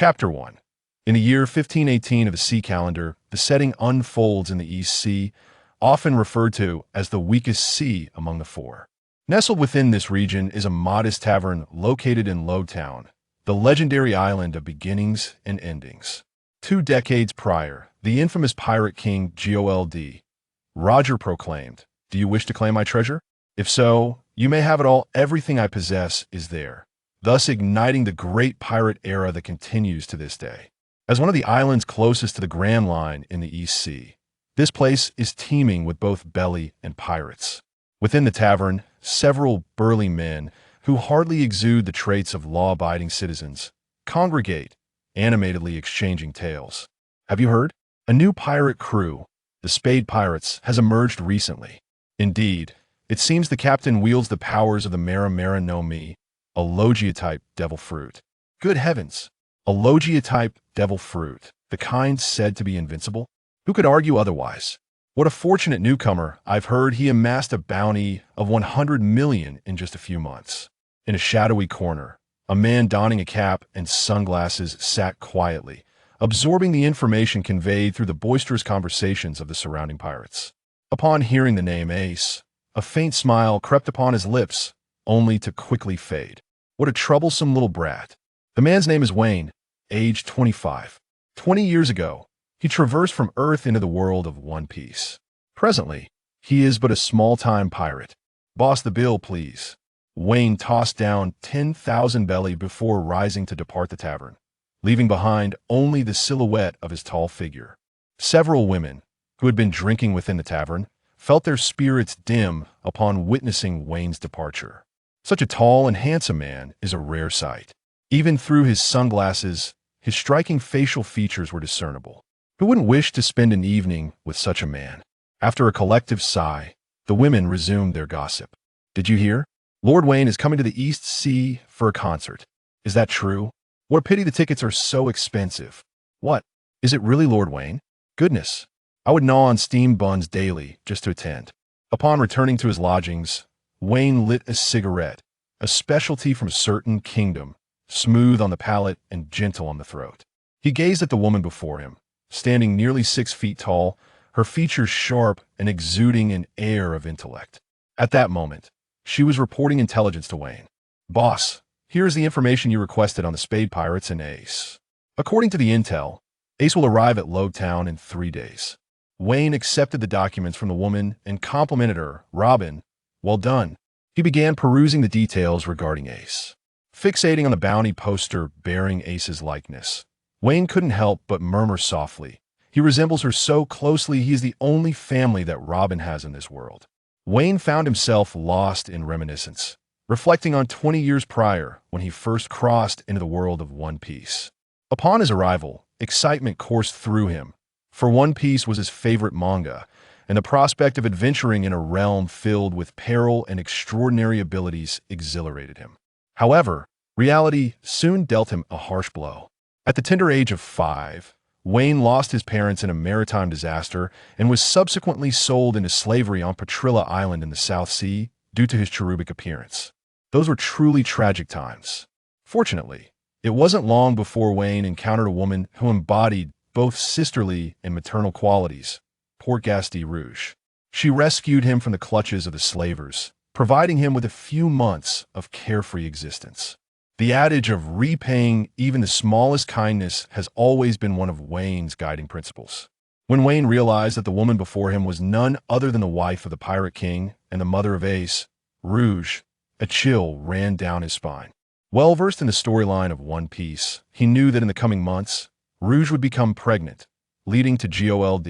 Chapter 1. In the year 1518 of the sea calendar, the setting unfolds in the East Sea, often referred to as the weakest sea among the four. Nestled within this region is a modest tavern located in Loguetown, the legendary island of beginnings and endings. 2 decades prior, the infamous pirate king Gold. Roger proclaimed, "Do you wish to claim my treasure? If so, you may have it all. Everything I possess is there," thus igniting the great pirate era that continues to this day. As one of the islands closest to the Grand Line in the East Sea, this place is teeming with both belly and pirates. Within the tavern, several burly men, who hardly exude the traits of law-abiding citizens, congregate, animatedly exchanging tales. Have you heard? A new pirate crew, the Spade Pirates, has emerged recently. Indeed, it seems the captain wields the powers of the Mara no Mi, a Logia-type devil fruit. Good heavens! A Logia-type devil fruit, the kind said to be invincible? Who could argue otherwise? What a fortunate newcomer. I've heard he amassed a bounty of 100 million in just a few months. In a shadowy corner, a man donning a cap and sunglasses sat quietly, absorbing the information conveyed through the boisterous conversations of the surrounding pirates. Upon hearing the name Ace, a faint smile crept upon his lips, only to quickly fade. What a troublesome little brat. The man's name is Vayne, age 25. 20 years ago, he traversed from Earth into the world of One Piece. Presently, he is but a small-time pirate. "Boss the bill, please." Vayne tossed down 10,000 belly before rising to depart the tavern, leaving behind only the silhouette of his tall figure. Several women, who had been drinking within the tavern, felt their spirits dim upon witnessing Vayne's departure. Such a tall and handsome man is a rare sight. Even through his sunglasses, his striking facial features were discernible. Who wouldn't wish to spend an evening with such a man? After a collective sigh, the women resumed their gossip. "Did you hear? Lord Vayne is coming to the East Sea for a concert. Is that true? What a pity the tickets are so expensive." "What? Is it really Lord Vayne? Goodness, I would gnaw on steamed buns daily just to attend." Upon returning to his lodgings, Vayne lit a cigarette, a specialty from a certain kingdom, smooth on the palate and gentle on the throat. He gazed at the woman before him, standing nearly 6 feet tall, her features sharp and exuding an air of intellect. At that moment, she was reporting intelligence to Vayne. "Boss, here is the information you requested on the Spade Pirates and Ace. According to the intel, Ace will arrive at Loguetown in 3 days." Vayne accepted the documents from the woman and complimented her. "Robin, well done." He began perusing the details regarding Ace. Fixating on the bounty poster bearing Ace's likeness, Vayne couldn't help but murmur softly, "He resembles her so closely. He is the only family that Robin has in this world." Vayne found himself lost in reminiscence, reflecting on 20 years prior when he first crossed into the world of One Piece. Upon his arrival, excitement coursed through him, for One Piece was his favorite manga, and the prospect of adventuring in a realm filled with peril and extraordinary abilities exhilarated him. However, reality soon dealt him a harsh blow. At the tender age of 5, Vayne lost his parents in a maritime disaster and was subsequently sold into slavery on Patrilla Island in the South Sea due to his cherubic appearance. Those were truly tragic times. Fortunately, it wasn't long before Vayne encountered a woman who embodied both sisterly and maternal qualities, Portgasti Rouge. She rescued him from the clutches of the slavers, providing him with a few months of carefree existence. The adage of repaying even the smallest kindness has always been one of Vayne's guiding principles. When Vayne realized that the woman before him was none other than the wife of the Pirate King and the mother of Ace, Rouge, a chill ran down his spine. Well versed in the storyline of One Piece, he knew that in the coming months, Rouge would become pregnant, leading to Gold,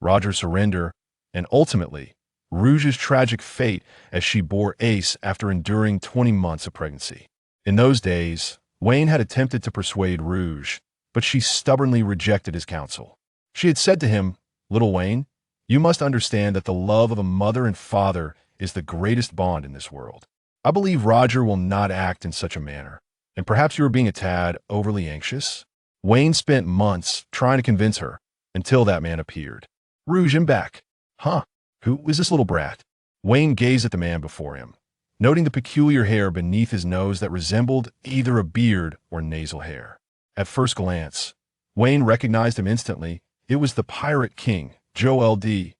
Roger's surrender, and ultimately, Rouge's tragic fate as she bore Ace after enduring 20 months of pregnancy. In those days, Vayne had attempted to persuade Rouge, but she stubbornly rejected his counsel. She had said to him, "Little Vayne, you must understand that the love of a mother and father is the greatest bond in this world. I believe Roger will not act in such a manner, and perhaps you are being a tad overly anxious." Vayne spent months trying to convince her, until that man appeared. "Rouge, I'm back." "Huh? Who is this little brat?" Vayne gazed at the man before him, noting the peculiar hair beneath his nose that resembled either a beard or nasal hair. At first glance, Vayne recognized him instantly. It was the Pirate King, Joel D.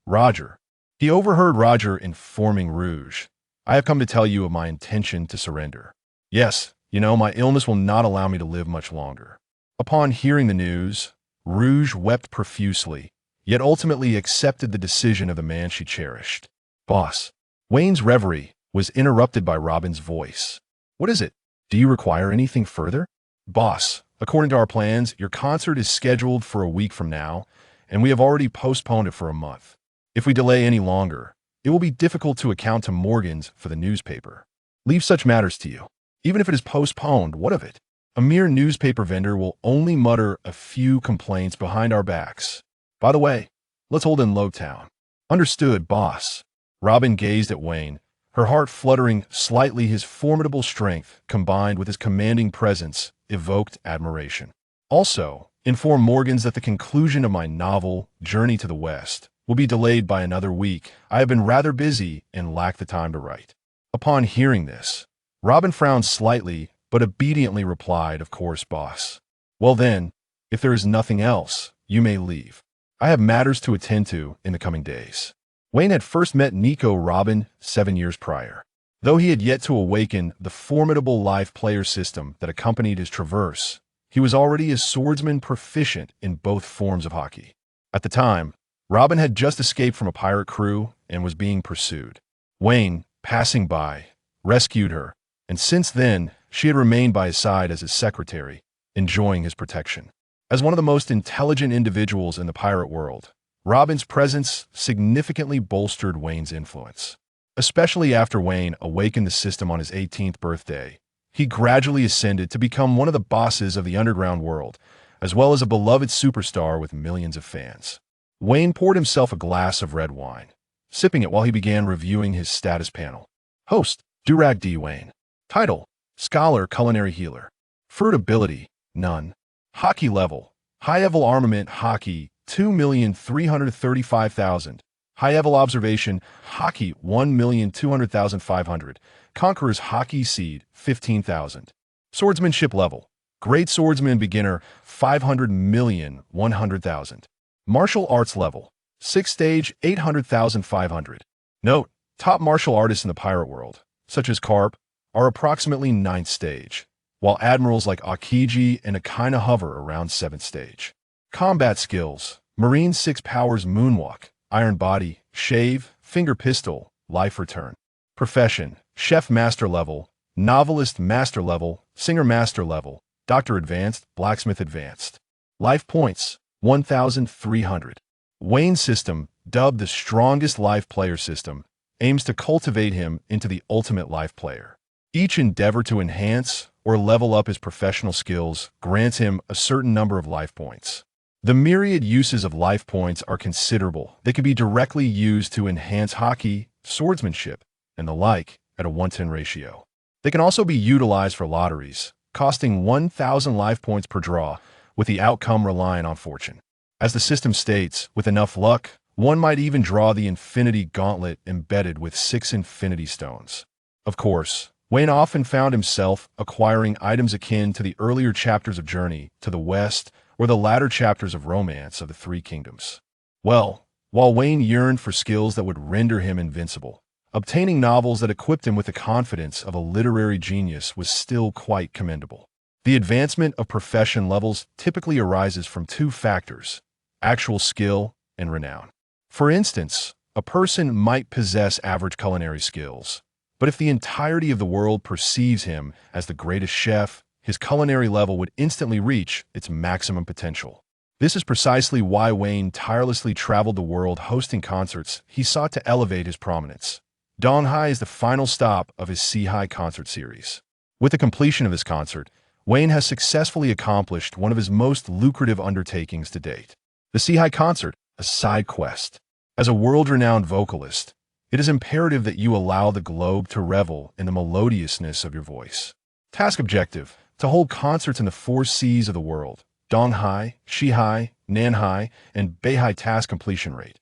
Roger. He overheard Roger informing Rouge, "I have come to tell you of my intention to surrender. Yes, my illness will not allow me to live much longer." Upon hearing the news, Rouge wept profusely, yet ultimately accepted the decision of the man she cherished. "Boss." Vayne's reverie was interrupted by Robin's voice. "What is it? Do you require anything further?" "Boss, according to our plans, your concert is scheduled for a week from now, and we have already postponed it for a month. If we delay any longer, it will be difficult to account to Morgans for the newspaper. Leave such matters to you. Even if it is postponed, what of it? A mere newspaper vendor will only mutter a few complaints behind our backs. By the way, let's hold in Loguetown." "Understood, boss." Robin gazed at Vayne, her heart fluttering slightly. His formidable strength, combined with his commanding presence, evoked admiration. "Also, inform Morgans that the conclusion of my novel, Journey to the West, will be delayed by another week. I have been rather busy and lack the time to write." Upon hearing this, Robin frowned slightly, but obediently replied, "Of course, boss." "Well then, if there is nothing else, you may leave. I have matters to attend to in the coming days." Vayne had first met Nico Robin 7 years prior. Though he had yet to awaken the formidable life player system that accompanied his traverse, he was already a swordsman proficient in both forms of Haki. At the time, Robin had just escaped from a pirate crew and was being pursued. Vayne, passing by, rescued her, and since then, she had remained by his side as his secretary, enjoying his protection. As one of the most intelligent individuals in the pirate world, Robin's presence significantly bolstered Vayne's influence. Especially after Vayne awakened the system on his 18th birthday, he gradually ascended to become one of the bosses of the underground world, as well as a beloved superstar with millions of fans. Vayne poured himself a glass of red wine, sipping it while he began reviewing his status panel. Host, Durag D. Vayne. Title, Scholar Culinary Healer. Fruit ability, none. Haki level, high-level armament Haki, 2,335,000. High-level observation Haki, 1,200,500. Conqueror's Haki seed, 15,000. Swordsmanship level, Great Swordsman Beginner, 500,100,000. Martial arts level, 6th stage, 800,500. Note, top martial artists in the pirate world, such as Carp, are approximately 9th stage, while admirals like Aokiji and Akainu hover around 7th stage. Combat skills, Marine 6 powers Moonwalk, Iron Body, Shave, Finger Pistol, Life Return. Profession, Chef Master level, Novelist Master level, Singer Master level, Doctor Advanced, Blacksmith Advanced. Life points, 1,300. Vayne's system, dubbed the strongest life player system, aims to cultivate him into the ultimate life player. Each endeavor to enhance or level up his professional skills grants him a certain number of life points. The myriad uses of life points are considerable. They can be directly used to enhance Haki, swordsmanship, and the like at a 1:10 ratio. They can also be utilized for lotteries, costing 1,000 life points per draw, with the outcome relying on fortune. As the system states, with enough luck, one might even draw the Infinity Gauntlet embedded with 6 Infinity Stones. Of course, Vayne often found himself acquiring items akin to the earlier chapters of Journey to the West or the latter chapters of Romance of the Three Kingdoms. Well, while Vayne yearned for skills that would render him invincible, obtaining novels that equipped him with the confidence of a literary genius was still quite commendable. The advancement of profession levels typically arises from 2 factors: actual skill and renown. For instance, a person might possess average culinary skills, but if the entirety of the world perceives him as the greatest chef, his culinary level would instantly reach its maximum potential. This is precisely why Vayne tirelessly traveled the world hosting concerts. He sought to elevate his prominence. Donghai is the final stop of his Sea-High concert series. With the completion of this concert, Vayne has successfully accomplished one of his most lucrative undertakings to date. The Sea-High concert, a side quest. As a world-renowned vocalist, it is imperative that you allow the globe to revel in the melodiousness of your voice. Task objective: to hold concerts in the 4 seas of the world: Donghai, Shihai, Nanhai, and Beihai. Task completion rate,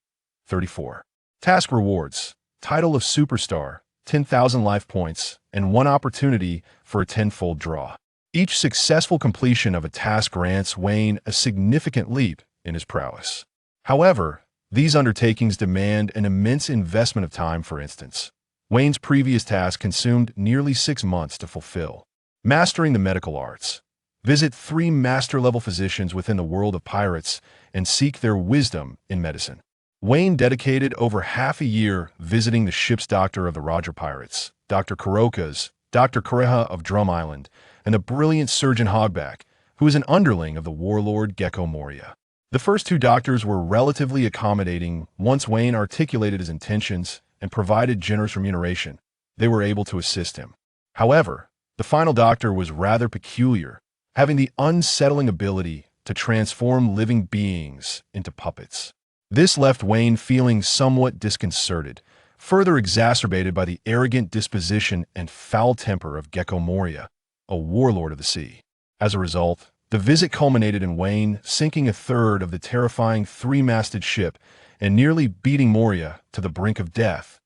34. Task rewards: title of superstar, 10,000 life points, and 1 opportunity for a 10-fold draw. Each successful completion of a task grants Vayne a significant leap in his prowess. However, these undertakings demand an immense investment of time. For instance, Vayne's previous task consumed nearly 6 months to fulfill. Mastering the medical arts. Visit 3 master-level physicians within the world of pirates and seek their wisdom in medicine. Vayne dedicated over half a year visiting the ship's doctor of the Roger Pirates, Dr. Kuroka's, Dr. Kureha of Drum Island, and the brilliant Surgeon Hogback, who is an underling of the warlord Gecko Moria. The first 2 doctors were relatively accommodating. Once Vayne articulated his intentions and provided generous remuneration, they were able to assist him. However, the final doctor was rather peculiar, having the unsettling ability to transform living beings into puppets. This left Vayne feeling somewhat disconcerted, further exacerbated by the arrogant disposition and foul temper of Gecko Moria, a warlord of the sea. As a result, the visit culminated in Vayne sinking a third of the terrifying 3-masted ship and nearly beating Moria to the brink of death,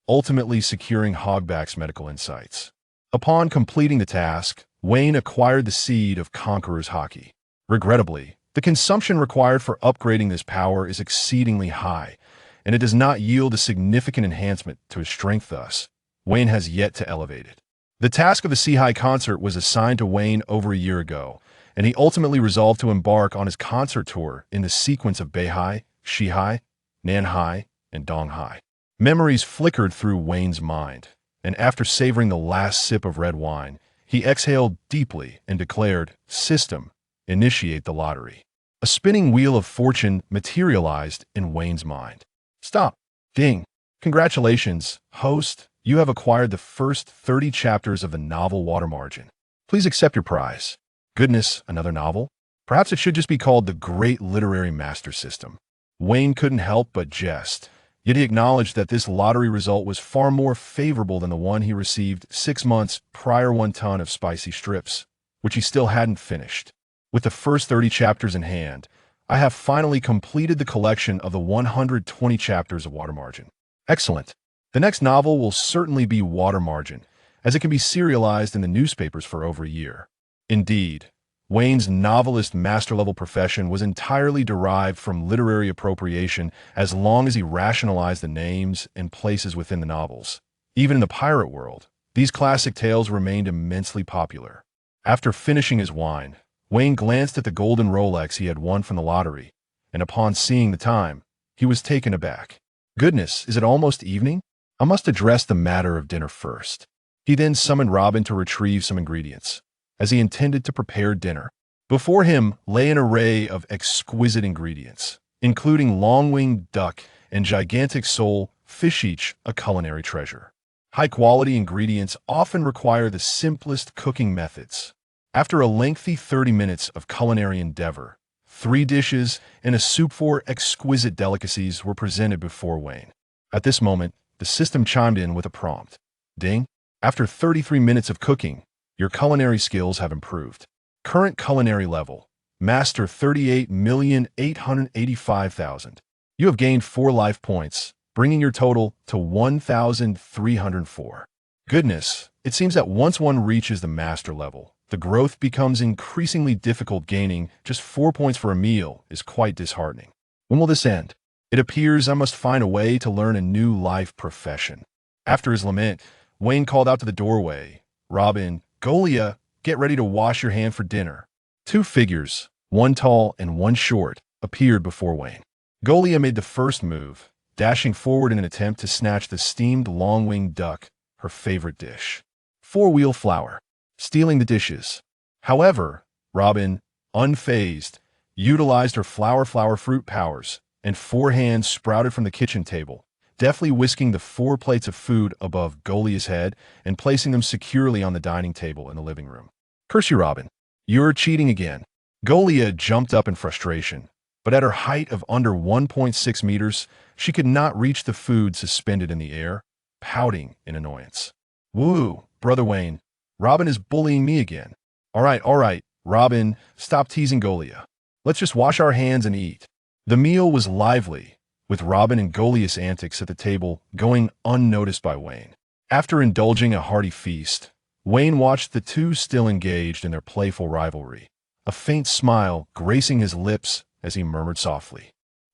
ultimately securing Hogback's medical insights. Upon completing the task, Vayne acquired the seed of Conqueror's Haki. Regrettably, the consumption required for upgrading this power is exceedingly high, and it does not yield a significant enhancement to his strength. Thus, Vayne has yet to elevate it. The task of the Sea High concert was assigned to Vayne over a year ago, and he ultimately resolved to embark on his concert tour in the sequence of Bei High, Shi High, Nan High, and Dong High. Memories flickered through Vayne's mind, and after savoring the last sip of red wine, he exhaled deeply and declared, "System, initiate the lottery." A spinning wheel of fortune materialized in Vayne's mind. Stop. Ding. Congratulations, host. You have acquired the first 30 chapters of the novel Water Margin. Please accept your prize. Goodness, another novel? Perhaps it should just be called the Great Literary Master System. Vayne couldn't help but jest, yet he acknowledged that this lottery result was far more favorable than the one he received 6 months prior. 1 ton of spicy strips, which he still hadn't finished. With the first 30 chapters in hand, I have finally completed the collection of the 120 chapters of Water Margin. Excellent. The next novel will certainly be Water Margin, as it can be serialized in the newspapers for over a year. Indeed, Vayne's novelist master-level profession was entirely derived from literary appropriation as long as he rationalized the names and places within the novels. Even in the pirate world, these classic tales remained immensely popular. After finishing his wine, Vayne glanced at the golden Rolex he had won from the lottery, and upon seeing the time, he was taken aback. Goodness, is it almost evening? I must address the matter of dinner first. He then summoned Robin to retrieve some ingredients, as he intended to prepare dinner. Before him lay an array of exquisite ingredients, including long-winged duck and gigantic sole fish, each a culinary treasure. High-quality ingredients often require the simplest cooking methods. After a lengthy 30 minutes of culinary endeavor, 3 dishes and a soup for exquisite delicacies were presented before Vayne. At this moment, the system chimed in with a prompt. Ding. After 33 minutes of cooking, your culinary skills have improved. Current culinary level, Master 38,885,000. You have gained 4 life points, bringing your total to 1,304. Goodness, it seems that once one reaches the master level, the growth becomes increasingly difficult. Gaining just 4 points for a meal is quite disheartening. When will this end? It appears I must find a way to learn a new life profession. After his lament, Vayne called out to the doorway, Robin, Golia, get ready to wash your hand for dinner. 2 figures, one tall and one short, appeared before Vayne. Golia made the first move, dashing forward in an attempt to snatch the steamed long-winged duck, her favorite dish. 4-wheel flour, stealing the dishes. However, Robin, unfazed, utilized her flower fruit powers, and 4 hands sprouted from the kitchen table, deftly whisking the 4 plates of food above Golia's head and placing them securely on the dining table in the living room. Curse you, Robin. You're cheating again. Golia jumped up in frustration, but at her height of under 1.6 meters, she could not reach the food suspended in the air, pouting in annoyance. Woo, Brother Vayne. Robin is bullying me again. All right, Robin, stop teasing Golia. Let's just wash our hands and eat. The meal was lively, with Robin and Golia's antics at the table going unnoticed by Vayne. After indulging a hearty feast, Wayne watched the two still engaged in their playful rivalry, a faint smile gracing his lips as he murmured softly,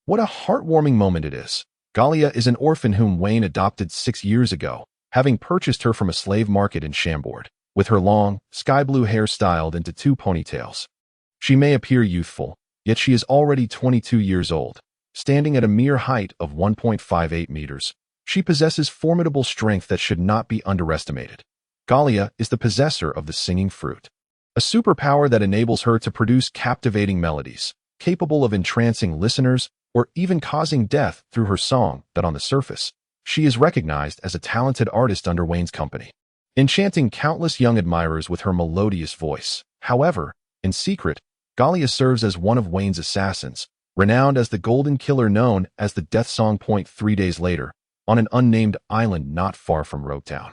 "What a heartwarming moment it is. Gallia is an orphan whom Wayne adopted 6 years ago, having purchased her from a slave market in Chambord, with her long, sky-blue hair styled into 2 ponytails. She may appear youthful, yet she is already 22 years old, standing at a mere height of 1.58 meters. She possesses formidable strength that should not be underestimated. Gallia is the possessor of the singing fruit, a superpower that enables her to produce captivating melodies, capable of entrancing listeners or even causing death through her song that on the surface, she is recognized as a talented artist under Wayne's company, enchanting countless young admirers with her melodious voice. However, in secret, Gallia serves as one of Wayne's assassins, renowned as the Golden Killer known as the Death Song. 3 days later, on an unnamed island not far from Loguetown,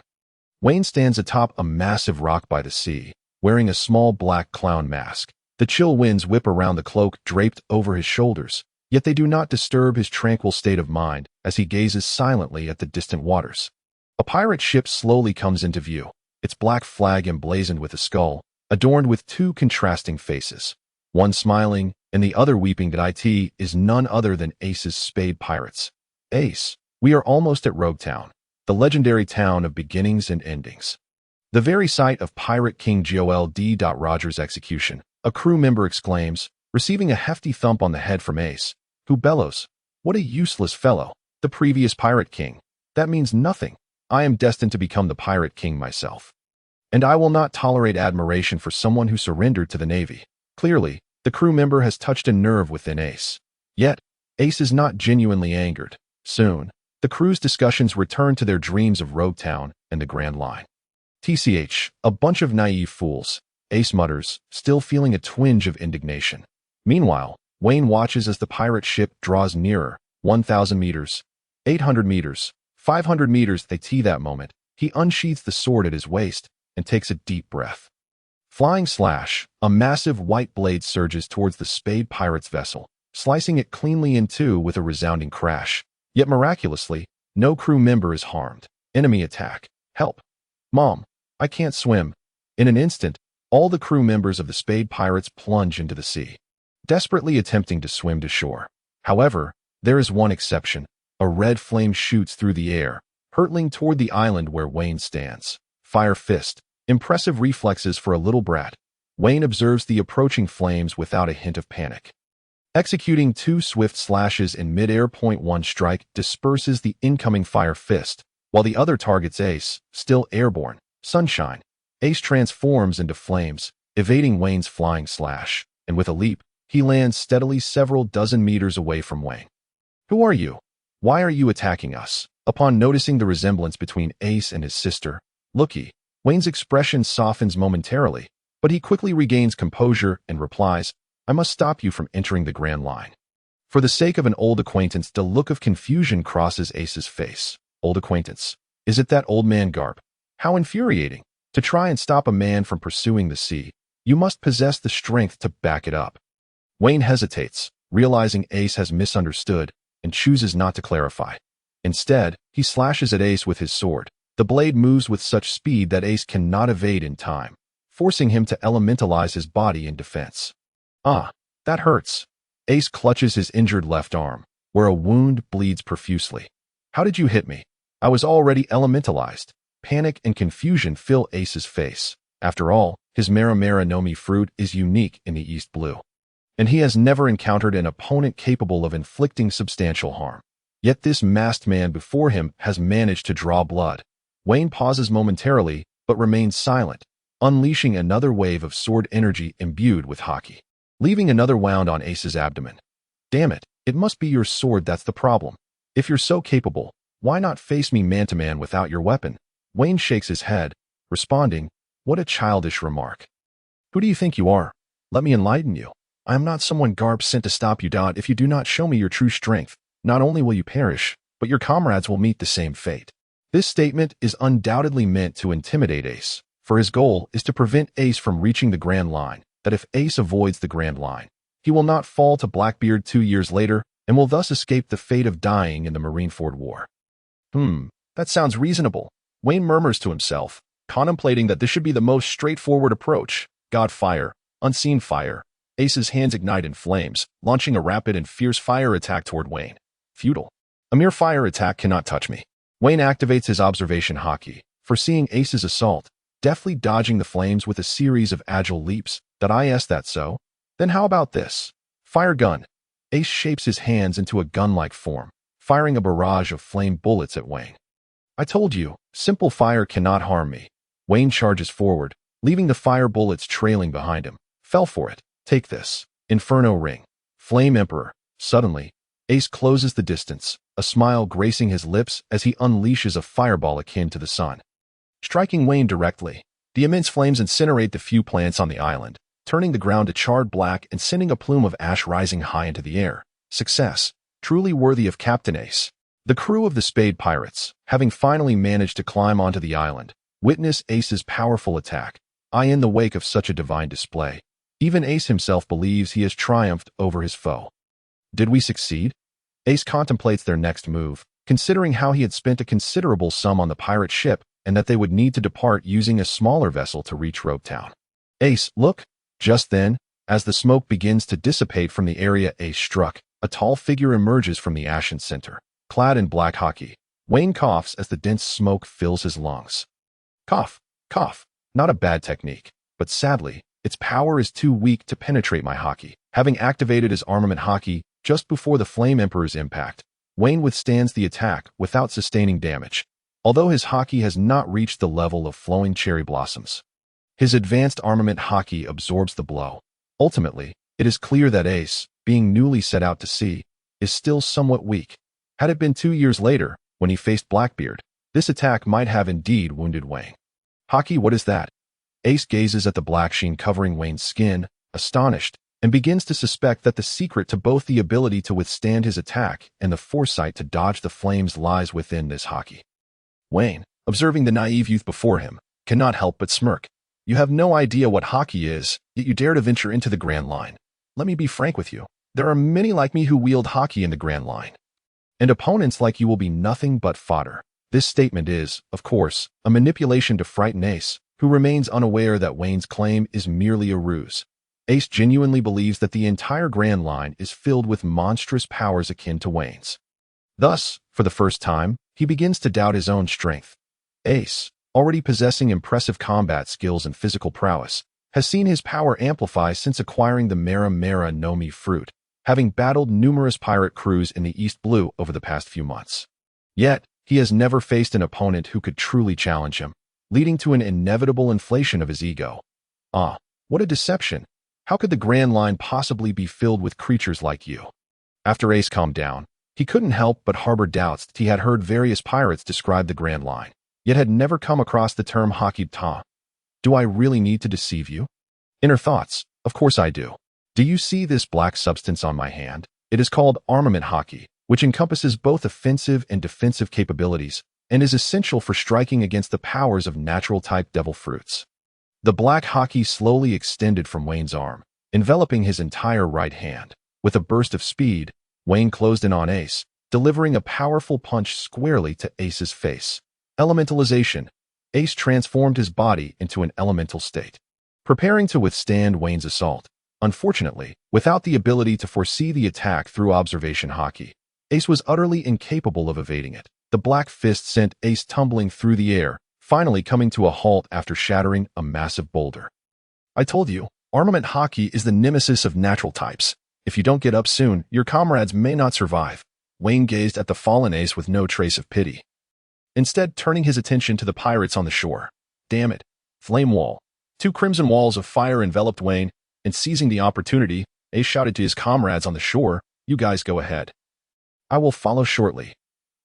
Wayne stands atop a massive rock by the sea, wearing a small black clown mask. The chill winds whip around the cloak draped over his shoulders, yet they do not disturb his tranquil state of mind as he gazes silently at the distant waters. A pirate ship slowly comes into view, its black flag emblazoned with a skull, adorned with 2 contrasting faces, one smiling and the other weeping. It is none other than Ace's Spade Pirates. Ace, we are almost at Loguetown, the legendary town of beginnings and endings. The very site of Pirate King Joel D. Rogers' execution, a crew member exclaims, receiving a hefty thump on the head from Ace, who bellows, "What a useless fellow, the previous Pirate King. That means nothing. I am destined to become the Pirate King myself. And I will not tolerate admiration for someone who surrendered to the Navy." Clearly, the crew member has touched a nerve within Ace. Yet, Ace is not genuinely angered. Soon, the crew's discussions return to their dreams of Loguetown and the Grand Line. "TCH, a bunch of naive fools," Ace mutters, still feeling a twinge of indignation. Meanwhile, Wayne watches as the pirate ship draws nearer. 1,000 meters, 800 meters, 500 meters. That moment, he unsheathes the sword at his waist and takes a deep breath. Flying slash, a massive white blade surges towards the Spade Pirates vessel, slicing it cleanly in two with a resounding crash. Yet miraculously, no crew member is harmed. Enemy attack. Help. Mom, I can't swim. In an instant, all the crew members of the Spade Pirates plunge into the sea, desperately attempting to swim to shore. However, there is one exception. A red flame shoots through the air, hurtling toward the island where Wayne stands. Fire fist. Impressive reflexes for a little brat. Wayne observes the approaching flames without a hint of panic. Executing 2 swift slashes in mid-air. One strike disperses the incoming fire fist, while the other targets Ace, still airborne. Sunshine. Ace transforms into flames, evading Wayne's flying slash, and with a leap, he lands steadily several dozen meters away from Wayne. "Who are you? Why are you attacking us?" Upon noticing the resemblance between Ace and his sister, Luffy, Wayne's expression softens momentarily, but he quickly regains composure and replies, "I must stop you from entering the Grand Line." For the sake of an old acquaintance, the look of confusion crosses Ace's face. Old acquaintance. Is it that old man Garp? How infuriating. To try and stop a man from pursuing the sea, you must possess the strength to back it up. Wayne hesitates, realizing Ace has misunderstood, and chooses not to clarify. Instead, he slashes at Ace with his sword. The blade moves with such speed that Ace cannot evade in time, forcing him to elementalize his body in defense. "Ah, that hurts." Ace clutches his injured left arm, where a wound bleeds profusely. "How did you hit me? I was already elementalized." Panic and confusion fill Ace's face. After all, his Maramara no Mi fruit is unique in the East Blue, and he has never encountered an opponent capable of inflicting substantial harm. Yet this masked man before him has managed to draw blood. Wayne pauses momentarily, but remains silent, unleashing another wave of sword energy imbued with Haki, leaving another wound on Ace's abdomen. "Damn it, it must be your sword that's the problem. If you're so capable, why not face me man-to-man without your weapon?" Wayne shakes his head, responding, "What a childish remark. Who do you think you are? Let me enlighten you. I am not someone Garp sent to stop you. If you do not show me your true strength, not only will you perish, but your comrades will meet the same fate." This statement is undoubtedly meant to intimidate Ace, for his goal is to prevent Ace from reaching the Grand Line, that if Ace avoids the Grand Line, he will not fall to Blackbeard 2 years later and will thus escape the fate of dying in the Marineford War. That sounds reasonable," Wayne murmurs to himself, contemplating that this should be the most straightforward approach. God fire, unseen fire. Ace's hands ignite in flames, launching a rapid and fierce fire attack toward Vayne. Futile. A mere fire attack cannot touch me. Vayne activates his observation Haki, foreseeing Ace's assault, deftly dodging the flames with a series of agile leaps. That so? Then how about this? Fire gun. Ace shapes his hands into a gun-like form, firing a barrage of flame bullets at Vayne. I told you, simple fire cannot harm me. Vayne charges forward, leaving the fire bullets trailing behind him. Fell for it. Take this. Inferno ring. Flame Emperor. Suddenly, Ace closes the distance, a smile gracing his lips as he unleashes a fireball akin to the sun. Striking Vayne directly, the immense flames incinerate the few plants on the island, turning the ground to charred black and sending a plume of ash rising high into the air. Success. Truly worthy of Captain Ace. The crew of the Spade Pirates, having finally managed to climb onto the island, witness Ace's powerful attack. In the wake of such a divine display, even Ace himself believes he has triumphed over his foe. Did we succeed? Ace contemplates their next move, considering how he had spent a considerable sum on the pirate ship and that they would need to depart using a smaller vessel to reach Loguetown. Ace, look! Just then, as the smoke begins to dissipate from the area Ace struck, a tall figure emerges from the ashen center, clad in black Haki. Vayne coughs as the dense smoke fills his lungs. Cough, cough. Not a bad technique, but sadly, its power is too weak to penetrate my Haki. Having activated his armament Haki just before the Flame Emperor's impact, Vayne withstands the attack without sustaining damage, although his Haki has not reached the level of flowing cherry blossoms. His advanced armament Haki absorbs the blow. Ultimately, it is clear that Ace, being newly set out to sea, is still somewhat weak. Had it been 2 years later, when he faced Blackbeard, this attack might have indeed wounded Vayne. Haki, what is that? Ace gazes at the black sheen covering Vayne's skin, astonished, and begins to suspect that the secret to both the ability to withstand his attack and the foresight to dodge the flames lies within this Haki. Vayne, observing the naive youth before him, cannot help but smirk. You have no idea what Haki is, yet you dare to venture into the Grand Line. Let me be frank with you. There are many like me who wield Haki in the Grand Line. And opponents like you will be nothing but fodder. This statement is, of course, a manipulation to frighten Ace, who remains unaware that Vayne's claim is merely a ruse. Ace genuinely believes that the entire Grand Line is filled with monstrous powers akin to Vayne's. Thus, for the first time, he begins to doubt his own strength. Ace, already possessing impressive combat skills and physical prowess, has seen his power amplify since acquiring the Mera Mera no Mi fruit, having battled numerous pirate crews in the East Blue over the past few months. Yet, he has never faced an opponent who could truly challenge him, leading to an inevitable inflation of his ego. What a deception! How could the Grand Line possibly be filled with creatures like you? After Ace calmed down, he couldn't help but harbor doubts that he had heard various pirates describe the Grand Line, yet had never come across the term Haki Ta. Do I really need to deceive you? Inner thoughts, of course I do. Do you see this black substance on my hand? It is called armament Haki, which encompasses both offensive and defensive capabilities, and is essential for striking against the powers of natural-type devil fruits. The black Haki slowly extended from Vayne's arm, enveloping his entire right hand. With a burst of speed, Vayne closed in on Ace, delivering a powerful punch squarely to Ace's face. Elementalization. Ace transformed his body into an elemental state, preparing to withstand Vayne's assault. Unfortunately, without the ability to foresee the attack through observation Haki, Ace was utterly incapable of evading it. The black fist sent Ace tumbling through the air, finally coming to a halt after shattering a massive boulder. I told you, armament Haki is the nemesis of natural types. If you don't get up soon, your comrades may not survive. Vayne gazed at the fallen Ace with no trace of pity, instead turning his attention to the pirates on the shore. Damn it. Flame wall. 2 crimson walls of fire enveloped Vayne, and seizing the opportunity, Ace shouted to his comrades on the shore, "You guys go ahead. I will follow shortly."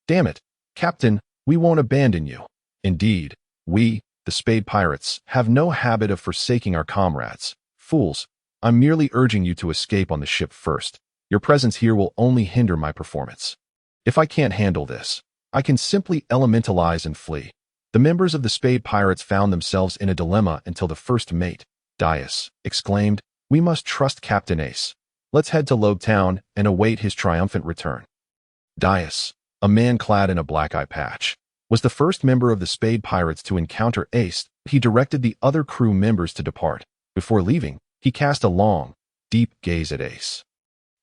Damn it, Captain, we won't abandon you. Indeed, we, the Spade Pirates, have no habit of forsaking our comrades. Fools, I'm merely urging you to escape on the ship first. Your presence here will only hinder my performance. If I can't handle this, I can simply elementalize and flee. The members of the Spade Pirates found themselves in a dilemma until the first mate, Dias, exclaimed, "We must trust Captain Ace. Let's head to Loguetown and await his triumphant return." Dias, a man clad in a black eye patch, was the first member of the Spade Pirates to encounter Ace. He directed the other crew members to depart. Before leaving, he cast a long, deep gaze at Ace,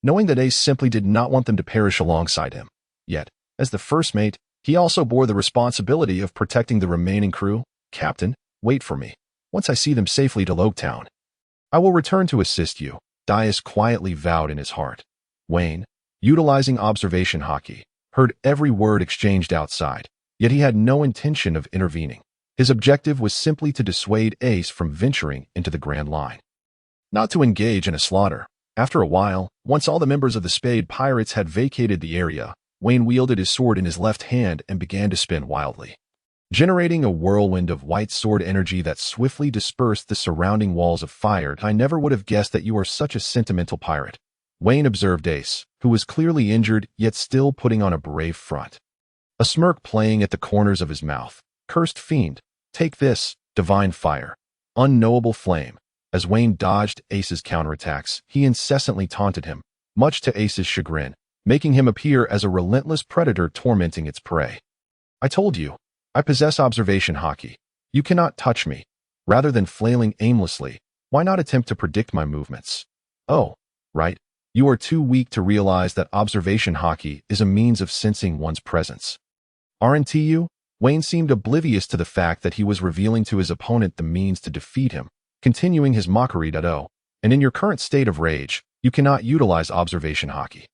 knowing that Ace simply did not want them to perish alongside him. Yet, as the first mate, he also bore the responsibility of protecting the remaining crew. "Captain, wait for me. Once I see them safely to Loguetown, I will return to assist you," Dias quietly vowed in his heart. Vayne, utilizing observation Haki, heard every word exchanged outside, yet he had no intention of intervening. His objective was simply to dissuade Ace from venturing into the Grand Line, not to engage in a slaughter. After a while, once all the members of the Spade Pirates had vacated the area, Vayne wielded his sword in his left hand and began to spin wildly, generating a whirlwind of white sword energy that swiftly dispersed the surrounding walls of fire. "I never would have guessed that you are such a sentimental pirate," Vayne observed Ace, who was clearly injured yet still putting on a brave front, a smirk playing at the corners of his mouth. "Cursed fiend, take this, divine fire, unknowable flame." As Vayne dodged Ace's counterattacks, he incessantly taunted him, much to Ace's chagrin, making him appear as a relentless predator tormenting its prey. "I told you, I possess observation Haki. You cannot touch me." Rather than flailing aimlessly, why not attempt to predict my movements? "Oh, right. You are too weak to realize that observation Haki is a means of sensing one's presence. Aren't you?" Vayne seemed oblivious to the fact that he was revealing to his opponent the means to defeat him, continuing his mockery. "Oh, and in your current state of rage, you cannot utilize observation Haki.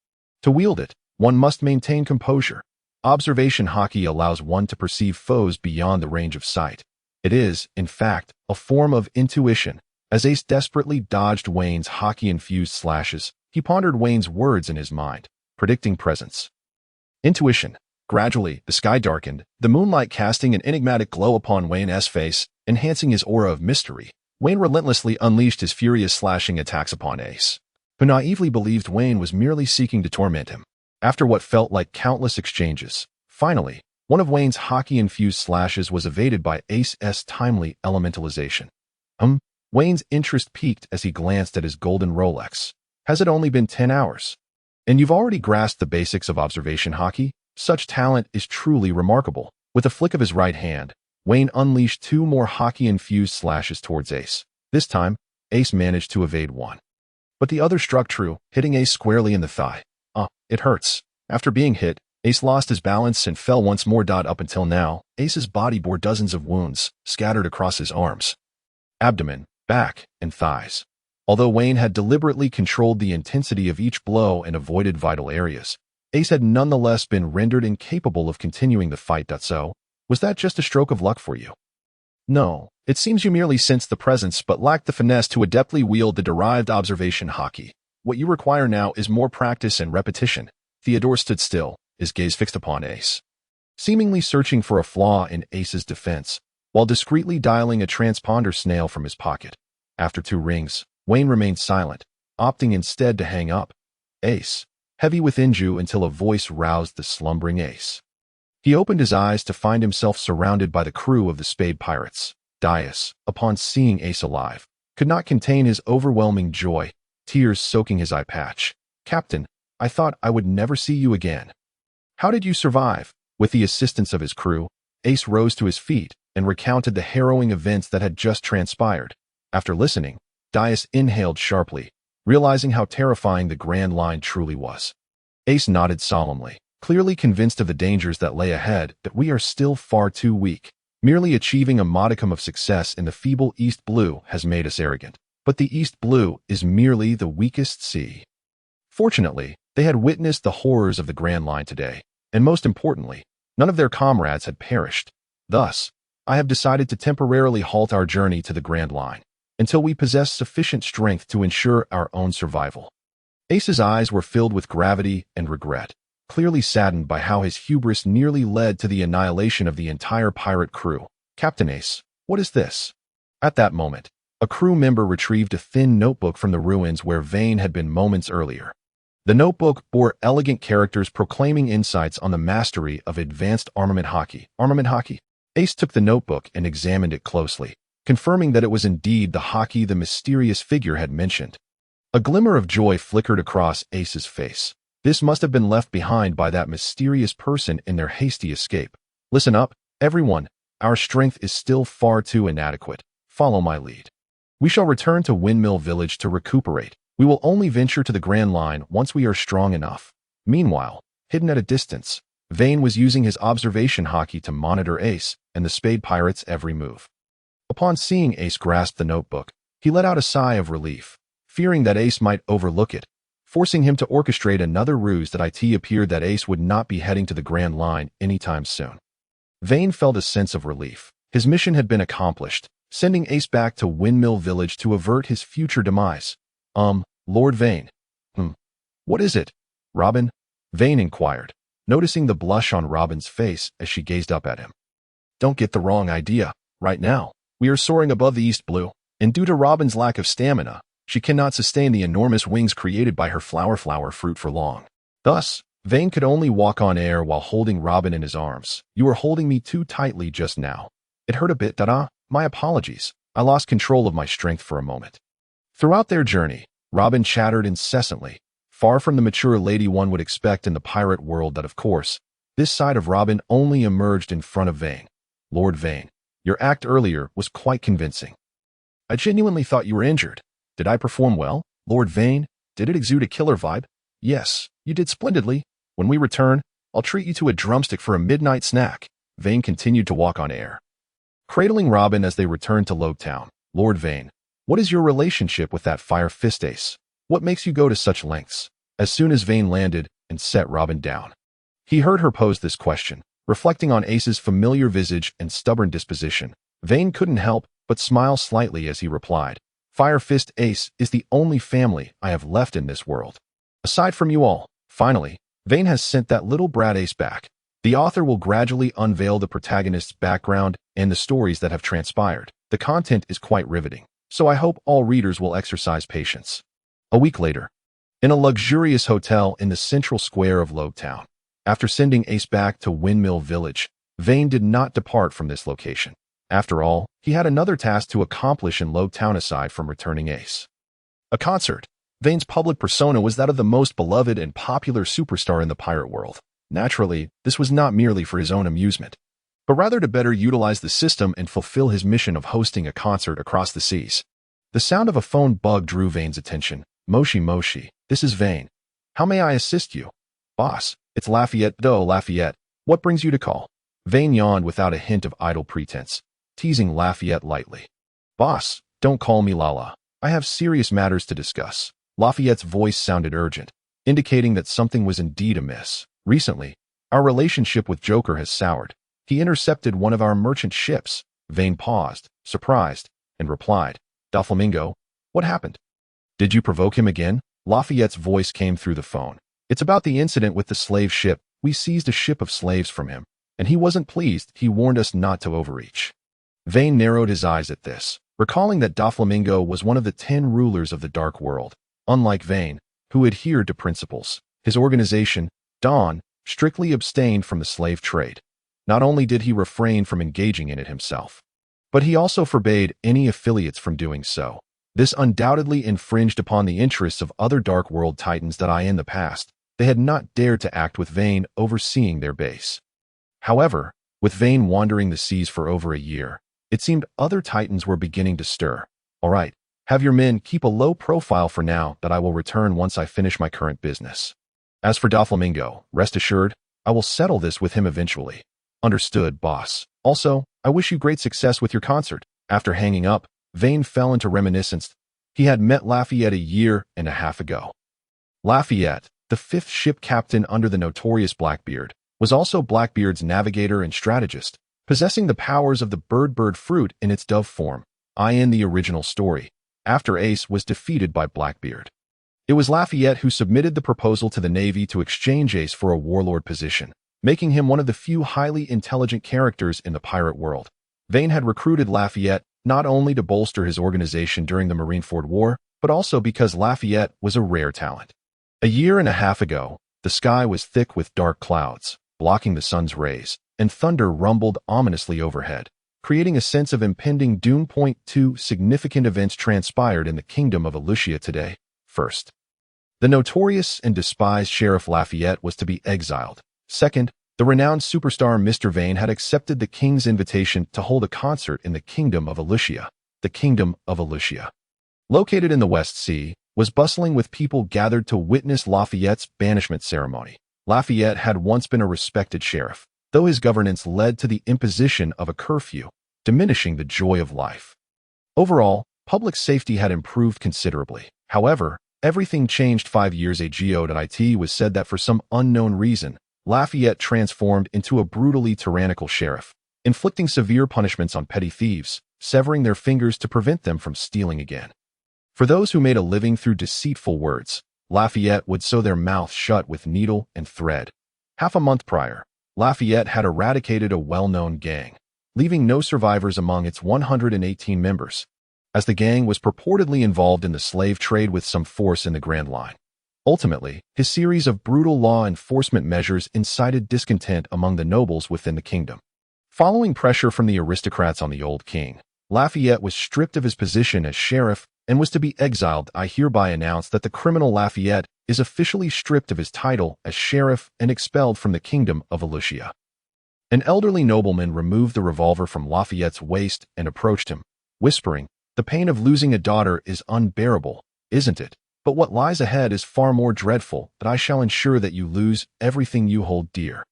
To wield it, one must maintain composure. Observation Haki allows one to perceive foes beyond the range of sight. It is, in fact, a form of intuition." As Ace desperately dodged Vayne's Haki-infused slashes, he pondered Vayne's words in his mind, predicting presence. Intuition. Gradually, the sky darkened, the moonlight casting an enigmatic glow upon Vayne's face, enhancing his aura of mystery. Vayne relentlessly unleashed his furious slashing attacks upon Ace, who naively believed Vayne was merely seeking to torment him. After what felt like countless exchanges, finally, one of Vayne's Haki-infused slashes was evaded by Ace's timely elementalization. Vayne's interest peaked as he glanced at his golden Rolex. "Has it only been 10 hours? And you've already grasped the basics of observation Haki? Such talent is truly remarkable." With a flick of his right hand, Vayne unleashed 2 more Haki-infused slashes towards Ace. This time, Ace managed to evade one, but the other struck true, hitting Ace squarely in the thigh. It hurts." After being hit, Ace lost his balance and fell once more. Up until now, Ace's body bore dozens of wounds, scattered across his arms, abdomen, back, and thighs. Although Vayne had deliberately controlled the intensity of each blow and avoided vital areas, Ace had nonetheless been rendered incapable of continuing the fight. "So, was that just a stroke of luck for you?" "No, it seems you merely sensed the presence but lacked the finesse to adeptly wield the derived observation Haki. What you require now is more practice and repetition." Theodore stood still, his gaze fixed upon Ace, seemingly searching for a flaw in Ace's defense, while discreetly dialing a transponder snail from his pocket. After 2 rings, Vayne remained silent, opting instead to hang up. Ace, heavy with inju until a voice roused the slumbering Ace. He opened his eyes to find himself surrounded by the crew of the Spade Pirates. Dias, upon seeing Ace alive, could not contain his overwhelming joy, tears soaking his eye patch. "Captain, I thought I would never see you again. How did you survive?" With the assistance of his crew, Ace rose to his feet and recounted the harrowing events that had just transpired. After listening, Dias inhaled sharply, realizing how terrifying the Grand Line truly was. Ace nodded solemnly, clearly convinced of the dangers that lay ahead. "That we are still far too weak. Merely achieving a modicum of success in the feeble East Blue has made us arrogant. But the East Blue is merely the weakest sea." Fortunately, they had witnessed the horrors of the Grand Line today, and most importantly, none of their comrades had perished. "Thus, I have decided to temporarily halt our journey to the Grand Line, until we possess sufficient strength to ensure our own survival." Ace's eyes were filled with gravity and regret, clearly saddened by how his hubris nearly led to the annihilation of the entire pirate crew. "Captain Ace, what is this?" At that moment, a crew member retrieved a thin notebook from the ruins where Vayne had been moments earlier. The notebook bore elegant characters proclaiming insights on the mastery of advanced armament Haki. Armament Haki? Ace took the notebook and examined it closely, confirming that it was indeed the Haki the mysterious figure had mentioned. A glimmer of joy flickered across Ace's face. This must have been left behind by that mysterious person in their hasty escape. "Listen up," Everyone, our strength is still far too inadequate. Follow my lead. We shall return to Windmill Village to recuperate. We will only venture to the Grand Line once we are strong enough. Meanwhile, hidden at a distance, Vayne was using his observation Haki to monitor Ace and the Spade Pirates' every move. Upon seeing Ace grasp the notebook, he let out a sigh of relief, fearing that Ace might overlook it, forcing him to orchestrate another ruse that it appeared that Ace would not be heading to the Grand Line anytime soon. Vayne felt a sense of relief. His mission had been accomplished, sending Ace back to Windmill Village to avert his future demise. Lord Vayne. What is it, Robin? Vayne inquired, noticing the blush on Robin's face as she gazed up at him. Don't get the wrong idea. Right now, we are soaring above the East Blue, and due to Robin's lack of stamina, she cannot sustain the enormous wings created by her flower fruit for long. Thus, Vayne could only walk on air while holding Robin in his arms. You were holding me too tightly just now. It hurt a bit, Dada. My apologies. I lost control of my strength for a moment. Throughout their journey, Robin chattered incessantly, far from the mature lady one would expect in the pirate world that, of course, this side of Robin only emerged in front of Vayne. Lord Vayne, your act earlier was quite convincing. I genuinely thought you were injured. Did I perform well, Lord Vayne? Did it exude a killer vibe? Yes, you did splendidly. When we return, I'll treat you to a drumstick for a midnight snack. Vayne continued to walk on air, cradling Robin as they returned to Loguetown. Lord Vayne, what is your relationship with that fire fist Ace? What makes you go to such lengths? As soon as Vayne landed and set Robin down, he heard her pose this question. Reflecting on Ace's familiar visage and stubborn disposition, Vayne couldn't help but smile slightly as he replied, Fire Fist Ace is the only family I have left in this world. Aside from you all. Finally, Vayne has sent that little brat Ace back. The author will gradually unveil the protagonist's background and the stories that have transpired. The content is quite riveting, so I hope all readers will exercise patience. A week later, in a luxurious hotel in the central square of Loguetown, after sending Ace back to Windmill Village, Vayne did not depart from this location. After all, he had another task to accomplish in Loguetown aside from returning Ace. A concert. Vayne's public persona was that of the most beloved and popular superstar in the pirate world. Naturally, this was not merely for his own amusement, but rather to better utilize the system and fulfill his mission of hosting a concert across the seas. The sound of a phone bug drew Vayne's attention. Moshi, this is Vayne. How may I assist you? Boss, it's Lafayette. Lafayette, what brings you to call? Vayne yawned without a hint of idle pretense, teasing Lafayette lightly. Boss, don't call me Lala. I have serious matters to discuss. Lafayette's voice sounded urgent, indicating that something was indeed amiss. Recently, our relationship with Joker has soured. He intercepted one of our merchant ships. Vayne paused, surprised, and replied, Doflamingo, what happened? Did you provoke him again? Lafayette's voice came through the phone. It's about the incident with the slave ship. We seized a ship of slaves from him, and he wasn't pleased. He warned us not to overreach. Vayne narrowed his eyes at this, recalling that Doflamingo was one of the 10 rulers of the Dark World. Unlike Vayne, who adhered to principles, his organization, Dawn, strictly abstained from the slave trade. Not only did he refrain from engaging in it himself, but he also forbade any affiliates from doing so. This undoubtedly infringed upon the interests of other Dark World titans that in the past, they had not dared to act with Vayne overseeing their base. However, with Vayne wandering the seas for over a year, it seemed other titans were beginning to stir. All right, have your men keep a low profile for now that I will return once I finish my current business. As for Doflamingo, rest assured, I will settle this with him eventually. Understood, boss. Also, I wish you great success with your concert. After hanging up, Vayne fell into reminiscence. He had met Lafayette a year and a half ago. Lafayette, the 5th ship captain under the notorious Blackbeard, was also Blackbeard's navigator and strategist, possessing the powers of the bird fruit in its dove form, in the original story, after Ace was defeated by Blackbeard. It was Lafayette who submitted the proposal to the Navy to exchange Ace for a warlord position, making him one of the few highly intelligent characters in the pirate world. Vayne had recruited Lafayette not only to bolster his organization during the Marineford War, but also because Lafayette was a rare talent. A year and a half ago, the sky was thick with dark clouds, blocking the sun's rays, and thunder rumbled ominously overhead, creating a sense of impending doom. 2 significant events transpired in the kingdom of Alucia today. First, the notorious and despised Sheriff Lafayette was to be exiled. Second, The renowned superstar Mr. Vayne had accepted the king's invitation to hold a concert in the Kingdom of Alucia. The Kingdom of Alucia, located in the West Sea, was bustling with people gathered to witness Lafayette's banishment ceremony. Lafayette had once been a respected sheriff, though his governance led to the imposition of a curfew, diminishing the joy of life. Overall, public safety had improved considerably. However, everything changed 5 years ago. It was said that for some unknown reason, Lafayette transformed into a brutally tyrannical sheriff, inflicting severe punishments on petty thieves, severing their fingers to prevent them from stealing again. For those who made a living through deceitful words, Lafayette would sew their mouths shut with needle and thread. Half a month prior, Lafayette had eradicated a well-known gang, leaving no survivors among its 118 members, as the gang was purportedly involved in the slave trade with some force in the Grand Line. Ultimately, his series of brutal law enforcement measures incited discontent among the nobles within the kingdom. Following pressure from the aristocrats on the old king, Lafayette was stripped of his position as sheriff and was to be exiled. I hereby announce that the criminal Lafayette is officially stripped of his title as sheriff and expelled from the Kingdom of Alucia. An elderly nobleman removed the revolver from Lafayette's waist and approached him, whispering, "The pain of losing a daughter is unbearable, isn't it? But what lies ahead is far more dreadful, that I shall ensure that you lose everything you hold dear."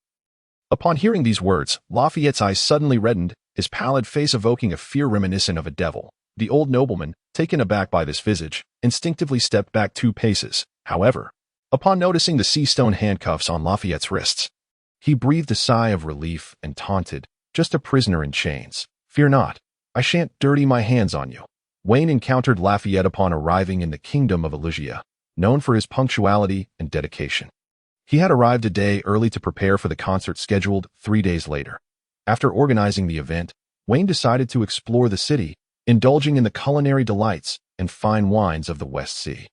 Upon hearing these words, Lafayette's eyes suddenly reddened, his pallid face evoking a fear reminiscent of a devil. The old nobleman, taken aback by this visage, instinctively stepped back 2 paces. However, upon noticing the sea-stone handcuffs on Lafayette's wrists, he breathed a sigh of relief and taunted, "Just a prisoner in chains. Fear not. I shan't dirty my hands on you." Vayne encountered Lafayette upon arriving in the Kingdom of Alucia, known for his punctuality and dedication. He had arrived a day early to prepare for the concert scheduled 3 days later. After organizing the event, Vayne decided to explore the city, indulging in the culinary delights and fine wines of the West Sea.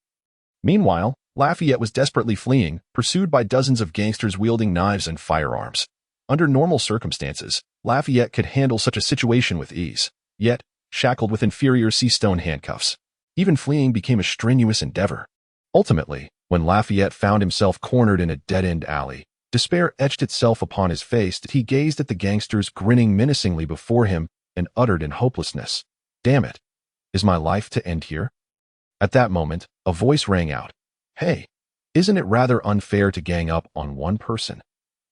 Meanwhile, Lafayette was desperately fleeing, pursued by dozens of gangsters wielding knives and firearms. Under normal circumstances, Lafayette could handle such a situation with ease. Yet, shackled with inferior sea-stone handcuffs, even fleeing became a strenuous endeavor. Ultimately, when Lafayette found himself cornered in a dead-end alley, despair etched itself upon his face as he gazed at the gangsters grinning menacingly before him and uttered in hopelessness, "Damn it! Is my life to end here?" At that moment, a voice rang out, "Hey, isn't it rather unfair to gang up on one person?"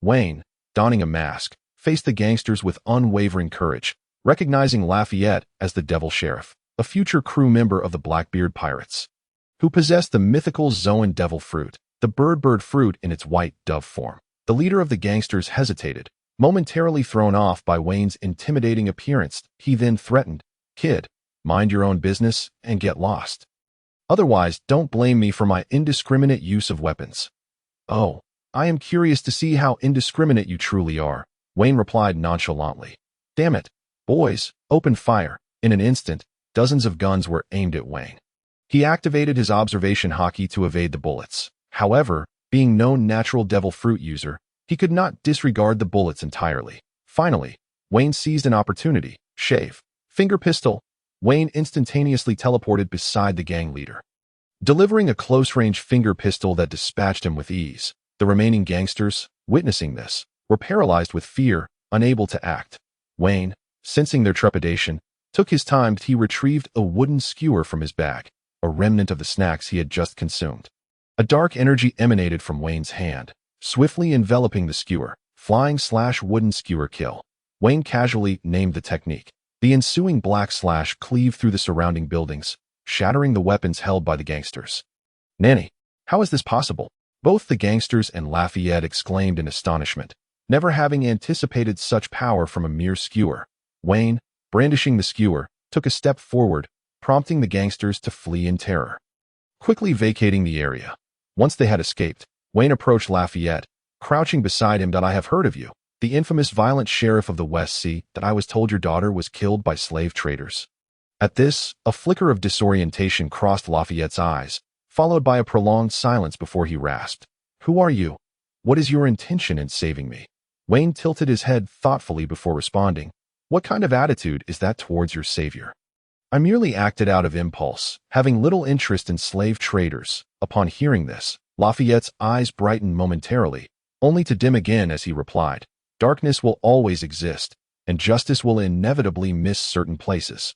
Vayne, donning a mask, faced the gangsters with unwavering courage, recognizing Lafayette as the Devil Sheriff, a future crew member of the Blackbeard Pirates, who possessed the mythical Zoan Devil Fruit, the bird fruit in its white dove form. The leader of the gangsters hesitated, momentarily thrown off by Vayne's intimidating appearance. He then threatened, "Kid, mind your own business and get lost. Otherwise, don't blame me for my indiscriminate use of weapons." "Oh, I am curious to see how indiscriminate you truly are," Vayne replied nonchalantly. "Damn it. Boys, open fire." In an instant, dozens of guns were aimed at Vayne. He activated his observation Haki to evade the bullets. However, being known natural devil fruit user, he could not disregard the bullets entirely. Finally, Vayne seized an opportunity. Shave. Finger pistol. Vayne instantaneously teleported beside the gang leader, delivering a close-range finger pistol that dispatched him with ease. The remaining gangsters, witnessing this, were paralyzed with fear, unable to act. Vayne, sensing their trepidation, took his time. He retrieved a wooden skewer from his bag, a remnant of the snacks he had just consumed. A dark energy emanated from Vayne's hand, swiftly enveloping the skewer. Flying/wooden skewer kill. Vayne casually named the technique. The ensuing black slash cleaved through the surrounding buildings, shattering the weapons held by the gangsters. "Nanny, how is this possible?" Both the gangsters and Lafayette exclaimed in astonishment, never having anticipated such power from a mere skewer. Vayne, brandishing the skewer, took a step forward, prompting the gangsters to flee in terror, quickly vacating the area. Once they had escaped, Vayne approached Lafayette, crouching beside him. "I have heard of you, the infamous violent sheriff of the West Sea, that I was told your daughter was killed by slave traders." At this, a flicker of disorientation crossed Lafayette's eyes, followed by a prolonged silence before he rasped, "Who are you? What is your intention in saving me?" Vayne tilted his head thoughtfully before responding, "What kind of attitude is that towards your savior?" "I merely acted out of impulse, having little interest in slave traders." Upon hearing this, Lafayette's eyes brightened momentarily, only to dim again as he replied, "Darkness will always exist, and justice will inevitably miss certain places."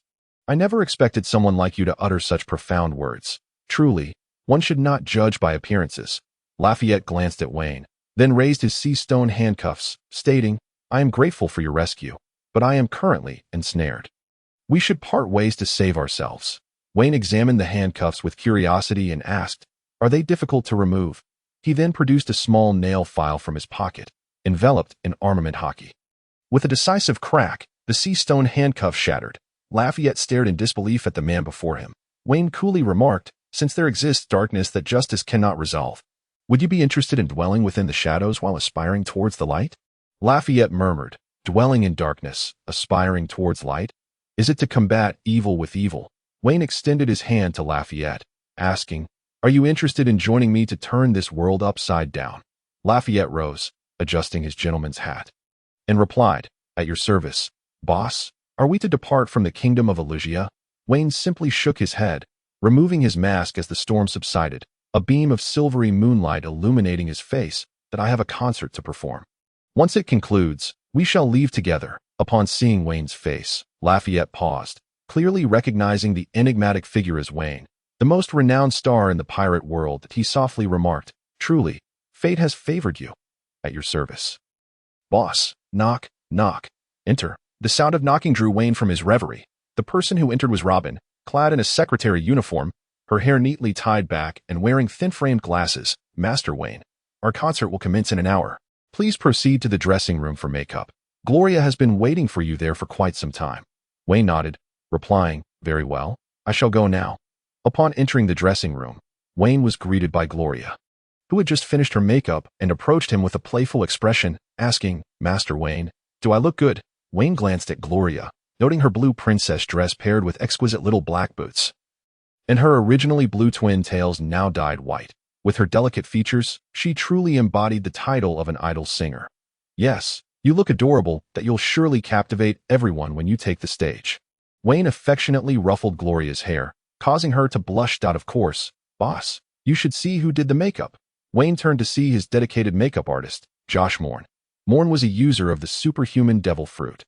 I never expected someone like you to utter such profound words. Truly, one should not judge by appearances. Lafayette glanced at Vayne, then raised his sea stone handcuffs, stating, "I am grateful for your rescue, but I am currently ensnared. We should part ways to save ourselves." Vayne examined the handcuffs with curiosity and asked, "Are they difficult to remove?" He then produced a small nail file from his pocket, enveloped in armament Haki. With a decisive crack, the sea stone handcuff shattered. Lafayette stared in disbelief at the man before him. Vayne coolly remarked, "Since there exists darkness that justice cannot resolve, would you be interested in dwelling within the shadows while aspiring towards the light?" Lafayette murmured, "Dwelling in darkness, aspiring towards light? Is it to combat evil with evil?" Vayne extended his hand to Lafayette, asking, "Are you interested in joining me to turn this world upside down?" Lafayette rose, adjusting his gentleman's hat, and replied, "At your service, boss. Are we to depart from the kingdom of Illusia?" Vayne simply shook his head, removing his mask as the storm subsided, a beam of silvery moonlight illuminating his face. "That I have a concert to perform. Once it concludes, we shall leave together." Upon seeing Vayne's face, Lafayette paused, clearly recognizing the enigmatic figure as Vayne, the most renowned star in the pirate world. He softly remarked, "Truly, fate has favored you. At your service, boss." Knock, knock. Enter. The sound of knocking drew Vayne from his reverie. The person who entered was Robin, clad in a secretary uniform, her hair neatly tied back and wearing thin-framed glasses. "Master Vayne, our concert will commence in an hour. Please proceed to the dressing room for makeup. Gloria has been waiting for you there for quite some time." Vayne nodded, replying, "Very well, I shall go now." Upon entering the dressing room, Vayne was greeted by Gloria, who had just finished her makeup and approached him with a playful expression, asking, "Master Vayne, do I look good?" Vayne glanced at Gloria, noting her blue princess dress paired with exquisite little black boots, and her originally blue twin tails now dyed white. With her delicate features, she truly embodied the title of an idol singer. "Yes, you look adorable, that you'll surely captivate everyone when you take the stage." Vayne affectionately ruffled Gloria's hair, causing her to blush. "Of course, boss, you should see who did the makeup." Vayne turned to see his dedicated makeup artist, Josh Morn. Morn was a user of the superhuman devil fruit,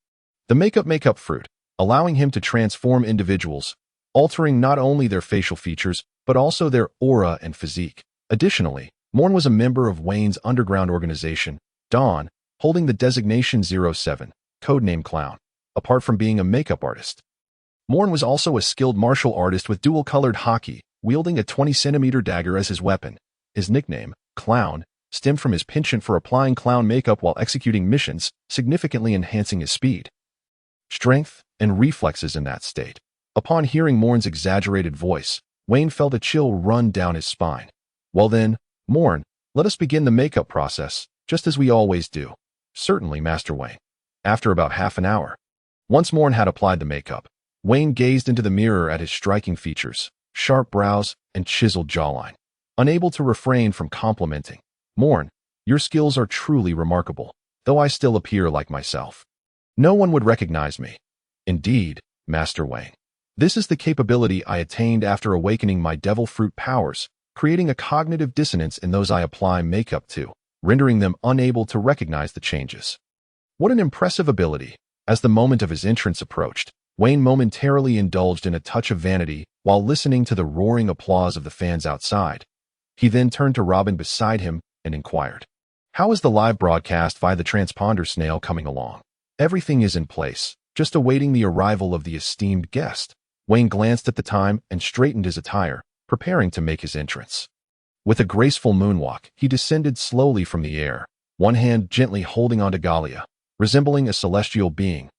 the makeup fruit, allowing him to transform individuals, altering not only their facial features, but also their aura and physique. Additionally, Morn was a member of Vayne's underground organization, Dawn, holding the designation 07, codename Clown. Apart from being a makeup artist, Morn was also a skilled martial artist with dual-colored Haki, wielding a 20-centimeter dagger as his weapon. His nickname, Clown, stemmed from his penchant for applying clown makeup while executing missions, significantly enhancing his speed, strength, and reflexes in that state. Upon hearing Morn's exaggerated voice, Vayne felt a chill run down his spine. "Well then, Morn, let us begin the makeup process, just as we always do." "Certainly, Master Vayne." After about half an hour, once Morn had applied the makeup, Vayne gazed into the mirror at his striking features, sharp brows, and chiseled jawline, unable to refrain from complimenting. "Morn, your skills are truly remarkable, though I still appear like myself. No one would recognize me." "Indeed, Master Vayne. This is the capability I attained after awakening my devil fruit powers, creating a cognitive dissonance in those I apply makeup to, rendering them unable to recognize the changes." What an impressive ability. As the moment of his entrance approached, Vayne momentarily indulged in a touch of vanity while listening to the roaring applause of the fans outside. He then turned to Robin beside him and inquired, "How is the live broadcast via the transponder snail coming along?" "Everything is in place, just awaiting the arrival of the esteemed guest." Vayne glanced at the time and straightened his attire, preparing to make his entrance. With a graceful moonwalk, he descended slowly from the air, one hand gently holding onto Gallia, resembling a celestial being.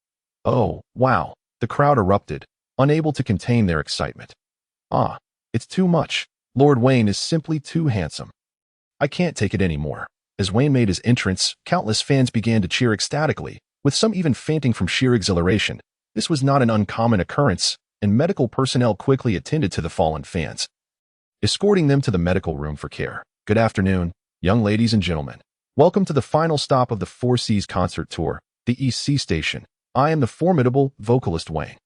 "Oh, wow," the crowd erupted, unable to contain their excitement. "Ah, it's too much. Lord Vayne is simply too handsome. I can't take it anymore." As Vayne made his entrance, countless fans began to cheer ecstatically, with some even fainting from sheer exhilaration. This was not an uncommon occurrence, and medical personnel quickly attended to the fallen fans, escorting them to the medical room for care. "Good afternoon, young ladies and gentlemen. Welcome to the final stop of the Four Seas concert tour, the East Sea Station. I am the formidable vocalist Vayne.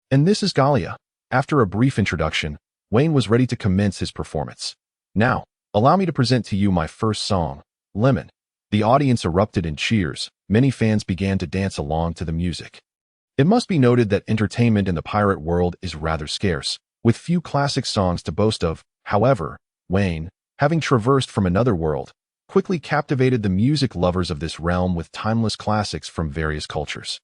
And this is Gallia." After a brief introduction, Vayne was ready to commence his performance. "Now, allow me to present to you my first song, Lemon." The audience erupted in cheers. Many fans began to dance along to the music. It must be noted that entertainment in the pirate world is rather scarce, with few classic songs to boast of. However, Vayne, having traversed from another world, quickly captivated the music lovers of this realm with timeless classics from various cultures.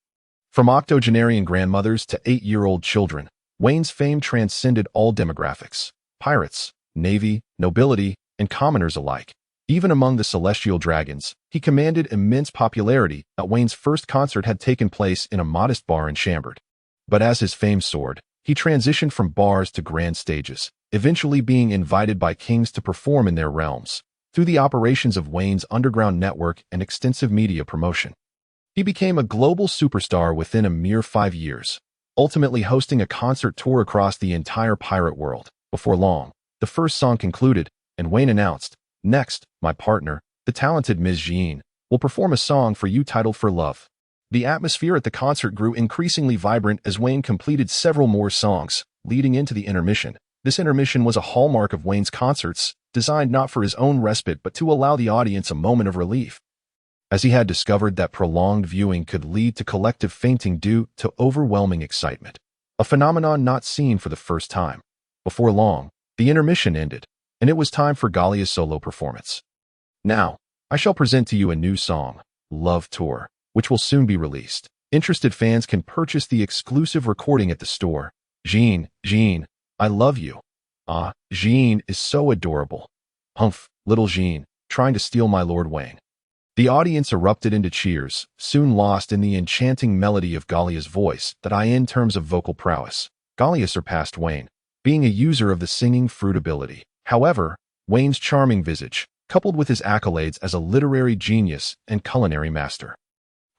From octogenarian grandmothers to 8-year-old children, Vayne's fame transcended all demographics: pirates, navy, nobility, and commoners alike. Even among the celestial dragons, he commanded immense popularity. Vayne's first concert had taken place in a modest bar in Chambord. But as his fame soared, he transitioned from bars to grand stages, eventually being invited by kings to perform in their realms. Through the operations of Vayne's underground network and extensive media promotion, he became a global superstar within a mere 5 years, ultimately hosting a concert tour across the entire pirate world. Before long, the first song concluded, and Vayne announced, "Next, my partner, the talented Ms. Jean, will perform a song for you titled For Love." The atmosphere at the concert grew increasingly vibrant as Vayne completed several more songs, leading into the intermission. This intermission was a hallmark of Vayne's concerts, designed not for his own respite but to allow the audience a moment of relief, as he had discovered that prolonged viewing could lead to collective fainting due to overwhelming excitement, a phenomenon not seen for the first time. Before long, the intermission ended, and it was time for Gallia's solo performance. Now, I shall present to you a new song, Love Tour, which will soon be released. Interested fans can purchase the exclusive recording at the store. Jean, I love you. Ah, Jean is so adorable. Humph, little Jean, trying to steal my Lord Vayne. The audience erupted into cheers, soon lost in the enchanting melody of Gallia's voice. In terms of vocal prowess, Gallia surpassed Vayne, being a user of the singing fruit ability. However, Vayne's charming visage, coupled with his accolades as a literary genius and culinary master,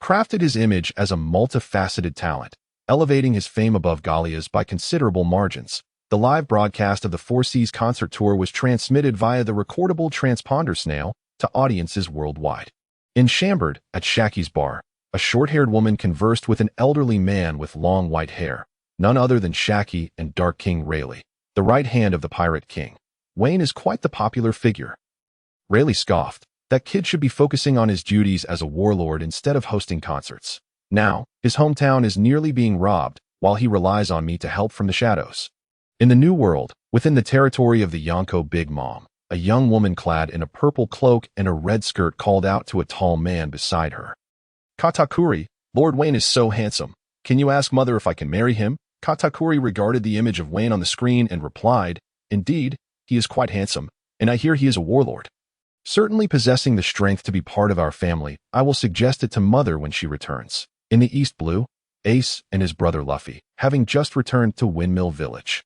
crafted his image as a multifaceted talent, elevating his fame above Gallia's by considerable margins. The live broadcast of the Four Seas concert tour was transmitted via the recordable transponder snail to audiences worldwide. In Chambord, at Shaki's bar, a short-haired woman conversed with an elderly man with long white hair, none other than Shaki and Dark King Rayleigh, the right hand of the Pirate King. Vayne is quite the popular figure. Rayleigh scoffed. That kid should be focusing on his duties as a warlord instead of hosting concerts. Now, his hometown is nearly being robbed, while he relies on me to help from the shadows. In the New World, within the territory of the Yonko Big Mom, a young woman clad in a purple cloak and a red skirt called out to a tall man beside her. "Katakuri, Lord Vayne is so handsome. Can you ask mother if I can marry him?" Katakuri regarded the image of Vayne on the screen and replied, "Indeed, he is quite handsome, and I hear he is a warlord. Certainly possessing the strength to be part of our family, I will suggest it to mother when she returns." In the East Blue, Ace and his brother Luffy, having just returned to Windmill Village,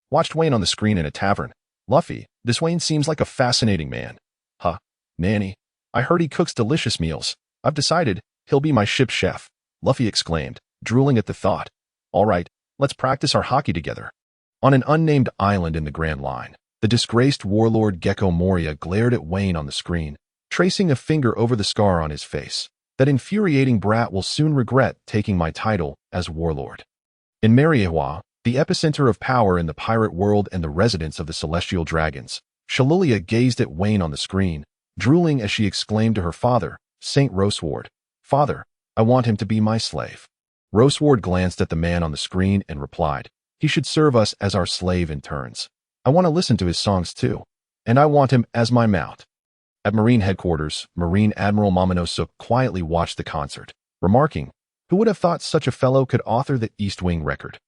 watched Vayne on the screen in a tavern. "Luffy, this Vayne seems like a fascinating man." "Huh, Nanny, I heard he cooks delicious meals. I've decided he'll be my ship's chef," Luffy exclaimed, drooling at the thought. "All right, let's practice our Haki together." On an unnamed island in the Grand Line, the disgraced warlord Gecko Moria glared at Vayne on the screen, tracing a finger over the scar on his face. "That infuriating brat will soon regret taking my title as warlord." In Mariehua, the epicenter of power in the pirate world and the residence of the celestial dragons, Shalulia gazed at Vayne on the screen, drooling as she exclaimed to her father, Saint Roseward, "Father, I want him to be my slave." Roseward glanced at the man on the screen and replied, "He should serve us as our slave in turns. I want to listen to his songs too, and I want him as my mount." At Marine headquarters, Marine Admiral Momonosuke quietly watched the concert, remarking, "Who would have thought such a fellow could author the East Wing record?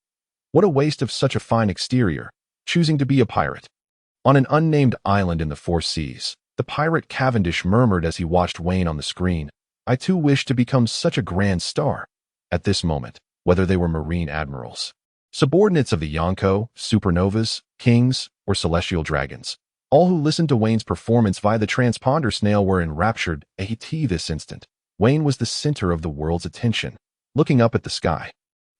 What a waste of such a fine exterior, choosing to be a pirate." On an unnamed island in the Four Seas, the pirate Cavendish murmured as he watched Vayne on the screen, "I too wish to become such a grand star." At this moment, whether they were Marine admirals, subordinates of the Yonko, supernovas, kings, or celestial dragons, all who listened to Vayne's performance via the transponder snail were enraptured. This instant, Vayne was the center of the world's attention. Looking up at the sky,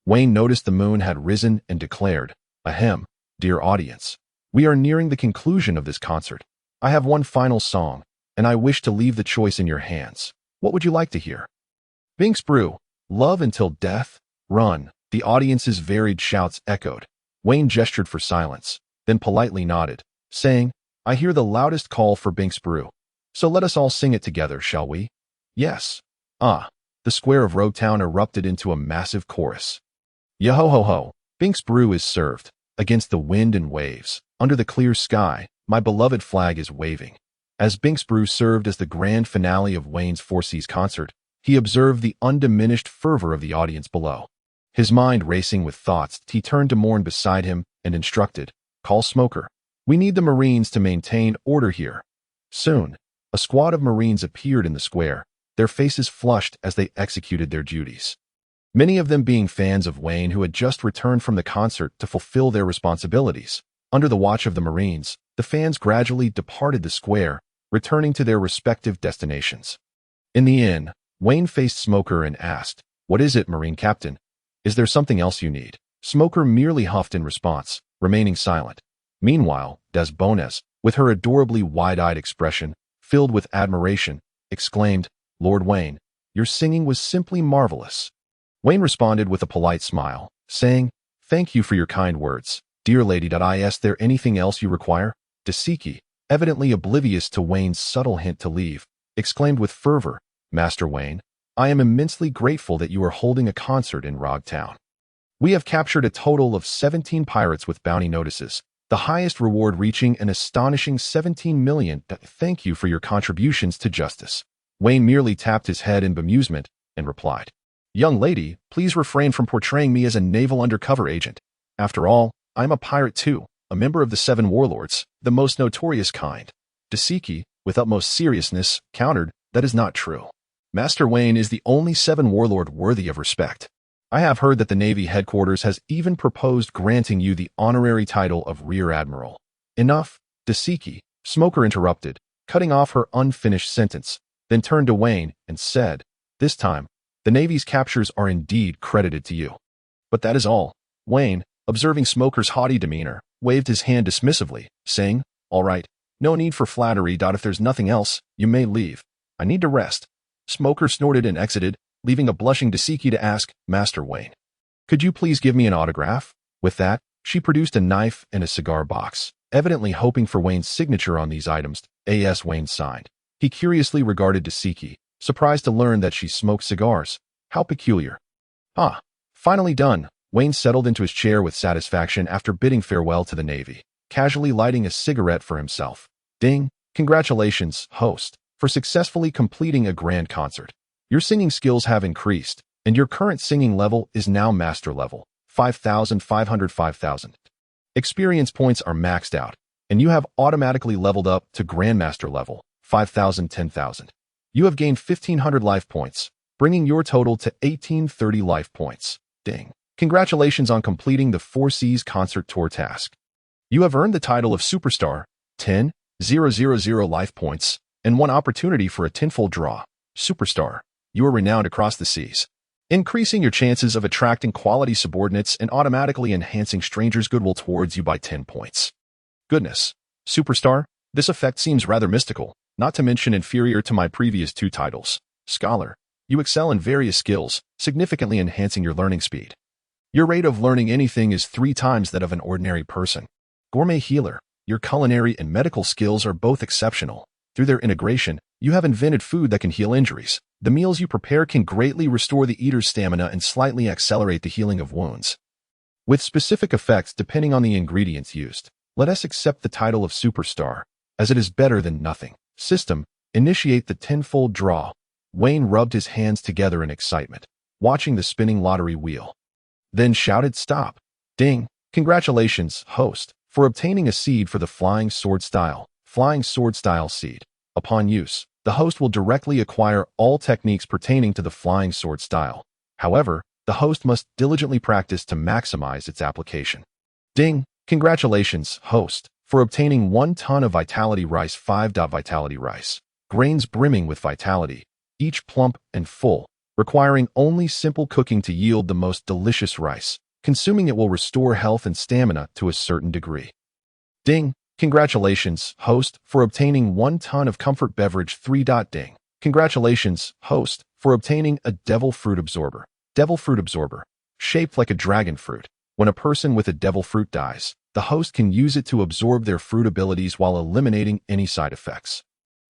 Vayne noticed the moon had risen and declared, "Ahem, dear audience, we are nearing the conclusion of this concert. I have one final song, and I wish to leave the choice in your hands. What would you like to hear?" Binks Brew, "Love Until Death, Run." The audience's varied shouts echoed. Vayne gestured for silence, then politely nodded, saying, "I hear the loudest call for Binks Brew." So let us all sing it together, shall we? Yes. Ah. The square of Loguetown erupted into a massive chorus. Yo-ho-ho-ho. Binks brew is served. Against the wind and waves, under the clear sky, my beloved flag is waving. As Binks brew served as the grand finale of Wayne's Four Seas concert, he observed the undiminished fervor of the audience below. His mind racing with thoughts, he turned to Morn beside him and instructed, "Call Smoker. We need the Marines to maintain order here." Soon, a squad of Marines appeared in the square, their faces flushed as they executed their duties. Many of them being fans of Wayne who had just returned from the concert to fulfill their responsibilities. Under the watch of the Marines, the fans gradually departed the square, returning to their respective destinations. In the inn, Wayne faced Smoker and asked, "What is it, Marine Captain? Is there something else you need?" Smoker merely huffed in response, remaining silent. Meanwhile, Des Bones, with her adorably wide-eyed expression, filled with admiration, exclaimed, "Lord Wayne, your singing was simply marvelous." Wayne responded with a polite smile, saying, "Thank you for your kind words, dear lady. Is there anything else you require?" Desiki, evidently oblivious to Wayne's subtle hint to leave, exclaimed with fervor, "Master Wayne, I am immensely grateful that you are holding a concert in Loguetown. We have captured a total of 17 pirates with bounty notices, the highest reward reaching an astonishing 17 million. Thank you for your contributions to justice." Wayne merely tapped his head in bemusement and replied, "Young lady, please refrain from portraying me as a naval undercover agent. After all, I am a pirate too, a member of the Seven Warlords, the most notorious kind." Desiki, with utmost seriousness, countered, "That is not true. Master Wayne is the only Seven Warlord worthy of respect. I have heard that the Navy headquarters has even proposed granting you the honorary title of Rear Admiral." "Enough, Desiki," Smoker interrupted, cutting off her unfinished sentence, then turned to Wayne and said, "This time, the Navy's captures are indeed credited to you." "But that is all." Wayne, observing Smoker's haughty demeanor, waved his hand dismissively, saying, "All right, no need for flattery. If there's nothing else, you may leave. I need to rest." Smoker snorted and exited, leaving a blushing Desiki to ask, "Master Wayne, could you please give me an autograph?" With that, she produced a knife and a cigar box, evidently hoping for Wayne's signature on these items. As Wayne signed, he curiously regarded Desiki, surprised to learn that she smoked cigars. How peculiar. Ah, finally done. Wayne settled into his chair with satisfaction after bidding farewell to the Navy, casually lighting a cigarette for himself. Ding, congratulations, host, for successfully completing a grand concert. Your singing skills have increased, and your current singing level is now master level, 5,505,000. Experience points are maxed out, and you have automatically leveled up to grandmaster level, 5,010,000. You have gained 1,500 life points, bringing your total to 1,830 life points. Ding. Congratulations on completing the Four Seas concert tour task. You have earned the title of Superstar, 10,000 life points, and one opportunity for a tenfold draw. Superstar, you are renowned across the seas, increasing your chances of attracting quality subordinates and automatically enhancing strangers' goodwill towards you by 10 points. Goodness. Superstar, this effect seems rather mystical, not to mention inferior to my previous two titles. Scholar, you excel in various skills, significantly enhancing your learning speed. Your rate of learning anything is 3 times that of an ordinary person. Gourmet healer, your culinary and medical skills are both exceptional. Through their integration, you have invented food that can heal injuries. The meals you prepare can greatly restore the eater's stamina and slightly accelerate the healing of wounds, with specific effects depending on the ingredients used. Let us accept the title of Superstar, as it is better than nothing. System, initiate the tenfold draw. Wayne rubbed his hands together in excitement, watching the spinning lottery wheel. Then shouted, "Stop." Ding. Congratulations, host, for obtaining a seed for the Flying Sword Style seed. Upon use, the host will directly acquire all techniques pertaining to the Flying Sword Style. However, the host must diligently practice to maximize its application. Ding. Congratulations, host, for obtaining 1 ton of Vitality Rice 5. Vitality Rice. Grains brimming with vitality, each plump and full, requiring only simple cooking to yield the most delicious rice. Consuming it will restore health and stamina to a certain degree. Ding. Congratulations, host, for obtaining 1 ton of Comfort Beverage 3. Ding. Congratulations, host, for obtaining a Devil Fruit Absorber. Devil Fruit Absorber. Shaped like a dragon fruit. When a person with a devil fruit dies, the host can use it to absorb their fruit abilities while eliminating any side effects.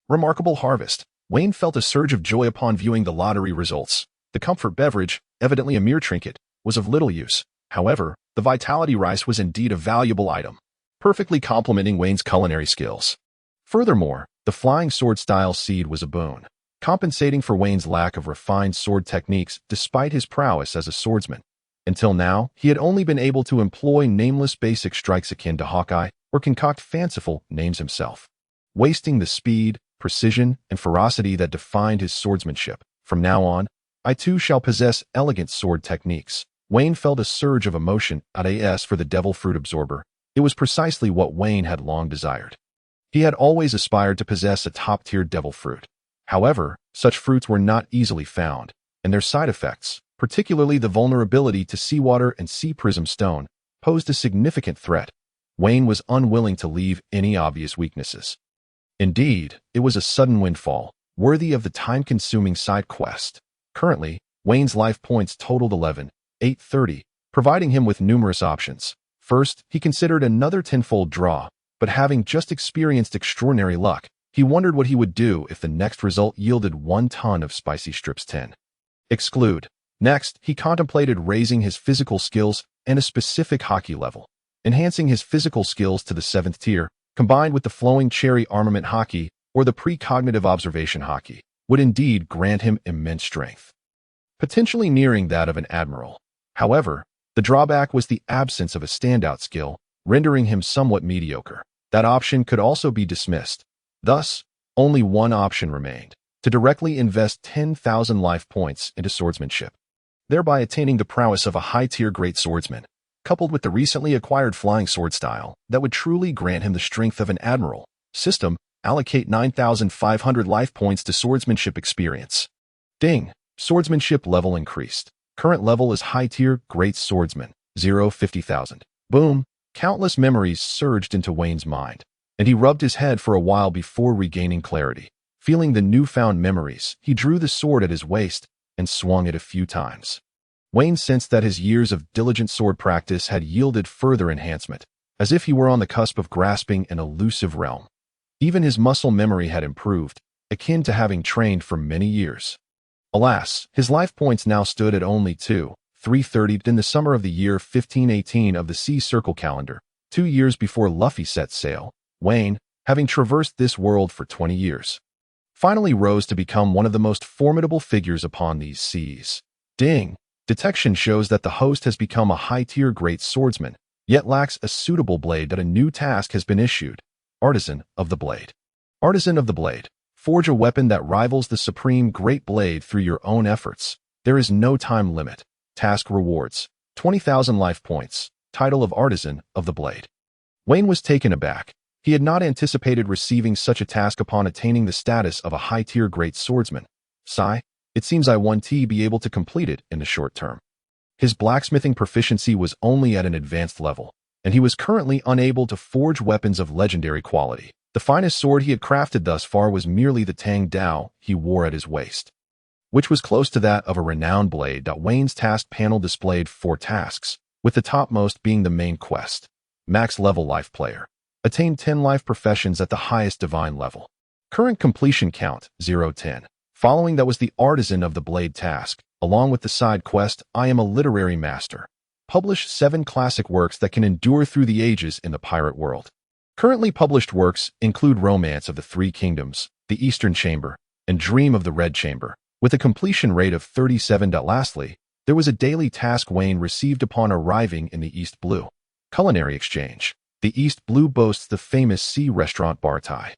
Remarkable harvest. Wayne felt a surge of joy upon viewing the lottery results. The comfort beverage, evidently a mere trinket, was of little use. However, the vitality rice was indeed a valuable item, perfectly complementing Wayne's culinary skills. Furthermore, the flying sword style seed was a boon, compensating for Wayne's lack of refined sword techniques despite his prowess as a swordsman. Until now, he had only been able to employ nameless basic strikes akin to Hawkeye or concoct fanciful names himself, wasting the speed, precision, and ferocity that defined his swordsmanship. From now on, I too shall possess elegant sword techniques. Wayne felt a surge of emotion at AS for the devil fruit absorber. It was precisely what Wayne had long desired. He had always aspired to possess a top-tier devil fruit. However, such fruits were not easily found, and their side effects, particularly the vulnerability to seawater and sea prism stone, posed a significant threat. Wayne was unwilling to leave any obvious weaknesses. Indeed, it was a sudden windfall, worthy of the time-consuming side quest. Currently, Wayne's life points totaled 11,830, providing him with numerous options. First, he considered another tenfold draw, but having just experienced extraordinary luck, he wondered what he would do if the next result yielded 1 ton of spicy strips 10. Exclude. Next, he contemplated raising his physical skills and a specific Haki level. Enhancing his physical skills to the 7th tier, combined with the flowing cherry armament Haki or the precognitive observation Haki, would indeed grant him immense strength, potentially nearing that of an Admiral. However, the drawback was the absence of a standout skill, rendering him somewhat mediocre. That option could also be dismissed. Thus, only one option remained: to directly invest 10,000 life points into swordsmanship, thereby attaining the prowess of a high-tier great swordsman, coupled with the recently acquired flying sword style that would truly grant him the strength of an Admiral. System: allocate 9,500 life points to swordsmanship experience. Ding! Swordsmanship level increased. Current level is high-tier great swordsman, 50,000. Boom! Countless memories surged into Wayne's mind, and he rubbed his head for a while before regaining clarity. Feeling the newfound memories, he drew the sword at his waist and swung it a few times. Wayne sensed that his years of diligent sword practice had yielded further enhancement, as if he were on the cusp of grasping an elusive realm. Even his muscle memory had improved, akin to having trained for many years. Alas, his life points now stood at only 2,330 in the summer of the year 1518 of the Sea Circle calendar, 2 years before Luffy set sail. Wayne, having traversed this world for 20 years, finally rose to become one of the most formidable figures upon these seas. Ding! Detection shows that the host has become a high-tier great swordsman, yet lacks a suitable blade. That a new task has been issued. Artisan of the Blade. Artisan of the Blade. Forge a weapon that rivals the supreme great blade through your own efforts. There is no time limit. Task rewards: 20,000 life points. Title of Artisan of the Blade. Wayne was taken aback. He had not anticipated receiving such a task upon attaining the status of a high-tier great swordsman. Sigh, it seems I won't be able to complete it in the short term. His blacksmithing proficiency was only at an advanced level, and he was currently unable to forge weapons of legendary quality. The finest sword he had crafted thus far was merely the Tang Dao he wore at his waist, which was close to that of a renowned blade. Wayne's task panel displayed 4 tasks, with the topmost being the main quest. Max level life player. Attain 10 life professions at the highest divine level. Current completion count, 0-10. Following that was the Artisan of the Blade task, along with the side quest, I am a literary master. Publish 7 classic works that can endure through the ages in the pirate world. Currently published works include Romance of the Three Kingdoms, The Eastern Chamber, and Dream of the Red Chamber, with a completion rate of 37. Lastly, there was a daily task Wayne received upon arriving in the East Blue Culinary Exchange. The East Blue boasts the famous sea restaurant Baratie,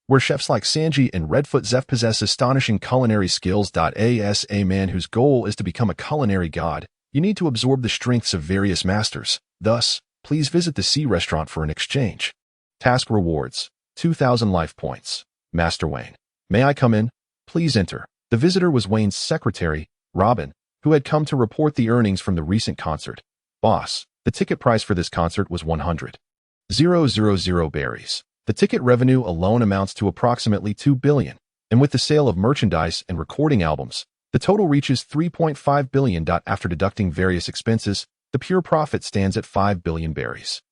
where chefs like Sanji and Redfoot Zeph possess astonishing culinary skills. As a man whose goal is to become a culinary god, you need to absorb the strengths of various masters. Thus, please visit the sea restaurant for an exchange. Task rewards: 2,000 life points. Master Wayne. May I come in? Please enter. The visitor was Wayne's secretary, Robin, who had come to report the earnings from the recent concert. Boss, the ticket price for this concert was 100,000 berries. The ticket revenue alone amounts to approximately 2 billion, and with the sale of merchandise and recording albums, the total reaches 3.5 billion. After deducting various expenses, the pure profit stands at 5 billion berries.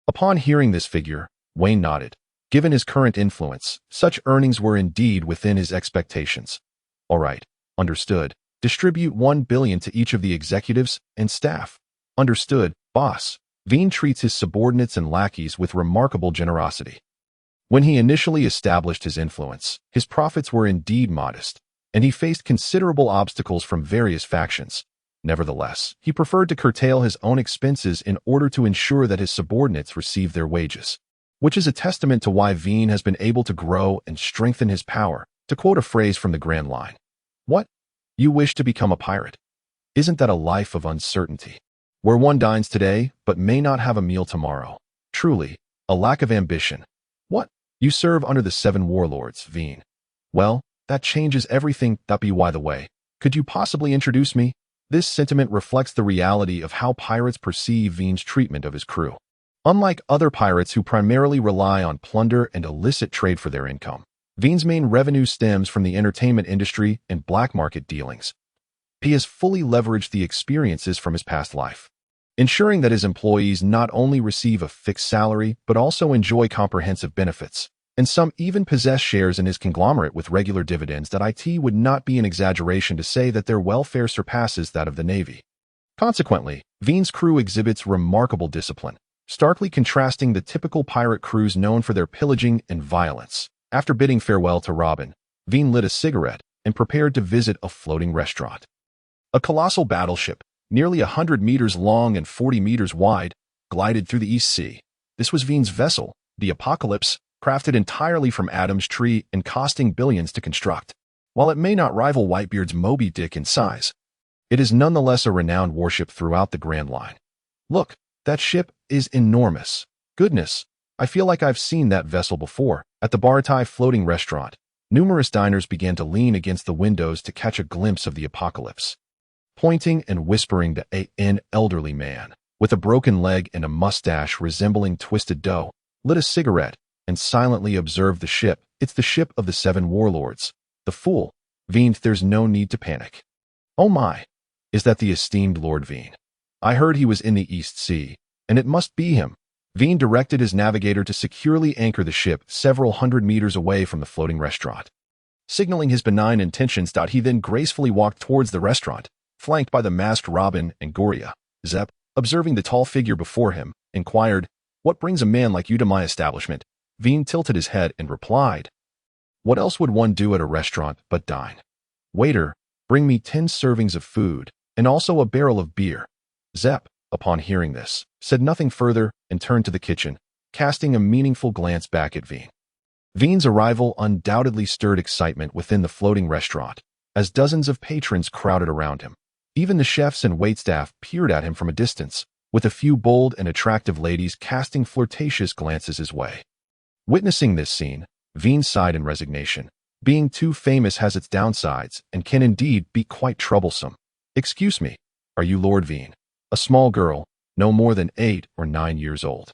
Upon hearing this figure, Wayne nodded. Given his current influence, such earnings were indeed within his expectations. All right, understood. Distribute 1 billion to each of the executives and staff. Understood, boss. Vayne treats his subordinates and lackeys with remarkable generosity. When he initially established his influence, his profits were indeed modest, and he faced considerable obstacles from various factions. Nevertheless, he preferred to curtail his own expenses in order to ensure that his subordinates received their wages, which is a testament to why Vayne has been able to grow and strengthen his power, to quote a phrase from the Grand Line. What? You wish to become a pirate? Isn't that a life of uncertainty, where one dines today but may not have a meal tomorrow? Truly, a lack of ambition. What? You serve under the Seven Warlords, Vayne. Well, that changes everything. By the way, could you possibly introduce me? This sentiment reflects the reality of how pirates perceive Vayne's treatment of his crew. Unlike other pirates who primarily rely on plunder and illicit trade for their income, Vayne's main revenue stems from the entertainment industry and black market dealings. He has fully leveraged the experiences from his past life, ensuring that his employees not only receive a fixed salary but also enjoy comprehensive benefits, and some even possess shares in his conglomerate with regular dividends. That it would not be an exaggeration to say that their welfare surpasses that of the Navy. Consequently, Vayne's crew exhibits remarkable discipline, starkly contrasting the typical pirate crews known for their pillaging and violence. After bidding farewell to Robin, Vayne lit a cigarette and prepared to visit a floating restaurant. A colossal battleship, nearly 100 meters long and 40 meters wide, glided through the East Sea. This was Vayne's vessel, the Apocalypse, crafted entirely from Adam's tree and costing billions to construct. While it may not rival Whitebeard's Moby Dick in size, it is nonetheless a renowned warship throughout the Grand Line. Look, that ship is enormous. Goodness, I feel like I've seen that vessel before. At the Baratie floating restaurant, numerous diners began to lean against the windows to catch a glimpse of the Apocalypse. Pointing and whispering to an elderly man, with a broken leg and a mustache resembling twisted dough, lit a cigarette and silently observed the ship. It's the ship of the Seven Warlords. The fool. Vayne, there's no need to panic. Oh my. Is that the esteemed Lord Vayne? I heard he was in the East Sea, and it must be him. Vayne directed his navigator to securely anchor the ship several hundred meters away from the floating restaurant. Signaling his benign intentions, he then gracefully walked towards the restaurant, flanked by the masked Robin and Goria. Zep, observing the tall figure before him, inquired, "What brings a man like you to my establishment?" Vayne tilted his head and replied, "What else would one do at a restaurant but dine? Waiter, bring me 10 servings of food, and also a barrel of beer." Zep, upon hearing this, said nothing further and turned to the kitchen, casting a meaningful glance back at Vayne. Vayne's arrival undoubtedly stirred excitement within the floating restaurant, as dozens of patrons crowded around him. Even the chefs and waitstaff peered at him from a distance, with a few bold and attractive ladies casting flirtatious glances his way. Witnessing this scene, Vayne sighed in resignation. Being too famous has its downsides and can indeed be quite troublesome. "Excuse me, are you Lord Vayne?" A small girl, no more than 8 or 9 years old,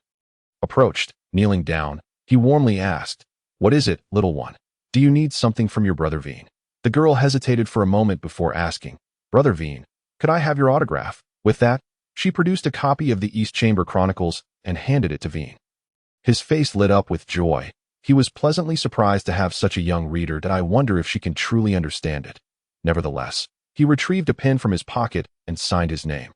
approached. Kneeling down, he warmly asked, "What is it, little one? Do you need something from your brother Vayne?" The girl hesitated for a moment before asking, "Brother Vayne, could I have your autograph?" With that, she produced a copy of the East Chamber Chronicles and handed it to Vayne. His face lit up with joy. He was pleasantly surprised to have such a young reader. I wonder if she can truly understand it. Nevertheless, he retrieved a pen from his pocket and signed his name.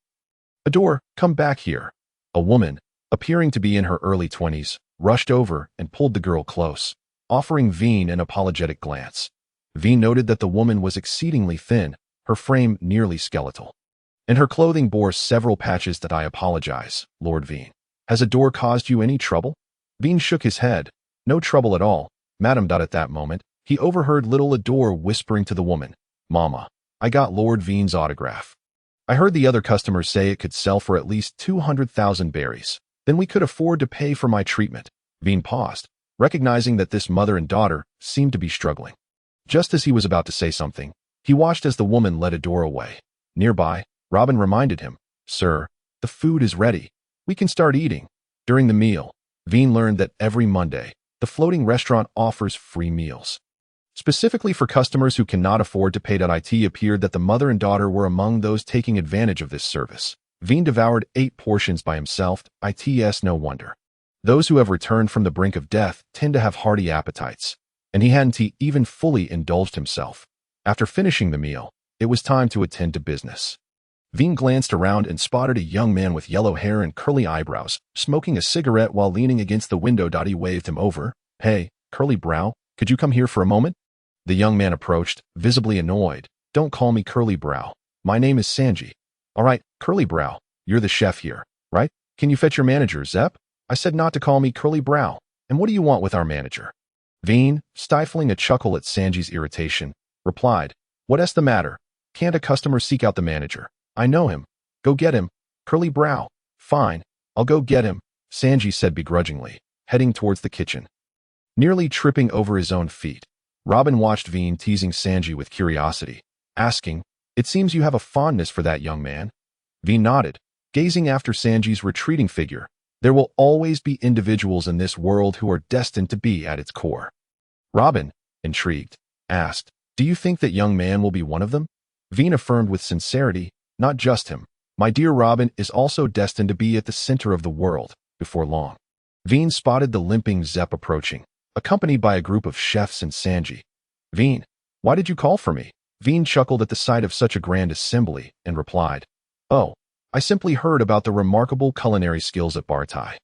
"Adore, come back here." A woman, appearing to be in her early 20s, rushed over and pulled the girl close, offering Vayne an apologetic glance. Vayne noted that the woman was exceedingly thin, her frame nearly skeletal, and her clothing bore several patches. "I apologize, Lord Vayne. Has Adore caused you any trouble?" Vayne shook his head. "No trouble at all, madam." At that moment, he overheard little Adore whispering to the woman, "Mama, I got Lord Vayne's autograph. I heard the other customers say it could sell for at least 200,000 berries. Then we could afford to pay for my treatment." Vayne paused, recognizing that this mother and daughter seemed to be struggling. Just as he was about to say something, he watched as the woman led Adore away. Nearby, Robin reminded him, "Sir, the food is ready. We can start eating." During the meal, Vayne learned that every Monday, the floating restaurant offers free meals, specifically for customers who cannot afford to pay. It appeared that the mother and daughter were among those taking advantage of this service. Vayne devoured 8 portions by himself. It's no wonder. Those who have returned from the brink of death tend to have hearty appetites, and he hadn't even fully indulged himself. After finishing the meal, it was time to attend to business. Vayne glanced around and spotted a young man with yellow hair and curly eyebrows, smoking a cigarette while leaning against the window. He waved him over. "Hey, curly brow, could you come here for a moment?" The young man approached, visibly annoyed. "Don't call me curly brow. My name is Sanji." "All right, curly brow, you're the chef here, right? Can you fetch your manager, Zep? I said not to call me curly brow. And what do you want with our manager?" Vayne, stifling a chuckle at Sanji's irritation, replied, "What's the matter? Can't a customer seek out the manager? I know him. Go get him." "Curly brow. Fine, I'll go get him," Sanji said begrudgingly, heading towards the kitchen. Nearly tripping over his own feet, Robin watched Vayne teasing Sanji with curiosity, asking, "It seems you have a fondness for that young man?" Vayne nodded, gazing after Sanji's retreating figure. There will always be individuals in this world who are destined to be at its core. Robin, intrigued, asked, "Do you think that young man will be one of them?" Vayne affirmed with sincerity, "Not just him. My dear Robin is also destined to be at the center of the world before long." Vayne spotted the limping Zep approaching, accompanied by a group of chefs and Sanji. "Vayne, why did you call for me?" Vayne chuckled at the sight of such a grand assembly and replied, "Oh, I simply heard about the remarkable culinary skills at Baratie.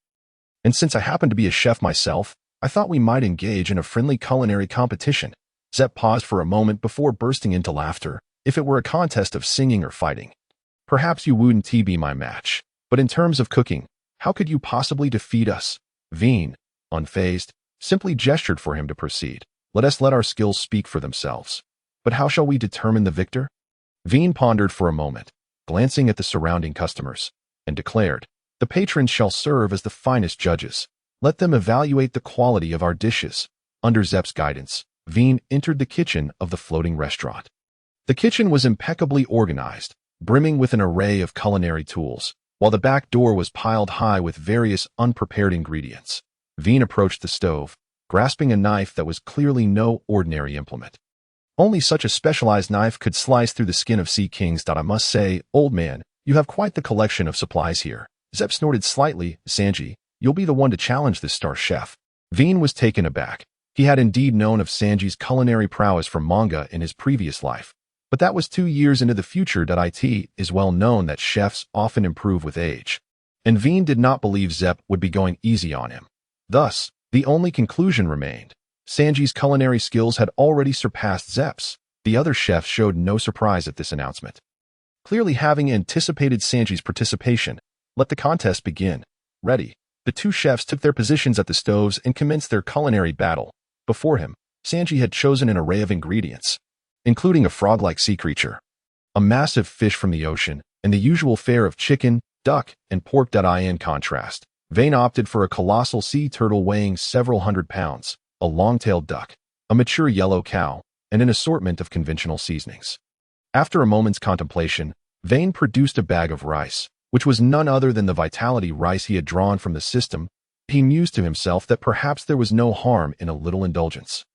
And since I happen to be a chef myself, I thought we might engage in a friendly culinary competition." Zep paused for a moment before bursting into laughter. "If it were a contest of singing or fighting, perhaps you wouldn't be my match. But in terms of cooking, how could you possibly defeat us?" Vayne, unfazed, simply gestured for him to proceed. "Let us let our skills speak for themselves. But how shall we determine the victor?" Vayne pondered for a moment, glancing at the surrounding customers, and declared, "The patrons shall serve as the finest judges. Let them evaluate the quality of our dishes." Under Zep's guidance, Vayne entered the kitchen of the floating restaurant. The kitchen was impeccably organized, brimming with an array of culinary tools, while the back door was piled high with various unprepared ingredients. Vayne approached the stove, grasping a knife that was clearly no ordinary implement. Only such a specialized knife could slice through the skin of sea kings. "I must say, old man, you have quite the collection of supplies here." Zep snorted slightly. "Sanji, you'll be the one to challenge this star chef." Vayne was taken aback. He had indeed known of Sanji's culinary prowess from manga in his previous life, but that was 2 years into the future. It is well known that chefs often improve with age, and Vayne did not believe Zep would be going easy on him. Thus, the only conclusion remained. Sanji's culinary skills had already surpassed Zep's. The other chefs showed no surprise at this announcement. Clearly having anticipated Sanji's participation, let the contest begin. Ready, the two chefs took their positions at the stoves and commenced their culinary battle. Before him, Sanji had chosen an array of ingredients, including a frog-like sea creature, a massive fish from the ocean, and the usual fare of chicken, duck, and pork. In contrast, Vayne opted for a colossal sea turtle weighing several hundred pounds, a long-tailed duck, a mature yellow cow, and an assortment of conventional seasonings. After a moment's contemplation, Vayne produced a bag of rice, which was none other than the vitality rice he had drawn from the system. He mused to himself that perhaps there was no harm in a little indulgence.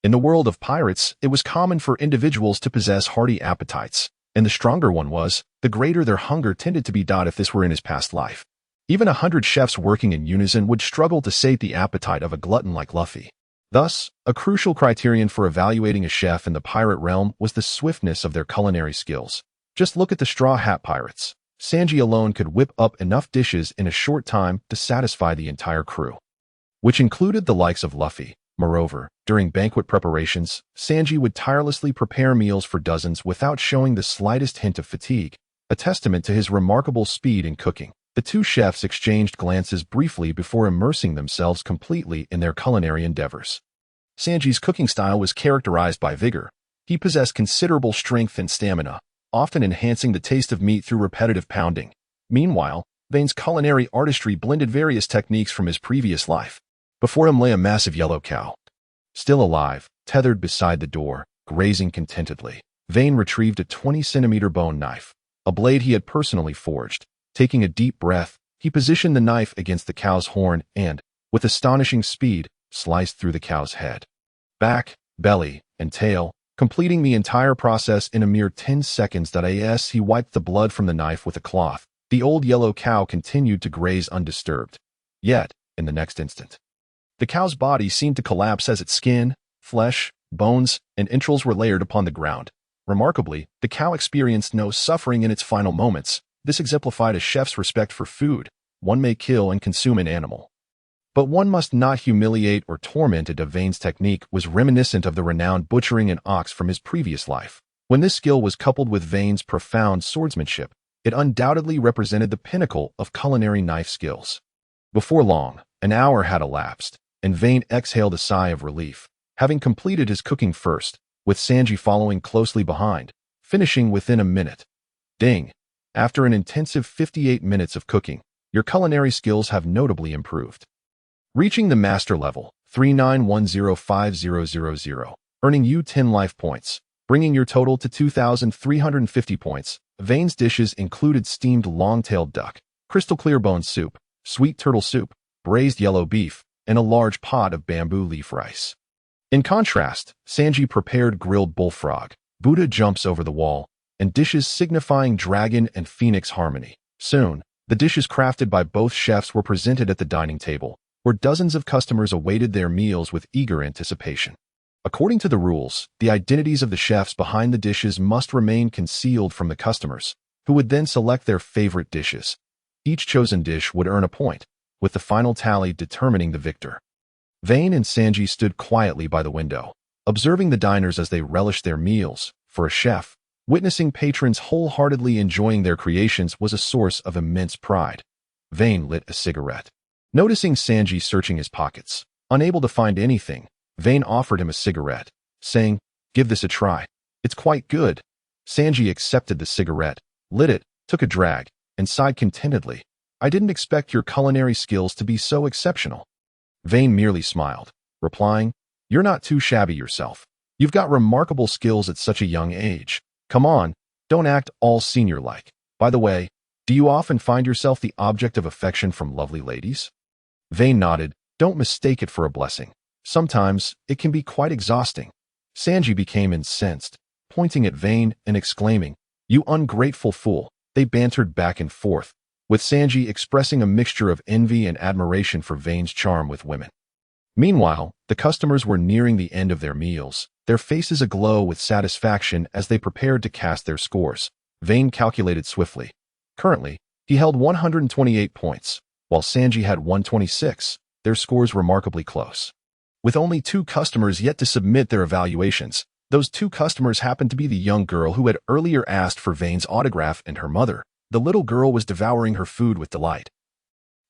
In the world of pirates, it was common for individuals to possess hearty appetites, and the stronger one was, the greater their hunger tended to be. If this were in his past life, even 100 chefs working in unison would struggle to sate the appetite of a glutton like Luffy. Thus, a crucial criterion for evaluating a chef in the pirate realm was the swiftness of their culinary skills. Just look at the Straw Hat Pirates. Sanji alone could whip up enough dishes in a short time to satisfy the entire crew, which included the likes of Luffy. Moreover, during banquet preparations, Sanji would tirelessly prepare meals for dozens without showing the slightest hint of fatigue, a testament to his remarkable speed in cooking. The two chefs exchanged glances briefly before immersing themselves completely in their culinary endeavors. Sanji's cooking style was characterized by vigor. He possessed considerable strength and stamina, often enhancing the taste of meat through repetitive pounding. Meanwhile, Vayne's culinary artistry blended various techniques from his previous life. Before him lay a massive yellow cow, still alive, tethered beside the door, grazing contentedly. Vayne retrieved a 20-centimeter bone knife, a blade he had personally forged. Taking a deep breath, he positioned the knife against the cow's horn and, with astonishing speed, sliced through the cow's head, back, belly, and tail, completing the entire process in a mere 10 seconds. As he wiped the blood from the knife with a cloth, the old yellow cow continued to graze undisturbed. Yet, in the next instant. The cow's body seemed to collapse as its skin, flesh, bones, and entrails were layered upon the ground. Remarkably, the cow experienced no suffering in its final moments. This exemplified a chef's respect for food. One may kill and consume an animal, but one must not humiliate or torment it. Vayne's technique was reminiscent of the renowned butchering an ox from his previous life. When this skill was coupled with Vayne's profound swordsmanship, it undoubtedly represented the pinnacle of culinary knife skills. Before long, an hour had elapsed, and Vayne exhaled a sigh of relief, having completed his cooking first, with Sanji following closely behind, finishing within a minute. Ding! After an intensive 58 minutes of cooking, your culinary skills have notably improved. Reaching the master level, 39105000, earning you 10 life points, bringing your total to 2,350 points. Vayne's dishes included steamed long-tailed duck, crystal clear bone soup, sweet turtle soup, braised yellow beef, and a large pot of bamboo leaf rice. In contrast, Sanji prepared grilled bullfrog, Buddha jumps over the wall, and dishes signifying dragon and phoenix harmony. Soon, the dishes crafted by both chefs were presented at the dining table, where dozens of customers awaited their meals with eager anticipation. According to the rules, the identities of the chefs behind the dishes must remain concealed from the customers, who would then select their favorite dishes. Each chosen dish would earn a point, with the final tally determining the victor. Vayne and Sanji stood quietly by the window, observing the diners as they relished their meals. For a chef, witnessing patrons wholeheartedly enjoying their creations was a source of immense pride. Vayne lit a cigarette. Noticing Sanji searching his pockets, unable to find anything, Vayne offered him a cigarette, saying, "Give this a try. It's quite good." Sanji accepted the cigarette, lit it, took a drag, and sighed contentedly. "I didn't expect your culinary skills to be so exceptional." Vayne merely smiled, replying, "You're not too shabby yourself. You've got remarkable skills at such a young age. Come on, don't act all senior-like. By the way, do you often find yourself the object of affection from lovely ladies?" Vayne nodded. "Don't mistake it for a blessing. Sometimes, it can be quite exhausting." Sanji became incensed, pointing at Vayne and exclaiming, "You ungrateful fool." They bantered back and forth, with Sanji expressing a mixture of envy and admiration for Vayne's charm with women. Meanwhile, the customers were nearing the end of their meals, their faces aglow with satisfaction as they prepared to cast their scores. Vayne calculated swiftly. Currently, he held 128 points, while Sanji had 126, their scores remarkably close. With only 2 customers yet to submit their evaluations, those 2 customers happened to be the young girl who had earlier asked for Vayne's autograph and her mother. The little girl was devouring her food with delight,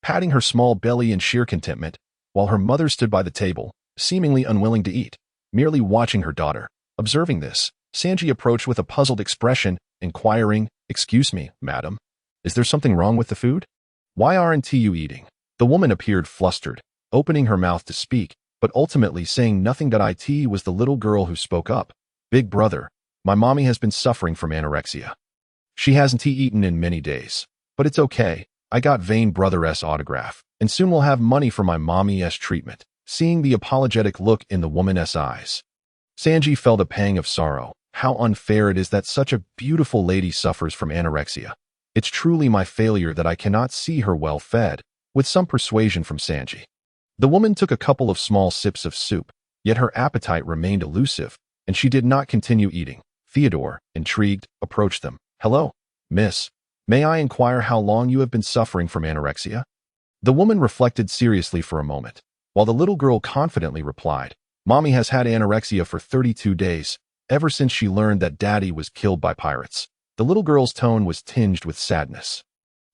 patting her small belly in sheer contentment, while her mother stood by the table, seemingly unwilling to eat, merely watching her daughter. Observing this, Sanji approached with a puzzled expression, inquiring, "Excuse me, madam, is there something wrong with the food? Why aren't you eating?" The woman appeared flustered, opening her mouth to speak, but ultimately saying nothing. It was the little girl who spoke up. "Big brother, my mommy has been suffering from anorexia. She hasn't eaten in many days, but it's okay. I got Vayne brother's autograph, and soon we'll have money for my mommy's treatment." Seeing the apologetic look in the woman's eyes, Sanji felt a pang of sorrow. How unfair it is that such a beautiful lady suffers from anorexia. It's truly my failure that I cannot see her well fed. With some persuasion from Sanji, the woman took a couple of small sips of soup, yet her appetite remained elusive, and she did not continue eating. Theodore, intrigued, approached them. "Hello, miss. May I inquire how long you have been suffering from anorexia?" The woman reflected seriously for a moment, while the little girl confidently replied, "Mommy has had anorexia for 32 days, ever since she learned that Daddy was killed by pirates." The little girl's tone was tinged with sadness.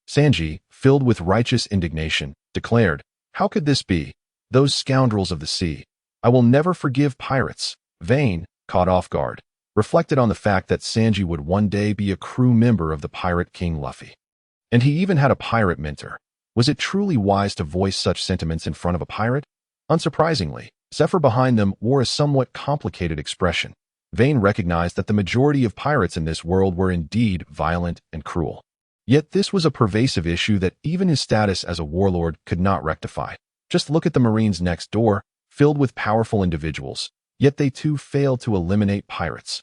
Sanji, filled with righteous indignation, declared, "How could this be? Those scoundrels of the sea. I will never forgive pirates." Vayne, caught off guard, reflected on the fact that Sanji would one day be a crew member of the pirate king Luffy. And he even had a pirate mentor. Was it truly wise to voice such sentiments in front of a pirate? Unsurprisingly, Zephyr behind them wore a somewhat complicated expression. Vayne recognized that the majority of pirates in this world were indeed violent and cruel. Yet this was a pervasive issue that even his status as a warlord could not rectify. Just look at the Marines next door, filled with powerful individuals, yet they too failed to eliminate pirates.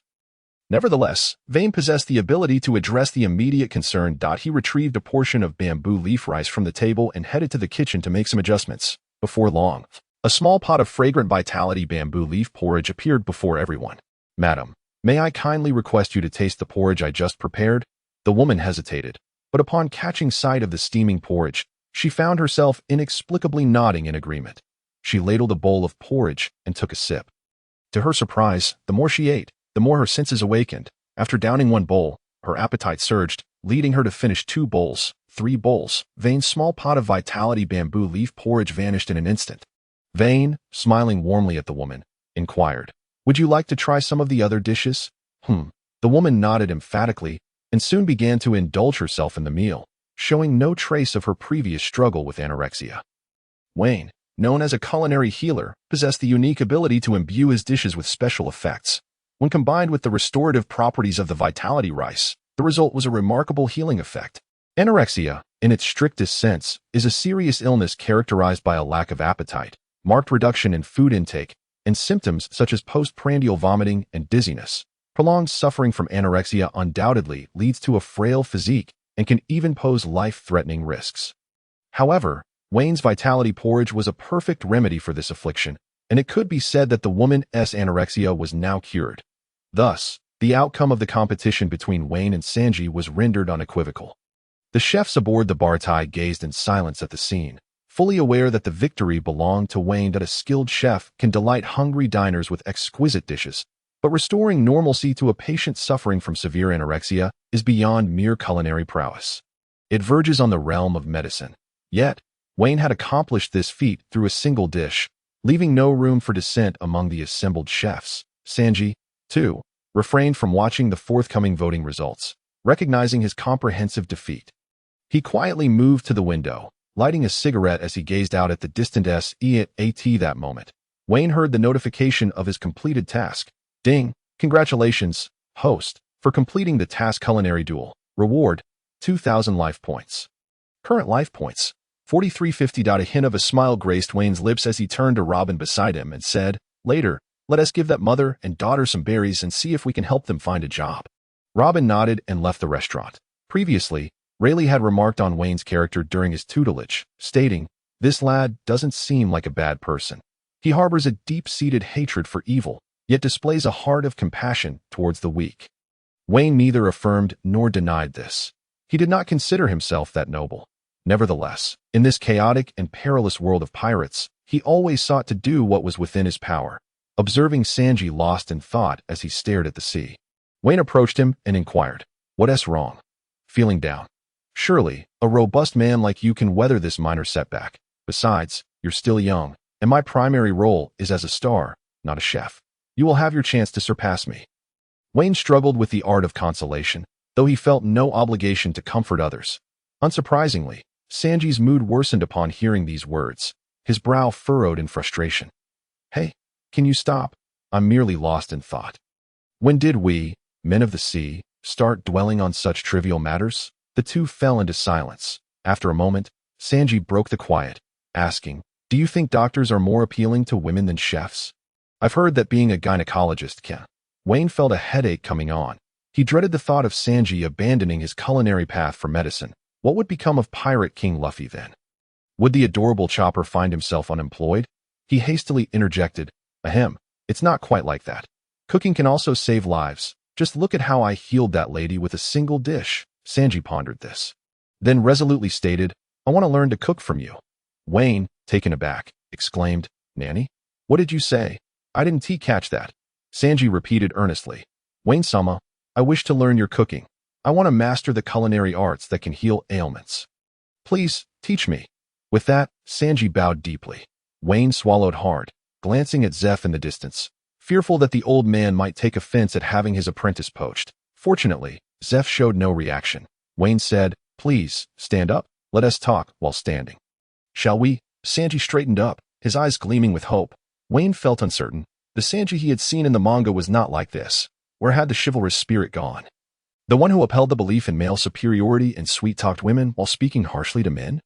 Nevertheless, Vayne possessed the ability to address the immediate concern. He retrieved a portion of bamboo leaf rice from the table and headed to the kitchen to make some adjustments. Before long, a small pot of fragrant vitality bamboo leaf porridge appeared before everyone. "Madam, may I kindly request you to taste the porridge I just prepared?" The woman hesitated, but upon catching sight of the steaming porridge, she found herself inexplicably nodding in agreement. She ladled a bowl of porridge and took a sip. To her surprise, the more she ate, the more her senses awakened. After downing one bowl, her appetite surged, leading her to finish 2 bowls, 3 bowls. Vayne's small pot of vitality bamboo leaf porridge vanished in an instant. Vayne, smiling warmly at the woman, inquired, "Would you like to try some of the other dishes?" The woman nodded emphatically and soon began to indulge herself in the meal, showing no trace of her previous struggle with anorexia. Vayne, known as a culinary healer, possessed the unique ability to imbue his dishes with special effects. When combined with the restorative properties of the vitality rice, the result was a remarkable healing effect. Anorexia, in its strictest sense, is a serious illness characterized by a lack of appetite, marked reduction in food intake, and symptoms such as postprandial vomiting and dizziness. Prolonged suffering from anorexia undoubtedly leads to a frail physique and can even pose life-threatening risks. However, Vayne's vitality porridge was a perfect remedy for this affliction, and it could be said that the woman's anorexia was now cured. Thus, the outcome of the competition between Vayne and Sanji was rendered unequivocal. The chefs aboard the Baratie gazed in silence at the scene, fully aware that the victory belonged to Vayne. That a skilled chef can delight hungry diners with exquisite dishes, but restoring normalcy to a patient suffering from severe anorexia is beyond mere culinary prowess. It verges on the realm of medicine. Yet, Vayne had accomplished this feat through a single dish, leaving no room for dissent among the assembled chefs. Sanji, too, refrained from watching the forthcoming voting results, recognizing his comprehensive defeat. He quietly moved to the window, lighting a cigarette as he gazed out at the distant SEAT. That moment, Vayne heard the notification of his completed task. Ding! Congratulations, host, for completing the task culinary duel. Reward, 2,000 life points. Current life points, 4350. A hint of a smile graced Vayne's lips as he turned to Robin beside him and said, "Later, let us give that mother and daughter some berries and see if we can help them find a job." Robin nodded and left the restaurant. Previously, Rayleigh had remarked on Vayne's character during his tutelage, stating, "This lad doesn't seem like a bad person. He harbors a deep-seated hatred for evil, yet displays a heart of compassion towards the weak." Vayne neither affirmed nor denied this. He did not consider himself that noble. Nevertheless, in this chaotic and perilous world of pirates, he always sought to do what was within his power. Observing Sanji lost in thought as he stared at the sea, Vayne approached him and inquired, "What's wrong? Feeling down? Surely, a robust man like you can weather this minor setback. Besides, you're still young, and my primary role is as a star, not a chef. You will have your chance to surpass me." Vayne struggled with the art of consolation, though he felt no obligation to comfort others. Unsurprisingly, Sanji's mood worsened upon hearing these words, his brow furrowed in frustration. "Hey, can you stop? I'm merely lost in thought. When did we, men of the sea, start dwelling on such trivial matters?" The two fell into silence. After a moment, Sanji broke the quiet, asking, "Do you think doctors are more appealing to women than chefs? I've heard that being a gynecologist can." Vayne felt a headache coming on. He dreaded the thought of Sanji abandoning his culinary path for medicine. What would become of Pirate King Luffy then? Would the adorable Chopper find himself unemployed? He hastily interjected, "Ahem, it's not quite like that. Cooking can also save lives. Just look at how I healed that lady with a single dish." Sanji pondered this, then resolutely stated, "I want to learn to cook from you." Vayne, taken aback, exclaimed, "Nanny? What did you say? I didn't catch that." Sanji repeated earnestly, "Vayne-sama, I wish to learn your cooking. I want to master the culinary arts that can heal ailments. Please, teach me." With that, Sanji bowed deeply. Vayne swallowed hard, glancing at Zeph in the distance, fearful that the old man might take offense at having his apprentice poached. Fortunately, Zeph showed no reaction. Vayne said, "Please, stand up. Let us talk while standing." "Shall we?" Sanji straightened up, his eyes gleaming with hope. Vayne felt uncertain. The Sanji he had seen in the manga was not like this. Where had the chivalrous spirit gone? The one who upheld the belief in male superiority and sweet-talked women while speaking harshly to men?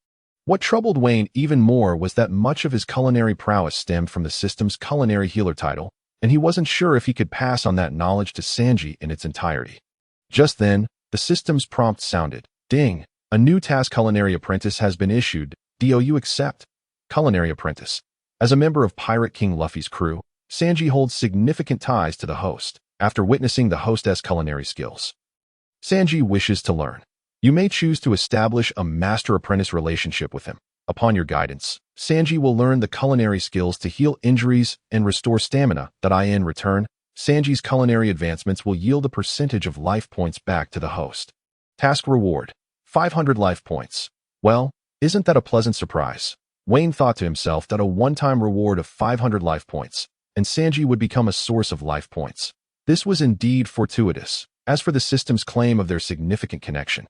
What troubled Vayne even more was that much of his culinary prowess stemmed from the system's culinary healer title, and he wasn't sure if he could pass on that knowledge to Sanji in its entirety. Just then, the system's prompt sounded. Ding! A new task Culinary Apprentice has been issued. Do you accept? Culinary Apprentice. As a member of Pirate King Luffy's crew, Sanji holds significant ties to the host, after witnessing the hostess' culinary skills. Sanji wishes to learn. You may choose to establish a master-apprentice relationship with him. Upon your guidance, Sanji will learn the culinary skills to heal injuries and restore stamina that in return, Sanji's culinary advancements will yield a percentage of life points back to the host. Task reward: 500 life points. Well, isn't that a pleasant surprise? Vayne thought to himself that a one-time reward of 500 life points, and Sanji would become a source of life points. This was indeed fortuitous. As for the system's claim of their significant connection,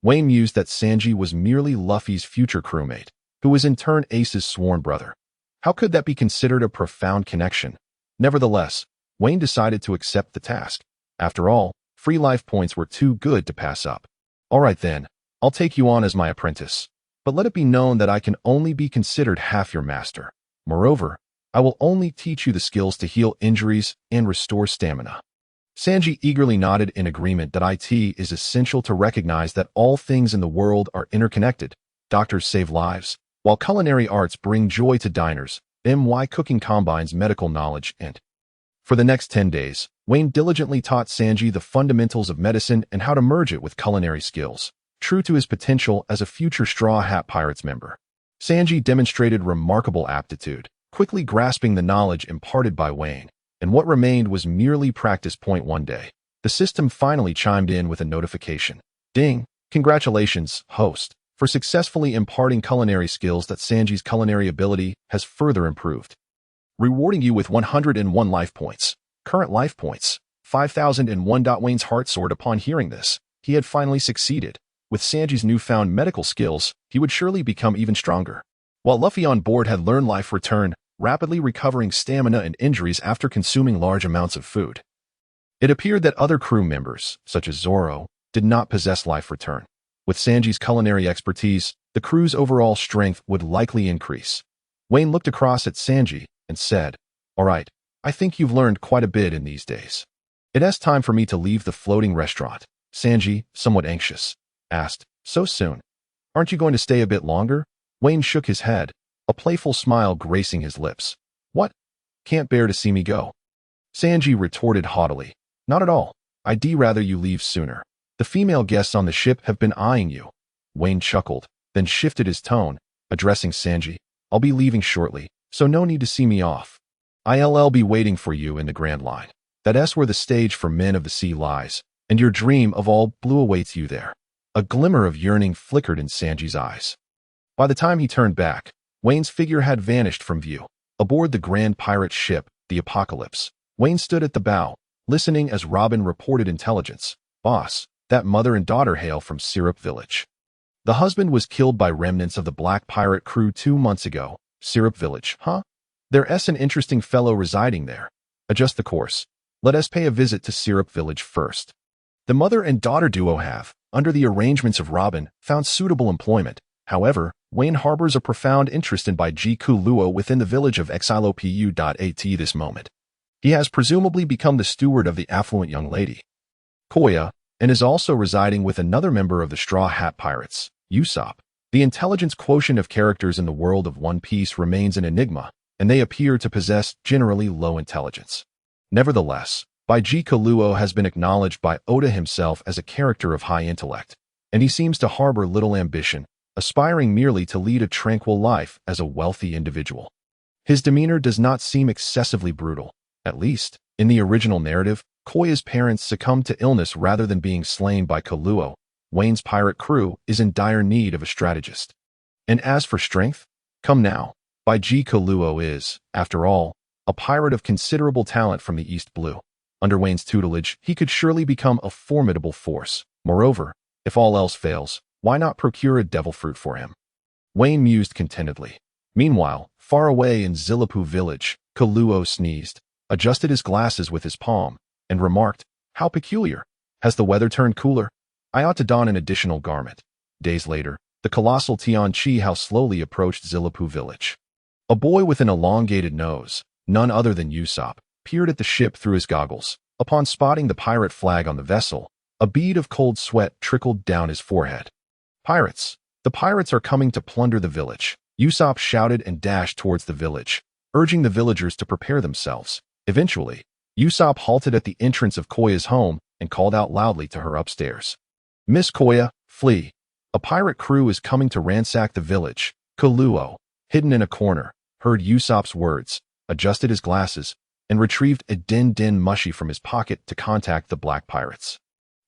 Vayne mused that Sanji was merely Luffy's future crewmate, who was in turn Ace's sworn brother. How could that be considered a profound connection? Nevertheless, Vayne decided to accept the task. After all, free life points were too good to pass up. All right then, I'll take you on as my apprentice. But let it be known that I can only be considered half your master. Moreover, I will only teach you the skills to heal injuries and restore stamina. Sanji eagerly nodded in agreement that it is essential to recognize that all things in the world are interconnected. Doctors save lives, while culinary arts bring joy to diners. Cooking combines medical knowledge and... For the next 10 days, Vayne diligently taught Sanji the fundamentals of medicine and how to merge it with culinary skills. True to his potential as a future Straw Hat Pirates member, Sanji demonstrated remarkable aptitude, quickly grasping the knowledge imparted by Vayne. And what remained was merely practice. One day, the system finally chimed in with a notification. Ding! Congratulations, host, for successfully imparting culinary skills that Sanji's culinary ability has further improved. Rewarding you with 101 life points. Current life points, 5,001. Vayne's heart soared upon hearing this. He had finally succeeded. With Sanji's newfound medical skills, he would surely become even stronger. While Luffy on board had learned life return, rapidly recovering stamina and injuries after consuming large amounts of food. It appeared that other crew members, such as Zoro, did not possess life return. With Sanji's culinary expertise, the crew's overall strength would likely increase. Vayne looked across at Sanji and said, "All right, I think you've learned quite a bit in these days. It's time for me to leave the floating restaurant." Sanji, somewhat anxious, asked, "So soon? Aren't you going to stay a bit longer?" Vayne shook his head, a playful smile gracing his lips. "What? Can't bear to see me go?" Sanji retorted haughtily. "Not at all. I'd rather you leave sooner. The female guests on the ship have been eyeing you." Vayne chuckled, then shifted his tone, addressing Sanji. "I'll be leaving shortly, so no need to see me off. I'll be waiting for you in the Grand Line. That's where the stage for Men of the Sea lies, and your dream of all blue awaits you there." A glimmer of yearning flickered in Sanji's eyes. By the time he turned back, Vayne's figure had vanished from view. Aboard the grand pirate ship, the Apocalypse, Vayne stood at the bow, listening as Robin reported intelligence. "Boss, that mother and daughter hail from Syrup Village. The husband was killed by remnants of the Black Pirate crew 2 months ago." "Syrup Village, huh? There's an interesting fellow residing there. Adjust the course. Let us pay a visit to Syrup Village first." The mother and daughter duo have, under the arrangements of Robin, found suitable employment. However, Vayne harbors a profound interest in Kuro within the village of Xilopu.at this moment. He has presumably become the steward of the affluent young lady, Koya, and is also residing with another member of the Straw Hat Pirates, Usopp. The intelligence quotient of characters in the world of One Piece remains an enigma, and they appear to possess generally low intelligence. Nevertheless, Kuro has been acknowledged by Oda himself as a character of high intellect, and he seems to harbor little ambition, aspiring merely to lead a tranquil life as a wealthy individual. His demeanor does not seem excessively brutal. At least, in the original narrative, Koya's parents succumbed to illness rather than being slain by Kuro. Vayne's pirate crew is in dire need of a strategist. And as for strength, come now. Kuro is, after all, a pirate of considerable talent from the East Blue. Under Vayne's tutelage, he could surely become a formidable force. Moreover, if all else fails, why not procure a devil fruit for him? Vayne mused contentedly. Meanwhile, far away in Xilopu Village, Kuro sneezed, adjusted his glasses with his palm, and remarked, "How peculiar. Has the weather turned cooler? I ought to don an additional garment." Days later, the colossal Tianchi house slowly approached Xilopu Village. A boy with an elongated nose, none other than Usopp, peered at the ship through his goggles. Upon spotting the pirate flag on the vessel, a bead of cold sweat trickled down his forehead. Pirates! The pirates are coming to plunder the village. Usopp shouted and dashed towards the village, urging the villagers to prepare themselves. Eventually, Usopp halted at the entrance of Koya's home and called out loudly to her upstairs. "Miss Koya, flee. A pirate crew is coming to ransack the village." Kuro, hidden in a corner, heard Usopp's words, adjusted his glasses, and retrieved a din mushi from his pocket to contact the black pirates.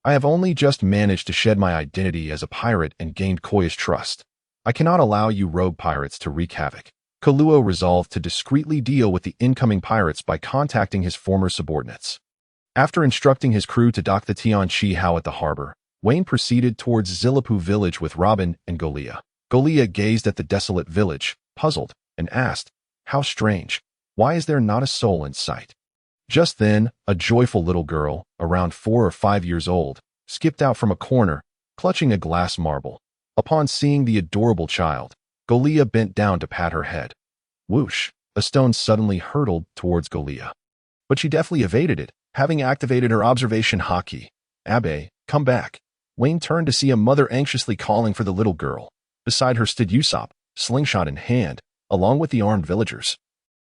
"I have only just managed to shed my identity as a pirate and gained Koya's trust. I cannot allow you rogue pirates to wreak havoc." Kuro resolved to discreetly deal with the incoming pirates by contacting his former subordinates. After instructing his crew to dock the Tianchi Hao at the harbor, Vayne proceeded towards Zillapu village with Robin and Golia. Golia gazed at the desolate village, puzzled, and asked, "How strange. Why is there not a soul in sight?" Just then, a joyful little girl, around 4 or 5 years old, skipped out from a corner, clutching a glass marble. Upon seeing the adorable child, Golia bent down to pat her head. Whoosh! A stone suddenly hurtled towards Golia. But she deftly evaded it, having activated her observation Haki. "Abe, come back." Vayne turned to see a mother anxiously calling for the little girl. Beside her stood Usopp, slingshot in hand, along with the armed villagers.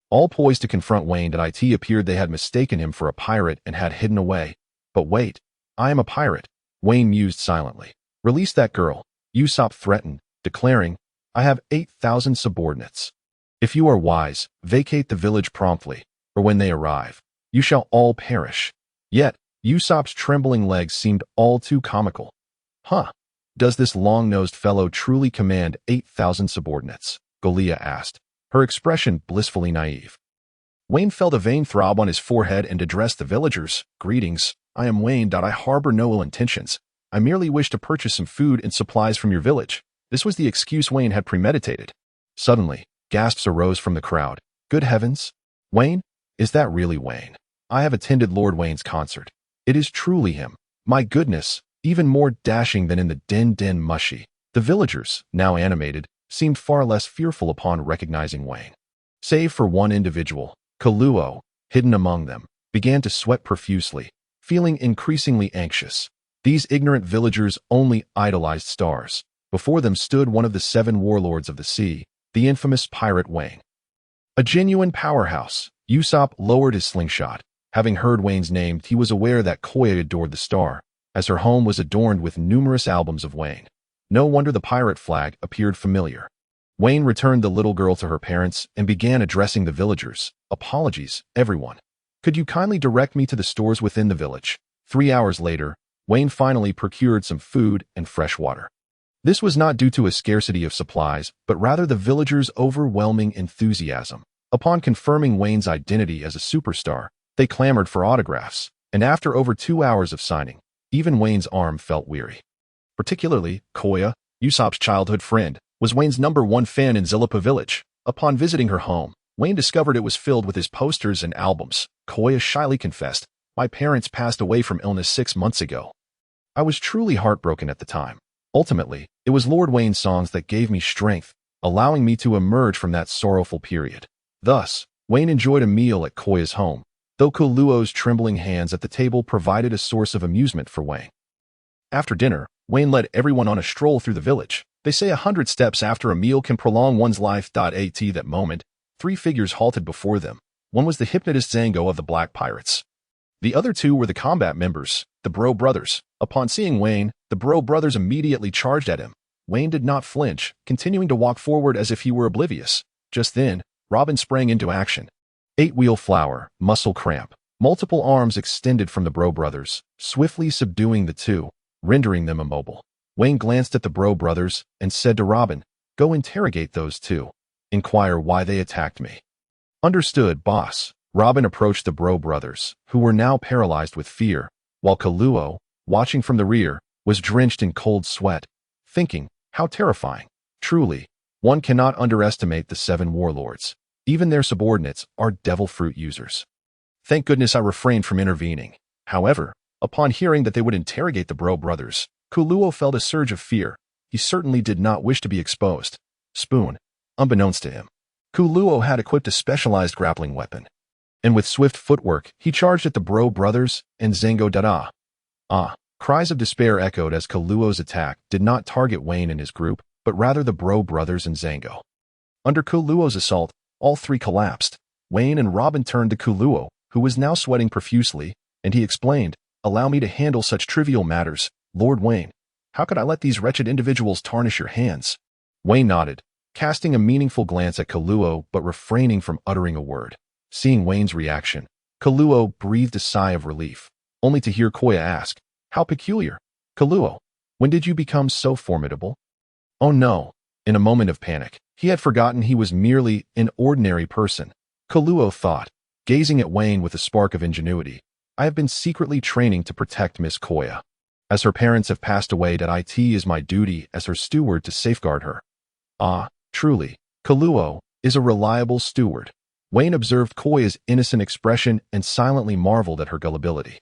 All poised to confront Vayne. It appeared they had mistaken him for a pirate and had hidden away. "But wait, I am a pirate," Vayne mused silently. "Release that girl," Usopp threatened, declaring, "I have 8,000 subordinates. If you are wise, vacate the village promptly, or when they arrive, you shall all perish." Yet, Usopp's trembling legs seemed all too comical. "Huh? Does this long-nosed fellow truly command 8,000 subordinates?" Golia asked, her expression blissfully naive. Vayne felt a vein throb on his forehead and addressed the villagers. "Greetings, I am Vayne. I harbor no ill intentions. I merely wish to purchase some food and supplies from your village." This was the excuse Vayne had premeditated. Suddenly, gasps arose from the crowd. "Good heavens! Vayne? Is that really Vayne? I have attended Lord Vayne's concert. It is truly him. My goodness, even more dashing than in the din mushi." The villagers, now animated, seemed far less fearful upon recognizing Vayne. Save for one individual, Kuro, hidden among them, began to sweat profusely, feeling increasingly anxious. These ignorant villagers only idolized stars. Before them stood one of the 7 warlords of the sea, the infamous pirate Vayne. A genuine powerhouse, Usopp lowered his slingshot. Having heard Vayne's name, he was aware that Koya adored the star, as her home was adorned with numerous albums of Vayne. No wonder the pirate flag appeared familiar. Vayne returned the little girl to her parents and began addressing the villagers. "Apologies, everyone. Could you kindly direct me to the stores within the village?" 3 hours later, Vayne finally procured some food and fresh water. This was not due to a scarcity of supplies, but rather the villagers' overwhelming enthusiasm. Upon confirming Vayne's identity as a superstar, they clamored for autographs, and after over 2 hours of signing, even Vayne's arm felt weary. Particularly, Koya, Usopp's childhood friend, was Vayne's #1 fan in Zillapu village. Upon visiting her home, Vayne discovered it was filled with his posters and albums. Koya shyly confessed, "My parents passed away from illness 6 months ago. I was truly heartbroken at the time. Ultimately, it was Lord Vayne's songs that gave me strength, allowing me to emerge from that sorrowful period." Thus, Vayne enjoyed a meal at Koya's home, though Kuruo's trembling hands at the table provided a source of amusement for Vayne. After dinner, Vayne led everyone on a stroll through the village. They say 100 steps after a meal can prolong one's life. At that moment, 3 figures halted before them. One was the hypnotist Zango of the Black Pirates. The other 2 were the combat members, the Bro Brothers. Upon seeing Vayne, the Bro Brothers immediately charged at him. Vayne did not flinch, continuing to walk forward as if he were oblivious. Just then, Robin sprang into action. 8-wheel flower, muscle cramp. Multiple arms extended from the Bro Brothers, swiftly subduing the 2, rendering them immobile. Vayne glanced at the Bro Brothers and said to Robin, "Go interrogate those 2. Inquire why they attacked me." "Understood, boss." Robin approached the Bro Brothers, who were now paralyzed with fear, while Kuro, watching from the rear, was drenched in cold sweat, thinking, how terrifying. Truly, one cannot underestimate the 7 warlords. Even their subordinates are devil fruit users. Thank goodness I refrained from intervening. However, upon hearing that they would interrogate the Bro Brothers, Kuro felt a surge of fear. He certainly did not wish to be exposed. Spoon. Unbeknownst to him, Kuro had equipped a specialized grappling weapon. and with swift footwork, he charged at the Bro brothers and Zango Dada. Cries of despair echoed as Kuluo's attack did not target Vayne and his group, but rather the Bro brothers and Zango. Under Kuluo's assault, all three collapsed. Vayne and Robin turned to Kuluo, who was now sweating profusely, and he explained, "Allow me to handle such trivial matters, Lord Vayne. How could I let these wretched individuals tarnish your hands?" Vayne nodded, casting a meaningful glance at Kuluo but refraining from uttering a word. Seeing Wayne's reaction, Kuluo breathed a sigh of relief, only to hear Koya ask, "How peculiar. Kuluo, when did you become so formidable?" Oh no. In a moment of panic, he had forgotten he was merely an ordinary person. Kuluo thought, gazing at Vayne with a spark of ingenuity, "I have been secretly training to protect Miss Koya. As her parents have passed away, that it is my duty as her steward to safeguard her." Truly, Kuluo is a reliable steward. Vayne observed Koya's innocent expression and silently marveled at her gullibility.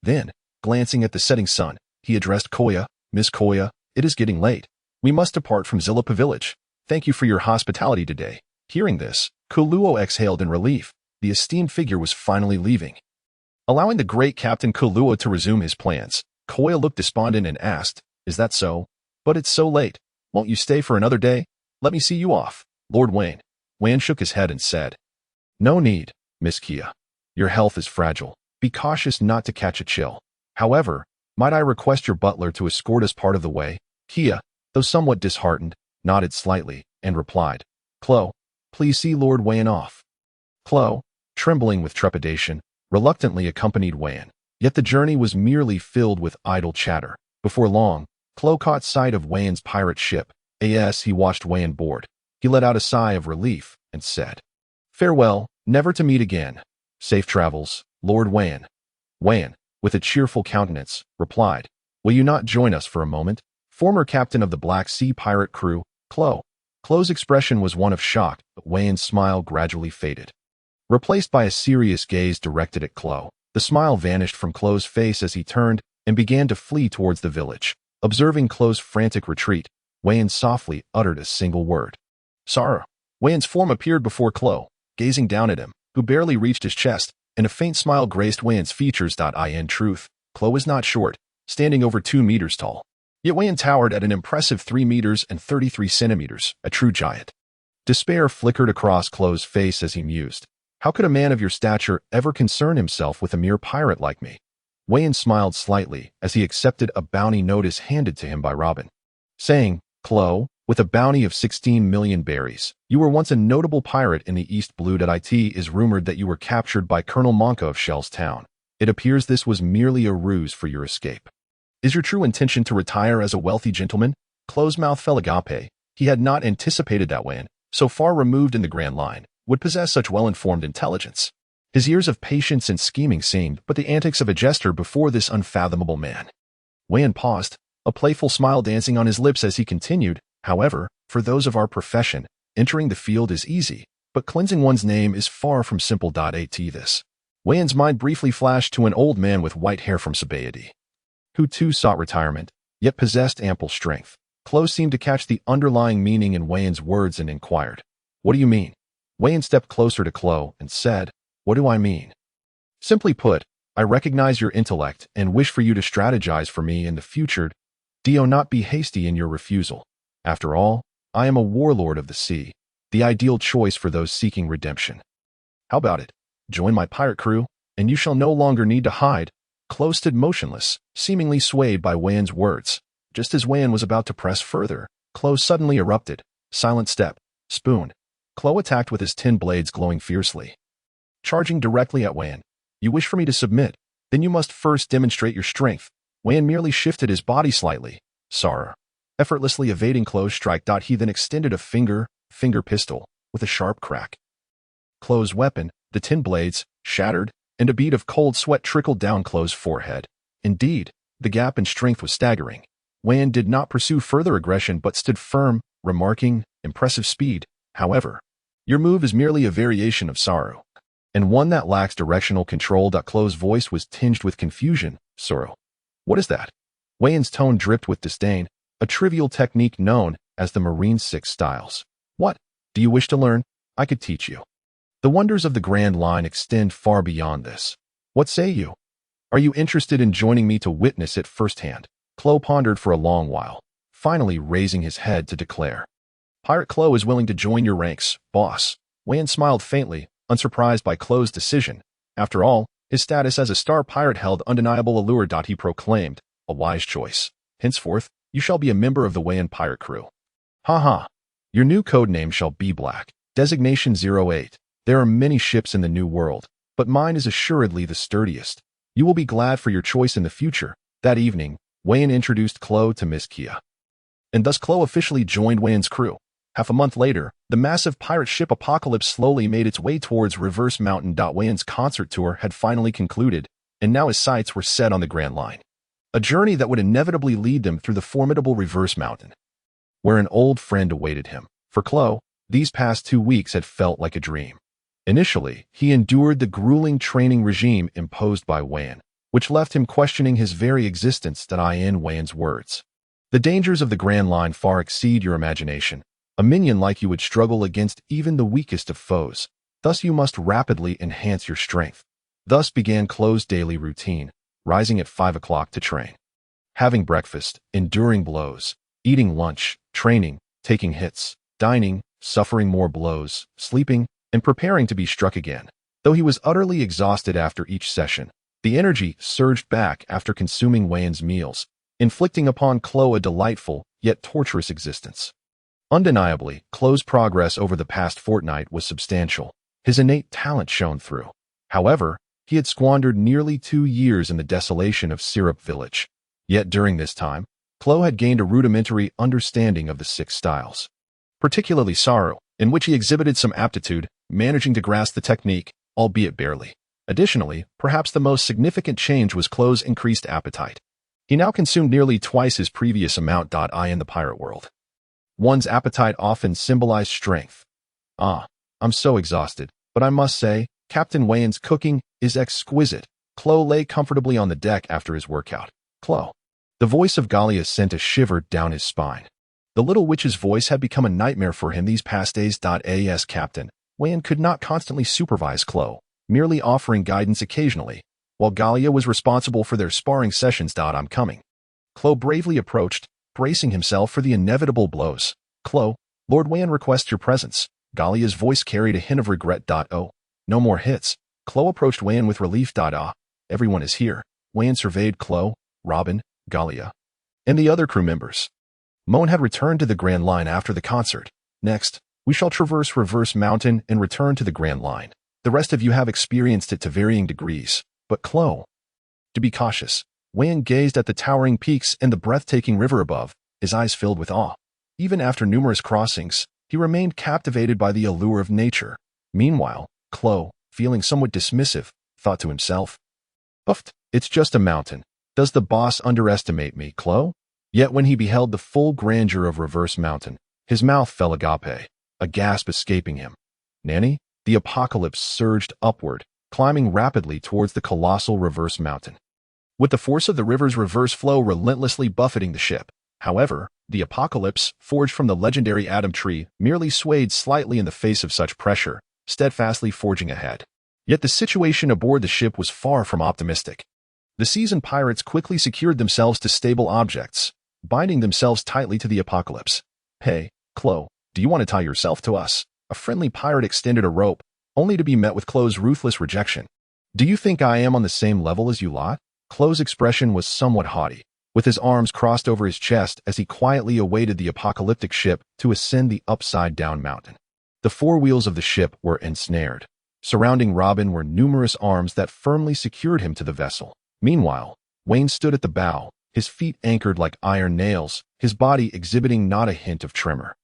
Then, glancing at the setting sun, he addressed Koya, "Miss Koya, it is getting late. We must depart from Zillipa Village. Thank you for your hospitality today." Hearing this, Kuluo exhaled in relief. The esteemed figure was finally leaving. Allowing the great Captain Kuluo to resume his plans, Koya looked despondent and asked, "Is that so? But it's so late. Won't you stay for another day? Let me see you off, Lord Vayne." Vayne shook his head and said, "No need, Miss Kia. Your health is fragile. Be cautious not to catch a chill. However, might I request your butler to escort us part of the way?" Kia, though somewhat disheartened, nodded slightly and replied, "Chloe, please see Lord Vayne off." Chloe, trembling with trepidation, reluctantly accompanied Vayne, yet the journey was merely filled with idle chatter. Before long, Chloe caught sight of Vayne's pirate ship. As he watched Vayne board, he let out a sigh of relief and said, "Farewell, never to meet again. Safe travels, Lord Vayne." Vayne, with a cheerful countenance, replied, "Will you not join us for a moment? Former captain of the Black Sea pirate crew, Chloe." Chloe's expression was one of shock, but Vayne's smile gradually faded. Replaced by a serious gaze directed at Chloe, the smile vanished from Chloe's face as he turned and began to flee towards the village. Observing Chloe's frantic retreat, Vayne softly uttered a single word, "Sorrow." Wayne's form appeared before Chloe, gazing down at him, who barely reached his chest, and a faint smile graced Wayne's features. In truth, Chloe was not short, standing over 2 meters tall. Yet Wayne towered at an impressive 3 meters and 33 centimeters, a true giant. Despair flickered across Chloe's face as he mused, "How could a man of your stature ever concern himself with a mere pirate like me?" Wayne smiled slightly as he accepted a bounty notice handed to him by Robin, saying, "Chloe, with a bounty of 16 million berries, you were once a notable pirate in the East Blue. It is rumored that you were captured by Colonel Monka of Shell's Town. It appears this was merely a ruse for your escape. Is your true intention to retire as a wealthy gentleman?" Chloe's mouth fell agape. He had not anticipated that Wayne, so far removed in the Grand Line, would possess such well-informed intelligence. His years of patience and scheming seemed but the antics of a jester before this unfathomable man. Wayne paused, a playful smile dancing on his lips as he continued, "However, for those of our profession, entering the field is easy, but cleansing one's name is far from simple. This." Wayne's mind briefly flashed to an old man with white hair from Spade, who too sought retirement, yet possessed ample strength. Chloe seemed to catch the underlying meaning in Wayne's words and inquired, "What do you mean?" Vayne stepped closer to Chloe and said, "What do I mean? Simply put, I recognize your intellect and wish for you to strategize for me in the future. Do not be hasty in your refusal. After all, I am a warlord of the sea, the ideal choice for those seeking redemption. How about it? Join my pirate crew, and you shall no longer need to hide." Chloe stood motionless, seemingly swayed by Wayne's words. Just as Wayne was about to press further, Chloe suddenly erupted. Silent step, spoon. Chloe attacked with his tin blades glowing fiercely, charging directly at Wayne. "You wish for me to submit? Then you must first demonstrate your strength." Wayne merely shifted his body slightly, sorrow, effortlessly evading Chloe's strike. He then extended a finger pistol, with a sharp crack. Chloe's weapon, the tin blades, shattered, and a bead of cold sweat trickled down Chloe's forehead. Indeed, the gap in strength was staggering. Wayne did not pursue further aggression but stood firm, remarking, "Impressive speed, however. Your move is merely a variation of sorrow, and one that lacks directional control." Chloe's voice was tinged with confusion. "Sorrow? What is that?" Wayne's tone dripped with disdain, a trivial technique known as the Marine 6 styles. "What? Do you wish to learn? I could teach you." The wonders of the Grand Line extend far beyond this. What say you? Are you interested in joining me to witness it firsthand? Klo pondered for a long while, finally raising his head to declare. Pirate Klo is willing to join your ranks, boss. Wayne smiled faintly, unsurprised by Klo's decision. After all, his status as a star pirate held undeniable allure. He proclaimed, a wise choice. Henceforth, you shall be a member of the Wayne pirate crew. Haha. Your new code name shall be Black. Designation 08. There are many ships in the New World, but mine is assuredly the sturdiest. You will be glad for your choice in the future. That evening, Wayne introduced Klo to Miss Kia. And thus Klo officially joined Wayne's crew. Half a month later, the massive pirate ship Apocalypse slowly made its way towards Reverse Mountain. Wayne's concert tour had finally concluded, and now his sights were set on the Grand Line. A journey that would inevitably lead them through the formidable Reverse Mountain, where an old friend awaited him. For Klo, these past 2 weeks had felt like a dream. Initially, he endured the grueling training regime imposed by Wayne, which left him questioning his very existence. In Wayne's words, the dangers of the Grand Line far exceed your imagination. A minion like you would struggle against even the weakest of foes. Thus you must rapidly enhance your strength. Thus began Klo's daily routine, rising at 5 o'clock to train. Having breakfast, enduring blows, eating lunch, training, taking hits, dining, suffering more blows, sleeping, and preparing to be struck again. Though he was utterly exhausted after each session, the energy surged back after consuming Wayne's meals, inflicting upon Klo a delightful, yet torturous existence. Undeniably, Klo's progress over the past fortnight was substantial. His innate talent shone through. However, he had squandered nearly 2 years in the desolation of Syrup Village. Yet during this time, Klo had gained a rudimentary understanding of the 6 styles, particularly Saru, in which he exhibited some aptitude, managing to grasp the technique, albeit barely. Additionally, perhaps the most significant change was Klo's increased appetite. He now consumed nearly twice his previous amount. In the pirate world, one's appetite often symbolized strength. I'm so exhausted, but I must say, Captain Wayne's cooking is exquisite. Klo lay comfortably on the deck after his workout. Klo. The voice of Gallia sent a shiver down his spine. The little witch's voice had become a nightmare for him these past days. As captain, Wayne could not constantly supervise Klo, merely offering guidance occasionally, while Gallia was responsible for their sparring sessions. I'm coming. Klo bravely approached, bracing himself for the inevitable blows. Klo, Lord Wayne requests your presence. Gallia's voice carried a hint of regret. Oh, no more hits. Klo approached Wayne with relief. Everyone is here. Wayne surveyed Klo, Robin, Gallia, and the other crew members. Moan had returned to the Grand Line after the concert. Next, we shall traverse Reverse Mountain and return to the Grand Line. The rest of you have experienced it to varying degrees, but Klo. To be cautious, Wayne gazed at the towering peaks and the breathtaking river above, his eyes filled with awe. Even after numerous crossings, he remained captivated by the allure of nature. Meanwhile, Klo, feeling somewhat dismissive, thought to himself, "Uffed, it's just a mountain. Does the boss underestimate me, Klo?" Yet when he beheld the full grandeur of Reverse Mountain, his mouth fell agape, a gasp escaping him. Nanny? The Apocalypse surged upward, climbing rapidly towards the colossal Reverse Mountain, with the force of the river's reverse flow relentlessly buffeting the ship. However, the Apocalypse, forged from the legendary Atom Tree, merely swayed slightly in the face of such pressure, steadfastly forging ahead. Yet the situation aboard the ship was far from optimistic. The seasoned pirates quickly secured themselves to stable objects, binding themselves tightly to the Apocalypse. "Hey, Klo, do you want to tie yourself to us?" A friendly pirate extended a rope, only to be met with Klo's ruthless rejection. "Do you think I am on the same level as you lot?" Klo's expression was somewhat haughty, with his arms crossed over his chest as he quietly awaited the apocalyptic ship to ascend the upside-down mountain. The 4 wheels of the ship were ensnared. Surrounding Robin were numerous arms that firmly secured him to the vessel. Meanwhile, Wayne stood at the bow, his feet anchored like iron nails, his body exhibiting not a hint of tremor.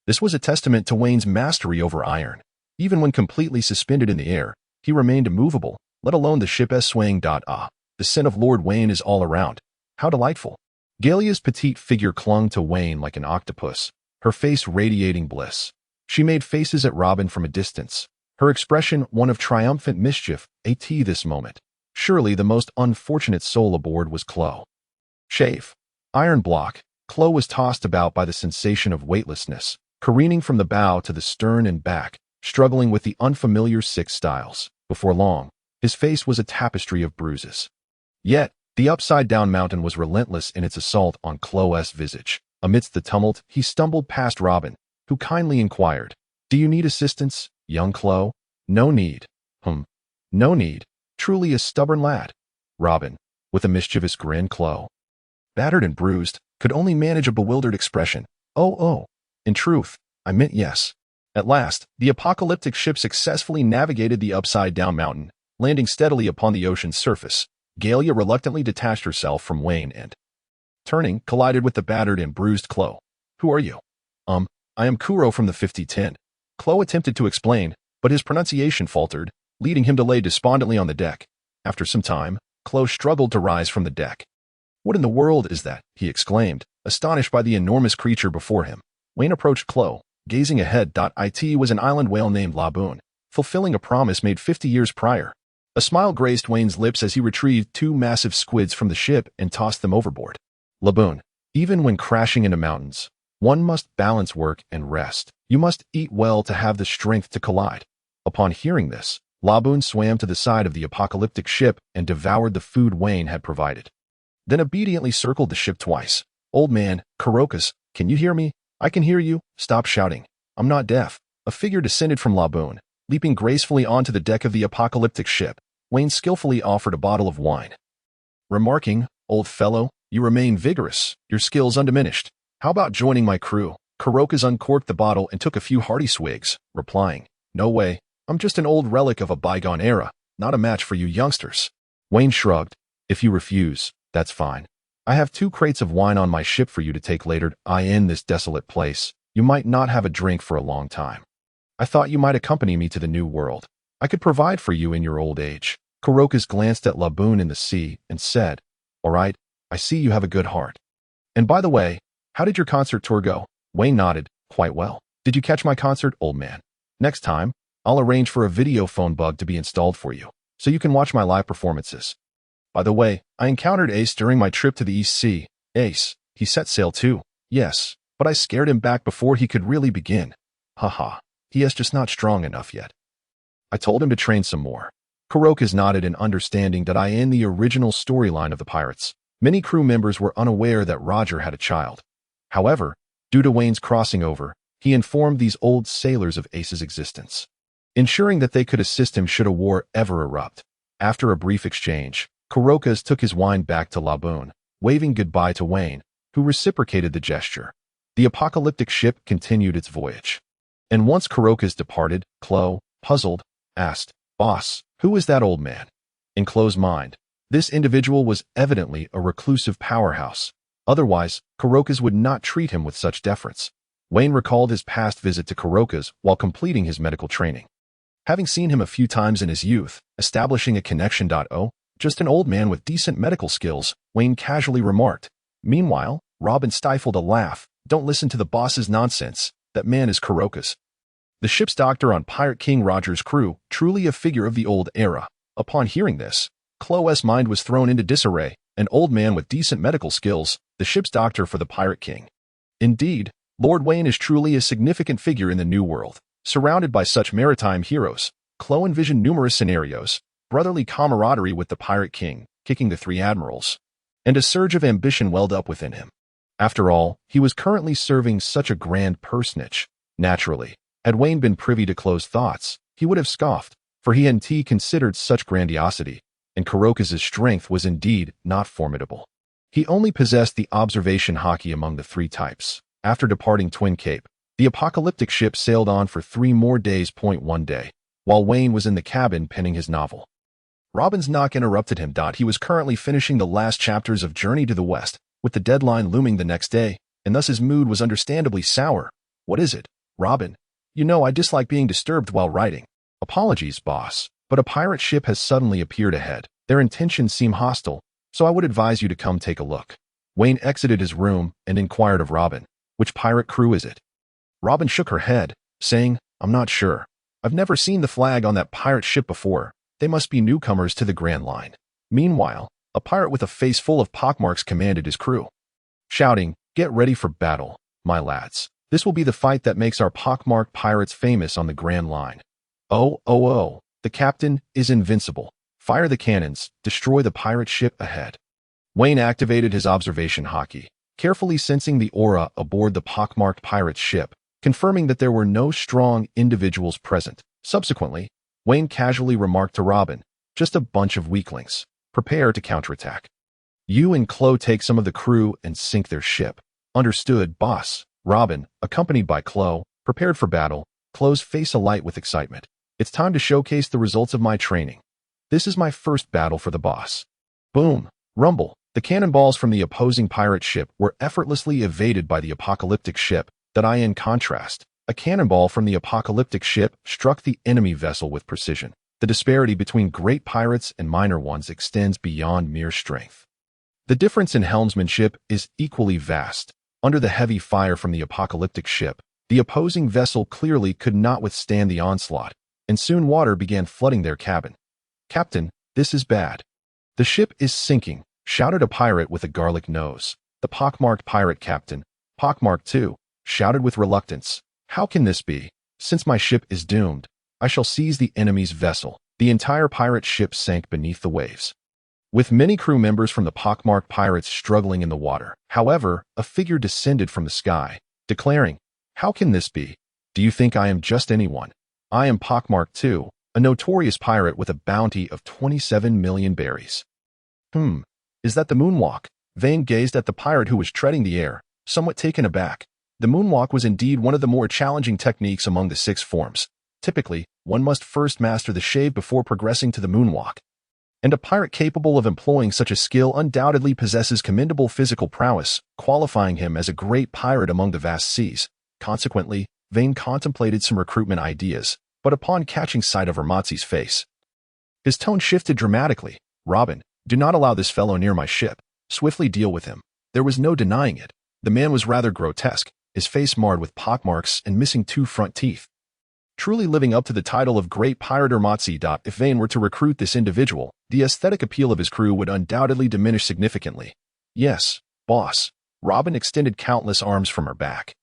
This was a testament to Wayne's mastery over iron. Even when completely suspended in the air, he remained immovable, let alone the ship as swaying. The scent of Lord Wayne is all around. How delightful. Gallia's petite figure clung to Wayne like an octopus, her face radiating bliss. She made faces at Robin from a distance, her expression one of triumphant mischief. This moment. Surely the most unfortunate soul aboard was Klo. Chafe. Iron block. Klo was tossed about by the sensation of weightlessness, careening from the bow to the stern and back, struggling with the unfamiliar 6 styles. Before long, his face was a tapestry of bruises. Yet, the upside-down mountain was relentless in its assault on Chloe's visage. Amidst the tumult, he stumbled past Robin, who kindly inquired, "Do you need assistance, young Chloe?" "No need." No need. Truly a stubborn lad." Robin, with a mischievous grin. Chloe, battered and bruised, could only manage a bewildered expression. Oh. In truth, I meant yes." At last, the apocalyptic ship successfully navigated the upside-down mountain, landing steadily upon the ocean's surface. Galia reluctantly detached herself from Vayne and, turning, collided with the battered and bruised Chloe. "Who are you?" I am Kuro from the 5010. Chloe attempted to explain, but his pronunciation faltered, leading him to lay despondently on the deck. After some time, Chloe struggled to rise from the deck. "What in the world is that?" he exclaimed, astonished by the enormous creature before him. Vayne approached Chloe, gazing ahead. It was an island whale named Laboon, fulfilling a promise made 50 years prior. A smile graced Vayne's lips as he retrieved 2 massive squids from the ship and tossed them overboard. Laboon, even when crashing into mountains, one must balance work and rest. You must eat well to have the strength to collide. Upon hearing this, Laboon swam to the side of the apocalyptic ship and devoured the food Vayne had provided. Then obediently circled the ship twice. "Old man, Kurokus, can you hear me?" "I can hear you. Stop shouting. I'm not deaf." A figure descended from Laboon, leaping gracefully onto the deck of the apocalyptic ship. Vayne skillfully offered a bottle of wine, remarking, "Old fellow, you remain vigorous, your skills undiminished. How about joining my crew?" Kurokus uncorked the bottle and took a few hearty swigs, replying, "No way. I'm just an old relic of a bygone era, not a match for you youngsters." Vayne shrugged. "If you refuse, that's fine. I have 2 crates of wine on my ship for you to take later. In this desolate place, you might not have a drink for a long time. I thought you might accompany me to the new world. I could provide for you in your old age." Kurokus glanced at Laboon in the sea and said, "All right, I see you have a good heart. And by the way, how did your concert tour go?" Vayne nodded. "Quite well. Did you catch my concert, old man? Next time, I'll arrange for a video phone bug to be installed for you, so you can watch my live performances. By the way, I encountered Ace during my trip to the East Sea." "Ace, he set sail too." "Yes, but I scared him back before he could really begin." "Haha, he is just not strong enough yet. I told him to train some more." Kurokus nodded in understanding that in the original storyline of the pirates, many crew members were unaware that Roger had a child. However, due to Vayne's crossing over, he informed these old sailors of Ace's existence, ensuring that they could assist him should a war ever erupt. After a brief exchange, Kurokus took his wine back to Laboon, waving goodbye to Vayne, who reciprocated the gesture. The apocalyptic ship continued its voyage. And once Kurokus departed, Chloe, puzzled, asked, "Boss, who is that old man?" In Chloe's mind, this individual was evidently a reclusive powerhouse. Otherwise, Kurokus would not treat him with such deference. Vayne recalled his past visit to Kurokus while completing his medical training. Having seen him a few times in his youth, establishing a connection. Just an old man with decent medical skills, Vayne casually remarked. Meanwhile, Robin stifled a laugh. "Don't listen to the boss's nonsense. That man is Kurokus, the ship's doctor on Pirate King Roger's crew, truly a figure of the old era." Upon hearing this, Chloe's mind was thrown into disarray. An old man with decent medical skills, the ship's doctor for the Pirate King. Indeed, Lord Vayne is truly a significant figure in the New World. Surrounded by such maritime heroes, Chloe envisioned numerous scenarios, brotherly camaraderie with the Pirate King, kicking the 3 admirals, and a surge of ambition welled up within him. After all, he was currently serving such a grand personage. Naturally, had Vayne been privy to Chloe's thoughts, he would have scoffed, for he hadn't considered such grandiosity, and Kurokus' strength was indeed not formidable. He only possessed the observation Haki among the 3 types. After departing Twin Cape, the apocalyptic ship sailed on for 3 more days. One day, while Vayne was in the cabin penning his novel, Robin's knock interrupted him. He was currently finishing the last chapters of Journey to the West, with the deadline looming the next day, and thus his mood was understandably sour. "What is it, Robin? You know I dislike being disturbed while writing." "Apologies, boss, but a pirate ship has suddenly appeared ahead. Their intentions seem hostile, so I would advise you to come take a look." Vayne exited his room and inquired of Robin, "Which pirate crew is it?" Robin shook her head, saying, "I'm not sure. I've never seen the flag on that pirate ship before. They must be newcomers to the Grand Line." Meanwhile, a pirate with a face full of pockmarks commanded his crew, shouting, "Get ready for battle, my lads. This will be the fight that makes our pockmarked pirates famous on the Grand Line. Oh, oh, oh, the captain is invincible. Fire the cannons, destroy the pirate ship ahead. Vayne activated his observation Haki, carefully sensing the aura aboard the pockmarked pirate's ship, confirming that there were no strong individuals present. Subsequently, Vayne casually remarked to Robin, just a bunch of weaklings. Prepare to counterattack. You and Klo take some of the crew and sink their ship. Understood, boss. Robin, accompanied by Klo, prepared for battle, Klo's face alight with excitement. It's time to showcase the results of my training. This is my first battle for the boss. Boom. Rumble. The cannonballs from the opposing pirate ship were effortlessly evaded by the apocalyptic ship, that in contrast. A cannonball from the apocalyptic ship struck the enemy vessel with precision. The disparity between great pirates and minor ones extends beyond mere strength. The difference in helmsmanship is equally vast. Under the heavy fire from the apocalyptic ship, the opposing vessel clearly could not withstand the onslaught, and soon water began flooding their cabin. Captain, this is bad. The ship is sinking, shouted a pirate with a garlic nose. The pockmarked pirate captain, pockmarked too, shouted with reluctance. How can this be? Since my ship is doomed, I shall seize the enemy's vessel. The entire pirate ship sank beneath the waves, with many crew members from the pockmarked pirates struggling in the water. However, a figure descended from the sky, declaring, "How can this be? Do you think I am just anyone? I am pockmarked too, a notorious pirate with a bounty of 27 million berries." Is that the moonwalk? Vayne gazed at the pirate who was treading the air, somewhat taken aback. The moonwalk was indeed one of the more challenging techniques among the 6 forms. Typically, one must first master the shave before progressing to the moonwalk. And a pirate capable of employing such a skill undoubtedly possesses commendable physical prowess, qualifying him as a great pirate among the vast seas. Consequently, Vayne contemplated some recruitment ideas, but upon catching sight of Ermatzi's face, his tone shifted dramatically. "Robin, do not allow this fellow near my ship. Swiftly deal with him." There was no denying it. The man was rather grotesque, his face marred with pockmarks and missing 2 front teeth. Truly living up to the title of Great Pirate Ermatzi. If Vayne were to recruit this individual, the aesthetic appeal of his crew would undoubtedly diminish significantly. "Yes, boss." Robin extended countless arms from her back,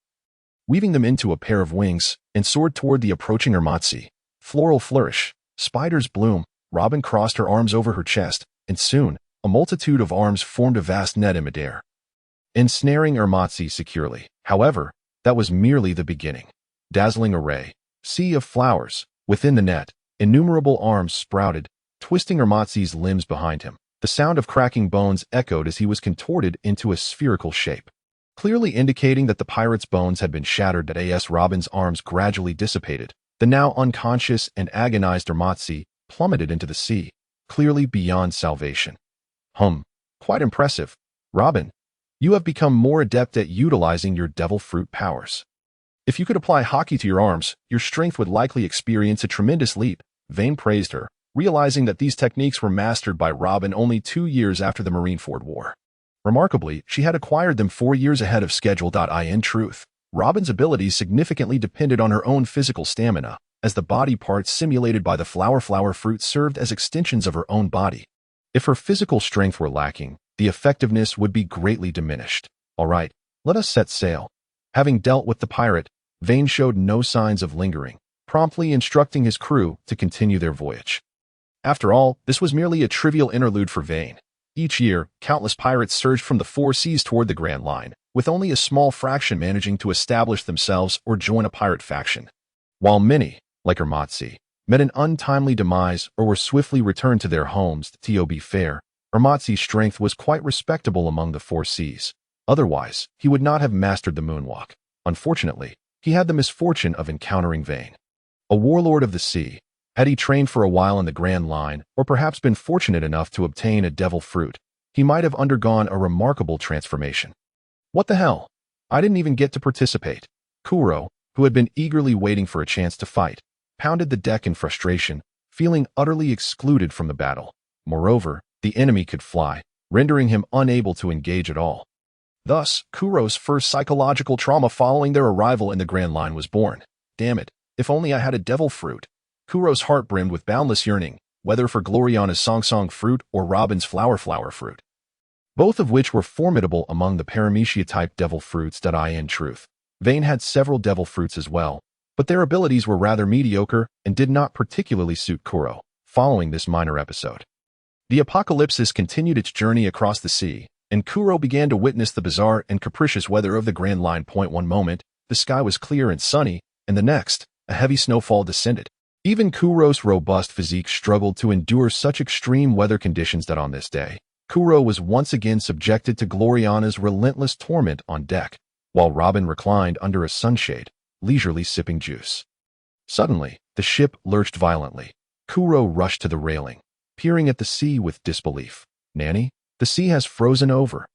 weaving them into a pair of wings, and soared toward the approaching Ermatzi. Floral flourish, spiders bloom. Robin crossed her arms over her chest, and soon, a multitude of arms formed a vast net in midair, ensnaring Ermatzi securely. However, that was merely the beginning. Dazzling array, sea of flowers. Within the net, innumerable arms sprouted, twisting Ermatzi's limbs behind him. The sound of cracking bones echoed as he was contorted into a spherical shape, clearly indicating that the pirate's bones had been shattered. As Robin's arms gradually dissipated, the now unconscious and agonized Ermatzi plummeted into the sea, clearly beyond salvation. Quite impressive. Robin, you have become more adept at utilizing your devil fruit powers. If you could apply Haki to your arms, your strength would likely experience a tremendous leap. Vayne praised her, realizing that these techniques were mastered by Robin only 2 years after the Marineford War. Remarkably, she had acquired them 4 years ahead of schedule. In truth, Robin's abilities significantly depended on her own physical stamina, as the body parts simulated by the flower fruit served as extensions of her own body. If her physical strength were lacking, the effectiveness would be greatly diminished. All right, let us set sail. Having dealt with the pirate, Vayne showed no signs of lingering, promptly instructing his crew to continue their voyage. After all, this was merely a trivial interlude for Vayne. Each year, countless pirates surged from the 4 seas toward the Grand Line, with only a small fraction managing to establish themselves or join a pirate faction. While many, like Ermatzi, met an untimely demise or were swiftly returned to their homes. To be fair, Ermatzi's strength was quite respectable among the 4 seas. Otherwise, he would not have mastered the moonwalk. Unfortunately, he had the misfortune of encountering Vayne, a warlord of the sea. Had he trained for a while in the Grand Line, or perhaps been fortunate enough to obtain a devil fruit, he might have undergone a remarkable transformation. What the hell? I didn't even get to participate. Kuro, who had been eagerly waiting for a chance to fight, pounded the deck in frustration, feeling utterly excluded from the battle. Moreover, the enemy could fly, rendering him unable to engage at all. Thus, Kuro's first psychological trauma following their arrival in the Grand Line was born. Damn it, if only I had a devil fruit. Kuro's heart brimmed with boundless yearning, whether for Gloriana's song fruit or Robin's flower fruit, both of which were formidable among the paramecia-type devil fruits. In truth, Vayne had several devil fruits as well, but their abilities were rather mediocre and did not particularly suit Kuro. Following this minor episode, the apocalypse continued its journey across the sea, and Kuro began to witness the bizarre and capricious weather of the Grand Line. One moment, the sky was clear and sunny, and the next, a heavy snowfall descended. Even Kuro's robust physique struggled to endure such extreme weather conditions that on this day, Kuro was once again subjected to Gloriana's relentless torment on deck, while Robin reclined under a sunshade, leisurely sipping juice. Suddenly, the ship lurched violently. Kuro rushed to the railing, peering at the sea with disbelief. "Nanny, the sea has frozen over."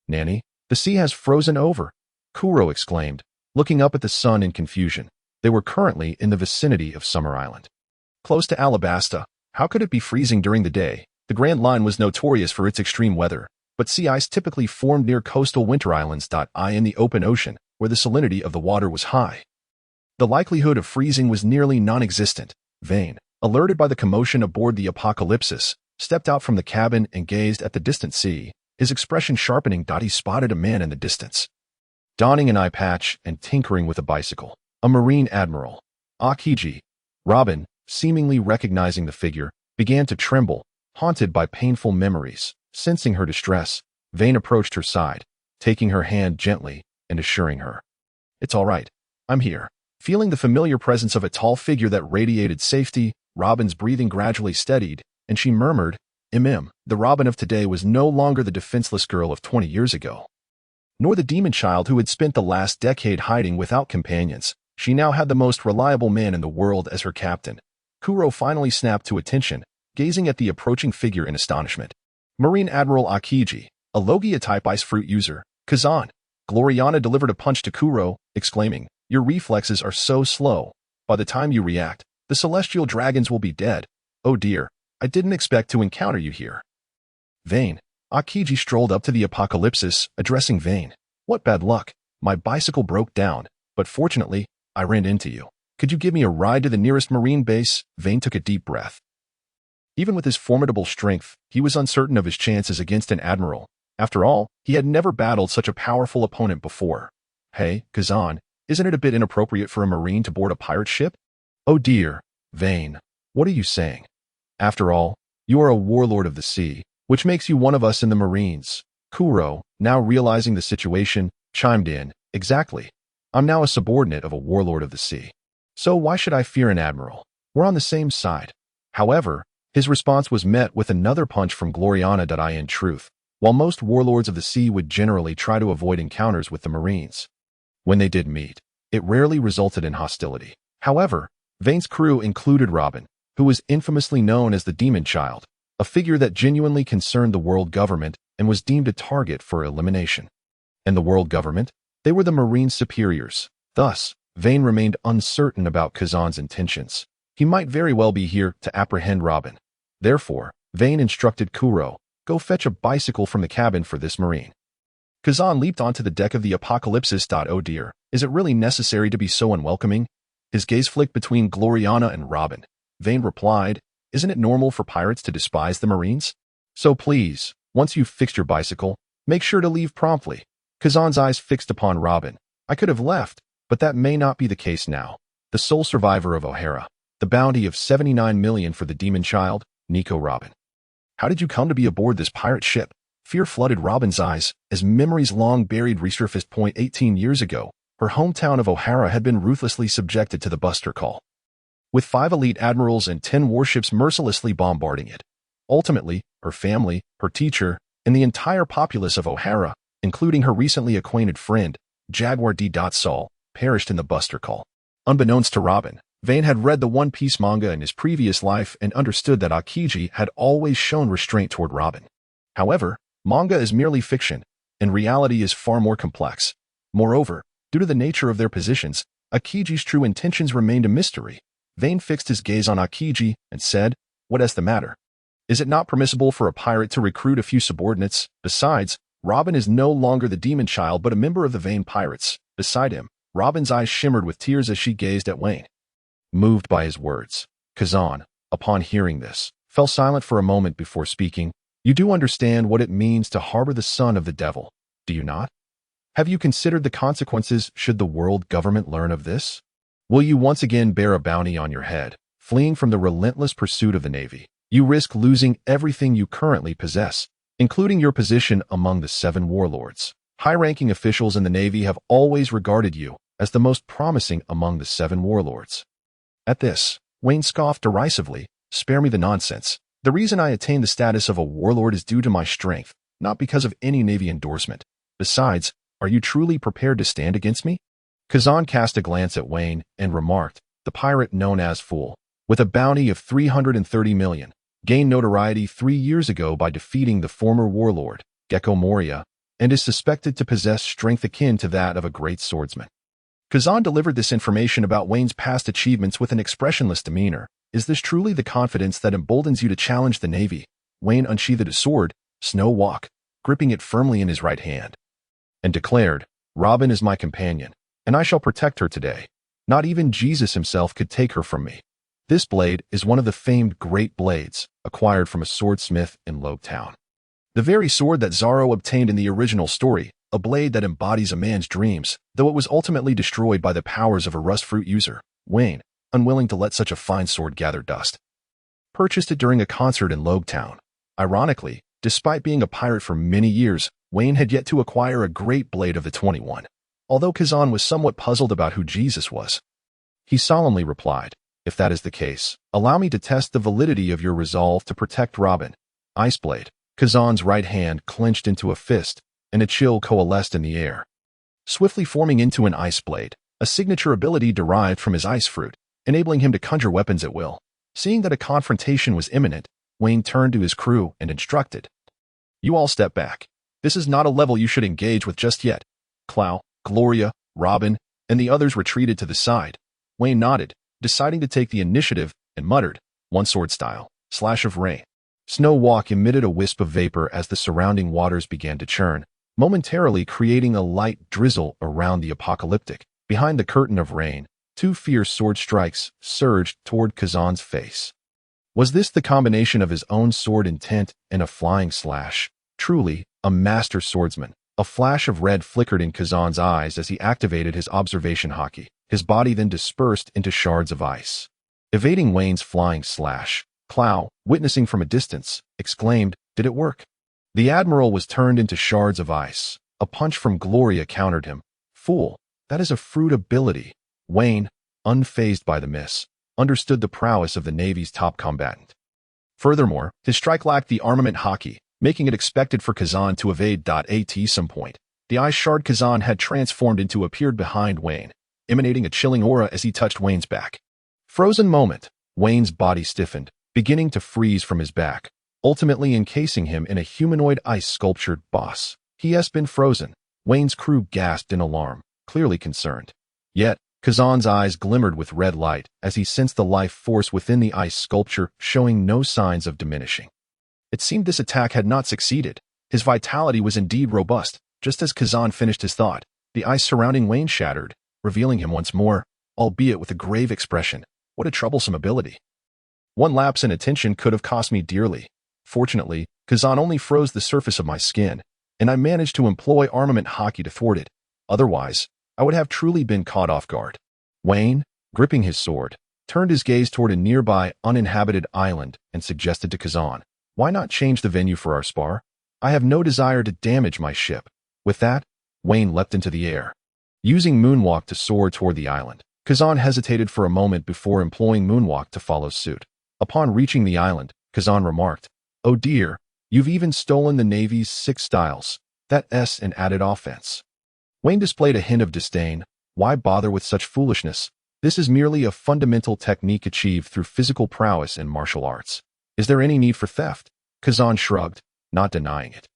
"Nanny, the sea has frozen over," Kuro exclaimed, looking up at the sun in confusion. They were currently in the vicinity of Summer Island, close to Alabasta. How could it be freezing during the day? The Grand Line was notorious for its extreme weather, but sea ice typically formed near coastal winter islands. In the open ocean, where the salinity of the water was high, the likelihood of freezing was nearly non-existent. Vayne, alerted by the commotion aboard the Apocalypsis, stepped out from the cabin and gazed at the distant sea, his expression sharpening. He spotted a man in the distance, donning an eye patch and tinkering with a bicycle. A Marine Admiral, Aokiji. Robin, seemingly recognizing the figure, began to tremble, haunted by painful memories. Sensing her distress, Vayne approached her side, taking her hand gently and assuring her, "It's all right. I'm here." Feeling the familiar presence of a tall figure that radiated safety, Robin's breathing gradually steadied, and she murmured, The Robin of today was no longer the defenseless girl of 20 years ago, nor the demon child who had spent the last decade hiding without companions. She now had the most reliable man in the world as her captain. Kuro finally snapped to attention, gazing at the approaching figure in astonishment. Marine Admiral Aokiji, a Logia-type ice fruit user. Kazan. Gloriana delivered a punch to Kuro, exclaiming, "Your reflexes are so slow. By the time you react, the celestial dragons will be dead. Oh dear, I didn't expect to encounter you here." Vayne. Aokiji strolled up to the Apocalypsis, addressing Vayne. "What bad luck. My bicycle broke down, but fortunately, I ran into you. Could you give me a ride to the nearest marine base?" Vayne took a deep breath. Even with his formidable strength, he was uncertain of his chances against an admiral. After all, he had never battled such a powerful opponent before. "Hey, Kazan, isn't it a bit inappropriate for a marine to board a pirate ship?" "Oh dear, Vayne, what are you saying? After all, you are a warlord of the sea, which makes you one of us in the Marines." Kuro, now realizing the situation, chimed in, "Exactly. I'm now a subordinate of a warlord of the sea. So why should I fear an admiral? We're on the same side." However, his response was met with another punch from Gloriana. In truth, while most warlords of the sea would generally try to avoid encounters with the Marines, when they did meet, it rarely resulted in hostility. However, Vayne's crew included Robin, who was infamously known as the Demon Child, a figure that genuinely concerned the world government and was deemed a target for elimination. And the world government? They were the Marine superiors. Thus, Vayne remained uncertain about Kazan's intentions. He might very well be here to apprehend Robin. Therefore, Vayne instructed Kuro, "Go fetch a bicycle from the cabin for this Marine." Kazan leaped onto the deck of the Apocalypsis. "Oh dear, is it really necessary to be so unwelcoming?" His gaze flicked between Gloriana and Robin. Vayne replied, "Isn't it normal for pirates to despise the Marines? So please, once you've fixed your bicycle, make sure to leave promptly." Kazan's eyes fixed upon Robin. "I could have left, but that may not be the case now." The sole survivor of O'Hara. The bounty of 79 million for the demon child, Nico. Robin. "How did you come to be aboard this pirate ship?" Fear flooded Robin's eyes as memories long buried resurfaced. 18 years ago, her hometown of O'Hara had been ruthlessly subjected to the Buster Call, with 5 elite admirals and 10 warships mercilessly bombarding it. Ultimately, her family, her teacher, and the entire populace of O'Hara, including her recently acquainted friend, Jaguar D. Sol, perished in the Buster Call. Unbeknownst to Robin, Vayne had read the One Piece manga in his previous life and understood that Aokiji had always shown restraint toward Robin. However, manga is merely fiction, and reality is far more complex. Moreover, due to the nature of their positions, Aokiji's true intentions remained a mystery. Vayne fixed his gaze on Aokiji and said, "What is the matter? Is it not permissible for a pirate to recruit a few subordinates? Besides, Robin is no longer the demon child but a member of the Vayne Pirates." Beside him, Robin's eyes shimmered with tears as she gazed at Vayne. Moved by his words, Kazan, upon hearing this, fell silent for a moment before speaking. "You do understand what it means to harbor the son of the devil, do you not?" Have you considered the consequences should the world government learn of this? Will you once again bear a bounty on your head, fleeing from the relentless pursuit of the Navy? You risk losing everything you currently possess, including your position among the Seven Warlords. High-ranking officials in the Navy have always regarded you as the most promising among the Seven Warlords. At this, Vayne scoffed derisively. Spare me the nonsense. The reason I attained the status of a warlord is due to my strength, not because of any Navy endorsement. Besides, are you truly prepared to stand against me? Kazan cast a glance at Vayne and remarked, the pirate known as Fool, with a bounty of 330 million, gained notoriety 3 years ago by defeating the former warlord, Gecko Moria, and is suspected to possess strength akin to that of a great swordsman. Kazan delivered this information about Vayne's past achievements with an expressionless demeanor. Is this truly the confidence that emboldens you to challenge the Navy? Vayne unsheathed his sword, Snow Walk, gripping it firmly in his right hand, and declared, Robin is my companion, and I shall protect her today. Not even Jesus himself could take her from me. This blade is one of the famed Great Blades, acquired from a swordsmith in Loguetown. The very sword that Zoro obtained in the original story, a blade that embodies a man's dreams, though it was ultimately destroyed by the powers of a rust fruit user. Vayne, unwilling to let such a fine sword gather dust, purchased it during a concert in Loguetown. Ironically, despite being a pirate for many years, Vayne had yet to acquire a great blade of the 21. Although Kazan was somewhat puzzled about who Jesus was, he solemnly replied, if that is the case, allow me to test the validity of your resolve to protect Robin. Iceblade. Kazan's right hand clenched into a fist, and a chill coalesced in the air, swiftly forming into an ice blade, a signature ability derived from his ice fruit, enabling him to conjure weapons at will. Seeing that a confrontation was imminent, Vayne turned to his crew and instructed, you all step back. This is not a level you should engage with just yet. Clow, Gloria, Robin, and the others retreated to the side. Vayne nodded, deciding to take the initiative, and muttered, one sword style, slash of rain. Snow Walk emitted a wisp of vapor as the surrounding waters began to churn, momentarily creating a light drizzle around the apocalyptic. Behind the curtain of rain, 2 fierce sword strikes surged toward Kazan's face. Was this the combination of his own sword intent and a flying slash? Truly, a master swordsman. A flash of red flickered in Kazan's eyes as he activated his observation Haki. His body then dispersed into shards of ice. Evading Vayne's flying slash, Clow, witnessing from a distance, exclaimed, did it work? The Admiral was turned into shards of ice. A punch from Gloria countered him. Fool, that is a fruit ability. Vayne, unfazed by the miss, understood the prowess of the Navy's top combatant. Furthermore, his strike lacked the armament Haki, making it expected for Kazan to evade. At some point, the ice shard Kazan had transformed into appeared behind Vayne, emanating a chilling aura as he touched Vayne's back. Frozen moment, Vayne's body stiffened, beginning to freeze from his back, ultimately encasing him in a humanoid ice-sculptured boss. He has been frozen. Vayne's crew gasped in alarm, clearly concerned. Yet, Kazan's eyes glimmered with red light as he sensed the life force within the ice sculpture showing no signs of diminishing. It seemed this attack had not succeeded. His vitality was indeed robust. Just as Kazan finished his thought, the ice surrounding Vayne shattered, revealing him once more, albeit with a grave expression. What a troublesome ability. One lapse in attention could have cost me dearly. Fortunately, Kazan only froze the surface of my skin, and I managed to employ armament Haki to thwart it. Otherwise, I would have truly been caught off guard. Vayne, gripping his sword, turned his gaze toward a nearby uninhabited island and suggested to Kazan, why not change the venue for our spar? I have no desire to damage my ship. With that, Vayne leapt into the air, using Moonwalk to soar toward the island. Kazan hesitated for a moment before employing Moonwalk to follow suit. Upon reaching the island, Kazan remarked, oh dear, you've even stolen the Navy's 6 styles. That S and added offense. Vayne displayed a hint of disdain. Why bother with such foolishness? This is merely a fundamental technique achieved through physical prowess and martial arts. Is there any need for theft? Kazan shrugged, not denying it.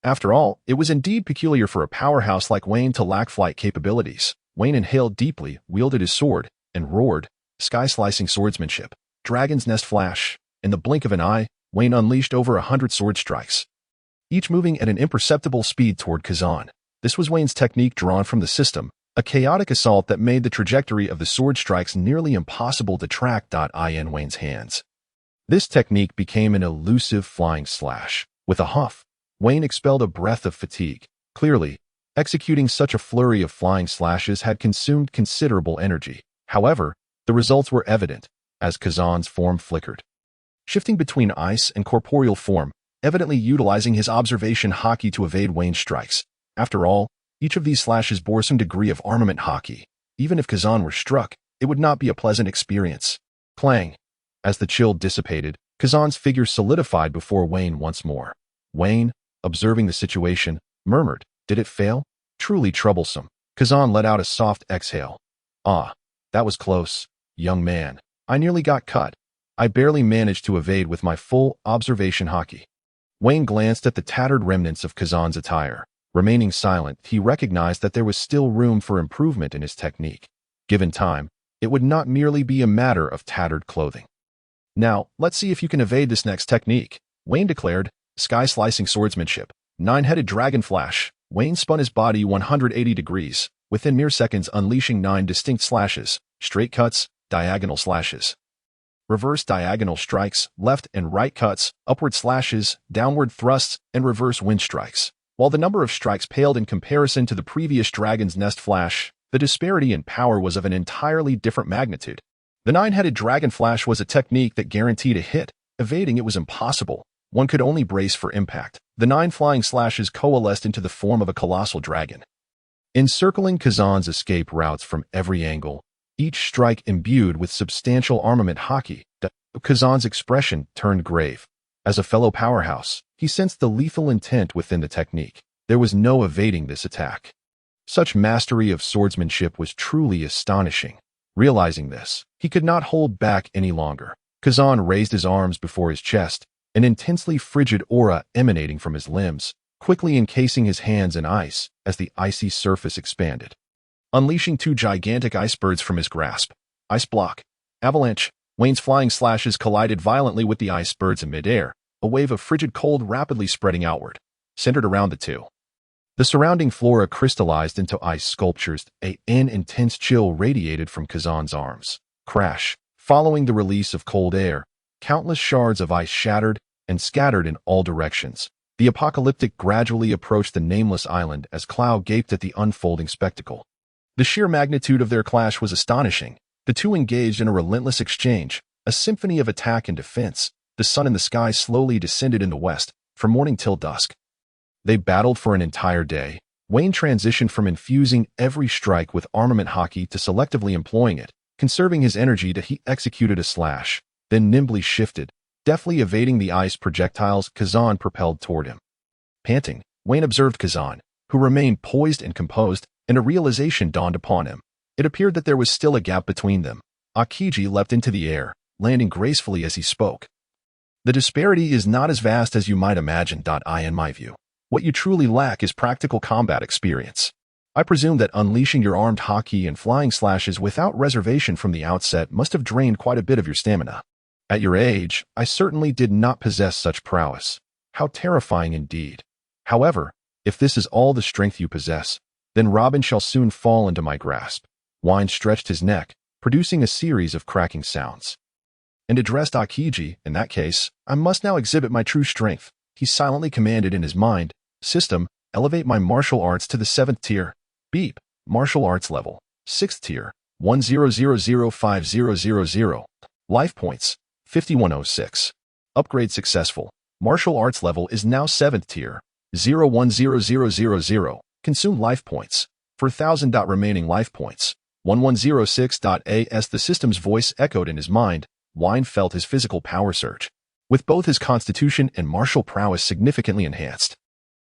After all, it was indeed peculiar for a powerhouse like Vayne to lack flight capabilities. Vayne inhaled deeply, wielded his sword, and roared, sky-slicing swordsmanship, dragon's nest flash. In the blink of an eye, Vayne unleashed over 100 sword strikes, each moving at an imperceptible speed toward Kazan. This was Vayne's technique drawn from the system, a chaotic assault that made the trajectory of the sword strikes nearly impossible to track. In Vayne's hands, this technique became an elusive flying slash. With a huff, Vayne expelled a breath of fatigue. Clearly, Executing such a flurry of flying slashes had consumed considerable energy. However, the results were evident, as Kazan's form flickered. Shifting between ice and corporeal form, evidently utilizing his observation Haki to evade Vayne's strikes. After all, each of these slashes bore some degree of armament Haki. Even if Kazan were struck, it would not be a pleasant experience. Clang! As the chill dissipated, Kazan's figure solidified before Vayne once more. Vayne, observing the situation, murmured, "Did it fail? Truly troublesome." Kazan let out a soft exhale. "Ah, that was close, young man. I nearly got cut. I barely managed to evade with my full observation Haki." Vayne glanced at the tattered remnants of Kazan's attire. Remaining silent, he recognized that there was still room for improvement in his technique. Given time, it would not merely be a matter of tattered clothing. "Now, let's see if you can evade this next technique," Vayne declared. Sky-slicing swordsmanship. Nine-headed dragon flash. Vayne spun his body 180 degrees, within mere seconds unleashing 9 distinct slashes, straight cuts, diagonal slashes, reverse diagonal strikes, left and right cuts, upward slashes, downward thrusts, and reverse wind strikes. While the number of strikes paled in comparison to the previous Dragon's Nest flash, the disparity in power was of an entirely different magnitude. The nine-headed dragon flash was a technique that guaranteed a hit. Evading it was impossible. One could only brace for impact. The 9 flying slashes coalesced into the form of a colossal dragon, encircling Kazan's escape routes from every angle, each strike imbued with substantial armament Haki. Kazan's expression turned grave. As a fellow powerhouse, he sensed the lethal intent within the technique. There was no evading this attack. Such mastery of swordsmanship was truly astonishing. Realizing this, he could not hold back any longer. Kazan raised his arms before his chest, an intensely frigid aura emanating from his limbs, quickly encasing his hands in ice as the icy surface expanded. Unleashing 2 gigantic icebergs from his grasp. Ice block. Avalanche. Vayne's flying slashes collided violently with the icebergs in midair, a wave of frigid cold rapidly spreading outward, centered around the two. The surrounding flora crystallized into ice sculptures. An intense chill radiated from Kazan's arms. Crash. Following the release of cold air, countless shards of ice shattered and scattered in all directions. The apocalyptic gradually approached the nameless island as Cloud gaped at the unfolding spectacle. The sheer magnitude of their clash was astonishing. The two engaged in a relentless exchange, a symphony of attack and defense. The sun in the sky slowly descended in the west, from morning till dusk. They battled for an entire day. Vayne transitioned from infusing every strike with armament Haki to selectively employing it, conserving his energy to he executed a slash, then nimbly shifted, deftly evading the ice projectiles Kazan propelled toward him. Panting, Vayne observed Kazan, who remained poised and composed, and a realization dawned upon him. It appeared that there was still a gap between them. Aokiji leapt into the air, landing gracefully as he spoke. "The disparity is not as vast as you might imagine. In my view, what you truly lack is practical combat experience. I presume that unleashing your armed Haki and flying slashes without reservation from the outset must have drained quite a bit of your stamina. At your age, I certainly did not possess such prowess. How terrifying indeed. However, if this is all the strength you possess, then Robin shall soon fall into my grasp." Vayne stretched his neck, producing a series of cracking sounds, and addressed Aokiji. "In that case, I must now exhibit my true strength." He silently commanded in his mind, "System, elevate my martial arts to the 7th tier. Beep, martial arts level, 6th tier, 1000500. Life points, 5106. Upgrade successful. Martial arts level is now 7th tier, 010000. Consume life points, 4,000. Remaining life points, 1106. As the system's voice echoed in his mind, Vayne felt his physical power surge, with both his constitution and martial prowess significantly enhanced.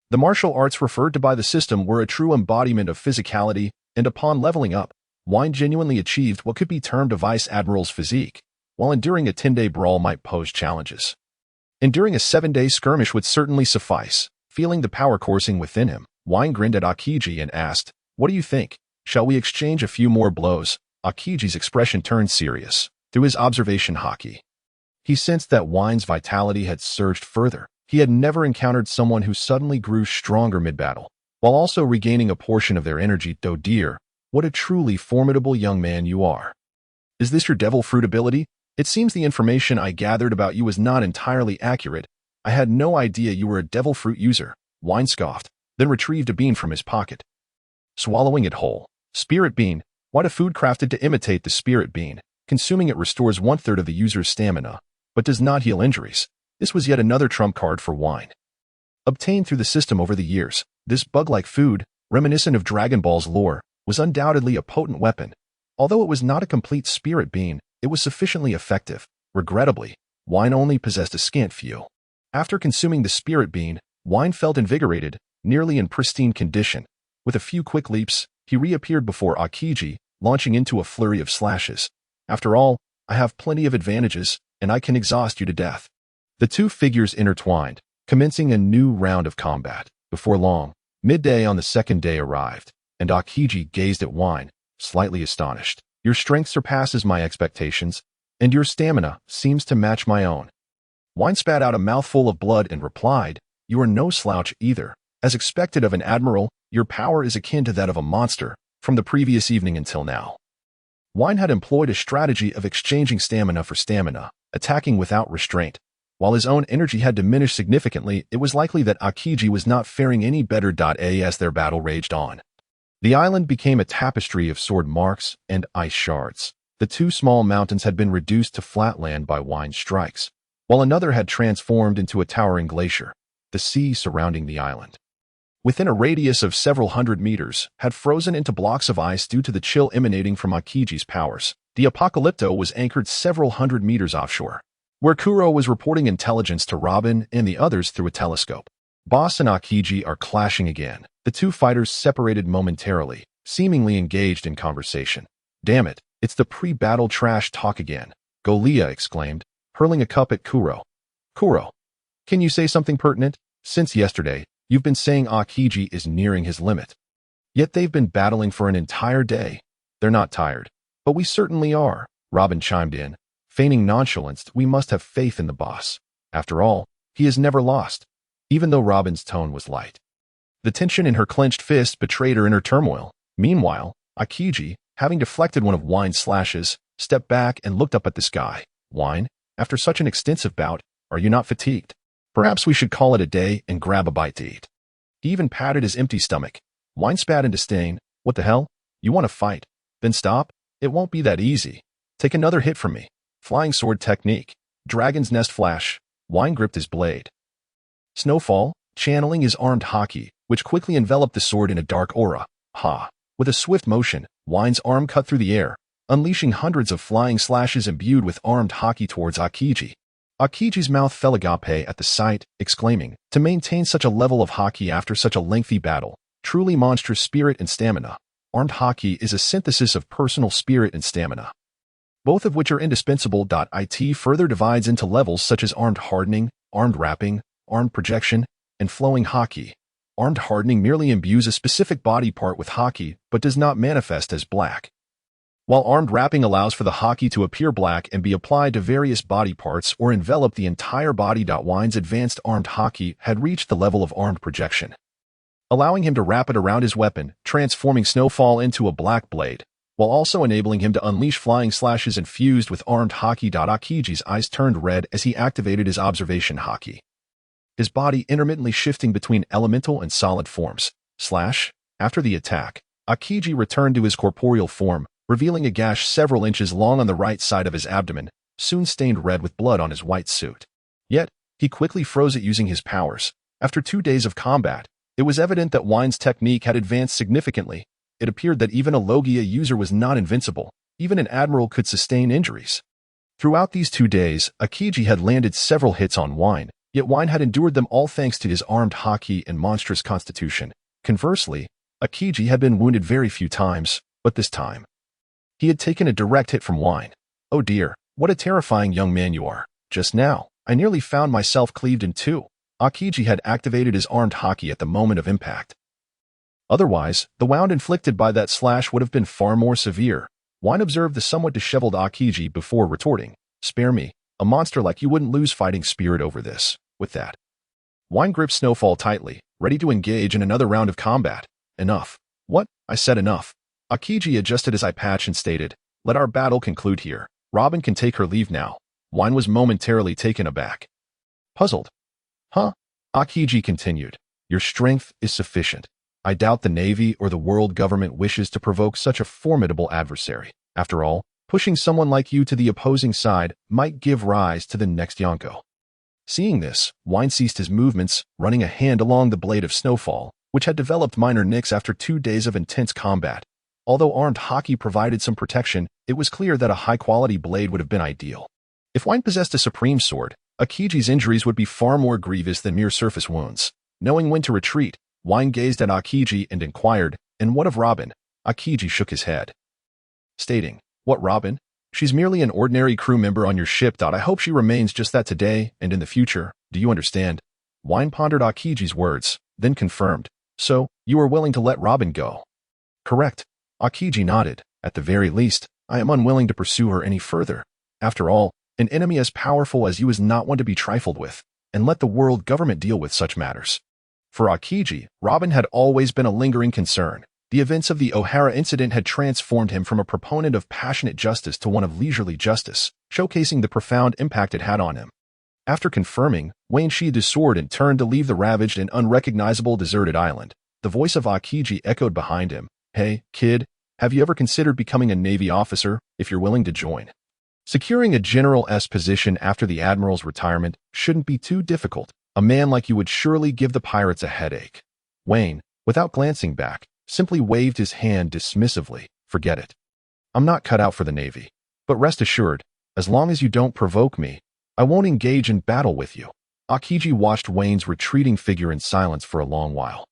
The martial arts referred to by the system were a true embodiment of physicality, and upon leveling up, Vayne genuinely achieved what could be termed a vice admiral's physique, while enduring a 10-day brawl might pose challenges. Enduring a 7-day skirmish would certainly suffice. Feeling the power coursing within him, Vayne grinned at Aokiji and asked, "What do you think? Shall we exchange a few more blows?" Aokiji's expression turned serious. Through his observation Haki, he sensed that Vayne's vitality had surged further. He had never encountered someone who suddenly grew stronger mid-battle, while also regaining a portion of their energy. "Oh dear, what a truly formidable young man you are. Is this your devil fruit ability? It seems the information I gathered about you was not entirely accurate. I had no idea you were a devil fruit user." Vayne scoffed, then retrieved a bean from his pocket. swallowing it whole. Spirit Bean. What a food crafted to imitate the Spirit Bean. Consuming it restores 1/3 of the user's stamina, but does not heal injuries. This was yet another trump card for Vayne. Obtained through the system over the years, this bug-like food, reminiscent of Dragon Ball's lore, was undoubtedly a potent weapon. Although it was not a complete Spirit Bean, it was sufficiently effective. Regrettably, Vayne only possessed a scant few. After consuming the Spirit Bean, Vayne felt invigorated, nearly in pristine condition. With a few quick leaps, he reappeared before Aokiji, launching into a flurry of slashes. After all, I have plenty of advantages, and I can exhaust you to death. The two figures intertwined, commencing a new round of combat. Before long, midday on the second day arrived, and Aokiji gazed at Vayne, slightly astonished. Your strength surpasses my expectations, and your stamina seems to match my own. Vayne spat out a mouthful of blood and replied, You are no slouch either. As expected of an admiral, your power is akin to that of a monster, from the previous evening until now. Vayne had employed a strategy of exchanging stamina for stamina, attacking without restraint. While his own energy had diminished significantly, it was likely that Aokiji was not faring any better. As their battle raged on, the island became a tapestry of sword marks and ice shards. The two small mountains had been reduced to flat land by Vayne's strikes, while another had transformed into a towering glacier. The sea surrounding the island, within a radius of several hundred meters, had frozen into blocks of ice due to the chill emanating from Aokiji's powers. The Apocalypto was anchored several hundred meters offshore, where Kuro was reporting intelligence to Robin and the others through a telescope. Boss and Aokiji are clashing again. The two fighters separated momentarily, seemingly engaged in conversation. Damn it, it's the pre-battle trash talk again, Golia exclaimed, hurling a cup at Kuro. Kuro, can you say something pertinent? Since yesterday, you've been saying Aokiji is nearing his limit. Yet they've been battling for an entire day. They're not tired. But we certainly are, Robin chimed in, feigning nonchalance. We must have faith in the boss. After all, he has never lost. Even though Robin's tone was light, the tension in her clenched fist betrayed her inner turmoil. Meanwhile, Aokiji, having deflected one of Vayne's slashes, stepped back and looked up at the sky. Vayne, after such an extensive bout, are you not fatigued? Perhaps we should call it a day and grab a bite to eat. He even patted his empty stomach. Vayne spat in disdain. What the hell? You want to fight? Then stop? It won't be that easy. Take another hit from me. Flying sword technique. Dragon's nest flash. Vayne gripped his blade. Snowfall, channeling his armed Haki, which quickly enveloped the sword in a dark aura. Ha! With a swift motion, Vayne's arm cut through the air, unleashing hundreds of flying slashes imbued with armed Haki towards Aokiji. Aokiji's mouth fell agape at the sight, exclaiming, to maintain such a level of Haki after such a lengthy battle, truly monstrous spirit and stamina. Armed Haki is a synthesis of personal spirit and stamina, both of which are indispensable. It further divides into levels such as armed hardening, armed wrapping, armed projection, and flowing Haki. Armed hardening merely imbues a specific body part with Haki, but does not manifest as black, while armed wrapping allows for the Haki to appear black and be applied to various body parts or envelop the entire body. Vayne's advanced armed Haki had reached the level of armed projection, allowing him to wrap it around his weapon, transforming Snowfall into a black blade, while also enabling him to unleash flying slashes infused with armed Haki. Aokiji's eyes turned red as he activated his observation Haki, his body intermittently shifting between elemental and solid forms. After the attack, Aokiji returned to his corporeal form, revealing a gash several inches long on the right side of his abdomen, soon stained red with blood on his white suit. Yet, he quickly froze it using his powers. After 2 days of combat, it was evident that Vayne's technique had advanced significantly. It appeared that even a Logia user was not invincible. Even an admiral could sustain injuries. Throughout these 2 days, Aokiji had landed several hits on Vayne, yet Vayne had endured them all thanks to his armed Haki and monstrous constitution. Conversely, Aokiji had been wounded very few times, but this time, he had taken a direct hit from Vayne. Oh dear, what a terrifying young man you are. Just now, I nearly found myself cleaved in two. Aokiji had activated his armed Haki at the moment of impact. Otherwise, the wound inflicted by that slash would have been far more severe. Vayne observed the somewhat disheveled Aokiji before retorting, Spare me, a monster like you wouldn't lose fighting spirit over this. With that, Vayne gripped Snowfall tightly, ready to engage in another round of combat. Enough. What? I said enough. Aokiji adjusted his eye patch and stated, Let our battle conclude here. Robin can take her leave now. Vayne was momentarily taken aback. Puzzled. Huh? Aokiji continued, Your strength is sufficient. I doubt the Navy or the world government wishes to provoke such a formidable adversary. After all, pushing someone like you to the opposing side might give rise to the next Yonko. Seeing this, Vayne ceased his movements, running a hand along the blade of Snowfall, which had developed minor nicks after 2 days of intense combat. Although armed Haki provided some protection, it was clear that a high-quality blade would have been ideal. If Vayne possessed a supreme sword, Aokiji's injuries would be far more grievous than mere surface wounds. Knowing when to retreat, Vayne gazed at Aokiji and inquired, "And what of Robin?" Aokiji shook his head, stating, "What Robin? She's merely an ordinary crew member on your ship. I hope she remains just that today and in the future. Do you understand?" Vayne pondered Aokiji's words, then confirmed, "So, you are willing to let Robin go?" "Correct." Aokiji nodded. "At the very least, I am unwilling to pursue her any further. After all, an enemy as powerful as you is not one to be trifled with, and let the world government deal with such matters." For Aokiji, Robin had always been a lingering concern. The events of the O'Hara incident had transformed him from a proponent of passionate justice to one of leisurely justice, showcasing the profound impact it had on him. After confirming, Vayne sheathed his sword and turned to leave the ravaged and unrecognizable deserted island. The voice of Aokiji echoed behind him. "Hey, kid, have you ever considered becoming a Navy officer, if you're willing to join? Securing a general's position after the Admiral's retirement shouldn't be too difficult. A man like you would surely give the pirates a headache." Vayne, without glancing back, simply waved his hand dismissively. "Forget it. I'm not cut out for the Navy. But rest assured, as long as you don't provoke me, I won't engage in battle with you." Aokiji watched Vayne's retreating figure in silence for a long while.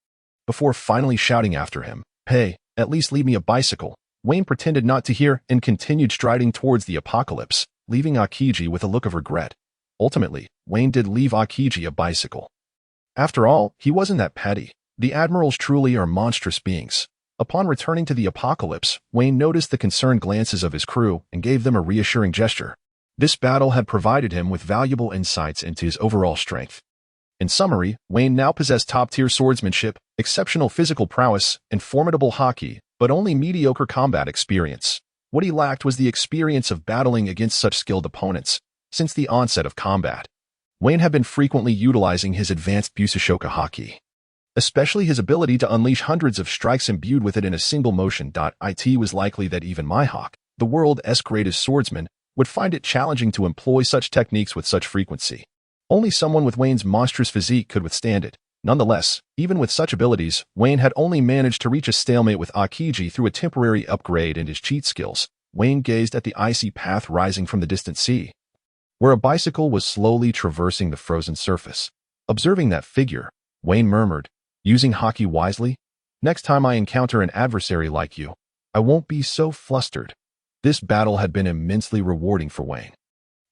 Before finally shouting after him, "Hey, at least leave me a bicycle." Vayne pretended not to hear and continued striding towards the apocalypse, leaving Aokiji with a look of regret. Ultimately, Vayne did leave Aokiji a bicycle. After all, he wasn't that petty. The admirals truly are monstrous beings. Upon returning to the apocalypse, Vayne noticed the concerned glances of his crew and gave them a reassuring gesture. This battle had provided him with valuable insights into his overall strength. In summary, Vayne now possessed top-tier swordsmanship, exceptional physical prowess, and formidable Haki, but only mediocre combat experience. What he lacked was the experience of battling against such skilled opponents. Since the onset of combat, Vayne had been frequently utilizing his advanced Busashoka Haki, especially his ability to unleash hundreds of strikes imbued with it in a single motion. It was likely that even Mihawk, the world's greatest swordsman, would find it challenging to employ such techniques with such frequency. Only someone with Vayne's monstrous physique could withstand it. Nonetheless, even with such abilities, Vayne had only managed to reach a stalemate with Aokiji through a temporary upgrade in his cheat skills. Vayne gazed at the icy path rising from the distant sea, where a bicycle was slowly traversing the frozen surface. Observing that figure, Vayne murmured, "Using Haki wisely? Next time I encounter an adversary like you, I won't be so flustered." This battle had been immensely rewarding for Vayne.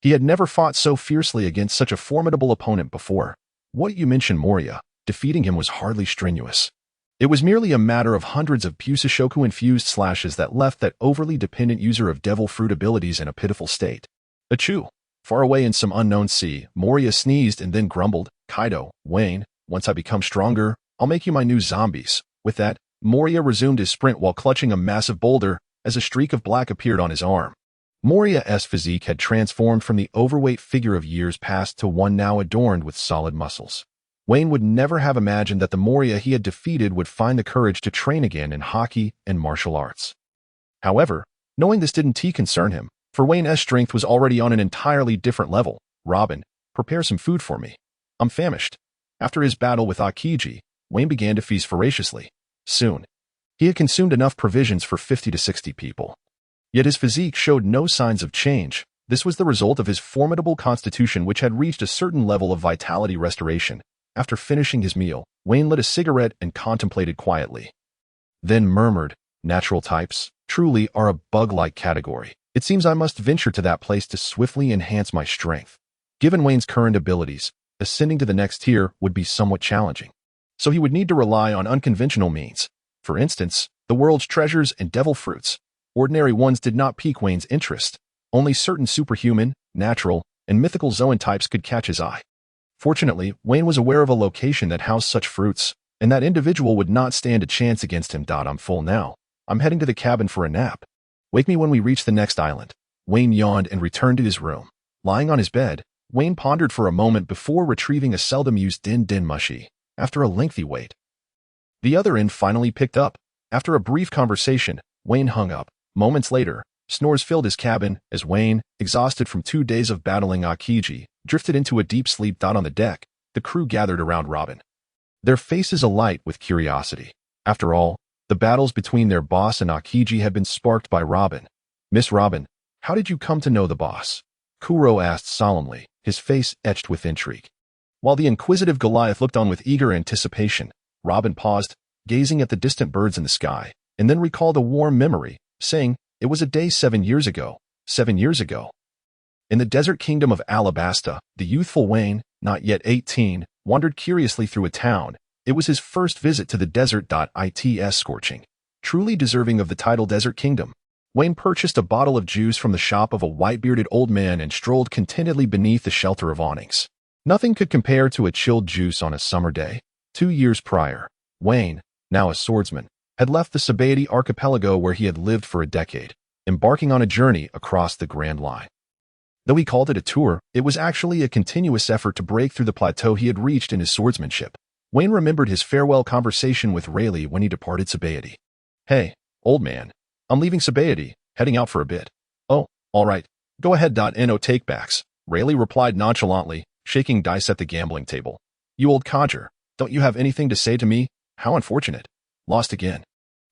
He had never fought so fiercely against such a formidable opponent before. What you mentioned Moria, defeating him was hardly strenuous. It was merely a matter of hundreds of Busashoku-infused slashes that left that overly dependent user of devil fruit abilities in a pitiful state. Achoo! Far away in some unknown sea, Moria sneezed and then grumbled, "Kaido, Vayne, once I become stronger, I'll make you my new zombies." With that, Moria resumed his sprint while clutching a massive boulder as a streak of black appeared on his arm. Moria's physique had transformed from the overweight figure of years past to one now adorned with solid muscles. Vayne would never have imagined that the Moria he had defeated would find the courage to train again in Haki and martial arts. However, knowing this didn't concern him, for Vayne's strength was already on an entirely different level. "Robin, prepare some food for me. I'm famished." After his battle with Aokiji, Vayne began to feast voraciously. Soon, he had consumed enough provisions for 50 to 60 people. Yet his physique showed no signs of change. This was the result of his formidable constitution, which had reached a certain level of vitality restoration. After finishing his meal, Vayne lit a cigarette and contemplated quietly. Then murmured, "Natural types truly are a bug-like category. It seems I must venture to that place to swiftly enhance my strength." Given Vayne's current abilities, ascending to the next tier would be somewhat challenging. So he would need to rely on unconventional means. For instance, the world's treasures and devil fruits. Ordinary ones did not pique Vayne's interest. Only certain superhuman, natural, and mythical Zoan types could catch his eye. Fortunately, Vayne was aware of a location that housed such fruits, and that individual would not stand a chance against him. "I'm full now. I'm heading to the cabin for a nap. Wake me when we reach the next island." Vayne yawned and returned to his room. Lying on his bed, Vayne pondered for a moment before retrieving a seldom used din mushi. After a lengthy wait, The other end finally picked up. After a brief conversation, Vayne hung up. Moments later, snores filled his cabin as Vayne, exhausted from 2 days of battling Aokiji, drifted into a deep sleep. On the deck, the crew gathered around Robin, their faces alight with curiosity. After all, the battles between their boss and Aokiji had been sparked by Robin. "Miss Robin, how did you come to know the boss?" Kuro asked solemnly, his face etched with intrigue. While the inquisitive Goliath looked on with eager anticipation, Robin paused, gazing at the distant birds in the sky, and then recalled a warm memory, saying, "It was a day 7 years ago. 7 years ago." In the desert kingdom of Alabasta, the youthful Vayne, not yet 18, wandered curiously through a town. It was his first visit to the desert. It's scorching. Truly deserving of the title Desert Kingdom. Vayne purchased a bottle of juice from the shop of a white-bearded old man and strolled contentedly beneath the shelter of awnings. Nothing could compare to a chilled juice on a summer day. 2 years prior, Vayne, now a swordsman, had left the Spade archipelago where he had lived for a decade, embarking on a journey across the Grand Line. Though he called it a tour, it was actually a continuous effort to break through the plateau he had reached in his swordsmanship. Vayne remembered his farewell conversation with Rayleigh when he departed Spade. "Hey, old man, I'm leaving Spade, heading out for a bit." "Oh, all right. Go ahead. No takebacks," Rayleigh replied nonchalantly, shaking dice at the gambling table. "You old codger, don't you have anything to say to me? How unfortunate. Lost again.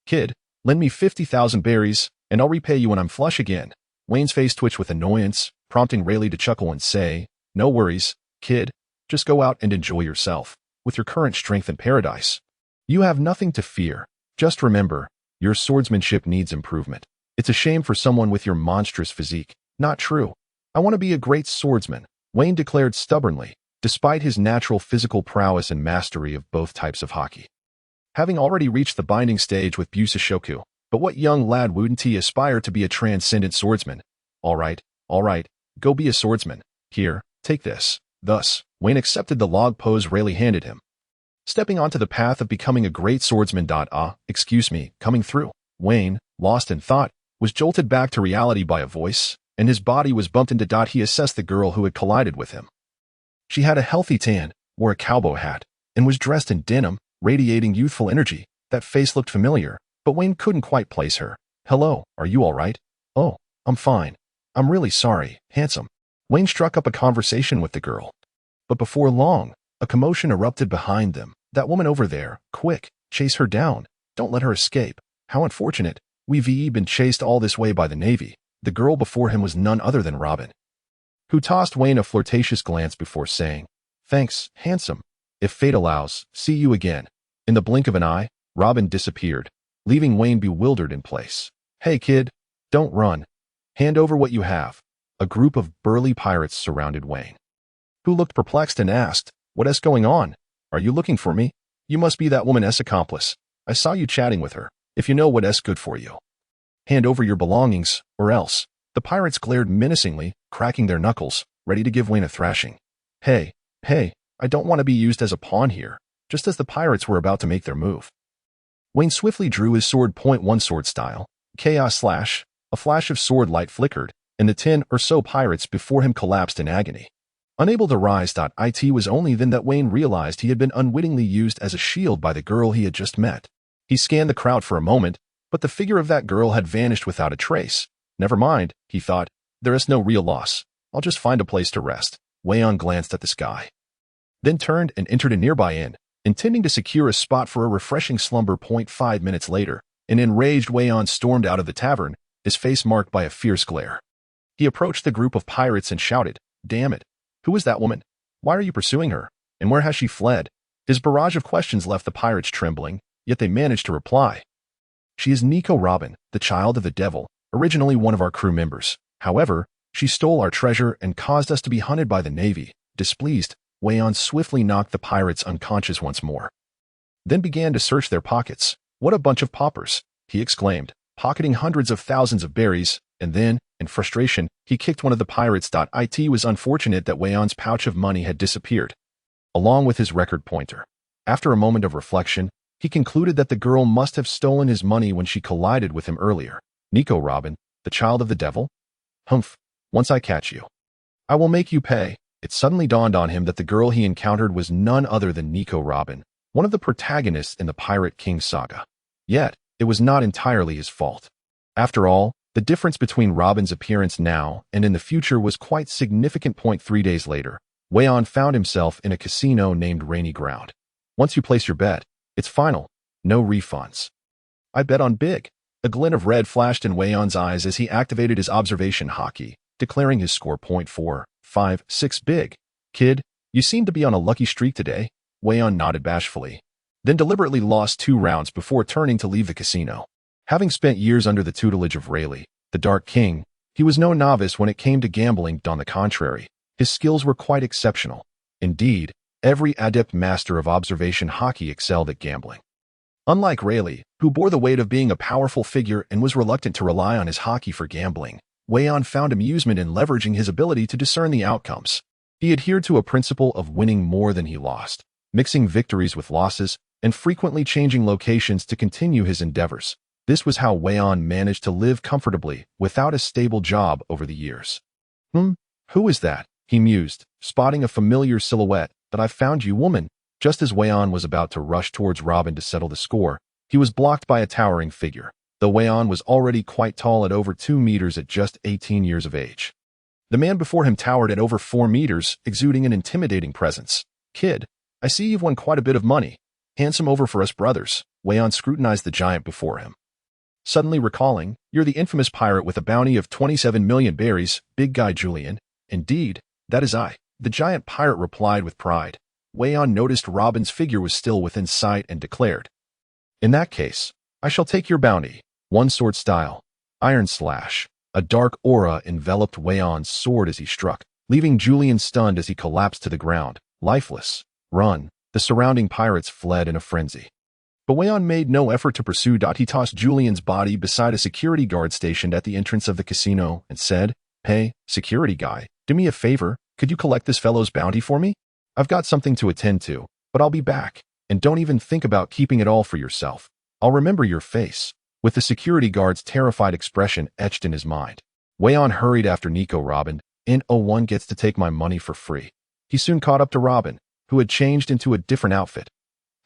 Kid, lend me 50,000 berries, and I'll repay you when I'm flush again." Vayne's face twitched with annoyance, prompting Rayleigh to chuckle and say, "No worries, kid. Just go out and enjoy yourself. With your current strength in paradise, you have nothing to fear. Just remember, your swordsmanship needs improvement. It's a shame for someone with your monstrous physique." "Not true. I want to be a great swordsman," Vayne declared stubbornly, despite his natural physical prowess and mastery of both types of Haki. Having already reached the binding stage with Busashoku, but what young lad wouldn't he aspire to be a transcendent swordsman? All right, go be a swordsman. Here, take this." Thus, Vayne accepted the log pose Rayleigh handed him. Stepping onto the path of becoming a great swordsman. Excuse me, coming through. Vayne, lost in thought, was jolted back to reality by a voice, and his body was bumped into. He assessed the girl who had collided with him. She had a healthy tan, wore a cowboy hat, and was dressed in denim, radiating youthful energy. That face looked familiar, but Vayne couldn't quite place her. "Hello, are you all right?" "Oh, I'm fine. I'm really sorry, handsome." Vayne struck up a conversation with the girl. But before long, a commotion erupted behind them. "That woman over there, quick, chase her down. Don't let her escape. How unfortunate. We've been chased all this way by the Navy." The girl before him was none other than Robin, who tossed Vayne a flirtatious glance before saying, "Thanks, handsome. If fate allows, see you again." In the blink of an eye, Robin disappeared, leaving Vayne bewildered in place. "Hey kid, don't run. Hand over what you have." A group of burly pirates surrounded Vayne, who looked perplexed and asked, "What's going on? Are you looking for me? You must be that woman's accomplice. I saw you chatting with her. If you know what's good for you, hand over your belongings, or else." The pirates glared menacingly, cracking their knuckles, ready to give Vayne a thrashing. Hey, I don't want to be used as a pawn here." Just as the pirates were about to make their move, Vayne swiftly drew his sword. .1 sword style, chaos slash. A flash of sword light flickered, and the 10 or so pirates before him collapsed in agony. Unable to rise. It was only then that Vayne realized he had been unwittingly used as a shield by the girl he had just met. He scanned the crowd for a moment, but the figure of that girl had vanished without a trace. Never mind, he thought, there is no real loss. I'll just find a place to rest. Vayne glanced at the sky, then turned and entered a nearby inn, intending to secure a spot for a refreshing slumber. 5 minutes later, an enraged Vayne stormed out of the tavern, his face marked by a fierce glare. He approached the group of pirates and shouted, "Damn it! Who is that woman? Why are you pursuing her? And where has she fled?" His barrage of questions left the pirates trembling, yet they managed to reply. "She is Nico Robin, the child of the devil, originally one of our crew members. However, she stole our treasure and caused us to be hunted by the Navy." Displeased, Vayne swiftly knocked the pirates unconscious once more, then began to search their pockets. "What a bunch of paupers!" he exclaimed, pocketing hundreds of thousands of berries, and then, in frustration, he kicked one of the pirates. It was unfortunate that Vayne's pouch of money had disappeared, along with his record pointer. After a moment of reflection, he concluded that the girl must have stolen his money when she collided with him earlier. Nico Robin, the child of the devil? Humph, once I catch you, I will make you pay. It suddenly dawned on him that the girl he encountered was none other than Nico Robin, one of the protagonists in the Pirate King saga. Yet, it was not entirely his fault. After all, the difference between Robin's appearance now and in the future was quite significant. 3 days later, Wayne found himself in a casino named Rainy Ground. Once you place your bet, it's final. No refunds. I bet on big. A glint of red flashed in Wayne's eyes as he activated his observation Haki, declaring his score. 456 big. Kid, you seem to be on a lucky streak today. Wayne nodded bashfully, then deliberately lost 2 rounds before turning to leave the casino. Having spent years under the tutelage of Rayleigh, the Dark King, he was no novice when it came to gambling. On the contrary, his skills were quite exceptional. Indeed, every adept master of observation Haki excelled at gambling. Unlike Rayleigh, who bore the weight of being a powerful figure and was reluctant to rely on his Haki for gambling, Wayne found amusement in leveraging his ability to discern the outcomes. He adhered to a principle of winning more than he lost, mixing victories with losses, and frequently changing locations to continue his endeavors. This was how Wayne managed to live comfortably without a stable job over the years. Who is that? He mused, spotting a familiar silhouette. But I've found you, woman. Just as Wayne was about to rush towards Robin to settle the score, he was blocked by a towering figure, though Wayne was already quite tall at over 2 meters at just 18 years of age. The man before him towered at over 4 meters, exuding an intimidating presence. Kid, I see you've won quite a bit of money. Hand some over for us brothers. Wayne scrutinized the giant before him. Suddenly recalling, you're the infamous pirate with a bounty of 27 million berries, big guy Julian. Indeed, that is I. The giant pirate replied with pride. Wayne noticed Robin's figure was still within sight and declared, in that case, I shall take your bounty. One sword style. Iron slash. A dark aura enveloped Wayne's sword as he struck, leaving Julian stunned as he collapsed to the ground, lifeless. Run. The surrounding pirates fled in a frenzy. But Wayne made no effort to pursue. He tossed Julian's body beside a security guard stationed at the entrance of the casino and said, Hey, security guy, do me a favor. Could you collect this fellow's bounty for me? I've got something to attend to, but I'll be back. And don't even think about keeping it all for yourself. I'll remember your face. With the security guard's terrified expression etched in his mind, Wayne hurried after Nico. Robin, N01 gets to take my money for free. He soon caught up to Robin, who had changed into a different outfit.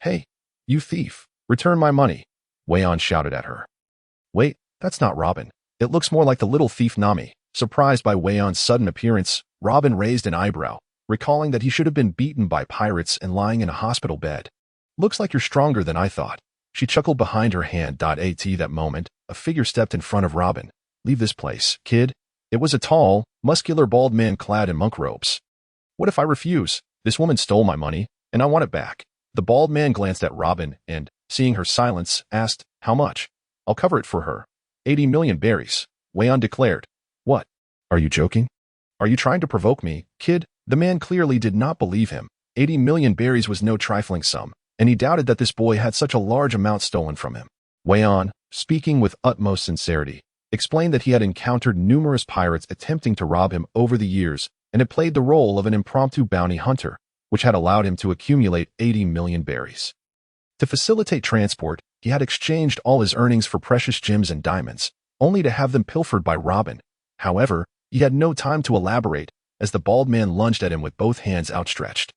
Hey, you thief, return my money, Wayne shouted at her. Wait, that's not Robin. It looks more like the little thief Nami. Surprised by Wayne's sudden appearance, Robin raised an eyebrow, recalling that he should have been beaten by pirates and lying in a hospital bed. Looks like you're stronger than I thought. She chuckled behind her hand. At that moment, a figure stepped in front of Robin. Leave this place, kid. It was a tall, muscular bald man clad in monk robes. What if I refuse? This woman stole my money, and I want it back. The bald man glanced at Robin and, seeing her silence, asked, How much? I'll cover it for her. 80 million berries, Wayne declared. What? Are you joking? Are you trying to provoke me, kid? The man clearly did not believe him. 80 million berries was no trifling sum, and he doubted that this boy had such a large amount stolen from him. Wayne, speaking with utmost sincerity, explained that he had encountered numerous pirates attempting to rob him over the years and had played the role of an impromptu bounty hunter, which had allowed him to accumulate 80 million berries. To facilitate transport, he had exchanged all his earnings for precious gems and diamonds, only to have them pilfered by Robin. However, he had no time to elaborate, as the bald man lunged at him with both hands outstretched.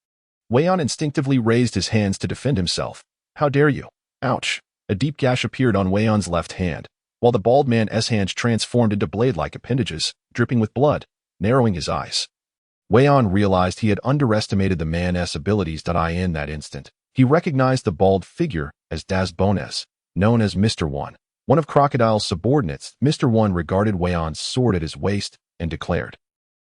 Wayne instinctively raised his hands to defend himself. How dare you? Ouch. A deep gash appeared on Wayne's left hand, while the bald man's hands transformed into blade-like appendages, dripping with blood, narrowing his eyes. Wayne realized he had underestimated the man's abilities. In that instant, he recognized the bald figure as Das Bones, known as Mr. One of Crocodile's subordinates. Mr. One regarded Wayne's sword at his waist and declared,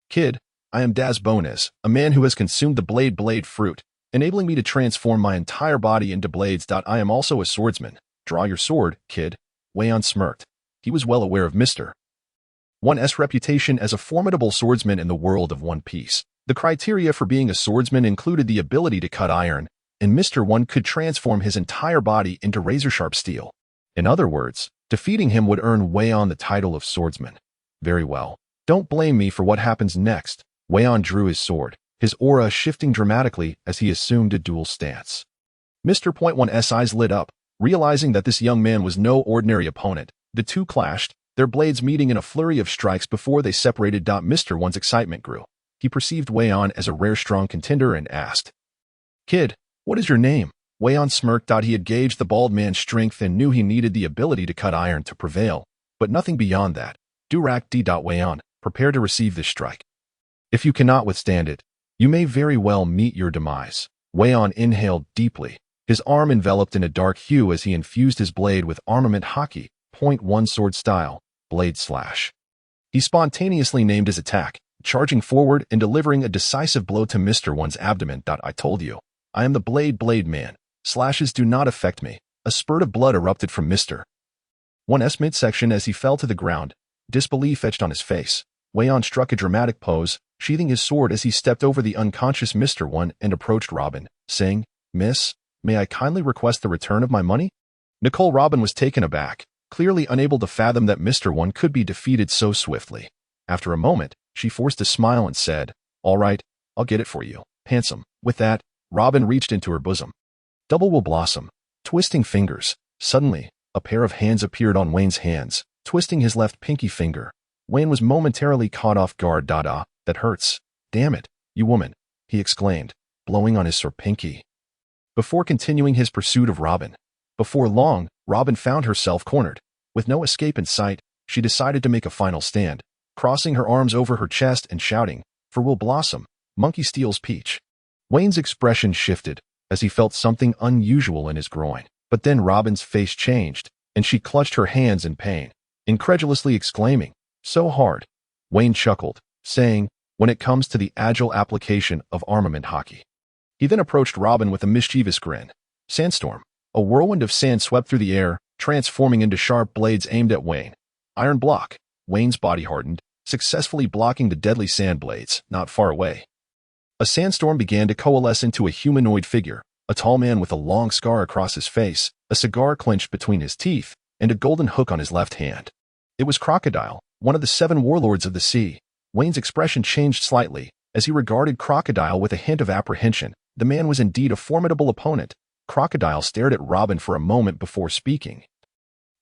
Kid, I am Das Bones, a man who has consumed the blade fruit, enabling me to transform my entire body into blades. I am also a swordsman. Draw your sword, kid. Wayne smirked. He was well aware of Mr. One's reputation as a formidable swordsman in the world of One Piece. The criteria for being a swordsman included the ability to cut iron, and Mr. One could transform his entire body into razor-sharp steel. In other words, defeating him would earn Wayne the title of swordsman. Very well. Don't blame me for what happens next. Wayne drew his sword, his aura shifting dramatically as he assumed a duel stance. Mr. One's eyes lit up, realizing that this young man was no ordinary opponent. The two clashed, their blades meeting in a flurry of strikes before they separated. Mr. One's excitement grew. He perceived Wayne as a rare strong contender and asked, Kid, what is your name? Wayne smirked. He had gauged the bald man's strength and knew he needed the ability to cut iron to prevail, but nothing beyond that. Durak D. Wayne, prepare to receive this strike. If you cannot withstand it, you may very well meet your demise. Wayne inhaled deeply, his arm enveloped in a dark hue as he infused his blade with armament Haki, .1 sword style, blade slash. He spontaneously named his attack, charging forward and delivering a decisive blow to Mr. One's abdomen. I told you, I am the blade man. Slashes do not affect me. A spurt of blood erupted from Mr. One's midsection as he fell to the ground, disbelief etched on his face. Wayne struck a dramatic pose, sheathing his sword as he stepped over the unconscious Mr. One and approached Robin, saying, "Miss, may I kindly request the return of my money?" Nicole Robin was taken aback, clearly unable to fathom that Mr. One could be defeated so swiftly. After a moment, she forced a smile and said, "All right, I'll get it for you, handsome." With that, Robin reached into her bosom. Double will blossom, twisting fingers. Suddenly, a pair of hands appeared on Wayne's hands, twisting his left pinky finger. Wayne was momentarily caught off guard. That hurts. Damn it, you woman, he exclaimed, blowing on his sore pinky. Before continuing his pursuit of Robin. Before long, Robin found herself cornered. With no escape in sight, she decided to make a final stand, crossing her arms over her chest and shouting, "For will blossom, monkey steals peach." Wayne's expression shifted as he felt something unusual in his groin. But then Robin's face changed, and she clutched her hands in pain, incredulously exclaiming, "So hard." Wayne chuckled, saying, "When it comes to the agile application of armament Haki." He then approached Robin with a mischievous grin. Sandstorm. A whirlwind of sand swept through the air, transforming into sharp blades aimed at Wayne. Iron block. Wayne's body hardened, successfully blocking the deadly sand blades, not far away. A sandstorm began to coalesce into a humanoid figure, a tall man with a long scar across his face, a cigar clenched between his teeth, and a golden hook on his left hand. It was Crocodile, one of the 7 warlords of the sea. Wayne's expression changed slightly as he regarded Crocodile with a hint of apprehension. The man was indeed a formidable opponent. Crocodile stared at Robin for a moment before speaking.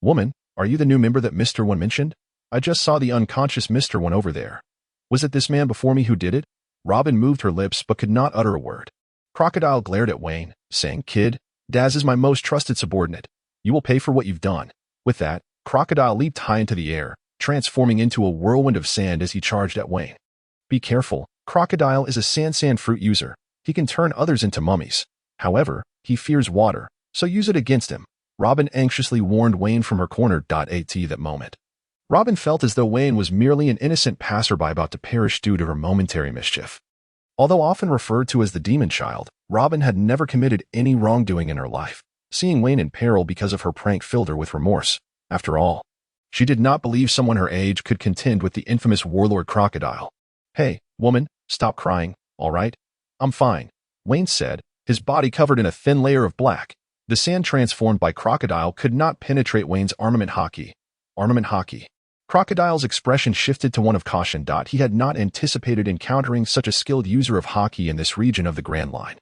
"Woman, are you the new member that Mr. One mentioned? I just saw the unconscious Mr. One over there. Was it this man before me who did it?" Robin moved her lips but could not utter a word. Crocodile glared at Wayne, saying, "Kid, Daz is my most trusted subordinate. You will pay for what you've done." With that, Crocodile leaped high into the air, transforming into a whirlwind of sand as he charged at Wayne. Be careful, Crocodile is a sand fruit user. He can turn others into mummies. However, he fears water, so use it against him. Robin anxiously warned Wayne from her corner. At that moment, Robin felt as though Wayne was merely an innocent passerby about to perish due to her momentary mischief. Although often referred to as the demon child, Robin had never committed any wrongdoing in her life. Seeing Wayne in peril because of her prank filled her with remorse. After all, she did not believe someone her age could contend with the infamous warlord Crocodile. "Hey, woman, stop crying, all right? I'm fine," Wayne said, his body covered in a thin layer of black. The sand transformed by Crocodile could not penetrate Wayne's armament Haki. Armament Haki. Crocodile's expression shifted to one of caution. He had not anticipated encountering such a skilled user of Haki in this region of the Grand Line.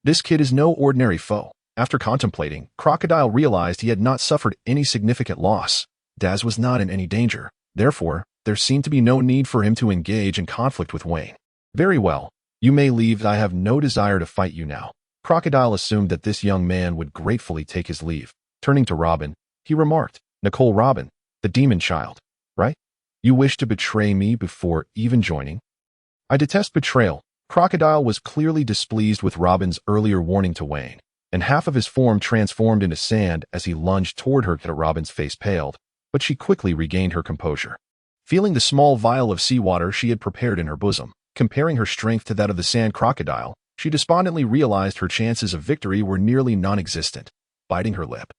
This kid is no ordinary foe. After contemplating, Crocodile realized he had not suffered any significant loss. Daz was not in any danger. Therefore, there seemed to be no need for him to engage in conflict with Wayne. "Very well. You may leave. I have no desire to fight you now." Crocodile assumed that this young man would gratefully take his leave. Turning to Robin, he remarked, "Nicole Robin, the demon child, right? You wish to betray me before even joining?" "I detest betrayal." Crocodile was clearly displeased with Robin's earlier warning to Wayne, and half of his form transformed into sand as he lunged toward her. Robin's face paled, but she quickly regained her composure. Feeling the small vial of seawater she had prepared in her bosom, comparing her strength to that of the sand crocodile, she despondently realized her chances of victory were nearly non-existent. Biting her lip,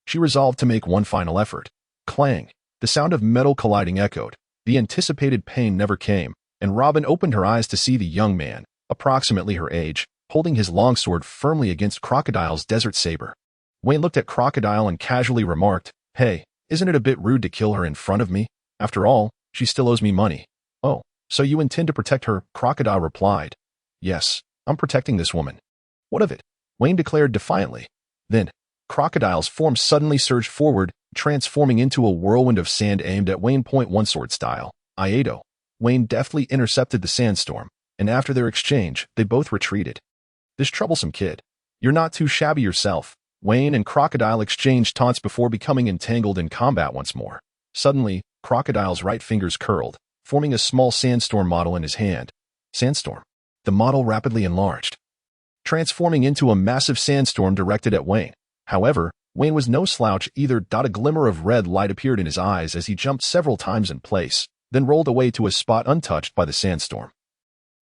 she resolved to make one final effort. Clang! The sound of metal colliding echoed. The anticipated pain never came, and Robin opened her eyes to see the young man, approximately her age, holding his longsword firmly against Crocodile's desert saber. Wayne looked at Crocodile and casually remarked, "Hey, isn't it a bit rude to kill her in front of me? After all, she still owes me money." "Oh, so you intend to protect her?" Crocodile replied. "Yes, I'm protecting this woman." "What of it?" Wayne declared defiantly. Then, Crocodile's form suddenly surged forward, transforming into a whirlwind of sand aimed at Wayne. One sword style, Iato. Wayne deftly intercepted the sandstorm, and after their exchange, they both retreated. This troublesome kid. You're not too shabby yourself. Vayne and Crocodile exchanged taunts before becoming entangled in combat once more. Suddenly, Crocodile's right fingers curled, forming a small sandstorm model in his hand. Sandstorm. The model rapidly enlarged, transforming into a massive sandstorm directed at Vayne. However, Vayne was no slouch either. A glimmer of red light appeared in his eyes as he jumped several times in place, then rolled away to a spot untouched by the sandstorm.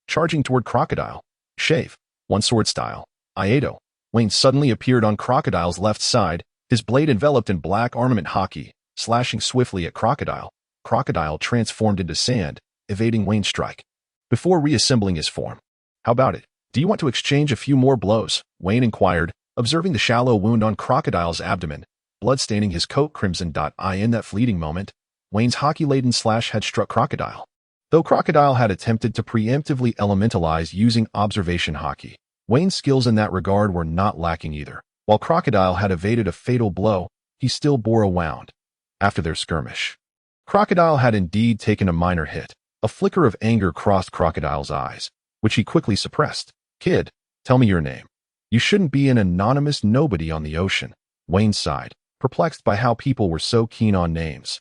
Charging toward Crocodile. Shave. One sword style. Iato. Vayne suddenly appeared on Crocodile's left side, his blade enveloped in black armament Haki, slashing swiftly at Crocodile. Crocodile transformed into sand, evading Vayne's strike, before reassembling his form. How about it? Do you want to exchange a few more blows? Vayne inquired, observing the shallow wound on Crocodile's abdomen, blood staining his coat crimson. In that fleeting moment, Vayne's Haki-laden slash had struck Crocodile. Though Crocodile had attempted to preemptively elementalize using observation Haki, Vayne's skills in that regard were not lacking either. While Crocodile had evaded a fatal blow, he still bore a wound. After their skirmish, Crocodile had indeed taken a minor hit. A flicker of anger crossed Crocodile's eyes, which he quickly suppressed. Kid, tell me your name. You shouldn't be an anonymous nobody on the ocean. Vayne sighed, perplexed by how people were so keen on names.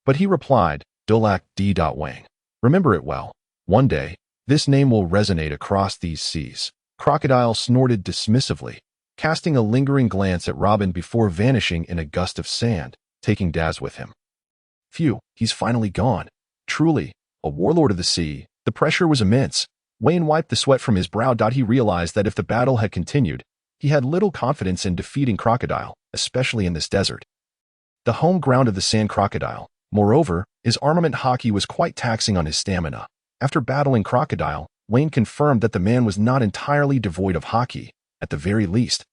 But he replied, Dolak D. Wang. Remember it well. One day, this name will resonate across these seas. Crocodile snorted dismissively, casting a lingering glance at Robin before vanishing in a gust of sand, taking Daz with him. Phew, he's finally gone. Truly, a warlord of the sea. The pressure was immense. Vayne wiped the sweat from his brow. He realized that if the battle had continued, he had little confidence in defeating Crocodile, especially in this desert, the home ground of the sand crocodile. Moreover, his armament Haki was quite taxing on his stamina. After battling Crocodile, Vayne confirmed that the man was not entirely devoid of Haki, at the very least.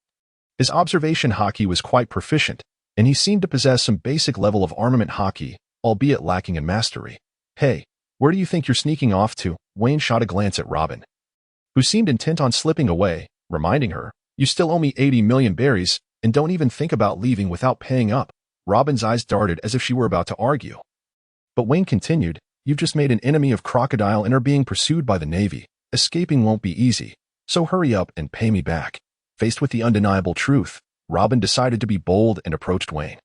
His observation Haki was quite proficient, and he seemed to possess some basic level of armament Haki, albeit lacking in mastery. Hey, where do you think you're sneaking off to? Vayne shot a glance at Robin, who seemed intent on slipping away, reminding her, you still owe me 80 million berries, and don't even think about leaving without paying up. Robin's eyes darted as if she were about to argue. But Vayne continued, you've just made an enemy of Crocodile and are being pursued by the Navy. Escaping won't be easy, so hurry up and pay me back. Faced with the undeniable truth, Robin decided to be bold and approached Vayne,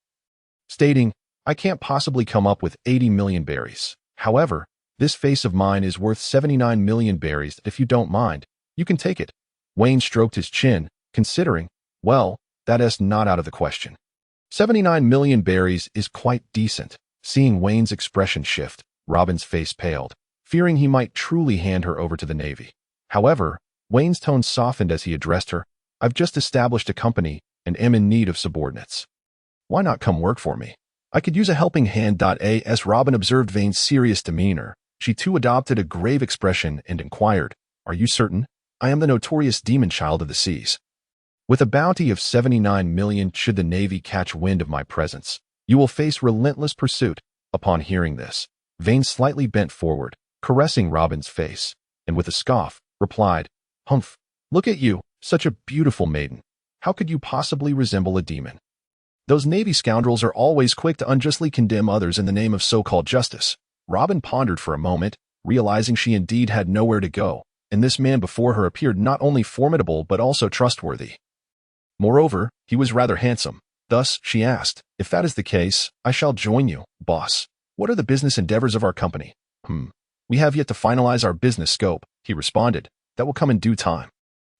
stating, I can't possibly come up with 80 million berries. However, this face of mine is worth 79 million berries. If you don't mind, you can take it. Vayne stroked his chin, considering, well, that is not out of the question. 79 million berries is quite decent. Seeing Vayne's expression shift, Robin's face paled, fearing he might truly hand her over to the Navy. However, Vayne's tone softened as he addressed her, I've just established a company and am in need of subordinates. Why not come work for me? I could use a helping hand. As Robin observed Vayne's serious demeanor, she too adopted a grave expression and inquired, are you certain? I am the notorious demon child of the seas. With a bounty of 79 million should the Navy catch wind of my presence, you will face relentless pursuit. Upon hearing this, Vayne slightly bent forward, caressing Robin's face, and with a scoff, replied, Humph, look at you, such a beautiful maiden. How could you possibly resemble a demon? Those Navy scoundrels are always quick to unjustly condemn others in the name of so-called justice. Robin pondered for a moment, realizing she indeed had nowhere to go, and this man before her appeared not only formidable but also trustworthy. Moreover, he was rather handsome. Thus, she asked, if that is the case, I shall join you, boss. What are the business endeavors of our company? We have yet to finalize our business scope, he responded. That will come in due time.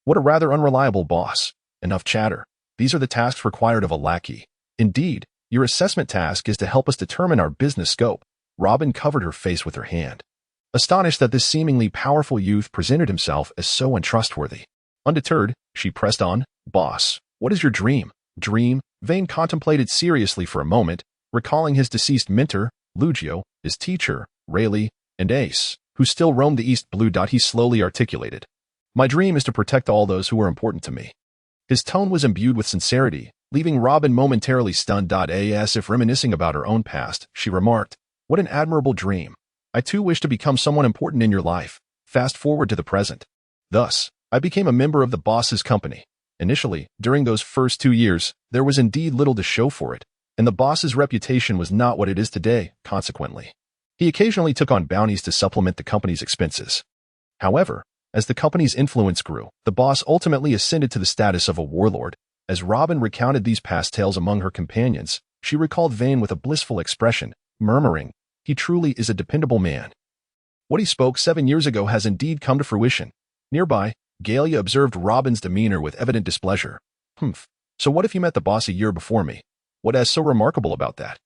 What a rather unreliable boss. Enough chatter. These are the tasks required of a lackey. Indeed, your assessment task is to help us determine our business scope. Robin covered her face with her hand, astonished that this seemingly powerful youth presented himself as so untrustworthy. Undeterred, she pressed on, boss, what is your dream? Dream? Vayne contemplated seriously for a moment, recalling his deceased mentor, Lugio, his teacher, Rayleigh, and Ace, who still roamed the East Blue. He slowly articulated, my dream is to protect all those who are important to me. His tone was imbued with sincerity, leaving Robin momentarily stunned. As if reminiscing about her own past, she remarked, what an admirable dream. I too wish to become someone important in your life. Fast forward to the present. Thus, I became a member of the boss's company. Initially, during those first 2 years, there was indeed little to show for it, and the boss's reputation was not what it is today, consequently. He occasionally took on bounties to supplement the company's expenses. However, As the company's influence grew, the boss ultimately ascended to the status of a warlord. As Robin recounted these past tales among her companions, she recalled Vayne with a blissful expression, murmuring, "He truly is a dependable man." What he spoke 7 years ago has indeed come to fruition. Nearby, Galia observed Robin's demeanor with evident displeasure. So what if you met the boss a year before me? What is so remarkable about that?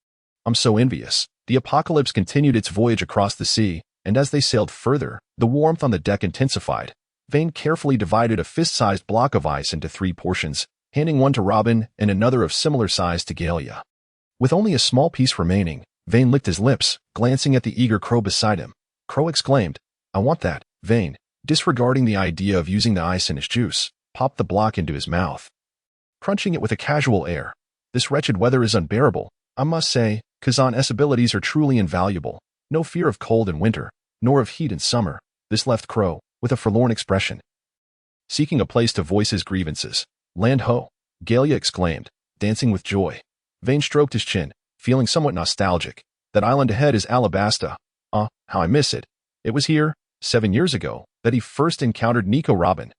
I'm so envious. The apocalypse continued its voyage across the sea, and as they sailed further, the warmth on the deck intensified. Vayne carefully divided a fist-sized block of ice into 3 portions, handing one to Robin and another of similar size to Galia. With only a small piece remaining, Vayne licked his lips, glancing at the eager Crow beside him. Crow exclaimed, "I want that." Vayne, disregarding the idea of using the ice in his juice, popped the block into his mouth, crunching it with a casual air. "This wretched weather is unbearable. I must say, Kazan's abilities are truly invaluable. No fear of cold in winter, nor of heat in summer." This left Crow with a forlorn expression. Seeking a place to voice his grievances. "Land ho!" Galia exclaimed, dancing with joy. Vayne stroked his chin, feeling somewhat nostalgic. "That island ahead is Alabasta. How I miss it. It was here, 7 years ago, that he first encountered Nico Robin,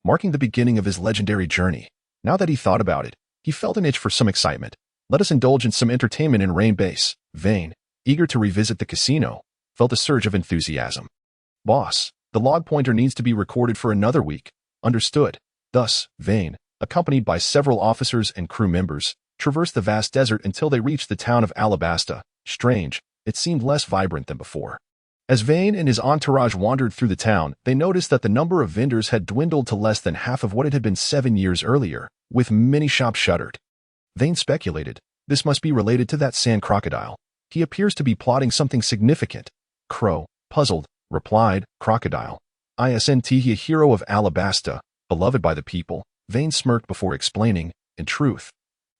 marking the beginning of his legendary journey. Now that he thought about it, he felt an itch for some excitement. Let us indulge in some entertainment in Rain Base. Vayne, eager to revisit the casino, felt a surge of enthusiasm. "Boss, the log pointer needs to be recorded for another week." "Understood." Thus, Vayne, accompanied by several officers and crew members, traversed the vast desert until they reached the town of Alabasta. Strange, it seemed less vibrant than before. As Vayne and his entourage wandered through the town, they noticed that the number of vendors had dwindled to less than half of what it had been 7 years earlier, with many shops shuttered. Vayne speculated, this must be related to that sand crocodile. He appears to be plotting something significant. Crow, puzzled, replied, "Crocodile. Isn't he a hero of Alabasta, beloved by the people?" Vayne smirked before explaining, "In truth,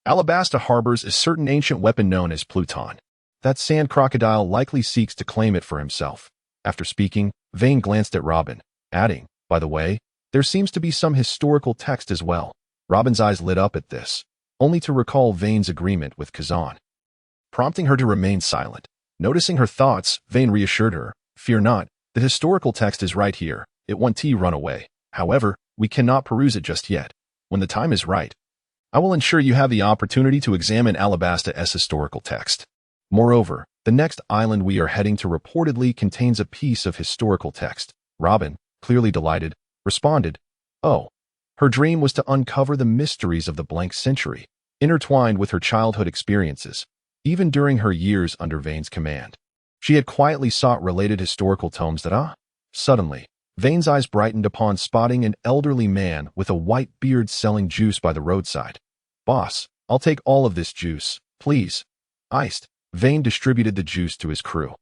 Alabasta harbors a certain ancient weapon known as Pluton. That sand crocodile likely seeks to claim it for himself." After speaking, Vayne glanced at Robin, adding, "By the way, there seems to be some historical text as well." Robin's eyes lit up at this, only to recall Vayne's agreement with Kazan, prompting her to remain silent. Noticing her thoughts, Vayne reassured her, "Fear not, the historical text is right here. It won't run away. However, we cannot peruse it just yet. When the time is right, I will ensure you have the opportunity to examine Alabasta's historical text. Moreover, the next island we are heading to reportedly contains a piece of historical text." Robin, clearly delighted, responded, "Oh." Her dream was to uncover the mysteries of the blank century, intertwined with her childhood experiences, even during her years under Vayne's command. She had quietly sought related historical tomes that Suddenly, Vayne's eyes brightened upon spotting an elderly man with a white beard selling juice by the roadside. "Boss, I'll take all of this juice, please." Iced. Vayne distributed the juice to his crew.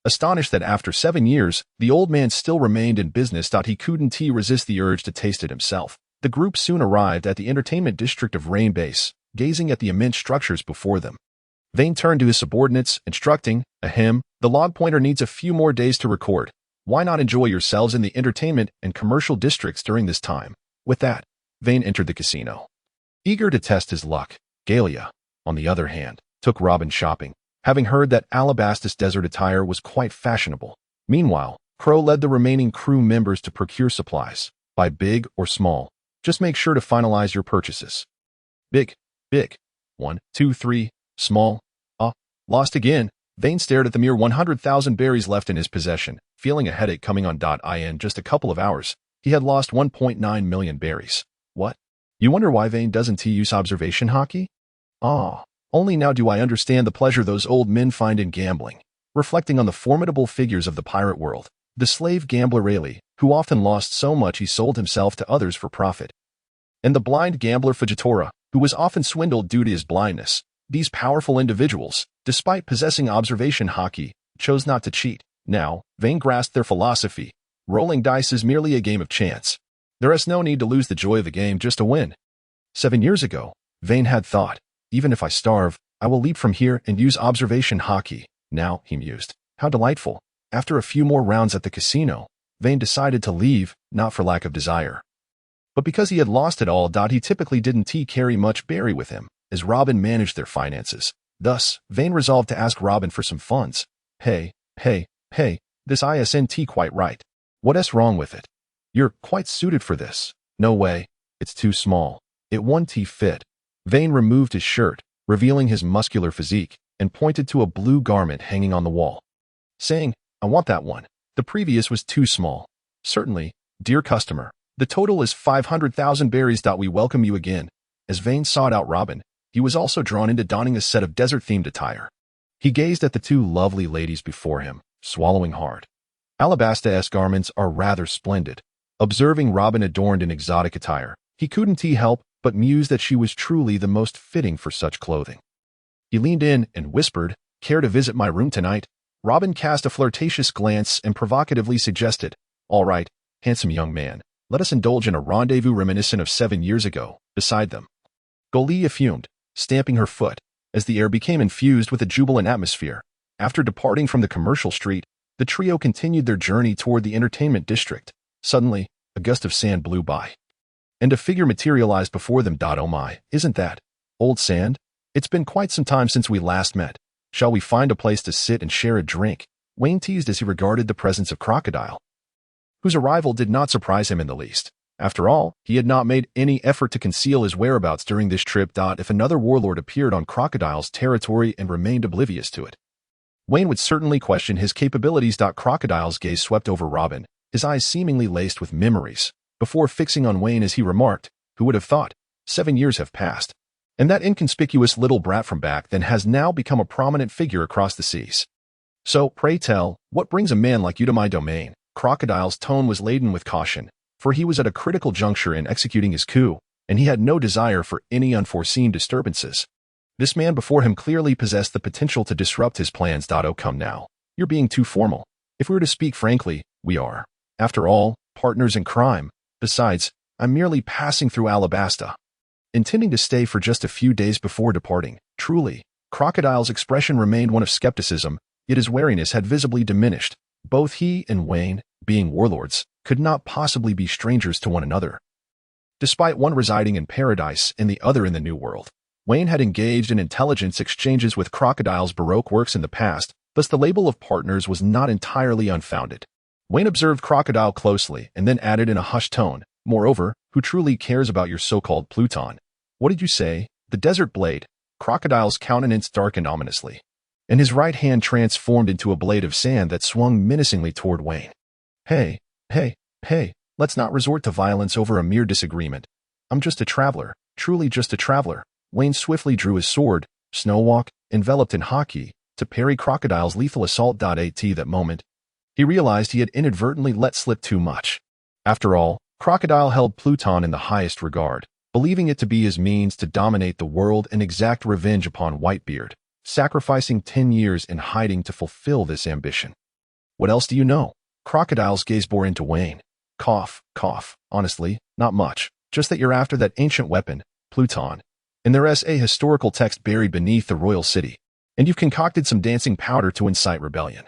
Astonished that after 7 years, the old man still remained in business, he couldn't resist the urge to taste it himself. The group soon arrived at the entertainment district of Rain Base, gazing at the immense structures before them. Vayne turned to his subordinates, instructing, "The log pointer needs a few more days to record. Why not enjoy yourselves in the entertainment and commercial districts during this time?" With that, Vayne entered the casino, eager to test his luck. Galia, on the other hand, took Robin shopping, having heard that Alabasta's desert attire was quite fashionable. Meanwhile, Crow led the remaining crew members to procure supplies. Buy big or small, just make sure to finalize your purchases. Big. 1, 2, 3. Small. Lost again. Vayne stared at the mere 100,000 berries left in his possession, feeling a headache coming on. In just a couple of hours, he had lost 1.9 million berries. What? You wonder why Vayne doesn't use observation Haki? Only now do I understand the pleasure those old men find in gambling. Reflecting on the formidable figures of the pirate world, the slave gambler Rayleigh, who often lost so much he sold himself to others for profit, and the blind gambler Fujitora, who was often swindled due to his blindness. These powerful individuals, despite possessing observation Haki, chose not to cheat. Now, Vayne grasped their philosophy. Rolling dice is merely a game of chance. There is no need to lose the joy of the game just to win. 7 years ago, Vayne had thought, "Even if I starve, I will leap from here and use observation Haki." Now, he mused, how delightful. After a few more rounds at the casino, Vayne decided to leave, not for lack of desire, but because he had lost it all. He typically didn't carry much berry with him, as Robin managed their finances. Thus, Vayne resolved to ask Robin for some funds. Hey, this isn't quite right. What's wrong with it? You're quite suited for this. No way. It's too small. It won't fit. Vayne removed his shirt, revealing his muscular physique, and pointed to a blue garment hanging on the wall, saying, I want that one. The previous was too small. Certainly, dear customer. The total is 500,000 berries. We welcome you again. As Vayne sought out Robin, he was also drawn into donning a set of desert-themed attire. He gazed at the two lovely ladies before him, swallowing hard. Alabasta-esque garments are rather splendid. Observing Robin adorned in exotic attire, he couldn't help but muse that she was truly the most fitting for such clothing. He leaned in and whispered, Care to visit my room tonight? Robin cast a flirtatious glance and provocatively suggested, All right, handsome young man, let us indulge in a rendezvous reminiscent of 7 years ago, beside them. Golia fumed, stamping her foot, as the air became infused with a jubilant atmosphere. After departing from the commercial street, the trio continued their journey toward the entertainment district. Suddenly, a gust of sand blew by, and a figure materialized before them. Oh my, isn't that old sand? It's been quite some time since we last met. Shall we find a place to sit and share a drink? Vayne teased as he regarded the presence of Crocodile, whose arrival did not surprise him in the least. After all, he had not made any effort to conceal his whereabouts during this trip. If another warlord appeared on Crocodile's territory and remained oblivious to it, Vayne would certainly question his capabilities. Crocodile's gaze swept over Robin, his eyes seemingly laced with memories, before fixing on Vayne as he remarked, Who would have thought? 7 years have passed, and that inconspicuous little brat from back then has now become a prominent figure across the seas. So, pray tell, what brings a man like you to my domain? Crocodile's tone was laden with caution, for he was at a critical juncture in executing his coup, and he had no desire for any unforeseen disturbances. This man before him clearly possessed the potential to disrupt his plans. Oh, come now. You're being too formal. If we were to speak frankly, we are, after all, partners in crime. Besides, I'm merely passing through Alabasta, intending to stay for just a few days before departing. Truly, Crocodile's expression remained one of skepticism, yet his wariness had visibly diminished. Both he and Vayne, being warlords, could not possibly be strangers to one another. Despite one residing in paradise and the other in the New World, Vayne had engaged in intelligence exchanges with Crocodile's Baroque works in the past, thus the label of partners was not entirely unfounded. Vayne observed Crocodile closely and then added in a hushed tone, Moreover, who truly cares about your so-called Pluton? What did you say? The desert blade. Crocodile's countenance darkened ominously, and his right hand transformed into a blade of sand that swung menacingly toward Vayne. Hey, let's not resort to violence over a mere disagreement. I'm just a traveler, truly just a traveler. Vayne swiftly drew his sword, Snowwalk, enveloped in Haki, to parry Crocodile's lethal assault. At that moment, he realized he had inadvertently let slip too much. After all, Crocodile held Pluton in the highest regard, believing it to be his means to dominate the world and exact revenge upon Whitebeard, sacrificing 10 years in hiding to fulfill this ambition. What else do you know? Crocodile's gaze bore into Vayne. Cough. Honestly, not much. Just that you're after that ancient weapon, Pluton. And there's a historical text buried beneath the royal city, and you've concocted some dancing powder to incite rebellion,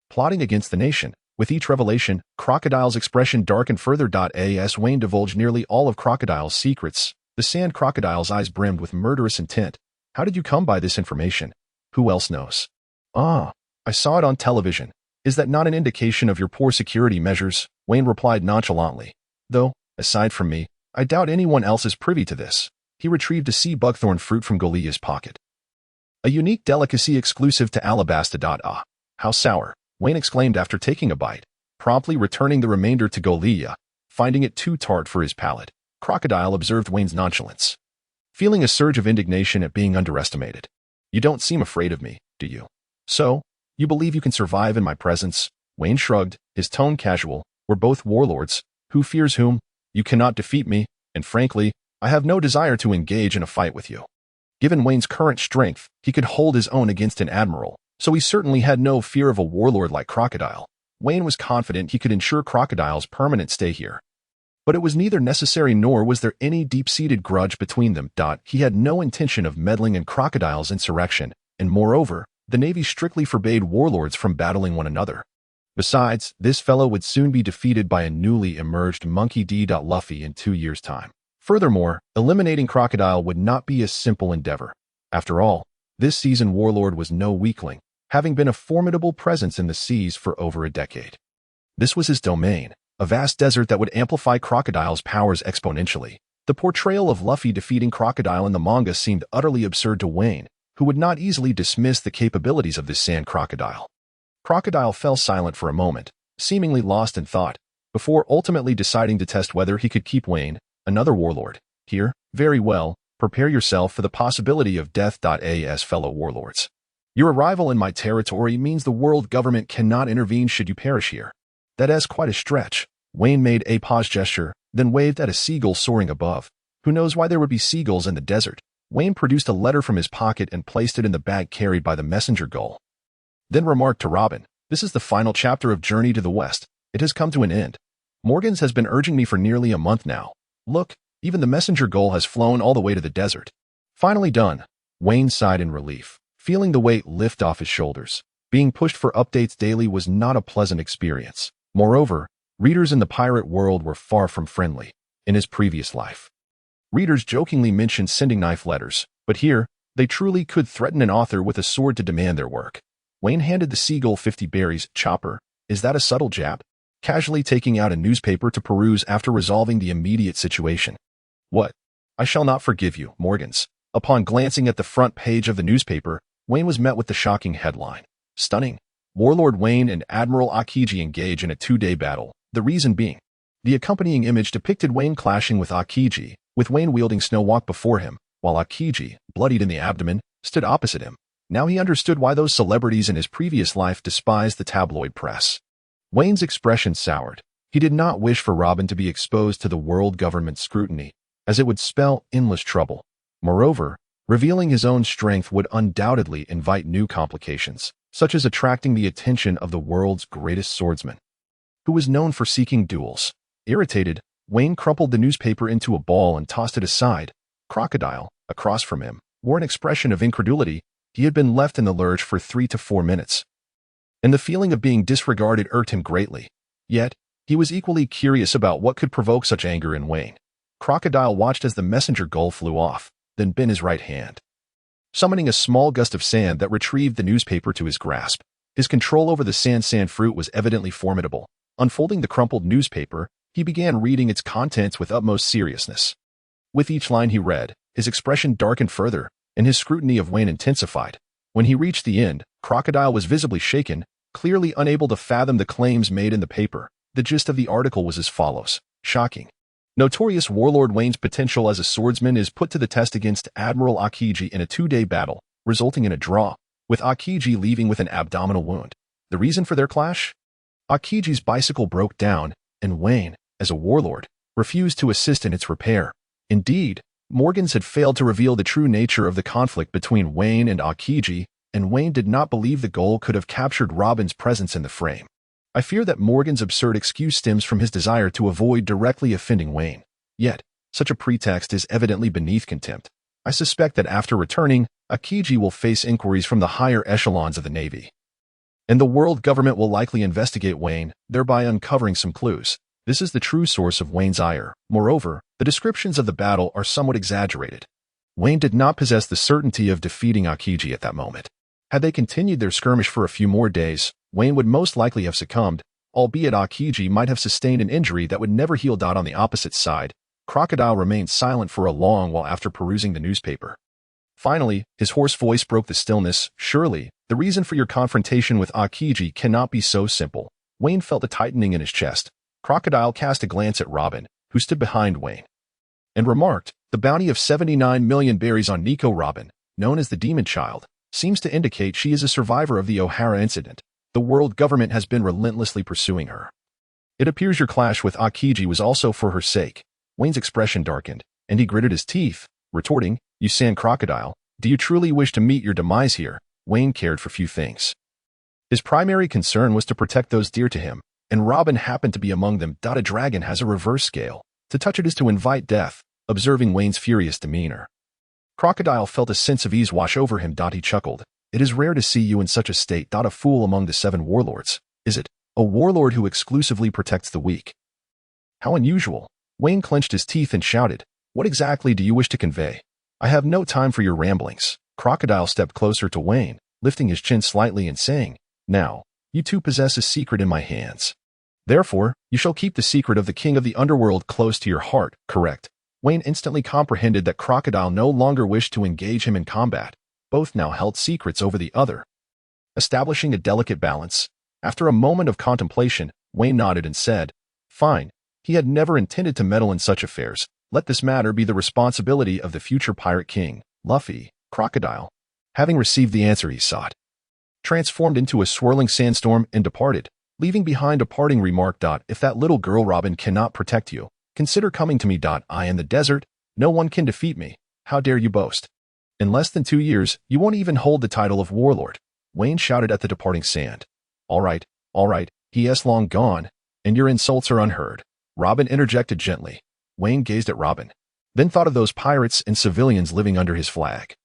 plotting against the nation. With each revelation, Crocodile's expression darkened further. As Vayne divulged nearly all of Crocodile's secrets, the sand crocodile's eyes brimmed with murderous intent. How did you come by this information? Who else knows? I saw it on television. Is that not an indication of your poor security measures? Vayne replied nonchalantly. Though, aside from me, I doubt anyone else is privy to this. He retrieved a sea buckthorn fruit from Golia's pocket, a unique delicacy exclusive to Alabasta. How sour, Vayne exclaimed after taking a bite, promptly returning the remainder to Golia, finding it too tart for his palate. Crocodile observed Vayne's nonchalance, feeling a surge of indignation at being underestimated. You don't seem afraid of me, do you? So, you believe you can survive in my presence? Vayne shrugged, his tone casual. We're both warlords. Who fears whom? You cannot defeat me, and frankly, I have no desire to engage in a fight with you. Given Vayne's current strength, he could hold his own against an admiral, so he certainly had no fear of a warlord like Crocodile. Vayne was confident he could ensure Crocodile's permanent stay here. But it was neither necessary nor was there any deep-seated grudge between them. He had no intention of meddling in Crocodile's insurrection, and moreover, the Navy strictly forbade warlords from battling one another. Besides, this fellow would soon be defeated by a newly emerged Monkey D. Luffy in 2 years' time. Furthermore, eliminating Crocodile would not be a simple endeavor. After all, this seasoned warlord was no weakling, having been a formidable presence in the seas for over a decade. This was his domain, a vast desert that would amplify Crocodile's powers exponentially. The portrayal of Luffy defeating Crocodile in the manga seemed utterly absurd to Vayne, who would not easily dismiss the capabilities of this sand crocodile. Crocodile fell silent for a moment, seemingly lost in thought, before ultimately deciding to test whether he could keep Vayne, another warlord, here. Very well, prepare yourself for the possibility of death. As fellow warlords, your arrival in my territory means the world government cannot intervene should you perish here. That is quite a stretch. Vayne made a pause gesture, then waved at a seagull soaring above. Who knows why there would be seagulls in the desert? Vayne produced a letter from his pocket and placed it in the bag carried by the messenger gull. Then remarked to Robin, "This is the final chapter of Journey to the West. It has come to an end. Morgans has been urging me for nearly a month now. Look, even the messenger gull has flown all the way to the desert." Finally done. Vayne sighed in relief, feeling the weight lift off his shoulders. Being pushed for updates daily was not a pleasant experience. Moreover, readers in the pirate world were far from friendly. In his previous life, readers jokingly mentioned sending knife letters, but here, they truly could threaten an author with a sword to demand their work. Vayne handed the seagull 50 berries. "Chopper, is that a subtle jab?" Casually taking out a newspaper to peruse after resolving the immediate situation. "What? I shall not forgive you, Morgans." Upon glancing at the front page of the newspaper, Vayne was met with the shocking headline. Stunning. Warlord Vayne and Admiral Aokiji engage in a 2-day battle. The reason being, the accompanying image depicted Vayne clashing with Aokiji, with Vayne wielding Snowwalk before him, while Aokiji, bloodied in the abdomen, stood opposite him. Now he understood why those celebrities in his previous life despised the tabloid press. Vayne's expression soured. He did not wish for Robin to be exposed to the world government's scrutiny, as it would spell endless trouble. Moreover, revealing his own strength would undoubtedly invite new complications, such as attracting the attention of the world's greatest swordsman, who was known for seeking duels. Irritated, Vayne crumpled the newspaper into a ball and tossed it aside. Crocodile, across from him, wore an expression of incredulity. He had been left in the lurch for 3 to 4 minutes, and the feeling of being disregarded irked him greatly. Yet, he was equally curious about what could provoke such anger in Vayne. Crocodile watched as the messenger gull flew off, then bent his right hand, summoning a small gust of sand that retrieved the newspaper to his grasp. His control over the sand fruit was evidently formidable. Unfolding the crumpled newspaper, he began reading its contents with utmost seriousness. With each line he read, his expression darkened further, and his scrutiny of Vayne intensified. When he reached the end, Crocodile was visibly shaken, clearly unable to fathom the claims made in the paper. The gist of the article was as follows. Shocking. Notorious warlord Vayne's potential as a swordsman is put to the test against Admiral Aokiji in a 2-day battle, resulting in a draw, with Aokiji leaving with an abdominal wound. The reason for their clash? Aokiji's bicycle broke down, and Vayne, as a warlord, refused to assist in its repair. Indeed, Morgans had failed to reveal the true nature of the conflict between Vayne and Aokiji, and Vayne did not believe the goal could have captured Robin's presence in the frame. I fear that Morgan's absurd excuse stems from his desire to avoid directly offending Vayne. Yet, such a pretext is evidently beneath contempt. I suspect that after returning, Aokiji will face inquiries from the higher echelons of the Navy, and the world government will likely investigate Vayne, thereby uncovering some clues. This is the true source of Vayne's ire. Moreover, the descriptions of the battle are somewhat exaggerated. Vayne did not possess the certainty of defeating Aokiji at that moment. Had they continued their skirmish for a few more days, Vayne would most likely have succumbed, albeit Aokiji might have sustained an injury that would never heal. On the opposite side, Crocodile remained silent for a long while after perusing the newspaper. Finally, his hoarse voice broke the stillness. "Surely, the reason for your confrontation with Aokiji cannot be so simple." Vayne felt a tightening in his chest. Crocodile cast a glance at Robin, who stood behind Vayne, and remarked, "The bounty of 79 million berries on Nico Robin, known as the Demon Child, seems to indicate she is a survivor of the O'Hara incident. The world government has been relentlessly pursuing her. It appears your clash with Aokiji was also for her sake." Vayne's expression darkened, and he gritted his teeth, retorting, "You sand crocodile, do you truly wish to meet your demise here?" Vayne cared for few things. His primary concern was to protect those dear to him, and Robin happened to be among them. A dragon has a reverse scale. To touch it is to invite death. Observing Vayne's furious demeanor, Crocodile felt a sense of ease wash over him. He chuckled. "It is rare to see you in such a state. A fool among the 7 warlords, is it? A warlord who exclusively protects the weak. How unusual." Vayne clenched his teeth and shouted, "What exactly do you wish to convey? I have no time for your ramblings." Crocodile stepped closer to Vayne, lifting his chin slightly and saying, "Now, you two possess a secret in my hands. Therefore, you shall keep the secret of the king of the underworld close to your heart, correct? Vayne instantly comprehended that Crocodile no longer wished to engage him in combat. Both now held secrets over the other. Establishing a delicate balance, after a moment of contemplation, Vayne nodded and said, "Fine." He had never intended to meddle in such affairs. Let this matter be the responsibility of the future pirate king, Luffy. Crocodile, having received the answer he sought, transformed into a swirling sandstorm and departed, leaving behind a parting remark. If that little girl Robin cannot protect you, consider coming to me. I am the desert. No one can defeat me. How dare you boast? In less than 2 years, you won't even hold the title of warlord. Vayne shouted at the departing sand. All right, he is long gone, and your insults are unheard. Robin interjected gently. Vayne gazed at Robin, then thought of those pirates and civilians living under his flag,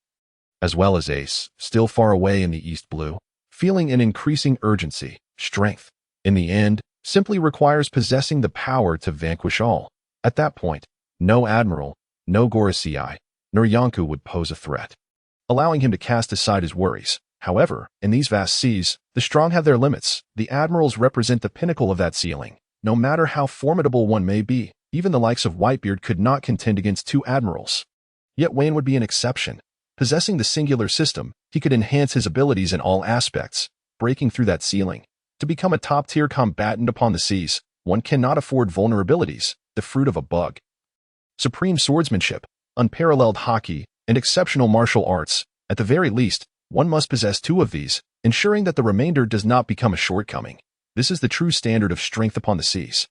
as well as Ace, still far away in the East Blue, feeling an increasing urgency. Strength, in the end, simply requires possessing the power to vanquish all. At that point, no Admiral, no Gorosei, nor Yonko would pose a threat, allowing him to cast aside his worries. However, in these vast seas, the strong have their limits. The Admirals represent the pinnacle of that ceiling. No matter how formidable one may be, even the likes of Whitebeard could not contend against 2 Admirals. Yet Vayne would be an exception. Possessing the singular system, he could enhance his abilities in all aspects, breaking through that ceiling. To become a top-tier combatant upon the seas, one cannot afford vulnerabilities, the fruit of a bug. Supreme swordsmanship, unparalleled Haki, and exceptional martial arts, at the very least, one must possess 2 of these, ensuring that the remainder does not become a shortcoming. This is the true standard of strength upon the seas.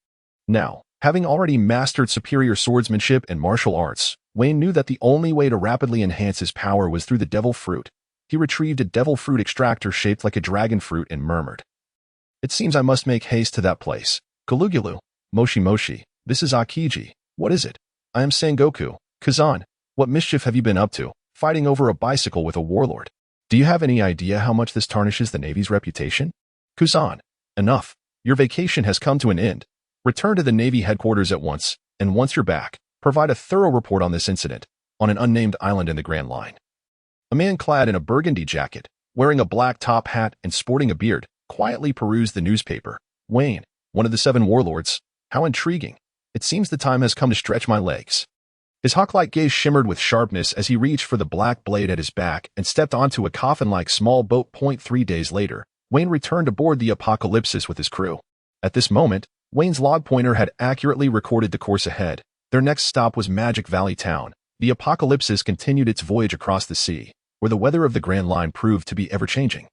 Now, having already mastered superior swordsmanship and martial arts, Vayne knew that the only way to rapidly enhance his power was through the devil fruit. He retrieved a devil fruit extractor shaped like a dragon fruit and murmured, "It seems I must make haste to that place. Gulugulu, Moshi Moshi, this is Aokiji. What is it? I am Sengoku. Kazan, what mischief have you been up to, fighting over a bicycle with a warlord? Do you have any idea how much this tarnishes the Navy's reputation?" "Kazan, enough. Your vacation has come to an end. Return to the Navy headquarters at once, and once you're back, provide a thorough report on this incident, on an unnamed island in the Grand Line." A man clad in a burgundy jacket, wearing a black top hat and sporting a beard, quietly perused the newspaper. "Vayne, one of the 7 warlords. How intriguing. It seems the time has come to stretch my legs." His hawk-like gaze shimmered with sharpness as he reached for the black blade at his back and stepped onto a coffin-like small boat. 3 days later, Vayne returned aboard the Apocalypsis with his crew. At this moment, Wayne's log pointer had accurately recorded the course ahead. Their next stop was Magic Valley Town. The Apocalypsis continued its voyage across the sea, where the weather of the Grand Line proved to be ever-changing.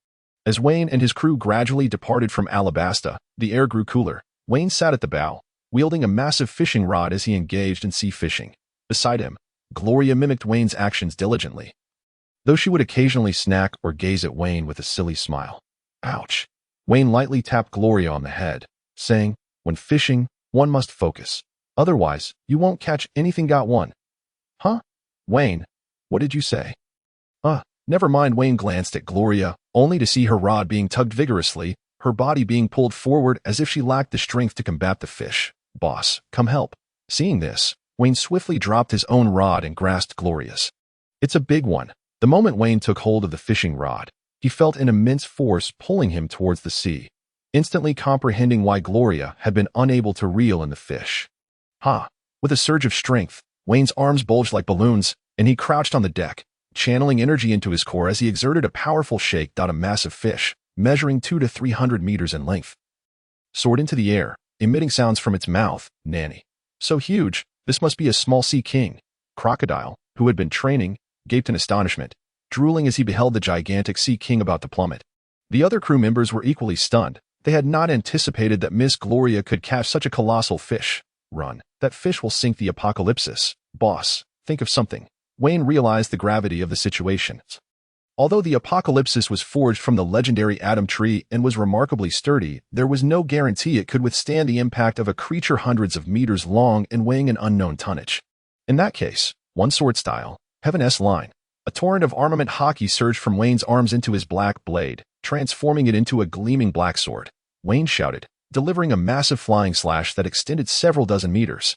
As Vayne and his crew gradually departed from Alabasta, the air grew cooler. Vayne sat at the bow, wielding a massive fishing rod as he engaged in sea fishing. Beside him, Gloria mimicked Wayne's actions diligently, though she would occasionally snack or gaze at Vayne with a silly smile. "Ouch." Vayne lightly tapped Gloria on the head, saying, "When fishing, one must focus. Otherwise, you won't catch anything. Got one?" "Huh? Vayne, what did you say?" Never mind." Vayne glanced at Gloria, only to see her rod being tugged vigorously, her body being pulled forward as if she lacked the strength to combat the fish. "Boss, come help." Seeing this, Vayne swiftly dropped his own rod and grasped Gloria's. It's a big one. The moment Vayne took hold of the fishing rod, he felt an immense force pulling him towards the sea, instantly comprehending why Gloria had been unable to reel in the fish. With a surge of strength, Vayne's arms bulged like balloons, and he crouched on the deck, channeling energy into his core as he exerted a powerful shake. A massive fish, measuring 200 to 300 meters in length, soared into the air, emitting sounds from its mouth. "Nanny. So huge, this must be a small sea king." Crocodile, who had been training, gaped in astonishment, drooling as he beheld the gigantic sea king about to plummet. The other crew members were equally stunned. They had not anticipated that Miss Gloria could catch such a colossal fish. "Run. That fish will sink the Apocalypsis. Boss, think of something." Vayne realized the gravity of the situation. Although the Apocalypsis was forged from the legendary Atom Tree and was remarkably sturdy, there was no guarantee it could withstand the impact of a creature hundreds of meters long and weighing an unknown tonnage. In that case, one sword style, Heaven S line. A torrent of armament Haki surged from Vayne's arms into his black blade, transforming it into a gleaming black sword. Vayne shouted, delivering a massive flying slash that extended several dozen meters.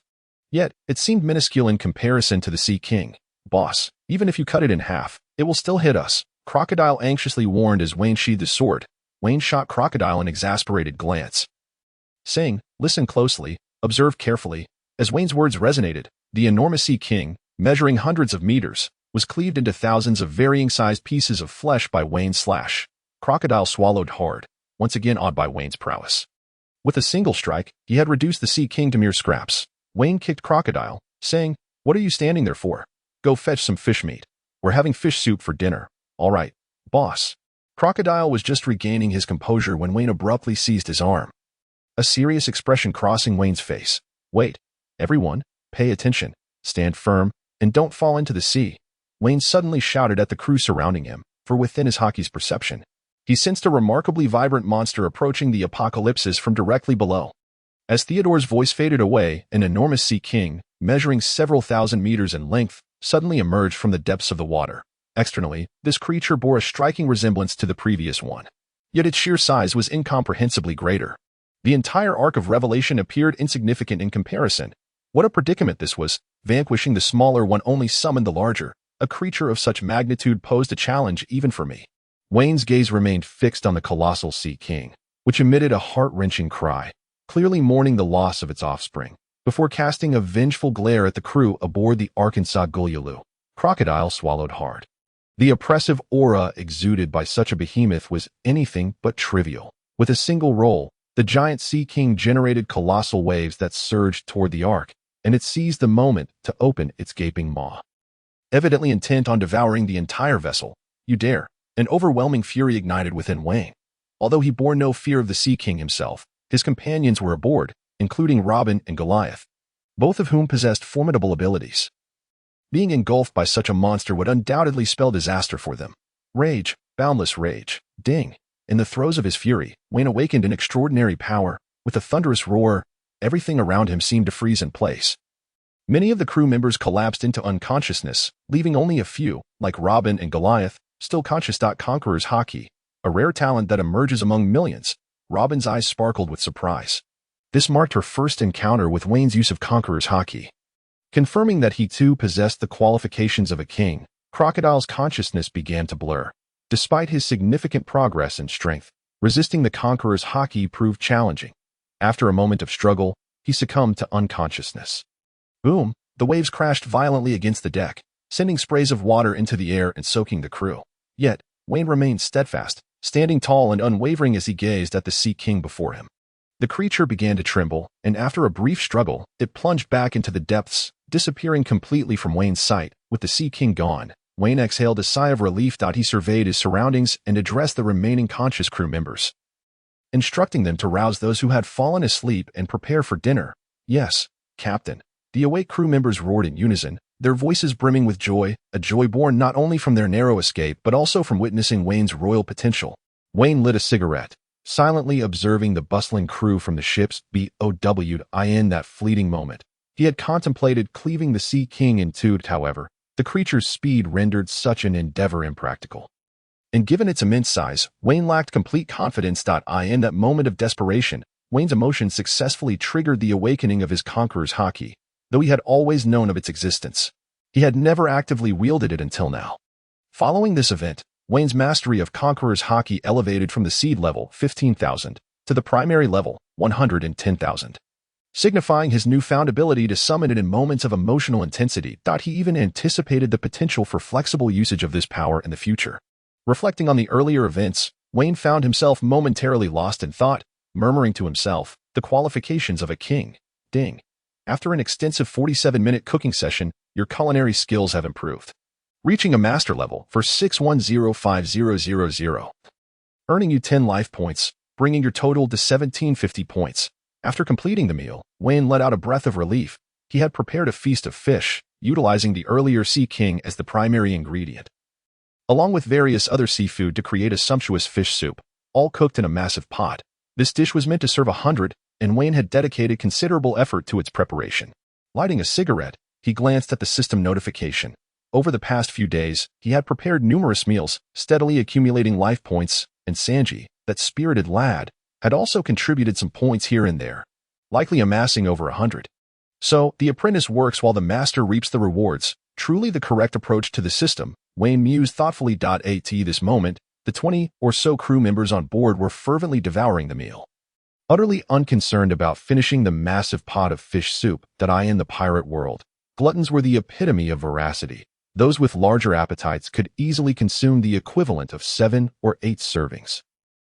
Yet, it seemed minuscule in comparison to the Sea King. "Boss, even if you cut it in half, it will still hit us," Crocodile anxiously warned as Vayne sheathed his sword. Vayne shot Crocodile an exasperated glance, saying, Listen closely, observe carefully. As Wayne's words resonated, the enormous Sea King, measuring hundreds of meters, was cleaved into thousands of varying-sized pieces of flesh by Wayne's slash. Crocodile swallowed hard, once again awed by Wayne's prowess. With a single strike, he had reduced the Sea King to mere scraps. Wayne kicked Crocodile, saying, "What are you standing there for? Go fetch some fish meat. We're having fish soup for dinner." "All right, boss." Crocodile was just regaining his composure when Wayne abruptly seized his arm. A serious expression crossing Wayne's face. "Wait, everyone, pay attention, stand firm, and don't fall into the sea." Wayne suddenly shouted at the crew surrounding him, for within his Haki's perception, he sensed a remarkably vibrant monster approaching the apocalypses from directly below. As Theodore's voice faded away, an enormous Sea King, measuring several thousand meters in length, suddenly emerged from the depths of the water. Externally, this creature bore a striking resemblance to the previous one. Yet its sheer size was incomprehensibly greater. The entire arc of revelation appeared insignificant in comparison. What a predicament this was! Vanquishing the smaller one only summoned the larger. A creature of such magnitude posed a challenge even for me. Wayne's gaze remained fixed on the colossal Sea King, which emitted a heart-wrenching cry, clearly mourning the loss of its offspring, before casting a vengeful glare at the crew aboard the Arkansas Gulyalu. Crocodile swallowed hard. The oppressive aura exuded by such a behemoth was anything but trivial. With a single roll, the giant Sea King generated colossal waves that surged toward the Ark, and it seized the moment to open its gaping maw. Evidently intent on devouring the entire vessel, "You dare!" An overwhelming fury ignited within Wayne. Although he bore no fear of the Sea King himself, his companions were aboard, including Robin and Goliath, both of whom possessed formidable abilities. Being engulfed by such a monster would undoubtedly spell disaster for them. Rage, boundless rage. Ding! In the throes of his fury, Wayne awakened an extraordinary power. With a thunderous roar, everything around him seemed to freeze in place. Many of the crew members collapsed into unconsciousness, leaving only a few, like Robin and Goliath, still conscious. Conqueror's Haki, a rare talent that emerges among millions. Robin's eyes sparkled with surprise. This marked her first encounter with Wayne's use of Conqueror's Haki. Confirming that he too possessed the qualifications of a king, Crocodile's consciousness began to blur. Despite his significant progress in strength, resisting the Conqueror's Haki proved challenging. After a moment of struggle, he succumbed to unconsciousness. Boom! The waves crashed violently against the deck, sending sprays of water into the air and soaking the crew. Yet, Wayne remained steadfast, standing tall and unwavering as he gazed at the Sea King before him. The creature began to tremble, and after a brief struggle, it plunged back into the depths, disappearing completely from Wayne's sight. With the Sea King gone, Wayne exhaled a sigh of relief. He surveyed his surroundings and addressed the remaining conscious crew members, instructing them to rouse those who had fallen asleep and prepare for dinner. "Yes, Captain." The awake crew members roared in unison, their voices brimming with joy, a joy born not only from their narrow escape but also from witnessing Wayne's royal potential. Wayne lit a cigarette, silently observing the bustling crew from the ship's BOW. In that fleeting moment, he had contemplated cleaving the Sea King in two. However, the creature's speed rendered such an endeavor impractical. And given its immense size, Wayne lacked complete confidence. In that moment of desperation, Wayne's emotions successfully triggered the awakening of his Conqueror's Haki. Though he had always known of its existence, he had never actively wielded it until now. Following this event, Wayne's mastery of Conqueror's Haki elevated from the seed level 15,000 to the primary level 110,000, signifying his newfound ability to summon it in moments of emotional intensity. He even anticipated the potential for flexible usage of this power in the future. Reflecting on the earlier events, Wayne found himself momentarily lost in thought, murmuring to himself, "The qualifications of a king. Ding. After an extensive 47-minute cooking session, your culinary skills have improved, reaching a master level for 6105,000, earning you 10 life points, bringing your total to 1750 points. After completing the meal, Wayne let out a breath of relief. He had prepared a feast of fish, utilizing the earlier Sea King as the primary ingredient, along with various other seafood to create a sumptuous fish soup, all cooked in a massive pot. This dish was meant to serve 100, and Wayne had dedicated considerable effort to its preparation. Lighting a cigarette, he glanced at the system notification. Over the past few days, he had prepared numerous meals, steadily accumulating life points, and Sanji, that spirited lad, had also contributed some points here and there, likely amassing over 100. So, the apprentice works while the master reaps the rewards, truly the correct approach to the system, Wayne mused thoughtfully. At this moment, the 20 or so crew members on board were fervently devouring the meal. utterly unconcerned about finishing the massive pot of fish soup that in the pirate world. Gluttons were the epitome of voracity. Those with larger appetites could easily consume the equivalent of 7 or 8 servings.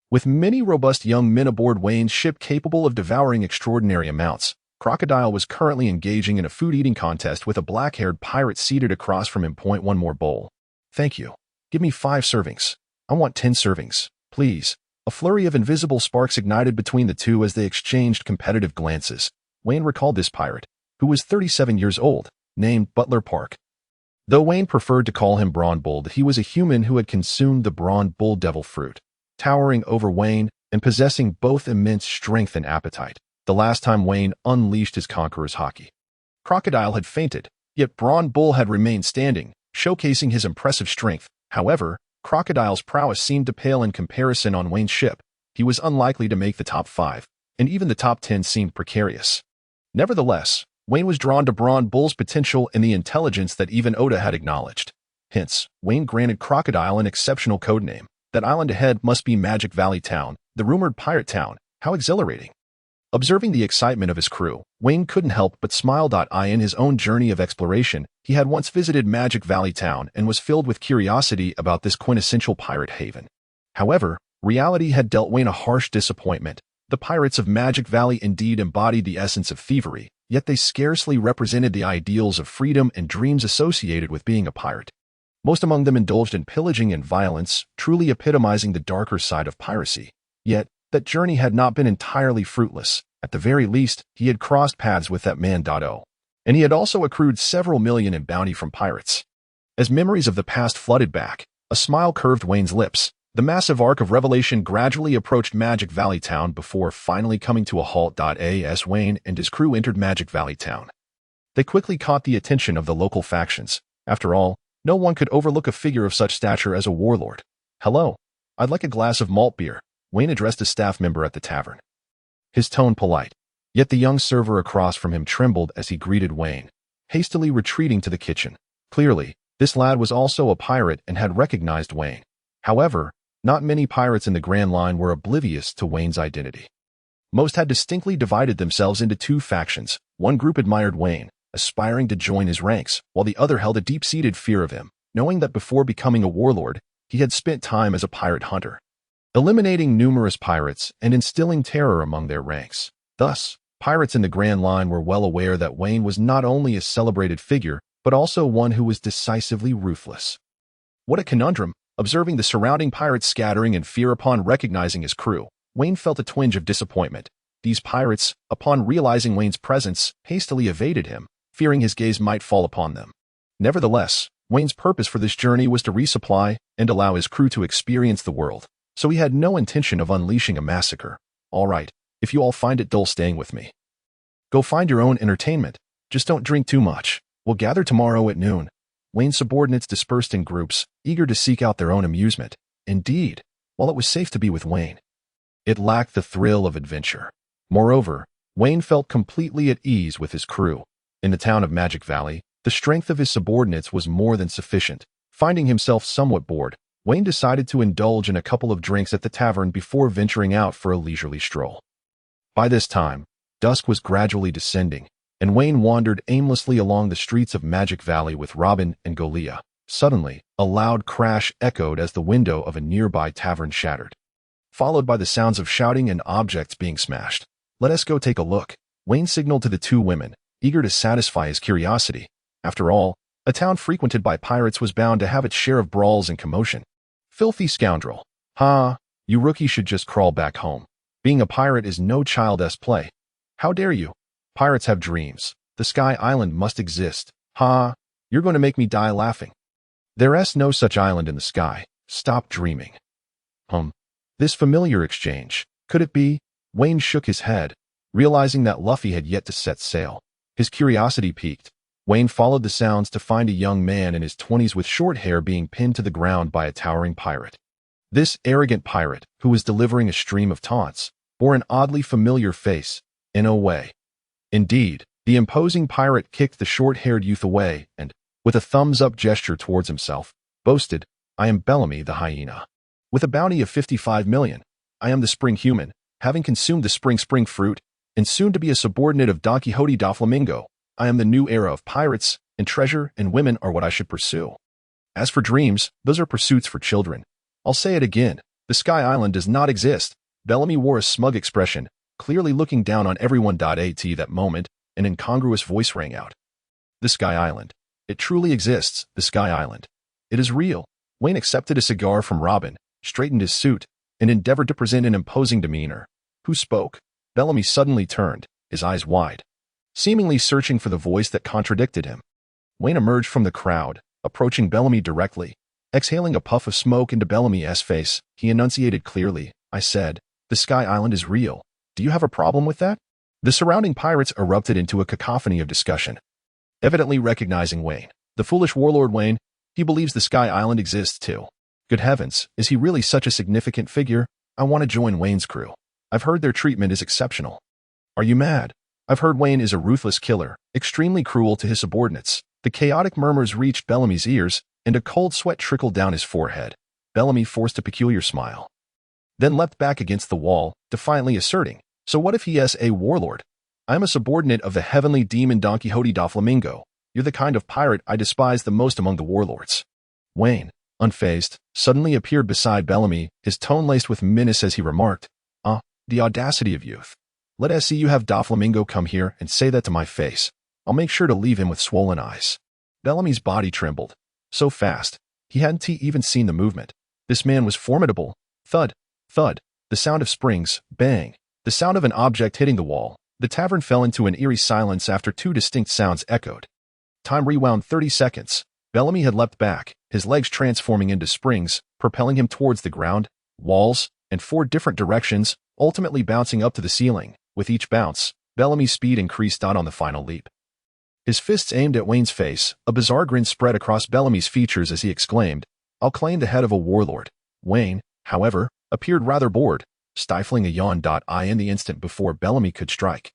With many robust young men aboard Vayne's ship capable of devouring extraordinary amounts, Crocodile was currently engaging in a food-eating contest with a black-haired pirate seated across from him. One more bowl. Thank you. Give me 5 servings. I want 10 servings, please. A flurry of invisible sparks ignited between the two as they exchanged competitive glances. Vayne recalled this pirate, who was 37 years old, named Butler Park. Though Vayne preferred to call him Brawn Bull, he was a human who had consumed the Brawn Bull Devil fruit, towering over Vayne and possessing both immense strength and appetite. The last time Vayne unleashed his conqueror's Haki, Crocodile had fainted, yet Brawn Bull had remained standing, showcasing his impressive strength. However, Crocodile's prowess seemed to pale in comparison on Vayne's ship. He was unlikely to make the top 5, and even the top 10 seemed precarious. Nevertheless, Vayne was drawn to Brawn Bull's potential and the intelligence that even Oda had acknowledged. Hence, Vayne granted Crocodile an exceptional codename. That island ahead must be Magic Valley Town, the rumored pirate town. How exhilarating. Observing the excitement of his crew, Vayne couldn't help but smile. In his own journey of exploration, he had once visited Magic Valley Town and was filled with curiosity about this quintessential pirate haven. However, reality had dealt Vayne a harsh disappointment. The pirates of Magic Valley indeed embodied the essence of thievery, yet they scarcely represented the ideals of freedom and dreams associated with being a pirate. Most among them indulged in pillaging and violence, truly epitomizing the darker side of piracy. Yet, that journey had not been entirely fruitless. At the very least, he had crossed paths with that man. And he had also accrued several million in bounty from pirates. As memories of the past flooded back, a smile curved Vayne's lips. The massive arc of revelation gradually approached Magic Valley Town before finally coming to a halt. As Vayne and his crew entered Magic Valley Town, they quickly caught the attention of the local factions. After all, no one could overlook a figure of such stature as a warlord. Hello, I'd like a glass of malt beer, Vayne addressed a staff member at the tavern. His tone polite, yet the young server across from him trembled as he greeted Vayne, hastily retreating to the kitchen. Clearly, this lad was also a pirate and had recognized Vayne. However, not many pirates in the Grand Line were oblivious to Vayne's identity. Most had distinctly divided themselves into 2 factions. One group admired Vayne, aspiring to join his ranks, while the other held a deep-seated fear of him, knowing that before becoming a warlord, he had spent time as a pirate hunter, eliminating numerous pirates and instilling terror among their ranks. Thus, pirates in the Grand Line were well aware that Vayne was not only a celebrated figure, but also one who was decisively ruthless. What a conundrum! Observing the surrounding pirates scattering in fear upon recognizing his crew, Vayne felt a twinge of disappointment. These pirates, upon realizing Vayne's presence, hastily evaded him, fearing his gaze might fall upon them. Nevertheless, Vayne's purpose for this journey was to resupply and allow his crew to experience the world, so he had no intention of unleashing a massacre. All right, if you all find it dull staying with me, go find your own entertainment. Just don't drink too much. We'll gather tomorrow at noon. Vayne's subordinates dispersed in groups, eager to seek out their own amusement. Indeed, while it was safe to be with Vayne, it lacked the thrill of adventure. Moreover, Vayne felt completely at ease with his crew. In the town of Magic Valley, the strength of his subordinates was more than sufficient. Finding himself somewhat bored, Vayne decided to indulge in a couple of drinks at the tavern before venturing out for a leisurely stroll. By this time, dusk was gradually descending, and Vayne wandered aimlessly along the streets of Magic Valley with Robin and Golia. Suddenly, a loud crash echoed as the window of a nearby tavern shattered, followed by the sounds of shouting and objects being smashed. Let us go take a look, Vayne signaled to the 2 women, eager to satisfy his curiosity. After all, a town frequented by pirates was bound to have its share of brawls and commotion. Filthy scoundrel. Ha, you rookie should just crawl back home. Being a pirate is no child's play. How dare you? Pirates have dreams. The Sky Island must exist. Ha, you're going to make me die laughing. There's no such island in the sky. Stop dreaming. This familiar exchange. Could it be? Vayne shook his head, realizing that Luffy had yet to set sail. His curiosity piqued. Vayne followed the sounds to find a young man in his 20s with short hair being pinned to the ground by a towering pirate. This arrogant pirate, who was delivering a stream of taunts, bore an oddly familiar face, in a way. Indeed, the imposing pirate kicked the short-haired youth away and, with a thumbs-up gesture towards himself, boasted, I am Bellamy the hyena. With a bounty of 55 million, I am the spring human, Having consumed the spring fruit, and soon to be a subordinate of Don Quixote da Flamingo, I am the new era of pirates, and treasure and women are what I should pursue. As for dreams, those are pursuits for children. I'll say it again, the Sky Island does not exist. Bellamy wore a smug expression, clearly looking down on everyone. At that moment, an incongruous voice rang out. The Sky Island. It truly exists, the Sky Island. It is real. Vayne accepted a cigar from Robin, straightened his suit, and endeavored to present an imposing demeanor. Who spoke? Bellamy suddenly turned, his eyes wide, seemingly searching for the voice that contradicted him. Vayne emerged from the crowd, approaching Bellamy directly. Exhaling a puff of smoke into Bellamy's face, he enunciated clearly, I said, the Sky Island is real. Do you have a problem with that? The surrounding pirates erupted into a cacophony of discussion. Evidently recognizing Vayne, the foolish warlord Vayne, he believes the Sky Island exists too. Good heavens, is he really such a significant figure? I want to join Vayne's crew. I've heard their treatment is exceptional. Are you mad? I've heard Vayne is a ruthless killer, extremely cruel to his subordinates. The chaotic murmurs reached Bellamy's ears, and a cold sweat trickled down his forehead. Bellamy forced a peculiar smile, then leapt back against the wall, defiantly asserting, so what if he is a warlord? I'm a subordinate of the heavenly demon Don Quixote da Flamingo. You're the kind of pirate I despise the most among the warlords. Vayne, unfazed, suddenly appeared beside Bellamy, his tone laced with menace as he remarked, the audacity of youth. Let us see you have da Flamingo come here and say that to my face. I'll make sure to leave him with swollen eyes. Bellamy's body trembled. So fast, he hadn't even seen the movement. This man was formidable. Thud, thud, the sound of springs, bang, the sound of an object hitting the wall. The tavern fell into an eerie silence after two distinct sounds echoed. Time rewound 30 seconds. Bellamy had leapt back, his legs transforming into springs, propelling him towards the ground, walls, and 4 different directions, ultimately bouncing up to the ceiling. With each bounce, Bellamy's speed increased on the final leap. His fists aimed at Vayne's face, a bizarre grin spread across Bellamy's features as he exclaimed, I'll claim the head of a warlord. Vayne, however, appeared rather bored, stifling a yawn. In the instant before Bellamy could strike.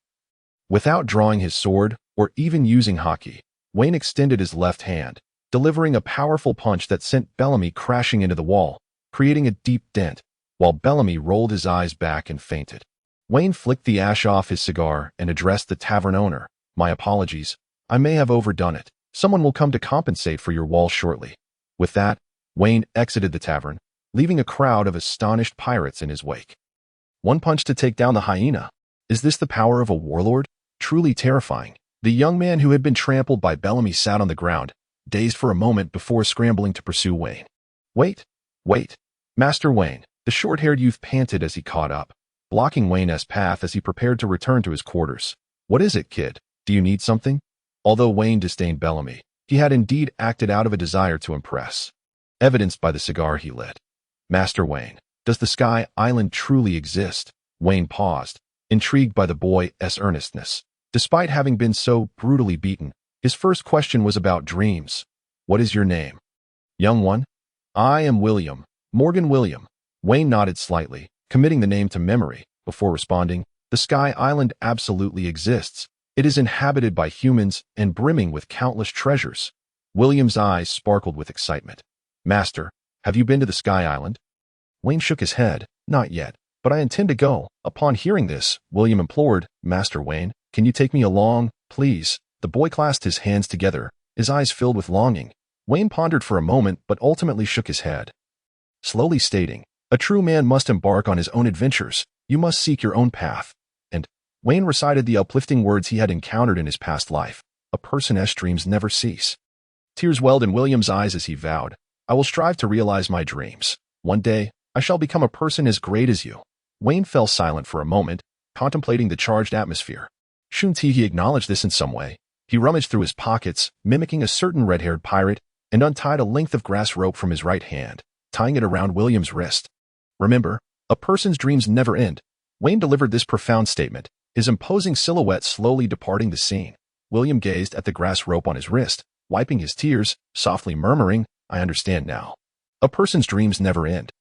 Without drawing his sword, or even using Haki, Vayne extended his left hand, delivering a powerful punch that sent Bellamy crashing into the wall, creating a deep dent, while Bellamy rolled his eyes back and fainted. Vayne flicked the ash off his cigar and addressed the tavern owner. My apologies. I may have overdone it. Someone will come to compensate for your wall shortly. With that, Vayne exited the tavern, leaving a crowd of astonished pirates in his wake. One punch to take down the hyena. Is this the power of a warlord? Truly terrifying. The young man who had been trampled by Bellamy sat on the ground, dazed for a moment before scrambling to pursue Vayne. Wait. Master Vayne, the short-haired youth panted as he caught up, blocking Vayne's path as he prepared to return to his quarters. What is it, kid? Do you need something? Although Vayne disdained Bellamy, he had indeed acted out of a desire to impress, evidenced by the cigar he lit. Master Vayne, does the Sky Island truly exist? Vayne paused, intrigued by the boy's earnestness. Despite having been so brutally beaten, his first question was about dreams. What is your name? Young one? I am William. Morgan William. Vayne nodded slightly, committing the name to memory, before responding, the Sky Island absolutely exists. It is inhabited by humans and brimming with countless treasures. William's eyes sparkled with excitement. Master, have you been to the Sky Island? Vayne shook his head. Not yet, but I intend to go. Upon hearing this, William implored, Master Vayne, can you take me along, please? The boy clasped his hands together, his eyes filled with longing. Vayne pondered for a moment but ultimately shook his head, slowly stating, a true man must embark on his own adventures. You must seek your own path. And Vayne recited the uplifting words he had encountered in his past life. A person's dreams never cease. Tears welled in William's eyes as he vowed, I will strive to realize my dreams. One day, I shall become a person as great as you. Vayne fell silent for a moment, contemplating the charged atmosphere. Shouldn't he acknowledge this in some way? He rummaged through his pockets, mimicking a certain red-haired pirate, and untied a length of grass rope from his right hand, tying it around William's wrist. Remember, a person's dreams never end. Vayne delivered this profound statement, his imposing silhouette slowly departing the scene. William gazed at the grass rope on his wrist, wiping his tears, softly murmuring, I understand now. A person's dreams never end.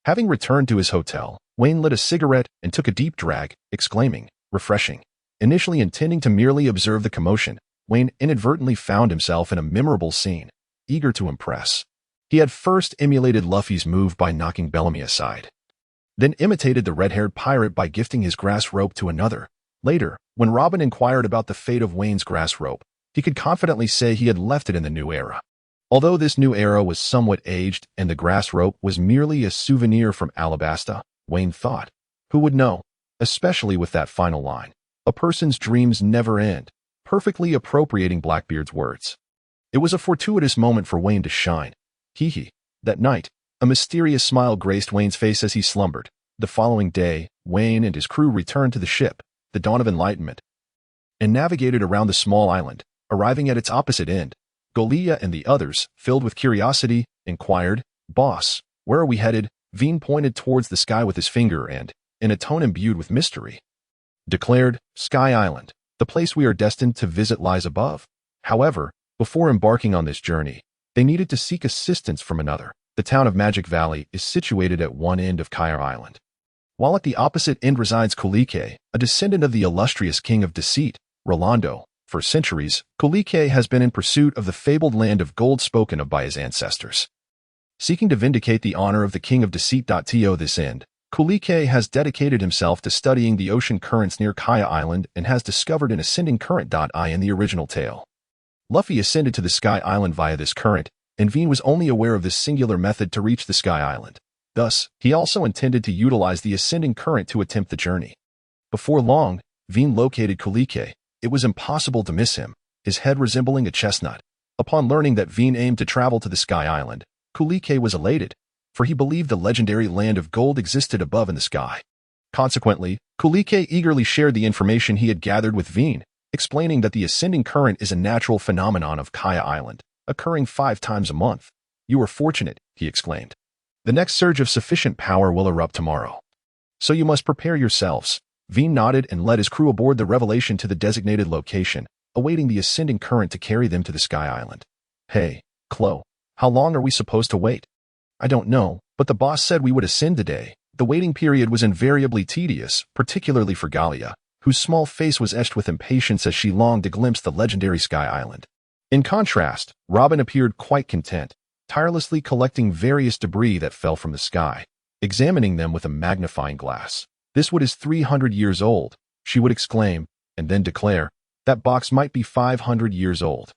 Having returned to his hotel, Vayne lit a cigarette and took a deep drag, exclaiming, refreshing. Initially intending to merely observe the commotion, Vayne inadvertently found himself in a memorable scene, eager to impress. He had first emulated Luffy's move by knocking Bellamy aside. then imitated the red-haired pirate by gifting his grass rope to another. Later, when Robin inquired about the fate of Wayne's grass rope, he could confidently say he had left it in the new era. Although this new era was somewhat aged and the grass rope was merely a souvenir from Alabasta, Wayne thought, who would know, especially with that final line, "A person's dreams never end," perfectly appropriating Blackbeard's words. It was a fortuitous moment for Wayne to shine. Hee. That night, a mysterious smile graced Wayne's face as he slumbered. The following day, Wayne and his crew returned to the ship, the Dawn of Enlightenment, and navigated around the small island. Arriving at its opposite end, Golia and the others, filled with curiosity, inquired, "Boss, where are we headed?" Vayne pointed towards the sky with his finger and, in a tone imbued with mystery, declared, "Sky Island, the place we are destined to visit lies above." However, before embarking on this journey, they needed to seek assistance from another. The town of Magic Valley is situated at one end of Kaya Island, while at the opposite end resides Kulike, a descendant of the illustrious king of deceit, Rolando. For centuries, Kulike has been in pursuit of the fabled land of gold spoken of by his ancestors. Seeking to vindicate the honor of the king of deceit. To this end, Kulike has dedicated himself to studying the ocean currents near Kaya Island and has discovered an ascending current. In the original tale, Luffy ascended to the Sky Island via this current, and Vayne was only aware of this singular method to reach the Sky Island. Thus, he also intended to utilize the ascending current to attempt the journey. Before long, Vayne located Kulike. It was impossible to miss him, his head resembling a chestnut. Upon learning that Vayne aimed to travel to the Sky Island, Kulike was elated, for he believed the legendary land of gold existed above in the sky. Consequently, Kulike eagerly shared the information he had gathered with Vayne, explaining that the ascending current is a natural phenomenon of Kaya Island, occurring 5 times a month. "You are fortunate," he exclaimed. "The next surge of sufficient power will erupt tomorrow. So you must prepare yourselves." Vayne nodded and led his crew aboard the Revelation to the designated location, awaiting the ascending current to carry them to the Sky Island. "Hey, Chloe, how long are we supposed to wait?" "I don't know, but the boss said we would ascend today." The waiting period was invariably tedious, particularly for Galia, whose small face was etched with impatience as she longed to glimpse the legendary Sky Island. In contrast, Robin appeared quite content, tirelessly collecting various debris that fell from the sky, examining them with a magnifying glass. "This wood is 300 years old," she would exclaim, and then declare, "That box might be 500 years old,"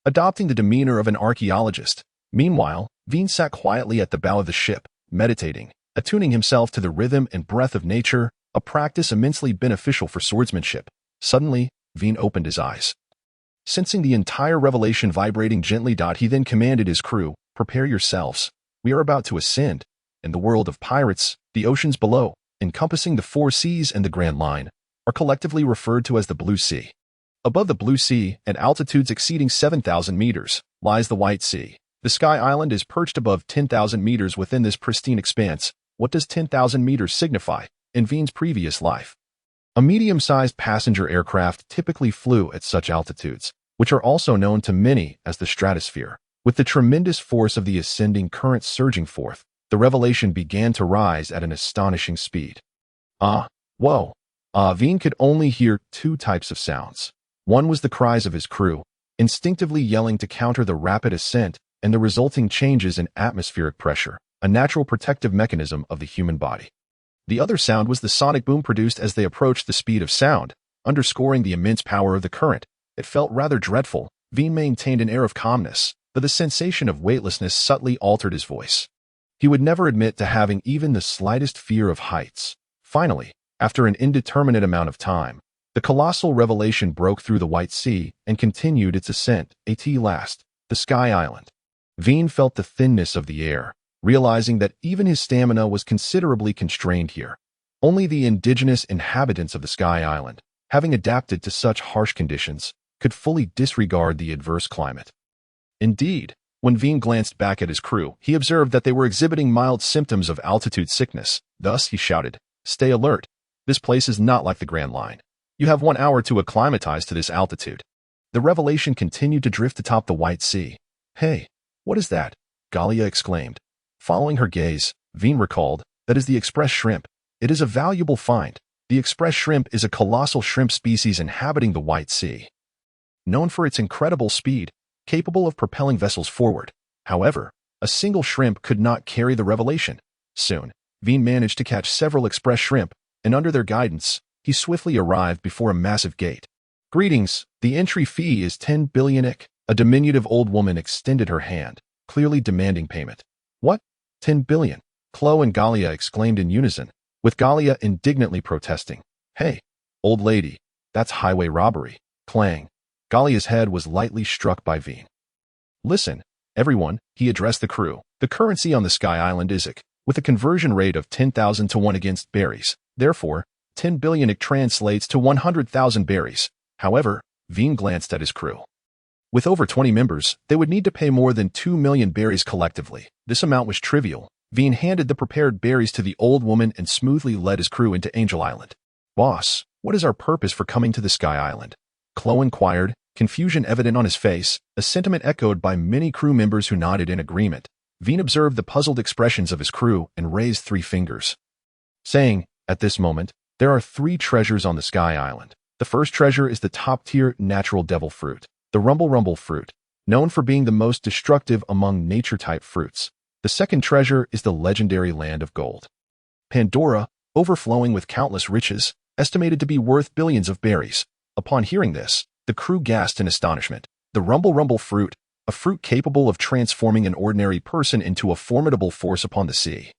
adopting the demeanor of an archaeologist. Meanwhile, Vayne sat quietly at the bow of the ship, meditating, attuning himself to the rhythm and breath of nature, a practice immensely beneficial for swordsmanship. Suddenly, Vayne opened his eyes, sensing the entire revelation vibrating gently. He then commanded his crew, "Prepare yourselves. We are about to ascend." In the world of pirates, the oceans below, encompassing the 4 seas and the Grand Line, are collectively referred to as the Blue Sea. Above the Blue Sea, at altitudes exceeding 7,000 meters, lies the White Sea. The Sky Island is perched above 10,000 meters within this pristine expanse. What does 10,000 meters signify? In Vayne's previous life, a medium-sized passenger aircraft typically flew at such altitudes, which are also known to many as the stratosphere. With the tremendous force of the ascending current surging forth, the Revelation began to rise at an astonishing speed. Whoa. Vayne could only hear 2 types of sounds. One was the cries of his crew, instinctively yelling to counter the rapid ascent and the resulting changes in atmospheric pressure, a natural protective mechanism of the human body. The other sound was the sonic boom produced as they approached the speed of sound, underscoring the immense power of the current. It felt rather dreadful. Vayne maintained an air of calmness, but the sensation of weightlessness subtly altered his voice. He would never admit to having even the slightest fear of heights. Finally, after an indeterminate amount of time, the colossal Revelation broke through the White Sea and continued its ascent. At last, the Sky Island. Vayne felt the thinness of the air, realizing that even his stamina was considerably constrained here. Only the indigenous inhabitants of the Sky Island, having adapted to such harsh conditions, could fully disregard the adverse climate. Indeed, when Vayne glanced back at his crew, he observed that they were exhibiting mild symptoms of altitude sickness. Thus, he shouted, "Stay alert. This place is not like the Grand Line. You have 1 hour to acclimatize to this altitude." The Revelation continued to drift atop the White Sea. "Hey, what is that?" Galia exclaimed. Following her gaze, Vayne recalled, "That is the express shrimp. It is a valuable find. The express shrimp is a colossal shrimp species inhabiting the White Sea, known for its incredible speed, capable of propelling vessels forward. However, a single shrimp could not carry the Revelation. Soon, Vayne managed to catch several express shrimp, and under their guidance, he swiftly arrived before a massive gate. "Greetings, the entry fee is 10 billion ik." A diminutive old woman extended her hand, clearly demanding payment. "What? 10 billion? Chloe and Galia exclaimed in unison, with Galia indignantly protesting. "Hey, old lady, that's highway robbery." Clang. Galia's head was lightly struck by Vayne. "Listen, everyone," he addressed the crew. "The currency on the Sky Island is ik, with a conversion rate of 10,000 to 1 against berries. Therefore, 10 billion ik translates to 100,000 berries. However," Vayne glanced at his crew. "With over 20 members, they would need to pay more than 2 million berries collectively." This amount was trivial. Vayne handed the prepared berries to the old woman and smoothly led his crew into Angel Island. "Boss, what is our purpose for coming to the Sky Island?" Chloe inquired, confusion evident on his face, a sentiment echoed by many crew members who nodded in agreement. Vayne observed the puzzled expressions of his crew and raised 3 fingers, saying, "At this moment, there are 3 treasures on the Sky Island. The first treasure is the top-tier natural devil fruit, the rumble fruit, known for being the most destructive among nature-type fruits. The second treasure is the legendary land of gold, Pandora, overflowing with countless riches, estimated to be worth billions of berries." Upon hearing this, the crew gasped in astonishment. The rumble fruit, a fruit capable of transforming an ordinary person into a formidable force upon the sea.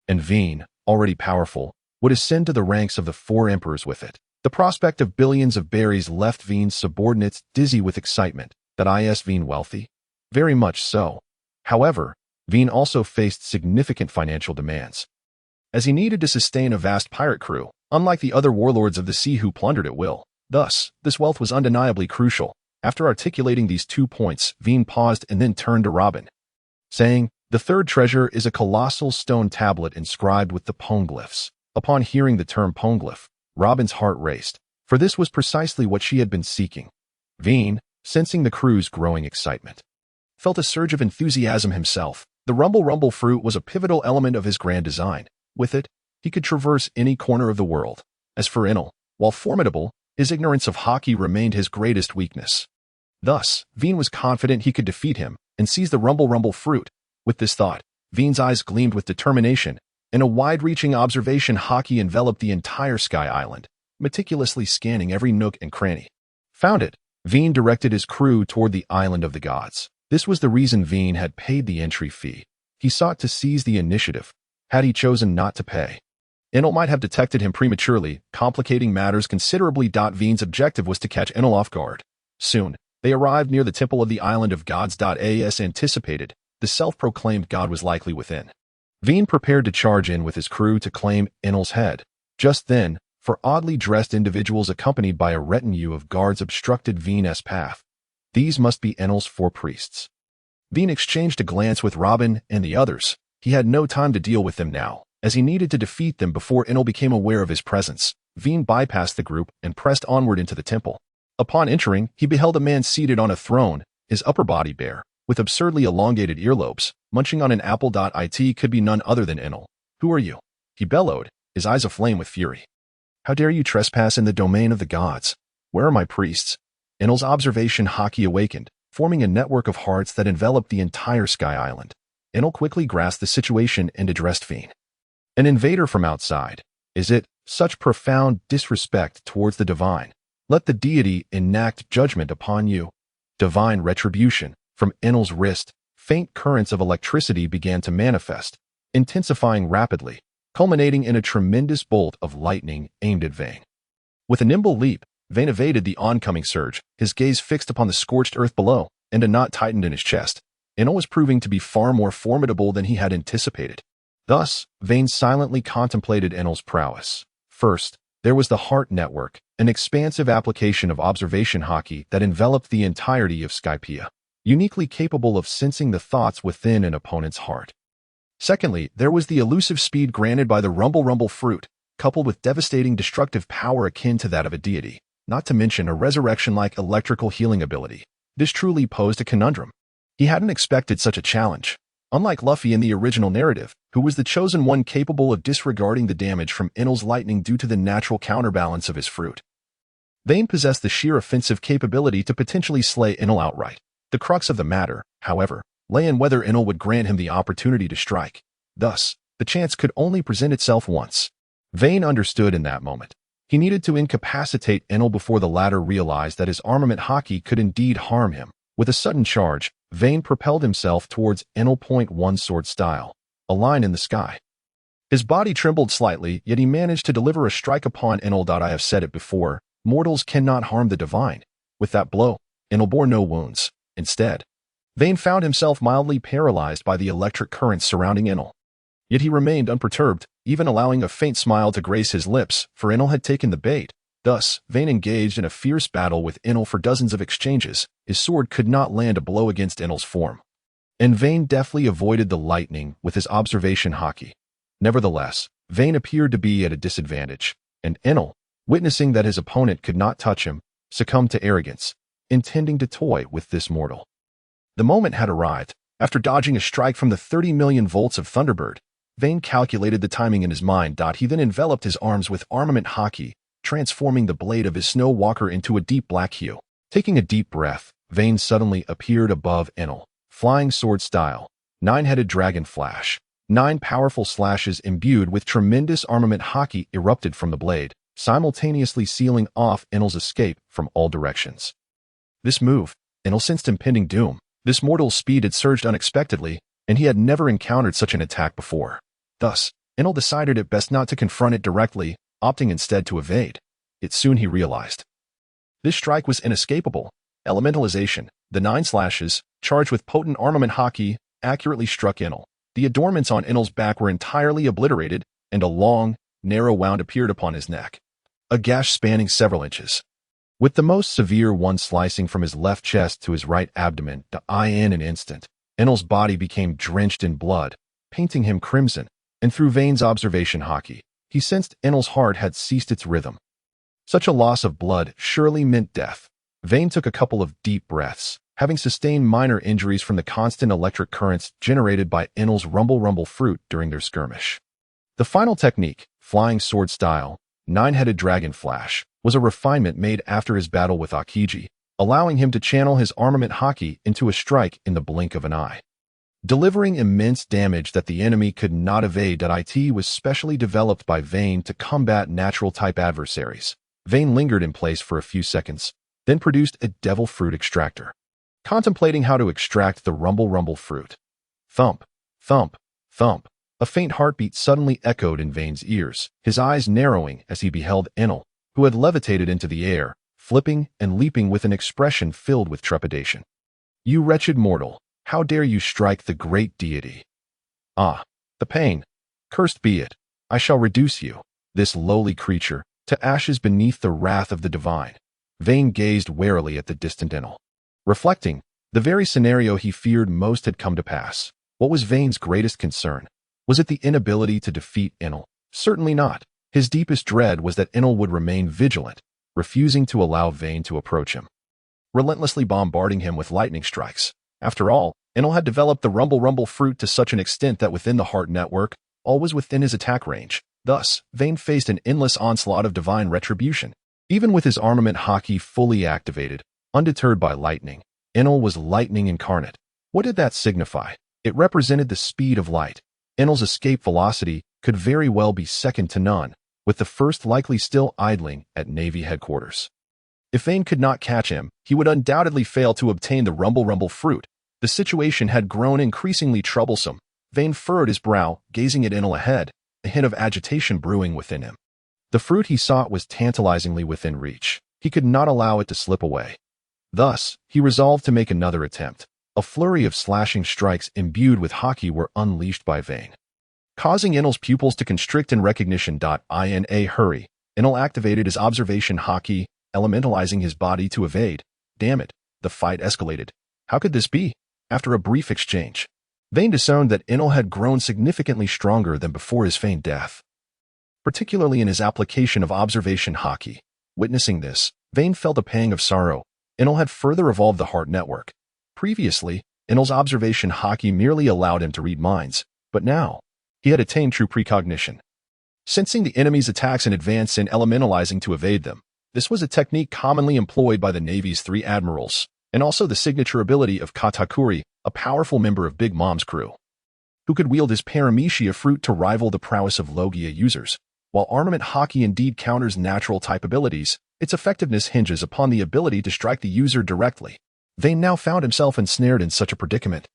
And Vayne, already powerful, would ascend to the ranks of the 4 emperors with it. The prospect of billions of berries left Vayne's subordinates dizzy with excitement. That is Vayne wealthy? Very much so. However, Vayne also faced significant financial demands, as he needed to sustain a vast pirate crew, unlike the other warlords of the sea who plundered at will. Thus, this wealth was undeniably crucial. After articulating these 2 points, Vayne paused and then turned to Robin, saying, "The third treasure is a colossal stone tablet inscribed with the poneglyphs." Upon hearing the term poneglyph, Robin's heart raced, for this was precisely what she had been seeking. Vayne, sensing the crew's growing excitement, felt a surge of enthusiasm himself. The rumble fruit was a pivotal element of his grand design. With it, he could traverse any corner of the world. As for Enel, while formidable, his ignorance of Haki remained his greatest weakness. Thus, Vayne was confident he could defeat him and seize the rumble fruit. With this thought, Vayne's eyes gleamed with determination. In a wide-reaching observation, Haki enveloped the entire Sky Island, meticulously scanning every nook and cranny. Found it, Vayne directed his crew toward the Island of the Gods. This was the reason Vayne had paid the entry fee. He sought to seize the initiative. Had he chosen not to pay, Enel might have detected him prematurely, complicating matters considerably. Vayne's objective was to catch Enel off guard. Soon, they arrived near the temple of the Island of Gods. As anticipated, the self-proclaimed god was likely within. Vayne prepared to charge in with his crew to claim Enel's head. Just then, 4 oddly dressed individuals accompanied by a retinue of guards obstructed Vayne's path. These must be Enel's 4 priests. Vayne exchanged a glance with Robin and the others. He had no time to deal with them now, as he needed to defeat them before Enel became aware of his presence. Vayne bypassed the group and pressed onward into the temple. Upon entering, he beheld a man seated on a throne, his upper body bare, with absurdly elongated earlobes, munching on an apple. It could be none other than Enel. "Who are you?" he bellowed, his eyes aflame with fury. "How dare you trespass in the domain of the gods? Where are my priests?" Enel's observation Haki awakened, forming a network of hearts that enveloped the entire Sky Island. Enel quickly grasped the situation and addressed Vayne. "An invader from outside. Is it such profound disrespect towards the divine? Let the deity enact judgment upon you." Divine retribution. From Enel's wrist, faint currents of electricity began to manifest, intensifying rapidly, culminating in a tremendous bolt of lightning aimed at Vayne. With a nimble leap, Vayne evaded the oncoming surge, his gaze fixed upon the scorched earth below, and a knot tightened in his chest. Enel was proving to be far more formidable than he had anticipated. Thus, Vayne silently contemplated Enel's prowess. First, there was the Heart Network, an expansive application of observation Haki that enveloped the entirety of Skypiea, uniquely capable of sensing the thoughts within an opponent's heart. Secondly, there was the elusive speed granted by the rumble fruit, coupled with devastating destructive power akin to that of a deity, not to mention a resurrection-like electrical healing ability. This truly posed a conundrum. He hadn't expected such a challenge. Unlike Luffy in the original narrative, who was the chosen one capable of disregarding the damage from Enel's lightning due to the natural counterbalance of his fruit, Vayne possessed the sheer offensive capability to potentially slay Enel outright. The crux of the matter, however, lay in whether Enel would grant him the opportunity to strike. Thus, The chance could only present itself once. Vayne understood in that moment. He needed to incapacitate Enel before the latter realized that his armament Haki could indeed harm him. With a sudden charge, Vayne propelled himself towards Enel. One sword style, a line in the sky. His body trembled slightly, yet he managed to deliver a strike upon Enel. I have said it before, mortals cannot harm the divine. With that blow, Enel bore no wounds. Instead, Vayne found himself mildly paralyzed by the electric currents surrounding Enel. Yet he remained unperturbed, even allowing a faint smile to grace his lips, for Enel had taken the bait. Thus, Vayne engaged in a fierce battle with Enel for dozens of exchanges. His sword could not land a blow against Enel's form. And Vayne deftly avoided the lightning with his observation Haki. Nevertheless, Vayne appeared to be at a disadvantage, and Enel, witnessing that his opponent could not touch him, succumbed to arrogance, intending to toy with this mortal. The moment had arrived. After dodging a strike from the 30 million volts of Thunderbird, Vayne calculated the timing in his mind. He then enveloped his arms with armament Haki, transforming the blade of his Snow Walker into a deep black hue. Taking a deep breath, Vayne suddenly appeared above Enel, flying sword style, 9-headed dragon flash. 9 powerful slashes imbued with tremendous armament Haki erupted from the blade, simultaneously sealing off Enel's escape from all directions. This move, Enel sensed impending doom. This mortal's speed had surged unexpectedly, and he had never encountered such an attack before. Thus, Enel decided it best not to confront it directly, opting instead to evade. Yet soon he realized. This strike was inescapable. Elementalization, the 9 slashes, charged with potent armament Haki, accurately struck Enel. The adornments on Enel's back were entirely obliterated, and a long, narrow wound appeared upon his neck. A gash spanning several inches, with the most severe one slicing from his left chest to his right abdomen. In an instant, Enel's body became drenched in blood, painting him crimson, and through Vayne's observation Haki, he sensed Enel's heart had ceased its rhythm. Such a loss of blood surely meant death. Vayne took a couple of deep breaths, having sustained minor injuries from the constant electric currents generated by Enel's rumble fruit during their skirmish. The final technique, flying sword style, 9-headed dragon flash, was a refinement made after his battle with Aokiji, allowing him to channel his armament Haki into a strike in the blink of an eye. Delivering immense damage that the enemy could not evade. It was specially developed by Vayne to combat natural-type adversaries. Vayne lingered in place for a few seconds, then produced a devil fruit extractor, contemplating how to extract the rumble fruit. Thump, thump, thump. A faint heartbeat suddenly echoed in Vayne's ears, his eyes narrowing as he beheld Enel, who had levitated into the air, flipping and leaping with an expression filled with trepidation. "You wretched mortal, how dare you strike the great deity? Ah, the pain! Cursed be it! I shall reduce you, this lowly creature, to ashes beneath the wrath of the divine." Vayne gazed warily at the distant Enel. Reflecting, the very scenario he feared most had come to pass. What was Vayne's greatest concern? Was it the inability to defeat Enel? Certainly not. His deepest dread was that Enel would remain vigilant, refusing to allow Vayne to approach him, relentlessly bombarding him with lightning strikes. After all, Enel had developed the rumble fruit to such an extent that within the heart network, all was within his attack range. Thus, Vayne faced an endless onslaught of divine retribution. Even with his armament Haki fully activated, undeterred by lightning, Enel was lightning incarnate. What did that signify? It represented the speed of light. Enel's escape velocity could very well be second to none, with the first likely still idling at Navy headquarters. If Vayne could not catch him, he would undoubtedly fail to obtain the rumble fruit. The situation had grown increasingly troublesome. Vayne furrowed his brow, gazing at Enel ahead, a hint of agitation brewing within him. The fruit he sought was tantalizingly within reach. He could not allow it to slip away. Thus, he resolved to make another attempt. A flurry of slashing strikes imbued with Haki were unleashed by Vayne, causing Enel's pupils to constrict in recognition. In a hurry, Enel activated his observation Haki, elementalizing his body to evade. Damn it, the fight escalated. How could this be? After a brief exchange, Vayne discerned that Enel had grown significantly stronger than before his feigned death, particularly in his application of observation Haki. Witnessing this, Vayne felt a pang of sorrow. Enel had further evolved the heart network. Previously, Enel's observation Haki merely allowed him to read minds, but now, he had attained true precognition, sensing the enemy's attacks in advance and elementalizing to evade them. This was a technique commonly employed by the Navy's 3 admirals, and also the signature ability of Katakuri, a powerful member of Big Mom's crew. who could wield his paramecia fruit to rival the prowess of Logia users. While armament Haki indeed counters natural type abilities, its effectiveness hinges upon the ability to strike the user directly. Vayne now found himself ensnared in such a predicament.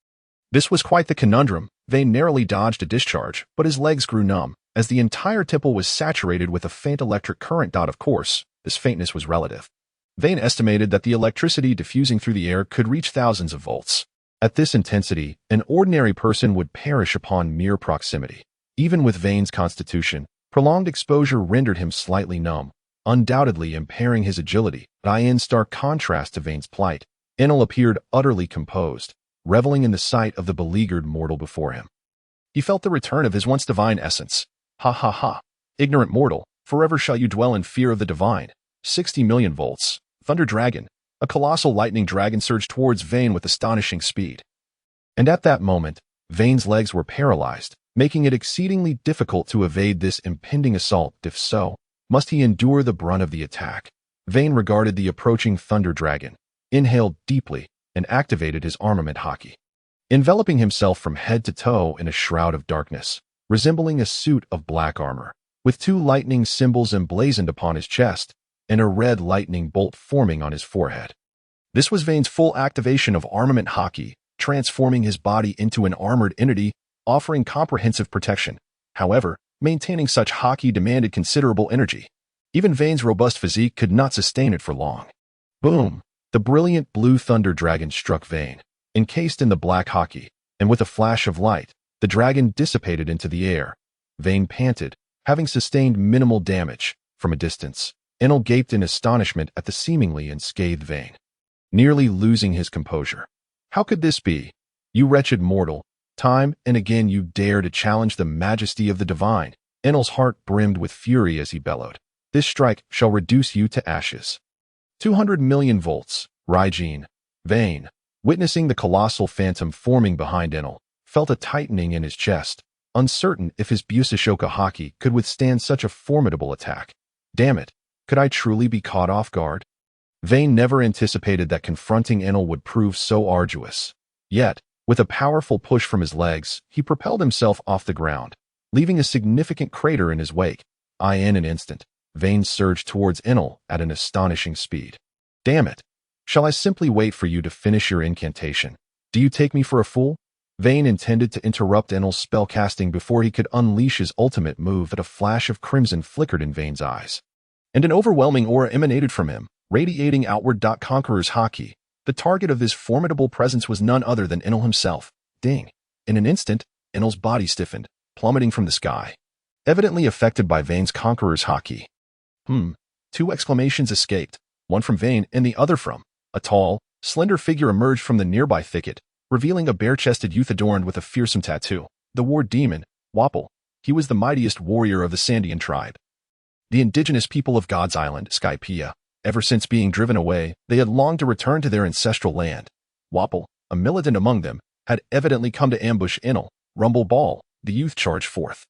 This was quite the conundrum. Vayne narrowly dodged a discharge, but his legs grew numb, as the entire temple was saturated with a faint electric current. Of course, this faintness was relative. Vayne estimated that the electricity diffusing through the air could reach thousands of volts. At this intensity, an ordinary person would perish upon mere proximity. Even with Vayne's constitution, prolonged exposure rendered him slightly numb, undoubtedly impairing his agility. But in stark contrast to Vayne's plight, Enel appeared utterly composed, reveling in the sight of the beleaguered mortal before him. He felt the return of his once divine essence. Ha ha ha. Ignorant mortal, forever shall you dwell in fear of the divine. 60 million volts. Thunder Dragon. A colossal lightning dragon surged towards Vayne with astonishing speed. And at that moment, Vayne's legs were paralyzed, making it exceedingly difficult to evade this impending assault. If so, must he endure the brunt of the attack? Vayne regarded the approaching Thunder Dragon, inhaled deeply, and activated his armament Haki. Enveloping himself from head to toe in a shroud of darkness, resembling a suit of black armor, with 2 lightning symbols emblazoned upon his chest, and a red lightning bolt forming on his forehead. This was Vayne's full activation of armament Haki, transforming his body into an armored entity, offering comprehensive protection. However, maintaining such Haki demanded considerable energy. Even Vayne's robust physique could not sustain it for long. Boom! The brilliant blue Thunder Dragon struck Vayne, encased in the black Haki, and with a flash of light, the dragon dissipated into the air. Vayne panted, having sustained minimal damage. From a distance, Enel gaped in astonishment at the seemingly unscathed Vayne, nearly losing his composure. How could this be? You wretched mortal, time and again you dare to challenge the majesty of the divine. Enel's heart brimmed with fury as he bellowed. This strike shall reduce you to ashes. 200 million volts. Raijin. Vayne, witnessing the colossal phantom forming behind Enel, felt a tightening in his chest, uncertain if his Busashoka Haki could withstand such a formidable attack. Damn it, could I truly be caught off guard? Vayne never anticipated that confronting Enel would prove so arduous. Yet, with a powerful push from his legs, he propelled himself off the ground, leaving a significant crater in his wake. In an instant, Vayne surged towards Enel at an astonishing speed. Damn it! Shall I simply wait for you to finish your incantation? Do you take me for a fool? Vayne intended to interrupt Enel's spellcasting before he could unleash his ultimate move, but a flash of crimson flickered in Vayne's eyes, and an overwhelming aura emanated from him, radiating outward. Conqueror's Haki. The target of this formidable presence was none other than Enel himself. Ding! In an instant, Enel's body stiffened, plummeting from the sky, evidently affected by Vayne's Conqueror's Haki. 2 exclamations escaped, one from Vayne and the other from a tall, slender figure emerged from the nearby thicket, revealing a bare-chested youth adorned with a fearsome tattoo. The war demon, Wapol. He was the mightiest warrior of the Sandian tribe, the indigenous people of God's Island, Skypiea. Ever since being driven away, they had longed to return to their ancestral land. Wapol, a militant among them, had evidently come to ambush Enel. Rumble Ball, the youth charged forth,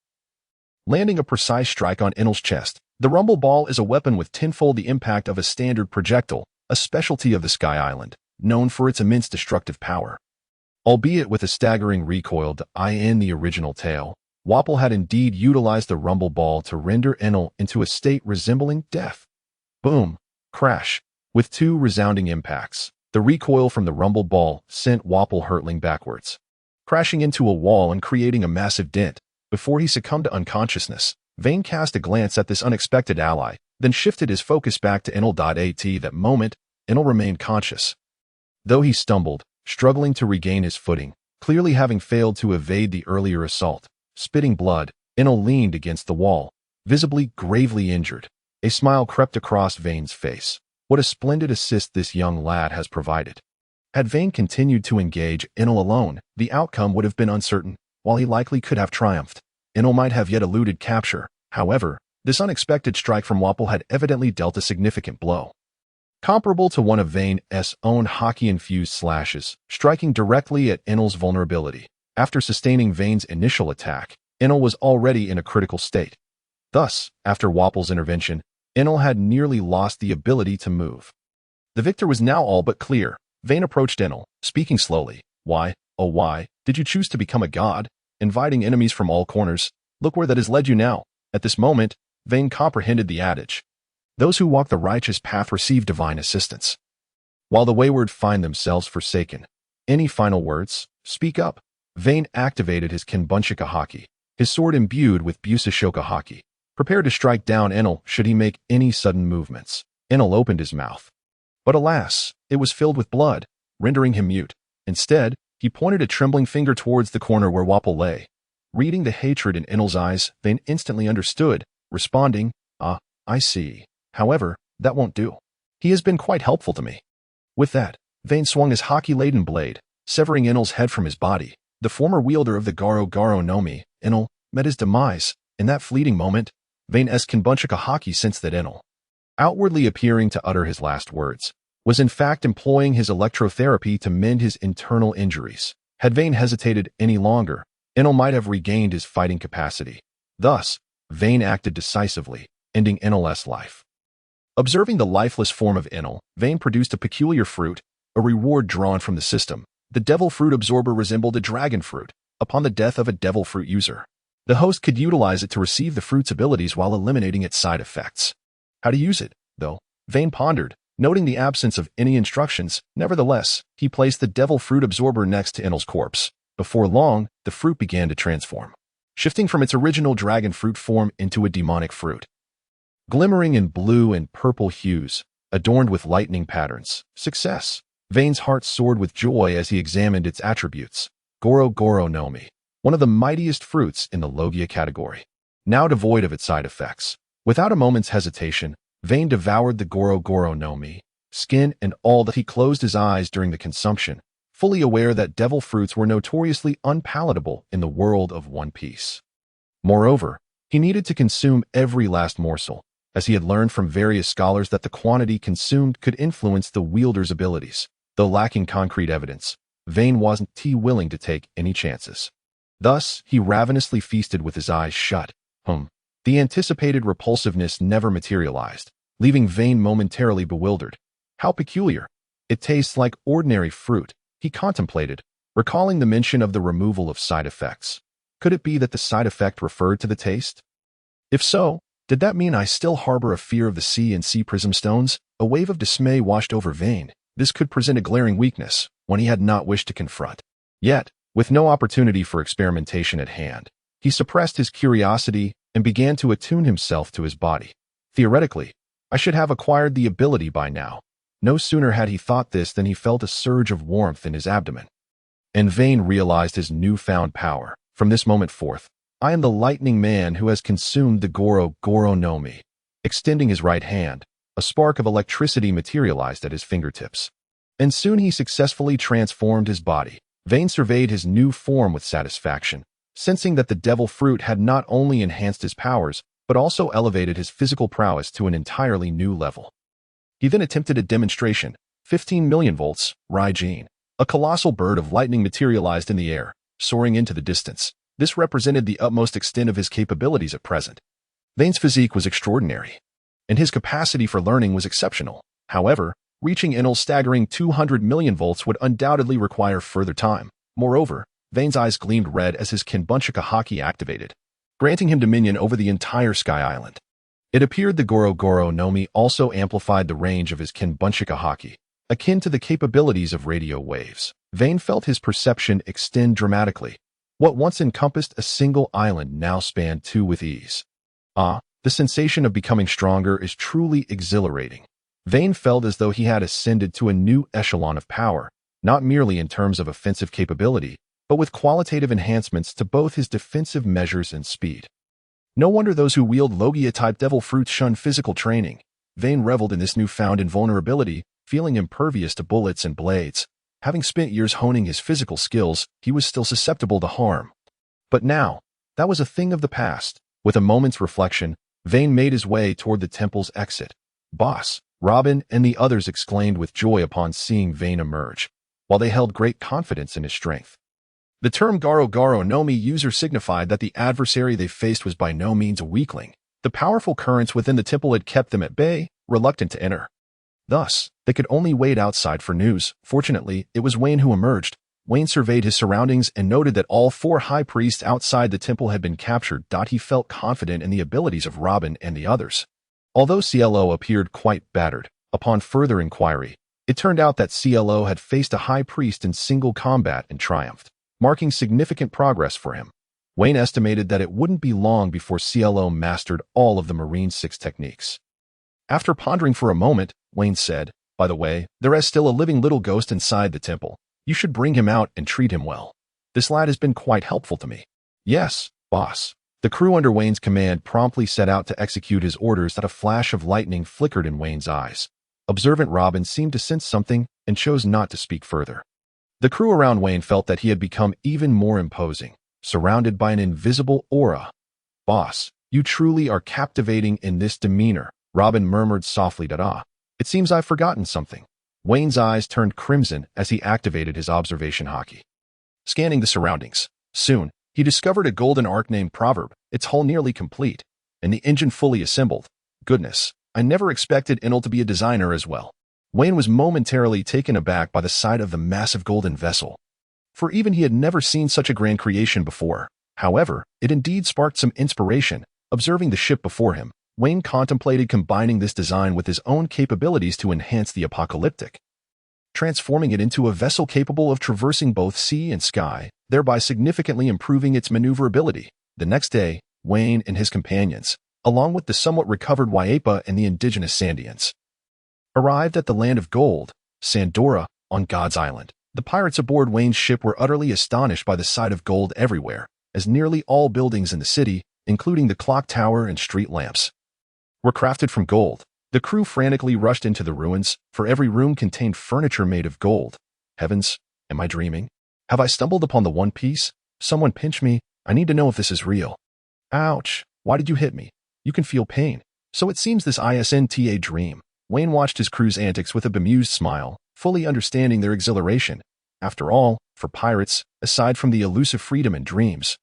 landing a precise strike on Enel's chest. The Rumble Ball is a weapon with tenfold the impact of a standard projectile, a specialty of the Sky Island, known for its immense destructive power. Albeit with a staggering recoil. In the original tale, Wapol had indeed utilized the Rumble Ball to render Enel into a state resembling death. Boom! Crash! With 2 resounding impacts, the recoil from the Rumble Ball sent Wapol hurtling backwards, crashing into a wall and creating a massive dent. Before he succumbed to unconsciousness, Vayne cast a glance at this unexpected ally, then shifted his focus back to Enel. At that moment, Enel remained conscious, though he stumbled, struggling to regain his footing, clearly having failed to evade the earlier assault. Spitting blood, Enel leaned against the wall, visibly gravely injured. A smile crept across Vayne's face. What a splendid assist this young lad has provided. Had Vayne continued to engage Enel alone, the outcome would have been uncertain. While he likely could have triumphed, Enel might have yet eluded capture. However, this unexpected strike from Wapol had evidently dealt a significant blow, comparable to one of Vayne's own Haki-infused slashes, striking directly at Enel's vulnerability. After sustaining Vayne's initial attack, Enel was already in a critical state. Thus, after Wapol's intervention, Enel had nearly lost the ability to move. The victor was now all but clear. Vayne approached Enel, speaking slowly. Why, oh why, did you choose to become a god? inviting enemies from all corners. Look where that has led you now. At this moment, Vayne comprehended the adage. Those who walk the righteous path receive divine assistance, while the wayward find themselves forsaken. Any final words? Speak up. Vayne activated his Kinbunshika Haki, his sword imbued with Busashoka Haki, prepared to strike down Enel should he make any sudden movements. Enel opened his mouth, but alas, it was filled with blood, rendering him mute. Instead, he pointed a trembling finger towards the corner where Wapol lay. Reading the hatred in Enel's eyes, Vayne instantly understood, responding, I see. However, that won't do. He has been quite helpful to me. With that, Vayne swung his Haki-laden blade, severing Enel's head from his body. The former wielder of the Garo Garo no Mi, Enel, met his demise. In that fleeting moment, Vayne's Kinbunshika Haki sensed that Enel, outwardly appearing to utter his last words, was in fact employing his electrotherapy to mend his internal injuries. Had Vayne hesitated any longer, Enel might have regained his fighting capacity. Thus, Vayne acted decisively, ending Enel's life. Observing the lifeless form of Enel, Vayne produced a peculiar fruit, a reward drawn from the system. The devil fruit absorber resembled a dragon fruit. Upon the death of a devil fruit user, the host could utilize it to receive the fruit's abilities while eliminating its side effects. How to use it, though? Vayne pondered, noting the absence of any instructions. Nevertheless, he placed the devil fruit absorber next to Enel's corpse. Before long, the fruit began to transform, shifting from its original dragon fruit form into a demonic fruit. Glimmering in blue and purple hues, adorned with lightning patterns. Success! Vayne's heart soared with joy as he examined its attributes. Goro Goro no Mi, one of the mightiest fruits in the Logia category, now devoid of its side effects. Without a moment's hesitation, Vayne devoured the Goro Goro no Mi, skin and all. That he closed his eyes during the consumption, fully aware that devil fruits were notoriously unpalatable in the world of One Piece. Moreover, he needed to consume every last morsel, as he had learned from various scholars that the quantity consumed could influence the wielder's abilities. Though lacking concrete evidence, Vayne wasn't too willing to take any chances. Thus, he ravenously feasted with his eyes shut. The anticipated repulsiveness never materialized, leaving Vayne momentarily bewildered. How peculiar. It tastes like ordinary fruit, he contemplated, recalling the mention of the removal of side effects. Could it be that the side effect referred to the taste? If so, did that mean I still harbor a fear of the sea and sea prism stones? A wave of dismay washed over Vayne. This could present a glaring weakness, one he had not wished to confront. Yet, with no opportunity for experimentation at hand, he suppressed his curiosity and began to attune himself to his body. Theoretically, I should have acquired the ability by now. No sooner had he thought this than he felt a surge of warmth in his abdomen. And Vayne realized his newfound power. From this moment forth, I am the lightning man who has consumed the Goro Goro no Mi. Extending his right hand, a spark of electricity materialized at his fingertips. And soon he successfully transformed his body. Vayne surveyed his new form with satisfaction, sensing that the devil fruit had not only enhanced his powers, but also elevated his physical prowess to an entirely new level. He then attempted a demonstration. 15 million volts, Raijin. A colossal bird of lightning materialized in the air, soaring into the distance. This represented the utmost extent of his capabilities at present. Vayne's physique was extraordinary, and his capacity for learning was exceptional. However, reaching Enel's staggering 200 million volts would undoubtedly require further time. Moreover, Vayne's eyes gleamed red as his Kinbunshika Haki activated, granting him dominion over the entire Sky Island. It appeared the Goro Goro no Mi also amplified the range of his Kinbunshika Haki, akin to the capabilities of radio waves. Vayne felt his perception extend dramatically. What once encompassed a single island now spanned two with ease. The sensation of becoming stronger is truly exhilarating. Vayne felt as though he had ascended to a new echelon of power, not merely in terms of offensive capability, but with qualitative enhancements to both his defensive measures and speed. No wonder those who wield Logia-type devil fruits shun physical training. Vayne reveled in this newfound invulnerability, feeling impervious to bullets and blades. Having spent years honing his physical skills, he was still susceptible to harm. But now, that was a thing of the past. With a moment's reflection, Vayne made his way toward the temple's exit. Boss, Robin, and the others exclaimed with joy upon seeing Vayne emerge, while they held great confidence in his strength. The term Garo Garo no Mi user signified that the adversary they faced was by no means a weakling. The powerful currents within the temple had kept them at bay, reluctant to enter. Thus, they could only wait outside for news. Fortunately, it was Vayne who emerged, Wayne surveyed his surroundings and noted that all 4 high priests outside the temple had been captured. He felt confident in the abilities of Robin and the others. Although CLO appeared quite battered, upon further inquiry, it turned out that CLO had faced a high priest in single combat and triumphed, marking significant progress for him. Wayne estimated that it wouldn't be long before CLO mastered all of the Marine 6 techniques. After pondering for a moment, Wayne said, "By the way, there is still a living little ghost inside the temple. You should bring him out and treat him well. This lad has been quite helpful to me." "Yes, boss." The crew under Wayne's command promptly set out to execute his orders. A flash of lightning flickered in Wayne's eyes. Observant Robin seemed to sense something and chose not to speak further. The crew around Wayne felt that he had become even more imposing, surrounded by an invisible aura. "Boss, you truly are captivating in this demeanor," Robin murmured softly. "It seems I've forgotten something." Wayne's eyes turned crimson as he activated his observation Haki. Scanning the surroundings, soon, he discovered a golden arc named Proverb, its hull nearly complete, and the engine fully assembled. Goodness, I never expected Inel to be a designer as well. Wayne was momentarily taken aback by the sight of the massive golden vessel. For even he had never seen such a grand creation before. However, it indeed sparked some inspiration. Observing the ship before him, Wayne contemplated combining this design with his own capabilities to enhance the apocalyptic, transforming it into a vessel capable of traversing both sea and sky, thereby significantly improving its maneuverability. The next day, Wayne and his companions, along with the somewhat recovered Waipa and the indigenous Sandians, arrived at the land of gold, Sandora, on God's Island. The pirates aboard Wayne's ship were utterly astonished by the sight of gold everywhere, as nearly all buildings in the city, including the clock tower and street lamps, were crafted from gold. The crew frantically rushed into the ruins, for every room contained furniture made of gold. Heavens, am I dreaming? Have I stumbled upon the One Piece? Someone pinch me, I need to know if this is real. Ouch, why did you hit me? You can feel pain. So it seems this isn't a dream. Wayne watched his crew's antics with a bemused smile, fully understanding their exhilaration. After all, for pirates, aside from the elusive freedom and dreams,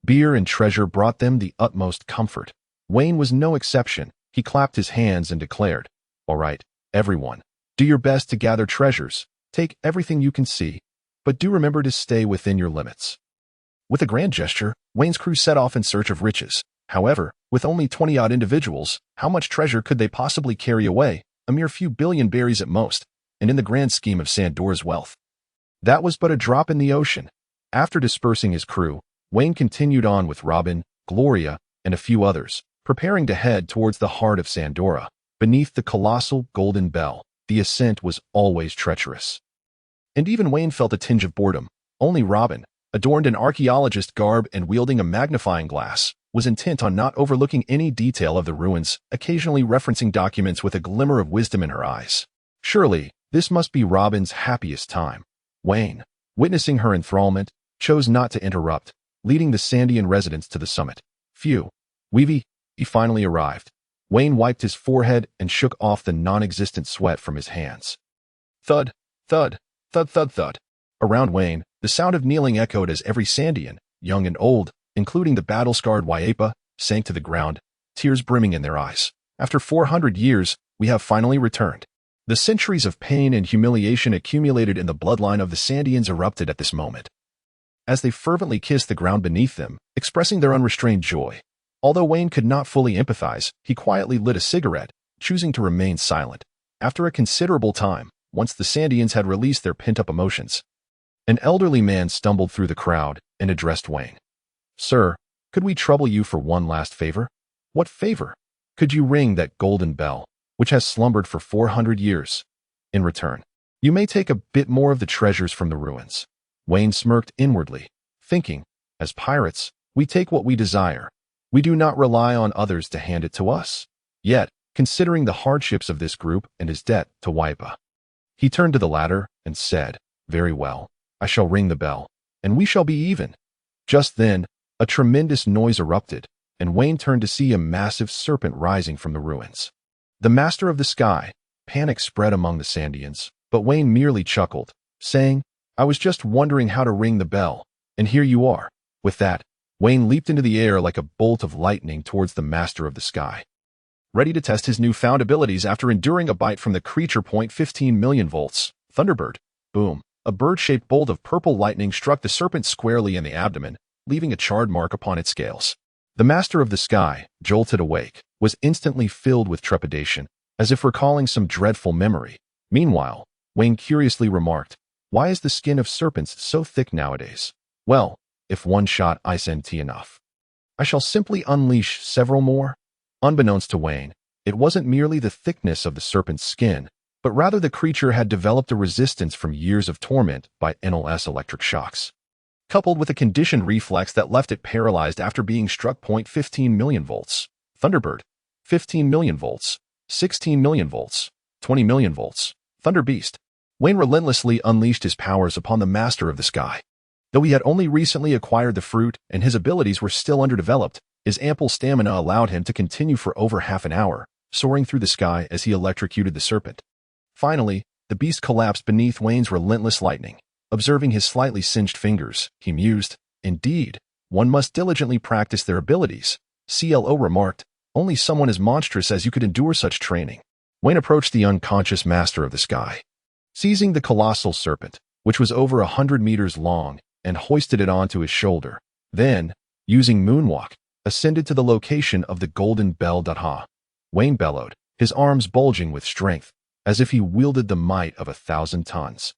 beer and treasure brought them the utmost comfort. Wayne was no exception. He clapped his hands and declared, "All right, everyone, do your best to gather treasures. Take everything you can see, but do remember to stay within your limits." With a grand gesture, Wayne's crew set off in search of riches. However, with only 20-odd individuals, how much treasure could they possibly carry away? A mere few billion berries at most, and in the grand scheme of Sandora's wealth, that was but a drop in the ocean. After dispersing his crew, Wayne continued on with Robin, Gloria, and a few others, preparing to head towards the heart of Sandora. Beneath the colossal golden bell, the ascent was always treacherous. And even Wayne felt a tinge of boredom. Only Robin, adorned in archaeologist garb and wielding a magnifying glass, was intent on not overlooking any detail of the ruins, occasionally referencing documents with a glimmer of wisdom in her eyes. Surely, this must be Robin's happiest time. Wayne, witnessing her enthrallment, chose not to interrupt, leading the Sandian residents to the summit. Phew. Weavy, he finally arrived. Wayne wiped his forehead and shook off the non-existent sweat from his hands. Thud, thud, thud, thud, thud. Around Wayne, the sound of kneeling echoed as every Sandian, young and old, including the battle-scarred Waipa, sank to the ground, tears brimming in their eyes. After 400 years, we have finally returned. The centuries of pain and humiliation accumulated in the bloodline of the Sandians erupted at this moment, as they fervently kissed the ground beneath them, expressing their unrestrained joy. Although Wayne could not fully empathize, he quietly lit a cigarette, choosing to remain silent. After a considerable time, once the Sandians had released their pent-up emotions, an elderly man stumbled through the crowd and addressed Wayne. "Sir, could we trouble you for one last favor?" "What favor?" "Could you ring that golden bell, which has slumbered for 400 years? In return, you may take a bit more of the treasures from the ruins." Wayne smirked inwardly, thinking, as pirates, we take what we desire. We do not rely on others to hand it to us. Yet, considering the hardships of this group and his debt to Waipa, he turned to the latter and said, "Very well, I shall ring the bell, and we shall be even." Just then, a tremendous noise erupted, and Wayne turned to see a massive serpent rising from the ruins. The Master of the Sky. Panic spread among the Sandians, but Wayne merely chuckled, saying, "I was just wondering how to ring the bell, and here you are." With that, Wayne leaped into the air like a bolt of lightning towards the Master of the Sky, ready to test his newfound abilities after enduring a bite from the creature. 15 million volts. Thunderbird. Boom. A bird-shaped bolt of purple lightning struck the serpent squarely in the abdomen, leaving a charred mark upon its scales. The master of the sky, jolted awake, was instantly filled with trepidation, as if recalling some dreadful memory. Meanwhile, Vayne curiously remarked, "Why is the skin of serpents so thick nowadays? Well, if one shot isn't enough, I shall simply unleash several more." Unbeknownst to Vayne, it wasn't merely the thickness of the serpent's skin, but rather the creature had developed a resistance from years of torment by NLS electric shocks, coupled with a conditioned reflex that left it paralyzed after being struck. 15 million volts. Thunderbird. 15 million volts. 16 million volts. 20 million volts. Thunder Beast. Vayne relentlessly unleashed his powers upon the master of the sky. Though he had only recently acquired the fruit and his abilities were still underdeveloped, his ample stamina allowed him to continue for over half an hour, soaring through the sky as he electrocuted the serpent. Finally, the beast collapsed beneath Vayne's relentless lightning. Observing his slightly singed fingers, he mused, "Indeed, one must diligently practice their abilities." CLO remarked, "Only someone as monstrous as you could endure such training." Vayne approached the unconscious master of the sky. Seizing the colossal serpent, which was over 100 meters long, and hoisted it onto his shoulder. Then, using moonwalk, ascended to the location of the golden bell. Vayne bellowed, his arms bulging with strength, as if he wielded the might of 1,000 tons.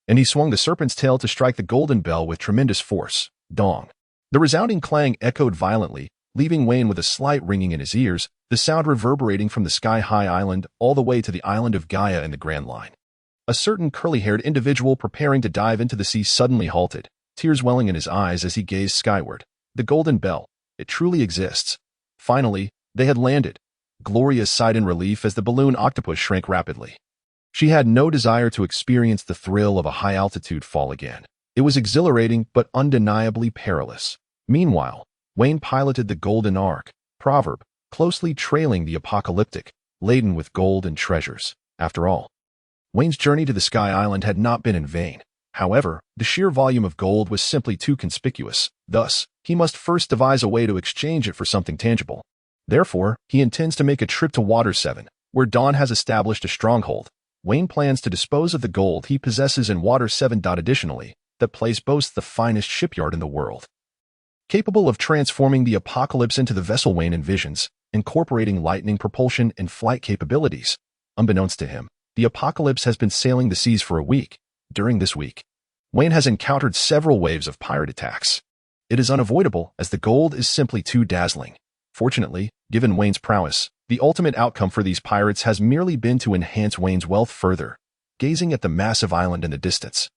And he swung the serpent's tail to strike the golden bell with tremendous force. Dong. The resounding clang echoed violently, leaving Vayne with a slight ringing in his ears, the sound reverberating from the sky-high island all the way to the island of Gaia in the Grand Line. A certain curly-haired individual preparing to dive into the sea suddenly halted, tears welling in his eyes as he gazed skyward. The golden bell. It truly exists. Finally, they had landed. Gloria sighed in relief as the balloon octopus shrank rapidly. She had no desire to experience the thrill of a high-altitude fall again. It was exhilarating but undeniably perilous. Meanwhile, Vayne piloted the Golden Ark, proverb, closely trailing the apocalyptic, laden with gold and treasures. After all, Vayne's journey to the Sky Island had not been in vain. However, the sheer volume of gold was simply too conspicuous. Thus, he must first devise a way to exchange it for something tangible. Therefore, he intends to make a trip to Water 7, where Dawn has established a stronghold. Vayne plans to dispose of the gold he possesses in Water 7. Additionally, that place boasts the finest shipyard in the world, capable of transforming the apocalypse into the vessel Vayne envisions, incorporating lightning propulsion and flight capabilities. Unbeknownst to him, the apocalypse has been sailing the seas for a week. During this week, Vayne has encountered several waves of pirate attacks. It is unavoidable as the gold is simply too dazzling. Fortunately, given Vayne's prowess, the ultimate outcome for these pirates has merely been to enhance Vayne's wealth further. Gazing at the massive island in the distance,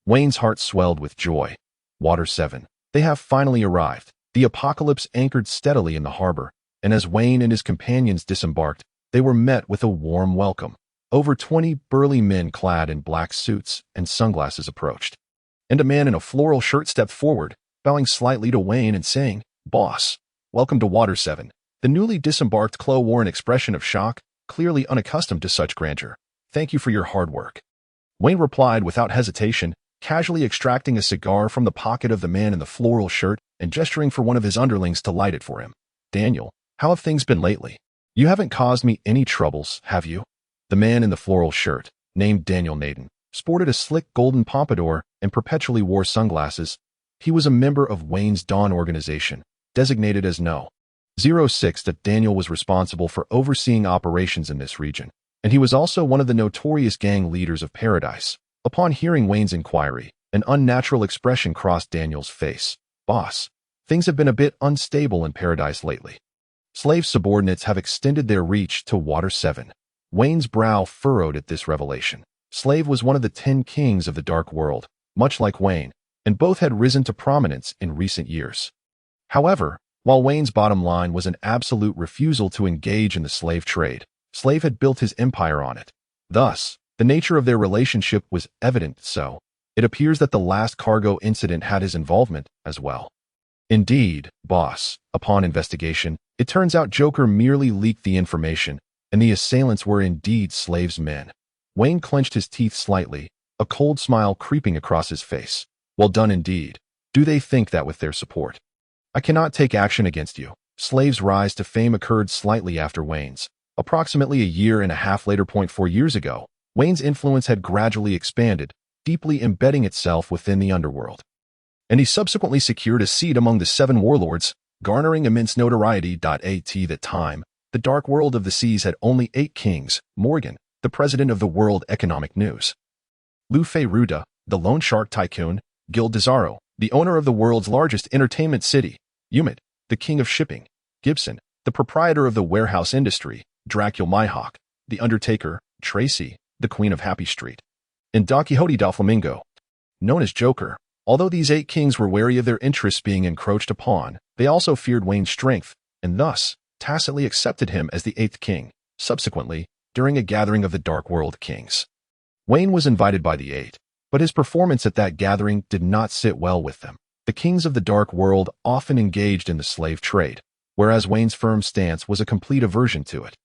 Vayne's heart swelled with joy. Water 7. They have finally arrived. The apocalypse anchored steadily in the harbor, and as Vayne and his companions disembarked, they were met with a warm welcome. Over 20 burly men clad in black suits and sunglasses approached, and a man in a floral shirt stepped forward, bowing slightly to Vayne and saying, "Boss, welcome to Water 7. The newly disembarked Clo wore an expression of shock, clearly unaccustomed to such grandeur. "Thank you for your hard work." Vayne replied without hesitation, casually extracting a cigar from the pocket of the man in the floral shirt and gesturing for one of his underlings to light it for him. "Daniel, how have things been lately? You haven't caused me any troubles, have you?" The man in the floral shirt, named Daniel Naden, sported a slick golden pompadour and perpetually wore sunglasses. He was a member of Vayne's Dawn organization, designated as No. 06. That Daniel was responsible for overseeing operations in this region, and he was also one of the notorious gang leaders of Paradise. Upon hearing Vayne's inquiry, an unnatural expression crossed Daniel's face. "Boss, things have been a bit unstable in Paradise lately. Slave subordinates have extended their reach to Water 7. Vayne's brow furrowed at this revelation. Slave was one of the 10 kings of the Dark World, much like Vayne, and both had risen to prominence in recent years. However, while Vayne's bottom line was an absolute refusal to engage in the slave trade, Slave had built his empire on it. Thus, the nature of their relationship was evident, so it appears that the last cargo incident had his involvement as well. Indeed, boss, upon investigation, it turns out Joker merely leaked the information, and the assailants were indeed Slave's men. Vayne clenched his teeth slightly, a cold smile creeping across his face. Well done indeed. Do they think that with their support, I cannot take action against you? Slave's rise to fame occurred slightly after Vayne's. Approximately a year and a half later. 4 years ago, Vayne's influence had gradually expanded, deeply embedding itself within the underworld. And he subsequently secured a seat among the Seven Warlords, garnering immense notoriety. At that time, the dark world of the seas had only 8 kings: Morgan, the president of the World Economic News; Luffy Ruda, the loan shark tycoon; Gil Desaro, the owner of the world's largest entertainment city; Umit, the king of shipping; Gibson, the proprietor of the warehouse industry; Dracula Mihawk, the Undertaker; Tracy, the queen of Happy Street; and Don Quixote da Flamingo, known as Joker. Although these 8 kings were wary of their interests being encroached upon, they also feared Wayne's strength, and thus tacitly accepted him as the 8th king. Subsequently, during a gathering of the Dark World Kings, Wayne was invited by the 8, but his performance at that gathering did not sit well with them. The kings of the Dark World often engaged in the slave trade, whereas Wayne's firm stance was a complete aversion to it.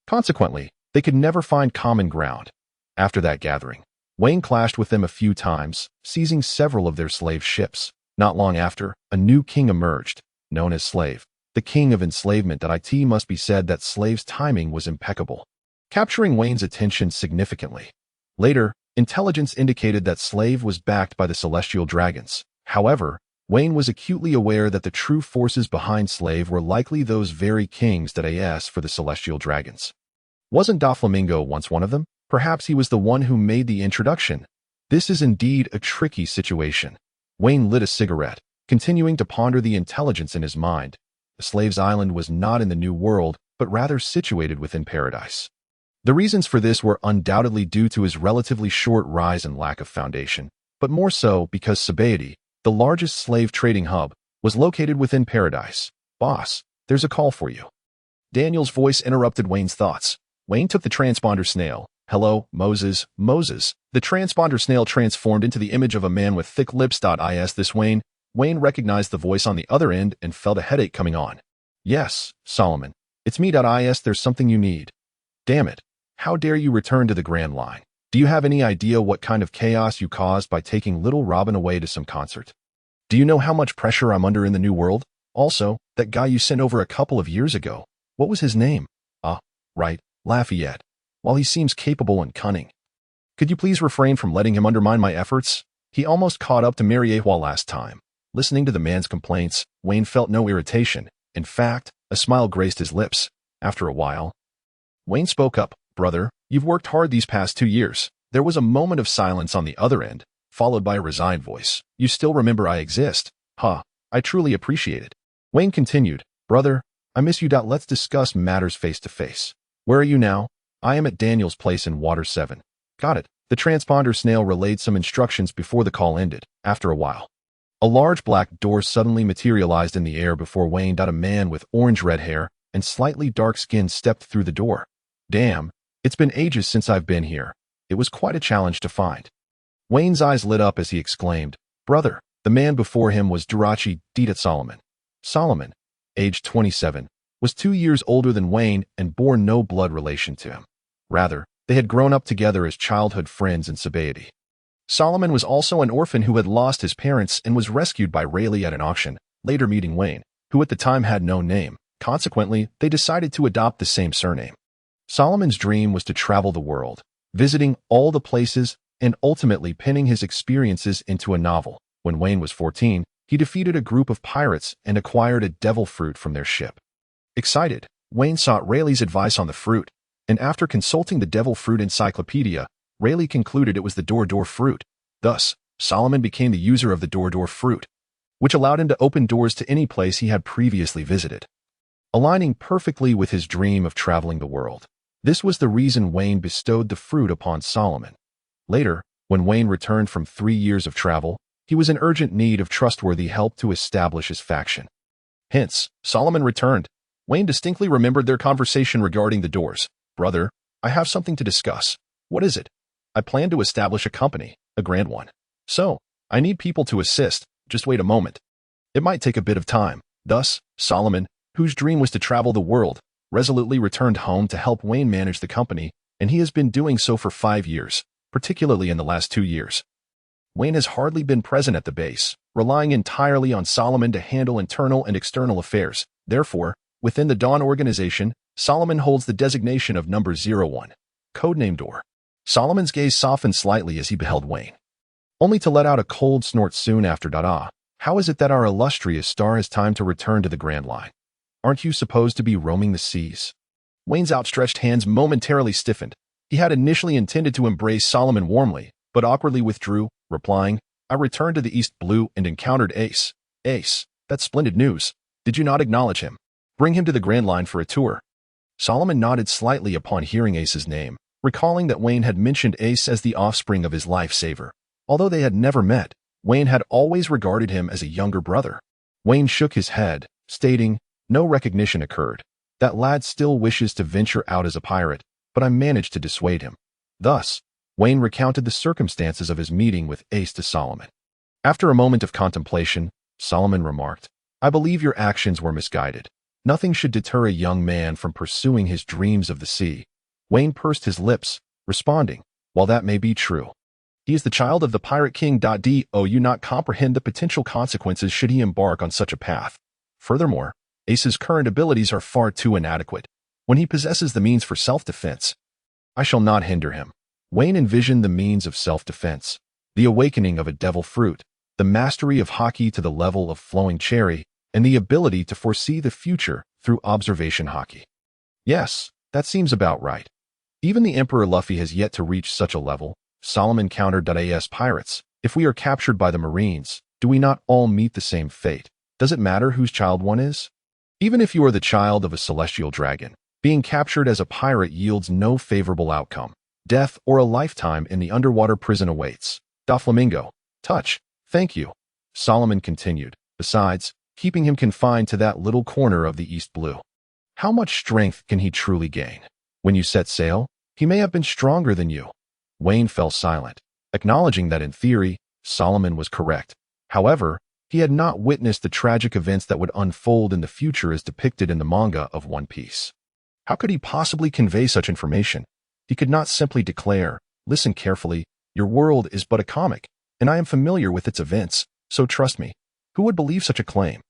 Consequently, they could never find common ground. After that gathering, Wayne clashed with them a few times, seizing several of their slave ships. Not long after, a new king emerged, known as Slave, the king of enslavement. It must be said that Slave's timing was impeccable, capturing Wayne's attention significantly. Later, intelligence indicated that Slave was backed by the Celestial Dragons. However, Wayne was acutely aware that the true forces behind Slave were likely those very kings that asked for the Celestial Dragons. Wasn't Doflamingo once one of them? Perhaps he was the one who made the introduction. This is indeed a tricky situation. Wayne lit a cigarette, continuing to ponder the intelligence in his mind. The Slave's Island was not in the New World, but rather situated within Paradise. The reasons for this were undoubtedly due to his relatively short rise and lack of foundation, but more so because Baratie, the largest slave trading hub, was located within Paradise. "Boss, there's a call for you." Daniel's voice interrupted Wayne's thoughts. Wayne took the transponder snail. "Hello, Moses." Moses. The transponder snail transformed into the image of a man with thick lips. Is this Wayne? Wayne recognized the voice on the other end and felt a headache coming on. "Yes, Solomon. It's me. There's something you need." "Damn it. How dare you return to the Grand Line? Do you have any idea what kind of chaos you caused by taking little Robin away to some concert? Do you know how much pressure I'm under in the New World? Also, that guy you sent over a couple of years ago, what was his name?" Right, Lafayette. While he seems capable and cunning, could you please refrain from letting him undermine my efforts? He almost caught up to Mariehua last time." Listening to the man's complaints, Wayne felt no irritation. In fact, a smile graced his lips. After a while, Wayne spoke up. "Brother, you've worked hard these past 2 years." There was a moment of silence on the other end, followed by a resigned voice. "You still remember I exist? I truly appreciate it." Wayne continued. "Brother, I miss you. Let's discuss matters face to face. Where are you now?" "I am at Daniel's place in Water 7. "Got it." The transponder snail relayed some instructions before the call ended. After a while, a large black door suddenly materialized in the air before Wayne. A man with orange-red hair and slightly dark skin stepped through the door. "Damn, it's been ages since I've been here." It was quite a challenge to find. Wayne's eyes lit up as he exclaimed, "Brother." The man before him was Durachi Didat Solomon. Solomon, aged 27, was 2 years older than Wayne and bore no blood relation to him. Rather, they had grown up together as childhood friends in Baratie. Solomon was also an orphan who had lost his parents and was rescued by Rayleigh at an auction, later meeting Wayne, who at the time had no name. Consequently, they decided to adopt the same surname. Solomon's dream was to travel the world, visiting all the places and ultimately penning his experiences into a novel. When Wayne was 14, he defeated a group of pirates and acquired a devil fruit from their ship. Excited, Wayne sought Rayleigh's advice on the fruit, and after consulting the devil fruit encyclopedia, Rayleigh concluded it was the door fruit. Thus, Solomon became the user of the door fruit, which allowed him to open doors to any place he had previously visited, aligning perfectly with his dream of traveling the world. This was the reason Wayne bestowed the fruit upon Solomon. Later, when Wayne returned from 3 years of travel, he was in urgent need of trustworthy help to establish his faction. Hence, Solomon returned. Wayne distinctly remembered their conversation regarding the doors. "Brother, I have something to discuss." "What is it?" "I plan to establish a company, a grand one. So, I need people to assist. Just wait a moment. It might take a bit of time." Thus, Solomon, whose dream was to travel the world, resolutely returned home to help Wayne manage the company, and he has been doing so for 5 years, particularly in the last 2 years. Wayne has hardly been present at the base, relying entirely on Solomon to handle internal and external affairs. Therefore, within the Dawn organization, Solomon holds the designation of number 01, codename Door. Solomon's gaze softened slightly as he beheld Wayne. only to let out a cold snort soon after. How is it that our illustrious star has time to return to the Grand Line? Aren't you supposed to be roaming the seas? Wayne's outstretched hands momentarily stiffened. He had initially intended to embrace Solomon warmly, but awkwardly withdrew, replying, I returned to the East Blue and encountered Ace. Ace, that's splendid news. Did you not acknowledge him? Bring him to the Grand Line for a tour. Solomon nodded slightly upon hearing Ace's name, recalling that Wayne had mentioned Ace as the offspring of his lifesaver. Although they had never met, Wayne had always regarded him as a younger brother. Wayne shook his head, stating, no recognition occurred. That lad still wishes to venture out as a pirate, but I managed to dissuade him. Thus, Wayne recounted the circumstances of his meeting with Ace to Solomon. After a moment of contemplation, Solomon remarked, I believe your actions were misguided. Nothing should deter a young man from pursuing his dreams of the sea. Wayne pursed his lips, responding, while that may be true, he is the child of the Pirate King. Do you not comprehend the potential consequences should he embark on such a path? Furthermore, Ace's current abilities are far too inadequate. When he possesses the means for self-defense, I shall not hinder him. Wayne envisioned the means of self-defense, the awakening of a devil fruit, the mastery of Haki to the level of flowing cherry, and the ability to foresee the future through observation Haki. Yes, that seems about right. Even the Emperor Luffy has yet to reach such a level. Solomon countered. As pirates, if we are captured by the Marines, do we not all meet the same fate? Does it matter whose child one is? Even if you are the child of a celestial dragon, being captured as a pirate yields no favorable outcome. Death or a lifetime in the underwater prison awaits. Doflamingo. Touch. Thank you. Solomon continued. Besides, keeping him confined to that little corner of the East Blue. How much strength can he truly gain? When you set sail, he may have been stronger than you. Wayne fell silent, acknowledging that in theory, Solomon was correct. However, he had not witnessed the tragic events that would unfold in the future as depicted in the manga of One Piece. How could he possibly convey such information? He could not simply declare, listen carefully, your world is but a comic, and I am familiar with its events, so trust me. Who would believe such a claim?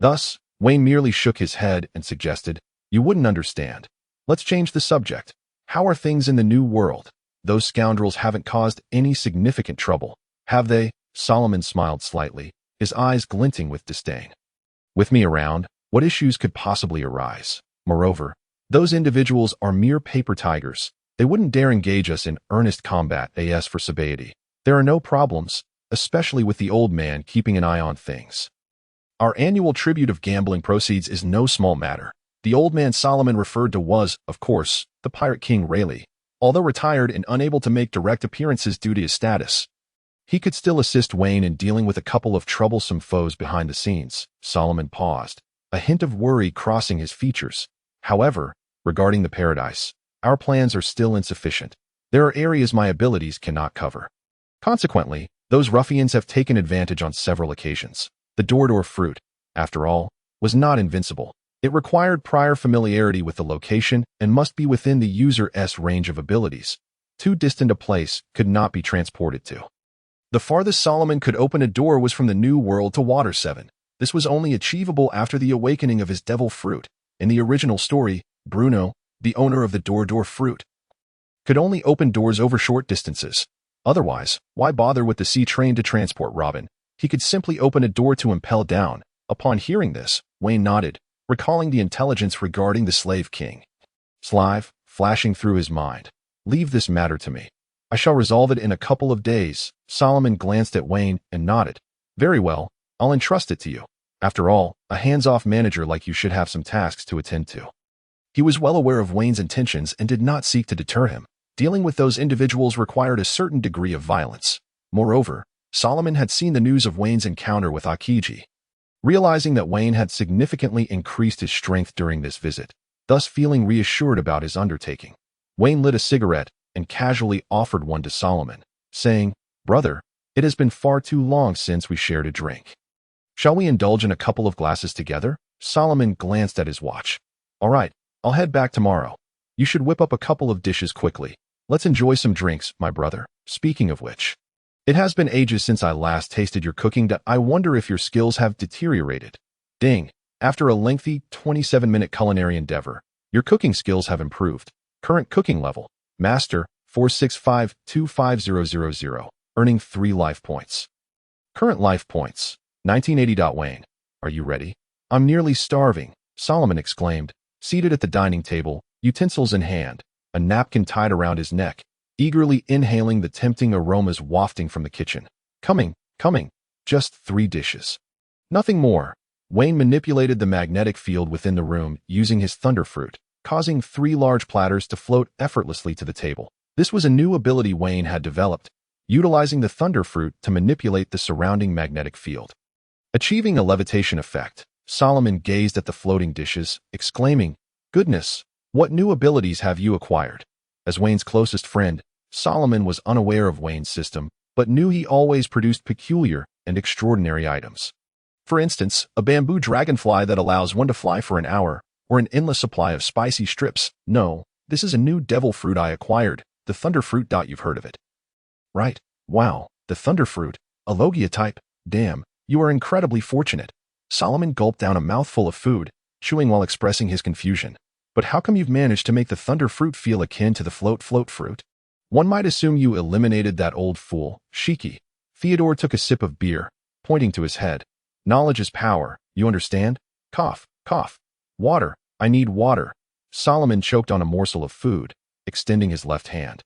Thus, Wayne merely shook his head and suggested, you wouldn't understand. Let's change the subject. How are things in the new world? Those scoundrels haven't caused any significant trouble, have they? Solomon smiled slightly, his eyes glinting with disdain. With me around, what issues could possibly arise? Moreover, those individuals are mere paper tigers. They wouldn't dare engage us in earnest combat. As for Sabaody, there are no problems, especially with the old man keeping an eye on things. Our annual tribute of gambling proceeds is no small matter. The old man Solomon referred to was, of course, the Pirate King Rayleigh. Although retired and unable to make direct appearances due to his status, he could still assist Wayne in dealing with a couple of troublesome foes behind the scenes. Solomon paused, a hint of worry crossing his features. However, regarding the paradise, our plans are still insufficient. There are areas my abilities cannot cover. Consequently, those ruffians have taken advantage on several occasions. The door fruit, after all, was not invincible. It required prior familiarity with the location and must be within the user's range of abilities. Too distant a place could not be transported to. The farthest Solomon could open a door was from the New World to Water 7. This was only achievable after the awakening of his devil fruit. In the original story, Bruno, the owner of the door fruit, could only open doors over short distances. Otherwise, why bother with the sea train to transport Robin? He could simply open a door to impel down. Upon hearing this, Wayne nodded, recalling the intelligence regarding the Slave King. Slive, flashing through his mind. Leave this matter to me. I shall resolve it in a couple of days. Solomon glanced at Wayne and nodded. Very well, I'll entrust it to you. After all, a hands-off manager like you should have some tasks to attend to. He was well aware of Wayne's intentions and did not seek to deter him. Dealing with those individuals required a certain degree of violence. Moreover, Solomon had seen the news of Wayne's encounter with Aokiji. Realizing that Wayne had significantly increased his strength during this visit, thus feeling reassured about his undertaking, Wayne lit a cigarette and casually offered one to Solomon, saying, Brother, it has been far too long since we shared a drink. Shall we indulge in a couple of glasses together? Solomon glanced at his watch. All right, I'll head back tomorrow. You should whip up a couple of dishes quickly. Let's enjoy some drinks, my brother. Speaking of which, it has been ages since I last tasted your cooking. I wonder if your skills have deteriorated. Ding. After a lengthy 27-minute culinary endeavor, your cooking skills have improved. Current cooking level, Master 465-25000. earning 3 life points. Current life points, 1980. Wayne, are you ready? I'm nearly starving, Solomon exclaimed, seated at the dining table, utensils in hand, a napkin tied around his neck, eagerly inhaling the tempting aromas wafting from the kitchen. Coming, just 3 dishes. Nothing more. Wayne manipulated the magnetic field within the room using his thunderfruit, causing 3 large platters to float effortlessly to the table. This was a new ability Wayne had developed, utilizing the thunderfruit to manipulate the surrounding magnetic field. Achieving a levitation effect, Solomon gazed at the floating dishes, exclaiming, "Goodness, what new abilities have you acquired?" As Wayne's closest friend, Solomon was unaware of Wayne's system, but knew he always produced peculiar and extraordinary items. For instance, a bamboo dragonfly that allows one to fly for an hour, or an endless supply of spicy strips. No, this is a new devil fruit I acquired, the thunderfruit. You've heard of it, right? Wow, the thunderfruit, a Logia type. Damn, you are incredibly fortunate. Solomon gulped down a mouthful of food, chewing while expressing his confusion. But how come you've managed to make the thunderfruit feel akin to the float fruit? One might assume you eliminated that old fool, Shiki. Theodore took a sip of beer, pointing to his head. Knowledge is power, you understand? Cough. Water, I need water. Solomon choked on a morsel of food, extending his left hand.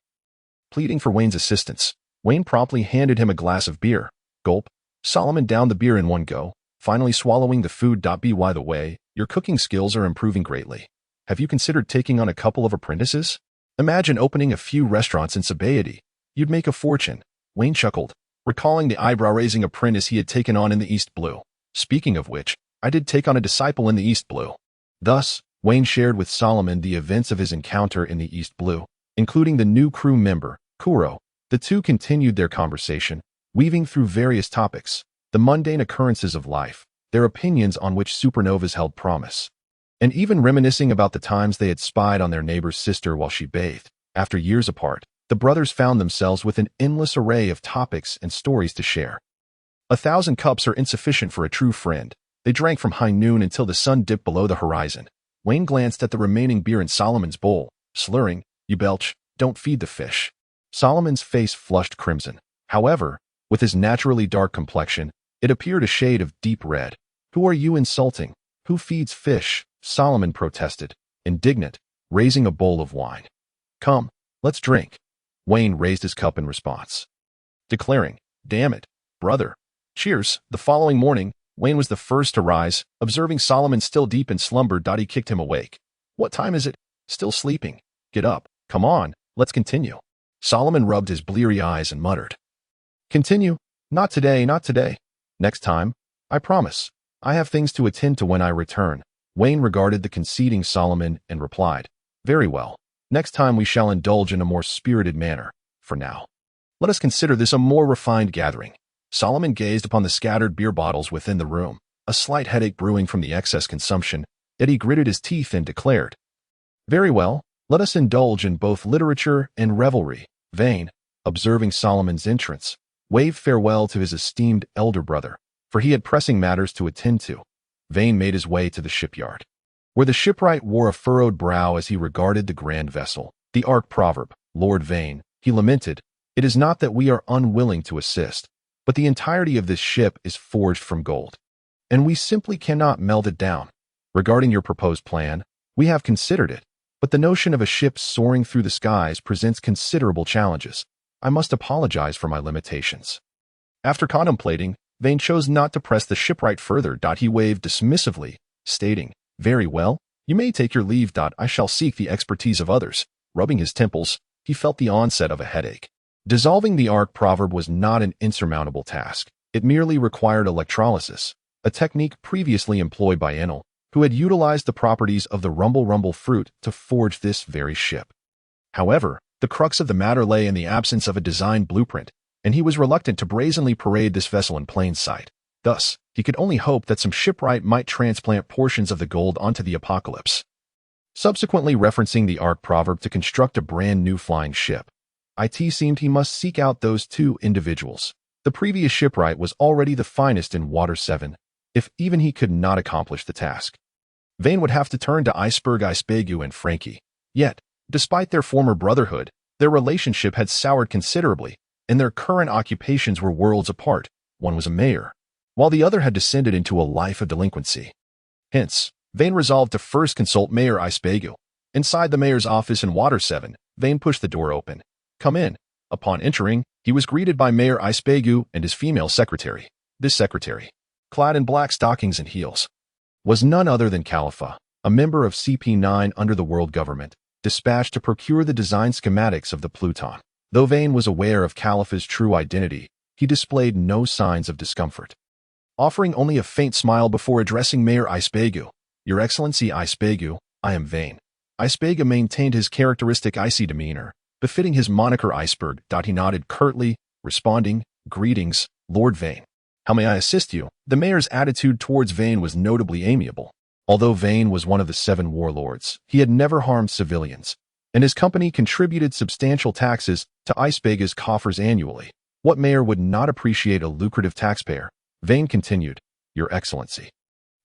Pleading for Wayne's assistance, Wayne promptly handed him a glass of beer. Gulp. Solomon downed the beer in one go, finally swallowing the food. By the way, your cooking skills are improving greatly. Have you considered taking on a couple of apprentices? Imagine opening a few restaurants in Baratie. You'd make a fortune. Wayne chuckled, recalling the eyebrow-raising apprentice he had taken on in the East Blue. Speaking of which, I did take on a disciple in the East Blue. Thus, Wayne shared with Solomon the events of his encounter in the East Blue, including the new crew member, Kuro. The two continued their conversation, weaving through various topics, the mundane occurrences of life, their opinions on which supernovas held promise, and even reminiscing about the times they had spied on their neighbor's sister while she bathed. After years apart, the brothers found themselves with an endless array of topics and stories to share. 1,000 cups are insufficient for a true friend. They drank from high noon until the sun dipped below the horizon. Wayne glanced at the remaining beer in Solomon's bowl, slurring, "You belch, don't feed the fish." Solomon's face flushed crimson. However, with his naturally dark complexion, it appeared a shade of deep red. "Who are you insulting? Who feeds fish?" Solomon protested, indignant, raising a bowl of wine. "Come, let's drink." Wayne raised his cup in response, declaring, "Damn it, brother. Cheers." The following morning, Wayne was the first to rise, observing Solomon still deep in slumber. He kicked him awake. "What time is it? Still sleeping? Get up. Come on, let's continue." Solomon rubbed his bleary eyes and muttered, "Continue? Not today. Next time, I promise. I have things to attend to when I return." Wayne regarded the conceding Solomon and replied, "Very well. Next time we shall indulge in a more spirited manner. For now, let us consider this a more refined gathering." Solomon gazed upon the scattered beer bottles within the room, a slight headache brewing from the excess consumption, yet he gritted his teeth and declared, "Very well, let us indulge in both literature and revelry." Vayne, observing Solomon's entrance, waved farewell to his esteemed elder brother, for he had pressing matters to attend to. Vayne made his way to the shipyard, where the shipwright wore a furrowed brow as he regarded the grand vessel. The arc proverb, "Lord Vayne," he lamented, "it is not that we are unwilling to assist, but the entirety of this ship is forged from gold, and we simply cannot melt it down. Regarding your proposed plan, we have considered it, but the notion of a ship soaring through the skies presents considerable challenges. I must apologize for my limitations." After contemplating, Vayne chose not to press the shipwright further. He waved dismissively, stating, "Very well, you may take your leave. I shall seek the expertise of others." Rubbing his temples, he felt the onset of a headache. Dissolving the arc proverb was not an insurmountable task. It merely required electrolysis, a technique previously employed by Enel, who had utilized the properties of the rumble fruit to forge this very ship. However, the crux of the matter lay in the absence of a design blueprint, and he was reluctant to brazenly parade this vessel in plain sight. Thus, he could only hope that some shipwright might transplant portions of the gold onto the Apocalypse, subsequently referencing the arc proverb to construct a brand new flying ship. It seemed he must seek out those two individuals. The previous shipwright was already the finest in Water 7, if even he could not accomplish the task. Vayne would have to turn to Iceberg Ispegu and Frankie. Yet, despite their former brotherhood, their relationship had soured considerably, and their current occupations were worlds apart. One was a mayor, while the other had descended into a life of delinquency. Hence, Vayne resolved to first consult Mayor Ispegu. Inside the mayor's office in Water 7, Vayne pushed the door open. "Come in." Upon entering, he was greeted by Mayor Ispegu and his female secretary. This secretary, clad in black stockings and heels, was none other than Khalifa, a member of CP9 under the world government, dispatched to procure the design schematics of the Pluton. Though Vayne was aware of Khalifa's true identity, he displayed no signs of discomfort, offering only a faint smile before addressing Mayor Ispegu. "Your Excellency Ispegu, I am Vayne." Ispegu maintained his characteristic icy demeanor, befitting his moniker Iceberg. He nodded curtly, responding, "Greetings, Lord Vayne. How may I assist you?" The mayor's attitude towards Vayne was notably amiable. Although Vayne was one of the Seven Warlords, he had never harmed civilians, and his company contributed substantial taxes to Icebegu's coffers annually. What mayor would not appreciate a lucrative taxpayer? Vayne continued, "Your Excellency,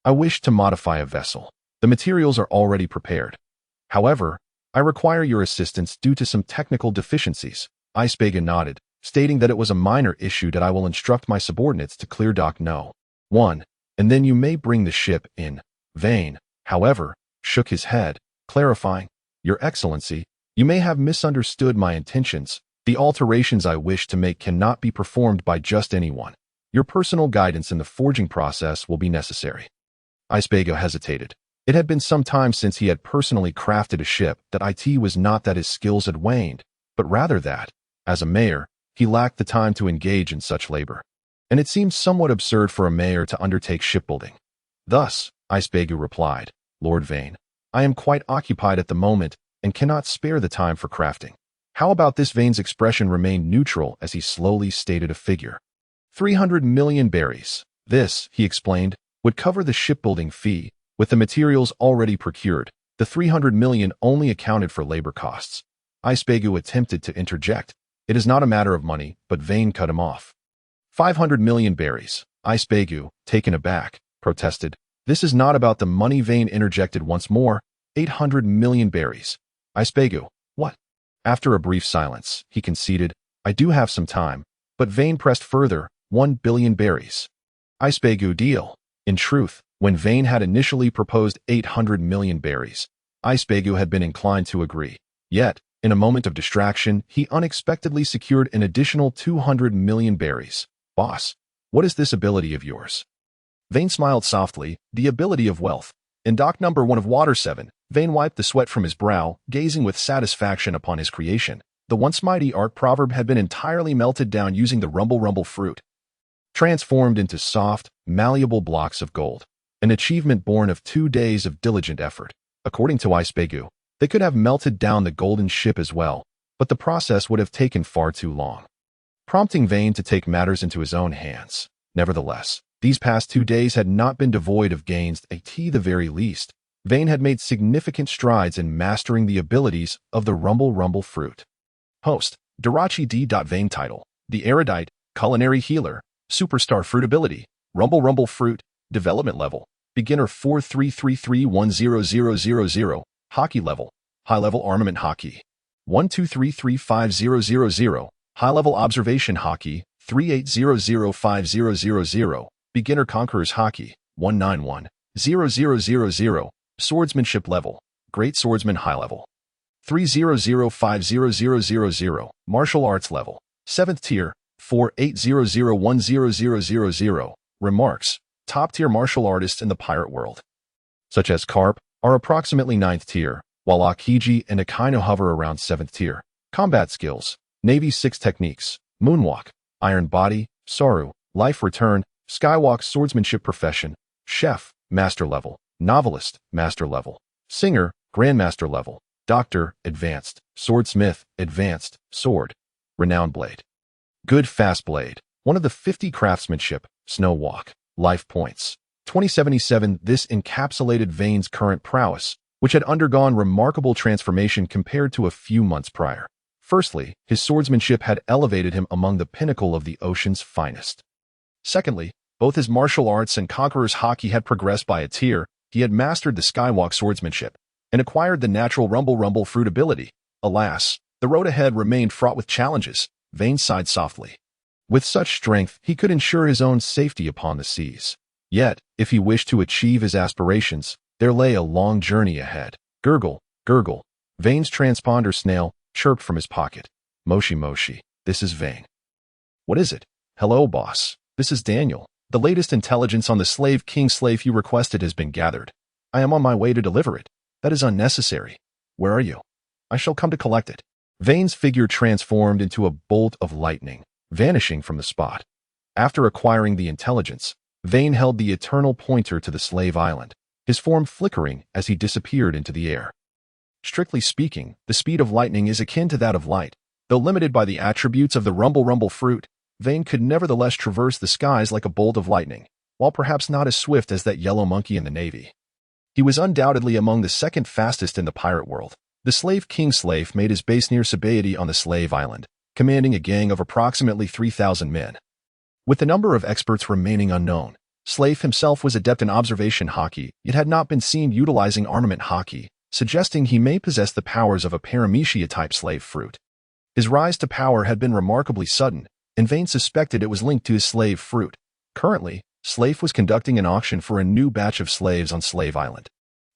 I wish to modify a vessel. The materials are already prepared. However, I require your assistance due to some technical deficiencies." Ispegu nodded, stating that it was a minor issue that I will instruct my subordinates to clear Dock No. 1, and then you may bring the ship in. Vayne, however, shook his head, clarifying, "Your Excellency, you may have misunderstood my intentions. The alterations I wish to make cannot be performed by just anyone. Your personal guidance in the forging process will be necessary." Ispegu hesitated. It had been some time since he had personally crafted a ship. That it was not that his skills had waned, but rather that, as a mayor, he lacked the time to engage in such labor. And it seemed somewhat absurd for a mayor to undertake shipbuilding. Thus, Ispegu replied, "Lord Vayne, I am quite occupied at the moment and cannot spare the time for crafting." "How about this?" Vayne's expression remained neutral as he slowly stated a figure. 300 million berries. This, he explained, would cover the shipbuilding fee. With the materials already procured, the 300 million only accounted for labor costs. Ispegu attempted to interject. "It is not a matter of money," but Vayne cut him off. 500 million berries. Ispegu, taken aback, protested. "This is not about the money." Vayne interjected once more. 800 million berries. Ispegu, "What?" After a brief silence, he conceded, "I do have some time," but Vayne pressed further. 1 billion berries. Ispegu, "Deal." In truth, when Vayne had initially proposed 800 million berries, Ispegu had been inclined to agree. Yet, in a moment of distraction, he unexpectedly secured an additional 200 million berries. "Boss, what is this ability of yours?" Vayne smiled softly. "The ability of wealth." In Dock Number 1 of Water 7, Vayne wiped the sweat from his brow, gazing with satisfaction upon his creation. The once mighty arc proverb had been entirely melted down using the rumble fruit, transformed into soft, malleable blocks of gold. An achievement born of 2 days of diligent effort. According to Ispegu, they could have melted down the golden ship as well, but the process would have taken far too long, prompting Vayne to take matters into his own hands. Nevertheless, these past 2 days had not been devoid of gains. At the very least, Vayne had made significant strides in mastering the abilities of the rumble fruit. Host, Baratie D. Vayne title, The Erudite, Culinary Healer, Superstar Fruit Ability, Rumble Fruit, Development Level, Beginner 433310000, Haki Level, High Level Armament Haki, 1233500, High Level Observation Haki, 38005000, Beginner Conquerors Haki, 1910000, Swordsmanship Level, Great Swordsman High Level, 300500000, Martial Arts Level, 7th Tier, 4800100000. Remarks: top tier martial artists in the pirate world, such as Carp, are approximately 9th tier, while Aokiji and Akainu hover around 7th tier. Combat skills: Navy 6 techniques, Moonwalk, Iron Body, Saru, Life Return, Skywalk, Swordsmanship Profession, Chef, Master Level, Novelist, Master Level, Singer, Grandmaster Level, Doctor, Advanced, Swordsmith, Advanced, Sword, Renowned Blade, Good Fast Blade, one of the 50 craftsmanship, Snow Walk, Life Points, 2077. This encapsulated Vayne's current prowess, which had undergone remarkable transformation compared to a few months prior. Firstly, his swordsmanship had elevated him among the pinnacle of the ocean's finest. Secondly, both his martial arts and Conqueror's Haki had progressed by a tier. He had mastered the Skywalk swordsmanship and acquired the natural rumble fruit ability. Alas, the road ahead remained fraught with challenges. Vayne sighed softly. With such strength, he could ensure his own safety upon the seas. Yet, if he wished to achieve his aspirations, there lay a long journey ahead. Gurgle, gurgle. Vayne's transponder snail chirped from his pocket. Moshi moshi, this is Vayne. What is it? Hello, boss. This is Daniel. The latest intelligence on the slave king slave you requested has been gathered. I am on my way to deliver it. That is unnecessary. Where are you? I shall come to collect it. Vayne's figure transformed into a bolt of lightning, vanishing from the spot. After acquiring the intelligence, Vayne held the eternal pointer to the slave island, his form flickering as he disappeared into the air. Strictly speaking, the speed of lightning is akin to that of light. Though limited by the attributes of the rumble fruit, Vayne could nevertheless traverse the skies like a bolt of lightning, while perhaps not as swift as that yellow monkey in the navy. He was undoubtedly among the second fastest in the pirate world. The slave king slave made his base near Baratie on the slave island, commanding a gang of approximately 3,000 men. With the number of experts remaining unknown, Slave himself was adept in observation Haki, yet had not been seen utilizing armament Haki, suggesting he may possess the powers of a paramecia-type slave fruit. His rise to power had been remarkably sudden, and Vayne suspected it was linked to his slave fruit. Currently, Slave was conducting an auction for a new batch of slaves on Slave Island.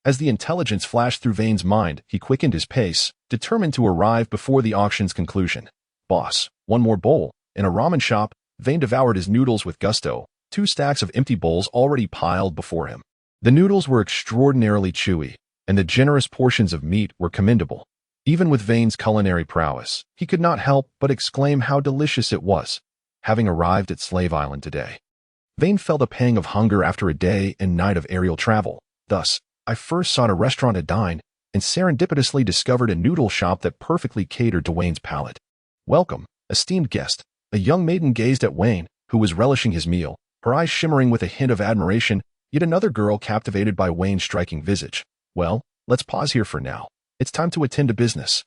As the intelligence flashed through Vayne's mind, he quickened his pace, determined to arrive before the auction's conclusion. Boss, one more bowl. In a ramen shop, Vayne devoured his noodles with gusto, 2 stacks of empty bowls already piled before him. The noodles were extraordinarily chewy, and the generous portions of meat were commendable. Even with Vayne's culinary prowess, he could not help but exclaim how delicious it was, having arrived at Slave Island today. Vayne felt a pang of hunger after a day and night of aerial travel. Thus, I first sought a restaurant to dine, and serendipitously discovered a noodle shop that perfectly catered to Wayne's palate. Welcome, esteemed guest. A young maiden gazed at Vayne, who was relishing his meal, her eyes shimmering with a hint of admiration, yet another girl captivated by Vayne's striking visage. Well, let's pause here for now. It's time to attend to business.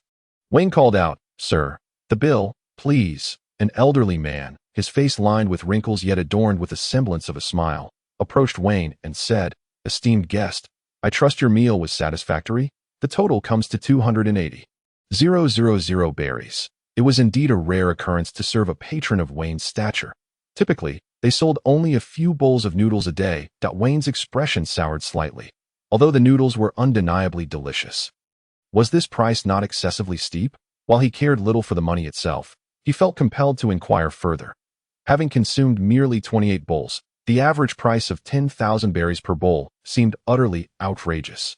Vayne called out, Sir, the bill, please. An elderly man, his face lined with wrinkles yet adorned with a semblance of a smile, approached Vayne and said, Esteemed guest, I trust your meal was satisfactory. The total comes to 280,000 berries. It was indeed a rare occurrence to serve a patron of Vayne's stature. Typically, they sold only a few bowls of noodles a day. Vayne's expression soured slightly, although the noodles were undeniably delicious. Was this price not excessively steep? While he cared little for the money itself, he felt compelled to inquire further. Having consumed merely 28 bowls, the average price of 10,000 berries per bowl seemed utterly outrageous.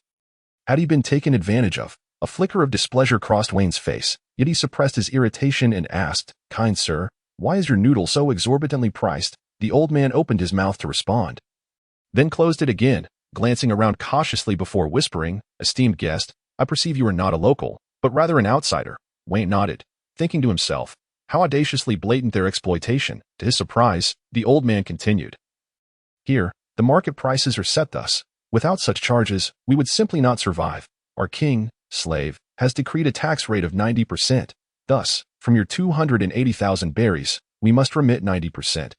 Had he been taken advantage of? A flicker of displeasure crossed Vayne's face, yet he suppressed his irritation and asked, Kind sir, why is your noodle so exorbitantly priced? The old man opened his mouth to respond, then closed it again, glancing around cautiously before whispering, Esteemed guest, I perceive you are not a local, but rather an outsider. Vayne nodded, thinking to himself, how audaciously blatant their exploitation. To his surprise, the old man continued. Here, the market prices are set thus. Without such charges, we would simply not survive. Our king, slave, has decreed a tax rate of 90%. Thus, from your 280,000 berries, we must remit 90%,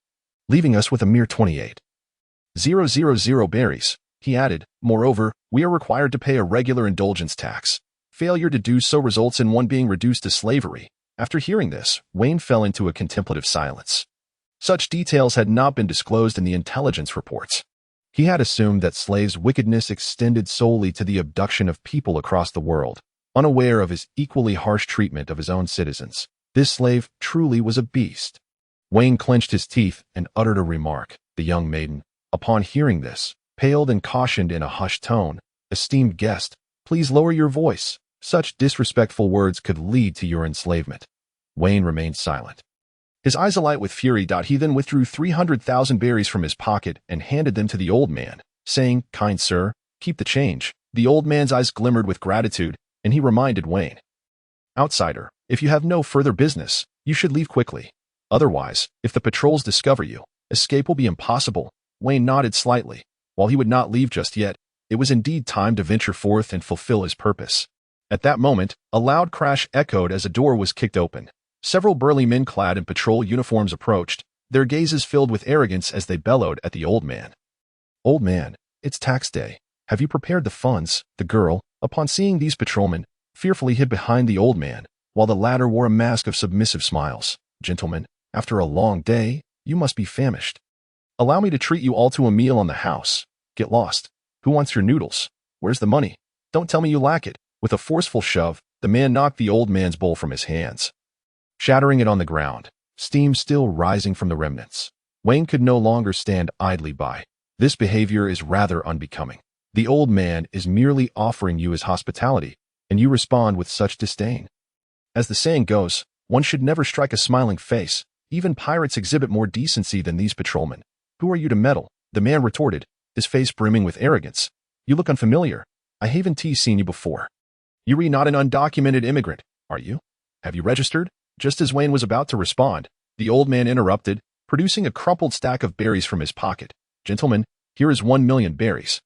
leaving us with a mere 28,000 berries. He added, moreover, we are required to pay a regular indulgence tax. Failure to do so results in one being reduced to slavery. After hearing this, Vayne fell into a contemplative silence. Such details had not been disclosed in the intelligence reports. He had assumed that slaves' wickedness extended solely to the abduction of people across the world, unaware of his equally harsh treatment of his own citizens. This slave truly was a beast. Vayne clenched his teeth and uttered a remark. The young maiden, upon hearing this, paled and cautioned in a hushed tone, Esteemed guest, please lower your voice. Such disrespectful words could lead to your enslavement. Vayne remained silent, his eyes alight with fury. He then withdrew 300,000 berries from his pocket and handed them to the old man, saying, Kind sir, keep the change. The old man's eyes glimmered with gratitude, and he reminded Vayne, Outsider, if you have no further business, you should leave quickly. Otherwise, if the patrols discover you, escape will be impossible. Vayne nodded slightly. While he would not leave just yet, it was indeed time to venture forth and fulfill his purpose. At that moment, a loud crash echoed as a door was kicked open. Several burly men clad in patrol uniforms approached, their gazes filled with arrogance as they bellowed at the old man. Old man, it's tax day. Have you prepared the funds? The girl, upon seeing these patrolmen, fearfully hid behind the old man, while the latter wore a mask of submissive smiles. Gentlemen, after a long day, you must be famished. Allow me to treat you all to a meal on the house. Get lost. Who wants your noodles? Where's the money? Don't tell me you lack it. With a forceful shove, the man knocked the old man's bowl from his hands, shattering it on the ground, steam still rising from the remnants. Vayne could no longer stand idly by. This behavior is rather unbecoming. The old man is merely offering you his hospitality, and you respond with such disdain. As the saying goes, one should never strike a smiling face. Even pirates exhibit more decency than these patrolmen. Who are you to meddle? The man retorted, his face brimming with arrogance. You look unfamiliar. I haven't seen you before. You're not an undocumented immigrant, are you? Have you registered? Just as Vayne was about to respond, the old man interrupted, producing a crumpled stack of berries from his pocket. Gentlemen, here is 1,000,000 berries.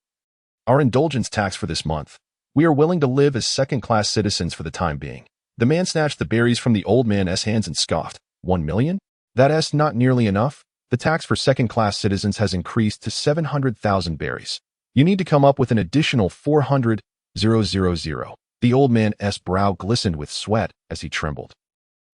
Our indulgence tax for this month. We are willing to live as second-class citizens for the time being. The man snatched the berries from the old man's hands and scoffed. 1,000,000? That's not nearly enough. The tax for second-class citizens has increased to 700,000 berries. You need to come up with an additional 400,000. The old man's brow glistened with sweat as he trembled.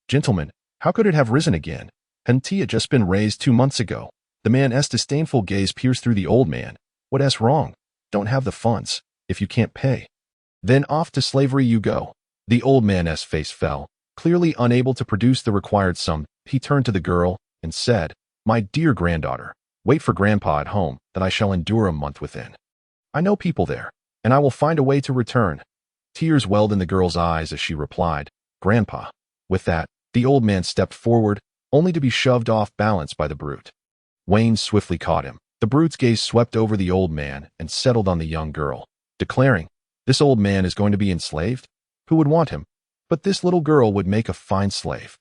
Gentlemen, how could it have risen again? Hadn't it just been raised 2 months ago? The man's disdainful gaze pierced through the old man. What's wrong? Don't have the funds. If you can't pay, then off to slavery you go. The old man's face fell. Clearly unable to produce the required sum, he turned to the girl and said, My dear granddaughter, wait for Grandpa at home, that I shall endure a month within. I know people there, and I will find a way to return. Tears welled in the girl's eyes as she replied, Grandpa. With that, the old man stepped forward, only to be shoved off balance by the brute. Vayne swiftly caught him. The brute's gaze swept over the old man and settled on the young girl, declaring, This old man is going to be enslaved? Who would want him? But this little girl would make a fine slave.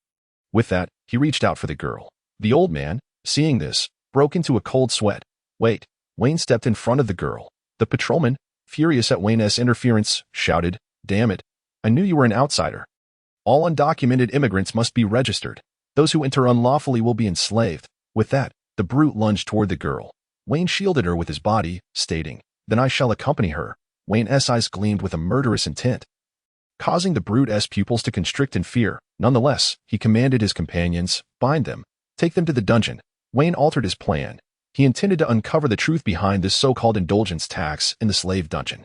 With that, he reached out for the girl. The old man, seeing this, broke into a cold sweat. Wait. Vayne stepped in front of the girl. The patrolman, furious at Vayne's interference, shouted, Damn it. I knew you were an outsider. All undocumented immigrants must be registered. Those who enter unlawfully will be enslaved. With that, the brute lunged toward the girl. Vayne shielded her with his body, stating, Then I shall accompany her. Vayne's eyes gleamed with a murderous intent, causing the brute's pupils to constrict in fear. Nonetheless, he commanded his companions, Bind them. Take them to the dungeon. Vayne altered his plan. He intended to uncover the truth behind this so-called indulgence tax in the slave dungeon.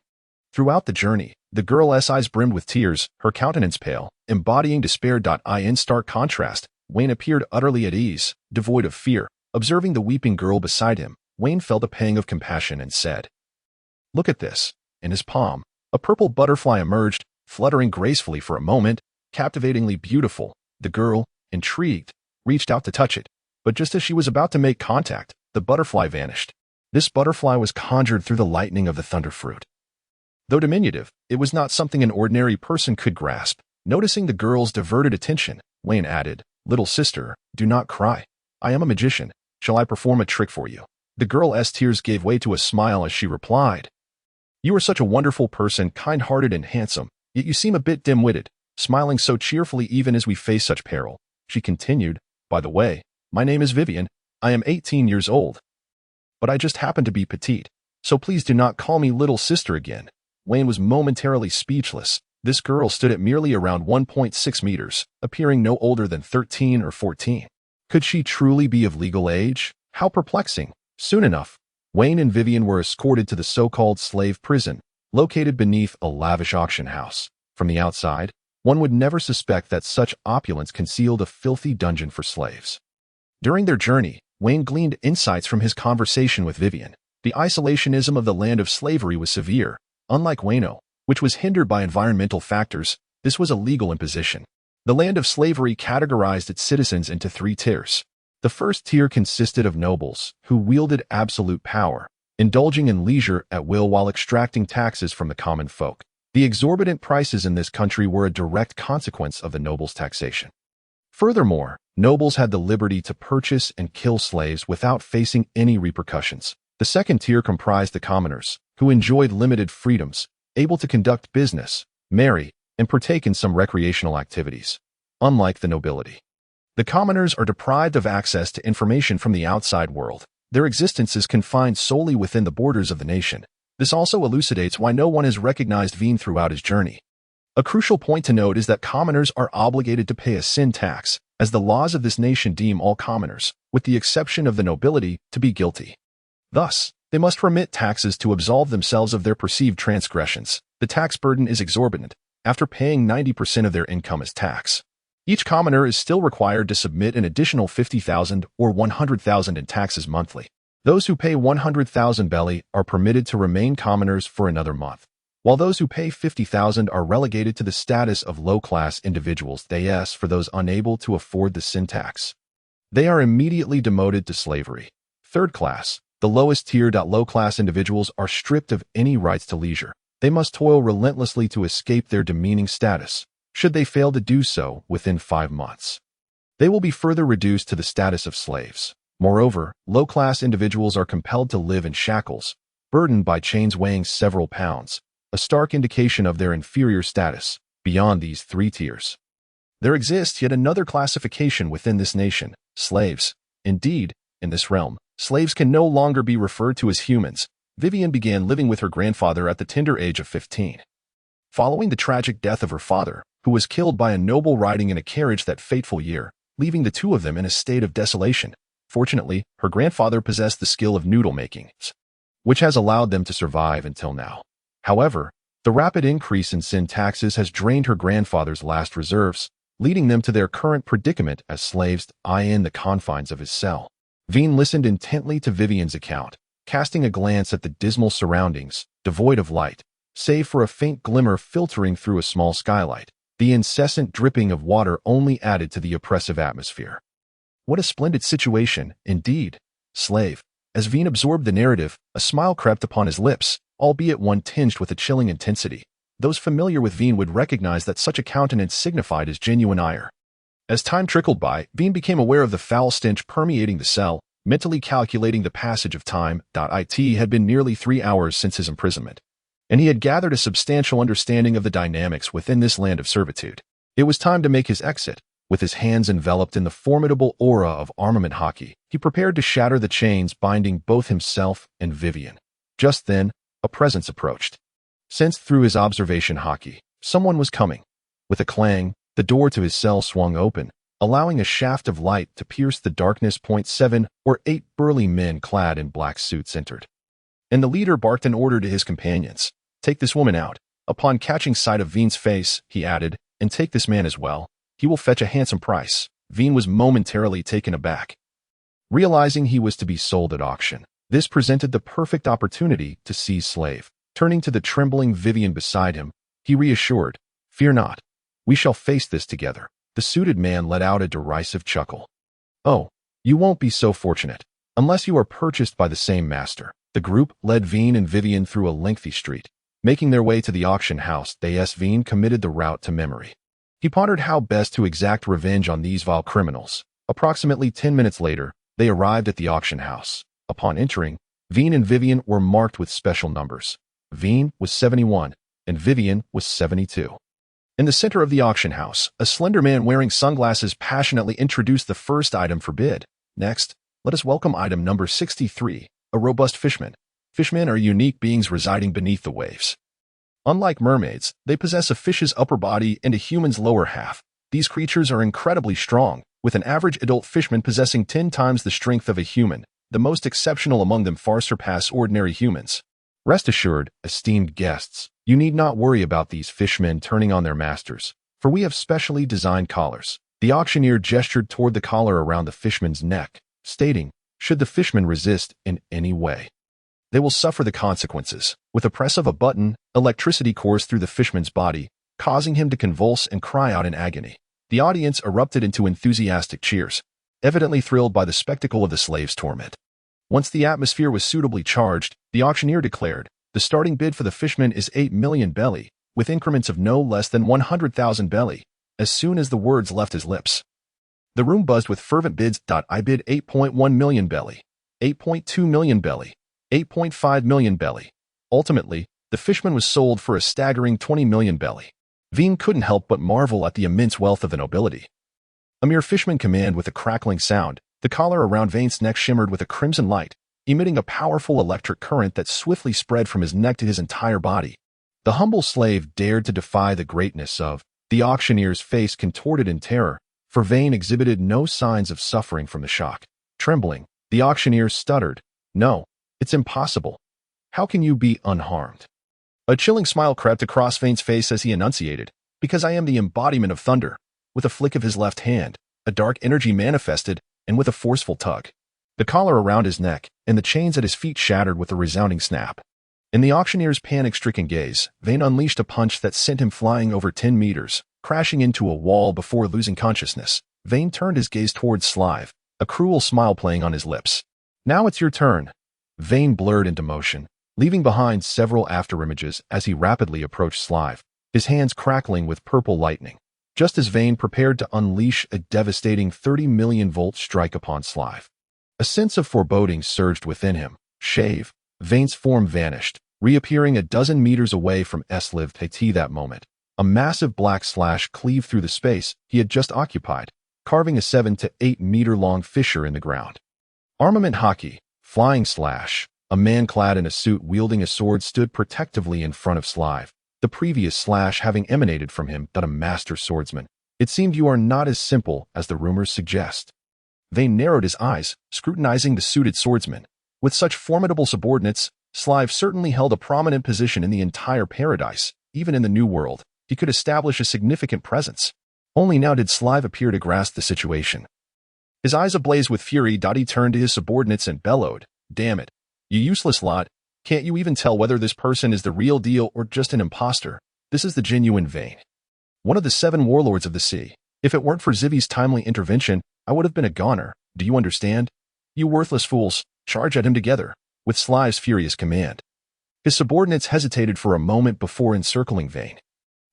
Throughout the journey, the girl's eyes brimmed with tears, her countenance pale, embodying despair. In stark contrast, Vayne appeared utterly at ease, devoid of fear. Observing the weeping girl beside him, Vayne felt a pang of compassion and said, Look at this. In his palm, a purple butterfly emerged, fluttering gracefully for a moment, captivatingly beautiful. The girl, intrigued, reached out to touch it, but just as she was about to make contact, the butterfly vanished. This butterfly was conjured through the lightning of the thunder fruit. Though diminutive, it was not something an ordinary person could grasp. Noticing the girl's diverted attention, Vayne added, Little sister, do not cry. I am a magician. Shall I perform a trick for you? The girl's tears gave way to a smile as she replied, You are such a wonderful person, kind-hearted and handsome, yet you seem a bit dim-witted, smiling so cheerfully even as we face such peril. She continued, By the way, my name is Vivian. I am 18 years old. But I just happen to be petite, so please do not call me little sister again. Vayne was momentarily speechless. This girl stood at merely around 1.6 meters, appearing no older than 13 or 14. Could she truly be of legal age? How perplexing. Soon enough, Vayne and Vivian were escorted to the so-called slave prison, located beneath a lavish auction house. From the outside, one would never suspect that such opulence concealed a filthy dungeon for slaves. During their journey, Vayne gleaned insights from his conversation with Vivian. The isolationism of the land of slavery was severe. Unlike Wano, which was hindered by environmental factors, this was a legal imposition. The land of slavery categorized its citizens into 3 tiers. The first tier consisted of nobles, who wielded absolute power, indulging in leisure at will while extracting taxes from the common folk. The exorbitant prices in this country were a direct consequence of the nobles' taxation. Furthermore, nobles had the liberty to purchase and kill slaves without facing any repercussions. The second tier comprised the commoners, who enjoyed limited freedoms, able to conduct business, marry, and partake in some recreational activities. Unlike the nobility, the commoners are deprived of access to information from the outside world. Their existence is confined solely within the borders of the nation. This also elucidates why no one has recognized Vayne throughout his journey. A crucial point to note is that commoners are obligated to pay a sin tax, as the laws of this nation deem all commoners, with the exception of the nobility, to be guilty. Thus, they must remit taxes to absolve themselves of their perceived transgressions. The tax burden is exorbitant, after paying 90% of their income as tax. Each commoner is still required to submit an additional 50,000 or 100,000 in taxes monthly. Those who pay 100,000 belly are permitted to remain commoners for another month, while those who pay 50,000 are relegated to the status of low-class individuals, thus for those unable to afford the sin tax. They are immediately demoted to slavery. Third class, the lowest tier. Low-class individuals are stripped of any rights to leisure. They must toil relentlessly to escape their demeaning status. Should they fail to do so within 5 months, they will be further reduced to the status of slaves. Moreover, low-class individuals are compelled to live in shackles, burdened by chains weighing several pounds, a stark indication of their inferior status. Beyond these 3 tiers, there exists yet another classification within this nation: slaves. Indeed, in this realm, slaves can no longer be referred to as humans. Vivian began living with her grandfather at the tender age of 15. Following the tragic death of her father, who was killed by a noble riding in a carriage that fateful year, leaving the two of them in a state of desolation. Fortunately, her grandfather possessed the skill of noodle making, which has allowed them to survive until now. However, the rapid increase in sin taxes has drained her grandfather's last reserves, leading them to their current predicament as slaves in the confines of his cell. Vayne listened intently to Vivian's account, casting a glance at the dismal surroundings, devoid of light, save for a faint glimmer filtering through a small skylight. The incessant dripping of water only added to the oppressive atmosphere. What a splendid situation, indeed. Slave. As Vayne absorbed the narrative, a smile crept upon his lips, albeit one tinged with a chilling intensity. Those familiar with Vayne would recognize that such a countenance signified his genuine ire. As time trickled by, Vayne became aware of the foul stench permeating the cell, mentally calculating the passage of time. It had been nearly 3 hours since his imprisonment, and he had gathered a substantial understanding of the dynamics within this land of servitude. It was time to make his exit. With his hands enveloped in the formidable aura of armament Haki, he prepared to shatter the chains binding both himself and Vivian. Just then, a presence approached. Sensed through his observation Haki, someone was coming. With a clang, the door to his cell swung open, allowing a shaft of light to pierce the darkness. 7 or 8 burly men clad in black suits entered, and the leader barked an order to his companions. Take this woman out. Upon catching sight of Vayne's face, he added, and take this man as well. He will fetch a handsome price. Vayne was momentarily taken aback, realizing he was to be sold at auction. This presented the perfect opportunity to seize slave. Turning to the trembling Vivian beside him, he reassured, "Fear not. We shall face this together." The suited man let out a derisive chuckle. "Oh, you won't be so fortunate, unless you are purchased by the same master." The group led Vayne and Vivian through a lengthy street. Making their way to the auction house, Vayne committed the route to memory. He pondered how best to exact revenge on these vile criminals. Approximately 10 minutes later, they arrived at the auction house. Upon entering, Vayne and Vivian were marked with special numbers. Vayne was 71, and Vivian was 72. In the center of the auction house, a slender man wearing sunglasses passionately introduced the first item for bid. Next, let us welcome item number 63, a robust fishman. Fishmen are unique beings residing beneath the waves. Unlike mermaids, they possess a fish's upper body and a human's lower half. These creatures are incredibly strong, with an average adult fishman possessing 10 times the strength of a human. The most exceptional among them far surpass ordinary humans. Rest assured, esteemed guests, you need not worry about these fishmen turning on their masters, for we have specially designed collars. The auctioneer gestured toward the collar around the fishman's neck, stating, should the fishman resist in any way, they will suffer the consequences. With a press of a button, electricity coursed through the fishman's body, causing him to convulse and cry out in agony. The audience erupted into enthusiastic cheers, evidently thrilled by the spectacle of the slave's torment. Once the atmosphere was suitably charged, the auctioneer declared, the starting bid for the fishman is 8 million belly, with increments of no less than 100,000 belly. As soon as the words left his lips, the room buzzed with fervent bids. I bid 8.1 million belly, 8.2 million belly, 8.5 million belly. Ultimately, the fishman was sold for a staggering 20 million belly. Vayne couldn't help but marvel at the immense wealth of the nobility. A mere fishman command with a crackling sound, the collar around Vayne's neck shimmered with a crimson light, emitting a powerful electric current that swiftly spread from his neck to his entire body. The humble slave dared to defy the greatness of the auctioneer's face contorted in terror. for Vayne exhibited no signs of suffering from the shock. Trembling, the auctioneer stuttered, "No, it's impossible. How can you be unharmed?" A chilling smile crept across Vayne's face as he enunciated, "Because I am the embodiment of thunder." With a flick of his left hand, a dark energy manifested, and with a forceful tug, the collar around his neck and the chains at his feet shattered with a resounding snap. In the auctioneer's panic-stricken gaze, Vayne unleashed a punch that sent him flying over 10 meters, crashing into a wall before losing consciousness. Vayne turned his gaze towards Slive, a cruel smile playing on his lips. "Now it's your turn." Vayne blurred into motion, leaving behind several afterimages as he rapidly approached Slive, his hands crackling with purple lightning. Just as Vayne prepared to unleash a devastating 30 million volt strike upon Slive, a sense of foreboding surged within him. Shave. Vayne's form vanished, reappearing a dozen meters away from Slive Pt that moment. A massive black slash cleaved through the space he had just occupied, carving a 7 to 8 meter long fissure in the ground. Armament Haki. Flying slash. A man clad in a suit wielding a sword stood protectively in front of Slive, the previous slash having emanated from him but a master swordsman. "It seemed you are not as simple as the rumors suggest." Vayne narrowed his eyes, scrutinizing the suited swordsman. With such formidable subordinates, Slive certainly held a prominent position in the entire paradise. Even in the New World, he could establish a significant presence. Only now did Slive appear to grasp the situation. His eyes ablaze with fury, he turned to his subordinates and bellowed, "Damn it, you useless lot. Can't you even tell whether this person is the real deal or just an imposter? This is the genuine Vayne, one of the 7 warlords of the sea. If it weren't for Zivy's timely intervention, I would have been a goner. Do you understand? You worthless fools, charge at him together," with Slive's furious command. His subordinates hesitated for a moment before encircling Vayne.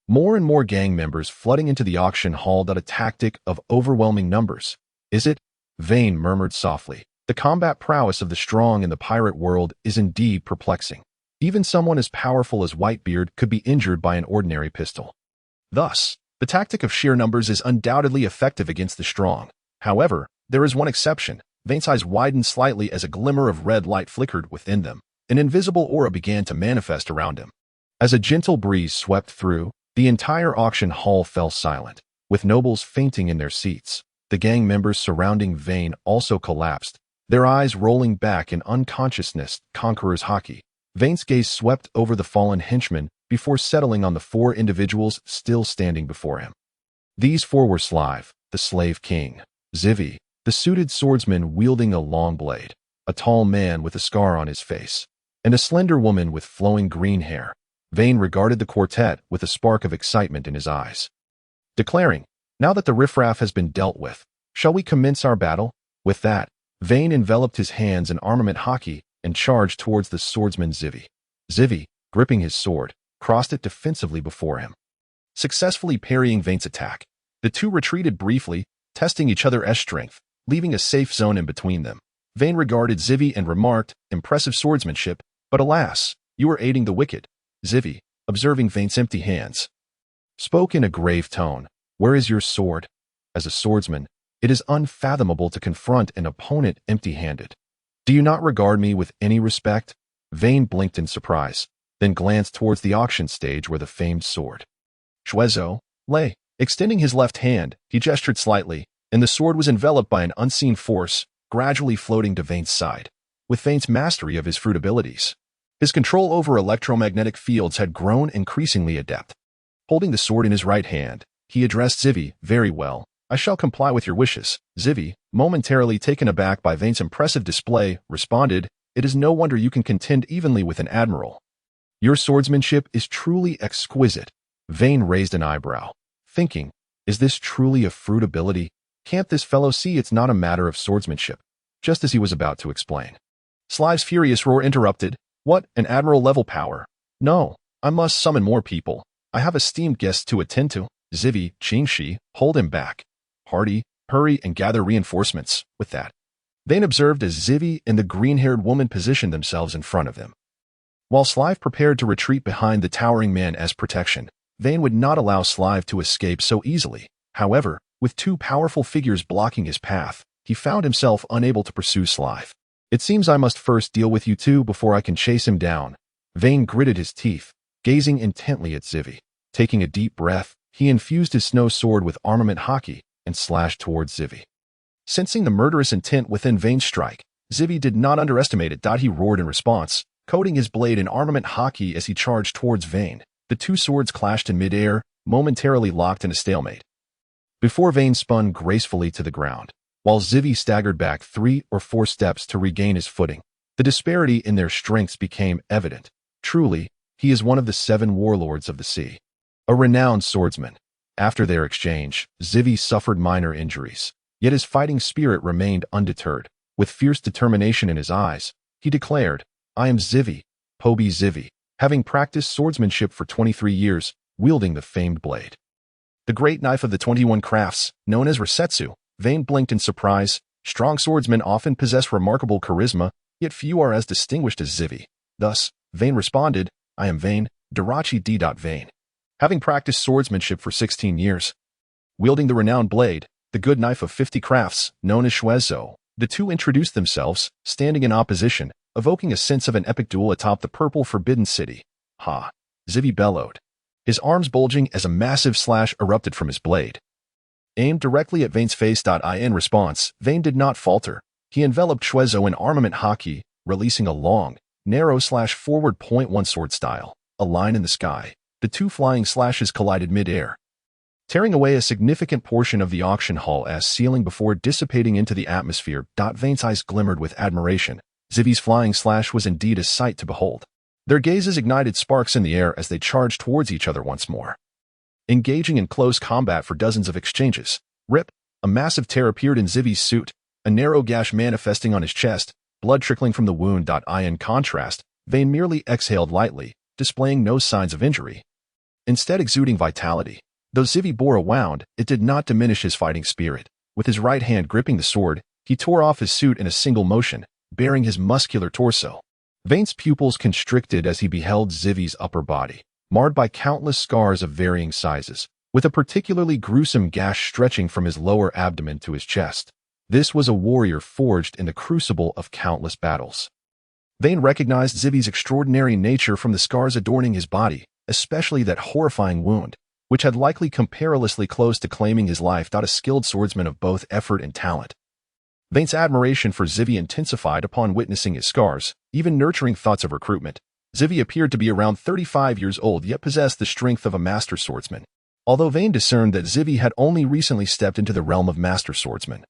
More and more gang members flooding into the auction hall did a tactic of overwhelming numbers. "Is it?" Vayne murmured softly. The combat prowess of the strong in the pirate world is indeed perplexing. Even someone as powerful as Whitebeard could be injured by an ordinary pistol. Thus, the tactic of sheer numbers is undoubtedly effective against the strong. However, there is one exception. Vayne's eyes widened slightly as a glimmer of red light flickered within them. An invisible aura began to manifest around him. As a gentle breeze swept through, the entire auction hall fell silent, with nobles fainting in their seats. The gang members surrounding Vayne also collapsed, their eyes rolling back in unconsciousness. Conqueror's Haki. Vayne's gaze swept over the fallen henchmen before settling on the 4 individuals still standing before him. These 4 were Slive, the slave king; Zivy, the suited swordsman wielding a long blade; a tall man with a scar on his face; and a slender woman with flowing green hair. Vayne regarded the quartet with a spark of excitement in his eyes, declaring, "Now that the riffraff has been dealt with, shall we commence our battle?" With that, Vayne enveloped his hands in armament Haki and charged towards the swordsman Zivy. Zivy, gripping his sword, crossed it defensively before him, successfully parrying Vayne's attack. The two retreated briefly, testing each other's strength, leaving a safe zone in between them. Vayne regarded Zivy and remarked, "Impressive swordsmanship, but alas, you are aiding the wicked." Zivy, observing Vayne's empty hands, spoke in a grave tone, "Where is your sword? As a swordsman, it is unfathomable to confront an opponent empty-handed. Do you not regard me with any respect?" Vayne blinked in surprise, then glanced towards the auction stage where the famed sword Shuezo lay. Extending his left hand, he gestured slightly, and the sword was enveloped by an unseen force, gradually floating to Vayne's side. With Vayne's mastery of his fruit abilities, his control over electromagnetic fields had grown increasingly adept. Holding the sword in his right hand, he addressed Zivy, "Very well. I shall comply with your wishes." Zivy, momentarily taken aback by Vayne's impressive display, responded, "It is no wonder you can contend evenly with an admiral. Your swordsmanship is truly exquisite." Vayne raised an eyebrow, thinking, "Is this truly a fruit ability? Can't this fellow see it's not a matter of swordsmanship?" Just as he was about to explain, Slive's furious roar interrupted, "What, an admiral-level power? No, I must summon more people. I have esteemed guests to attend to." Zivy, Qingshi, hold him back. Hardy, hurry and gather reinforcements. With that, Vayne observed as Zivy and the green-haired woman positioned themselves in front of them. While Slive prepared to retreat behind the towering man as protection, Vayne would not allow Slive to escape so easily. However, with 2 powerful figures blocking his path, he found himself unable to pursue Slive. "It seems I must first deal with you two before I can chase him down." Vayne gritted his teeth, gazing intently at Zivy. Taking a deep breath, he infused his snow sword with armament Haki, and slashed towards Zivy. Sensing the murderous intent within Vayne's strike, Zivy did not underestimate it. He roared in response, coating his blade in armament Haki as he charged towards Vayne. The two swords clashed in midair, momentarily locked in a stalemate. Before Vayne spun gracefully to the ground, while Zivy staggered back 3 or 4 steps to regain his footing, the disparity in their strengths became evident. Truly, he is one of the 7 warlords of the sea, a renowned swordsman. After their exchange, Zivy suffered minor injuries, yet his fighting spirit remained undeterred. With fierce determination in his eyes, he declared, "I am Zivy, Poby Zivy, having practiced swordsmanship for 23 years, wielding the famed blade. The great knife of the 21 crafts, known as Resetsu." Vayne blinked in surprise. Strong swordsmen often possess remarkable charisma, yet few are as distinguished as Zivy. Thus, Vayne responded, "I am Vayne, Baratie D. Vayne, having practiced swordsmanship for 16 years, wielding the renowned blade, the good knife of 50 crafts, known as Shuezo." The two introduced themselves, standing in opposition, evoking a sense of an epic duel atop the purple Forbidden City. "Ha!" Zivy bellowed, his arms bulging as a massive slash erupted from his blade, aimed directly at Vayne's face. In response, Vayne did not falter. He enveloped Shuezo in armament Haki, releasing a long, narrow slash forward .1 sword style, a line in the sky. The two flying slashes collided mid-air, tearing away a significant portion of the auction hall's ceiling before dissipating into the atmosphere. Vayne's eyes glimmered with admiration. Zivy's flying slash was indeed a sight to behold. Their gazes ignited sparks in the air as they charged towards each other once more, engaging in close combat for dozens of exchanges. Rip! A massive tear appeared in Zivy's suit, a narrow gash manifesting on his chest, blood trickling from the wound. In contrast, Vayne merely exhaled lightly, displaying no signs of injury, instead exuding vitality. Though Zivy bore a wound, it did not diminish his fighting spirit. With his right hand gripping the sword, he tore off his suit in a single motion, baring his muscular torso. Vayne's pupils constricted as he beheld Zivy's upper body, marred by countless scars of varying sizes, with a particularly gruesome gash stretching from his lower abdomen to his chest. This was a warrior forged in the crucible of countless battles. Vayne recognized Zivy's extraordinary nature from the scars adorning his body, especially that horrifying wound, which had likely come perilously close to claiming his life. A skilled swordsman of both effort and talent. Vayne's admiration for Zivy intensified upon witnessing his scars, even nurturing thoughts of recruitment. Zivy appeared to be around 35 years old yet possessed the strength of a master swordsman, although Vayne discerned that Zivy had only recently stepped into the realm of master swordsman.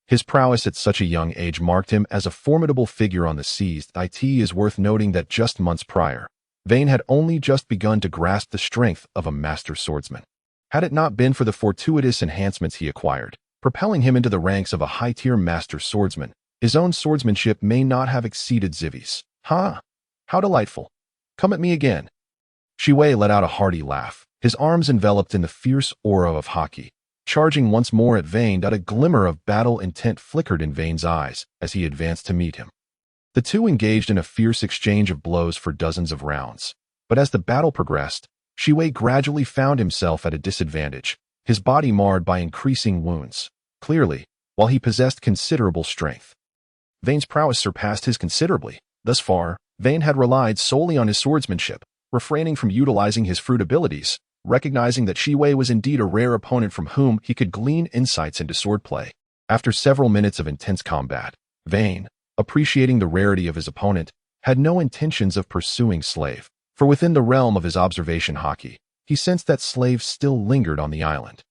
His prowess at such a young age marked him as a formidable figure on the seas. It is worth noting that just months prior, Vayne had only just begun to grasp the strength of a master swordsman. Had it not been for the fortuitous enhancements he acquired, propelling him into the ranks of a high-tier master swordsman, his own swordsmanship may not have exceeded Zivy's. "Ha! How delightful! Come at me again." Shiwei let out a hearty laugh, his arms enveloped in the fierce aura of Haki, charging once more at Vayne. A glimmer of battle intent flickered in Vayne's eyes as he advanced to meet him. The two engaged in a fierce exchange of blows for dozens of rounds, but as the battle progressed, Shiwei gradually found himself at a disadvantage, his body marred by increasing wounds. Clearly, while he possessed considerable strength, Vayne's prowess surpassed his considerably. Thus far, Vayne had relied solely on his swordsmanship, refraining from utilizing his fruit abilities, recognizing that Shiwei was indeed a rare opponent from whom he could glean insights into swordplay. After several minutes of intense combat, Vayne, appreciating the rarity of his opponent, had no intentions of pursuing Slave, for within the realm of his observation Haki, he sensed that Slave still lingered on the island.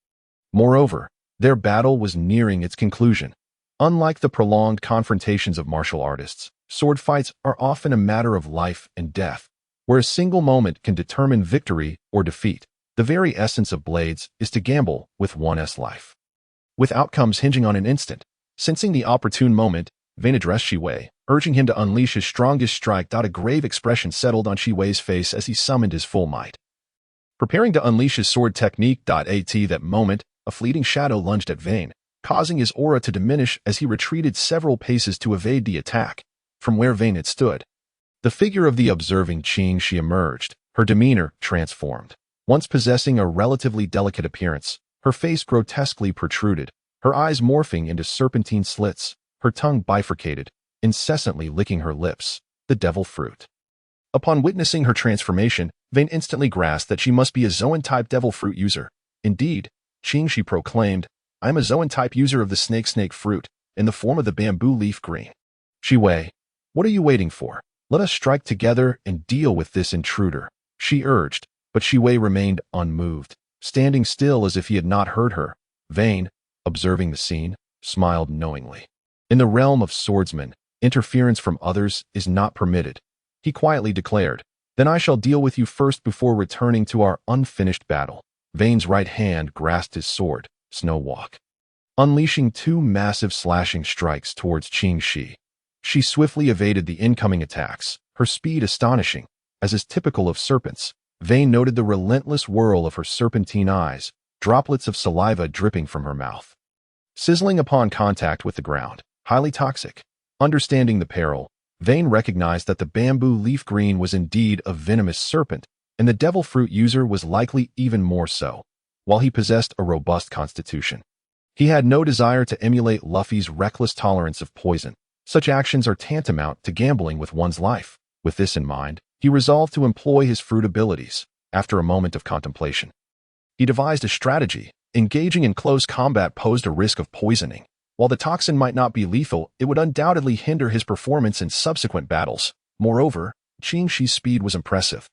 Moreover, their battle was nearing its conclusion. Unlike the prolonged confrontations of martial artists, sword fights are often a matter of life and death, where a single moment can determine victory or defeat. The very essence of blades is to gamble with one's life, with outcomes hinging on an instant. Sensing the opportune moment, Vayne addressed Shiwei, urging him to unleash his strongest strike. A grave expression settled on Shiwei's face as he summoned his full might, preparing to unleash his sword technique. At that moment, a fleeting shadow lunged at Vayne, causing his aura to diminish as he retreated several paces to evade the attack. From where Vayne had stood, the figure of the observing Qingxi emerged, her demeanor transformed. Once possessing a relatively delicate appearance, her face grotesquely protruded, her eyes morphing into serpentine slits, her tongue bifurcated, incessantly licking her lips, the devil fruit. Upon witnessing her transformation, Vayne instantly grasped that she must be a Zoan-type devil fruit user. Indeed, Qingxi proclaimed, I am a Zoan-type user of the snake fruit, in the form of the bamboo leaf green. Shiwei, what are you waiting for? Let us strike together and deal with this intruder, she urged, but Shiwei remained unmoved, standing still as if he had not heard her. Vayne, observing the scene, smiled knowingly. In the realm of swordsmen, interference from others is not permitted, he quietly declared. Then I shall deal with you first before returning to our unfinished battle. Vayne's right hand grasped his sword, Snow Walk, unleashing two massive slashing strikes towards Qingxi. She swiftly evaded the incoming attacks, her speed astonishing. As is typical of serpents, Vayne noted the relentless whirl of her serpentine eyes, droplets of saliva dripping from her mouth. Sizzling upon contact with the ground, highly toxic. Understanding the peril, Vayne recognized that the bamboo leaf green was indeed a venomous serpent, and the devil fruit user was likely even more so, while he possessed a robust constitution. He had no desire to emulate Luffy's reckless tolerance of poison. Such actions are tantamount to gambling with one's life. With this in mind, he resolved to employ his fruit abilities. After a moment of contemplation, he devised a strategy. Engaging in close combat posed a risk of poisoning. While the toxin might not be lethal, it would undoubtedly hinder his performance in subsequent battles. Moreover, Qingxi's speed was impressive.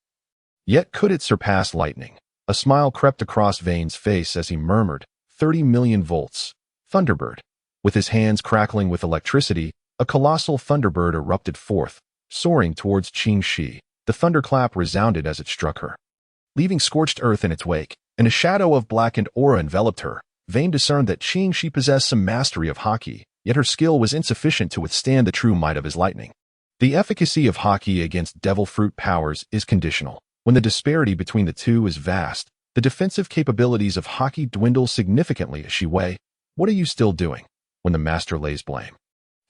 Yet could it surpass lightning? A smile crept across Vayne's face as he murmured, 30 million volts. Thunderbird. With his hands crackling with electricity, a colossal thunderbird erupted forth, soaring towards Qingxi. The thunderclap resounded as it struck her, leaving scorched earth in its wake, and a shadow of blackened aura enveloped her. Vayne discerned that Qingxi possessed some mastery of Haki, yet her skill was insufficient to withstand the true might of his lightning. The efficacy of Haki against devil fruit powers is conditional. When the disparity between the two is vast, the defensive capabilities of Haki dwindle significantly. Shiwei, what are you still doing? When the master lays blame,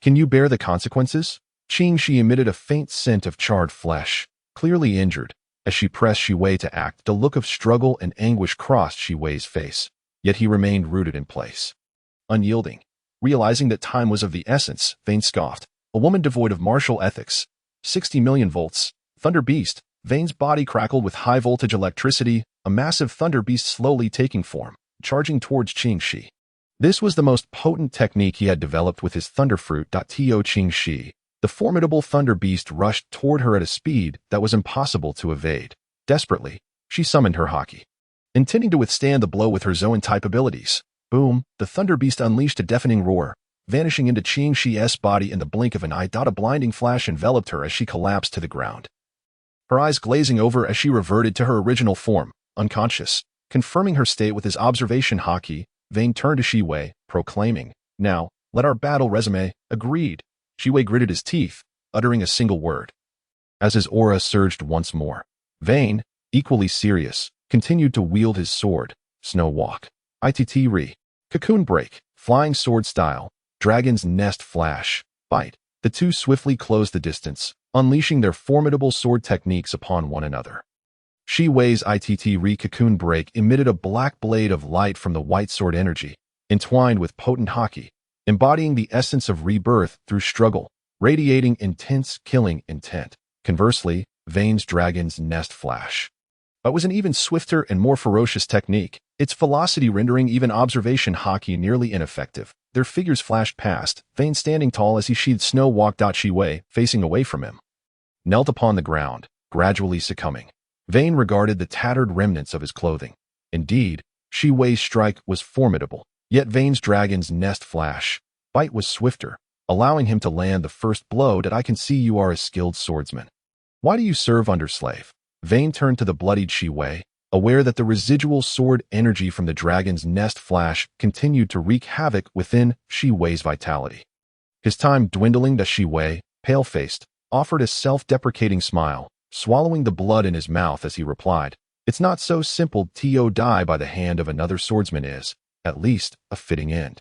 can you bear the consequences? Qingxi emitted a faint scent of charred flesh, clearly injured. As she pressed Shiwei to act, the look of struggle and anguish crossed Shiwei's face, yet he remained rooted in place, unyielding. Realizing that time was of the essence, Vayne scoffed. A woman devoid of martial ethics. 60 million volts. Thunder Beast. Vayne's body crackled with high-voltage electricity, a massive thunder beast slowly taking form, charging towards Qingxi. This was the most potent technique he had developed with his thunderfruit. Qingxi. The formidable thunder beast rushed toward her at a speed that was impossible to evade. Desperately, she summoned her Haki, intending to withstand the blow with her Zoan-type abilities. Boom! The thunder beast unleashed a deafening roar, vanishing into Qingxi's body in the blink of an eye. A blinding flash enveloped her as she collapsed to the ground, her eyes glazing over as she reverted to her original form, unconscious. Confirming her state with his observation Haki, Vayne turned to Shiwei, proclaiming, "Now, let our battle resume." Agreed. Shiwei gritted his teeth, uttering a single word. As his aura surged once more, Vayne, equally serious, continued to wield his sword, Snow Walk. Itt. Cocoon Break, Flying Sword Style, Dragon's Nest Flash, Bite. The two swiftly closed the distance, unleashing their formidable sword techniques upon one another. Shiwei's Itt. Cocoon Break emitted a black blade of light from the white sword energy, entwined with potent Haki, embodying the essence of rebirth through struggle, radiating intense killing intent. Conversely, Vayne's Dragon's Nest Flash was an even swifter and more ferocious technique, its velocity rendering even observation Haki nearly ineffective. Their figures flashed past, Vayne standing tall as he sheathed Snow Walk. Shiwei, facing away from him, knelt upon the ground, gradually succumbing. Vayne regarded the tattered remnants of his clothing. Indeed, Shiwei's strike was formidable, yet Vayne's Dragon's Nest Flash bite was swifter, allowing him to land the first blow. I can see you are a skilled swordsman. Why do you serve under slave? Vayne turned to the bloodied Shiwei, aware that the residual sword energy from the Dragon's Nest Flash continued to wreak havoc within Shiwei's vitality. His time dwindling. Shiwei, pale-faced, offered a self-deprecating smile, swallowing the blood in his mouth as he replied, "It's not so simple. To die by the hand of another swordsman is, at least, a fitting end."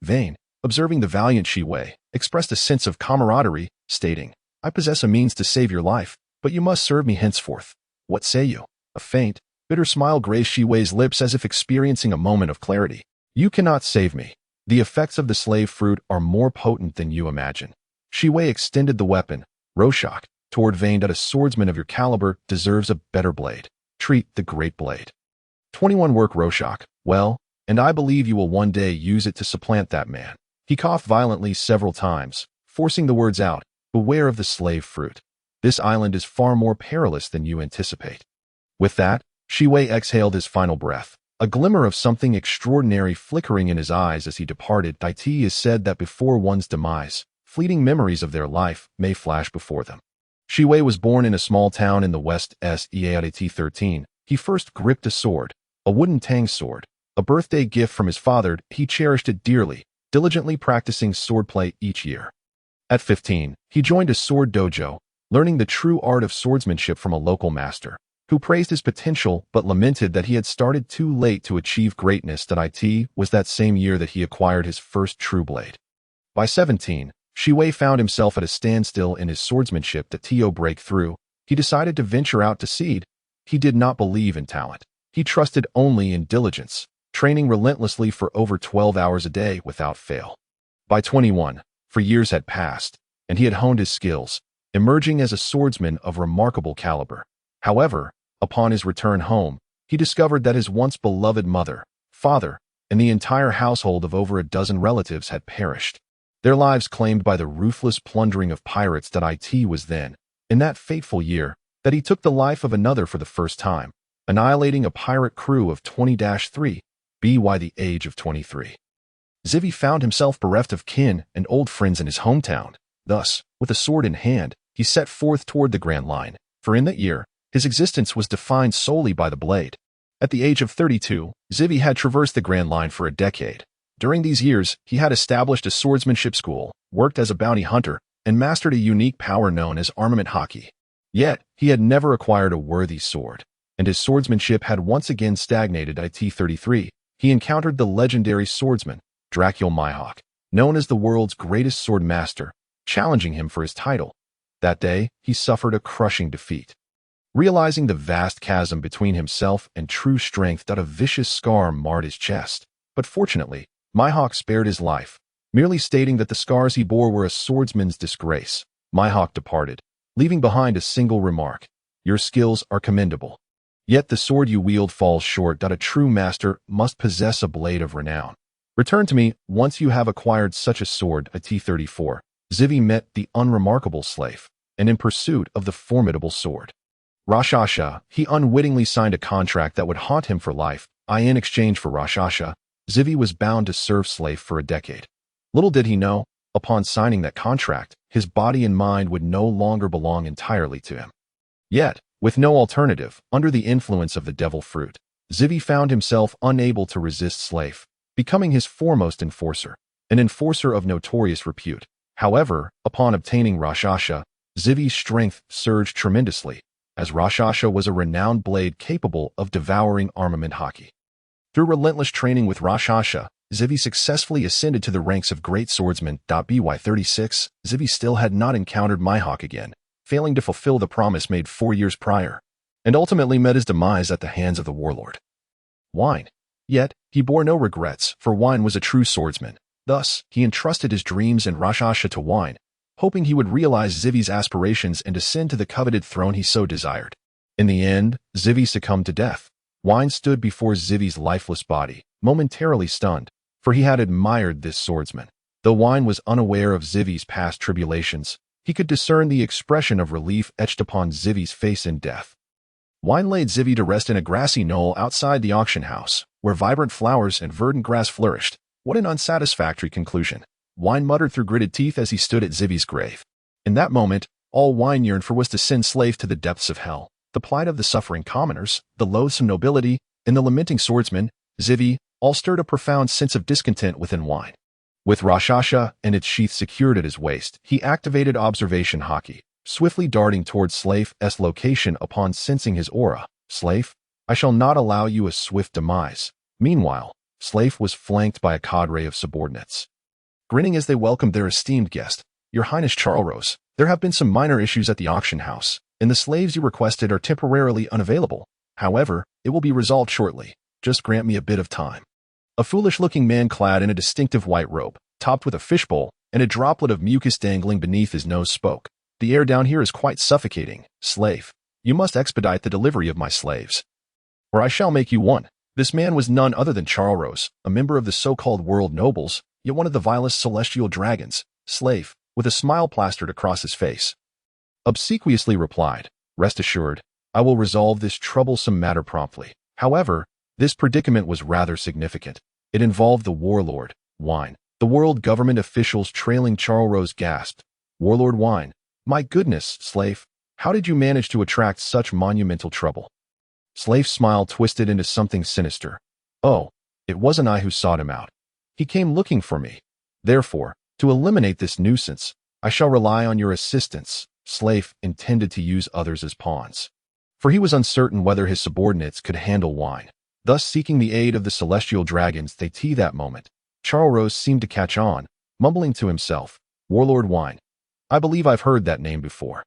Vayne, observing the valiant Shiwei, expressed a sense of camaraderie, stating, "I possess a means to save your life, but you must serve me henceforth. What say you?" A faint, bitter smile graced Shiwei's lips as if experiencing a moment of clarity. "You cannot save me. The effects of the slave fruit are more potent than you imagine." Shiwei extended the weapon, Rorschach, toward Vayne. "A swordsman of your caliber deserves a better blade. Treat the great blade." 21 Work Rorschach. Well, and I believe you will one day use it to supplant that man." He coughed violently several times, forcing the words out, "Beware of the slave fruit. This island is far more perilous than you anticipate." With that, Shiwei exhaled his final breath, a glimmer of something extraordinary flickering in his eyes as he departed. It is said that before one's demise, fleeting memories of their life may flash before them. Shiwei was born in a small town in the West Eat 13. He first gripped a sword, a wooden tang sword, a birthday gift from his father. He cherished it dearly, diligently practicing swordplay each year. At 15, he joined a sword dojo, learning the true art of swordsmanship from a local master, who praised his potential but lamented that he had started too late to achieve greatness. It was that same year that he acquired his first true blade. By 17, Shiwei found himself at a standstill in his swordsmanship. To break through, he decided to venture out to seed. He did not believe in talent. He trusted only in diligence, training relentlessly for over 12 hours a day without fail. By 21, for years had passed, and he had honed his skills, emerging as a swordsman of remarkable caliber. However, upon his return home, he discovered that his once beloved mother, father, and the entire household of over a dozen relatives had perished, their lives claimed by the ruthless plundering of pirates. It was then, in that fateful year, that he took the life of another for the first time, annihilating a pirate crew of 20-3, by the age of 23. Zivy found himself bereft of kin and old friends in his hometown. Thus, with a sword in hand, he set forth toward the Grand Line, for in that year, his existence was defined solely by the blade. At the age of 32, Zivy had traversed the Grand Line for a decade. During these years, he had established a swordsmanship school, worked as a bounty hunter, and mastered a unique power known as armament Haki. Yet, he had never acquired a worthy sword, and his swordsmanship had once again stagnated. At 33, he encountered the legendary swordsman, Dracul Mihawk, known as the world's greatest sword master, challenging him for his title. That day, he suffered a crushing defeat. Realizing the vast chasm between himself and true strength, a vicious scar marred his chest. But fortunately, Mihawk spared his life, merely stating that the scars he bore were a swordsman's disgrace. Mihawk departed, leaving behind a single remark: "Your skills are commendable. Yet the sword you wield falls short. A true master must possess a blade of renown. Return to me once you have acquired such a sword." At 34, Zivy met the unremarkable slave, and in pursuit of the formidable sword. Rashasha, he unwittingly signed a contract that would haunt him for life. In exchange for Rashasha, Zivy was bound to serve slave for a decade. Little did he know, upon signing that contract, his body and mind would no longer belong entirely to him. Yet, with no alternative, under the influence of the devil fruit, Zivy found himself unable to resist slave, becoming his foremost enforcer, an enforcer of notorious repute. However, upon obtaining Rashasha, Zivy's strength surged tremendously, as Rashasha was a renowned blade capable of devouring armament Haki. Through relentless training with Rashasha, Zivy successfully ascended to the ranks of great swordsman. By 36, Zivy still had not encountered Mihawk again, failing to fulfill the promise made 4 years prior, and ultimately met his demise at the hands of the warlord, Vayne. Yet, he bore no regrets, for Vayne was a true swordsman. Thus, he entrusted his dreams and Rashasha to Vayne, hoping he would realize Zivy's aspirations and ascend to the coveted throne he so desired. In the end, Zivy succumbed to death. Vayne stood before Zivy's lifeless body, momentarily stunned, for he had admired this swordsman. Though Vayne was unaware of Zivy's past tribulations, he could discern the expression of relief etched upon Zivy's face in death. Vayne laid Zivy to rest in a grassy knoll outside the auction house, where vibrant flowers and verdant grass flourished. What an unsatisfactory conclusion, Vayne muttered through gritted teeth as he stood at Zivy's grave. In that moment, all Vayne yearned for was to send slave to the depths of hell. The plight of the suffering commoners, the loathsome nobility, and the lamenting swordsman, Zivy, all stirred a profound sense of discontent within Vayne. With Rashasha and its sheath secured at his waist, he activated observation Haki, swiftly darting towards Slave's location upon sensing his aura. "Slave, I shall not allow you a swift demise." Meanwhile, Slave was flanked by a cadre of subordinates. Grinning as they welcomed their esteemed guest, "Your Highness Charles, there have been some minor issues at the auction house, and the slaves you requested are temporarily unavailable. However, it will be resolved shortly. Just grant me a bit of time." A foolish-looking man clad in a distinctive white robe, topped with a fishbowl, and a droplet of mucus dangling beneath his nose spoke. "The air down here is quite suffocating. Slave, you must expedite the delivery of my slaves, or I shall make you one." This man was none other than Charles, a member of the so-called world nobles, yet one of the vilest celestial dragons, Slave, with a smile plastered across his face. Obsequiously replied, "Rest assured, I will resolve this troublesome matter promptly." However, this predicament was rather significant. It involved the warlord, Vayne. The world government officials trailing Charles gasped, "Warlord Vayne, my goodness, Slave, how did you manage to attract such monumental trouble?" Slave's smile twisted into something sinister. "Oh, it wasn't I who sought him out. He came looking for me. Therefore, to eliminate this nuisance, I shall rely on your assistance." Slave intended to use others as pawns, for he was uncertain whether his subordinates could handle Vayne. Thus, seeking the aid of the celestial dragons, that moment, Charles seemed to catch on, mumbling to himself, "Warlord Vayne. I believe I've heard that name before.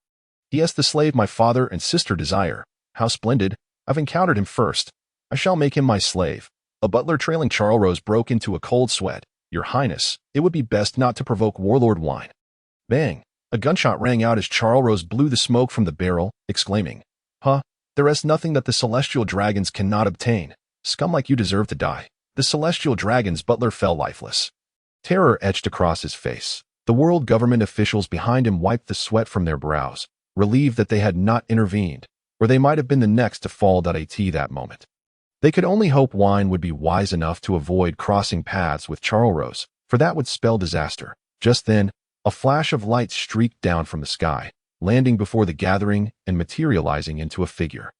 Yes, the slave my father and sister desire. How splendid. I've encountered him first. I shall make him my slave." A butler trailing Charles broke into a cold sweat. "Your Highness, it would be best not to provoke Warlord Vayne." Bang! A gunshot rang out as Charles blew the smoke from the barrel, exclaiming, "Huh, there is nothing that the celestial dragons cannot obtain. Scum like you deserve to die." The celestial dragon's butler fell lifeless. Terror etched across his face. The world government officials behind him wiped the sweat from their brows, relieved that they had not intervened, or they might have been the next to fall that moment. They could only hope Vayne would be wise enough to avoid crossing paths with Charles, for that would spell disaster. Just then, a flash of light streaked down from the sky, landing before the gathering and materializing into a figure.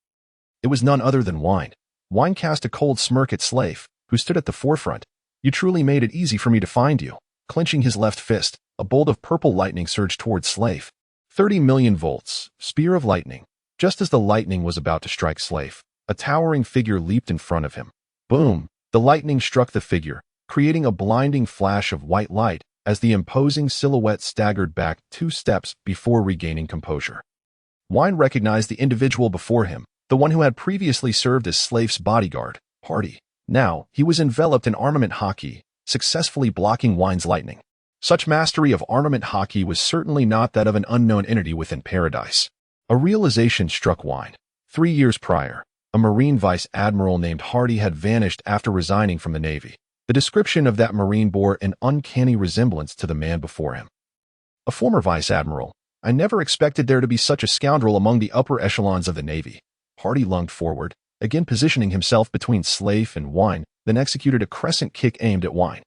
It was none other than Vayne. Vayne cast a cold smirk at Slave, who stood at the forefront. "You truly made it easy for me to find you." Clenching his left fist, a bolt of purple lightning surged towards Slave. 30 million volts, spear of lightning. Just as the lightning was about to strike Slave, a towering figure leaped in front of him. Boom! The lightning struck the figure, creating a blinding flash of white light as the imposing silhouette staggered back 2 steps before regaining composure. Vayne recognized the individual before him, the one who had previously served as Slave's bodyguard, Haki. Now, he was enveloped in armament Haki, successfully blocking Vayne's lightning. Such mastery of armament Haki was certainly not that of an unknown entity within paradise. A realization struck Vayne. 3 years prior, a Marine Vice Admiral named Haki had vanished after resigning from the Navy. The description of that Marine bore an uncanny resemblance to the man before him. "A former Vice Admiral. I never expected there to be such a scoundrel among the upper echelons of the Navy." Haki lunged forward, again positioning himself between Slave and Vayne, then executed a crescent kick aimed at Vayne.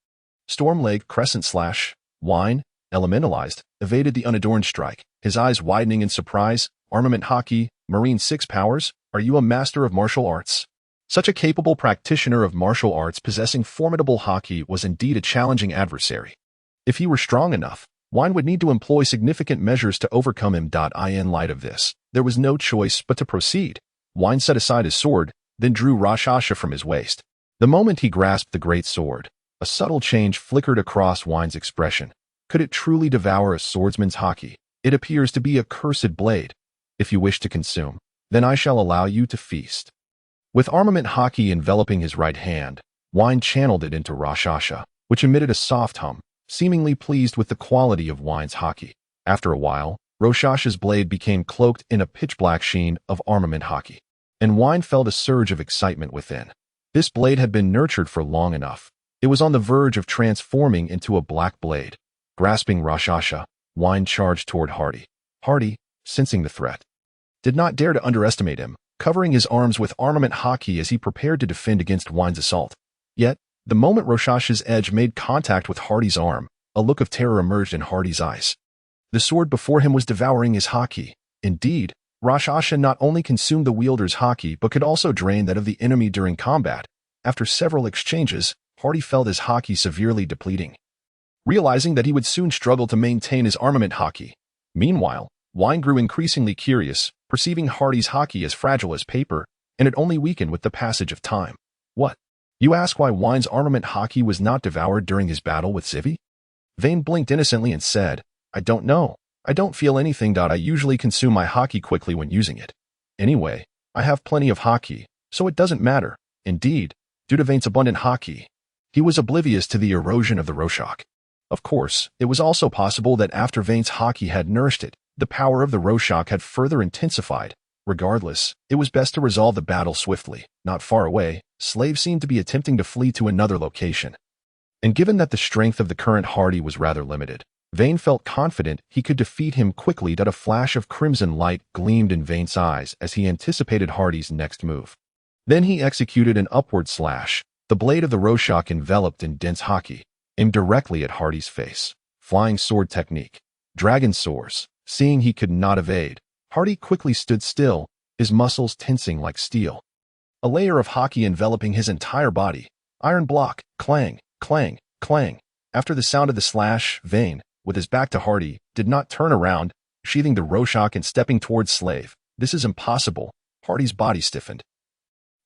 Storm leg crescent slash. Vayne, elementalized, evaded the unadorned strike, his eyes widening in surprise. "Armament Haki, Marine 6 powers, are you a master of martial arts?" Such a capable practitioner of martial arts possessing formidable Haki was indeed a challenging adversary. If he were strong enough, Vayne would need to employ significant measures to overcome him. In light of this, there was no choice but to proceed. Vayne set aside his sword, then drew Rashasha from his waist. The moment he grasped the great sword, a subtle change flickered across Vayne's expression. Could it truly devour a swordsman's Haki? "It appears to be a cursed blade. If you wish to consume, then I shall allow you to feast." With armament Haki enveloping his right hand, Vayne channeled it into Rashasha, which emitted a soft hum, seemingly pleased with the quality of Vayne's Haki. After a while, Rashasha's blade became cloaked in a pitch-black sheen of armament Haki, and Vayne felt a surge of excitement within. This blade had been nurtured for long enough. It was on the verge of transforming into a black blade. Grasping Rashasha, Vayne charged toward Haki. Haki, sensing the threat, did not dare to underestimate him, covering his arms with armament Haki as he prepared to defend against Vayne's assault. Yet, the moment Rashasha's edge made contact with Haki's arm, a look of terror emerged in Haki's eyes. The sword before him was devouring his Haki. Indeed, Rashasha not only consumed the wielder's Haki but could also drain that of the enemy during combat. After several exchanges, Haki felt his Haki severely depleting, realizing that he would soon struggle to maintain his armament Haki. Meanwhile, Vayne grew increasingly curious, perceiving Haki's Haki as fragile as paper, and it only weakened with the passage of time. "What? You ask why Vayne's armament Haki was not devoured during his battle with Zivi?" Vayne blinked innocently and said, "I don't know. I don't feel anything. I usually consume my Haki quickly when using it. Anyway, I have plenty of Haki, so it doesn't matter." Indeed, due to Vayne's abundant Haki, he was oblivious to the erosion of the Rorschach. Of course, it was also possible that after Vayne's Haki had nourished it, the power of the Rorschach had further intensified, Regardless, it was best to resolve the battle swiftly. Not far away, slaves seemed to be attempting to flee to another location. And given that the strength of the current Hardy was rather limited, Vayne felt confident he could defeat him quickly. A flash of crimson light gleamed in Vayne's eyes as he anticipated Hardy's next move. Then he executed an upward slash. The blade of the Rorschach enveloped in dense Haki, aimed directly at Hardy's face. Flying sword technique. Dragon soars. Seeing he could not evade, Hardy quickly stood still, his muscles tensing like steel. A layer of Haki enveloping his entire body. Iron block. Clang, clang, clang. After the sound of the slash, Vayne, with his back to Hardy, did not turn around, sheathing the Rorschach and stepping towards Slave. This is impossible. Hardy's body stiffened,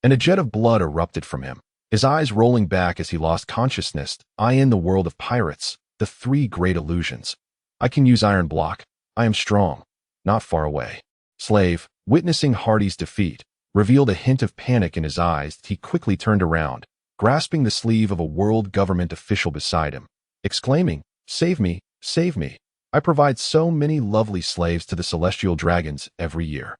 and a jet of blood erupted from him, his eyes rolling back as he lost consciousness. I in the world of pirates, the three great illusions. I can use iron block. I am strong. Not far away. Slave, witnessing Hardy's defeat, revealed a hint of panic in his eyes. He quickly turned around, grasping the sleeve of a world government official beside him, exclaiming, "Save me, save me. I provide so many lovely slaves to the celestial dragons every year.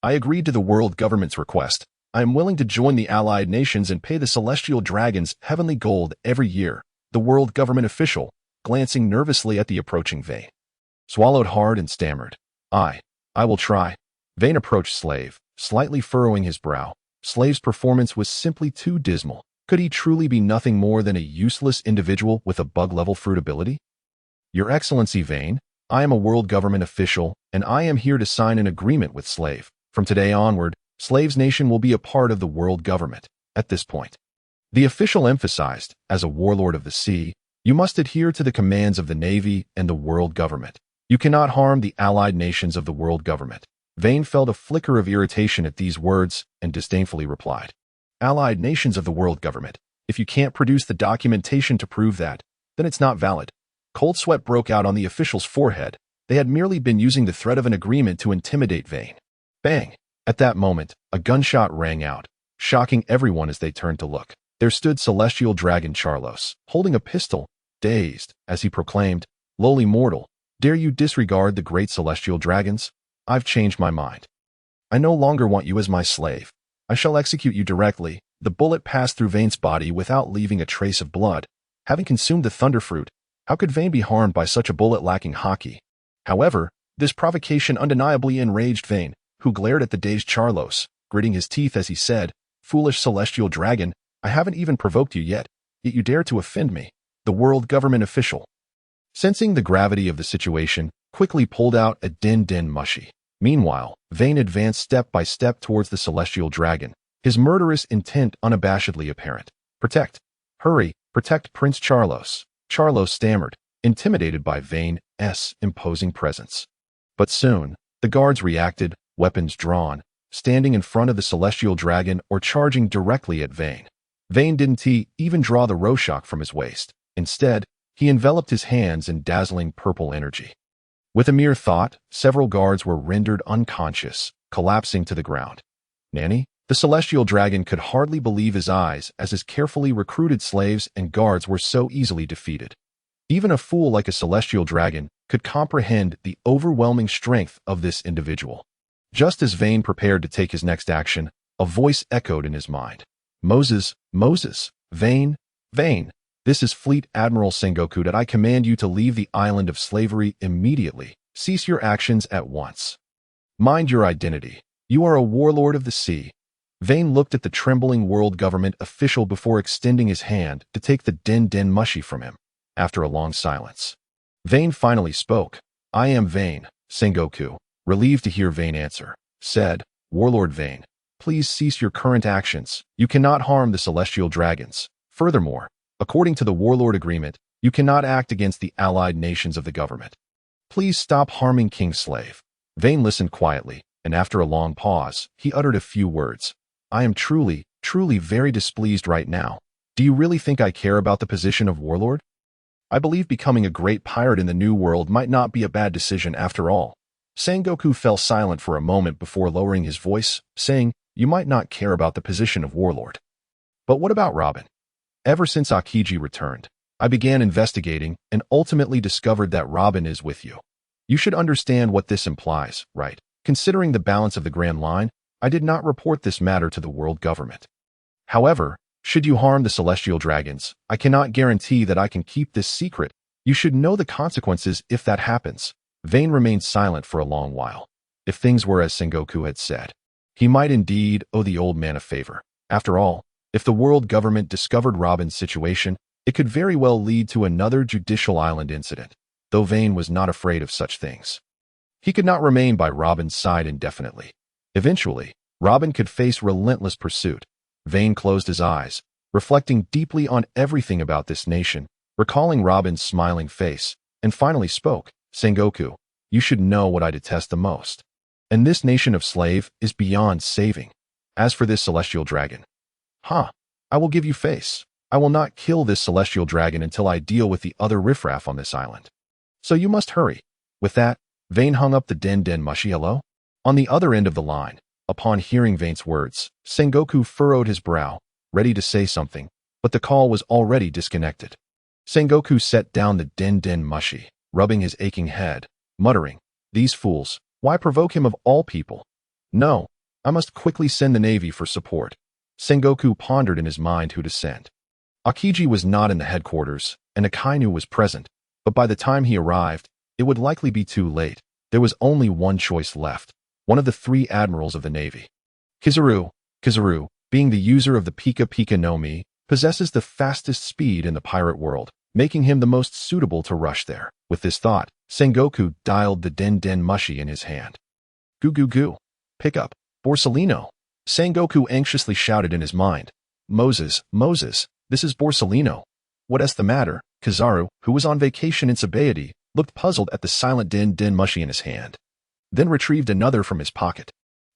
I agreed to the world government's request. I am willing to join the allied nations and pay the celestial dragons heavenly gold every year." The world government official, glancing nervously at the approaching Vayne, swallowed hard and stammered, I will try." Vayne approached Slave, slightly furrowing his brow. Slave's performance was simply too dismal. Could he truly be nothing more than a useless individual with a bug-level fruit ability? "Your Excellency Vayne, I am a world government official, and I am here to sign an agreement with Slave. From today onward, Slave's nation will be a part of the world government." At this point, the official emphasized, as a warlord of the sea, you must adhere to the commands of the Navy and the world government. You cannot harm the allied nations of the world government. Vayne felt a flicker of irritation at these words and disdainfully replied, "Allied nations of the world government. If you can't produce the documentation to prove that, then it's not valid." Cold sweat broke out on the official's forehead. They had merely been using the threat of an agreement to intimidate Vayne. Bang! At that moment, a gunshot rang out, shocking everyone as they turned to look. There stood Celestial Dragon Charlos, holding a pistol, dazed, as he proclaimed, "Lowly mortal, dare you disregard the great celestial dragons? I've changed my mind. I no longer want you as my slave. I shall execute you directly." The bullet passed through Vayne's body without leaving a trace of blood. Having consumed the thunderfruit, how could Vayne be harmed by such a bullet lacking Haki? However, this provocation undeniably enraged Vayne, who glared at the dazed Charlos, gritting his teeth as he said, "Foolish celestial dragon, I haven't even provoked you yet you dare to offend me." The world government official, sensing the gravity of the situation, quickly pulled out a din mushy. Meanwhile, Vayne advanced step by step towards the celestial dragon, his murderous intent unabashedly apparent. "Protect! Hurry, protect Prince Charlos!" Charlos stammered, intimidated by Vayne's imposing presence. But soon, the guards reacted, weapons drawn, standing in front of the celestial dragon or charging directly at Vayne. Vayne didn't even draw the Rorschach from his waist. Instead, he enveloped his hands in dazzling purple energy. With a mere thought, several guards were rendered unconscious, collapsing to the ground. Nanny? The celestial dragon could hardly believe his eyes as his carefully recruited slaves and guards were so easily defeated. Even a fool like a celestial dragon could comprehend the overwhelming strength of this individual. Just as Vayne prepared to take his next action, a voice echoed in his mind. "Moses, Moses, Vayne, Vayne. This is Fleet Admiral Sengoku that I command you to leave the island of slavery immediately. Cease your actions at once. Mind your identity. You are a warlord of the sea." Vayne looked at the trembling world government official before extending his hand to take the din mushy from him. After a long silence, Vayne finally spoke. "I am Vayne." Sengoku, relieved to hear Vayne answer, said, "Warlord Vayne, please cease your current actions. You cannot harm the celestial dragons. Furthermore, according to the warlord agreement, you cannot act against the allied nations of the government. Please stop harming King Slave." Vayne listened quietly, and after a long pause, he uttered a few words. "I am truly very displeased right now. Do you really think I care about the position of warlord? I believe becoming a great pirate in the New World might not be a bad decision after all." Sengoku fell silent for a moment before lowering his voice, saying, "You might not care about the position of warlord. But what about Robin? Ever since Aokiji returned, I began investigating and ultimately discovered that Robin is with you. You should understand what this implies, right? Considering the balance of the Grand Line, I did not report this matter to the world government. However, should you harm the celestial dragons, I cannot guarantee that I can keep this secret. You should know the consequences if that happens. Vayne remained silent for a long while. If things were as Sengoku had said, he might indeed owe the old man a favor. After all, if the world government discovered Robin's situation, it could very well lead to another Judicial Island incident, though Vayne was not afraid of such things. He could not remain by Robin's side indefinitely. Eventually, Robin could face relentless pursuit. Vayne closed his eyes, reflecting deeply on everything about this nation, recalling Robin's smiling face, and finally spoke. Sengoku, you should know what I detest the most. And this nation of slave is beyond saving. As for this celestial dragon, I will give you face. I will not kill this celestial dragon until I deal with the other riffraff on this island. So you must hurry. With that, Vayne hung up the den mushy hello. On the other end of the line, upon hearing Vayne's words, Sengoku furrowed his brow, ready to say something, but the call was already disconnected. Sengoku set down the den mushy, rubbing his aching head, muttering, "These fools, why provoke him of all people? No, I must quickly send the navy for support." Sengoku pondered in his mind who to send. Aokiji was not in the headquarters, and Akainu was present, but by the time he arrived, it would likely be too late. There was only one choice left, one of the 3 admirals of the navy. Kizaru, being the user of the Pika no Mi, possesses the fastest speed in the pirate world, making him the most suitable to rush there. With this thought, Sengoku dialed the den mushy in his hand. Goo. Pick up, Borsalino. Sengoku anxiously shouted in his mind. Moses, this is Borsalino. What is the matter? Kizaru, who was on vacation in Sabaody, looked puzzled at the silent den mushy in his hand, then retrieved another from his pocket.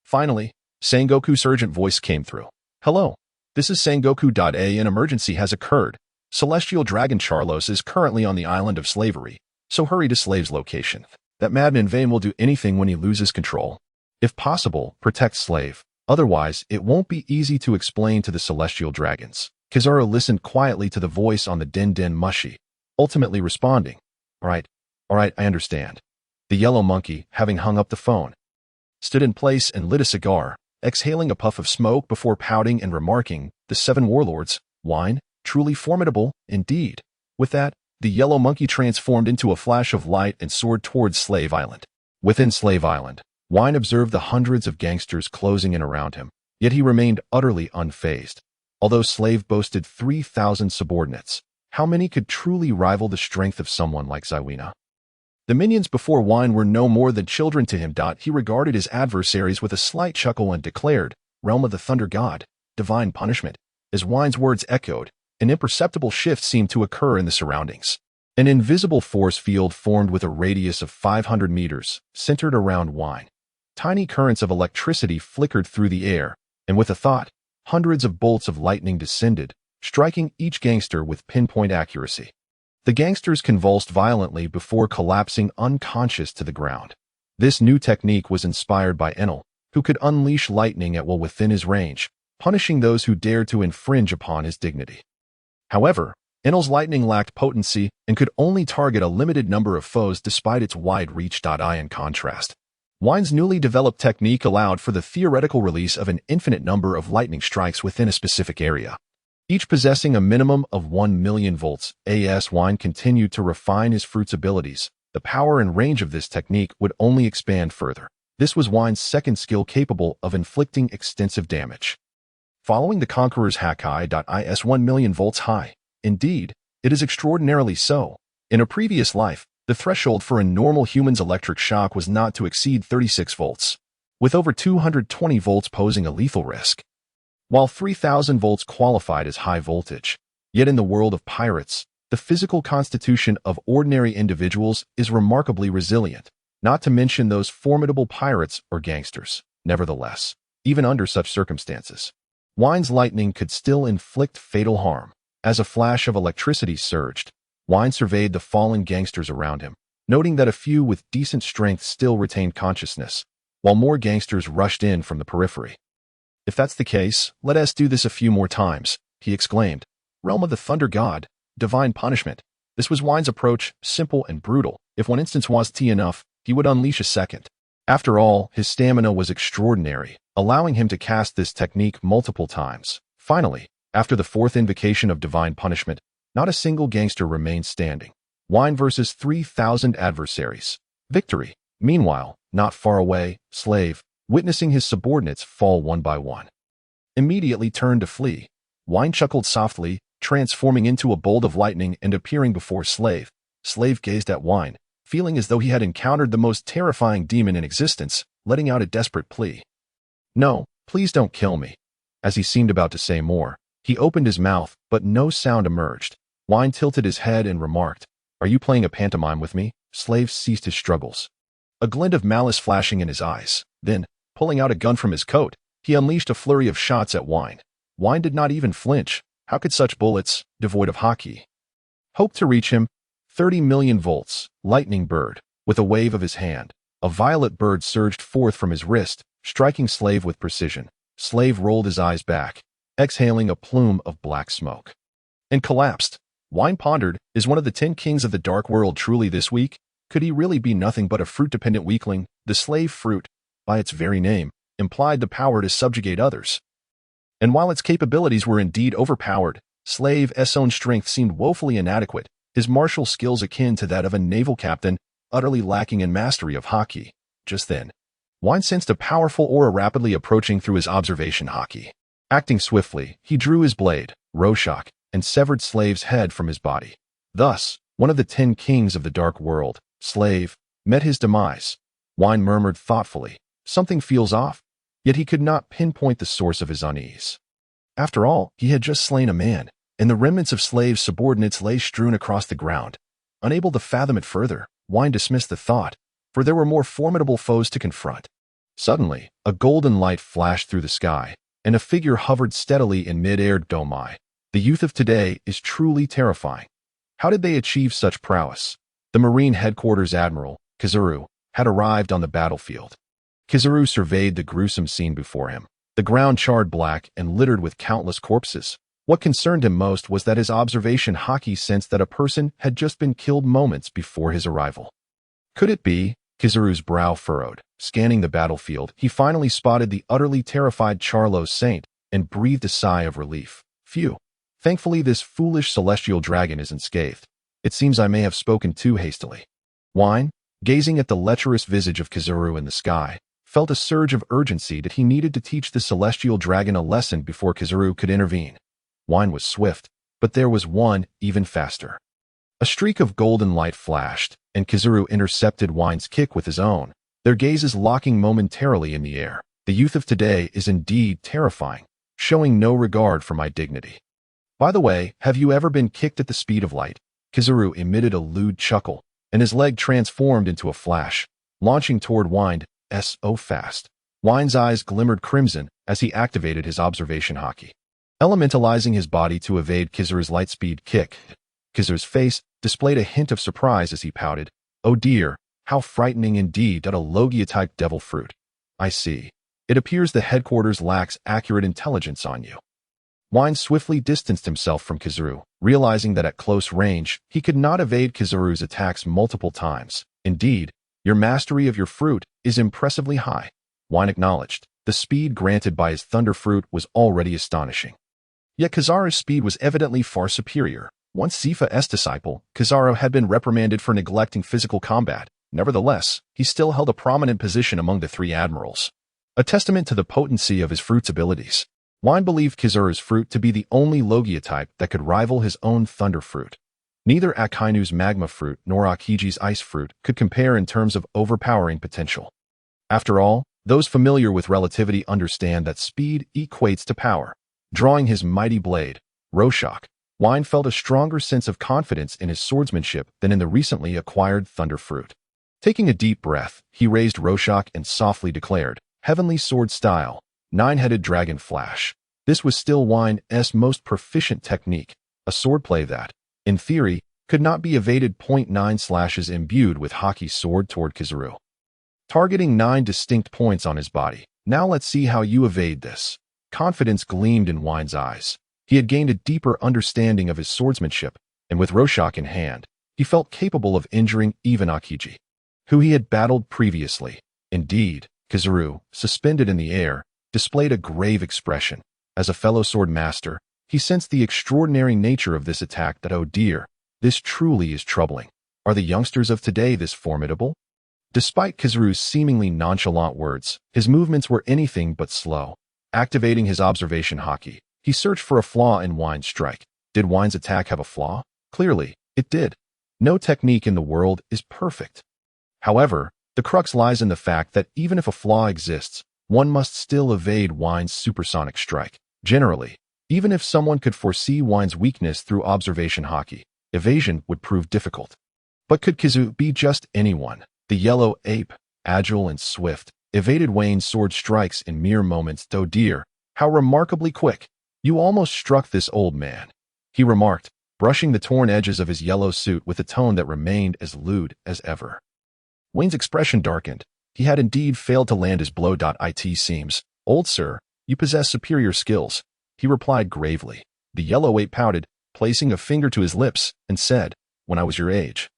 Finally, Sengoku's urgent voice came through. Hello, this is Sengoku. An emergency has occurred. Celestial Dragon Charlos is currently on the island of slavery, so hurry to Slave's location. That madman Vayne will do anything when he loses control. If possible, protect Slave. Otherwise, it won't be easy to explain to the Celestial Dragons. Kizaru listened quietly to the voice on the den mushy, ultimately responding, All right, I understand. The yellow monkey, having hung up the phone, stood in place and lit a cigar, exhaling a puff of smoke before pouting and remarking, the 7 warlords, wine, truly formidable, indeed. With that, the yellow monkey transformed into a flash of light and soared towards Slave Island. Within Slave Island, Wine observed the hundreds of gangsters closing in around him, yet he remained utterly unfazed. Although Slave boasted 3,000 subordinates, how many could truly rival the strength of someone like Zywina? The minions before Wine were no more than children to him. He regarded his adversaries with a slight chuckle and declared, Realm of the Thunder God, Divine Punishment. As Wine's words echoed, an imperceptible shift seemed to occur in the surroundings. An invisible force field formed with a radius of 500 meters, centered around Wine. Tiny currents of electricity flickered through the air, and with a thought, hundreds of bolts of lightning descended, striking each gangster with pinpoint accuracy. The gangsters convulsed violently before collapsing unconscious to the ground. This new technique was inspired by Enel, who could unleash lightning at will within his range, punishing those who dared to infringe upon his dignity. However, Enel's lightning lacked potency and could only target a limited number of foes despite its wide reach. In contrast, Wine's newly developed technique allowed for the theoretical release of an infinite number of lightning strikes within a specific area, each possessing a minimum of 1 million volts. As Wine continued to refine his fruit's abilities, the power and range of this technique would only expand further. This was Wine's second skill capable of inflicting extensive damage. Following the Conqueror's Haki is 1 million volts high. Indeed, it is extraordinarily so. In a previous life, the threshold for a normal human's electric shock was not to exceed 36 volts, with over 220 volts posing a lethal risk, while 3,000 volts qualified as high voltage. Yet in the world of pirates, the physical constitution of ordinary individuals is remarkably resilient, not to mention those formidable pirates or gangsters. Nevertheless, even under such circumstances, Wine's lightning could still inflict fatal harm. As a flash of electricity surged, Wine surveyed the fallen gangsters around him, noting that a few with decent strength still retained consciousness, while more gangsters rushed in from the periphery. If that's the case, let us do this a few more times, he exclaimed. Realm of the Thunder God, Divine Punishment. This was Wine's approach, simple and brutal. If one instance was enough, he would unleash a second. After all, his stamina was extraordinary, allowing him to cast this technique multiple times. Finally, after the fourth invocation of divine punishment, not a single gangster remained standing. Vayne versus 3,000 adversaries. Victory. Meanwhile, not far away, Slave, witnessing his subordinates fall one by one, immediately turned to flee. Vayne chuckled softly, transforming into a bolt of lightning and appearing before Slave. Slave gazed at Vayne, feeling as though he had encountered the most terrifying demon in existence, letting out a desperate plea. "No, please don't kill me." As he seemed about to say more, he opened his mouth, but no sound emerged. Vayne tilted his head and remarked, "Are you playing a pantomime with me?" Slave ceased his struggles, a glint of malice flashing in his eyes. Then, pulling out a gun from his coat, he unleashed a flurry of shots at Vayne. Vayne did not even flinch. How could such bullets, devoid of Haki, hope to reach him? 30 million volts, lightning bird. With a wave of his hand, a violet bird surged forth from his wrist, striking Slave with precision. Slave rolled his eyes back, exhaling a plume of black smoke, and collapsed. Vayne pondered, is one of the 10 kings of the dark world truly this weak? Could he really be nothing but a fruit-dependent weakling? The slave fruit, by its very name, implied the power to subjugate others. And while its capabilities were indeed overpowered, Slave's own strength seemed woefully inadequate, his martial skills akin to that of a naval captain, utterly lacking in mastery of Haki. Just then, Vayne sensed a powerful aura rapidly approaching through his observation Haki. Acting swiftly, he drew his blade, Rorschach, and severed Slave's head from his body. Thus, one of the 10 kings of the dark world, Slave, met his demise. Vayne murmured thoughtfully, "Something feels off," yet he could not pinpoint the source of his unease. After all, he had just slain a man, and the remnants of Slave's subordinates lay strewn across the ground. Unable to fathom it further, Vayne dismissed the thought, for there were more formidable foes to confront. Suddenly, a golden light flashed through the sky, and a figure hovered steadily in mid-air. Domai. The youth of today is truly terrifying. How did they achieve such prowess? The Marine Headquarters Admiral, Kizaru, had arrived on the battlefield. Kizaru surveyed the gruesome scene before him, the ground charred black and littered with countless corpses. What concerned him most was that his observation Haki sensed that a person had just been killed moments before his arrival. Could it be? Kizaru's brow furrowed. Scanning the battlefield, he finally spotted the utterly terrified Charlo Saint and breathed a sigh of relief. Phew. Thankfully, this foolish celestial dragon isn't scathed. It seems I may have spoken too hastily. Vayne, gazing at the lecherous visage of Kizaru in the sky, felt a surge of urgency that he needed to teach the celestial dragon a lesson before Kizaru could intervene. Vayne was swift, but there was one even faster. A streak of golden light flashed, and Kizaru intercepted Vayne's kick with his own, their gazes locking momentarily in the air. The youth of today is indeed terrifying, showing no regard for my dignity. By the way, have you ever been kicked at the speed of light? Kizaru emitted a lewd chuckle, and his leg transformed into a flash, launching toward Vayne so fast. Vayne's eyes glimmered crimson as he activated his observation Haki, elementalizing his body to evade Kizaru's lightspeed kick. Kizaru's face displayed a hint of surprise as he pouted. "Oh dear, how frightening indeed, a Loguetown devil fruit. I see. It appears the headquarters lacks accurate intelligence on you." Vayne swiftly distanced himself from Kizaru, realizing that at close range, he could not evade Kizaru's attacks multiple times. "Indeed, your mastery of your fruit is impressively high," Vayne acknowledged. The speed granted by his thunder fruit was already astonishing. Yet Kizaru's speed was evidently far superior. Once Zifa's disciple, Kizaru had been reprimanded for neglecting physical combat. Nevertheless, he still held a prominent position among the 3 admirals, a testament to the potency of his fruit's abilities. Vayne believed Kizaru's fruit to be the only Loguetown that could rival his own thunder fruit. Neither Akainu's magma fruit nor Aokiji's ice fruit could compare in terms of overpowering potential. After all, those familiar with relativity understand that speed equates to power. Drawing his mighty blade, Rorschach, Vayne felt a stronger sense of confidence in his swordsmanship than in the recently acquired thunder fruit. Taking a deep breath, he raised Rorschach and softly declared, "Heavenly sword style, 9-headed dragon flash." This was still Vayne's most proficient technique, a swordplay that, in theory, could not be evaded. 9 slashes imbued with Haki's sword toward Kizaru, targeting 9 distinct points on his body. "Now let's see how you evade this." Confidence gleamed in Vayne's eyes. He had gained a deeper understanding of his swordsmanship, and with Rorschach in hand, he felt capable of injuring even Aokiji, who he had battled previously. Indeed, Kizaru, suspended in the air, displayed a grave expression. As a fellow sword master, he sensed the extraordinary nature of this attack that, oh dear, this truly is troubling. Are the youngsters of today this formidable? Despite Kizaru's seemingly nonchalant words, his movements were anything but slow. Activating his observation Haki, he searched for a flaw in Vayne's strike. Did Vayne's attack have a flaw? Clearly, it did. No technique in the world is perfect. However, the crux lies in the fact that even if a flaw exists, one must still evade Vayne's supersonic strike. Generally, even if someone could foresee Vayne's weakness through observation Haki, evasion would prove difficult. But could Kizaru be just anyone? The yellow ape, agile and swift, evaded Vayne's sword strikes in mere moments. Oh dear, how remarkably quick. You almost struck this old man, he remarked, brushing the torn edges of his yellow suit with a tone that remained as lewd as ever. Vayne's expression darkened. He had indeed failed to land his blow. It seems, old sir, you possess superior skills, he replied gravely. The yellow ape pouted, placing a finger to his lips, and said, when I was your age,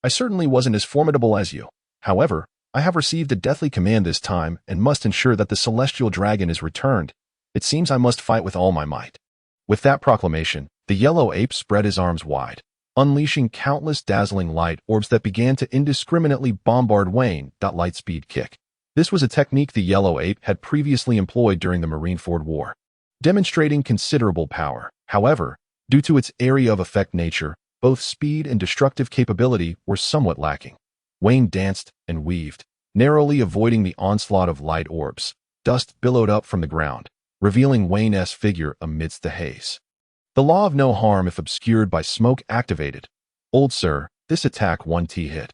I certainly wasn't as formidable as you. However, I have received a deathly command this time and must ensure that the celestial dragon is returned. It seems I must fight with all my might. With that proclamation, the yellow ape spread his arms wide, unleashing countless dazzling light orbs that began to indiscriminately bombard Vayne. Lightspeed kick. This was a technique the yellow ape had previously employed during the Marineford War, demonstrating considerable power. However, due to its area of effect nature, both speed and destructive capability were somewhat lacking. Vayne danced and weaved, narrowly avoiding the onslaught of light orbs. Dust billowed up from the ground, revealing Vayne's figure amidst the haze. The law of no harm if obscured by smoke activated. Old sir, this attack 1T hit.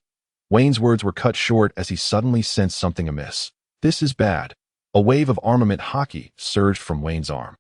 Vayne's words were cut short as he suddenly sensed something amiss. This is bad. A wave of armament Haki surged from Vayne's arm,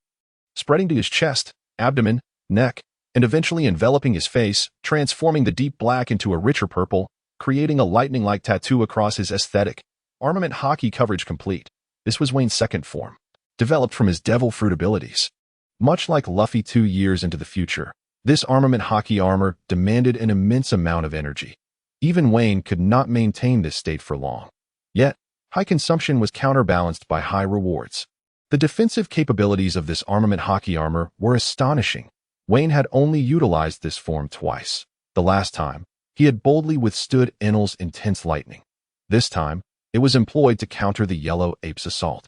spreading to his chest, abdomen, neck, and eventually enveloping his face, transforming the deep black into a richer purple, creating a lightning-like tattoo across his aesthetic. Armament Haki coverage complete. This was Vayne's second form, developed from his devil fruit abilities. Much like Luffy 2 years into the future, this armament Haki armor demanded an immense amount of energy. Even Vayne could not maintain this state for long. Yet, high consumption was counterbalanced by high rewards. The defensive capabilities of this armament Haki armor were astonishing. Vayne had only utilized this form twice. The last time, he had boldly withstood Enel's intense lightning. This time, it was employed to counter the yellow ape's assault.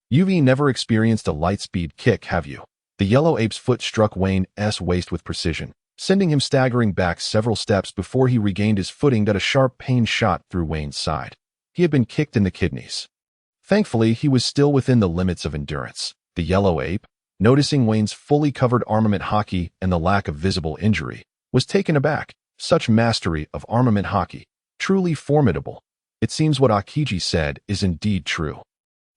You've never experienced a lightspeed kick, have you? The yellow ape's foot struck Vayne's waist with precision, sending him staggering back several steps before he regained his footing. A sharp pain shot through Vayne's side. He had been kicked in the kidneys. Thankfully, he was still within the limits of endurance. The yellow ape, noticing Vayne's fully covered armament Haki and the lack of visible injury, was taken aback. Such mastery of armament Haki, truly formidable. It seems what Aokiji said is indeed true.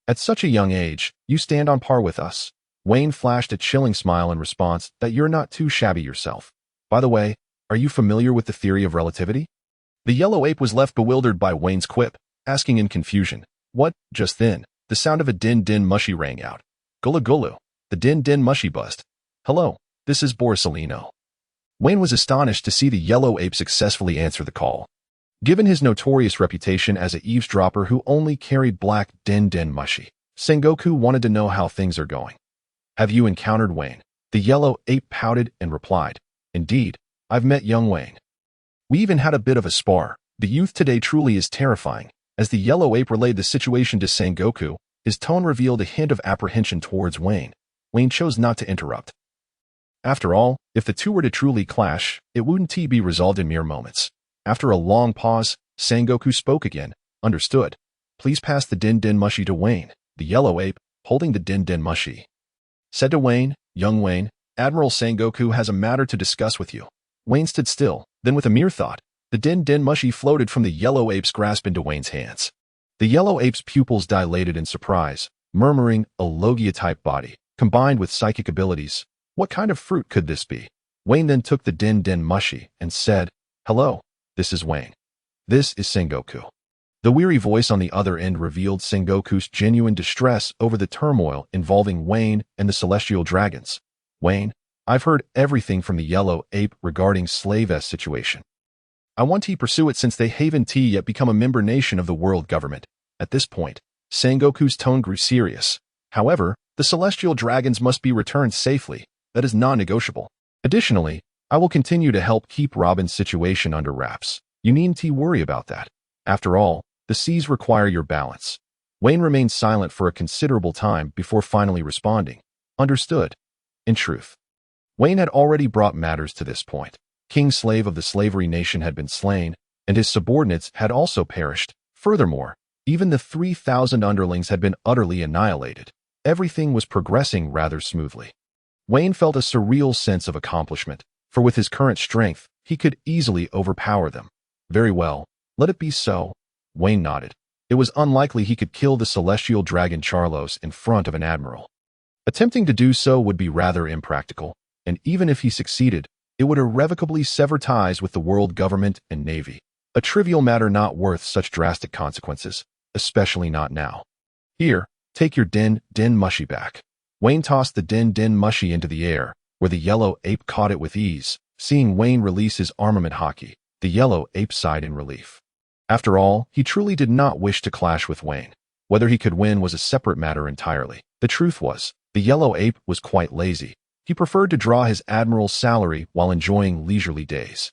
At such a young age, you stand on par with us. Vayne flashed a chilling smile in response. That you're not too shabby yourself. By the way, are you familiar with the theory of relativity? The yellow ape was left bewildered by Vayne's quip, asking in confusion. What? Just then, the sound of a din-din mushy rang out. Gulu gulu. The din-din mushy buzzed. Hello, this is Borisolino. Vayne was astonished to see the yellow ape successfully answer the call. Given his notorious reputation as an eavesdropper who only carried black din-din mushy, Sengoku wanted to know how things are going. Have you encountered Vayne? The yellow ape pouted and replied. Indeed, I've met young Vayne. We even had a bit of a spar. The youth today truly is terrifying. As the yellow ape relayed the situation to Sengoku, his tone revealed a hint of apprehension towards Vayne. Vayne chose not to interrupt. After all, if the two were to truly clash, it wouldn't be resolved in mere moments. After a long pause, Sengoku spoke again. Understood. Please pass the din-din mushy to Vayne. The yellow ape, holding the din-din mushy, said to Vayne, young Vayne, Admiral Sengoku has a matter to discuss with you. Vayne stood still, then with a mere thought, the din-din mushy floated from the yellow ape's grasp into Vayne's hands. The yellow ape's pupils dilated in surprise, murmuring a Logia-type body, combined with psychic abilities. What kind of fruit could this be? Vayne then took the din-din mushy and said, Hello, this is Vayne. This is Sengoku. The weary voice on the other end revealed Sengoku's genuine distress over the turmoil involving Vayne and the celestial dragons. Vayne, I've heard everything from the yellow ape regarding Slave's situation. I want to pursue it since they haven't yet become a member nation of the world government. At this point, Sengoku's tone grew serious. However, the celestial dragons must be returned safely. That is non-negotiable. Additionally, I will continue to help keep Robin's situation under wraps. You needn't worry about that. After all, the seas require your balance. Vayne remained silent for a considerable time before finally responding. Understood. In truth, Vayne had already brought matters to this point. King Slave of the slavery nation had been slain, and his subordinates had also perished. Furthermore, even the 3,000 underlings had been utterly annihilated. Everything was progressing rather smoothly. Vayne felt a surreal sense of accomplishment, for with his current strength, he could easily overpower them. Very well, let it be so. Vayne nodded. It was unlikely he could kill the celestial dragon Charlos in front of an admiral. Attempting to do so would be rather impractical, and even if he succeeded, it would irrevocably sever ties with the world government and navy. A trivial matter not worth such drastic consequences, especially not now. Here, take your din mushy back. Vayne tossed the din mushy into the air, where the yellow ape caught it with ease. Seeing Vayne release his armament Haki, the yellow ape sighed in relief. After all, he truly did not wish to clash with Vayne. Whether he could win was a separate matter entirely. The truth was, the yellow ape was quite lazy. He preferred to draw his admiral's salary while enjoying leisurely days,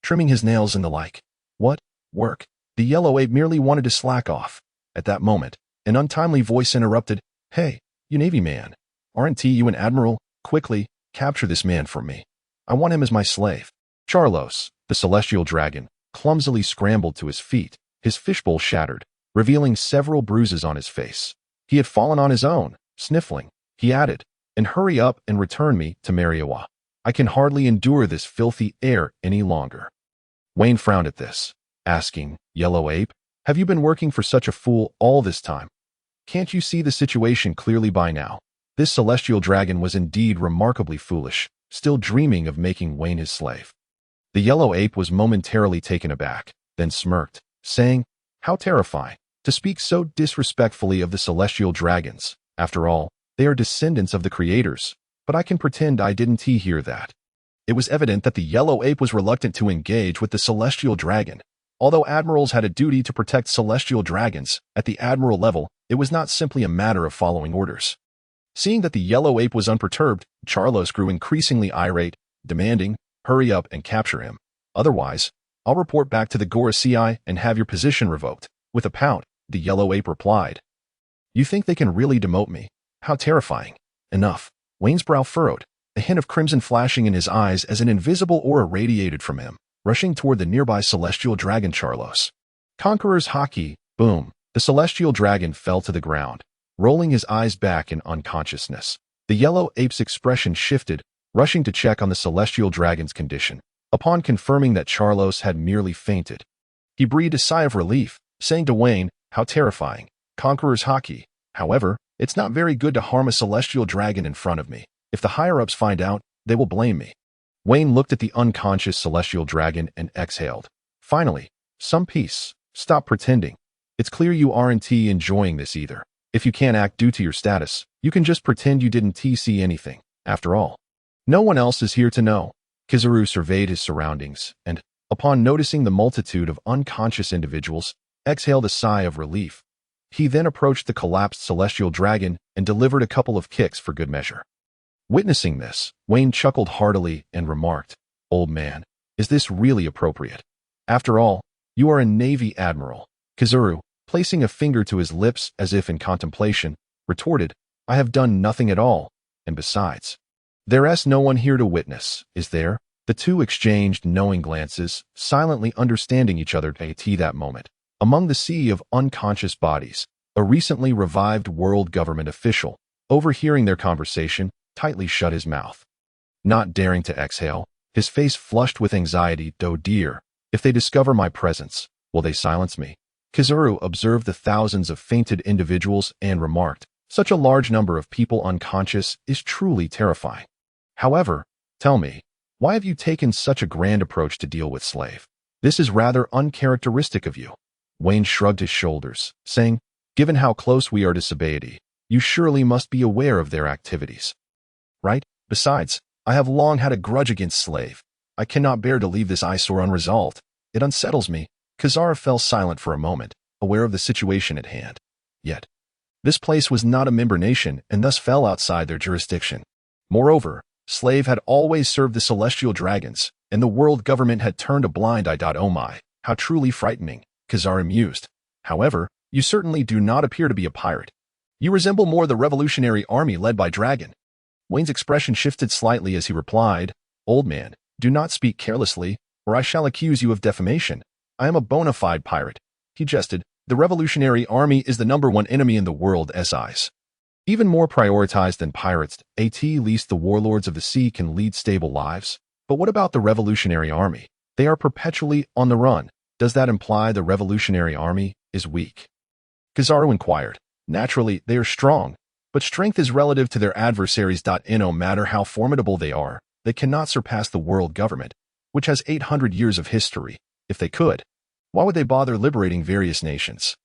trimming his nails and the like. What? Work? The yellow ape merely wanted to slack off. At that moment, an untimely voice interrupted. Hey, you Navy man. Aren't you an admiral? Quickly, capture this man for me. I want him as my slave. Charlos, the celestial dragon, clumsily scrambled to his feet, his fishbowl shattered, revealing several bruises on his face. He had fallen on his own. Sniffling, he added, and hurry up and return me to Mariawa. I can hardly endure this filthy air any longer. Vayne frowned at this, asking, Yellow Ape, have you been working for such a fool all this time? Can't you see the situation clearly by now? This celestial dragon was indeed remarkably foolish, still dreaming of making Vayne his slave. The yellow ape was momentarily taken aback, then smirked, saying, how terrifying, to speak so disrespectfully of the celestial dragons. After all, they are descendants of the creators, but I can pretend I didn't hear that. It was evident that the yellow ape was reluctant to engage with the celestial dragon. Although admirals had a duty to protect celestial dragons, at the admiral level, it was not simply a matter of following orders. Seeing that the yellow ape was unperturbed, Charlos grew increasingly irate, demanding, hurry up and capture him. Otherwise, I'll report back to the Gorosei and have your position revoked. With a pout, the yellow ape replied. You think they can really demote me? How terrifying. Enough. Vayne's brow furrowed, a hint of crimson flashing in his eyes as an invisible aura radiated from him, rushing toward the nearby celestial dragon Charlos. Conqueror's Haki, boom. The celestial dragon fell to the ground, rolling his eyes back in unconsciousness. The yellow ape's expression shifted, rushing to check on the celestial dragon's condition. Upon confirming that Charlos had merely fainted, he breathed a sigh of relief, saying to Vayne, how terrifying. Conqueror's Haki. However, it's not very good to harm a celestial dragon in front of me. If the higher-ups find out, they will blame me. Vayne looked at the unconscious celestial dragon and exhaled. Finally, some peace. Stop pretending. It's clear you aren't enjoying this either. If you can't act due to your status, you can just pretend you didn't see anything. After all, no one else is here to know. Kizaru surveyed his surroundings and, upon noticing the multitude of unconscious individuals, exhaled a sigh of relief. He then approached the collapsed celestial dragon and delivered a couple of kicks for good measure. Witnessing this, Vayne chuckled heartily and remarked, Old man, is this really appropriate? After all, you are a Navy admiral. Kizaru, placing a finger to his lips as if in contemplation, retorted, I have done nothing at all, and besides, there's no one here to witness, is there? The two exchanged knowing glances, silently understanding each other at that moment. Among the sea of unconscious bodies, a recently revived world government official, overhearing their conversation, tightly shut his mouth. Not daring to exhale, his face flushed with anxiety. Oh dear, if they discover my presence, will they silence me? Kizaru observed the thousands of fainted individuals and remarked, such a large number of people unconscious is truly terrifying. However, tell me, why have you taken such a grand approach to deal with slave? This is rather uncharacteristic of you. Vayne shrugged his shoulders, saying, given how close we are to Baratie, you surely must be aware of their activities. Right? Besides, I have long had a grudge against slave. I cannot bear to leave this eyesore unresolved. It unsettles me. Kizaru fell silent for a moment, aware of the situation at hand. Yet, this place was not a member nation and thus fell outside their jurisdiction. Moreover, Slave had always served the celestial dragons, and the world government had turned a blind eye. Oh my, how truly frightening, Kizaru mused. However, you certainly do not appear to be a pirate. You resemble more the revolutionary army led by Dragon. Wayne's expression shifted slightly as he replied, Old man, do not speak carelessly, or I shall accuse you of defamation. I am a bona fide pirate. He jested. The revolutionary army is the #1 enemy in the world's eyes. Even more prioritized than pirates, at least the warlords of the sea can lead stable lives. But what about the revolutionary army? They are perpetually on the run. Does that imply the revolutionary army is weak? Kizaru inquired. Naturally, they are strong, but strength is relative to their adversaries. No matter how formidable they are, they cannot surpass the world government, which has 800 years of history. If they could, why would they bother liberating various nations?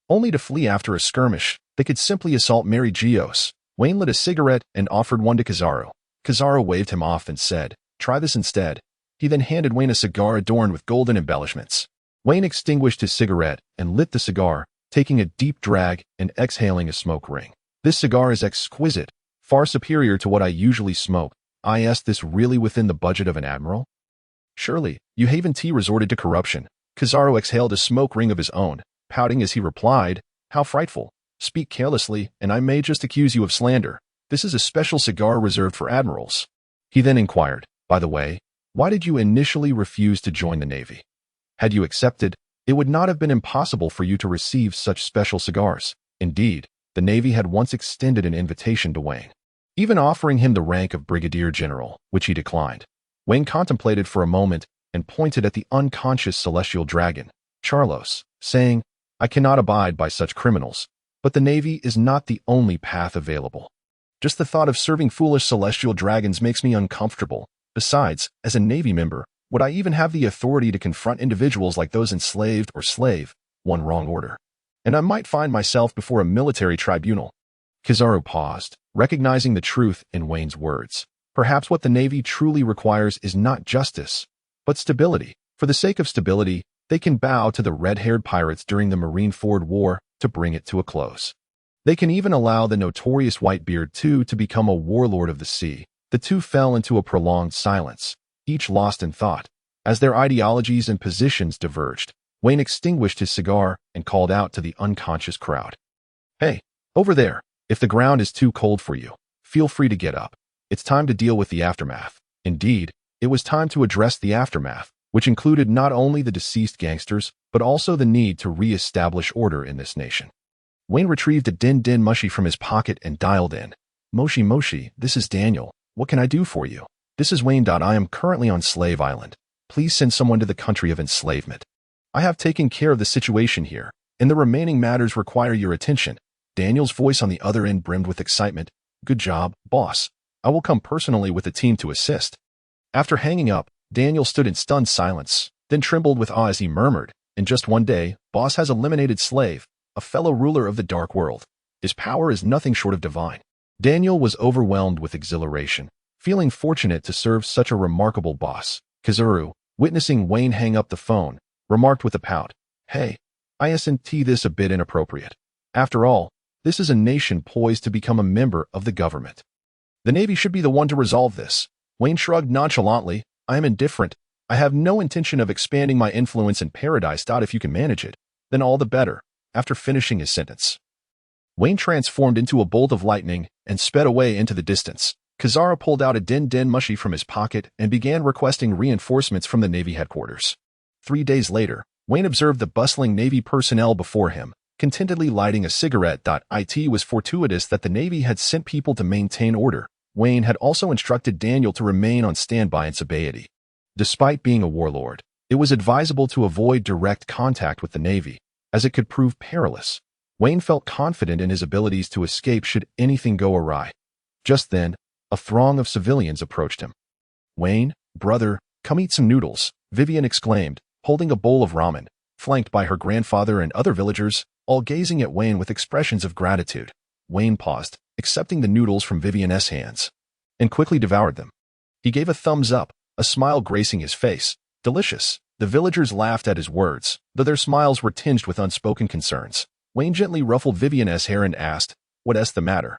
Only to flee after a skirmish. They could simply assault Mary Geos. Wayne lit a cigarette and offered one to Kizaru. Kizaru waved him off and said, Try this instead. He then handed Wayne a cigar adorned with golden embellishments. Wayne extinguished his cigarette and lit the cigar, taking a deep drag and exhaling a smoke ring. This cigar is exquisite, far superior to what I usually smoke. I asked, this really within the budget of an admiral? Surely, you Haven-T resorted to corruption. Kizaru exhaled a smoke ring of his own, pouting as he replied, How frightful. Speak carelessly, and I may just accuse you of slander. This is a special cigar reserved for admirals. He then inquired, By the way, why did you initially refuse to join the Navy? Had you accepted, it would not have been impossible for you to receive such special cigars. Indeed, the Navy had once extended an invitation to Wayne, even offering him the rank of Brigadier General, which he declined. Wayne contemplated for a moment and pointed at the unconscious celestial dragon, Charlos, saying, I cannot abide by such criminals, but the Navy is not the only path available. Just the thought of serving foolish celestial dragons makes me uncomfortable. Besides, as a Navy member, would I even have the authority to confront individuals like those enslaved or slave, one wrong order? And I might find myself before a military tribunal. Kizaru paused, recognizing the truth in Wayne's words. Perhaps what the Navy truly requires is not justice, but stability. For the sake of stability, they can bow to the red-haired pirates during the Marineford War to bring it to a close. They can even allow the notorious Whitebeard II to become a warlord of the sea. The two fell into a prolonged silence, each lost in thought. As their ideologies and positions diverged, Wayne extinguished his cigar and called out to the unconscious crowd. Hey, over there, if the ground is too cold for you, feel free to get up. It's time to deal with the aftermath. Indeed, it was time to address the aftermath, which included not only the deceased gangsters, but also the need to re-establish order in this nation. Wayne retrieved a din mushy from his pocket and dialed in. Moshi, this is Daniel. What can I do for you? This is Wayne. I am currently on Slave Island. Please send someone to the country of enslavement. I have taken care of the situation here, and the remaining matters require your attention. Daniel's voice on the other end brimmed with excitement. Good job, boss. I will come personally with a team to assist. After hanging up, Daniel stood in stunned silence, then trembled with awe as he murmured, In just one day, boss has eliminated Slave, a fellow ruler of the dark world. His power is nothing short of divine. Daniel was overwhelmed with exhilaration, feeling fortunate to serve such a remarkable boss. Kizaru, witnessing Wayne hang up the phone, remarked with a pout, Hey, isn't this a bit inappropriate? After all, this is a nation poised to become a member of the government. The Navy should be the one to resolve this. Wayne shrugged nonchalantly. I am indifferent. I have no intention of expanding my influence in paradise. If you can manage it, then all the better. After finishing his sentence, Wayne transformed into a bolt of lightning and sped away into the distance. Kizaru pulled out a din mushy from his pocket and began requesting reinforcements from the Navy headquarters. 3 days later, Wayne observed the bustling Navy personnel before him, contentedly lighting a cigarette. It was fortuitous that the Navy had sent people to maintain order. Wayne had also instructed Daniel to remain on standby in sobriety. Despite being a warlord, it was advisable to avoid direct contact with the Navy, as it could prove perilous. Wayne felt confident in his abilities to escape should anything go awry. Just then, a throng of civilians approached him. Wayne, brother, come eat some noodles, Vivian exclaimed, holding a bowl of ramen, flanked by her grandfather and other villagers, all gazing at Wayne with expressions of gratitude. Wayne paused, accepting the noodles from Vivian's hands, and quickly devoured them. He gave a thumbs up, a smile gracing his face. Delicious. The villagers laughed at his words, though their smiles were tinged with unspoken concerns. Wayne gently ruffled Vivian's hair and asked, "What's the matter?"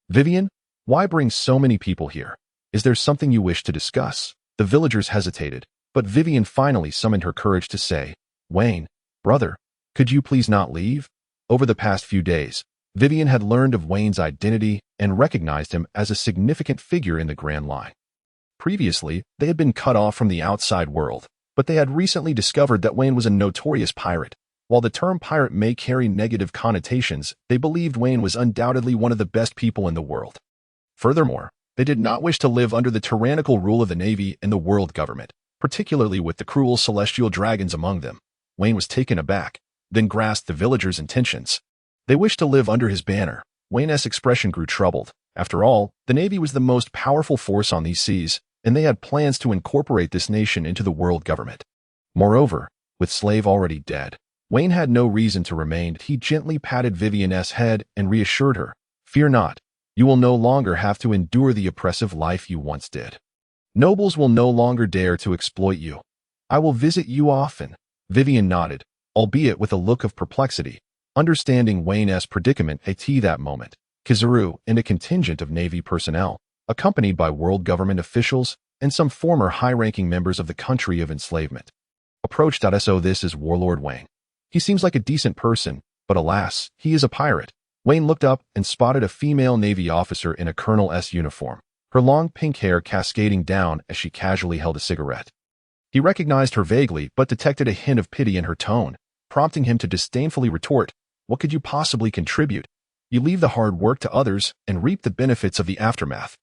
"Vivian, why bring so many people here? Is there something you wish to discuss?" The villagers hesitated, but Vivian finally summoned her courage to say, "Wayne, brother, could you please not leave?" Over the past few days, Vivian had learned of Wayne's identity and recognized him as a significant figure in the Grand Line. Previously, they had been cut off from the outside world, but they had recently discovered that Wayne was a notorious pirate. While the term pirate may carry negative connotations, they believed Wayne was undoubtedly one of the best people in the world. Furthermore, they did not wish to live under the tyrannical rule of the Navy and the world government, particularly with the cruel celestial dragons among them. Wayne was taken aback, then grasped the villagers' intentions. They wished to live under his banner. Wayne's expression grew troubled. After all, the Navy was the most powerful force on these seas, and they had plans to incorporate this nation into the world government. Moreover, with Slave already dead, Wayne had no reason to remain. He gently patted Vivian's head and reassured her, "Fear not. You will no longer have to endure the oppressive life you once did. Nobles will no longer dare to exploit you. I will visit you often." Vivian nodded, albeit with a look of perplexity, understanding Wayne's predicament at that moment. Kizaru and a contingent of Navy personnel, accompanied by world government officials and some former high-ranking members of the country of enslavement, approached. So this is Warlord Wayne. He seems like a decent person, but alas, he is a pirate. Wayne looked up and spotted a female Navy officer in a colonel's uniform, her long pink hair cascading down as she casually held a cigarette. He recognized her vaguely but detected a hint of pity in her tone, prompting him to disdainfully retort, "What could you possibly contribute? You leave the hard work to others and reap the benefits of the aftermath."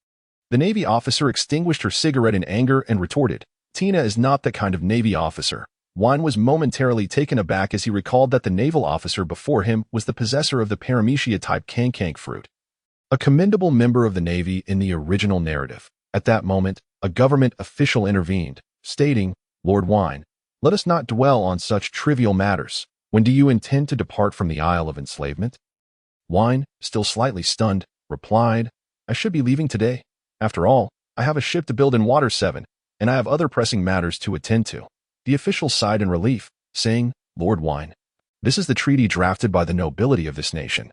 The Navy officer extinguished her cigarette in anger and retorted, "Tina is not that kind of Navy officer." Wayne was momentarily taken aback as he recalled that the naval officer before him was the possessor of the paramecia-type kankank fruit, a commendable member of the Navy in the original narrative. At that moment, a government official intervened, stating, "Lord Wayne, let us not dwell on such trivial matters. When do you intend to depart from the Isle of Enslavement?" Wayne, still slightly stunned, replied, "I should be leaving today. After all, I have a ship to build in Water 7, and I have other pressing matters to attend to." The official sighed in relief, saying, "Lord Wayne, this is the treaty drafted by the nobility of this nation,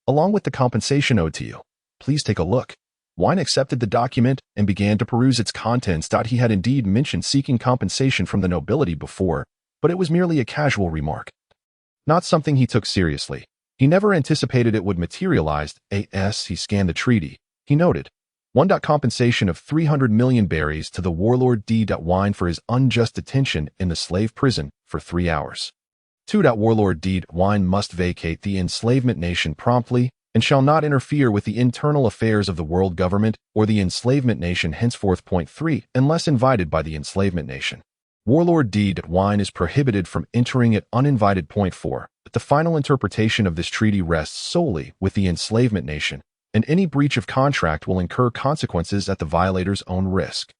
along with the compensation owed to you. Please take a look." Wayne accepted the document and began to peruse its contents. He had indeed mentioned seeking compensation from the nobility before, but it was merely a casual remark, not something he took seriously. He never anticipated it would materialize. As he scanned the treaty, he noted, 1. Compensation of 300 million berries to the warlord D. Wayne for his unjust detention in the slave prison for 3 hours. 2. Warlord D. Wayne must vacate the enslavement nation promptly and shall not interfere with the internal affairs of the world government or the enslavement nation henceforth. 3. Unless invited by the enslavement nation, Warlord D. Wayne is prohibited from entering it uninvited. 4. The final interpretation of this treaty rests solely with the enslavement nation, and any breach of contract will incur consequences at the violator's own risk.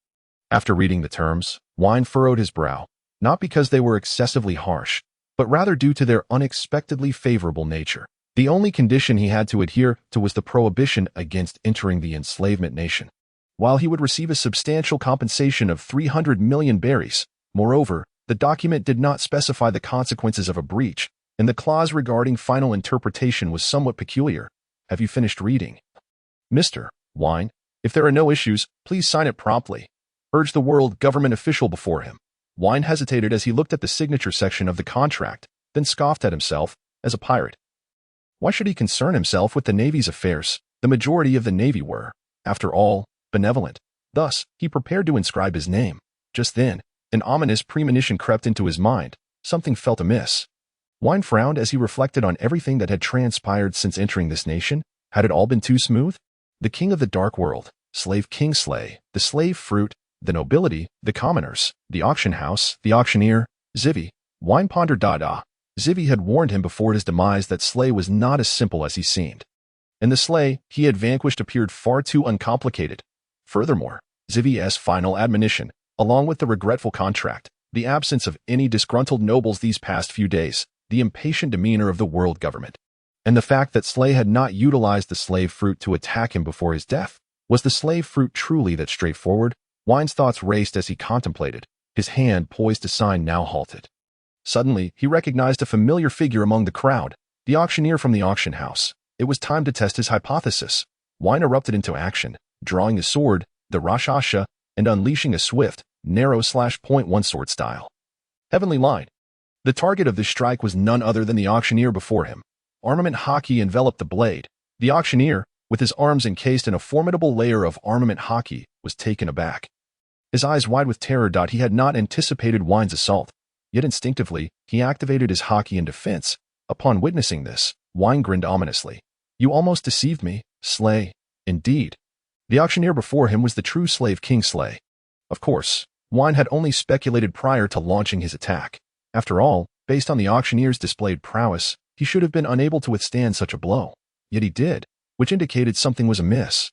After reading the terms, Wayne furrowed his brow, not because they were excessively harsh, but rather due to their unexpectedly favorable nature. The only condition he had to adhere to was the prohibition against entering the enslavement nation, while he would receive a substantial compensation of 300 million berries. Moreover, the document did not specify the consequences of a breach, and the clause regarding final interpretation was somewhat peculiar. "Have you finished reading?" "Mr. Wayne, if there are no issues, please sign it promptly," urged the world government official before him. Wayne hesitated as he looked at the signature section of the contract, then scoffed at himself. As a pirate, why should he concern himself with the Navy's affairs? The majority of the Navy were, after all, benevolent. Thus, he prepared to inscribe his name. Just then, an ominous premonition crept into his mind. Something felt amiss. Wayne frowned as he reflected on everything that had transpired since entering this nation. Had it all been too smooth? The king of the dark world, slave King Slay, the slave fruit, the nobility, the commoners, the auction house, the auctioneer, Zivy. Wayne pondered. Zivy had warned him before his demise that Slay was not as simple as he seemed, and the Slay he had vanquished appeared far too uncomplicated. Furthermore, Zivy's final admonition, along with the regretful contract, the absence of any disgruntled nobles these past few days, the impatient demeanor of the world government, and the fact that Slay had not utilized the slave fruit to attack him before his death. Was the slave fruit truly that straightforward? Wayne's thoughts raced as he contemplated, his hand poised to sign now halted. Suddenly, he recognized a familiar figure among the crowd, the auctioneer from the auction house. It was time to test his hypothesis. Vayne erupted into action, drawing his sword, the Rashasha, and unleashing a swift, narrow/point one-sword style. Heavenly line. The target of this strike was none other than the auctioneer before him. Armament Haki enveloped the blade. The auctioneer, with his arms encased in a formidable layer of armament Haki, was taken aback. His eyes wide with terror. He had not anticipated Vayne's assault, yet instinctively, he activated his Haki in defense. Upon witnessing this, Vayne grinned ominously. You almost deceived me, Slay. Indeed. The auctioneer before him was the true slave king Slay. Of course, Vayne had only speculated prior to launching his attack. After all, based on the auctioneer's displayed prowess, he should have been unable to withstand such a blow. Yet he did, which indicated something was amiss.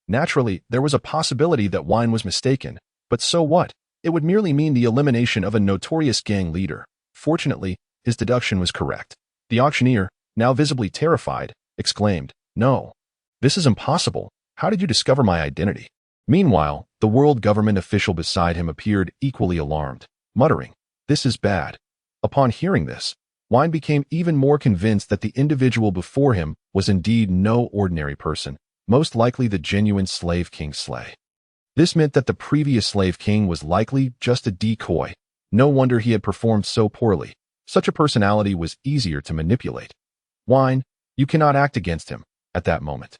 Naturally, there was a possibility that Vayne was mistaken, but so what? It would merely mean the elimination of a notorious gang leader. Fortunately, his deduction was correct. The auctioneer, now visibly terrified, exclaimed, "No. This is impossible. How did you discover my identity?" Meanwhile, the world government official beside him appeared equally alarmed, muttering, "This is bad." Upon hearing this, Vayne became even more convinced that the individual before him was indeed no ordinary person, most likely the genuine slave king Slay. This meant that the previous slave king was likely just a decoy. No wonder he had performed so poorly. Such a personality was easier to manipulate. "Vayne, you cannot act against him." At that moment,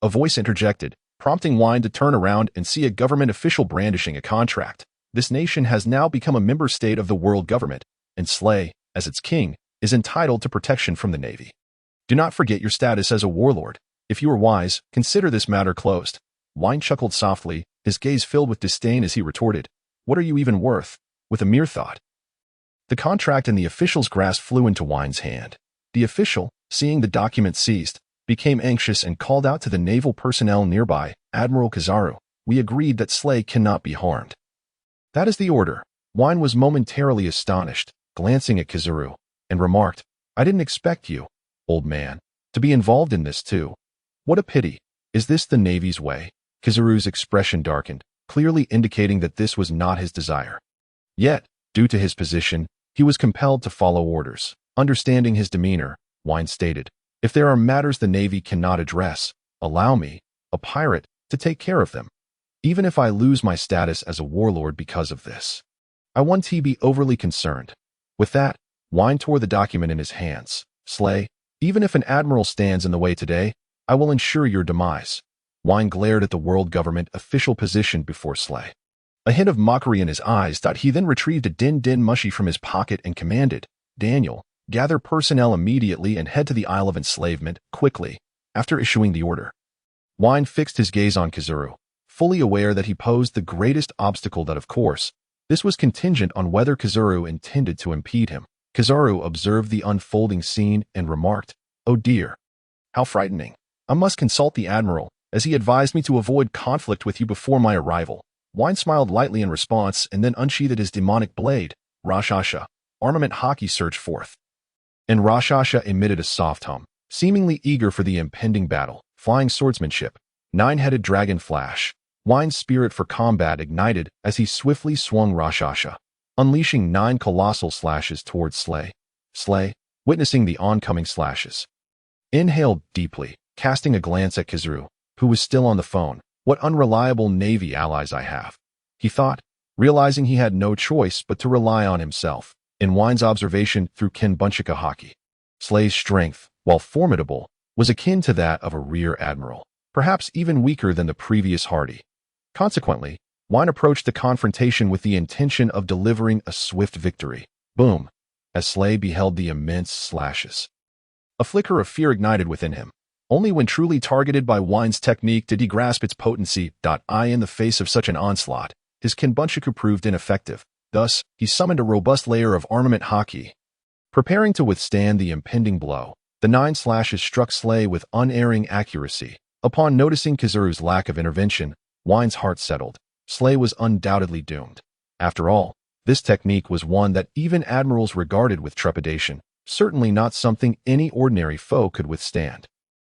a voice interjected, prompting Vayne to turn around and see a government official brandishing a contract. This nation has now become a member state of the world government, and Slay, as its king, is entitled to protection from the Navy. Do not forget your status as a warlord. If you are wise, consider this matter closed. Vayne chuckled softly, his gaze filled with disdain as he retorted, "What are you even worth?" With a mere thought, the contract in the official's grasp flew into Vayne's hand. The official, seeing the document seized, became anxious and called out to the naval personnel nearby, "Admiral Kizaru, we agreed that Slay cannot be harmed." "That is the order." Vayne was momentarily astonished, glancing at Kizaru, and remarked, "I didn't expect you, old man, to be involved in this too. What a pity. Is this the Navy's way?" Kizaru's expression darkened, clearly indicating that this was not his desire. Yet, due to his position, he was compelled to follow orders. Understanding his demeanor, Vayne stated, "If there are matters the Navy cannot address, allow me, a pirate, to take care of them. Even if I lose my status as a warlord because of this. I won't be overly concerned." With that, Vayne tore the document in his hands. "Slay, even if an admiral stands in the way today, I will ensure your demise." Vayne glared at the world government official positioned before Slay. A hint of mockery in his eyes. He then retrieved a din mushy from his pocket and commanded, "Daniel, gather personnel immediately and head to the Isle of Enslavement, quickly." After issuing the order, Vayne fixed his gaze on Kizaru, fully aware that he posed the greatest obstacle. That, of course, this was contingent on whether Kizaru intended to impede him. Kizaru observed the unfolding scene and remarked, "Oh dear. How frightening. I must consult the Admiral, as he advised me to avoid conflict with you before my arrival." Vayne smiled lightly in response and then unsheathed his demonic blade, Rashasha. Armament Haki surged forth, and Rashasha emitted a soft hum, seemingly eager for the impending battle. Flying swordsmanship, nine-headed dragon flash. Vayne's spirit for combat ignited as he swiftly swung Rashasha, unleashing 9 colossal slashes towards Slay. Slay, witnessing the oncoming slashes, inhaled deeply, casting a glance at Kizaru, who was still on the phone. "What unreliable Navy allies I have," he thought, realizing he had no choice but to rely on himself. In Vayne's observation through Kenbunchika Haki, Slay's strength, while formidable, was akin to that of a rear admiral, perhaps even weaker than the previous Hardy. Consequently, Vayne approached the confrontation with the intention of delivering a swift victory. Boom! As Slay beheld the immense slashes, a flicker of fear ignited within him. Only when truly targeted by Vayne's technique did he grasp its potency. In the face of such an onslaught, his Kenbunchaku proved ineffective. Thus, he summoned a robust layer of armament Haki. Preparing to withstand the impending blow, the 9 slashes struck Slay with unerring accuracy. Upon noticing Kizaru's lack of intervention, Vayne's heart settled. Slay was undoubtedly doomed. After all, this technique was one that even admirals regarded with trepidation, certainly not something any ordinary foe could withstand.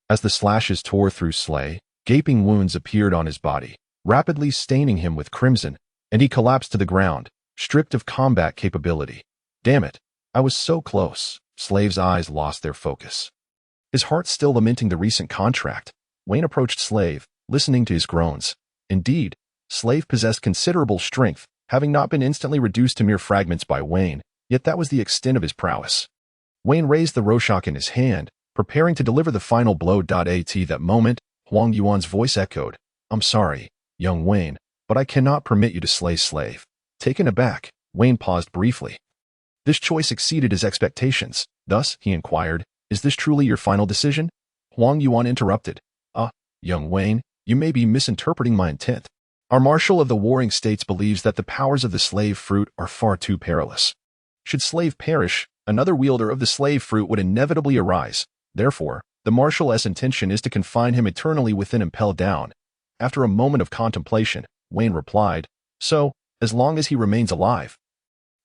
As the slashes tore through Slay, gaping wounds appeared on his body, rapidly staining him with crimson, and he collapsed to the ground, stripped of combat capability. Damn it, I was so close. Slave's eyes lost their focus. His heart still lamenting the recent contract, Vayne approached Slave, listening to his groans. Indeed, Slave possessed considerable strength, having not been instantly reduced to mere fragments by Vayne, yet that was the extent of his prowess. Vayne raised the Roshock in his hand, preparing to deliver the final blow. At that moment, Huang Yuan's voice echoed, "I'm sorry, young Vayne, but I cannot permit you to slay Slave." Taken aback, Vayne paused briefly. This choice exceeded his expectations. Thus, he inquired, "Is this truly your final decision?" Huang Yuan interrupted, young Vayne, you may be misinterpreting my intent. Our Marshal of the Warring States believes that the powers of the slave fruit are far too perilous. Should Slave perish, another wielder of the slave fruit would inevitably arise. Therefore, the Marshal's intention is to confine him eternally within Impel Down. After a moment of contemplation, Vayne replied, "So, as long as he remains alive."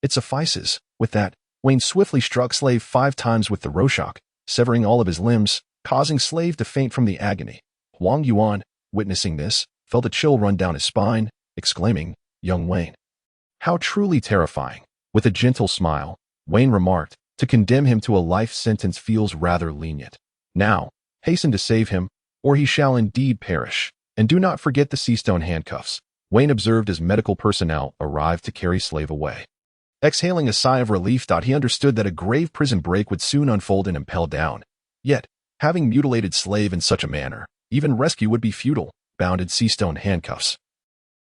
"It suffices." With that, Vayne swiftly struck Slave 5 times with the Roshock, severing all of his limbs, causing Slave to faint from the agony. Huang Yuan, witnessing this, felt a chill run down his spine, exclaiming, "Young Vayne. How truly terrifying." With a gentle smile, Vayne remarked, "To condemn him to a life sentence feels rather lenient. Now, hasten to save him, or he shall indeed perish. And do not forget the seastone handcuffs." Vayne observed as medical personnel arrived to carry Slave away. Exhaling a sigh of relief, he understood that a grave prison break would soon unfold in Impel Down. Yet, having mutilated Slave in such a manner, even rescue would be futile. Bounded seastone handcuffs.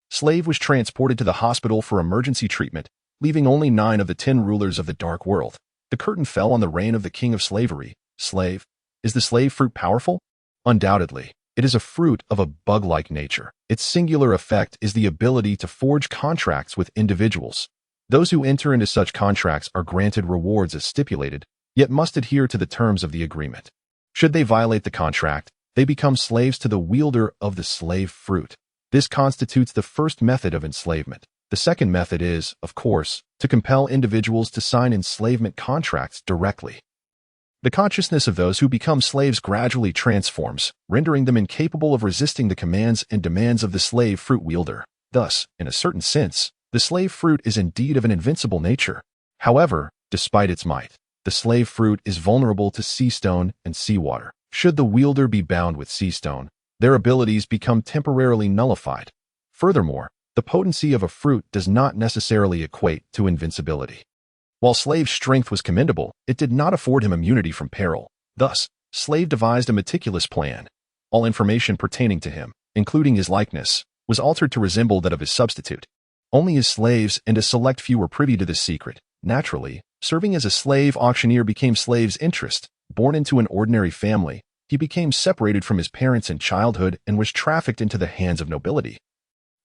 Slave was transported to the hospital for emergency treatment, leaving only 9 of the 10 rulers of the Dark World. The curtain fell on the reign of the King of Slavery. Slave. Is the slave fruit powerful? Undoubtedly. It is a fruit of a bug-like nature. Its singular effect is the ability to forge contracts with individuals. Those who enter into such contracts are granted rewards as stipulated, yet must adhere to the terms of the agreement. Should they violate the contract, they become slaves to the wielder of the slave fruit. This constitutes the first method of enslavement. The second method is, of course, to compel individuals to sign enslavement contracts directly. The consciousness of those who become slaves gradually transforms, rendering them incapable of resisting the commands and demands of the slave fruit wielder. Thus, in a certain sense, the slave fruit is indeed of an invincible nature. However, despite its might, the slave fruit is vulnerable to sea stone and seawater. Should the wielder be bound with sea stone, their abilities become temporarily nullified. Furthermore, the potency of a fruit does not necessarily equate to invincibility. While Slave's strength was commendable, it did not afford him immunity from peril. Thus, Slave devised a meticulous plan. All information pertaining to him, including his likeness, was altered to resemble that of his substitute. Only his slaves and a select few were privy to this secret. Naturally, serving as a slave auctioneer became Slave's interest. Born into an ordinary family, he became separated from his parents in childhood and was trafficked into the hands of nobility,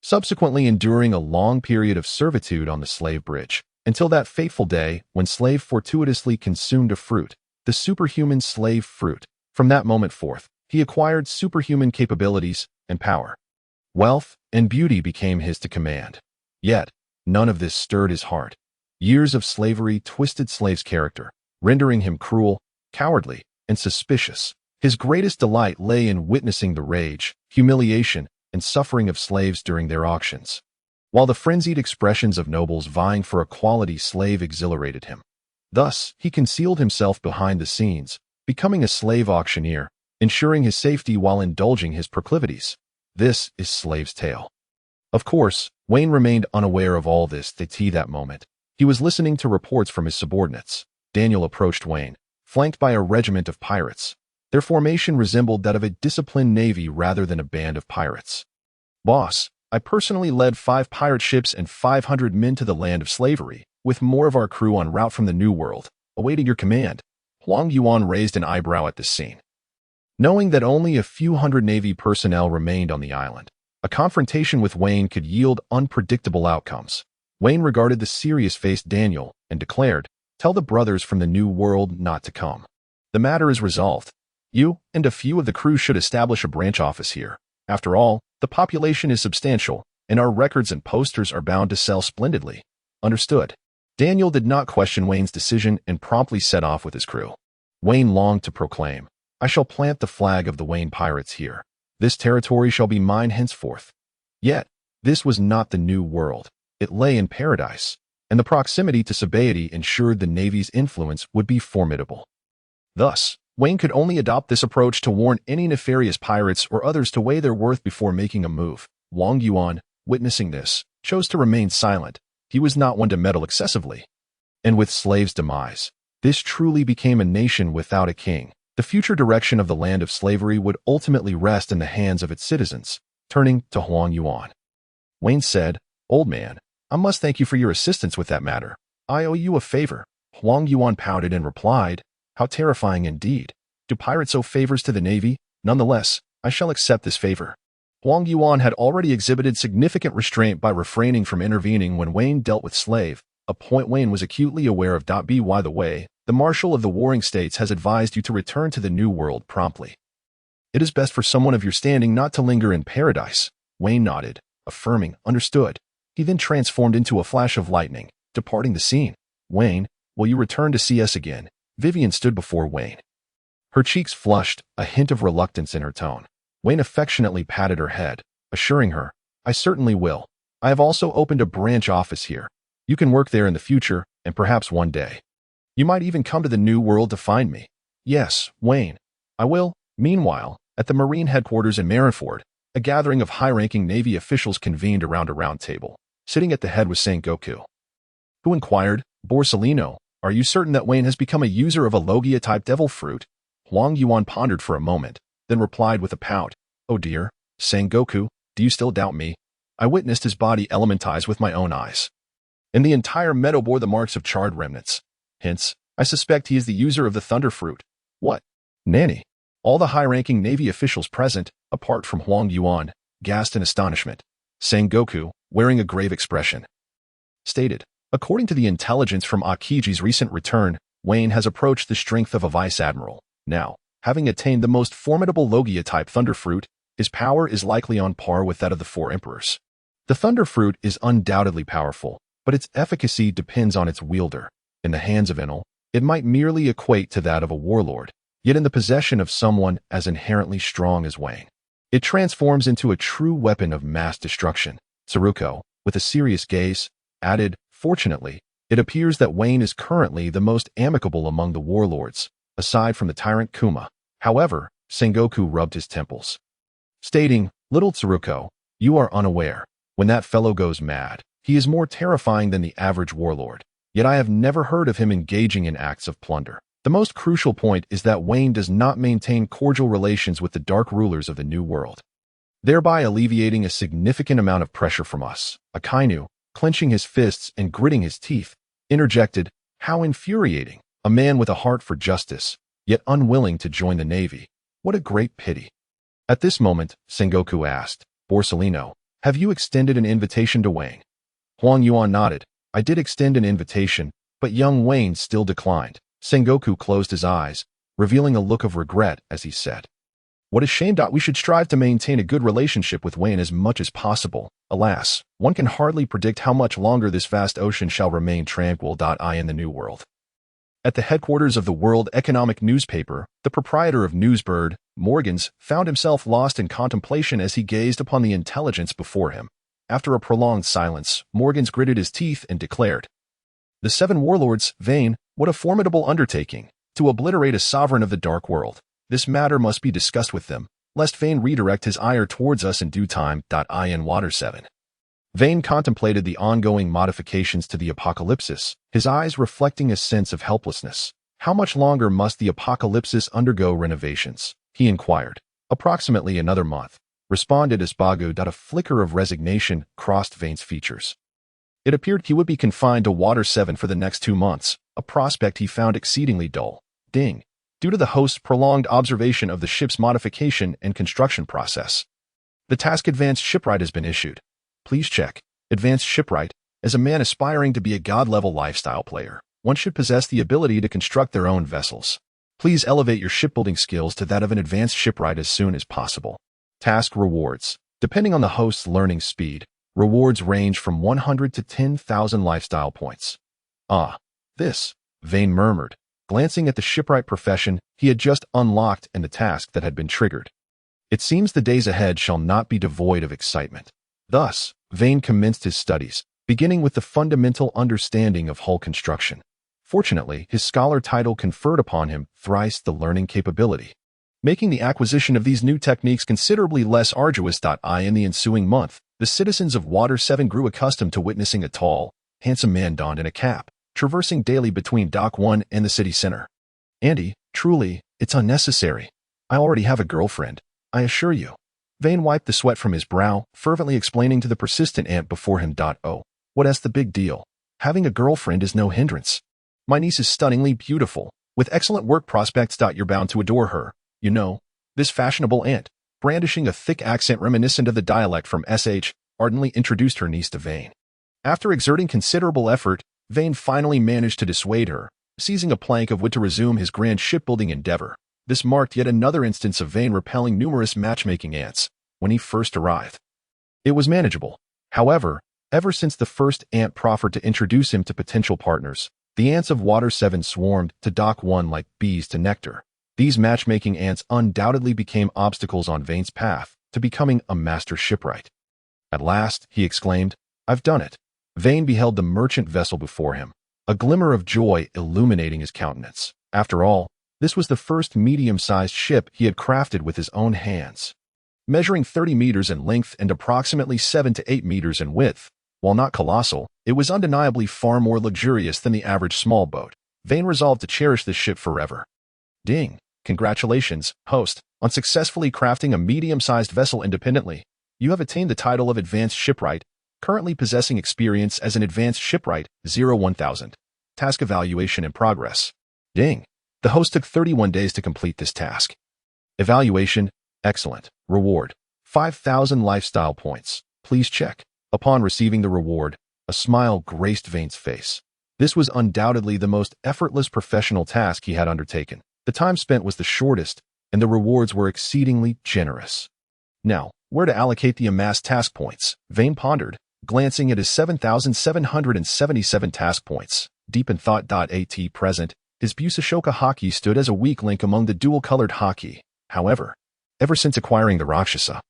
subsequently enduring a long period of servitude on the slave bridge, until that fateful day when Slave fortuitously consumed a fruit, the superhuman slave fruit. From that moment forth, he acquired superhuman capabilities and power. Wealth and beauty became his to command. Yet, none of this stirred his heart. Years of slavery twisted Slave's character, rendering him cruel, cowardly, and suspicious. His greatest delight lay in witnessing the rage, humiliation, and suffering of slaves during their auctions, while the frenzied expressions of nobles vying for a quality slave exhilarated him. Thus, he concealed himself behind the scenes, becoming a slave auctioneer, ensuring his safety while indulging his proclivities. This is Slave's tale. Of course, Vayne remained unaware of all this at that moment. He was listening to reports from his subordinates. Daniel approached Vayne, flanked by a regiment of pirates. Their formation resembled that of a disciplined navy rather than a band of pirates. "Boss, I personally led 5 pirate ships and 500 men to the land of slavery, with more of our crew en route from the New World, awaiting your command." Huang Yuan raised an eyebrow at this scene. Knowing that only a few hundred Navy personnel remained on the island, a confrontation with Vayne could yield unpredictable outcomes. Vayne regarded the serious-faced Daniel and declared, "Tell the brothers from the New World not to come. The matter is resolved. You and a few of the crew should establish a branch office here. After all, the population is substantial, and our records and posters are bound to sell splendidly." Understood. Daniel did not question Vayne's decision and promptly set off with his crew. Vayne longed to proclaim, "I shall plant the flag of the Vayne Pirates here. This territory shall be mine henceforth." Yet, this was not the New World. It lay in paradise. and the proximity to Baratie ensured the Navy's influence would be formidable. Thus, Vayne could only adopt this approach to warn any nefarious pirates or others to weigh their worth before making a move. Wang Yuan, witnessing this, chose to remain silent. He was not one to meddle excessively. And with Slave's demise, this truly became a nation without a king. The future direction of the land of slavery would ultimately rest in the hands of its citizens. Turning to Wang Yuan, Vayne said, "Old man, I must thank you for your assistance with that matter. I owe you a favor." Wang Yuan pouted and replied, "How terrifying indeed. Do pirates owe favors to the Navy? Nonetheless, I shall accept this favor." Wang Yuan had already exhibited significant restraint by refraining from intervening when Vayne dealt with Slave, a point Vayne was acutely aware of. By the way, the Marshal of the Warring States has advised you to return to the New World promptly. It is best for someone of your standing not to linger in paradise. Vayne nodded, affirming, "Understood." He then transformed into a flash of lightning, departing the scene. "Vayne, will you return to see us again?" Vivian stood before Vayne. Her cheeks flushed, a hint of reluctance in her tone. Vayne affectionately patted her head, assuring her, "I certainly will. I have also opened a branch office here. You can work there in the future, and perhaps one day. You might even come to the New World to find me." "Yes, Vayne, I will." Meanwhile, at the Marine headquarters in Marineford, a gathering of high-ranking Navy officials convened around a round table. Sitting at the head was Sengoku, who inquired, "Borsellino, are you certain that Vayne has become a user of a Logia-type devil fruit?" Wang Yuan pondered for a moment, then replied with a pout, "Oh dear, Sengoku, do you still doubt me? I witnessed his body elementize with my own eyes, and the entire meadow bore the marks of charred remnants. Hence, I suspect he is the user of the thunder fruit." "What? Nanny?" All the high-ranking Navy officials present, apart from Wang Yuan, gasped in astonishment. Sengoku, wearing a grave expression, stated, "According to the intelligence from Aokiji's recent return, Vayne has approached the strength of a vice-admiral. Now, having attained the most formidable Logia-type thunder fruit, his power is likely on par with that of the four emperors. The thunder fruit is undoubtedly powerful, but its efficacy depends on its wielder. In the hands of Enel, it might merely equate to that of a warlord. Yet in the possession of someone as inherently strong as Vayne, it transforms into a true weapon of mass destruction." Tsuruko, with a serious gaze, added, "Fortunately, it appears that Vayne is currently the most amicable among the warlords, aside from the tyrant Kuma." However, Sengoku rubbed his temples, stating, "Little Tsuruko, you are unaware. When that fellow goes mad, he is more terrifying than the average warlord. Yet I have never heard of him engaging in acts of plunder. The most crucial point is that Vayne does not maintain cordial relations with the dark rulers of the New World, thereby alleviating a significant amount of pressure from us." Akainu, clenching his fists and gritting his teeth, interjected, "How infuriating! A man with a heart for justice, yet unwilling to join the Navy. What a great pity." At this moment, Sengoku asked, "Borsellino, have you extended an invitation to Vayne?" Wang Yuan nodded. "I did extend an invitation, but young Vayne still declined." Sengoku closed his eyes, revealing a look of regret as he said, "What a shame. We should strive to maintain a good relationship with Vayne as much as possible. Alas, one can hardly predict how much longer this vast ocean shall remain tranquil. In the New World." At the headquarters of the World Economic Newspaper, the proprietor of Newsbird, Morgans, found himself lost in contemplation as he gazed upon the intelligence before him. After a prolonged silence, Morgans gritted his teeth and declared, "The Seven Warlords, Vayne, what a formidable undertaking, to obliterate a sovereign of the Dark World. This matter must be discussed with them, lest Vayne redirect his ire towards us in due time. In Water 7. Vayne contemplated the ongoing modifications to the apocalypsis, his eyes reflecting a sense of helplessness. "How much longer must the apocalypsis undergo renovations?" he inquired. "Approximately another month," responded Isbagu. A flicker of resignation crossed Vayne's features. It appeared he would be confined to Water 7 for the next 2 months, a prospect he found exceedingly dull. Ding. Due to the host's prolonged observation of the ship's modification and construction process, the task Advanced Shipwright has been issued. Please check. Advanced Shipwright. As a man aspiring to be a god-level lifestyle player, one should possess the ability to construct their own vessels. Please elevate your shipbuilding skills to that of an Advanced Shipwright as soon as possible. Task rewards. Depending on the host's learning speed, rewards range from 100 to 10,000 lifestyle points. "Ah, this," Vayne murmured, glancing at the shipwright profession he had just unlocked and the task that had been triggered. "It seems the days ahead shall not be devoid of excitement." Thus, Vayne commenced his studies, beginning with the fundamental understanding of hull construction. Fortunately, his scholar title conferred upon him thrice the learning capability, making the acquisition of these new techniques considerably less arduous. In the ensuing month, the citizens of Water 7 grew accustomed to witnessing a tall, handsome man donned in a cap, traversing daily between Dock 1 and the city center. Andy, truly, it's unnecessary. I already have a girlfriend, I assure you. Vayne wiped the sweat from his brow, fervently explaining to the persistent ant before him. Oh, what's the big deal? Having a girlfriend is no hindrance. My niece is stunningly beautiful, with excellent work prospects. You're bound to adore her, you know. This fashionable ant, brandishing a thick accent reminiscent of the dialect from SH, ardently introduced her niece to Vayne. After exerting considerable effort, Vayne finally managed to dissuade her, seizing a plank of wood to resume his grand shipbuilding endeavor. This marked yet another instance of Vayne repelling numerous matchmaking ants when he first arrived. It was manageable. However, ever since the first ant proffered to introduce him to potential partners, the ants of Water 7 swarmed to Dock 1 like bees to nectar. These matchmaking ants undoubtedly became obstacles on Vayne's path to becoming a master shipwright. At last, he exclaimed, I've done it. Vayne beheld the merchant vessel before him, a glimmer of joy illuminating his countenance. After all, this was the first medium-sized ship he had crafted with his own hands. Measuring 30 meters in length and approximately 7 to 8 meters in width, while not colossal, it was undeniably far more luxurious than the average small boat. Vayne resolved to cherish this ship forever. Ding! Congratulations, host, on successfully crafting a medium-sized vessel independently. You have attained the title of Advanced Shipwright, currently possessing experience as an Advanced Shipwright 0-1000. Task evaluation in progress. Ding! The host took 31 days to complete this task. Evaluation, excellent. Reward, 5,000 lifestyle points. Please check. Upon receiving the reward, a smile graced Vayne's face. This was undoubtedly the most effortless professional task he had undertaken. The time spent was the shortest, and the rewards were exceedingly generous. Now, where to allocate the amassed task points? Vayne pondered, glancing at his 7,777 task points. Deep in thought. At present, his Busashoka Haki stood as a weak link among the dual-colored Haki. However, ever since acquiring the Rakshasa,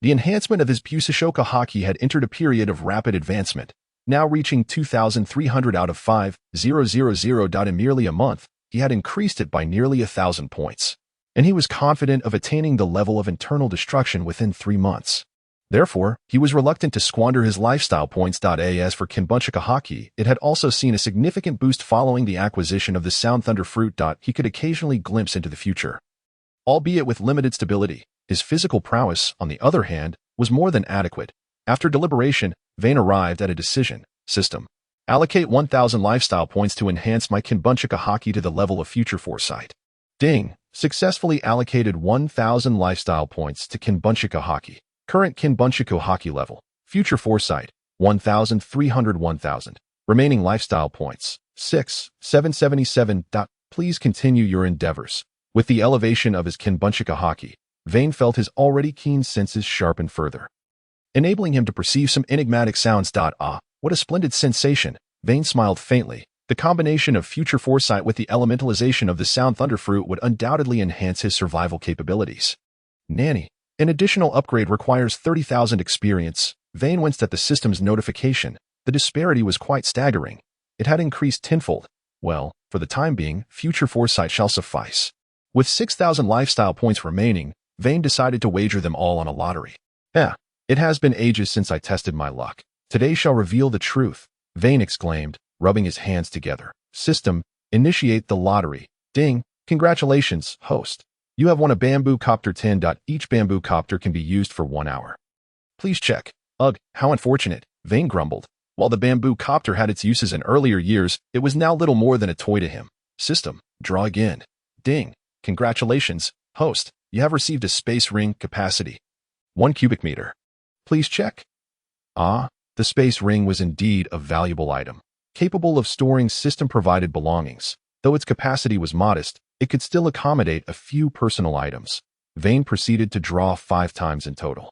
the enhancement of his Busashoka Haki had entered a period of rapid advancement, now reaching 2,300 out of 5,000. In merely a month, he had increased it by nearly 1,000 points, and he was confident of attaining the level of internal destruction within 3 months. Therefore, he was reluctant to squander his lifestyle points. As for Kinbunchika Haki, it had also seen a significant boost following the acquisition of the Sound Thunder fruit. He could occasionally glimpse into the future, albeit with limited stability. His physical prowess, on the other hand, was more than adequate. After deliberation, Vayne arrived at a decision. System. Allocate 1,000 lifestyle points to enhance my Kinbunchika Haki to the level of future foresight. Ding! Successfully allocated 1,000 lifestyle points to Kinbunchika Haki. Current Kinbunchika Haki level. Future foresight, 1,300. 1,000. Remaining lifestyle points, 6,777. Please continue your endeavors. With the elevation of his Kinbunchika Haki, Vayne felt his already keen senses sharpen further, enabling him to perceive some enigmatic sounds. What a splendid sensation! Vayne smiled faintly. The combination of future foresight with the elementalization of the Sound Thunder fruit would undoubtedly enhance his survival capabilities. Nanny. An additional upgrade requires 30,000 experience. Vayne winced at the system's notification. The disparity was quite staggering. It had increased tenfold. Well, for the time being, future foresight shall suffice. With 6,000 lifestyle points remaining, Vayne decided to wager them all on a lottery. It has been ages since I tested my luck. Today shall reveal the truth, Vayne exclaimed, rubbing his hands together. System, initiate the lottery. Ding, congratulations, host. You have won a bamboo copter 10. Each bamboo copter can be used for 1 hour. Please check. Ugh, how unfortunate, Vayne grumbled. While the bamboo copter had its uses in earlier years, it was now little more than a toy to him. System, draw again. Ding, congratulations, host. You have received a space ring capacity. 1 cubic meter. Please check. The space ring was indeed a valuable item, capable of storing system-provided belongings. Though its capacity was modest, it could still accommodate a few personal items. Vayne proceeded to draw 5 times in total.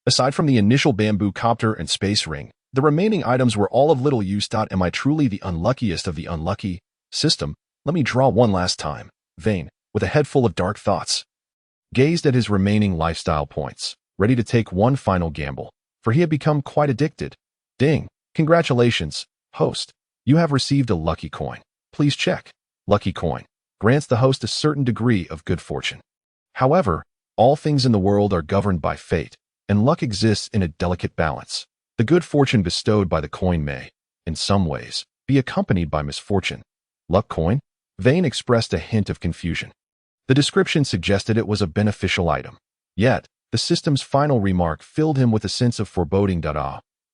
Aside from the initial bamboo copter and space ring, the remaining items were all of little use. Am I truly the unluckiest of the unlucky? System, let me draw one last time. Vayne, with a head full of dark thoughts, gazed at his remaining lifestyle points, ready to take one final gamble, for he had become quite addicted. Ding! Congratulations, host. You have received a lucky coin. Please check. Lucky coin grants the host a certain degree of good fortune. However, all things in the world are governed by fate, and luck exists in a delicate balance. The good fortune bestowed by the coin may, in some ways, be accompanied by misfortune. Luck coin? Vayne expressed a hint of confusion. The description suggested it was a beneficial item. Yet, the system's final remark filled him with a sense of foreboding.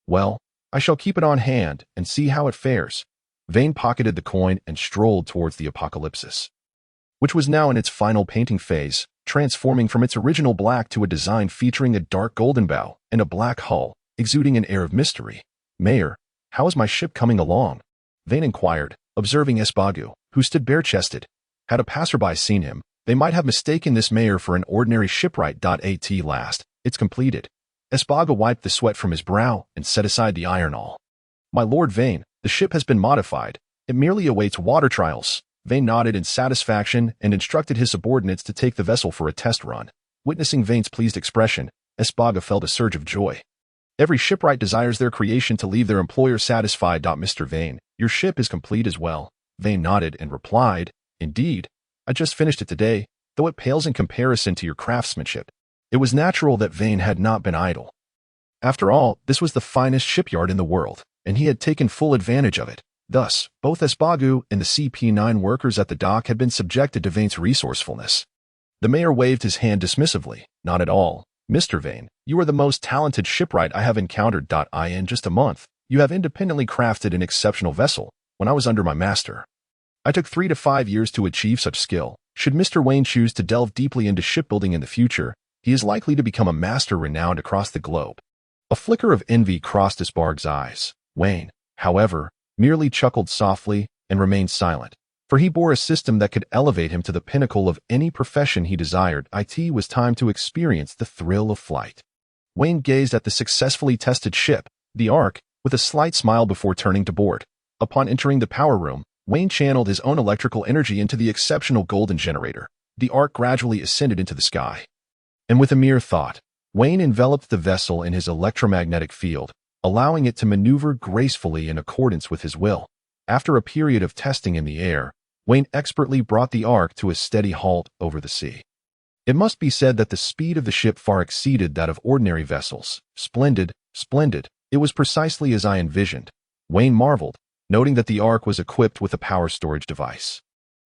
Well, I shall keep it on hand and see how it fares. Vayne pocketed the coin and strolled towards the apocalypsis, which was now in its final painting phase, transforming from its original black to a design featuring a dark golden bow and a black hull, exuding an air of mystery. Mayor, how is my ship coming along? Vayne inquired, observing Espagu, who stood bare-chested. Had a passerby seen him, they might have mistaken this mayor for an ordinary shipwright. At last, it's completed. Espagu wiped the sweat from his brow and set aside the iron awl. My lord Vayne, the ship has been modified. It merely awaits water trials. Vayne nodded in satisfaction and instructed his subordinates to take the vessel for a test run. Witnessing Vayne's pleased expression, Espagu felt a surge of joy. Every shipwright desires their creation to leave their employer satisfied. Mr. Vayne, your ship is complete as well. Vayne nodded and replied, Indeed, I just finished it today, though it pales in comparison to your craftsmanship. It was natural that Vayne had not been idle. After all, this was the finest shipyard in the world, and he had taken full advantage of it. Thus, both Espagu and the CP9 workers at the dock had been subjected to Vayne's resourcefulness. The mayor waved his hand dismissively. Not at all. Mr. Vayne, you are the most talented shipwright I have encountered. In just a month, you have independently crafted an exceptional vessel. When I was under my master, I took 3 to 5 years to achieve such skill. Should Mr. Vayne choose to delve deeply into shipbuilding in the future, he is likely to become a master renowned across the globe. A flicker of envy crossed Espagu's eyes. Vayne, however, merely chuckled softly and remained silent, for he bore a system that could elevate him to the pinnacle of any profession he desired. It was time to experience the thrill of flight. Vayne gazed at the successfully tested ship, the Ark, with a slight smile before turning to board. Upon entering the power room, Vayne channeled his own electrical energy into the exceptional golden generator. The Ark gradually ascended into the sky. And with a mere thought, Vayne enveloped the vessel in his electromagnetic field, allowing it to maneuver gracefully in accordance with his will. After a period of testing in the air, Vayne expertly brought the Ark to a steady halt over the sea. It must be said that the speed of the ship far exceeded that of ordinary vessels. Splendid, splendid. It was precisely as I envisioned. Vayne marveled, noting that the Ark was equipped with a power storage device.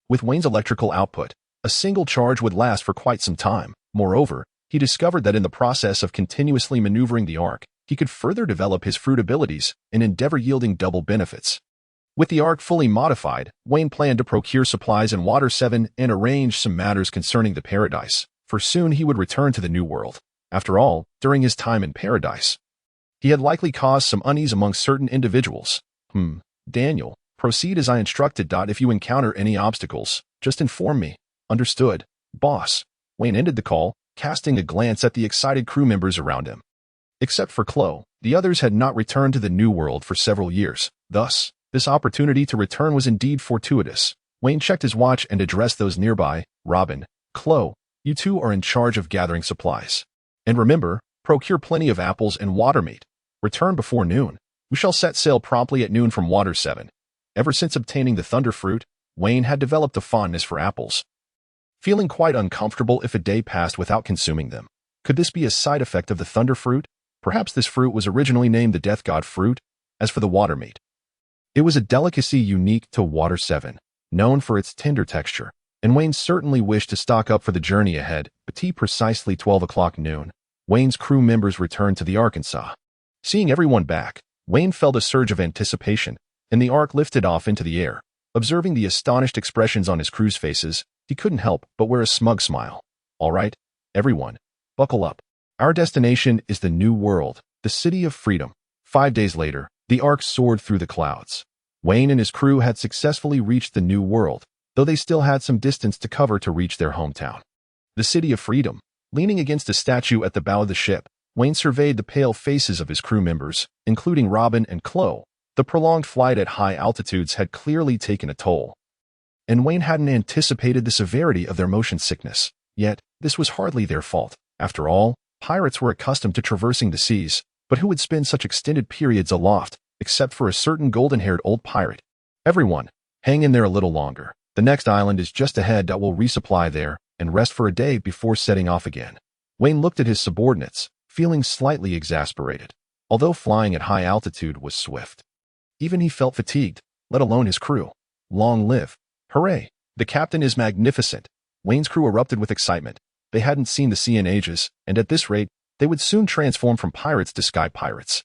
With Vayne's electrical output, a single charge would last for quite some time. Moreover, he discovered that in the process of continuously maneuvering the Ark, he could further develop his fruit abilities, an endeavor yielding double benefits. With the Ark fully modified, Vayne planned to procure supplies in Water 7 and arrange some matters concerning the Paradise, for soon he would return to the New World. After all, during his time in Paradise, he had likely caused some unease among certain individuals. Daniel, proceed as I instructed. If you encounter any obstacles, just inform me. Understood, boss. Vayne ended the call, casting a glance at the excited crew members around him. Except for Chloe, the others had not returned to the New World for several years. Thus, this opportunity to return was indeed fortuitous. Vayne checked his watch and addressed those nearby. Robin, Chloe, you two are in charge of gathering supplies. And remember, procure plenty of apples and water meat. Return before noon. We shall set sail promptly at noon from Water 7. Ever since obtaining the thunder fruit, Vayne had developed a fondness for apples, feeling quite uncomfortable if a day passed without consuming them. Could this be a side effect of the thunder fruit? Perhaps this fruit was originally named the Death God fruit. As for the water meat, it was a delicacy unique to Water 7, known for its tender texture, and Vayne certainly wished to stock up for the journey ahead. But precisely 12 o'clock noon, Vayne's crew members returned to the Arkansas. Seeing everyone back, Vayne felt a surge of anticipation, and the Ark lifted off into the air. Observing the astonished expressions on his crew's faces, he couldn't help but wear a smug smile. All right, everyone, buckle up. Our destination is the New World, the City of Freedom. 5 days later, the Ark soared through the clouds. Vayne and his crew had successfully reached the New World, though they still had some distance to cover to reach their hometown. The City of Freedom. Leaning against a statue at the bow of the ship, Vayne surveyed the pale faces of his crew members, including Robin and Chloe. The prolonged flight at high altitudes had clearly taken a toll, and Vayne hadn't anticipated the severity of their motion sickness. Yet, this was hardly their fault. After all, pirates were accustomed to traversing the seas, but who would spend such extended periods aloft? except for a certain golden-haired old pirate. Everyone, hang in there a little longer. The next island is just ahead that will resupply there and rest for a day before setting off again. Vayne looked at his subordinates, feeling slightly exasperated. Although flying at high altitude was swift, even he felt fatigued, let alone his crew. Long live! Hooray! The captain is magnificent. Vayne's crew erupted with excitement. They hadn't seen the sea in ages, and at this rate, they would soon transform from pirates to sky pirates.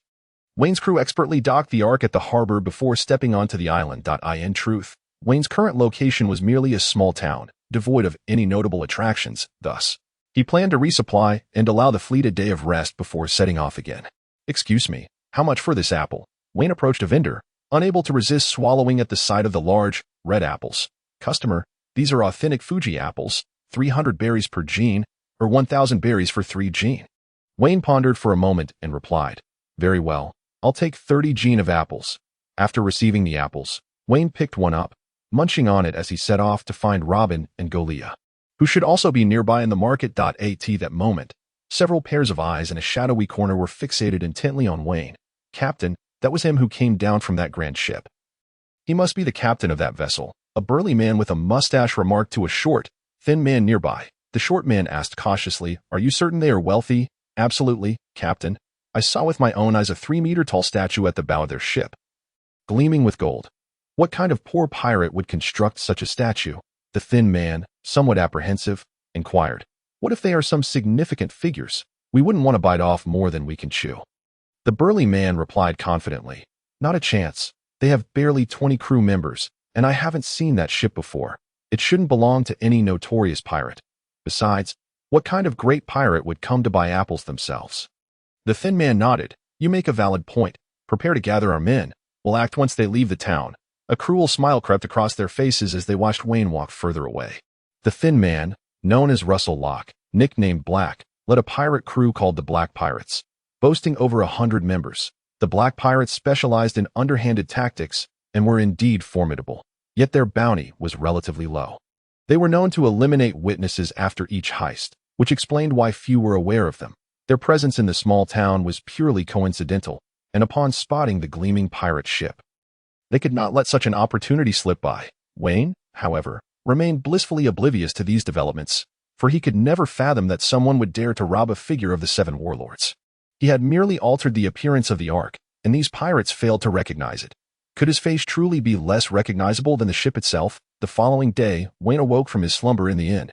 Vayne's crew expertly docked the Ark at the harbor before stepping onto the island. In truth, Vayne's current location was merely a small town, devoid of any notable attractions. Thus, he planned to resupply and allow the fleet a day of rest before setting off again. Excuse me, how much for this apple? Vayne approached a vendor, unable to resist swallowing at the sight of the large, red apples. Customer, these are authentic Fuji apples, 300 berries per gene, or 1,000 berries for 3 gene. Vayne pondered for a moment and replied, very well, I'll take 30 gene of apples. After receiving the apples, Vayne picked one up, munching on it as he set off to find Robin and Golia, who should also be nearby in the market. At that moment, several pairs of eyes in a shadowy corner were fixated intently on Vayne. Captain, that was him who came down from that grand ship. He must be the captain of that vessel. A burly man with a mustache remarked to a short, thin man nearby. The short man asked cautiously, are you certain they are wealthy? Absolutely, Captain. I saw with my own eyes a 3-meter-tall statue at the bow of their ship, gleaming with gold. What kind of poor pirate would construct such a statue? The thin man, somewhat apprehensive, inquired. What if they are some significant figures? We wouldn't want to bite off more than we can chew. The burly man replied confidently, not a chance. They have barely 20 crew members, and I haven't seen that ship before. It shouldn't belong to any notorious pirate. Besides, what kind of great pirate would come to buy apples themselves? The thin man nodded. You make a valid point. Prepare to gather our men. We'll act once they leave the town. A cruel smile crept across their faces as they watched Vayne walk further away. The thin man, known as Russell Locke, nicknamed Black, led a pirate crew called the Black Pirates, boasting over 100 members. The Black Pirates specialized in underhanded tactics and were indeed formidable, yet their bounty was relatively low. They were known to eliminate witnesses after each heist, which explained why few were aware of them. Their presence in the small town was purely coincidental, and upon spotting the gleaming pirate ship, they could not let such an opportunity slip by. Vayne, however, remained blissfully oblivious to these developments, for he could never fathom that someone would dare to rob a figure of the Seven Warlords. He had merely altered the appearance of the Ark, and these pirates failed to recognize it. Could his face truly be less recognizable than the ship itself? The following day, Vayne awoke from his slumber in the inn,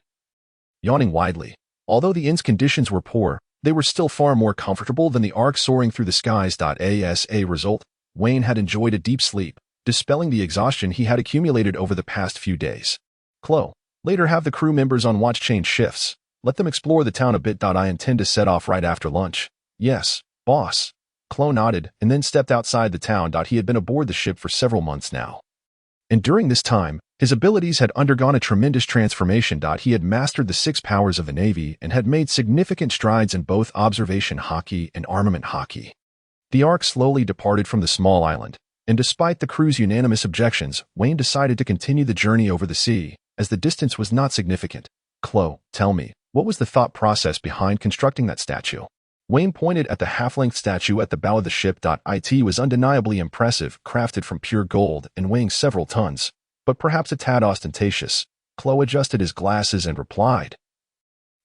yawning widely. Although the inn's conditions were poor, they were still far more comfortable than the Ark soaring through the skies. As a result, Vayne had enjoyed a deep sleep, dispelling the exhaustion he had accumulated over the past few days. Chloe, later have the crew members on watch change shifts. Let them explore the town a bit. I intend to set off right after lunch. Yes, boss. Chloe nodded and then stepped outside the town. He had been aboard the ship for several months now, and during this time, his abilities had undergone a tremendous transformation. He had mastered the 6 powers of the Navy and had made significant strides in both observation Haki and armament Haki. The Ark slowly departed from the small island, and despite the crew's unanimous objections, Vayne decided to continue the journey over the sea, as the distance was not significant. Chloe, tell me, what was the thought process behind constructing that statue? Vayne pointed at the half-length statue at the bow of the ship. It was undeniably impressive, crafted from pure gold and weighing several tons, but perhaps a tad ostentatious. Chloe adjusted his glasses and replied,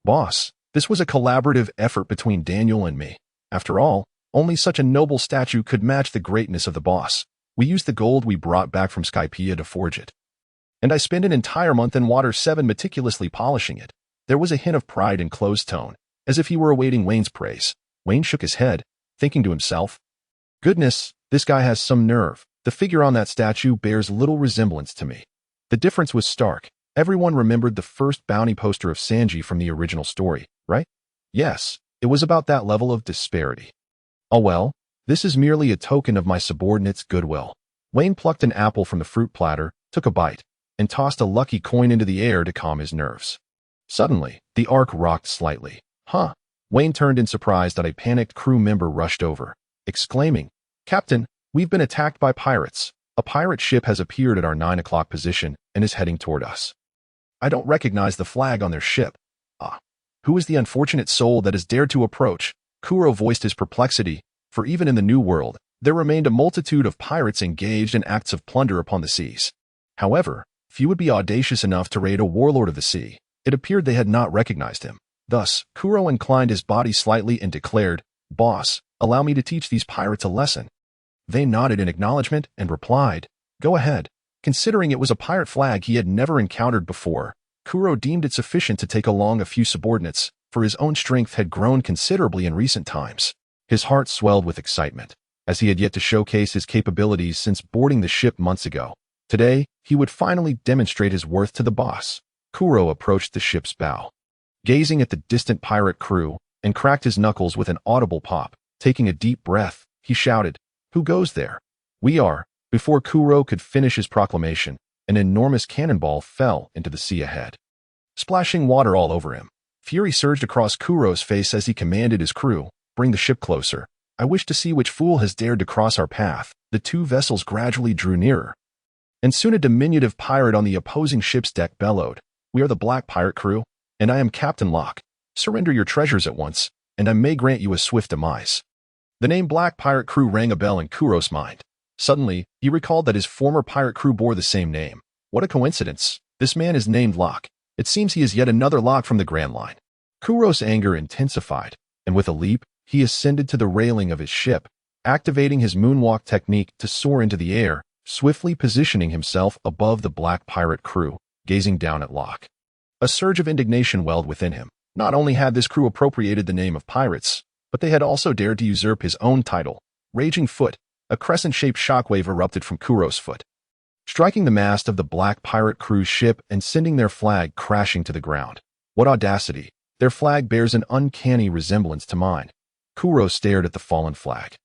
Boss, this was a collaborative effort between Daniel and me. After all, only such a noble statue could match the greatness of the boss. We used the gold we brought back from Skypiea to forge it, and I spent an entire month in Water 7 meticulously polishing it. There was a hint of pride in Chloe's tone, as if he were awaiting Vayne's praise. Vayne shook his head, thinking to himself, Goodness, this guy has some nerve. The figure on that statue bears little resemblance to me. The difference was stark. Everyone remembered the first bounty poster of Sanji from the original story, right? Yes, it was about that level of disparity. Oh well, this is merely a token of my subordinate's goodwill. Vayne plucked an apple from the fruit platter, took a bite, and tossed a lucky coin into the air to calm his nerves. Suddenly, the Ark rocked slightly. Huh. Vayne turned in surprise. A panicked crew member rushed over, exclaiming, Captain, we've been attacked by pirates. A pirate ship has appeared at our 9 o'clock position and is heading toward us. I don't recognize the flag on their ship. Who is the unfortunate soul that has dared to approach? Kuro voiced his perplexity, for even in the New World, There remained a multitude of pirates engaged in acts of plunder upon the seas. However, few would be audacious enough to raid a warlord of the sea. It appeared they had not recognized him. Thus, Kuro inclined his body slightly and declared, "Boss, allow me to teach these pirates a lesson." Vayne nodded in acknowledgement and replied, "Go ahead." Considering it was a pirate flag he had never encountered before, Kuro deemed it sufficient to take along a few subordinates, for his own strength had grown considerably in recent times. His heart swelled with excitement, as he had yet to showcase his capabilities since boarding the ship months ago. Today, he would finally demonstrate his worth to the boss. Kuro approached the ship's bow, gazing at the distant pirate crew, and cracked his knuckles with an audible pop. Taking a deep breath, he shouted, "Who goes there?" "We are." Before Kuro could finish his proclamation, an enormous cannonball fell into the sea ahead, splashing water all over him. Fury surged across Kuro's face as he commanded his crew, "Bring the ship closer. I wish to see which fool has dared to cross our path." The two vessels gradually drew nearer, and soon a diminutive pirate on the opposing ship's deck bellowed, "We are the Black Pirate crew, and I am Captain Locke. Surrender your treasures at once, and I may grant you a swift demise." The name Black Pirate crew rang a bell in Kuro's mind. Suddenly, he recalled that his former pirate crew bore the same name. What a coincidence. This man is named Locke. It seems he is yet another Locke from the Grand Line. Kuro's anger intensified, and with a leap, he ascended to the railing of his ship, activating his moonwalk technique to soar into the air, swiftly positioning himself above the Black Pirate crew, gazing down at Locke. A surge of indignation welled within him. Not only had this crew appropriated the name of pirates, but they had also dared to usurp his own title. Raging foot. A crescent-shaped shockwave erupted from Kuro's foot, striking the mast of the Black Pirate crew's ship and sending their flag crashing to the ground. What audacity! Their flag bears an uncanny resemblance to mine. Kuro stared at the fallen flag,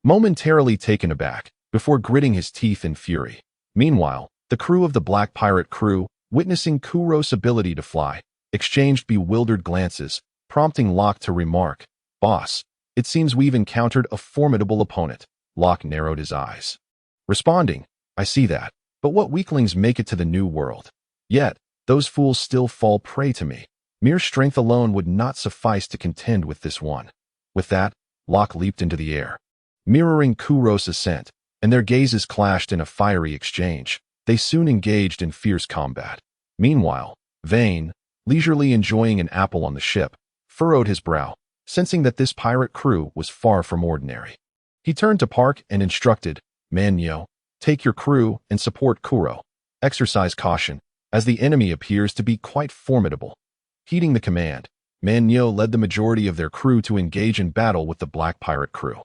momentarily taken aback, before gritting his teeth in fury. Meanwhile, the crew of the Black Pirate crew, witnessing Kuro's ability to fly, exchanged bewildered glances, prompting Locke to remark, "Boss, it seems we've encountered a formidable opponent." Locke narrowed his eyes, responding, "I see that, but what weaklings make it to the new world? Yet, those fools still fall prey to me. Mere strength alone would not suffice to contend with this one." With that, Locke leaped into the air, mirroring Kuro's ascent, and their gazes clashed in a fiery exchange. They soon engaged in fierce combat. Meanwhile, Vayne, leisurely enjoying an apple on the ship, furrowed his brow, sensing that this pirate crew was far from ordinary. He turned to Park and instructed, "Manyo, take your crew and support Kuro. Exercise caution, as the enemy appears to be quite formidable." Heeding the command, Manyo led the majority of their crew to engage in battle with the Black Pirate crew.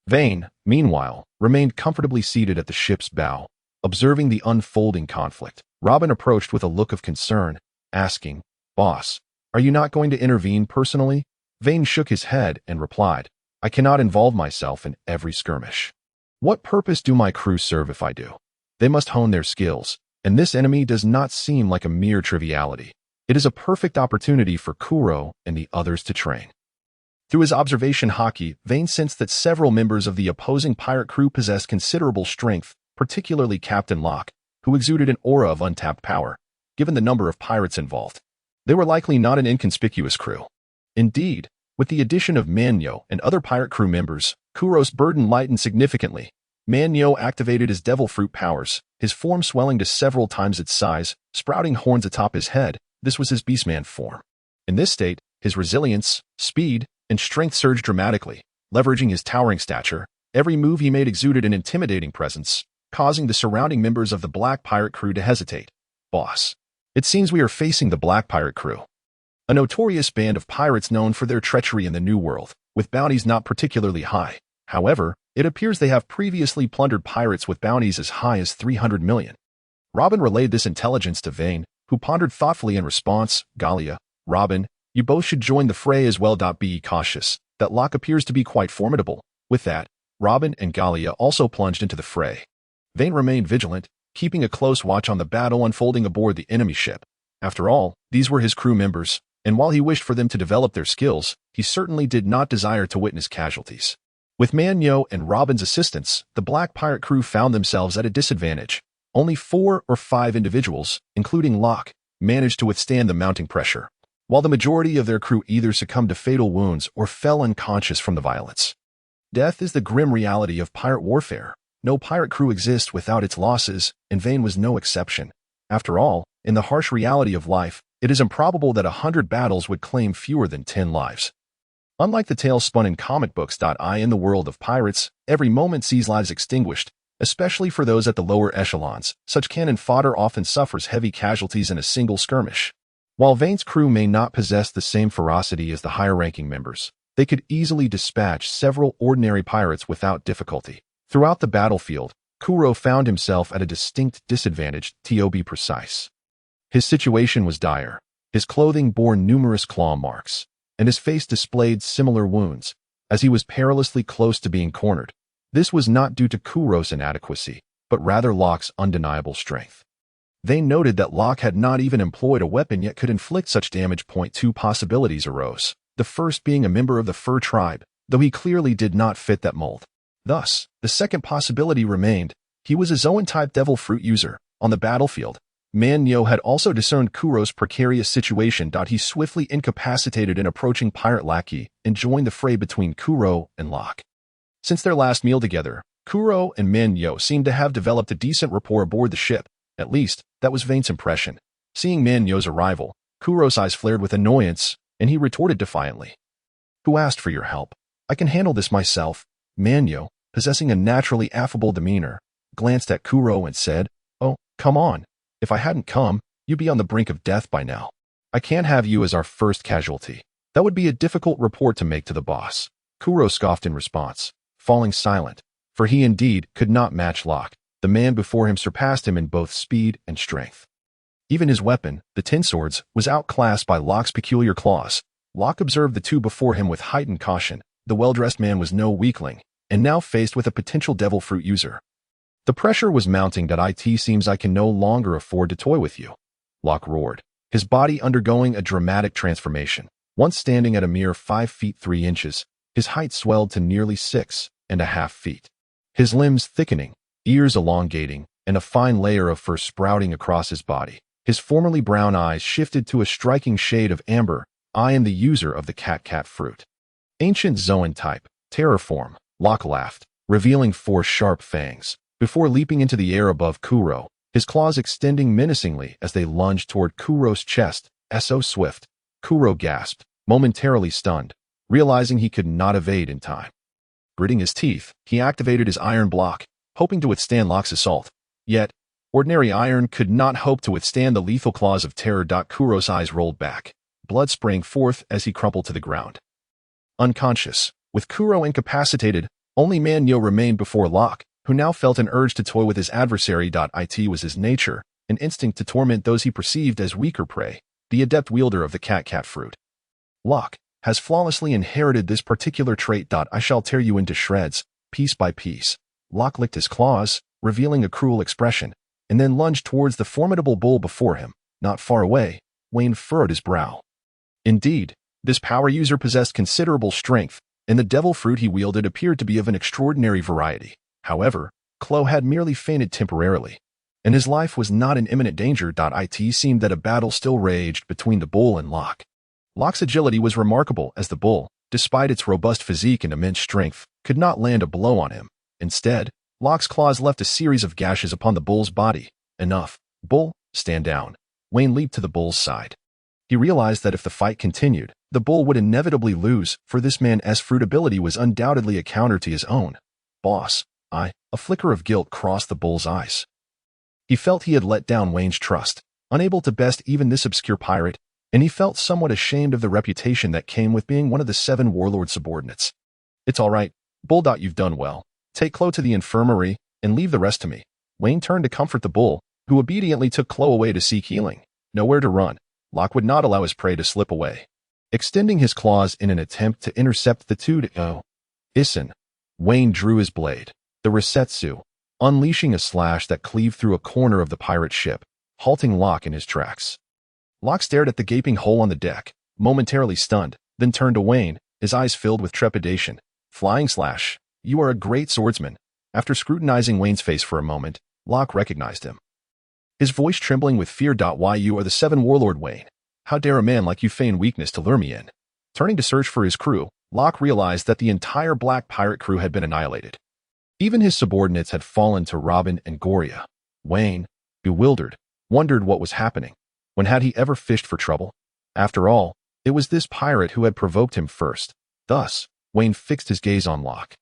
Vayne, meanwhile, remained comfortably seated at the ship's bow, observing the unfolding conflict. Robin approached with a look of concern, asking, "Boss, are you not going to intervene personally?" Vayne shook his head and replied, "I cannot involve myself in every skirmish. What purpose do my crew serve if I do? They must hone their skills, and this enemy does not seem like a mere triviality. It is a perfect opportunity for Kuro and the others to train." Through his observation Haki, Vayne sensed that several members of the opposing pirate crew possessed considerable strength, particularly Captain Locke, who exuded an aura of untapped power. Given the number of pirates involved, they were likely not an inconspicuous crew. Indeed, with the addition of Manyo and other pirate crew members, Kuro's burden lightened significantly. Manyo activated his devil fruit powers, his form swelling to several times its size, sprouting horns atop his head. This was his beastman form. In this state, his resilience, speed, and strength surged dramatically. Leveraging his towering stature, every move he made exuded an intimidating presence, causing the surrounding members of the Black Pirate crew to hesitate. "Boss, it seems we are facing the Black Pirate crew, a notorious band of pirates known for their treachery in the New World, with bounties not particularly high. However, it appears they have previously plundered pirates with bounties as high as 300 million. Robin relayed this intelligence to Vayne, who pondered thoughtfully in response, "Gallia, Robin, you both should join the fray as well. Be cautious. That Locke appears to be quite formidable." With that, Robin and Gallia also plunged into the fray. Vayne remained vigilant, keeping a close watch on the battle unfolding aboard the enemy ship. After all, these were his crew members, and while he wished for them to develop their skills, he certainly did not desire to witness casualties. With Manyo and Robin's assistance, the Black Pirate crew found themselves at a disadvantage. Only 4 or 5 individuals, including Locke, managed to withstand the mounting pressure, while the majority of their crew either succumbed to fatal wounds or fell unconscious from the violence. Death is the grim reality of pirate warfare. No pirate crew exists without its losses, and Vayne was no exception. After all, in the harsh reality of life, it is improbable that 100 battles would claim fewer than 10 lives. Unlike the tales spun in comic books, in the world of pirates, every moment sees lives extinguished, especially for those at the lower echelons. Such cannon fodder often suffers heavy casualties in a single skirmish. While Vayne's crew may not possess the same ferocity as the higher-ranking members, they could easily dispatch several ordinary pirates without difficulty. Throughout the battlefield, Kuro found himself at a distinct disadvantage, to be precise. His situation was dire. His clothing bore numerous claw marks, and his face displayed similar wounds, as he was perilously close to being cornered. This was not due to Kuro's inadequacy, but rather Locke's undeniable strength. They noted that Locke had not even employed a weapon yet could inflict such damage. Two possibilities arose, the first being a member of the Fur tribe, though he clearly did not fit that mold. Thus, the second possibility remained. He was a Zoan-type devil fruit user. On the battlefield, Man-Yo had also discerned Kuro's precarious situation. He swiftly incapacitated an approaching pirate lackey and joined the fray between Kuro and Locke. Since their last meal together, Kuro and Man-Yo seemed to have developed a decent rapport aboard the ship. At least, that was Vayne's impression. Seeing Man-Yo's arrival, Kuro's eyes flared with annoyance, and he retorted defiantly. "Who asked for your help? I can handle this myself." Man-Yo, possessing a naturally affable demeanor, glanced at Kuro and said, "Oh, come on. If I hadn't come, you'd be on the brink of death by now. I can't have you as our first casualty. That would be a difficult report to make to the boss." Kuro scoffed in response, falling silent, for he indeed could not match Locke. The man before him surpassed him in both speed and strength. Even his weapon, the tin swords, was outclassed by Locke's peculiar claws. Locke observed the two before him with heightened caution. The well-dressed man was no weakling, and now faced with a potential devil fruit user. "The pressure was mounting. It seems I can no longer afford to toy with you," Locke roared, his body undergoing a dramatic transformation. Once standing at a mere 5 feet 3 inches, his height swelled to nearly 6.5 feet. His limbs thickening, ears elongating, and a fine layer of fur sprouting across his body. His formerly brown eyes shifted to a striking shade of amber. "I am the user of the cat fruit." Ancient Zoan type, terror form, Locke laughed, revealing 4 sharp fangs, before leaping into the air above Kuro, his claws extending menacingly as they lunged toward Kuro's chest. So swift, Kuro gasped, momentarily stunned, realizing he could not evade in time. Gritting his teeth, he activated his iron block, hoping to withstand Locke's assault. Yet, ordinary iron could not hope to withstand the lethal claws of terror. Kuro's eyes rolled back. Blood sprang forth as he crumpled to the ground. Unconscious, with Kuro incapacitated, only Man-Yo remained before Locke, who now felt an urge to toy with his adversary. It was his nature, an instinct to torment those he perceived as weaker prey, the adept wielder of the cat fruit. "Locke has flawlessly inherited this particular trait. I shall tear you into shreds, piece by piece." Locke licked his claws, revealing a cruel expression, and then lunged towards the formidable bull before him. Not far away, Vayne furrowed his brow. Indeed, this power user possessed considerable strength, and the devil fruit he wielded appeared to be of an extraordinary variety. However, Klo had merely fainted temporarily, and his life was not in imminent danger. It seemed that a battle still raged between the bull and Locke. Locke's agility was remarkable, as the bull, despite its robust physique and immense strength, could not land a blow on him. Instead, Locke's claws left a series of gashes upon the bull's body. "Enough. Bull, stand down." Vayne leaped to the bull's side. He realized that if the fight continued, the bull would inevitably lose, for this man's fruit ability was undoubtedly a counter to his own. "Boss, a flicker of guilt crossed the bull's eyes. He felt he had let down Vayne's trust, unable to best even this obscure pirate, and he felt somewhat ashamed of the reputation that came with being one of the 7 Warlords' subordinates. "It's all right, Bull. You've done well. Take Klo to the infirmary, and leave the rest to me." Vayne turned to comfort the bull, who obediently took Klo away to seek healing. Nowhere to run, Locke would not allow his prey to slip away. Extending his claws in an attempt to intercept the two Issen, Vayne drew his blade, the Resetsu, unleashing a slash that cleaved through a corner of the pirate ship, halting Locke in his tracks. Locke stared at the gaping hole on the deck, momentarily stunned, then turned to Vayne, his eyes filled with trepidation. "Flying slash. You are a great swordsman." After scrutinizing Vayne's face for a moment, Locke recognized him. His voice trembling with fear. "Why, you are the 7 Warlord, Vayne. How dare a man like you feign weakness to lure me in?" Turning to search for his crew, Locke realized that the entire black pirate crew had been annihilated. Even his subordinates had fallen to Robin and Goria. Vayne, bewildered, wondered what was happening. When had he ever fished for trouble? After all, it was this pirate who had provoked him first. Thus, Vayne fixed his gaze on Locke,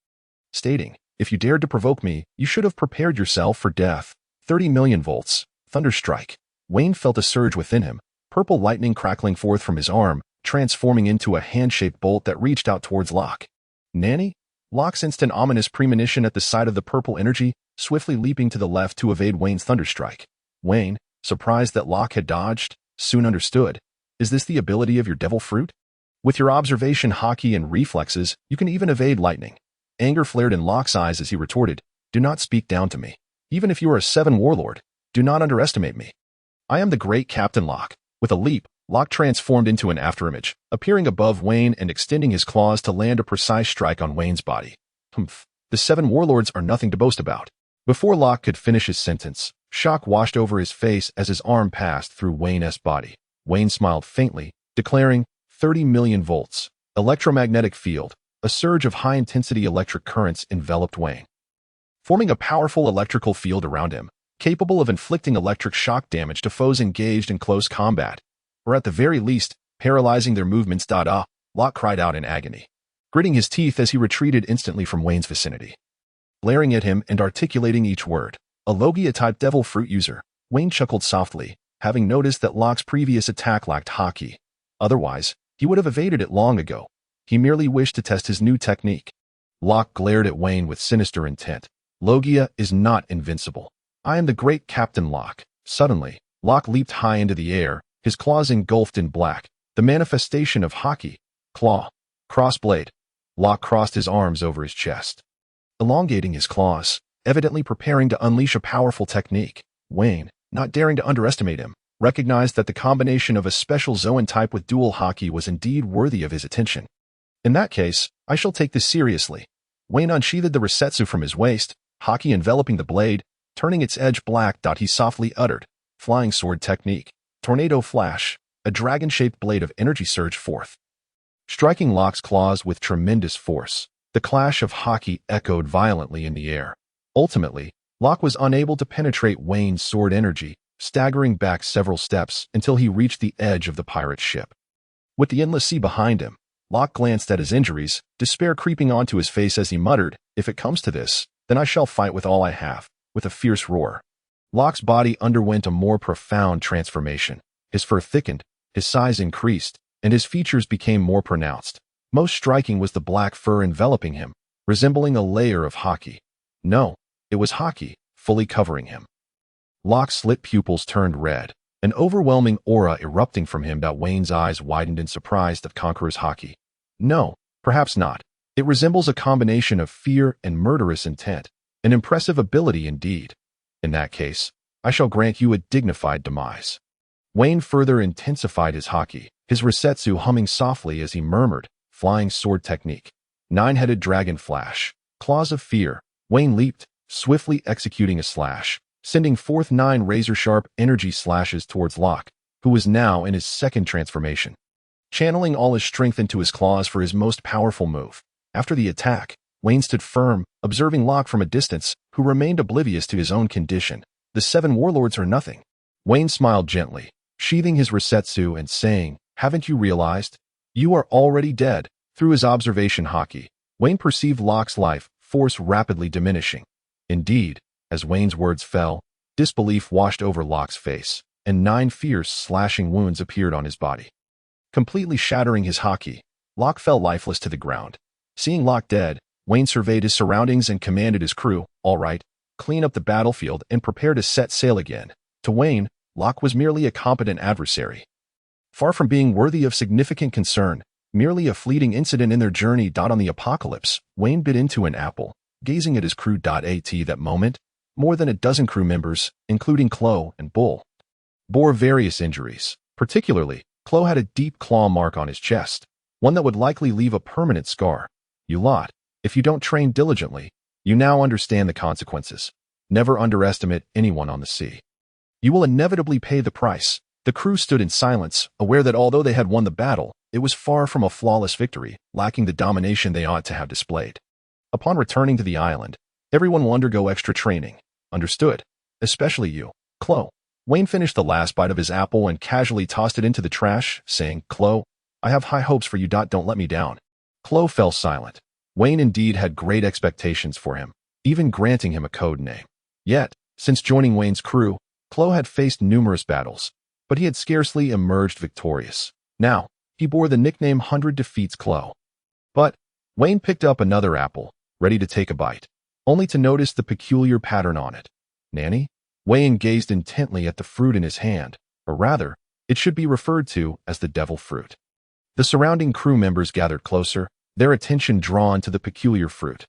stating, "If you dared to provoke me, you should have prepared yourself for death." 30 million volts. Thunderstrike. Vayne felt a surge within him, purple lightning crackling forth from his arm, transforming into a hand-shaped bolt that reached out towards Locke. Nanny? Locke sensed an ominous premonition at the sight of the purple energy, swiftly leaping to the left to evade Vayne's thunderstrike. Vayne, surprised that Locke had dodged, soon understood. Is this the ability of your devil fruit? With your observation, Haki, and reflexes, you can even evade lightning. Anger flared in Locke's eyes as he retorted, "Do not speak down to me. Even if you are a Seven Warlord, do not underestimate me. I am the great Captain Locke." With a leap, Locke transformed into an afterimage, appearing above Vayne and extending his claws to land a precise strike on Vayne's body. Humph. The Seven Warlords are nothing to boast about. Before Locke could finish his sentence, shock washed over his face as his arm passed through Vayne's body. Vayne smiled faintly, declaring, 30 million volts. Electromagnetic field. A surge of high-intensity electric currents enveloped Vayne, forming a powerful electrical field around him, capable of inflicting electric shock damage to foes engaged in close combat, or at the very least, paralyzing their movements. Locke cried out in agony, gritting his teeth as he retreated instantly from Vayne's vicinity. Glaring at him and articulating each word, a Logia-type devil fruit user, Vayne chuckled softly, having noticed that Locke's previous attack lacked Haki. Otherwise, he would have evaded it long ago. He merely wished to test his new technique. Locke glared at Vayne with sinister intent. Logia is not invincible. I am the great Captain Locke. Suddenly, Locke leaped high into the air, his claws engulfed in black, the manifestation of Haki. Claw. Crossblade. Locke crossed his arms over his chest, elongating his claws, evidently preparing to unleash a powerful technique. Vayne, not daring to underestimate him, recognized that the combination of a special Zoan type with dual Haki was indeed worthy of his attention. In that case, I shall take this seriously. Vayne unsheathed the Resetsu from his waist, Haki enveloping the blade, turning its edge black. He softly uttered, "Flying sword technique. Tornado flash." A dragon-shaped blade of energy surged forth, striking Locke's claws with tremendous force. The clash of Haki echoed violently in the air. Ultimately, Locke was unable to penetrate Vayne's sword energy, staggering back several steps until he reached the edge of the pirate ship. With the endless sea behind him, Locke glanced at his injuries, despair creeping onto his face as he muttered, "If it comes to this, then I shall fight with all I have." With a fierce roar, Locke's body underwent a more profound transformation. His fur thickened, his size increased, and his features became more pronounced. Most striking was the black fur enveloping him, resembling a layer of Haki. No, it was Haki, fully covering him. Locke's slit pupils turned red, an overwhelming aura erupting from him. Vayne's eyes widened in surprise of Conqueror's Haki. No, perhaps not. It resembles a combination of fear and murderous intent. An impressive ability indeed. In that case, I shall grant you a dignified demise. Vayne further intensified his Haki, his Resetsu humming softly as he murmured, "Flying sword technique. Nine-headed dragon flash. Claws of fear." Vayne leaped, swiftly executing a slash, sending forth 9 razor-sharp energy slashes towards Locke, who was now in his second transformation, channeling all his strength into his claws for his most powerful move. After the attack, Vayne stood firm, observing Locke from a distance, who remained oblivious to his own condition. The Seven Warlords are nothing. Vayne smiled gently, sheathing his Resetsu and saying, "Haven't you realized? You are already dead." Through his observation Haki, Vayne perceived Locke's life force rapidly diminishing. Indeed, as Vayne's words fell, disbelief washed over Locke's face, and 9 fierce, slashing wounds appeared on his body, completely shattering his Haki. Locke fell lifeless to the ground. Seeing Locke dead, Vayne surveyed his surroundings and commanded his crew, "All right, clean up the battlefield and prepare to set sail again." To Vayne, Locke was merely a competent adversary. Far from being worthy of significant concern, merely a fleeting incident in their journey. On the apocalypse, Vayne bit into an apple, gazing at his crew. At that moment, more than a dozen crew members, including Klo and Bull, bore various injuries. Particularly, Klo had a deep claw mark on his chest, one that would likely leave a permanent scar. You lot, if you don't train diligently, you now understand the consequences. Never underestimate anyone on the sea. You will inevitably pay the price. The crew stood in silence, aware that although they had won the battle, it was far from a flawless victory, lacking the domination they ought to have displayed. Upon returning to the island, everyone will undergo extra training. Understood? Especially you, Chloe. Vayne finished the last bite of his apple and casually tossed it into the trash, saying, Chloe, I have high hopes for you. Don't let me down. Chloe fell silent. Vayne indeed had great expectations for him, even granting him a code name. Yet, since joining Vayne's crew, Chloe had faced numerous battles, but he had scarcely emerged victorious. Now, he bore the nickname 100 Defeats Chloe. But Vayne picked up another apple, ready to take a bite, only to notice the peculiar pattern on it. Nanny? Vayne gazed intently at the fruit in his hand, or rather, it should be referred to as the devil fruit. The surrounding crew members gathered closer, their attention drawn to the peculiar fruit.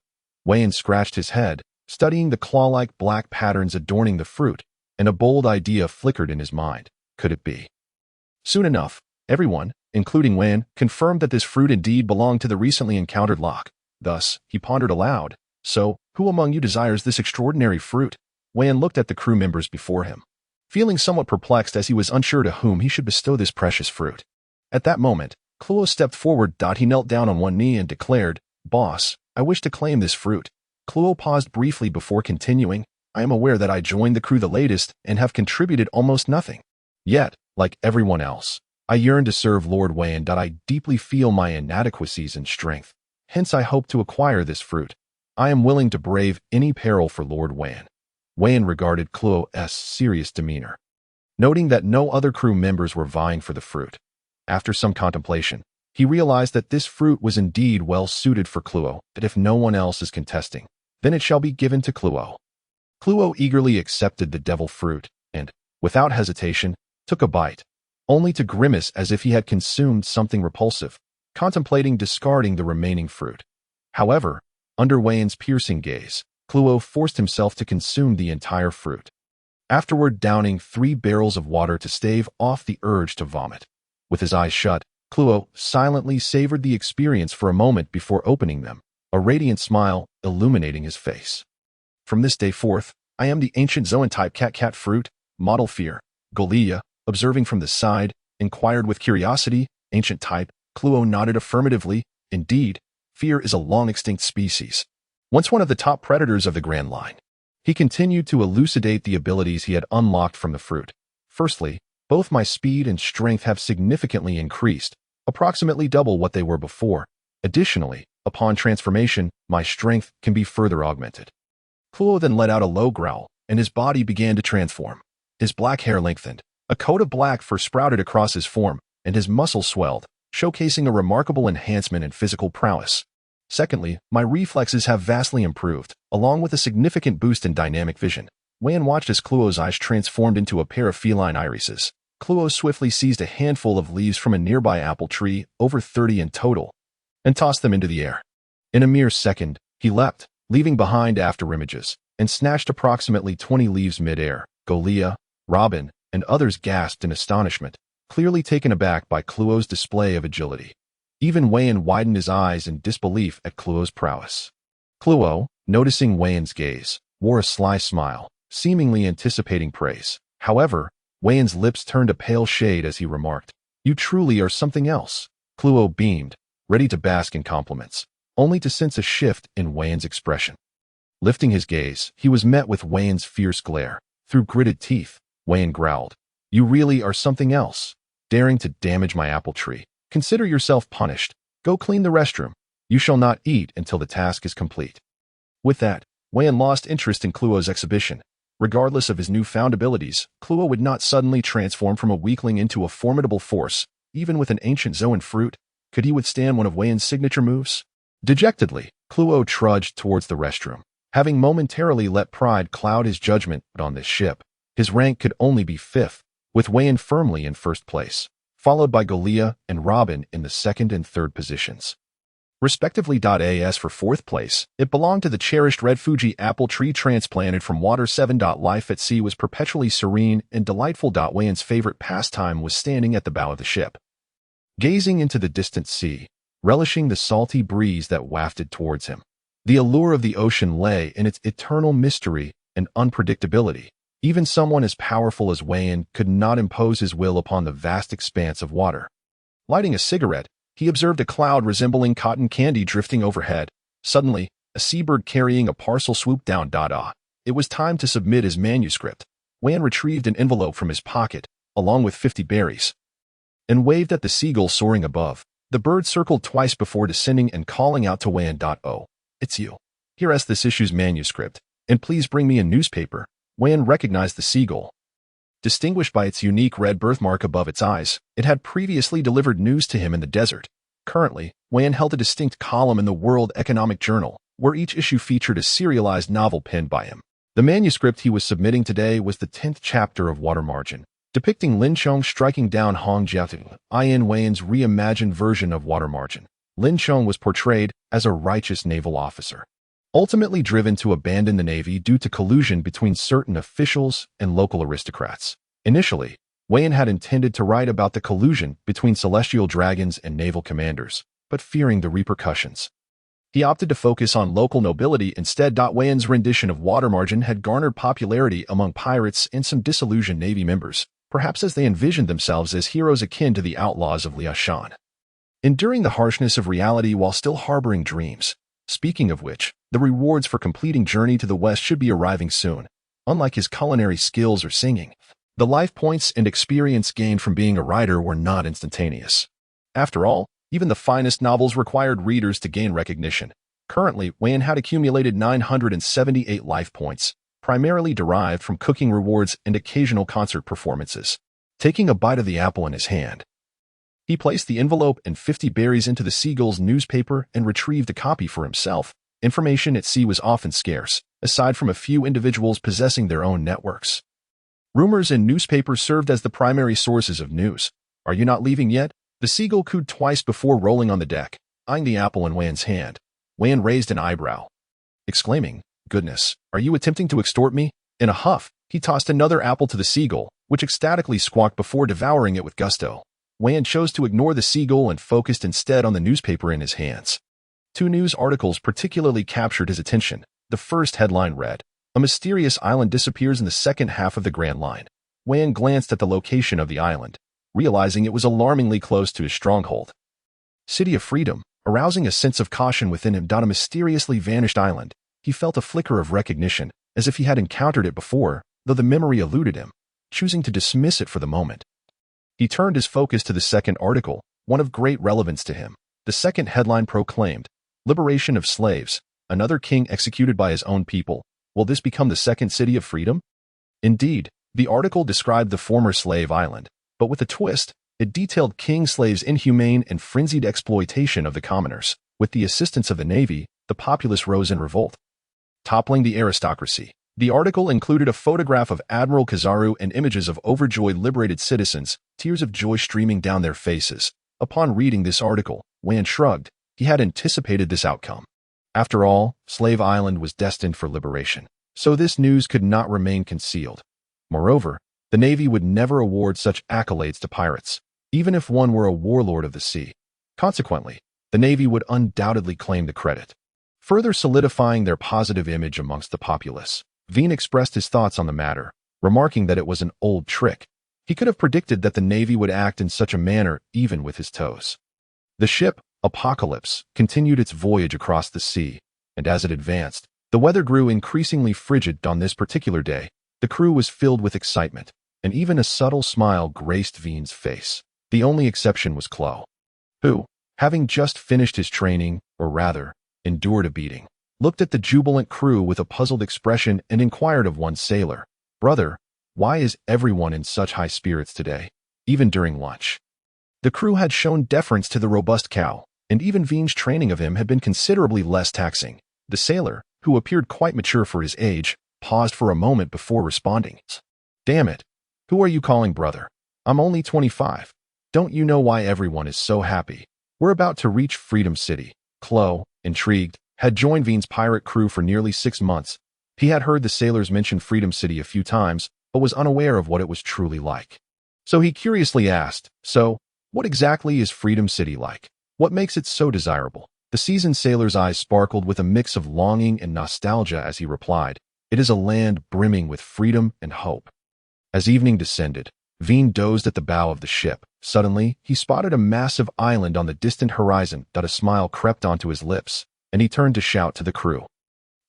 Vayne scratched his head, studying the claw-like black patterns adorning the fruit, and a bold idea flickered in his mind. Could it be? Soon enough, everyone, including Vayne, confirmed that this fruit indeed belonged to the recently encountered Locke. Thus, he pondered aloud, So, who among you desires this extraordinary fruit? Vayne looked at the crew members before him, feeling somewhat perplexed as he was unsure to whom he should bestow this precious fruit. At that moment, Kuro stepped forward. He knelt down on one knee and declared, Boss, I wish to claim this fruit. Kuro paused briefly before continuing, I am aware that I joined the crew the latest and have contributed almost nothing. Yet, like everyone else, I yearn to serve Lord Vayne. I deeply feel my inadequacies in strength. Hence I hope to acquire this fruit. I am willing to brave any peril for Lord Vayne. Vayne regarded Kuro's serious demeanor, noting that no other crew members were vying for the fruit. After some contemplation, he realized that this fruit was indeed well suited for Kuro, that if no one else is contesting, then it shall be given to Kuro. Kuro eagerly accepted the devil fruit and, without hesitation, took a bite, only to grimace as if he had consumed something repulsive, contemplating discarding the remaining fruit. However, under Vayne's piercing gaze, Kuro forced himself to consume the entire fruit, afterward downing 3 barrels of water to stave off the urge to vomit. With his eyes shut, Kuro silently savored the experience for a moment before opening them, a radiant smile illuminating his face. From this day forth, I am the ancient Zoan-type cat fruit, model fear. Golia, observing from the side, inquired with curiosity, ancient type. Kuro nodded affirmatively. Indeed, fear is a long-extinct species, once one of the top predators of the Grand Line. He continued to elucidate the abilities he had unlocked from the fruit. Firstly, both my speed and strength have significantly increased, approximately double what they were before. Additionally, upon transformation, my strength can be further augmented. Kuro then let out a low growl, and his body began to transform. His black hair lengthened, a coat of black fur sprouted across his form, and his muscles swelled, showcasing a remarkable enhancement in physical prowess. Secondly, my reflexes have vastly improved, along with a significant boost in dynamic vision. Vayne watched as Kuro's eyes transformed into a pair of feline irises. Kuro swiftly seized a handful of leaves from a nearby apple tree, over 30 in total, and tossed them into the air. In a mere second, he leapt, leaving behind after images, and snatched approximately 20 leaves mid-air. Golia, Robin, and others gasped in astonishment, clearly taken aback by Kuro's display of agility. Even Vayne widened his eyes in disbelief at Kuro's prowess. Kuro, noticing Vayne's gaze, wore a sly smile, seemingly anticipating praise. However, Vayne's lips turned a pale shade as he remarked, You truly are something else. Kuro beamed, ready to bask in compliments, only to sense a shift in Vayne's expression. Lifting his gaze, he was met with Vayne's fierce glare. Through gritted teeth, Vayne growled, You really are something else. Daring to damage my apple tree. Consider yourself punished. Go clean the restroom. You shall not eat until the task is complete. With that, Vayne lost interest in Kuro's exhibition. Regardless of his newfound abilities, Kuro would not suddenly transform from a weakling into a formidable force. Even with an ancient Zoan fruit, could he withstand one of Vayne's signature moves? Dejectedly, Kuro trudged towards the restroom, having momentarily let pride cloud his judgment. But on this ship, his rank could only be 5th, with Vayne firmly in first place, followed by Golia and Robin in the 2nd and 3rd positions, respectively. As for 4th place, it belonged to the cherished red Fuji apple tree transplanted from water 7. Life at sea was perpetually serene and delightful. Vayne's favorite pastime was standing at the bow of the ship, gazing into the distant sea, relishing the salty breeze that wafted towards him. The allure of the ocean lay in its eternal mystery and unpredictability. Even someone as powerful as Vayne could not impose his will upon the vast expanse of water. Lighting a cigarette, he observed a cloud resembling cotton candy drifting overhead. Suddenly, a seabird carrying a parcel swooped down. It was time to submit his manuscript. Vayne retrieved an envelope from his pocket, along with 50 berries, and waved at the seagull soaring above. The bird circled twice before descending and calling out to Vayne. "Oh, it's you. Here's this issue's manuscript, and please bring me a newspaper." Vayne recognized the seagull. Distinguished by its unique red birthmark above its eyes, it had previously delivered news to him in the desert. Currently, Vayne held a distinct column in the World Economic Journal, where each issue featured a serialized novel penned by him. The manuscript he was submitting today was the 10th chapter of Water Margin, depicting Lin Chong striking down Hong Jiating in Wayne's reimagined version of Water Margin. Lin Chong was portrayed as a righteous naval officer, ultimately driven to abandon the Navy due to collusion between certain officials and local aristocrats. Initially, Vayne had intended to write about the collusion between celestial dragons and naval commanders, but fearing the repercussions, he opted to focus on local nobility instead. Wayne's rendition of Water Margin had garnered popularity among pirates and some disillusioned Navy members, perhaps as they envisioned themselves as heroes akin to the outlaws of Liashan, enduring the harshness of reality while still harboring dreams. Speaking of which, the rewards for completing Journey to the West should be arriving soon. Unlike his culinary skills or singing, the life points and experience gained from being a writer were not instantaneous. After all, even the finest novels required readers to gain recognition. Currently, Vayne had accumulated 978 life points, primarily derived from cooking rewards and occasional concert performances. Taking a bite of the apple in his hand, he placed the envelope and 50 berries into the seagull's newspaper and retrieved a copy for himself. Information at sea was often scarce, aside from a few individuals possessing their own networks. Rumors and newspapers served as the primary sources of news. "Are you not leaving yet?" The seagull cooed twice before rolling on the deck, eyeing the apple in Wayne's hand. Vayne raised an eyebrow, exclaiming, "Goodness, are you attempting to extort me?" In a huff, he tossed another apple to the seagull, which ecstatically squawked before devouring it with gusto. Vayne chose to ignore the seagull and focused instead on the newspaper in his hands. Two news articles particularly captured his attention. The first headline read, "A mysterious island disappears in the second half of the Grand Line." Vayne glanced at the location of the island, realizing it was alarmingly close to his stronghold, City of Freedom. Arousing a sense of caution within him. A mysteriously vanished island. He felt a flicker of recognition, as if he had encountered it before, though the memory eluded him, choosing to dismiss it for the moment. He turned his focus to the second article, one of great relevance to him. The second headline proclaimed, "Liberation of slaves, another king executed by his own people. Will this become the second city of freedom?" Indeed, the article described the former slave island, but with a twist. It detailed King Slave's inhumane and frenzied exploitation of the commoners. With the assistance of the Navy, the populace rose in revolt, toppling the aristocracy. The article included a photograph of Admiral Kizaru and images of overjoyed liberated citizens, tears of joy streaming down their faces. Upon reading this article, Vayne shrugged. He had anticipated this outcome. After all, Slave Island was destined for liberation, so this news could not remain concealed. Moreover, the Navy would never award such accolades to pirates, even if one were a warlord of the sea. Consequently, the Navy would undoubtedly claim the credit, further solidifying their positive image amongst the populace. Vayne expressed his thoughts on the matter, remarking that it was an old trick. He could have predicted that the Navy would act in such a manner even with his toes. The ship, Apocalypse, continued its voyage across the sea, and as it advanced, the weather grew increasingly frigid. On this particular day, the crew was filled with excitement, and even a subtle smile graced Vayne's face. The only exception was Klo, who, having just finished his training, or rather, endured a beating, looked at the jubilant crew with a puzzled expression and inquired of one sailor, "Brother, why is everyone in such high spirits today, even during lunch?" The crew had shown deference to the robust cow, and even Vayne's training of him had been considerably less taxing. The sailor, who appeared quite mature for his age, paused for a moment before responding. "Damn it. Who are you calling brother? I'm only 25. Don't you know why everyone is so happy? We're about to reach Freedom City." Klo, intrigued, had joined Vayne's pirate crew for nearly 6 months. He had heard the sailors mention Freedom City a few times, but was unaware of what it was truly like. So he curiously asked, "So, what exactly is Freedom City like? What makes it so desirable?" The seasoned sailor's eyes sparkled with a mix of longing and nostalgia as he replied, It is a land brimming with freedom and hope. As evening descended, Vayne dozed at the bow of the ship. Suddenly, he spotted a massive island on the distant horizon. A smile crept onto his lips, and he turned to shout to the crew.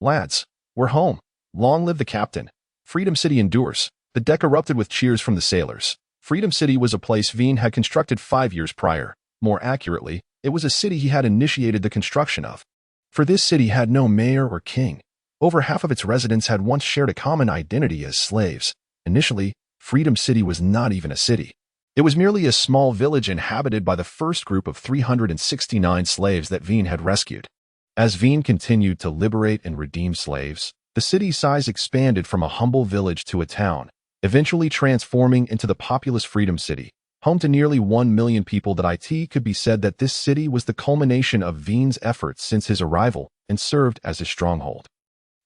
"Lads, we're home. Long live the captain. Freedom City endures." The deck erupted with cheers from the sailors. Freedom City was a place Vayne had constructed 5 years prior. More accurately, it was a city he had initiated the construction of. For this city had no mayor or king. Over half of its residents had once shared a common identity as slaves. Initially, Freedom City was not even a city. It was merely a small village inhabited by the first group of 369 slaves that Vayne had rescued. As Vayne continued to liberate and redeem slaves, the city's size expanded from a humble village to a town, eventually transforming into the populous Freedom City, home to nearly 1 million people. It could be said that this city was the culmination of Vayne's efforts since his arrival and served as his stronghold.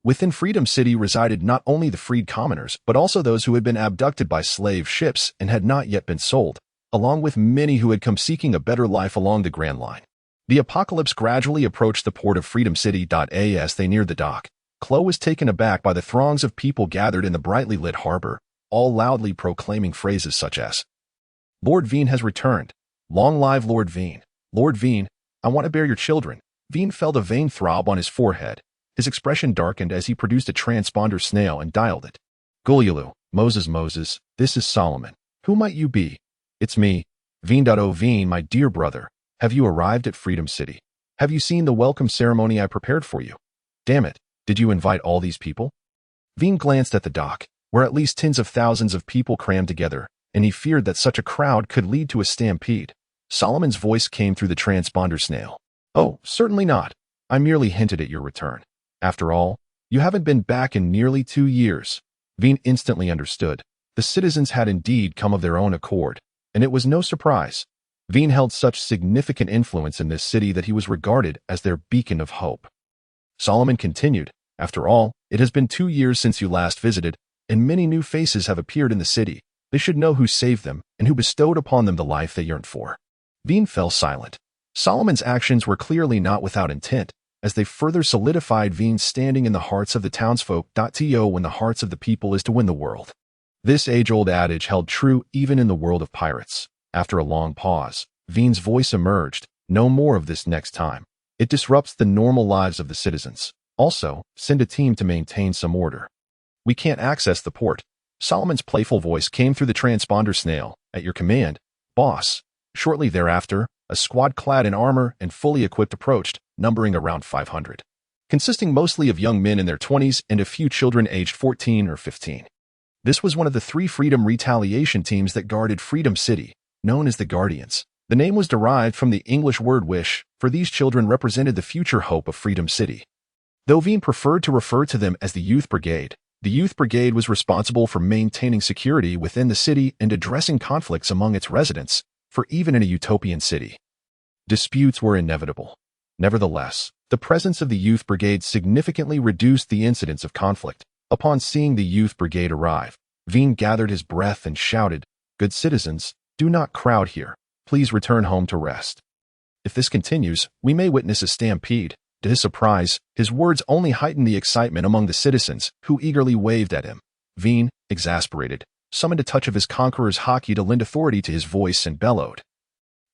Within Freedom City resided not only the freed commoners, but also those who had been abducted by slave ships and had not yet been sold, along with many who had come seeking a better life along the Grand Line. The apocalypse gradually approached the port of Freedom City. As they neared the dock, Chloe was taken aback by the throngs of people gathered in the brightly lit harbor, all loudly proclaiming phrases such as, "Lord Vayne has returned. Long live Lord Vayne. Lord Vayne, I want to bear your children." Vayne felt a vein throb on his forehead. His expression darkened as he produced a transponder snail and dialed it. "Gulyalu, Moses, this is Solomon. Who might you be?" "It's me, Vayne. Oh Vayne, my dear brother, have you arrived at Freedom City? Have you seen the welcome ceremony I prepared for you? Damn it, did you invite all these people?" Vayne glanced at the dock, where at least tens of thousands of people crammed together, and he feared that such a crowd could lead to a stampede. Solomon's voice came through the transponder snail. "Oh, certainly not. I merely hinted at your return. After all, you haven't been back in nearly 2 years." Vayne instantly understood. The citizens had indeed come of their own accord, and it was no surprise. Vayne held such significant influence in this city that he was regarded as their beacon of hope. Solomon continued, "After all, it has been 2 years since you last visited, and many new faces have appeared in the city. They should know who saved them and who bestowed upon them the life they yearned for." Vayne fell silent. Solomon's actions were clearly not without intent, as they further solidified Vayne's standing in the hearts of the townsfolk. When the hearts of the people is to win the world. This age-old adage held true even in the world of pirates. After a long pause, Vayne's voice emerged. "No more of this next time. It disrupts the normal lives of the citizens. Also, send a team to maintain some order." "We can't access the port." Solomon's playful voice came through the transponder snail. "At your command, boss." Shortly thereafter, a squad clad in armor and fully equipped approached, numbering around 500. Consisting mostly of young men in their 20s and a few children aged 14 or 15. This was one of the 3 Freedom retaliation teams that guarded Freedom City, known as the Guardians. The name was derived from the English word wish, for these children represented the future hope of Freedom City. Though Vayne preferred to refer to them as the Youth Brigade, the Youth Brigade was responsible for maintaining security within the city and addressing conflicts among its residents, for even in a utopian city, disputes were inevitable. Nevertheless, the presence of the Youth Brigade significantly reduced the incidence of conflict. Upon seeing the Youth Brigade arrive, Vayne gathered his breath and shouted, "Good citizens, do not crowd here. Please return home to rest. If this continues, we may witness a stampede." To his surprise, his words only heightened the excitement among the citizens, who eagerly waved at him. Vayne, exasperated, summoned a touch of his conqueror's Haki to lend authority to his voice and bellowed,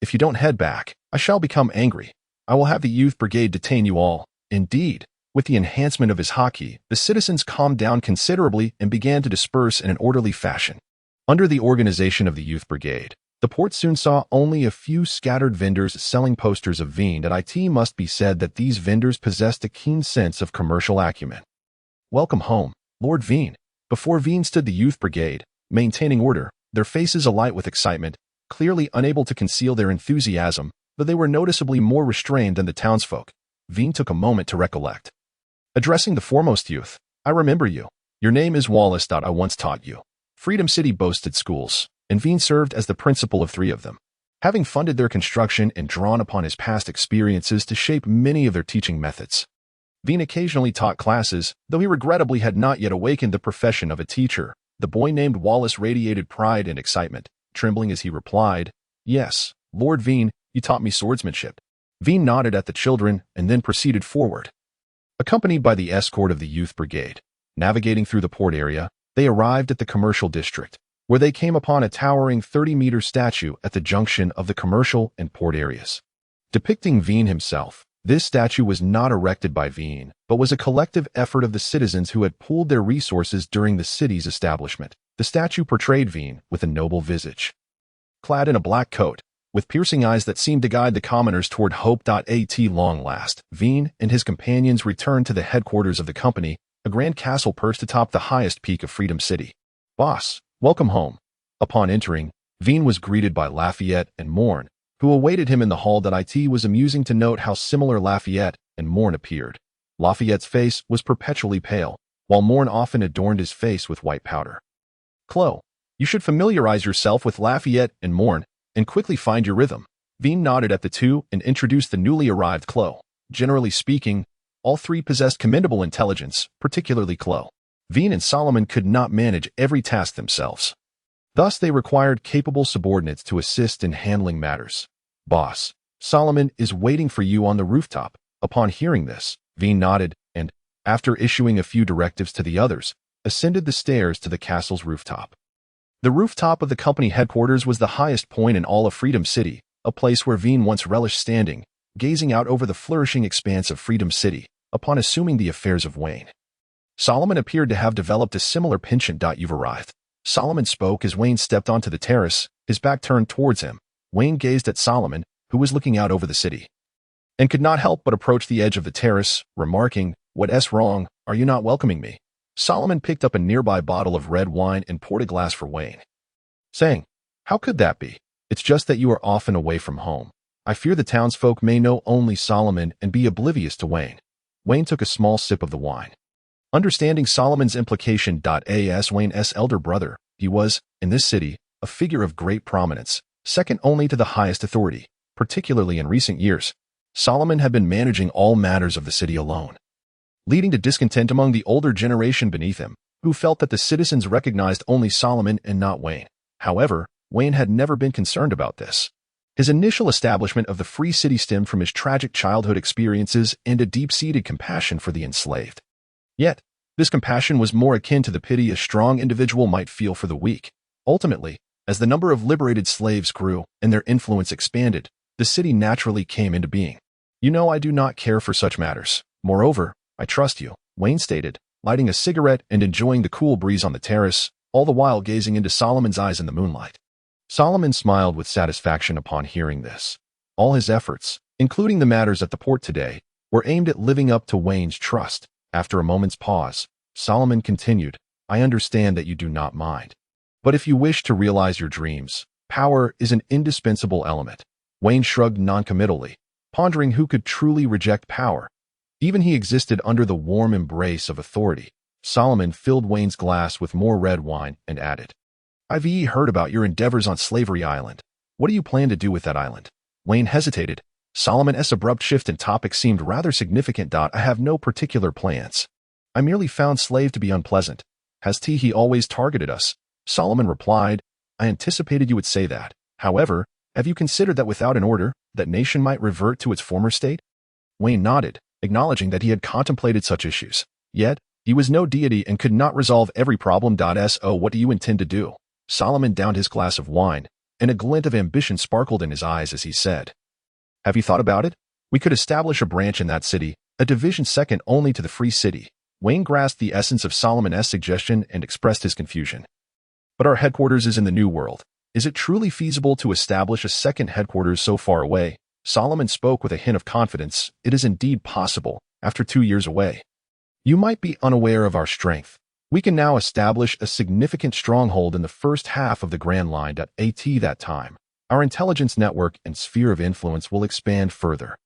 "If you don't head back, I shall become angry. I will have the Youth Brigade detain you all." Indeed, with the enhancement of his Haki, the citizens calmed down considerably and began to disperse in an orderly fashion. Under the organization of the Youth Brigade, the port soon saw only a few scattered vendors selling posters of Vayne. It must be said that these vendors possessed a keen sense of commercial acumen. "Welcome home, Lord Vayne." Before Vayne stood the Youth Brigade, maintaining order, their faces alight with excitement, clearly unable to conceal their enthusiasm, though they were noticeably more restrained than the townsfolk. Vayne took a moment to recollect. Addressing the foremost youth, "I remember you. Your name is Wallace. I once taught you." Freedom City boasted schools, and Vayne served as the principal of 3 of them, having funded their construction and drawn upon his past experiences to shape many of their teaching methods. Vayne occasionally taught classes, though he regrettably had not yet awakened the profession of a teacher. The boy named Wallace radiated pride and excitement, trembling as he replied, "Yes, Lord Vayne, you taught me swordsmanship." Vayne nodded at the children and then proceeded forward. Accompanied by the escort of the Youth Brigade, Navigating through the port area, they arrived at the commercial district, where they came upon a towering 30-meter statue at the junction of the commercial and port areas. Depicting Vayne himself, this statue was not erected by Vayne, but was a collective effort of the citizens who had pooled their resources during the city's establishment. The statue portrayed Vayne with a noble visage. Clad in a black coat, with piercing eyes that seemed to guide the commoners toward hope. At long last, Vayne and his companions returned to the headquarters of the company, a grand castle perched atop the highest peak of Freedom City. "Boss, welcome home." Upon entering, Vayne was greeted by Lafayette and Morn, who awaited him in the hall. It was amusing to note how similar Lafayette and Morn appeared. Lafayette's face was perpetually pale, while Morn often adorned his face with white powder. "Chloe, you should familiarize yourself with Lafayette and Morn, and quickly find your rhythm." Vayne nodded at the two and introduced the newly arrived Chloe. Generally speaking, all three possessed commendable intelligence, particularly Chloe. Vayne and Solomon could not manage every task themselves. Thus, they required capable subordinates to assist in handling matters. "Boss, Solomon is waiting for you on the rooftop." Upon hearing this, Vayne nodded and, after issuing a few directives to the others, ascended the stairs to the castle's rooftop. The rooftop of the company headquarters was the highest point in all of Freedom City, a place where Vayne once relished standing, gazing out over the flourishing expanse of Freedom City, upon assuming the affairs of Vayne. Solomon appeared to have developed a similar penchant. "You've arrived." Solomon spoke as Vayne stepped onto the terrace, his back turned towards him. Vayne gazed at Solomon, who was looking out over the city, and could not help but approach the edge of the terrace, remarking, "What's wrong? Are you not welcoming me?" Solomon picked up a nearby bottle of red wine and poured a glass for Vayne, saying, "How could that be? It's just that you are often away from home. I fear the townsfolk may know only Solomon and be oblivious to Vayne." Vayne took a small sip of the wine. Understanding Solomon's implication. As Vayne's elder brother, he was, in this city, a figure of great prominence, second only to the highest authority. Particularly in recent years, Solomon had been managing all matters of the city alone, leading to discontent among the older generation beneath him, who felt that the citizens recognized only Solomon and not Vayne. However, Vayne had never been concerned about this. His initial establishment of the free city stemmed from his tragic childhood experiences and a deep-seated compassion for the enslaved. Yet, this compassion was more akin to the pity a strong individual might feel for the weak. Ultimately, as the number of liberated slaves grew and their influence expanded, the city naturally came into being. "You know I do not care for such matters. Moreover, I trust you," Vayne stated, lighting a cigarette and enjoying the cool breeze on the terrace, all the while gazing into Solomon's eyes in the moonlight. Solomon smiled with satisfaction upon hearing this. All his efforts, including the matters at the port today, were aimed at living up to Vayne's trust. After a moment's pause, Solomon continued, "I understand that you do not mind. But if you wish to realize your dreams, power is an indispensable element." Vayne shrugged noncommittally, pondering who could truly reject power. Even he existed under the warm embrace of authority. Solomon filled Vayne's glass with more red wine and added, "I've heard about your endeavors on Slavery Island. What do you plan to do with that island?" Vayne hesitated. Solomon's abrupt shift in topic seemed rather significant. "I have no particular plans. I merely found slave to be unpleasant. Has he always targeted us?" Solomon replied, "I anticipated you would say that. However, have you considered that without an order, that nation might revert to its former state?" Vayne nodded, acknowledging that he had contemplated such issues. Yet, he was no deity and could not resolve every problem. "So what do you intend to do?" Solomon downed his glass of wine, and a glint of ambition sparkled in his eyes as he said, "Have you thought about it? We could establish a branch in that city, a division second only to the Free City." Vayne grasped the essence of Solomon's suggestion and expressed his confusion. "But our headquarters is in the New World. Is it truly feasible to establish a second headquarters so far away?" Solomon spoke with a hint of confidence. "It is indeed possible, after 2 years away. You might be unaware of our strength. We can now establish a significant stronghold in the first half of the Grand Line. At that time, our intelligence network and sphere of influence will expand further."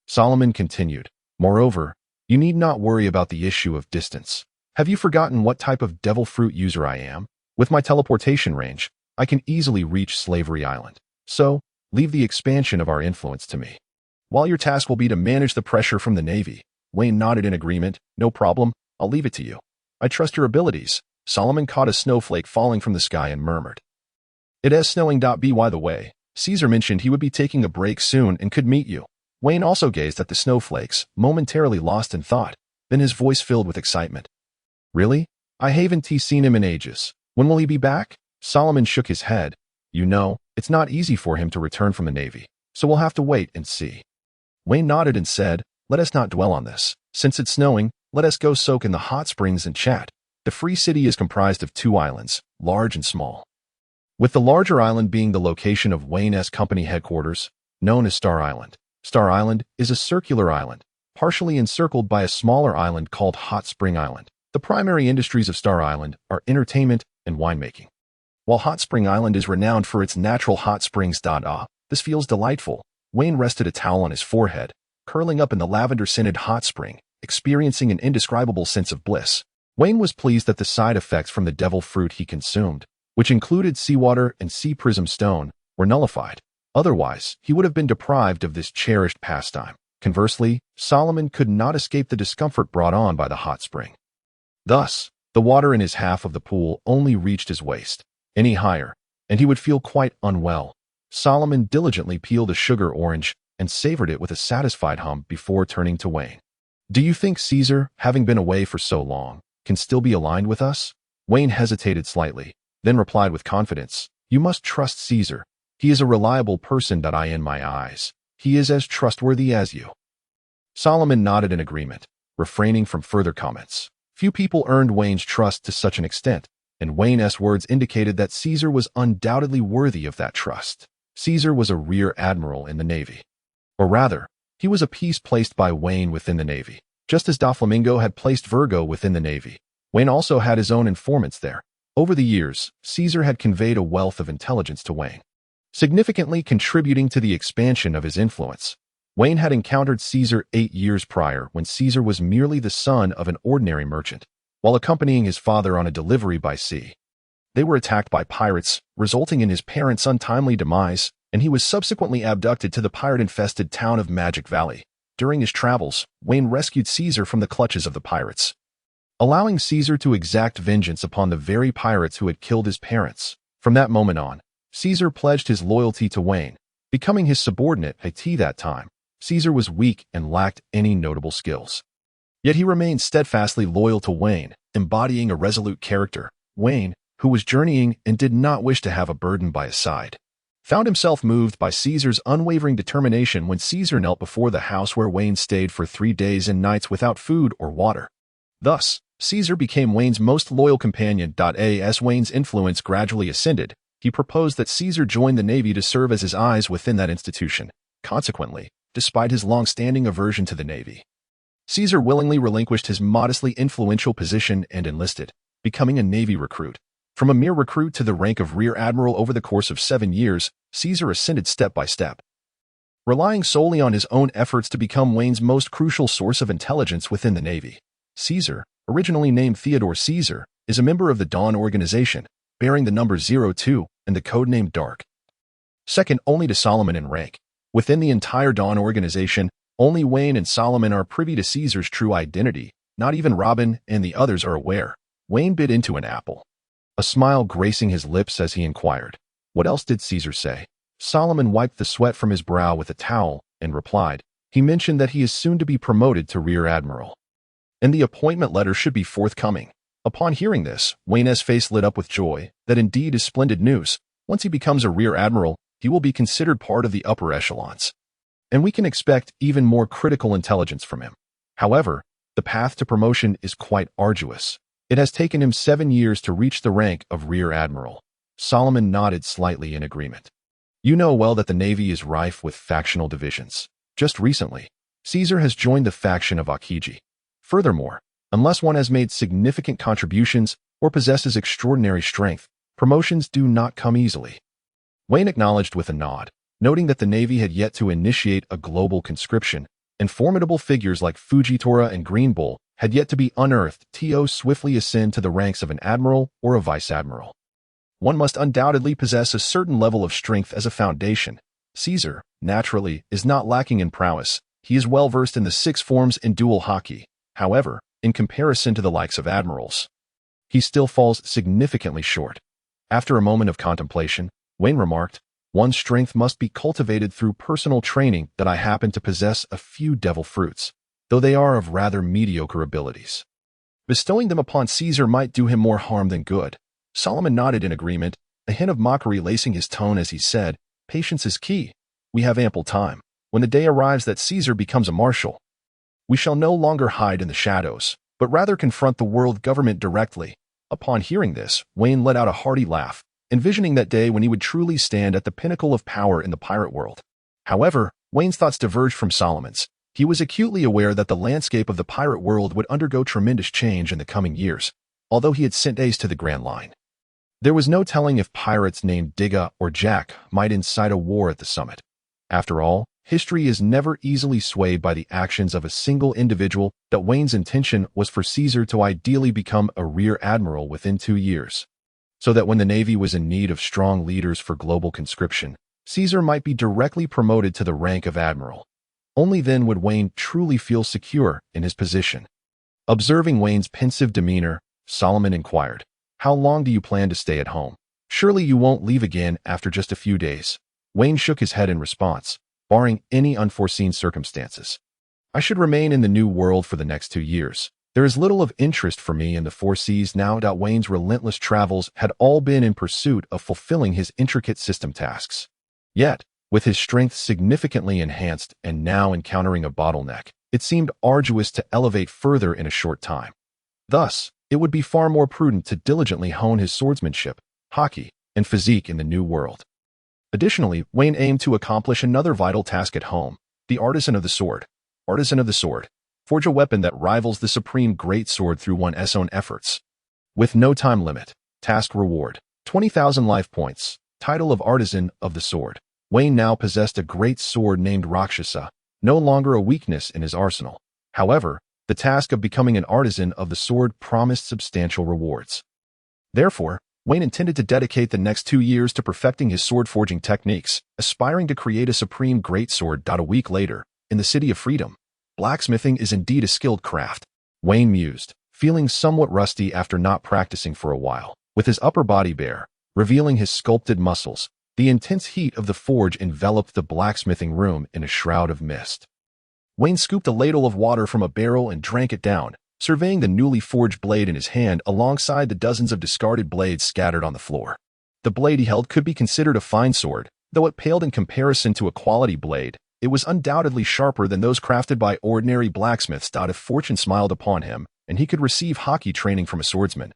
Solomon continued, "Moreover, you need not worry about the issue of distance. Have you forgotten what type of devil fruit user I am? With my teleportation range, I can easily reach Slavery Island. So, leave the expansion of our influence to me. While your task will be to manage the pressure from the Navy." Vayne nodded in agreement. "No problem, I'll leave it to you. I trust your abilities." Solomon caught a snowflake falling from the sky and murmured, "It is snowing. By the way, Caesar mentioned he would be taking a break soon and could meet you." Vayne also gazed at the snowflakes, momentarily lost in thought. Then his voice filled with excitement. Really? I haven't seen him in ages. When will he be back? Solomon shook his head. You know, it's not easy for him to return from the Navy, so we'll have to wait and see. Vayne nodded and said, let us not dwell on this. Since it's snowing, let us go soak in the hot springs and chat. The free city is comprised of 2 islands, large and small. With the larger island being the location of Vayne's company headquarters, known as Star Island. Star Island is a circular island, partially encircled by a smaller island called Hot Spring Island. The primary industries of Star Island are entertainment and winemaking. While Hot Spring Island is renowned for its natural hot springs. This feels delightful. Vayne rested a towel on his forehead, curling up in the lavender-scented hot spring, experiencing an indescribable sense of bliss. Vayne was pleased that the side effects from the devil fruit he consumed, which included seawater and sea prism stone, were nullified. Otherwise, he would have been deprived of this cherished pastime. Conversely, Solomon could not escape the discomfort brought on by the hot spring. Thus, the water in his half of the pool only reached his waist. Any higher, and he would feel quite unwell. Solomon diligently peeled a sugar orange and savored it with a satisfied hum before turning to Vayne. Do you think Caesar, having been away for so long, can still be aligned with us? Vayne hesitated slightly, then replied with confidence, you must trust Caesar. He is a reliable person that in my eyes. He is as trustworthy as you. Solomon nodded in agreement, refraining from further comments. Few people earned Vayne's trust to such an extent, and Vayne's words indicated that Caesar was undoubtedly worthy of that trust. Caesar was a rear admiral in the Navy. Or rather, he was a piece placed by Vayne within the Navy. Just as Doflamingo had placed Virgo within the Navy, Vayne also had his own informants there. Over the years, Caesar had conveyed a wealth of intelligence to Vayne, significantly contributing to the expansion of his influence. Vayne had encountered Caesar 8 years prior when Caesar was merely the son of an ordinary merchant, while accompanying his father on a delivery by sea. They were attacked by pirates, resulting in his parents' untimely demise, and he was subsequently abducted to the pirate-infested town of Magic Valley. During his travels, Vayne rescued Caesar from the clutches of the pirates, allowing Caesar to exact vengeance upon the very pirates who had killed his parents. From that moment on, Caesar pledged his loyalty to Vayne, becoming his subordinate at that time. Caesar was weak and lacked any notable skills. Yet he remained steadfastly loyal to Vayne, embodying a resolute character. Vayne, who was journeying and did not wish to have a burden by his side, found himself moved by Caesar's unwavering determination when Caesar knelt before the house where Vayne stayed for 3 days and nights without food or water. Thus, Caesar became Vayne's most loyal companion. As Vayne's influence gradually ascended, he proposed that Caesar join the Navy to serve as his eyes within that institution. Consequently, despite his long-standing aversion to the Navy, Caesar willingly relinquished his modestly influential position and enlisted, becoming a Navy recruit. From a mere recruit to the rank of Rear Admiral over the course of 7 years, Caesar ascended step by step, relying solely on his own efforts to become Vayne's most crucial source of intelligence within the Navy. Caesar, originally named Theodore Caesar, is a member of the Dawn organization, bearing the number 02 and the codename Dark. Second only to Solomon in rank. Within the entire Dawn organization, only Vayne and Solomon are privy to Caesar's true identity. Not even Robin and the others are aware. Vayne bit into an apple, a smile gracing his lips as he inquired, what else did Caesar say? Solomon wiped the sweat from his brow with a towel and replied, he mentioned that he is soon to be promoted to Rear Admiral, and the appointment letter should be forthcoming. Upon hearing this, Vayne's face lit up with joy. That indeed is splendid news. Once he becomes a Rear Admiral, he will be considered part of the upper echelons, and we can expect even more critical intelligence from him. However, the path to promotion is quite arduous. It has taken him 7 years to reach the rank of Rear Admiral. Solomon nodded slightly in agreement. You know well that the Navy is rife with factional divisions. Just recently, Caesar has joined the faction of Aokiji. Furthermore, unless one has made significant contributions or possesses extraordinary strength, promotions do not come easily. Vayne acknowledged with a nod, noting that the Navy had yet to initiate a global conscription, and formidable figures like Fujitora and Green Bull had yet to be unearthed to swiftly ascend to the ranks of an admiral or a vice admiral. One must undoubtedly possess a certain level of strength as a foundation. Caesar, naturally, is not lacking in prowess. He is well versed in the 6 forms and dual Haki. However, in comparison to the likes of admirals, he still falls significantly short. After a moment of contemplation, Vayne remarked, one's strength must be cultivated through personal training. That I happen to possess a few devil fruits, though they are of rather mediocre abilities. Bestowing them upon Caesar might do him more harm than good. Solomon nodded in agreement, a hint of mockery lacing his tone as he said, "Patience is key. We have ample time. When the day arrives that Caesar becomes a marshal, we shall no longer hide in the shadows, but rather confront the world government directly." Upon hearing this, Vayne let out a hearty laugh, envisioning that day when he would truly stand at the pinnacle of power in the pirate world. However, Vayne's thoughts diverged from Solomon's. He was acutely aware that the landscape of the pirate world would undergo tremendous change in the coming years, although he had sent Ace to the Grand Line. There was no telling if pirates named Digga or Jack might incite a war at the summit. After all, history is never easily swayed by the actions of a single individual. That Vayne's intention was for Caesar to ideally become a rear admiral within 2 years, so that when the Navy was in need of strong leaders for global conscription, Caesar might be directly promoted to the rank of admiral. Only then would Vayne truly feel secure in his position. Observing Vayne's pensive demeanor, Solomon inquired, "How long do you plan to stay at home? Surely you won't leave again after just a few days." Vayne shook his head in response, barring any unforeseen circumstances. "I should remain in the New World for the next 2 years. There is little of interest for me in the Four Seas now." Vayne's relentless travels had all been in pursuit of fulfilling his intricate system tasks. Yet, with his strength significantly enhanced and now encountering a bottleneck, it seemed arduous to elevate further in a short time. Thus, it would be far more prudent to diligently hone his swordsmanship, Haki, and physique in the New World. Additionally, Vayne aimed to accomplish another vital task at home, the artisan of the sword. Artisan of the sword. Forge a weapon that rivals the supreme greatsword through one's own efforts. With no time limit. Task reward: 20,000 life points. Title of Artisan of the Sword. Vayne now possessed a great sword named Rakshasa, no longer a weakness in his arsenal. However, the task of becoming an artisan of the sword promised substantial rewards. Therefore, Vayne intended to dedicate the next 2 years to perfecting his sword-forging techniques, aspiring to create a supreme greatsword. A week later, in the City of Freedom, blacksmithing is indeed a skilled craft, Vayne mused, feeling somewhat rusty after not practicing for a while. With his upper body bare, revealing his sculpted muscles, the intense heat of the forge enveloped the blacksmithing room in a shroud of mist. Vayne scooped a ladle of water from a barrel and drank it down, surveying the newly forged blade in his hand alongside the dozens of discarded blades scattered on the floor. The blade he held could be considered a fine sword, though it paled in comparison to a quality blade. It was undoubtedly sharper than those crafted by ordinary blacksmiths. If fortune smiled upon him, and he could receive Haki training from a swordsman,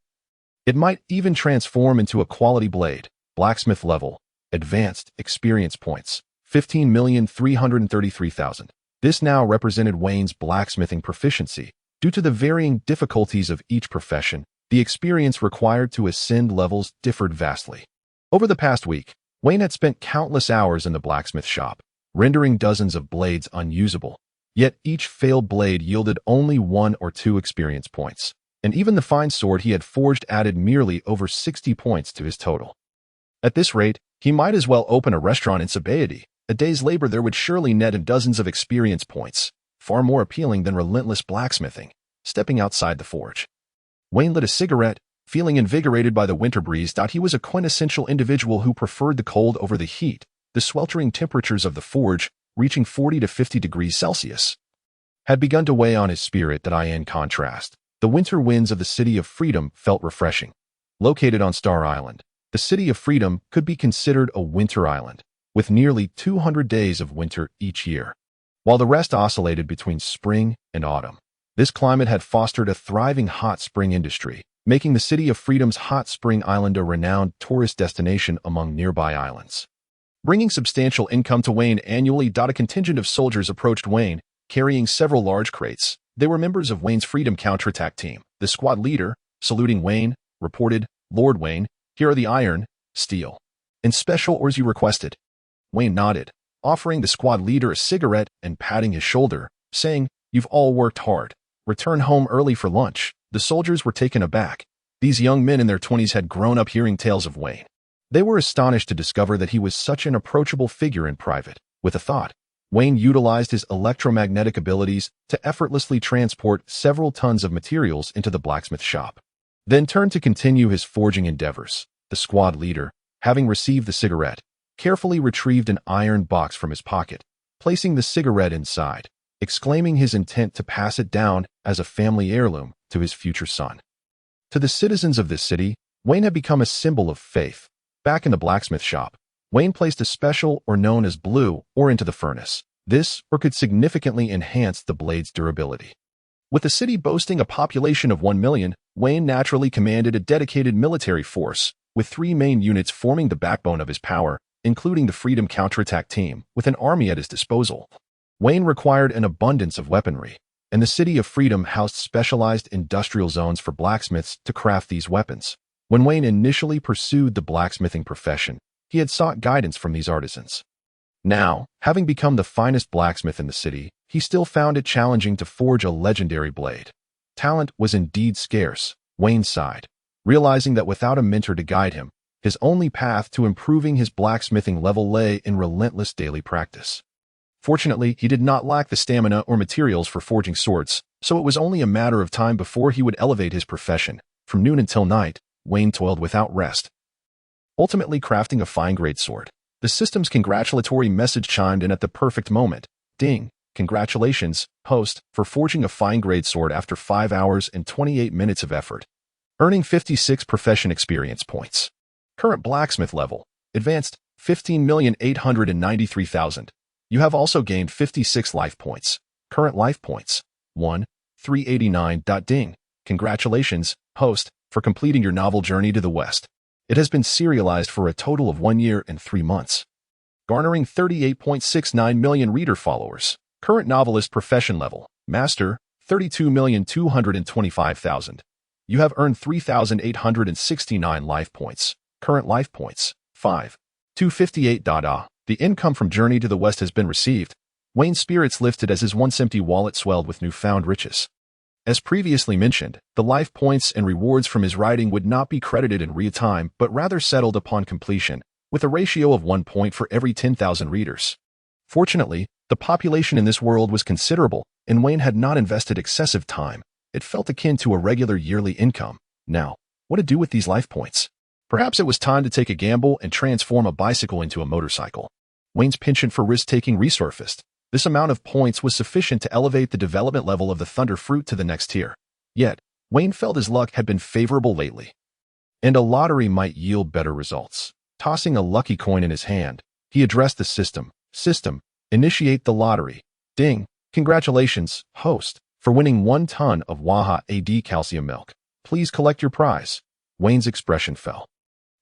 it might even transform into a quality blade. Blacksmith level. Advanced experience points. 15,333,000. This now represented Vayne's blacksmithing proficiency. Due to the varying difficulties of each profession, the experience required to ascend levels differed vastly. Over the past week, Vayne had spent countless hours in the blacksmith shop, rendering dozens of blades unusable. Yet each failed blade yielded only 1 or 2 experience points, and even the fine sword he had forged added merely over 60 points to his total. At this rate, he might as well open a restaurant in Baratie. A day's labor there would surely net him dozens of experience points, far more appealing than relentless blacksmithing. Stepping outside the forge, Vayne lit a cigarette, feeling invigorated by the winter breeze. He was a quintessential individual who preferred the cold over the heat. The sweltering temperatures of the forge, reaching 40 to 50 degrees Celsius, had begun to weigh on his spirit. In contrast, the winter winds of the City of Freedom felt refreshing. Located on Star Island, the City of Freedom could be considered a winter island, with nearly 200 days of winter each year, while the rest oscillated between spring and autumn. This climate had fostered a thriving hot spring industry, making the City of Freedom's hot spring island a renowned tourist destination among nearby islands. Bringing substantial income to Vayne annually. A contingent of soldiers approached Vayne, carrying several large crates. They were members of Vayne's Freedom counterattack team. The squad leader, saluting Vayne, reported, "Lord Vayne, here are the iron, steel, and special ores you requested." Vayne nodded, offering the squad leader a cigarette and patting his shoulder, saying, "You've all worked hard. Return home early for lunch." The soldiers were taken aback. These young men in their 20s had grown up hearing tales of Vayne. They were astonished to discover that he was such an approachable figure in private. With a thought, Vayne utilized his electromagnetic abilities to effortlessly transport several tons of materials into the blacksmith shop, then turned to continue his forging endeavors. The squad leader, having received the cigarette, carefully retrieved an iron box from his pocket, placing the cigarette inside, exclaiming his intent to pass it down as a family heirloom. to his future son. To the citizens of this city, Wayne had become a symbol of faith. Back in the blacksmith shop, Wayne placed a special ore known as blue ore into the furnace. This ore could significantly enhance the blade's durability. With the city boasting a population of 1 million, Wayne naturally commanded a dedicated military force, with 3 main units forming the backbone of his power, including the Freedom Counterattack Team, with an army at his disposal. Wayne required an abundance of weaponry, and the City of Freedom housed specialized industrial zones for blacksmiths to craft these weapons. When Wayne initially pursued the blacksmithing profession, he had sought guidance from these artisans. Now, having become the finest blacksmith in the city, he still found it challenging to forge a legendary blade. Talent was indeed scarce, Wayne sighed, realizing that without a mentor to guide him, his only path to improving his blacksmithing level lay in relentless daily practice. Fortunately, he did not lack the stamina or materials for forging swords, so it was only a matter of time before he would elevate his profession. From noon until night, Wayne toiled without rest, ultimately crafting a fine-grade sword. The system's congratulatory message chimed in at the perfect moment. Ding! Congratulations, host, for forging a fine-grade sword after 5 hours and 28 minutes of effort. Earning 56 profession experience points. Current blacksmith level. Advanced, 15,893,000. You have also gained 56 life points. Current life points. 1,389. Ding! Congratulations, host, for completing your novel journey to the West. It has been serialized for a total of 1 year and 3 months, garnering 38.69 million reader followers. Current novelist profession level, Master, 32,225,000. You have earned 3,869 life points. Current life points, 5,258. The income from Journey to the West has been received. Wayne's spirits lifted as his once empty wallet swelled with newfound riches. As previously mentioned, the life points and rewards from his writing would not be credited in real time but rather settled upon completion, with a ratio of 1 point for every 10,000 readers. Fortunately, the population in this world was considerable, and Wayne had not invested excessive time. It felt akin to a regular yearly income. Now, what to do with these life points? Perhaps it was time to take a gamble and transform a bicycle into a motorcycle. Wayne's penchant for risk-taking resurfaced. This amount of points was sufficient to elevate the development level of the Thunder Fruit to the next tier. Yet, Wayne felt his luck had been favorable lately, and a lottery might yield better results. Tossing a lucky coin in his hand, he addressed the system. System, initiate the lottery. Ding! Congratulations, host, for winning 1 ton of Waha AD calcium milk. Please collect your prize. Wayne's expression fell.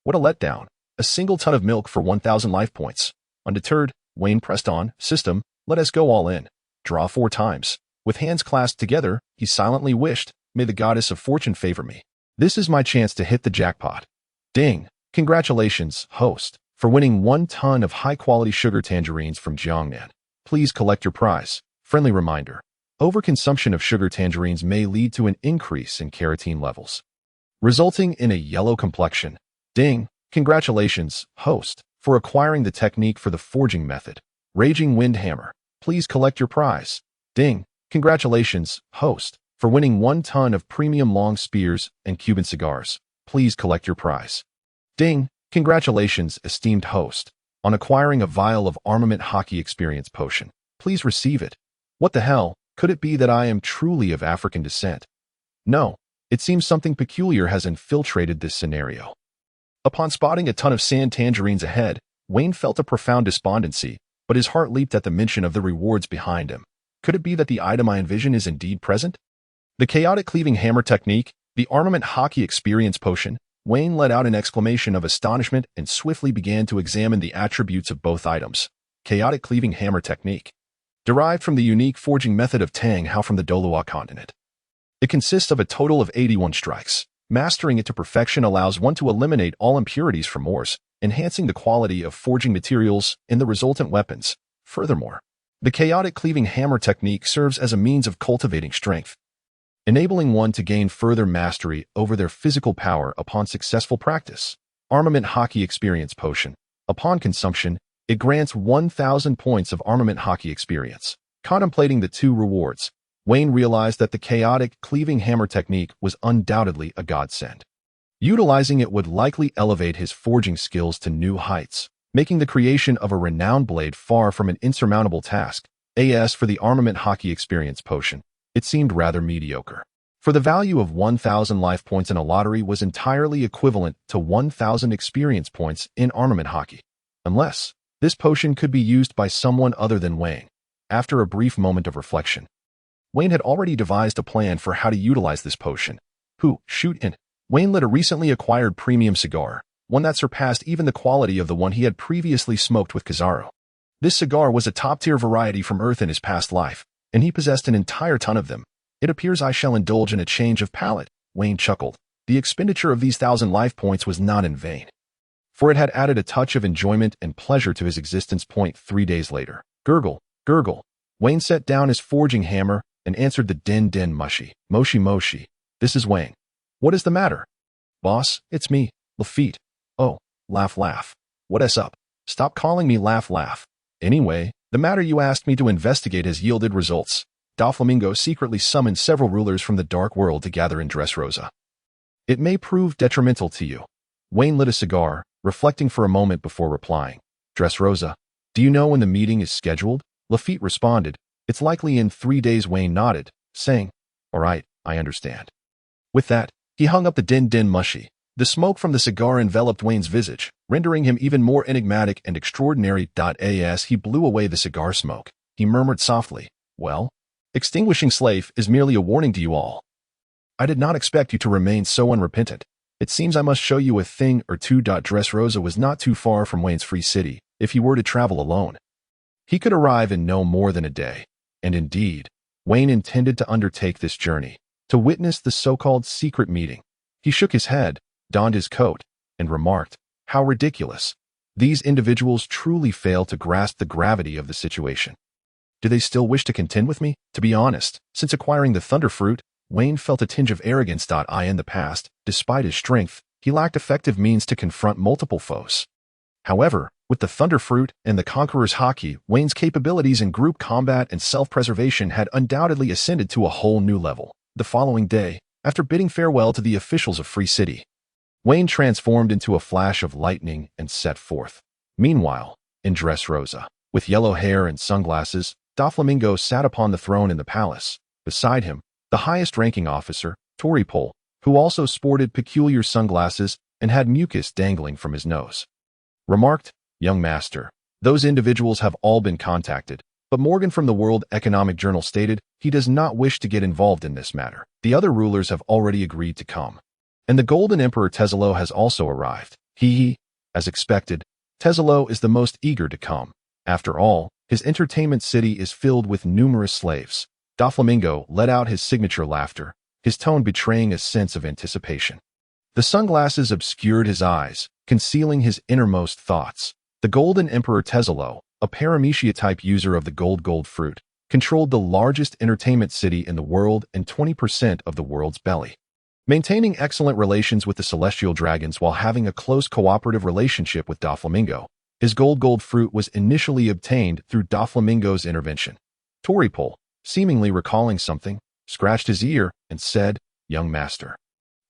What a letdown. A single ton of milk for 1,000 life points. Undeterred, Wayne pressed on. System, let us go all in. Draw 4 times. With hands clasped together, he silently wished, may the goddess of fortune favor me. This is my chance to hit the jackpot. Ding! Congratulations, host, for winning 1 ton of high-quality sugar tangerines from Jiangnan. Please collect your prize. Friendly reminder. Overconsumption of sugar tangerines may lead to an increase in carotene levels, resulting in a yellow complexion. Ding! Congratulations, host, for acquiring the technique for the forging method. Raging Wind Hammer. Please collect your prize. Ding! Congratulations, host, for winning 1 ton of premium long spears and Cuban cigars. Please collect your prize. Ding! Congratulations, esteemed host, on acquiring a vial of armament Haki experience potion. Please receive it. What the hell? Could it be that I am truly of African descent? No, it seems something peculiar has infiltrated this scenario. Upon spotting a ton of sand tangerines ahead, Wayne felt a profound despondency, but his heart leaped at the mention of the rewards behind him. Could it be that the item I envision is indeed present? The chaotic cleaving hammer technique, the armament Haki experience potion. Wayne let out an exclamation of astonishment and swiftly began to examine the attributes of both items. Chaotic cleaving hammer technique. Derived from the unique forging method of Tang Hao from the Doloa continent. It consists of a total of 81 strikes. Mastering it to perfection allows one to eliminate all impurities from ores, enhancing the quality of forging materials and the resultant weapons. Furthermore, the chaotic cleaving hammer technique serves as a means of cultivating strength, enabling one to gain further mastery over their physical power upon successful practice. Armament Haki experience potion. Upon consumption, it grants 1,000 points of armament Haki experience. Contemplating the 2 rewards, Wayne realized that the chaotic cleaving hammer technique was undoubtedly a godsend. Utilizing it would likely elevate his forging skills to new heights, making the creation of a renowned blade far from an insurmountable task. As for the armament Haki experience potion, it seemed rather mediocre. for the value of 1,000 life points in a lottery was entirely equivalent to 1,000 experience points in armament Haki. Unless this potion could be used by someone other than Wayne. After a brief moment of reflection, Wayne had already devised a plan for how to utilize this potion. Wayne lit a recently acquired premium cigar, one that surpassed even the quality of the one he had previously smoked with Kizaru. This cigar was a top-tier variety from Earth in his past life, and he possessed an entire ton of them. It appears I shall indulge in a change of palate, Wayne chuckled. The expenditure of these 1,000 life points was not in vain, for it had added a touch of enjoyment and pleasure to his existence. 3 days later. Gurgle, gurgle. Wayne set down his forging hammer and answered the din moshi. Moshi. This is Wayne. What is the matter? Boss, it's me, Lafitte. Oh, laugh. What's up? Stop calling me laugh. Anyway, the matter you asked me to investigate has yielded results. Doflamingo secretly summoned several rulers from the dark world to gather in Dressrosa. It may prove detrimental to you. Wayne lit a cigar, reflecting for a moment before replying. Dressrosa, do you know when the meeting is scheduled? Lafitte responded. It's likely in 3 days. Wayne nodded, saying, all right, I understand. With that, he hung up the din moshi. The smoke from the cigar enveloped Wayne's visage, rendering him even more enigmatic and extraordinary. As he blew away the cigar smoke, he murmured softly, well, extinguishing slave is merely a warning to you all. I did not expect you to remain so unrepentant. It seems I must show you a thing or two. Dressrosa was not too far from Wayne's free city if he were to travel alone. He could arrive in no more than a day, and indeed, Wayne intended to undertake this journey to witness the so-called secret meeting. He shook his head, donned his coat, and remarked, how ridiculous. These individuals truly fail to grasp the gravity of the situation. Do they still wish to contend with me? To be honest, since acquiring the Thunder Fruit, Wayne felt a tinge of arrogance. In the past, despite his strength, he lacked effective means to confront multiple foes. However, with the Thunder Fruit and the Conqueror's Haki, Wayne's capabilities in group combat and self-preservation had undoubtedly ascended to a whole new level. The following day, after bidding farewell to the officials of Free City, Wayne transformed into a flash of lightning and set forth. Meanwhile, in Dressrosa, with yellow hair and sunglasses, Doflamingo sat upon the throne in the palace. Beside him, the highest-ranking officer, Toripole, who also sported peculiar sunglasses and had mucus dangling from his nose, remarked, young master, those individuals have all been contacted, but Morgan from the World Economic Journal stated he does not wish to get involved in this matter. The other rulers have already agreed to come. And the Golden Emperor Tesalo has also arrived. As expected, Tesalo is the most eager to come. After all, his entertainment city is filled with numerous slaves. Doflamingo let out his signature laughter, his tone betraying a sense of anticipation. The sunglasses obscured his eyes, concealing his innermost thoughts. The Golden Emperor Tesalo, a paramecia-type user of the gold fruit, controlled the largest entertainment city in the world and 20% of the world's belly. Maintaining excellent relations with the celestial dragons while having a close cooperative relationship with Doflamingo, his gold fruit was initially obtained through Doflamingo's intervention. Toripole, seemingly recalling something, scratched his ear and said, young master.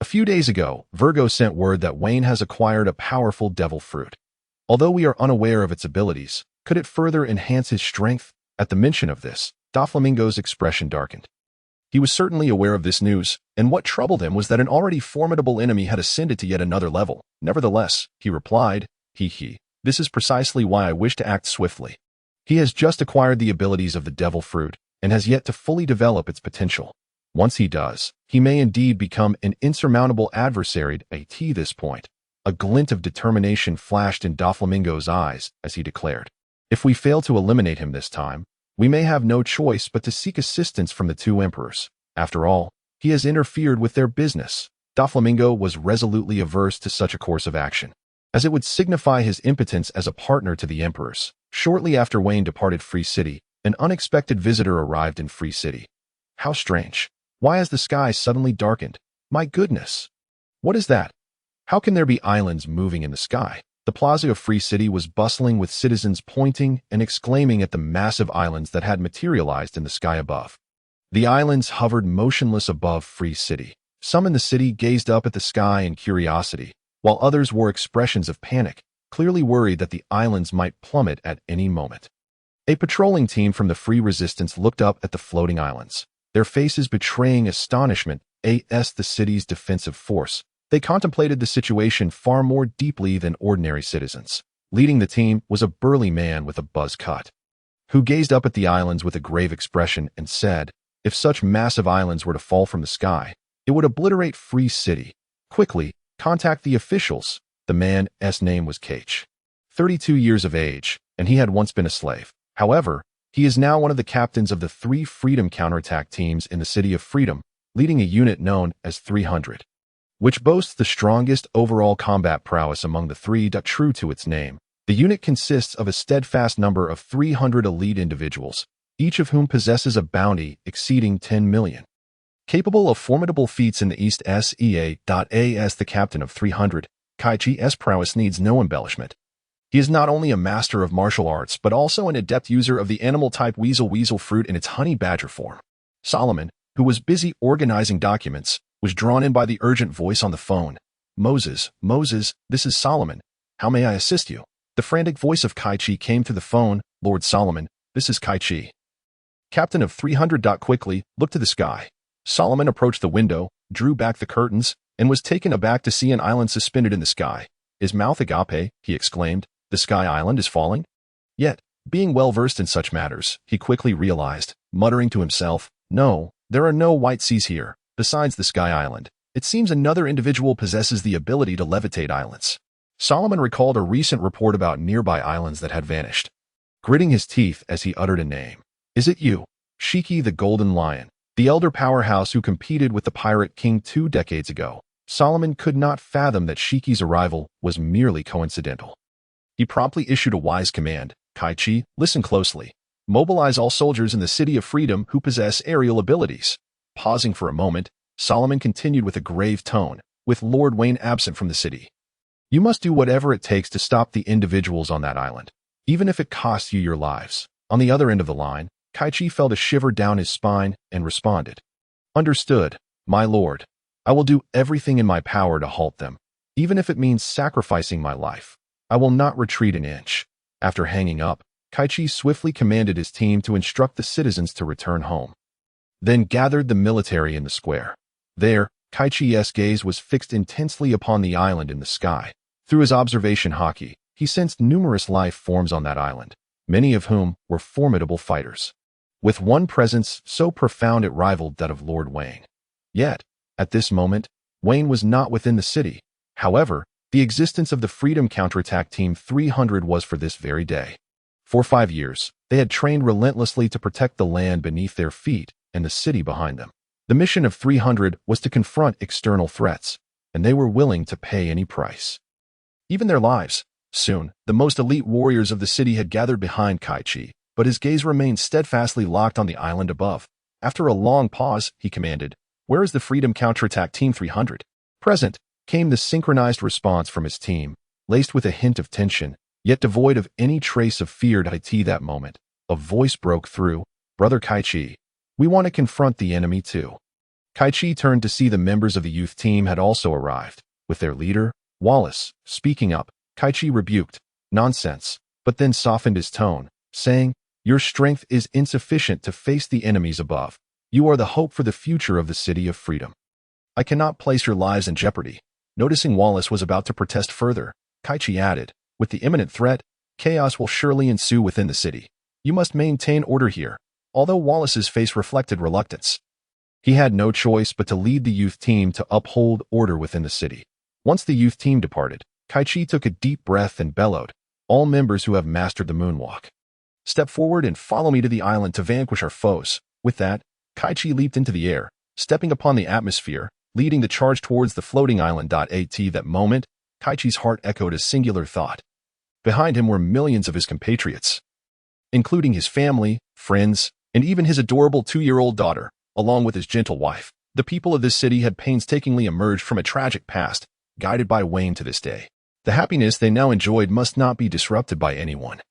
A few days ago, Virgo sent word that Wayne has acquired a powerful devil fruit. Although we are unaware of its abilities, could it further enhance his strength? At the mention of this, Doflamingo's expression darkened. He was certainly aware of this news, and what troubled him was that an already formidable enemy had ascended to yet another level. Nevertheless, he replied, this is precisely why I wish to act swiftly. He has just acquired the abilities of the devil fruit, and has yet to fully develop its potential. Once he does, he may indeed become an insurmountable adversary. At this point, a glint of determination flashed in Doflamingo's eyes as he declared, if we fail to eliminate him this time, we may have no choice but to seek assistance from the two emperors. After all, he has interfered with their business. Doflamingo was resolutely averse to such a course of action, as it would signify his impotence as a partner to the emperors. Shortly after Wayne departed Free City, an unexpected visitor arrived in Free City. How strange. Why has the sky suddenly darkened? My goodness. What is that? How can there be islands moving in the sky? The plaza of Free City was bustling with citizens pointing and exclaiming at the massive islands that had materialized in the sky above. The islands hovered motionless above Free City. Some in the city gazed up at the sky in curiosity, while others wore expressions of panic, clearly worried that the islands might plummet at any moment. A patrolling team from the Free Resistance looked up at the floating islands, their faces betraying astonishment. as the city's defensive force, they contemplated the situation far more deeply than ordinary citizens. Leading the team was a burly man with a buzz cut, who gazed up at the islands with a grave expression and said, "If such massive islands were to fall from the sky, it would obliterate Free City. Quickly, contact the officials." The man's name was Kach, 32 years of age, and he had once been a slave. However, he is now one of the captains of the 3 Freedom counterattack teams in the City of Freedom, leading a unit known as 300, which boasts the strongest overall combat prowess among the 3. True to its name, the unit consists of a steadfast number of 300 elite individuals, each of whom possesses a bounty exceeding 10 million. Capable of formidable feats in the East SEA. As the captain of 300, Kaichi's prowess needs no embellishment. He is not only a master of martial arts, but also an adept user of the animal-type weasel fruit in its honey badger form. Solomon, who was busy organizing documents, was drawn in by the urgent voice on the phone. Moses, this is Solomon. How may I assist you?" The frantic voice of Kaichi came through the phone. "Lord Solomon, this is Kaichi." Captain of 300. Quickly looked to the sky. Solomon approached the window, drew back the curtains, and was taken aback to see an island suspended in the sky. "His mouth agape," he exclaimed. "The sky island is falling?" Yet, being well versed in such matters, he quickly realized, muttering to himself, "No, there are no white seas here. Besides the sky island, it seems another individual possesses the ability to levitate islands." Solomon recalled a recent report about nearby islands that had vanished, gritting his teeth as he uttered a name. "Is it you, Shiki the Golden Lion, the elder powerhouse who competed with the Pirate King 2 decades ago?" Solomon could not fathom that Shiki's arrival was merely coincidental. He promptly issued a wise command. "Kaichi, listen closely. Mobilize all soldiers in the City of Freedom who possess aerial abilities." Pausing for a moment, Solomon continued with a grave tone, "With Lord Vayne absent from the city, you must do whatever it takes to stop the individuals on that island, even if it costs you your lives." On the other end of the line, Kaichi felt a shiver down his spine and responded, "Understood, my lord. I will do everything in my power to halt them, even if it means sacrificing my life. I will not retreat an inch." After hanging up, Kaichi swiftly commanded his team to instruct the citizens to return home, then gathered the military in the square. There, Kaichi's gaze was fixed intensely upon the island in the sky. Through his observation Haki, he sensed numerous life forms on that island, many of whom were formidable fighters, with one presence so profound it rivaled that of Lord Vayne. Yet, at this moment, Vayne was not within the city. However, the existence of the Freedom Counterattack Team 300 was for this very day. For 5 years, they had trained relentlessly to protect the land beneath their feet and the city behind them. The mission of 300 was to confront external threats, and they were willing to pay any price, even their lives. Soon, the most elite warriors of the city had gathered behind Kaichi, but his gaze remained steadfastly locked on the island above. After a long pause, he commanded, "Where is the Freedom Counterattack Team 300? "Present," came the synchronized response from his team, laced with a hint of tension, yet devoid of any trace of fear. At that moment, a voice broke through. "Brother Kaichi, we want to confront the enemy too." Kaichi turned to see the members of the youth team had also arrived, with their leader, Wallace, speaking up. Kaichi rebuked, "Nonsense," but then softened his tone, saying, "Your strength is insufficient to face the enemies above. You are the hope for the future of the City of Freedom. I cannot place your lives in jeopardy." Noticing Wallace was about to protest further, Kaichi added, "With the imminent threat, chaos will surely ensue within the city. You must maintain order here." Although Wallace's face reflected reluctance, he had no choice but to lead the youth team to uphold order within the city. Once the youth team departed, Kaichi took a deep breath and bellowed, "All members who have mastered the moonwalk, step forward and follow me to the island to vanquish our foes." With that, Kaichi leaped into the air, stepping upon the atmosphere, leading the charge towards the floating island. At that moment, Kaichi's heart echoed a singular thought. Behind him were millions of his compatriots, including his family, friends, and even his adorable 2-year-old daughter, along with his gentle wife. The people of this city had painstakingly emerged from a tragic past, guided by Vayne to this day. The happiness they now enjoyed must not be disrupted by anyone,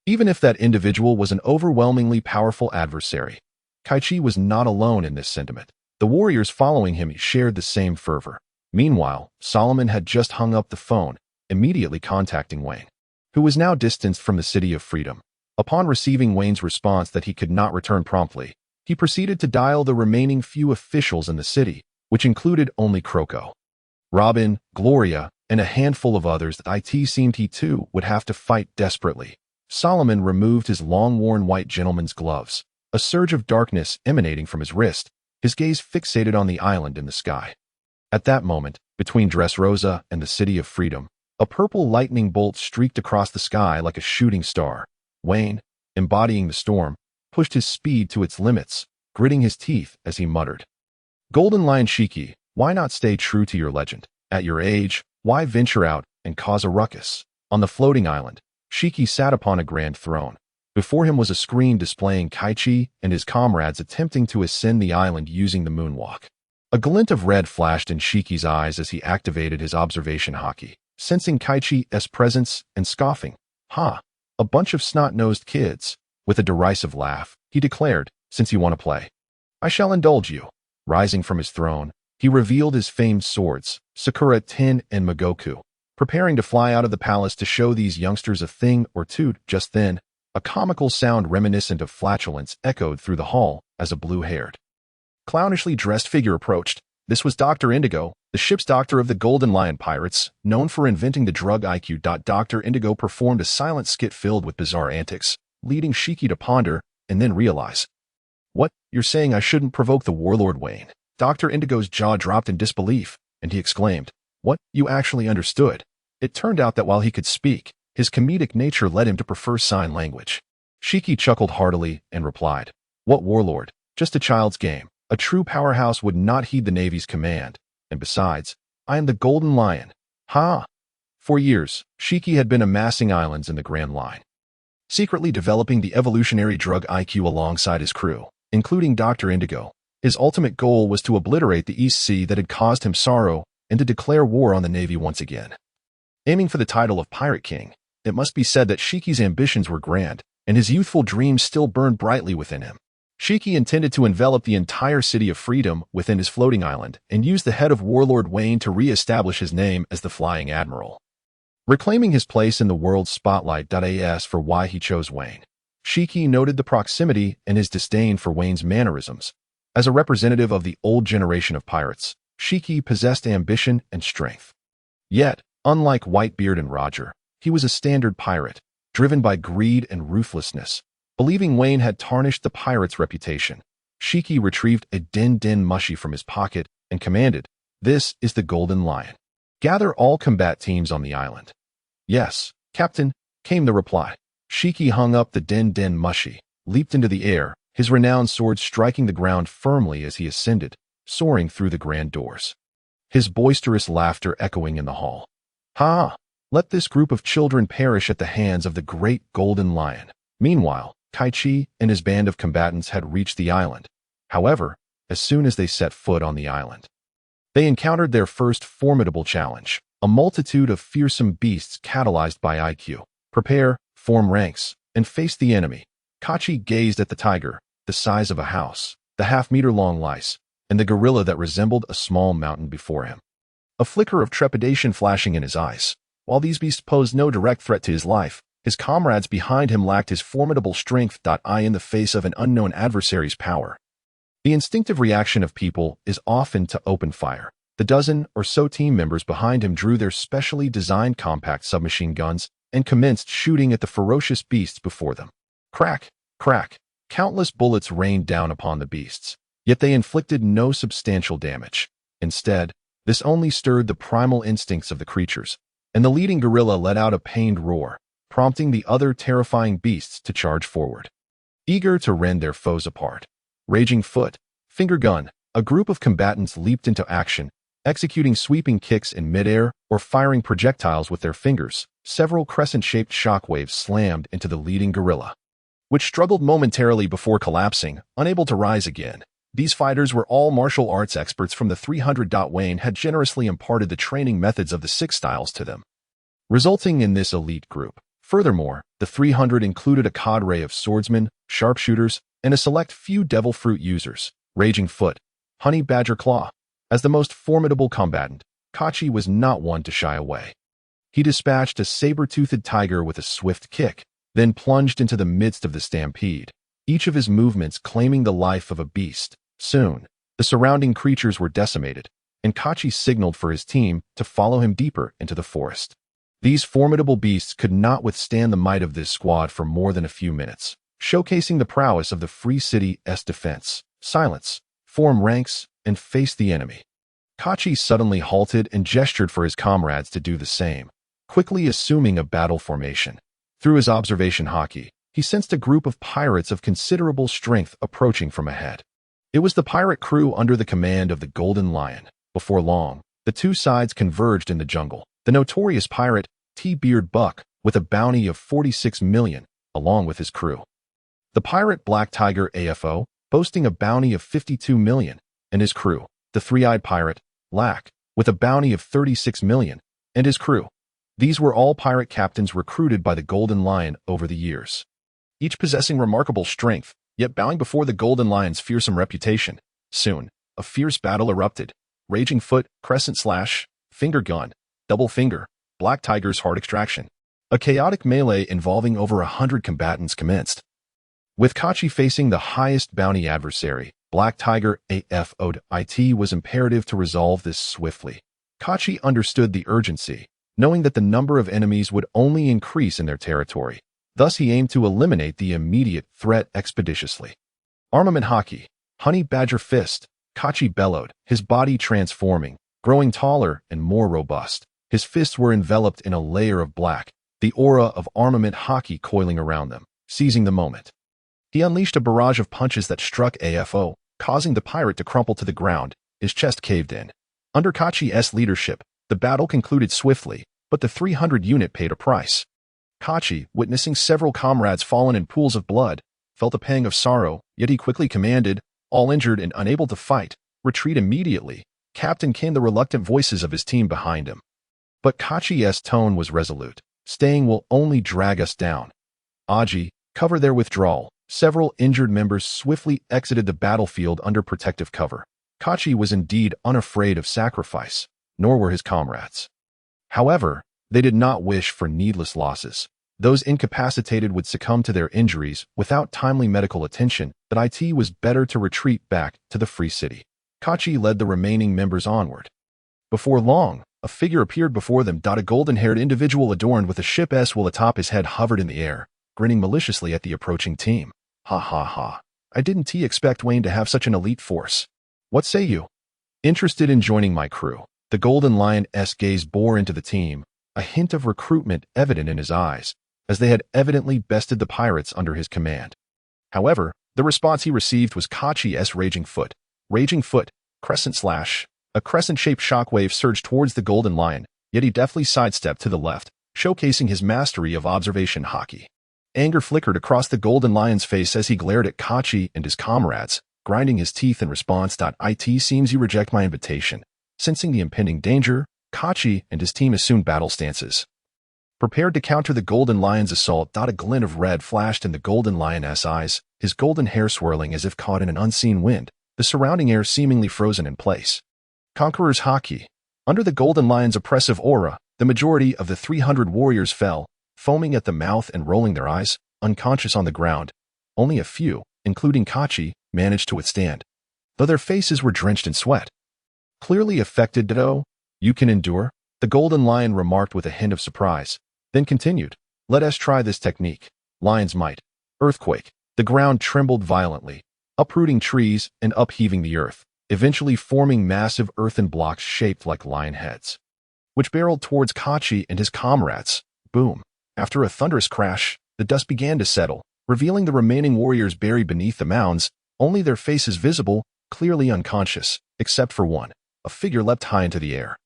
even if that individual was an overwhelmingly powerful adversary. Kaichi was not alone in this sentiment. The warriors following him shared the same fervor. Meanwhile, Solomon had just hung up the phone, immediately contacting Vayne, who was now distanced from the City of Freedom. Upon receiving Vayne's response that he could not return promptly, he proceeded to dial the remaining few officials in the city, which included only Croco, Robin, Gloria, and a handful of others that it seemed he too would have to fight desperately. Solomon removed his long-worn white gentleman's gloves, a surge of darkness emanating from his wrist, his gaze fixated on the island in the sky. At that moment, between Dressrosa and the City of Freedom, a purple lightning bolt streaked across the sky like a shooting star. Vayne, embodying the storm, pushed his speed to its limits, gritting his teeth as he muttered, "Golden Lion Shiki, why not stay true to your legend? At your age, why venture out and cause a ruckus?" On the floating island, Shiki sat upon a grand throne. Before him was a screen displaying Kaichi and his comrades attempting to ascend the island using the moonwalk. A glint of red flashed in Shiki's eyes as he activated his observation Haki, sensing Kaichi's presence and scoffing. "Ha! A bunch of snot-nosed kids." With a derisive laugh, he declared, "Since you want to play, I shall indulge you." Rising from his throne, he revealed his famed swords, Sakura Ten and Migoku, preparing to fly out of the palace to show these youngsters a thing or two. Just then, a comical sound reminiscent of flatulence echoed through the hall as a blue-haired, clownishly dressed figure approached. This was Dr. Indigo, the ship's doctor of the Golden Lion Pirates, known for inventing the drug IQ. Dr. Indigo performed a silent skit filled with bizarre antics, leading Shiki to ponder and then realize. "What, you're saying I shouldn't provoke the warlord Vayne?" Dr. Indigo's jaw dropped in disbelief, and he exclaimed, "What, you actually understood?" It turned out that while he could speak, his comedic nature led him to prefer sign language. Shiki chuckled heartily and replied, "What warlord? Just a child's game. A true powerhouse would not heed the Navy's command. And besides, I am the Golden Lion. Ha!" For years, Shiki had been amassing islands in the Grand Line, secretly developing the evolutionary drug IQ alongside his crew, including Dr. Indigo. His ultimate goal was to obliterate the East Sea that had caused him sorrow and to declare war on the Navy once again. Aiming for the title of Pirate King, it must be said that Shiki's ambitions were grand, and his youthful dreams still burned brightly within him. Shiki intended to envelop the entire City of Freedom within his floating island and use the head of Warlord Vayne to re-establish his name as the Flying Admiral, reclaiming his place in the world's spotlight. As for why he chose Vayne, Shiki noted the proximity and his disdain for Vayne's mannerisms. As a representative of the old generation of pirates, Shiki possessed ambition and strength. Yet, unlike Whitebeard and Roger, he was a standard pirate, driven by greed and ruthlessness. Believing Vayne had tarnished the pirate's reputation, Shiki retrieved a din mushi from his pocket and commanded, "This is the Golden Lion. Gather all combat teams on the island." "Yes, Captain," came the reply. Shiki hung up the din mushi, leaped into the air, his renowned sword striking the ground firmly as he ascended, soaring through the grand doors. His boisterous laughter echoing in the hall. "Ha! Let this group of children perish at the hands of the great Golden Lion." Meanwhile, Kaichi and his band of combatants had reached the island. However, as soon as they set foot on the island, they encountered their first formidable challenge, a multitude of fearsome beasts catalyzed by IQ. Prepare, form ranks, and face the enemy. Kachi gazed at the tiger, the size of a house, the half-meter-long lice, and the gorilla that resembled a small mountain before him. A flicker of trepidation flashing in his eyes. While these beasts posed no direct threat to his life, his comrades behind him lacked his formidable strength. In the face of an unknown adversary's power, the instinctive reaction of people is often to open fire. The dozen or so team members behind him drew their specially designed compact submachine guns and commenced shooting at the ferocious beasts before them. Crack, crack, countless bullets rained down upon the beasts, yet they inflicted no substantial damage. Instead, this only stirred the primal instincts of the creatures, and the leading gorilla let out a pained roar, prompting the other terrifying beasts to charge forward, eager to rend their foes apart. Raging foot, finger gun, a group of combatants leaped into action, executing sweeping kicks in midair or firing projectiles with their fingers. Several crescent-shaped shockwaves slammed into the leading gorilla, which struggled momentarily before collapsing, unable to rise again. These fighters were all martial arts experts from the 300. Vayne had generously imparted the training methods of the 6 styles to them, resulting in this elite group. Furthermore, the 300 included a cadre of swordsmen, sharpshooters, and a select few devil fruit users. Raging Foot, Honey Badger Claw. As the most formidable combatant, Kachi was not one to shy away. He dispatched a saber-toothed tiger with a swift kick, then plunged into the midst of the stampede, each of his movements claiming the life of a beast. Soon, The surrounding creatures were decimated, and Kachi signaled for his team to follow him deeper into the forest. These formidable beasts could not withstand the might of this squad for more than a few minutes, showcasing the prowess of the Free City's defense. Silence, form ranks, and face the enemy. Kachi suddenly halted and gestured for his comrades to do the same, quickly assuming a battle formation. Through his observation Haki, he sensed a group of pirates of considerable strength approaching from ahead. It was the pirate crew under the command of the Golden Lion. Before long, the two sides converged in the jungle. The notorious pirate, T-Beard Buck, with a bounty of 46 million, along with his crew. The pirate Black Tiger AFO, boasting a bounty of 52 million, and his crew. The three-eyed pirate, Lack, with a bounty of 36 million, and his crew. These were all pirate captains recruited by the Golden Lion over the years, each possessing remarkable strength, yet bowing before the Golden Lion's fearsome reputation. Soon, a fierce battle erupted. Raging Foot, Crescent Slash, Finger Gun, Double Finger, Black Tiger's Heart Extraction. A chaotic melee involving over 100 combatants commenced. With Kachi facing the highest bounty adversary, Black Tiger AFO'd, it was imperative to resolve this swiftly. Kachi understood the urgency, knowing that the number of enemies would only increase in their territory. Thus he aimed to eliminate the immediate threat expeditiously. Armament Haki, Honey Badger Fist, Kachi bellowed, his body transforming, growing taller and more robust. His fists were enveloped in a layer of black, the aura of armament Haki coiling around them. Seizing the moment, he unleashed a barrage of punches that struck AFO, causing the pirate to crumple to the ground. His chest caved in. Under Kachi's leadership, the battle concluded swiftly, but the 300 unit paid a price. Kachi, witnessing several comrades fallen in pools of blood, felt a pang of sorrow, yet he quickly commanded, all injured and unable to fight, retreat immediately. Captain came the reluctant voices of his team behind him. But Kachi's tone was resolute. Staying will only drag us down. Aokiji, cover their withdrawal. Several injured members swiftly exited the battlefield under protective cover. Kachi was indeed unafraid of sacrifice, nor were his comrades. However, they did not wish for needless losses. Those incapacitated would succumb to their injuries without timely medical attention. That it was better to retreat back to the Free City. Kachi led the remaining members onward. Before long, a figure appeared before them. A golden-haired individual adorned with a ship's will atop his head hovered in the air, grinning maliciously at the approaching team. Ha ha ha. I didn't expect Vayne to have such an elite force. What say you? Interested in joining my crew? The Golden Lion's gaze bore into the team, a hint of recruitment evident in his eyes, as they had evidently bested the pirates under his command. However, the response he received was Kachi's Raging Foot. Raging Foot, Crescent Slash. A crescent-shaped shockwave surged towards the Golden Lion, yet he deftly sidestepped to the left, showcasing his mastery of observation Haki. Anger flickered across the Golden Lion's face as he glared at Kachi and his comrades, grinding his teeth in response. It seems you reject my invitation. Sensing the impending danger, Kachi and his team assumed battle stances, prepared to counter the Golden Lion's assault. A glint of red flashed in the Golden Lion's eyes, his golden hair swirling as if caught in an unseen wind, the surrounding air seemingly frozen in place. Conqueror's Haki. Under the Golden Lion's oppressive aura, the majority of the 300 warriors fell, foaming at the mouth and rolling their eyes, unconscious on the ground. Only a few, including Kachi, managed to withstand, though their faces were drenched in sweat. Clearly affected. Ditto, you can endure, the Golden Lion remarked with a hint of surprise, then continued, let us try this technique. Lion's might. Earthquake. The ground trembled violently, uprooting trees and upheaving the earth, eventually forming massive earthen blocks shaped like lion heads, which barreled towards Kachi and his comrades. Boom. After a thunderous crash, the dust began to settle, revealing the remaining warriors buried beneath the mounds, only their faces visible, clearly unconscious, except for one. A figure leapt high into the air,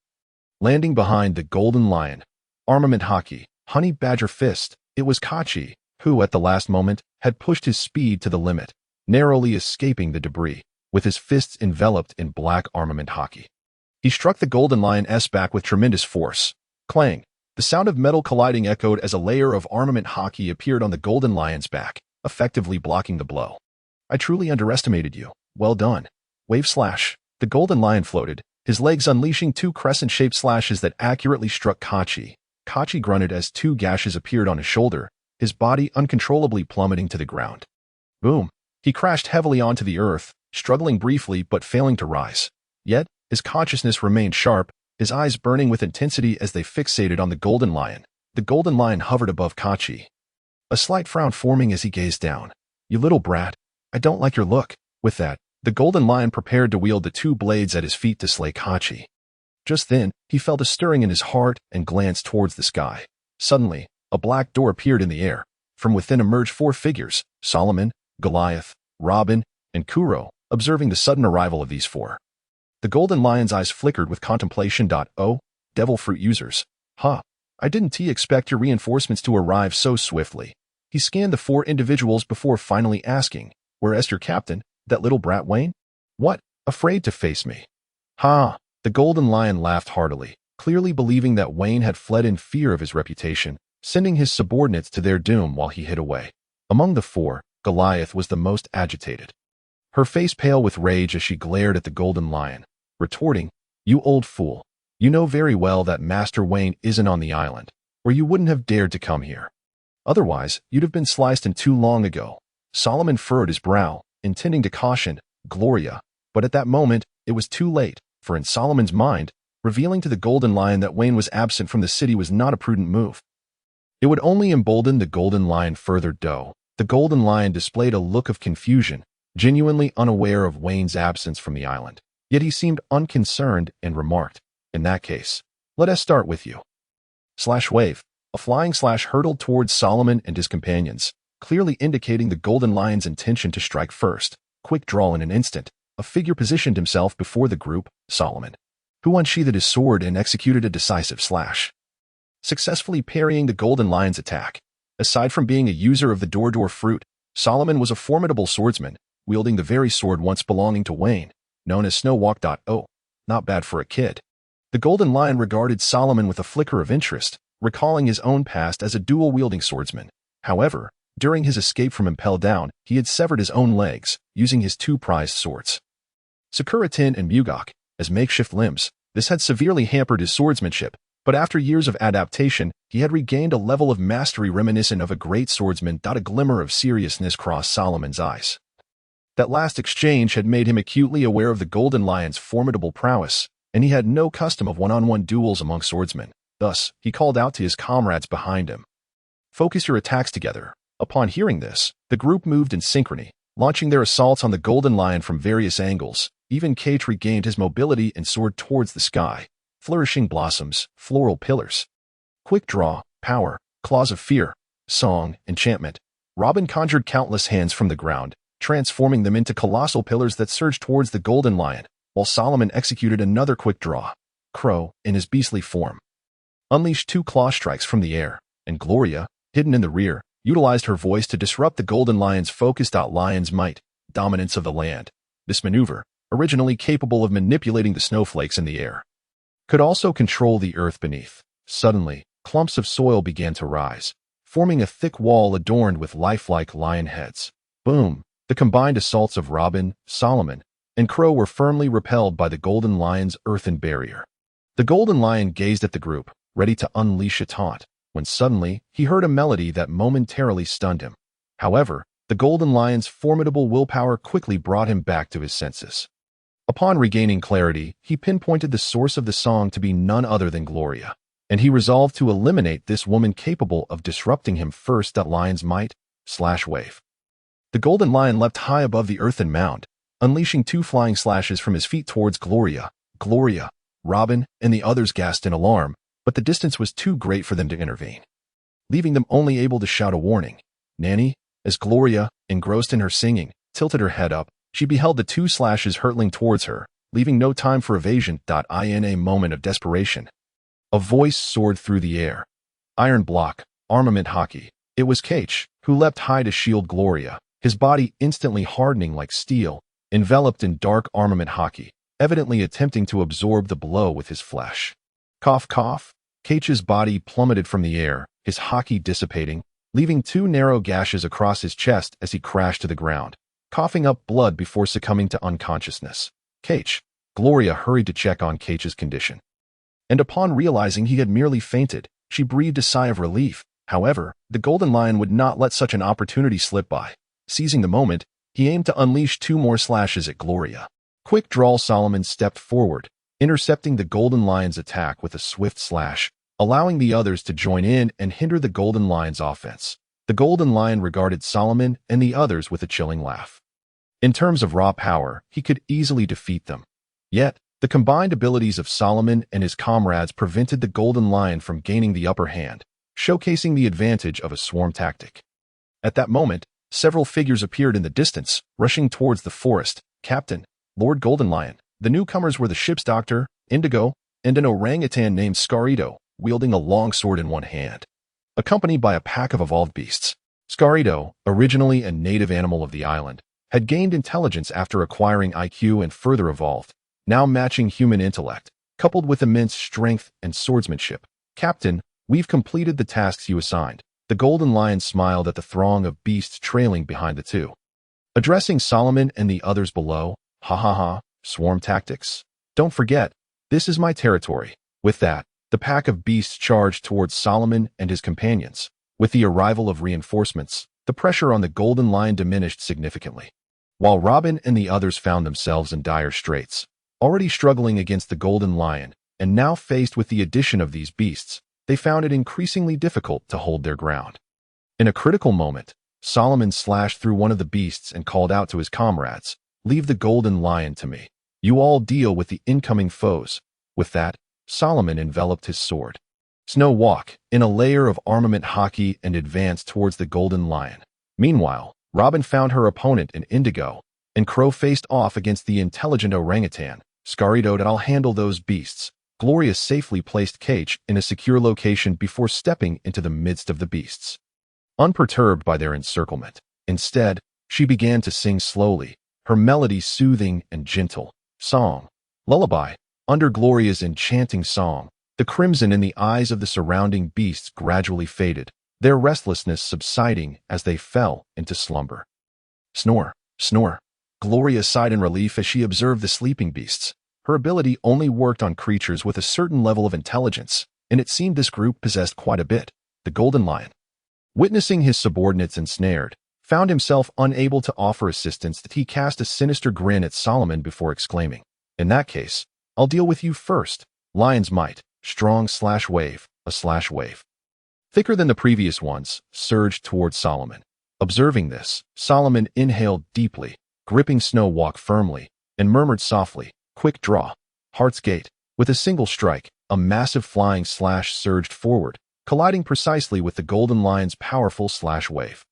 landing behind the Golden Lion. Armament Haki, Honey Badger Fist. It was Kachi, who at the last moment had pushed his speed to the limit, narrowly escaping the debris, with his fists enveloped in black armament Haki. He struck the Golden Lion's back with tremendous force. Clang. The sound of metal colliding echoed as a layer of armament Haki appeared on the Golden Lion's back, effectively blocking the blow. I truly underestimated you. Well done. Wave slash. The Golden Lion floated, his legs unleashing two crescent-shaped slashes that accurately struck Kachi. Kachi grunted as two gashes appeared on his shoulder, his body uncontrollably plummeting to the ground. Boom. He crashed heavily onto the earth, struggling briefly but failing to rise. Yet, his consciousness remained sharp, his eyes burning with intensity as they fixated on the golden lion. The golden lion hovered above Kachi, a slight frown forming as he gazed down. "You little brat, I don't like your look." With that, the golden lion prepared to wield the two blades at his feet to slay Kachi. Just then, he felt a stirring in his heart and glanced towards the sky. Suddenly, a black door appeared in the air. From within emerged four figures: Solomon, Goliath, Robin, and Kuro. Observing the sudden arrival of these four, the golden lion's eyes flickered with contemplation. "Oh, devil fruit users. Huh. I didn't expect your reinforcements to arrive so swiftly." He scanned the four individuals before finally asking, "Where's your captain, that little brat Vayne? What, afraid to face me?" "Ha!" The golden lion laughed heartily, clearly believing that Vayne had fled in fear of his reputation, sending his subordinates to their doom while he hid away. Among the four, Goliath was the most agitated, her face pale with rage as she glared at the golden lion, retorting, "You old fool. You know very well that Master Vayne isn't on the island, or you wouldn't have dared to come here. Otherwise, you'd have been sliced in two long ago." Solomon furrowed his brow, intending to caution Gloria, but at that moment, it was too late, for in Solomon's mind, revealing to the golden lion that Vayne was absent from the city was not a prudent move. It would only embolden the golden lion further. The golden lion displayed a look of confusion, genuinely unaware of Vayne's absence from the island. Yet he seemed unconcerned and remarked, "In that case, let us start with you." Wave. A flying slash hurtled towards Solomon and his companions, clearly indicating the golden lion's intention to strike first. Quick draw. In an instant, a figure positioned himself before the group, Solomon, who unsheathed his sword and executed a decisive slash, successfully parrying the golden lion's attack. Aside from being a user of the dormant fruit, Solomon was a formidable swordsman, wielding the very sword once belonging to Vayne, known as Snowwalk. Oh, not bad for a kid. The golden lion regarded Solomon with a flicker of interest, recalling his own past as a dual-wielding swordsman. However, during his escape from Impel Down, he had severed his own legs, using his two prized swords, Sakura-tin and Mihawk, as makeshift limbs. This had severely hampered his swordsmanship, but after years of adaptation, he had regained a level of mastery reminiscent of a great swordsman. A glimmer of seriousness crossed Solomon's eyes. That last exchange had made him acutely aware of the golden lion's formidable prowess, and he had no custom of one-on-one duels among swordsmen. Thus, he called out to his comrades behind him, "Focus your attacks together." Upon hearing this, the group moved in synchrony, launching their assaults on the golden lion from various angles. Even Kate regained his mobility and soared towards the sky. Flourishing blossoms, floral pillars, quick draw, power, claws of fear, song, enchantment. Robin conjured countless hands from the ground, transforming them into colossal pillars that surged towards the golden lion, while Solomon executed another quick draw. Crow, in his beastly form, unleashed two claw strikes from the air, and Gloria, hidden in the rear, utilized her voice to disrupt the golden lion's focus. Lion's might, dominance of the land. This maneuver, originally capable of manipulating the snowflakes in the air, could also control the earth beneath. Suddenly, clumps of soil began to rise, forming a thick wall adorned with lifelike lion heads. Boom! The combined assaults of Robin, Solomon, and Crow were firmly repelled by the golden lion's earthen barrier. The golden lion gazed at the group, ready to unleash a taunt, when suddenly he heard a melody that momentarily stunned him. However, the golden lion's formidable willpower quickly brought him back to his senses. Upon regaining clarity, he pinpointed the source of the song to be none other than Gloria, and he resolved to eliminate this woman capable of disrupting him first. Lion's might, wave. The golden lion leapt high above the earthen mound, unleashing two flying slashes from his feet towards Gloria. Robin, and the others gasped in alarm, but the distance was too great for them to intervene, leaving them only able to shout a warning. "Nanny," as Gloria, engrossed in her singing, tilted her head up, she beheld the two slashes hurtling towards her, leaving no time for evasion. In a moment of desperation, a voice soared through the air. "Iron block, armament Haki." It was Kate, who leapt high to shield Gloria, his body instantly hardening like steel, enveloped in dark armament Haki, evidently attempting to absorb the blow with his flesh. Cough, cough. Kate's body plummeted from the air, his Haki dissipating, leaving two narrow gashes across his chest as he crashed to the ground, coughing up blood before succumbing to unconsciousness. Gloria hurried to check on Kate's condition, and upon realizing he had merely fainted, she breathed a sigh of relief. However, the golden lion would not let such an opportunity slip by. Seizing the moment, he aimed to unleash 2 more slashes at Gloria. Quick draw, Solomon stepped forward, intercepting the Golden Lion's attack with a swift slash, allowing the others to join in and hinder the Golden Lion's offense. The Golden Lion regarded Solomon and the others with a chilling laugh. In terms of raw power, he could easily defeat them. Yet, the combined abilities of Solomon and his comrades prevented the Golden Lion from gaining the upper hand, showcasing the advantage of a swarm tactic. At that moment, several figures appeared in the distance, rushing towards the forest. Captain, Lord Golden Lion. The newcomers were the ship's doctor, Indigo, and an orangutan named Scarito, wielding a long sword in one hand, accompanied by a pack of evolved beasts. Scarito, originally a native animal of the island, had gained intelligence after acquiring IQ and further evolved, now matching human intellect, coupled with immense strength and swordsmanship. Captain, we've completed the tasks you assigned. The Golden Lion smiled at the throng of beasts trailing behind the two. Addressing Solomon and the others below, ha ha ha, swarm tactics. Don't forget, this is my territory. With that, the pack of beasts charged towards Solomon and his companions. With the arrival of reinforcements, the pressure on the Golden Lion diminished significantly. While Robin and the others found themselves in dire straits, already struggling against the Golden Lion, and now faced with the addition of these beasts, they found it increasingly difficult to hold their ground. In a critical moment, Solomon slashed through one of the beasts and called out to his comrades, "Leave the Golden Lion to me. You all deal with the incoming foes." With that, Solomon enveloped his sword. Snow walked in a layer of armament Haki and advanced towards the Golden Lion. Meanwhile, Robin found her opponent in Indigo, and Crow faced off against the intelligent orangutan. Scarito, "I'll handle those beasts." Gloria safely placed Cage in a secure location before stepping into the midst of the beasts. Unperturbed by their encirclement, instead, she began to sing slowly, her melody soothing and gentle. Song. Lullaby. Under Gloria's enchanting song, the crimson in the eyes of the surrounding beasts gradually faded, their restlessness subsiding as they fell into slumber. Snore, snore. Gloria sighed in relief as she observed the sleeping beasts. Her ability only worked on creatures with a certain level of intelligence, and it seemed this group possessed quite a bit. The Golden Lion, witnessing his subordinates ensnared, found himself unable to offer assistance. That he cast a sinister grin at Solomon before exclaiming, "In that case, I'll deal with you first." Lion's might, strong slash wave, a slash wave, thicker than the previous ones, surged towards Solomon. Observing this, Solomon inhaled deeply, gripping Snow Walk firmly, and murmured softly, "Quick draw. Heart's Gate." With a single strike, a massive flying slash surged forward, colliding precisely with the Golden Lion's powerful slash wave,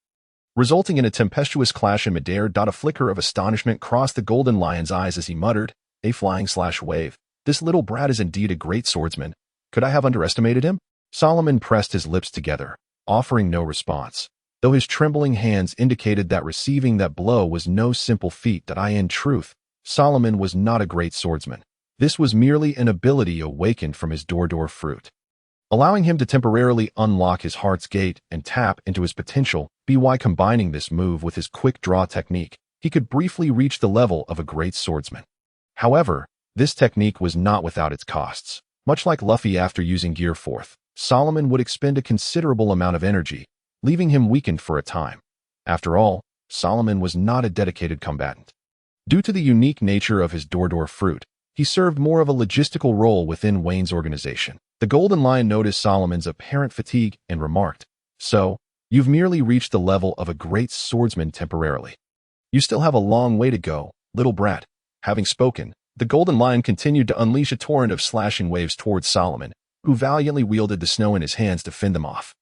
resulting in a tempestuous clash in midair. A flicker of astonishment crossed the Golden Lion's eyes as he muttered, "A flying slash wave. This little brat is indeed a great swordsman. Could I have underestimated him?" Solomon pressed his lips together, offering no response, though his trembling hands indicated that receiving that blow was no simple feat. In truth, Solomon was not a great swordsman. This was merely an ability awakened from his dormant fruit, allowing him to temporarily unlock his heart's gate and tap into his potential. By combining this move with his quick draw technique, he could briefly reach the level of a great swordsman. However, this technique was not without its costs. Much like Luffy after using Gear 4th, Solomon would expend a considerable amount of energy, leaving him weakened for a time. After all, Solomon was not a dedicated combatant. Due to the unique nature of his dormant fruit, he served more of a logistical role within Vayne's organization. The Golden Lion noticed Solomon's apparent fatigue and remarked, "So, you've merely reached the level of a great swordsman temporarily. You still have a long way to go, little brat." Having spoken, the Golden Lion continued to unleash a torrent of slashing waves towards Solomon, who valiantly wielded the snow in his hands to fend them off.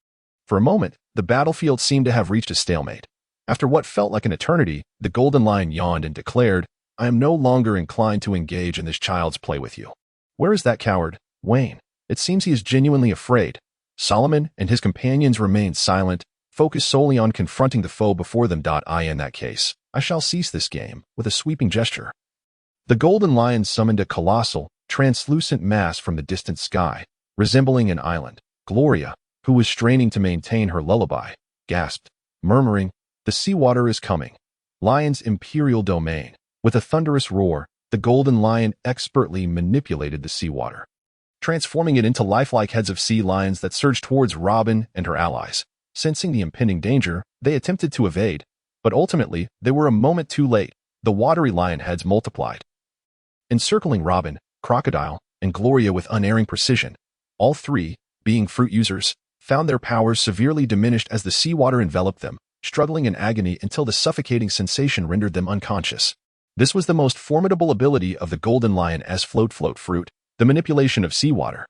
For a moment, the battlefield seemed to have reached a stalemate. After what felt like an eternity, the Golden Lion yawned and declared, "I am no longer inclined to engage in this child's play with you. Where is that coward, Vayne? It seems he is genuinely afraid." Solomon and his companions remained silent, focused solely on confronting the foe before them. In that case, I shall cease this game. With a sweeping gesture, the Golden Lion summoned a colossal, translucent mass from the distant sky, resembling an island. Gloria, who was straining to maintain her lullaby, gasped, murmuring, "The seawater is coming. Lion's imperial domain." With a thunderous roar, the Golden Lion expertly manipulated the seawater, transforming it into lifelike heads of sea lions that surged towards Robin and her allies. Sensing the impending danger, they attempted to evade, But ultimately, they were a moment too late. The watery lion heads multiplied, encircling Robin, Crocodile, and Gloria with unerring precision. All three, being fruit users, found their powers severely diminished as the seawater enveloped them, struggling in agony until the suffocating sensation rendered them unconscious. This was the most formidable ability of the Golden Lion as float fruit, the manipulation of seawater.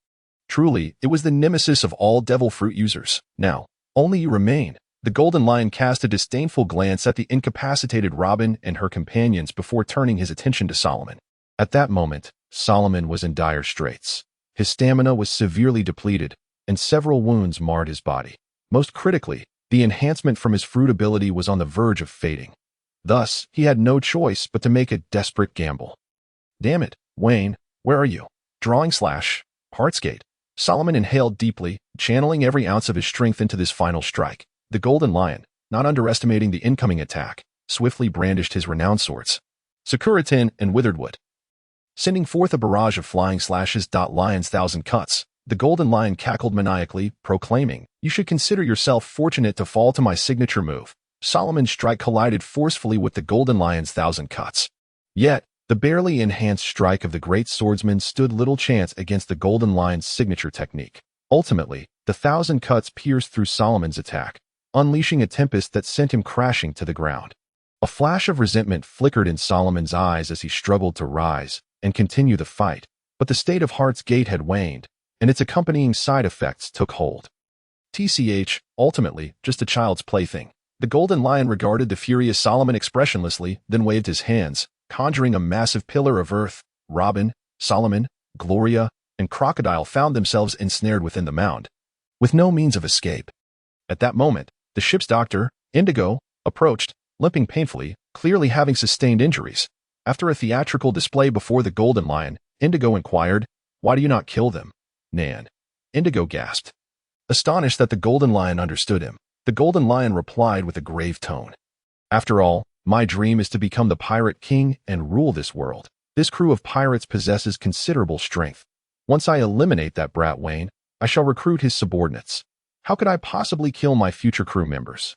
Truly, it was the nemesis of all devil fruit users. Now, only you remain. The Golden Lion cast a disdainful glance at the incapacitated Robin and her companions before turning his attention to Solomon. At that moment, Solomon was in dire straits. His stamina was severely depleted, and several wounds marred his body. Most critically, the enhancement from his fruit ability was on the verge of fading. Thus, he had no choice but to make a desperate gamble. Damn it, Vayne, where are you? Heartsgate. Solomon inhaled deeply, channeling every ounce of his strength into this final strike. The Golden Lion, not underestimating the incoming attack, swiftly brandished his renowned swords, Sakuratin and Witheredwood, sending forth a barrage of flying slashes. Lion's thousand cuts. The Golden Lion cackled maniacally, proclaiming, "You should consider yourself fortunate to fall to my signature move." Solomon's strike collided forcefully with the Golden Lion's thousand cuts. Yet, the barely enhanced strike of the great swordsman stood little chance against the Golden Lion's signature technique. Ultimately, the thousand cuts pierced through Solomon's attack, unleashing a tempest that sent him crashing to the ground. A flash of resentment flickered in Solomon's eyes as he struggled to rise and continue the fight, but the state of Heart's Gate had waned, and its accompanying side effects took hold. Ultimately, just a child's plaything. The Golden Lion regarded the furious Solomon expressionlessly, then waved his hands, conjuring a massive pillar of earth. Robin, Solomon, Gloria, and Crocodile found themselves ensnared within the mound, with no means of escape. At that moment, the ship's doctor, Indigo, approached, limping painfully, clearly having sustained injuries. After a theatrical display before the Golden Lion, Indigo inquired, "Why do you not kill them, Nan?" Indigo gasped, astonished that the Golden Lion understood him. The Golden Lion replied with a grave tone, "After all, my dream is to become the pirate king and rule this world. This crew of pirates possesses considerable strength. Once I eliminate that brat Vayne, I shall recruit his subordinates. How could I possibly kill my future crew members?"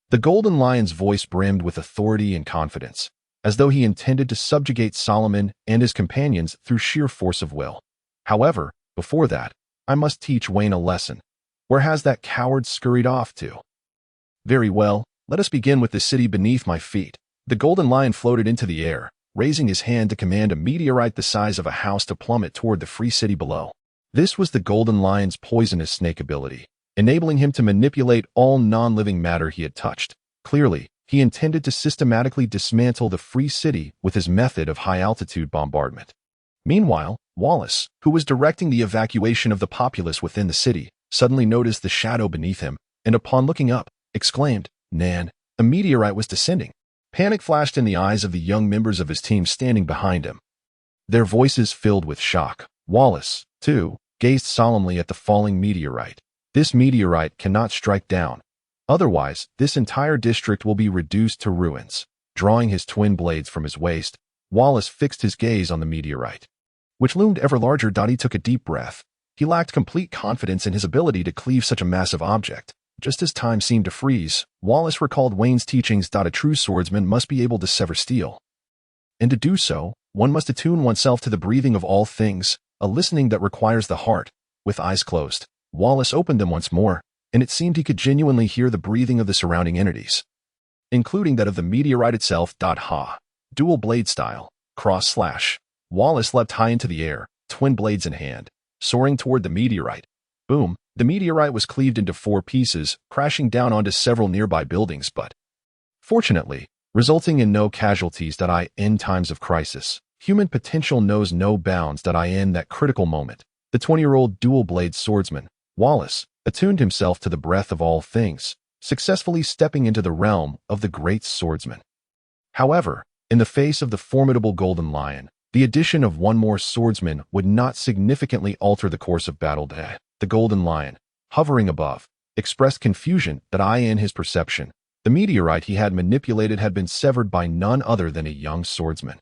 The Golden Lion's voice brimmed with authority and confidence, as though he intended to subjugate Solomon and his companions through sheer force of will. However, before that, I must teach Vayne a lesson. Where has that coward scurried off to? Very well, let us begin with the city beneath my feet. The Golden Lion floated into the air, raising his hand to command a meteorite the size of a house to plummet toward the free city below. This was the Golden Lion's poisonous snake ability, enabling him to manipulate all non-living matter he had touched. Clearly, he intended to systematically dismantle the free city with his method of high-altitude bombardment. Meanwhile, Wallace, who was directing the evacuation of the populace within the city, suddenly noticed the shadow beneath him, and upon looking up, exclaimed, "Nan, a meteorite was descending." Panic flashed in the eyes of the young members of his team standing behind him, their voices filled with shock. Wallace, too, gazed solemnly at the falling meteorite. This meteorite cannot strike down. Otherwise, this entire district will be reduced to ruins. Drawing his twin blades from his waist, Wallace fixed his gaze on the meteorite, which loomed ever larger. He took a deep breath. He lacked complete confidence in his ability to cleave such a massive object. Just as time seemed to freeze, Wallace recalled Vayne's teachings. A true swordsman must be able to sever steel. And to do so, one must attune oneself to the breathing of all things, a listening that requires the heart. With eyes closed, Wallace opened them once more, and it seemed he could genuinely hear the breathing of the surrounding entities, including that of the meteorite itself. Dual blade style, cross slash. Wallace leapt high into the air, twin blades in hand, soaring toward the meteorite. Boom! The meteorite was cleaved into 4 pieces, crashing down onto several nearby buildings, but fortunately, resulting in no casualties. In times of crisis, human potential knows no bounds. In that critical moment, the 20-year-old dual-blade swordsman, Wallace, attuned himself to the breath of all things, successfully stepping into the realm of the great swordsman. However, in the face of the formidable Golden Lion, the addition of one more swordsman would not significantly alter the course of battle. The Golden Lion, hovering above, expressed confusion that in his perception, the meteorite he had manipulated had been severed by none other than a young swordsman.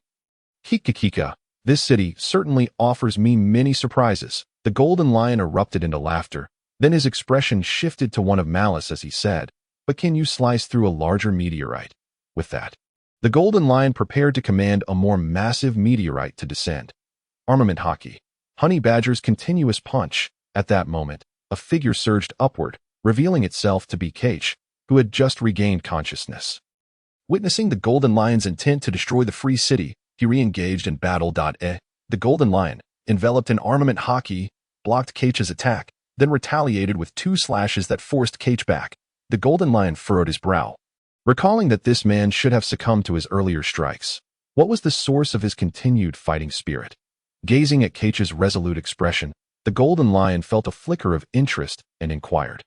Kikikika, this city certainly offers me many surprises. The Golden Lion erupted into laughter, then his expression shifted to one of malice as he said, "But can you slice through a larger meteorite?" With that, the Golden Lion prepared to command a more massive meteorite to descend. Armament Haki. Honey Badger's continuous punch. At that moment, a figure surged upward, revealing itself to be Cage, who had just regained consciousness. Witnessing the Golden Lion's intent to destroy the free city, he re-engaged in battle. The Golden Lion, enveloped in armament Haki, blocked Cage's attack, then retaliated with 2 slashes that forced Cage back. The Golden Lion furrowed his brow, recalling that this man should have succumbed to his earlier strikes. What was the source of his continued fighting spirit? Gazing at Cage's resolute expression, the Golden Lion felt a flicker of interest and inquired,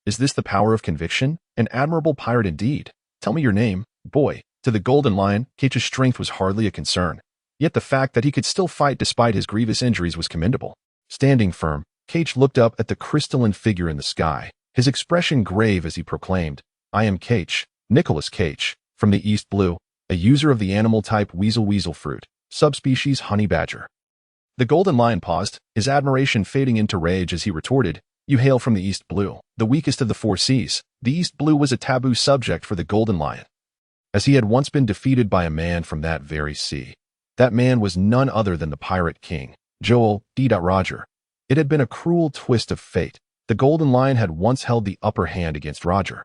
"Is this the power of conviction? An admirable pirate indeed. Tell me your name, boy." To the Golden Lion, Cage's strength was hardly a concern. Yet the fact that he could still fight despite his grievous injuries was commendable. Standing firm, Cage looked up at the crystalline figure in the sky, his expression grave as he proclaimed, "I am Cage, Nicholas Cage, from the East Blue, a user of the animal type weasel fruit, subspecies honey badger." The Golden Lion paused, his admiration fading into rage as he retorted, "You hail from the East Blue, the weakest of the 4 seas." The East Blue was a taboo subject for the Golden Lion, as he had once been defeated by a man from that very sea. That man was none other than the Pirate King, Joel D. Roger. It had been a cruel twist of fate. The Golden Lion had once held the upper hand against Roger,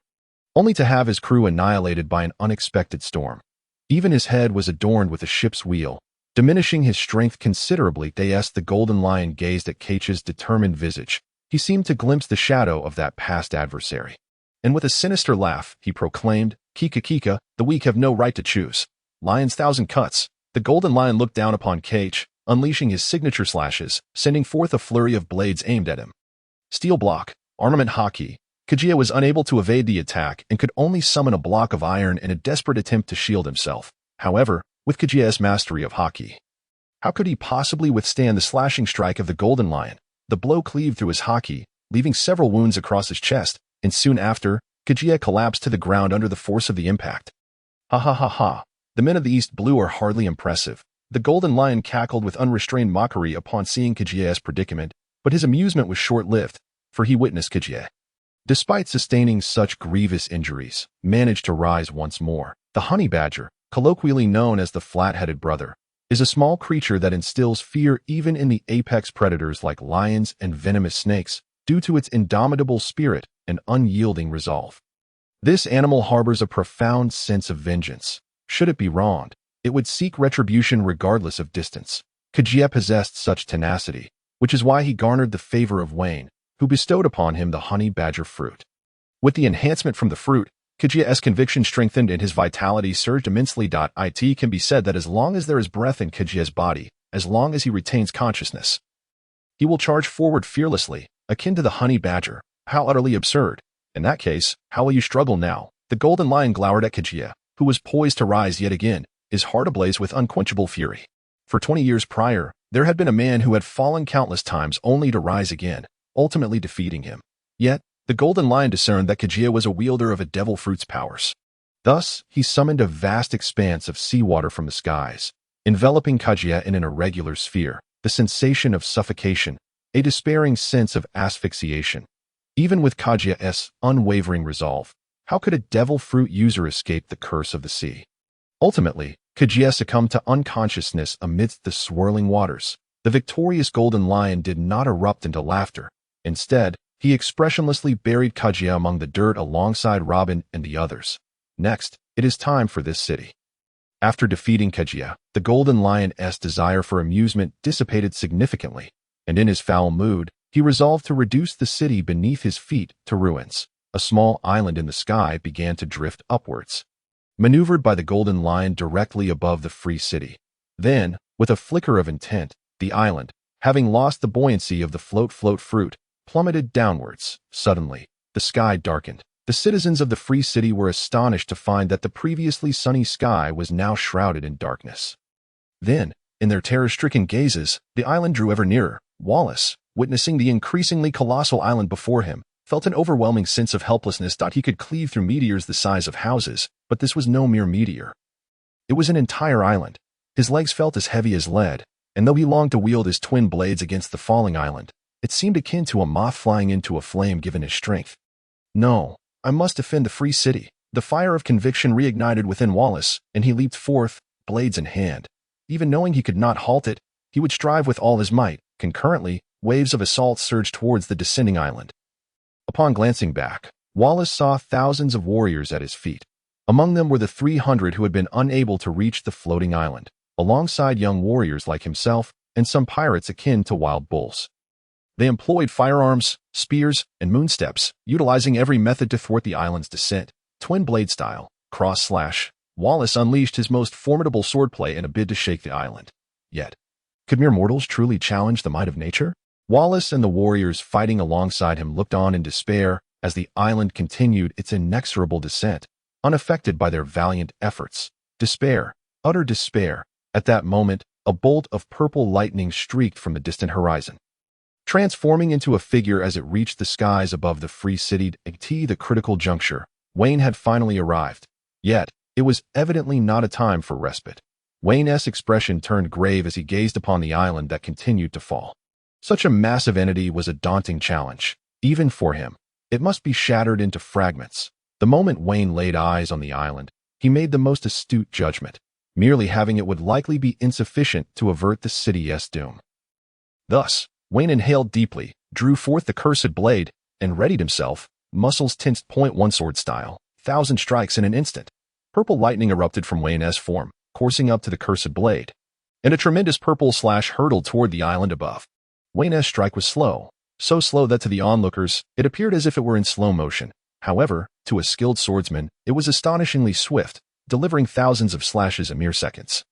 only to have his crew annihilated by an unexpected storm. Even his head was adorned with a ship's wheel, diminishing his strength considerably. The Golden Lion gazed at Cage's determined visage. He seemed to glimpse the shadow of that past adversary. And with a sinister laugh, he proclaimed, "Kika Kika, the weak have no right to choose. Lion's 1,000 cuts." The Golden Lion looked down upon Cage, unleashing his signature slashes, sending forth a flurry of blades aimed at him. Steel block, armament Haki. Kaguya was unable to evade the attack and could only summon a block of iron in a desperate attempt to shield himself. However, with Kaguya's mastery of Haki, how could he possibly withstand the slashing strike of the Golden Lion? The blow cleaved through his Haki, leaving several wounds across his chest, and soon after, Kaguya collapsed to the ground under the force of the impact. "Ha ha ha ha. The men of the East Blue are hardly impressive." The Golden Lion cackled with unrestrained mockery upon seeing Kaguya's predicament, but his amusement was short-lived, for he witnessed Kaguya, despite sustaining such grievous injuries, managed to rise once more. The honey badger, colloquially known as the flat-headed brother, is a small creature that instills fear even in the apex predators like lions and venomous snakes, due to its indomitable spirit and unyielding resolve. This animal harbors a profound sense of vengeance. Should it be wronged, it would seek retribution regardless of distance. Kaguya possessed such tenacity, which is why he garnered the favor of Vayne, who bestowed upon him the honey badger fruit. With the enhancement from the fruit, Kaguya's conviction strengthened and his vitality surged immensely. It can be said that as long as there is breath in Kaguya's body, as long as he retains consciousness, he will charge forward fearlessly, akin to the honey badger. How utterly absurd. In that case, how will you struggle now? The Golden Lion glowered at Kaguya, who was poised to rise yet again, his heart ablaze with unquenchable fury. For 20 years prior, there had been a man who had fallen countless times only to rise again, ultimately defeating him. Yet, the Golden Lion discerned that Kaguya was a wielder of a devil fruit's powers. Thus, he summoned a vast expanse of seawater from the skies, enveloping Kaguya in an irregular sphere, the sensation of suffocation, a despairing sense of asphyxiation. Even with Kaguya's unwavering resolve, how could a devil fruit user escape the curse of the sea? Ultimately, Kaguya succumbed to unconsciousness amidst the swirling waters. The victorious Golden Lion did not erupt into laughter. Instead, he expressionlessly buried Kaguya among the dirt alongside Robin and the others. Next, it is time for this city. After defeating Kaguya, the Golden Lion's desire for amusement dissipated significantly, and in his foul mood, he resolved to reduce the city beneath his feet to ruins. A small island in the sky began to drift upwards, maneuvered by the Golden Lion directly above the free city. Then, with a flicker of intent, the island, having lost the buoyancy of the float fruit, plummeted downwards. Suddenly, the sky darkened. The citizens of the free city were astonished to find that the previously sunny sky was now shrouded in darkness. Then, in their terror-stricken gazes, the island drew ever nearer. Wallace, witnessing the increasingly colossal island before him, felt an overwhelming sense of helplessness. He could cleave through meteors the size of houses, but this was no mere meteor. It was an entire island. His legs felt as heavy as lead, and though he longed to wield his twin blades against the falling island, it seemed akin to a moth flying into a flame given his strength. "No, I must defend the free city." The fire of conviction reignited within Wallace, and he leaped forth, blades in hand. Even knowing he could not halt it, he would strive with all his might. Concurrently, waves of assault surged towards the descending island. Upon glancing back, Wallace saw thousands of warriors at his feet. Among them were the 300 who had been unable to reach the floating island, alongside young warriors like himself and some pirates akin to wild bulls. They employed firearms, spears, and moonsteps, utilizing every method to thwart the island's descent. Twin blade style, cross slash, Wallace unleashed his most formidable swordplay in a bid to shake the island. Yet, could mere mortals truly challenge the might of nature? Wallace and the warriors fighting alongside him looked on in despair as the island continued its inexorable descent, unaffected by their valiant efforts. Despair, utter despair. At that moment, a bolt of purple lightning streaked from the distant horizon, transforming into a figure as it reached the skies above the free city. At the critical juncture, Vayne had finally arrived. Yet, it was evidently not a time for respite. Vayne's expression turned grave as he gazed upon the island that continued to fall. Such a massive entity was a daunting challenge, even for him. It must be shattered into fragments. The moment Vayne laid eyes on the island, he made the most astute judgment. Merely having it would likely be insufficient to avert the city's doom. Thus, Vayne inhaled deeply, drew forth the cursed blade, and readied himself, muscles tensed. .1 sword style, 1,000 strikes in an instant. Purple lightning erupted from Vayne's form, coursing up to the cursed blade, and a tremendous purple slash hurtled toward the island above. Vayne's strike was slow, so slow that to the onlookers, it appeared as if it were in slow motion. However, to a skilled swordsman, it was astonishingly swift, delivering thousands of slashes in mere seconds,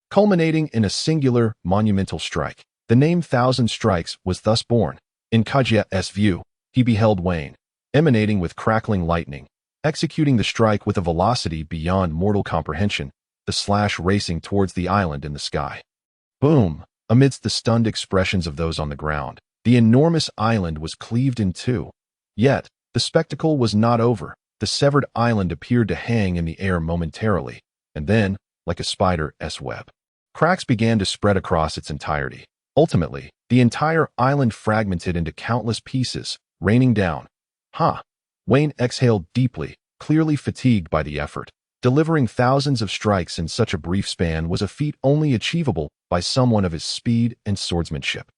culminating in a singular, monumental strike. The name Thousand Strikes was thus born. In Kajia's view, he beheld Vayne, emanating with crackling lightning, executing the strike with a velocity beyond mortal comprehension, the slash racing towards the island in the sky. Boom! Amidst the stunned expressions of those on the ground, the enormous island was cleaved in two. Yet, the spectacle was not over. The severed island appeared to hang in the air momentarily, and then, like a spider's web, cracks began to spread across its entirety. Ultimately, the entire island fragmented into countless pieces, raining down. Vayne exhaled deeply, clearly fatigued by the effort. Delivering thousands of strikes in such a brief span was a feat only achievable by someone of his speed and swordsmanship.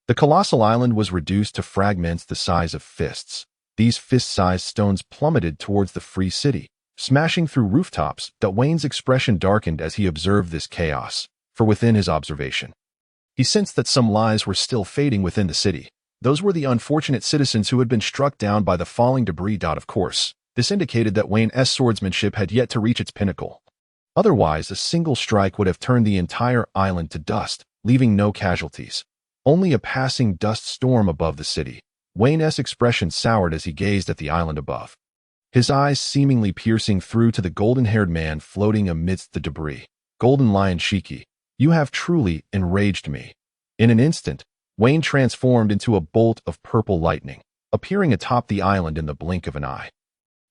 The colossal island was reduced to fragments the size of fists. These fist-sized stones plummeted towards the free city, smashing through rooftops. Vayne's expression darkened as he observed this chaos, for within his observation, he sensed that some lives were still fading within the city. Those were the unfortunate citizens who had been struck down by the falling debris. Of course, this indicated that Vayne's swordsmanship had yet to reach its pinnacle. Otherwise, a single strike would have turned the entire island to dust, leaving no casualties. Only a passing dust storm above the city. Vayne's expression soured as he gazed at the island above, his eyes seemingly piercing through to the golden-haired man floating amidst the debris. Golden Lion Shiki, you have truly enraged me. In an instant, Vayne transformed into a bolt of purple lightning, appearing atop the island in the blink of an eye.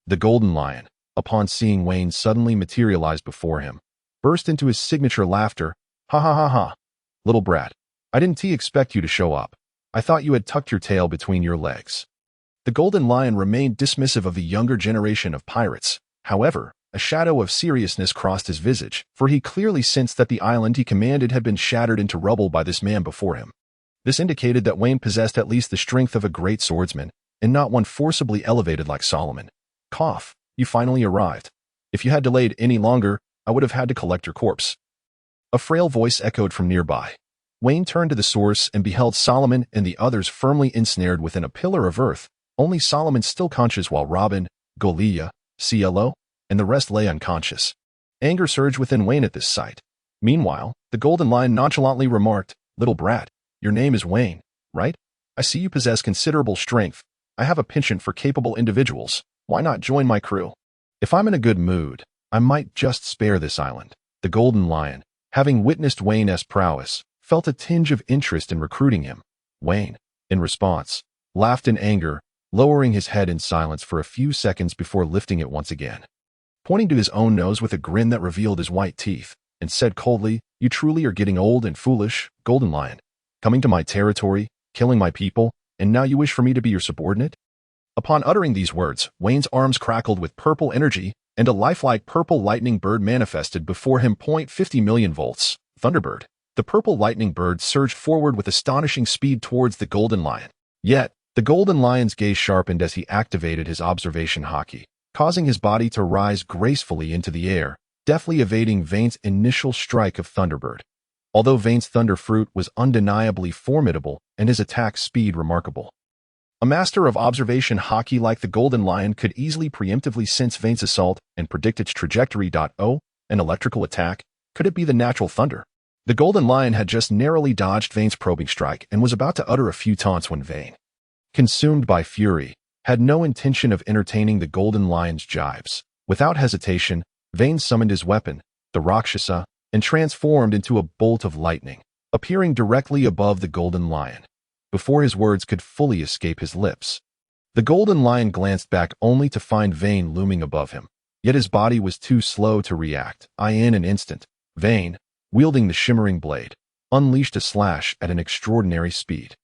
The Golden Lion, upon seeing Vayne suddenly materialize before him, burst into his signature laughter. Ha ha ha ha. Little brat, I didn't expect you to show up. I thought you had tucked your tail between your legs. The Golden Lion remained dismissive of the younger generation of pirates. However, a shadow of seriousness crossed his visage, for he clearly sensed that the island he commanded had been shattered into rubble by this man before him. This indicated that Vayne possessed at least the strength of a great swordsman, and not one forcibly elevated like Solomon. Cough, you finally arrived. If you had delayed any longer, I would have had to collect your corpse. A frail voice echoed from nearby. Vayne turned to the source and beheld Solomon and the others firmly ensnared within a pillar of earth, only Solomon still conscious while Robin, Golia, CLO, and the rest lay unconscious. Anger surged within Vayne at this sight. Meanwhile, the Golden Lion nonchalantly remarked, Little brat, your name is Vayne, right? I see you possess considerable strength. I have a penchant for capable individuals. Why not join my crew? If I'm in a good mood, I might just spare this island. The Golden Lion, having witnessed Vayne's prowess, felt a tinge of interest in recruiting him. Vayne, in response, laughed in anger, lowering his head in silence for a few seconds before lifting it once again, pointing to his own nose with a grin that revealed his white teeth, and said coldly, You truly are getting old and foolish, Golden Lion. Coming to my territory, killing my people, and now you wish for me to be your subordinate? Upon uttering these words, Vayne's arms crackled with purple energy, and a lifelike purple lightning bird manifested before him. 50 million volts. Thunderbird. The purple lightning bird surged forward with astonishing speed towards the golden lion. Yet, the golden lion's gaze sharpened as he activated his observation Haki, causing his body to rise gracefully into the air, deftly evading Vayne's initial strike of Thunderbird. Although Vayne's Thunder Fruit was undeniably formidable and his attack speed remarkable, a master of observation Haki like the golden lion could easily preemptively sense Vayne's assault and predict its trajectory. Oh, an electrical attack? Could it be the natural thunder? The golden lion had just narrowly dodged Vayne's probing strike and was about to utter a few taunts when Vayne, consumed by fury, had no intention of entertaining the golden lion's jibes. Without hesitation, Vayne summoned his weapon, the Rakshasa, and transformed into a bolt of lightning, appearing directly above the golden lion. Before his words could fully escape his lips, the golden lion glanced back only to find Vayne looming above him. Yet his body was too slow to react. In an instant, Vayne, wielding the shimmering blade, unleashed a slash at an extraordinary speed.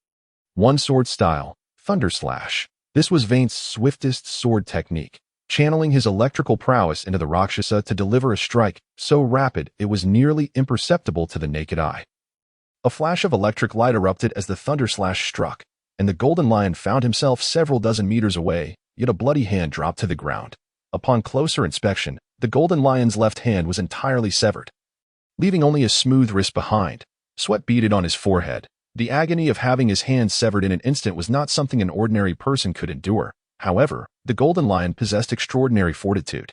One sword style, Thunder Slash. This was Vayne's swiftest sword technique, channeling his electrical prowess into the Rakshasa to deliver a strike so rapid it was nearly imperceptible to the naked eye. A flash of electric light erupted as the Thunder Slash struck, and the golden lion found himself several dozen meters away, yet a bloody hand dropped to the ground. Upon closer inspection, the golden lion's left hand was entirely severed, leaving only a smooth wrist behind. Sweat beaded on his forehead. The agony of having his hand severed in an instant was not something an ordinary person could endure. However, the golden lion possessed extraordinary fortitude.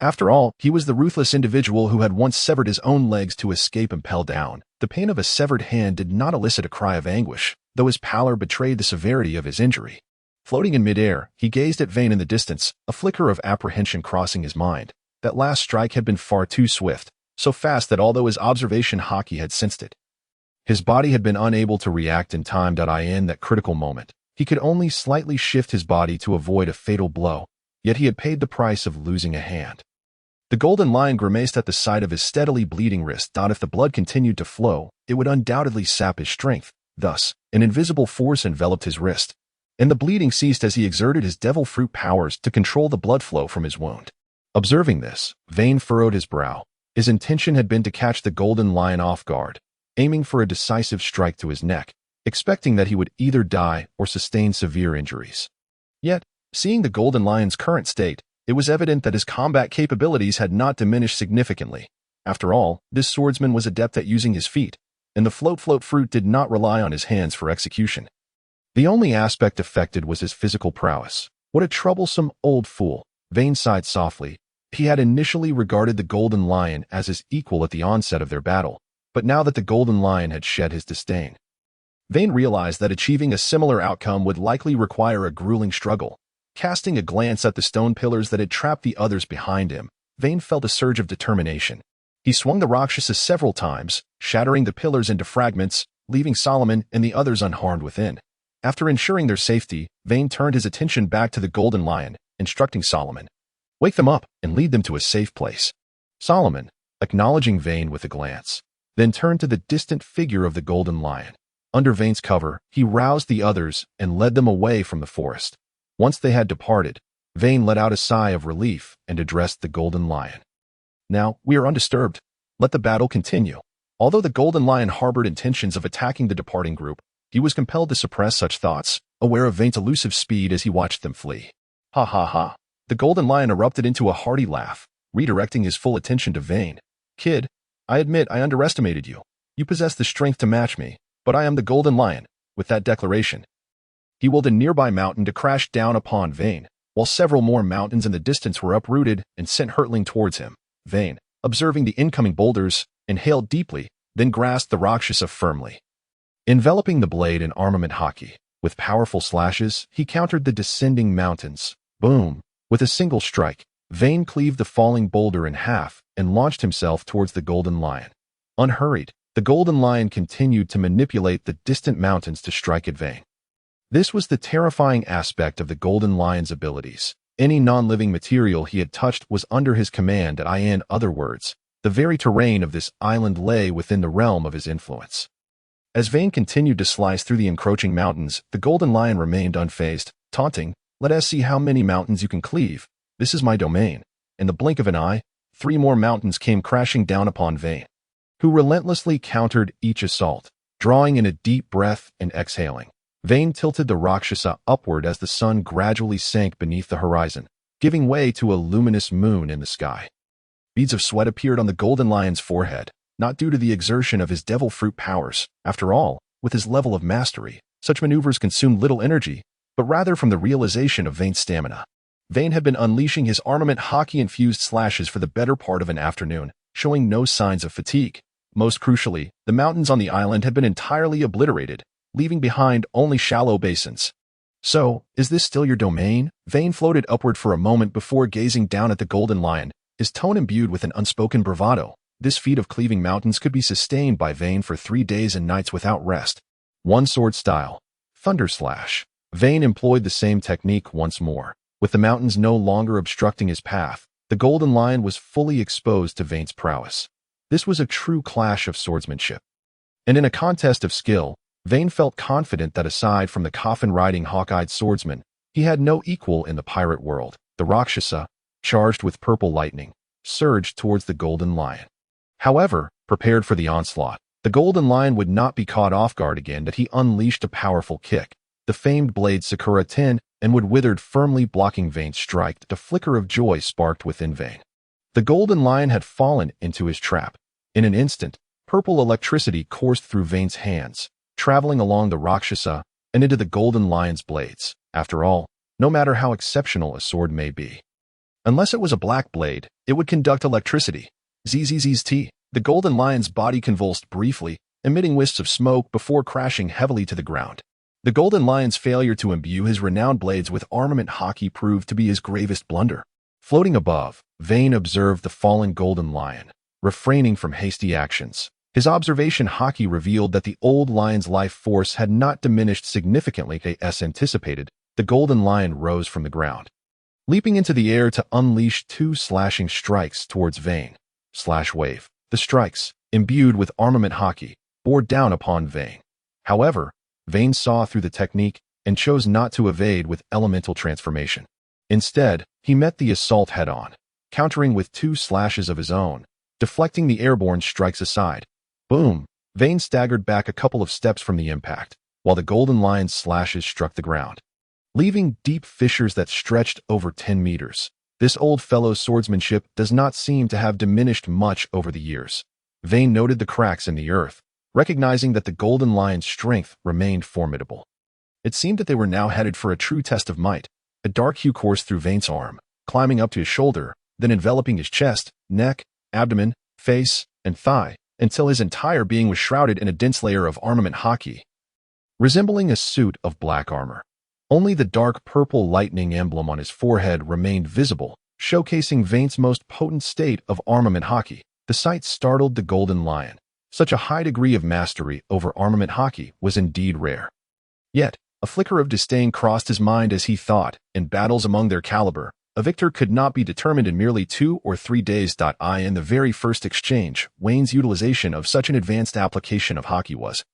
After all, he was the ruthless individual who had once severed his own legs to escape impelled down. The pain of a severed hand did not elicit a cry of anguish, though his pallor betrayed the severity of his injury. Floating in midair, he gazed at Vayne in the distance, a flicker of apprehension crossing his mind. That last strike had been far too swift, so fast that although his observation Haki had sensed it, his body had been unable to react in time. In that critical moment, he could only slightly shift his body to avoid a fatal blow, yet he had paid the price of losing a hand. The golden lion grimaced at the sight of his steadily bleeding wrist. If the blood continued to flow, it would undoubtedly sap his strength. Thus, an invisible force enveloped his wrist, and the bleeding ceased as he exerted his devil fruit powers to control the blood flow from his wound. Observing this, Vayne furrowed his brow. His intention had been to catch the golden lion off guard, aiming for a decisive strike to his neck, expecting that he would either die or sustain severe injuries. Yet, seeing the golden lion's current state, it was evident that his combat capabilities had not diminished significantly. After all, this swordsman was adept at using his feet, and the float fruit did not rely on his hands for execution. The only aspect affected was his physical prowess. What a troublesome old fool, Vayne sighed softly. He had initially regarded the golden lion as his equal at the onset of their battle, but now that the golden lion had shed his disdain, Vayne realized that achieving a similar outcome would likely require a grueling struggle. Casting a glance at the stone pillars that had trapped the others behind him, Vayne felt a surge of determination. He swung the Rakshasa several times, shattering the pillars into fragments, leaving Solomon and the others unharmed within. After ensuring their safety, Vayne turned his attention back to the golden lion, instructing Solomon, "Wake them up and lead them to a safe place." Solomon, acknowledging Vayne with a glance, then turned to the distant figure of the golden lion. Under Vayne's cover, he roused the others and led them away from the forest. Once they had departed, Vayne let out a sigh of relief and addressed the golden lion. "Now, we are undisturbed. Let the battle continue." Although the golden lion harbored intentions of attacking the departing group, he was compelled to suppress such thoughts, aware of Vayne's elusive speed as he watched them flee. "Ha ha ha." The golden lion erupted into a hearty laugh, redirecting his full attention to Vayne. "Kid, I admit I underestimated you. You possess the strength to match me, but I am the golden lion." With that declaration, he willed a nearby mountain to crash down upon Vayne, while several more mountains in the distance were uprooted and sent hurtling towards him. Vayne, observing the incoming boulders, inhaled deeply, then grasped the Rakshasa firmly. Enveloping the blade in armament Haki, with powerful slashes, he countered the descending mountains. Boom! With a single strike, Vayne cleaved the falling boulder in half and launched himself towards the golden lion. Unhurried, the golden lion continued to manipulate the distant mountains to strike at Vayne. This was the terrifying aspect of the golden lion's abilities. Any non-living material he had touched was under his command. In other words, the very terrain of this island lay within the realm of his influence. As Vayne continued to slice through the encroaching mountains, the golden lion remained unfazed, taunting, "Let us see how many mountains you can cleave. This is my domain, in the blink of an eye, 3 more mountains came crashing down upon Vayne, who relentlessly countered each assault, drawing in a deep breath and exhaling. Vayne tilted the Rakshasa upward as the sun gradually sank beneath the horizon, giving way to a luminous moon in the sky. Beads of sweat appeared on the Golden Lion's forehead, not due to the exertion of his devil fruit powers. After all, with his level of mastery, such maneuvers consumed little energy, but rather from the realization of Vayne's stamina. Vayne had been unleashing his armament Haki-infused slashes for the better part of an afternoon, showing no signs of fatigue. Most crucially, the mountains on the island had been entirely obliterated, leaving behind only shallow basins. So, is this still your domain? Vayne floated upward for a moment before gazing down at the Golden Lion, his tone imbued with an unspoken bravado. This feat of cleaving mountains could be sustained by Vayne for 3 days and nights without rest. One sword style. Thunder Slash. Vayne employed the same technique once more. With the mountains no longer obstructing his path, the Golden Lion was fully exposed to Vayne's prowess. This was a true clash of swordsmanship. And in a contest of skill, Vayne felt confident that aside from the coffin-riding hawk-eyed swordsman, he had no equal in the pirate world. The Rakshasa, charged with purple lightning, surged towards the Golden Lion. However, prepared for the onslaught, the Golden Lion would not be caught off guard again that he unleashed a powerful kick, the famed blade Sakura Tin, and would withered firmly blocking Vayne's strike. A flicker of joy sparked within Vayne. The Golden Lion had fallen into his trap. In an instant, purple electricity coursed through Vayne's hands, traveling along the Rakshasa and into the Golden Lion's blades. After all, no matter how exceptional a sword may be, unless it was a black blade, it would conduct electricity. Zzzt. The Golden Lion's body convulsed briefly, emitting wisps of smoke before crashing heavily to the ground. The Golden Lion's failure to imbue his renowned blades with armament Haki proved to be his gravest blunder. Floating above, Vayne observed the fallen Golden Lion, refraining from hasty actions. His observation Haki revealed that the old lion's life force had not diminished significantly as anticipated. The Golden Lion rose from the ground, leaping into the air to unleash 2 slashing strikes towards Vayne. Slash wave. The strikes, imbued with armament Haki, bore down upon Vayne. However, Vayne saw through the technique and chose not to evade with elemental transformation. Instead, he met the assault head-on, countering with 2 slashes of his own, deflecting the airborne strikes aside. Boom! Vayne staggered back a couple of steps from the impact, while the Golden Lion's slashes struck the ground, leaving deep fissures that stretched over 10 meters. This old fellow's swordsmanship does not seem to have diminished much over the years. Vayne noted the cracks in the earth, recognizing that the Golden Lion's strength remained formidable. It seemed that they were now headed for a true test of might. A dark hue coursed through Vayne's arm, climbing up to his shoulder, then enveloping his chest, neck, abdomen, face, and thigh, until his entire being was shrouded in a dense layer of armament Haki, resembling a suit of black armor. Only the dark purple lightning emblem on his forehead remained visible, showcasing Vayne's most potent state of armament Haki. The sight startled the Golden Lion. Such a high degree of mastery over armament Haki was indeed rare. Yet, a flicker of disdain crossed his mind as he thought, in battles among their caliber, a victor could not be determined in merely 2 or 3 days. In the very first exchange, Vayne's utilization of such an advanced application of Haki was,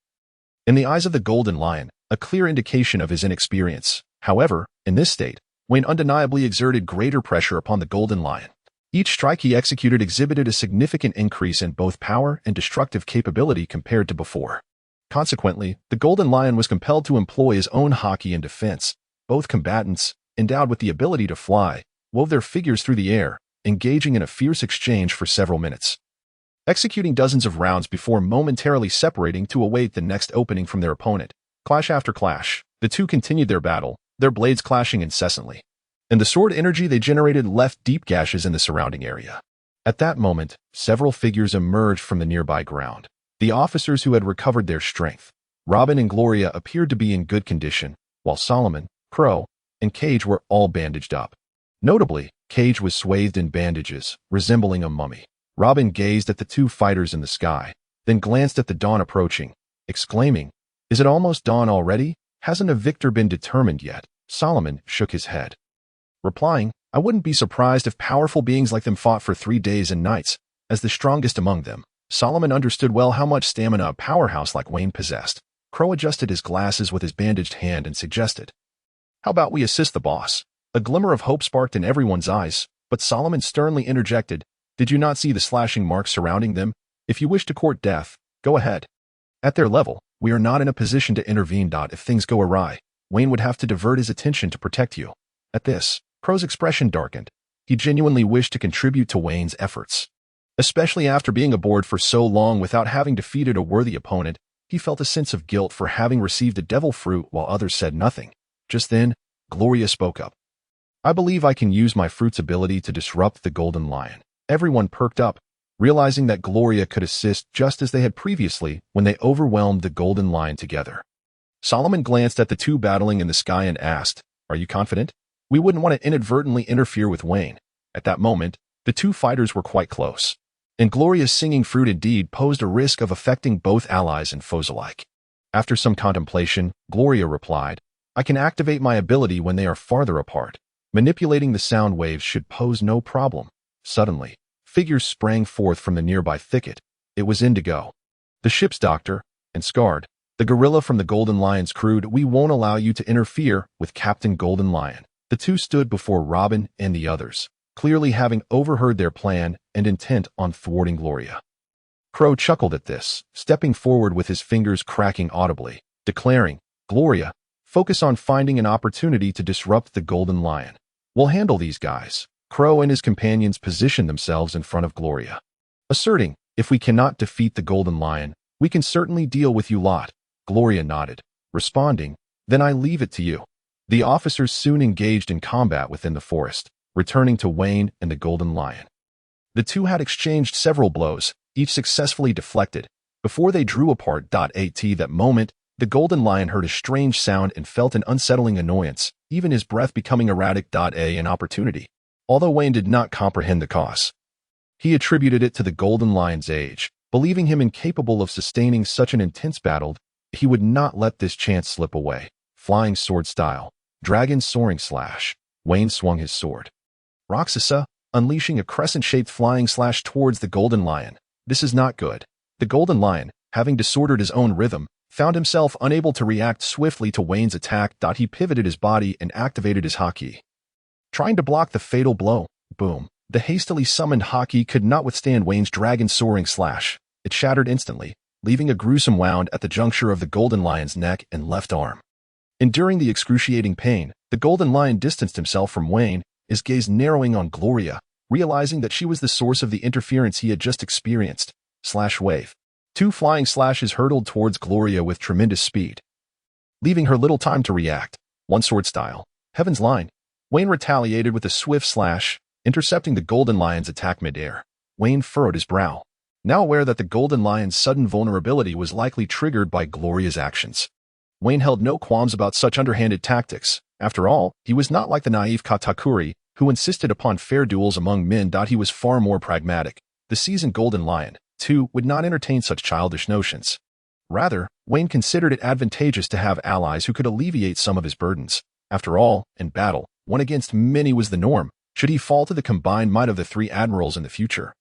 in the eyes of the Golden Lion, a clear indication of his inexperience. However, in this state, Vayne undeniably exerted greater pressure upon the Golden Lion. Each strike he executed exhibited a significant increase in both power and destructive capability compared to before. Consequently, the Golden Lion was compelled to employ his own Haki in defense. Both combatants, endowed with the ability to fly, wove their figures through the air, engaging in a fierce exchange for several minutes, executing dozens of rounds before momentarily separating to await the next opening from their opponent. Clash after clash, the two continued their battle, their blades clashing incessantly, and the sword energy they generated left deep gashes in the surrounding area. At that moment, several figures emerged from the nearby ground. The officers who had recovered their strength. Robin and Gloria appeared to be in good condition, while Solomon, Kuro, and Cage were all bandaged up. Notably, Cage was swathed in bandages, resembling a mummy. Robin gazed at the 2 fighters in the sky, then glanced at the dawn approaching, exclaiming, "Is it almost dawn already? Hasn't a victor been determined yet?" Solomon shook his head, replying, "I wouldn't be surprised if powerful beings like them fought for 3 days and nights, as the strongest among them." Solomon understood well how much stamina a powerhouse like Vayne possessed. Crow adjusted his glasses with his bandaged hand and suggested, "How about we assist the boss?" A glimmer of hope sparked in everyone's eyes. But Solomon sternly interjected, "Did you not see the slashing marks surrounding them? If you wish to court death, go ahead. At their level, we are not in a position to intervene. If things go awry, Vayne would have to divert his attention to protect you." At this, Crow's expression darkened. He genuinely wished to contribute to Vayne's efforts. Especially after being aboard for so long without having defeated a worthy opponent, he felt a sense of guilt for having received a devil fruit while others said nothing. Just then, Gloria spoke up. "I believe I can use my fruit's ability to disrupt the Golden Lion." Everyone perked up, realizing that Gloria could assist just as they had previously when they overwhelmed the Golden Lion together. Solomon glanced at the two battling in the sky and asked, "Are you confident? We wouldn't want to inadvertently interfere with Vayne." At that moment, the two fighters were quite close, and Gloria's singing fruit indeed posed a risk of affecting both allies and foes alike. After some contemplation, Gloria replied, "I can activate my ability when they are farther apart. Manipulating the sound waves should pose no problem." Suddenly, figures sprang forth from the nearby thicket. It was Indigo, the ship's doctor, and Scarred, the gorilla from the Golden Lion's crew. "We won't allow you to interfere with Captain Golden Lion." The two stood before Robin and the others, clearly having overheard their plan and intent on thwarting Gloria. Crow chuckled at this, stepping forward with his fingers cracking audibly, declaring, "Gloria, focus on finding an opportunity to disrupt the Golden Lion. We'll handle these guys." Crow and his companions positioned themselves in front of Gloria, asserting, "If we cannot defeat the Golden Lion, we can certainly deal with you lot." Gloria nodded, responding, "Then I leave it to you." The officers soon engaged in combat within the forest, returning to Vayne and the Golden Lion. The two had exchanged several blows, each successfully deflected, before they drew apart. At that moment, the Golden Lion heard a strange sound and felt an unsettling annoyance, even his breath becoming erratic. An opportunity. Although Vayne did not comprehend the cause, he attributed it to the Golden Lion's age, believing him incapable of sustaining such an intense battle. He would not let this chance slip away. Flying sword style, dragon soaring slash. Vayne swung his sword, Roxasa, unleashing a crescent-shaped flying slash towards the Golden Lion. This is not good. The Golden Lion, having disordered his own rhythm, found himself unable to react swiftly to Vayne's attack. He pivoted his body and activated his Haki, trying to block the fatal blow. Boom. The hastily summoned Haki could not withstand Vayne's dragon soaring slash. It shattered instantly, leaving a gruesome wound at the juncture of the Golden Lion's neck and left arm. Enduring the excruciating pain, the Golden Lion distanced himself from Vayne, his gaze narrowing on Gloria, realizing that she was the source of the interference he had just experienced. Slash wave. Two flying slashes hurtled towards Gloria with tremendous speed, leaving her little time to react. One sword style, Heaven's Line. Vayne retaliated with a swift slash, intercepting the Golden Lion's attack midair. Vayne furrowed his brow, now aware that the Golden Lion's sudden vulnerability was likely triggered by Gloria's actions. Vayne held no qualms about such underhanded tactics. After all, he was not like the naive Katakuri, who insisted upon fair duels among men. He was far more pragmatic. The seasoned Golden Lion, too, would not entertain such childish notions. Rather, Vayne considered it advantageous to have allies who could alleviate some of his burdens. After all, in battle, one against many was the norm. Should he fall to the combined might of the three admirals in the future,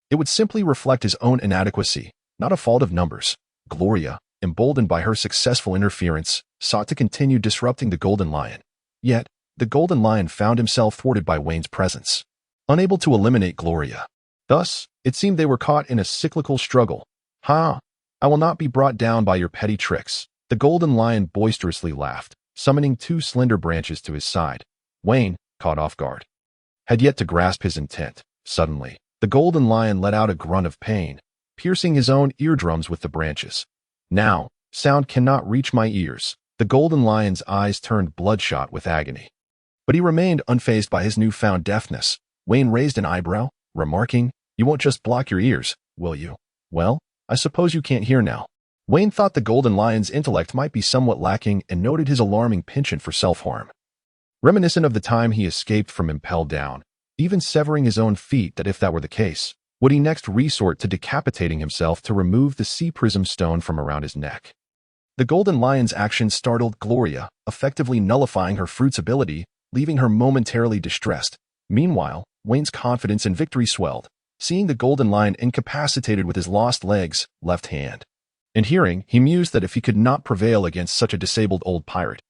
it would simply reflect his own inadequacy, not a fault of numbers. Gloria, emboldened by her successful interference, sought to continue disrupting the Golden Lion. Yet, the Golden Lion found himself thwarted by Vayne's presence, unable to eliminate Gloria. Thus, it seemed they were caught in a cyclical struggle. "Ha! I will not be brought down by your petty tricks." The Golden Lion boisterously laughed, summoning two slender branches to his side. Vayne, caught off guard, had yet to grasp his intent. Suddenly, the Golden Lion let out a grunt of pain, piercing his own eardrums with the branches. "Now, sound cannot reach my ears." The Golden Lion's eyes turned bloodshot with agony, but he remained unfazed by his newfound deafness. Vayne raised an eyebrow, remarking, "You won't just block your ears, will you? Well, I suppose you can't hear now." Vayne thought the Golden Lion's intellect might be somewhat lacking and noted his alarming penchant for self-harm, reminiscent of the time he escaped from Impel Down, even severing his own feet. That if that were the case, would he next resort to decapitating himself to remove the sea prism stone from around his neck? The Golden Lion's action startled Gloria, effectively nullifying her fruit's ability, leaving her momentarily distressed. Meanwhile, Vayne's confidence in victory swelled, seeing the Golden Lion incapacitated with his lost legs, left hand. And hearing, he mused that if he could not prevail against such a disabled old pirate,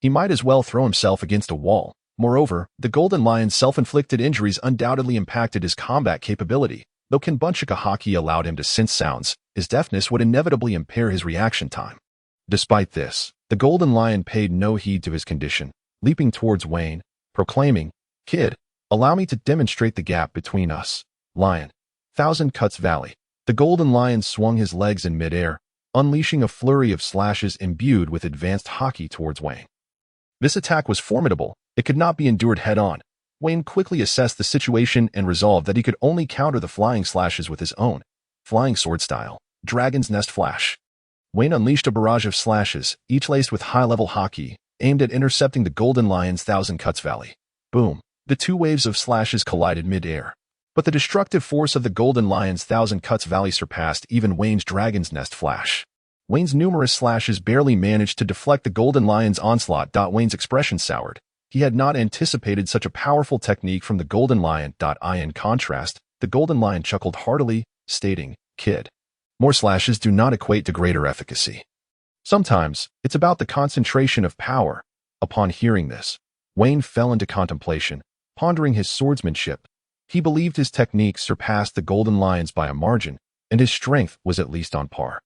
he might as well throw himself against a wall. Moreover, the Golden Lion's self-inflicted injuries undoubtedly impacted his combat capability. Though Kinbunchika Haki allowed him to sense sounds, his deafness would inevitably impair his reaction time. Despite this, the Golden Lion paid no heed to his condition, leaping towards Vayne, proclaiming, "Kid, allow me to demonstrate the gap between us, Lion." Thousand Cuts Valley. The Golden Lion swung his legs in midair, unleashing a flurry of slashes imbued with advanced Haki towards Vayne. This attack was formidable. It could not be endured head-on. Vayne quickly assessed the situation and resolved that he could only counter the flying slashes with his own flying sword style, Dragon's Nest Flash. Vayne unleashed a barrage of slashes, each laced with high-level Haki, aimed at intercepting the Golden Lion's Thousand Cuts Valley. Boom! The two waves of slashes collided mid-air. But the destructive force of the Golden Lion's Thousand Cuts Valley surpassed even Vayne's Dragon's Nest Flash. Vayne's numerous slashes barely managed to deflect the Golden Lion's onslaught. Vayne's expression soured. He had not anticipated such a powerful technique from the Golden Lion. In contrast, the Golden Lion chuckled heartily, stating, "Kid, more slashes do not equate to greater efficacy. Sometimes, it's about the concentration of power." Upon hearing this, Vayne fell into contemplation, pondering his swordsmanship. He believed his technique surpassed the Golden Lion's by a margin, and his strength was at least on par.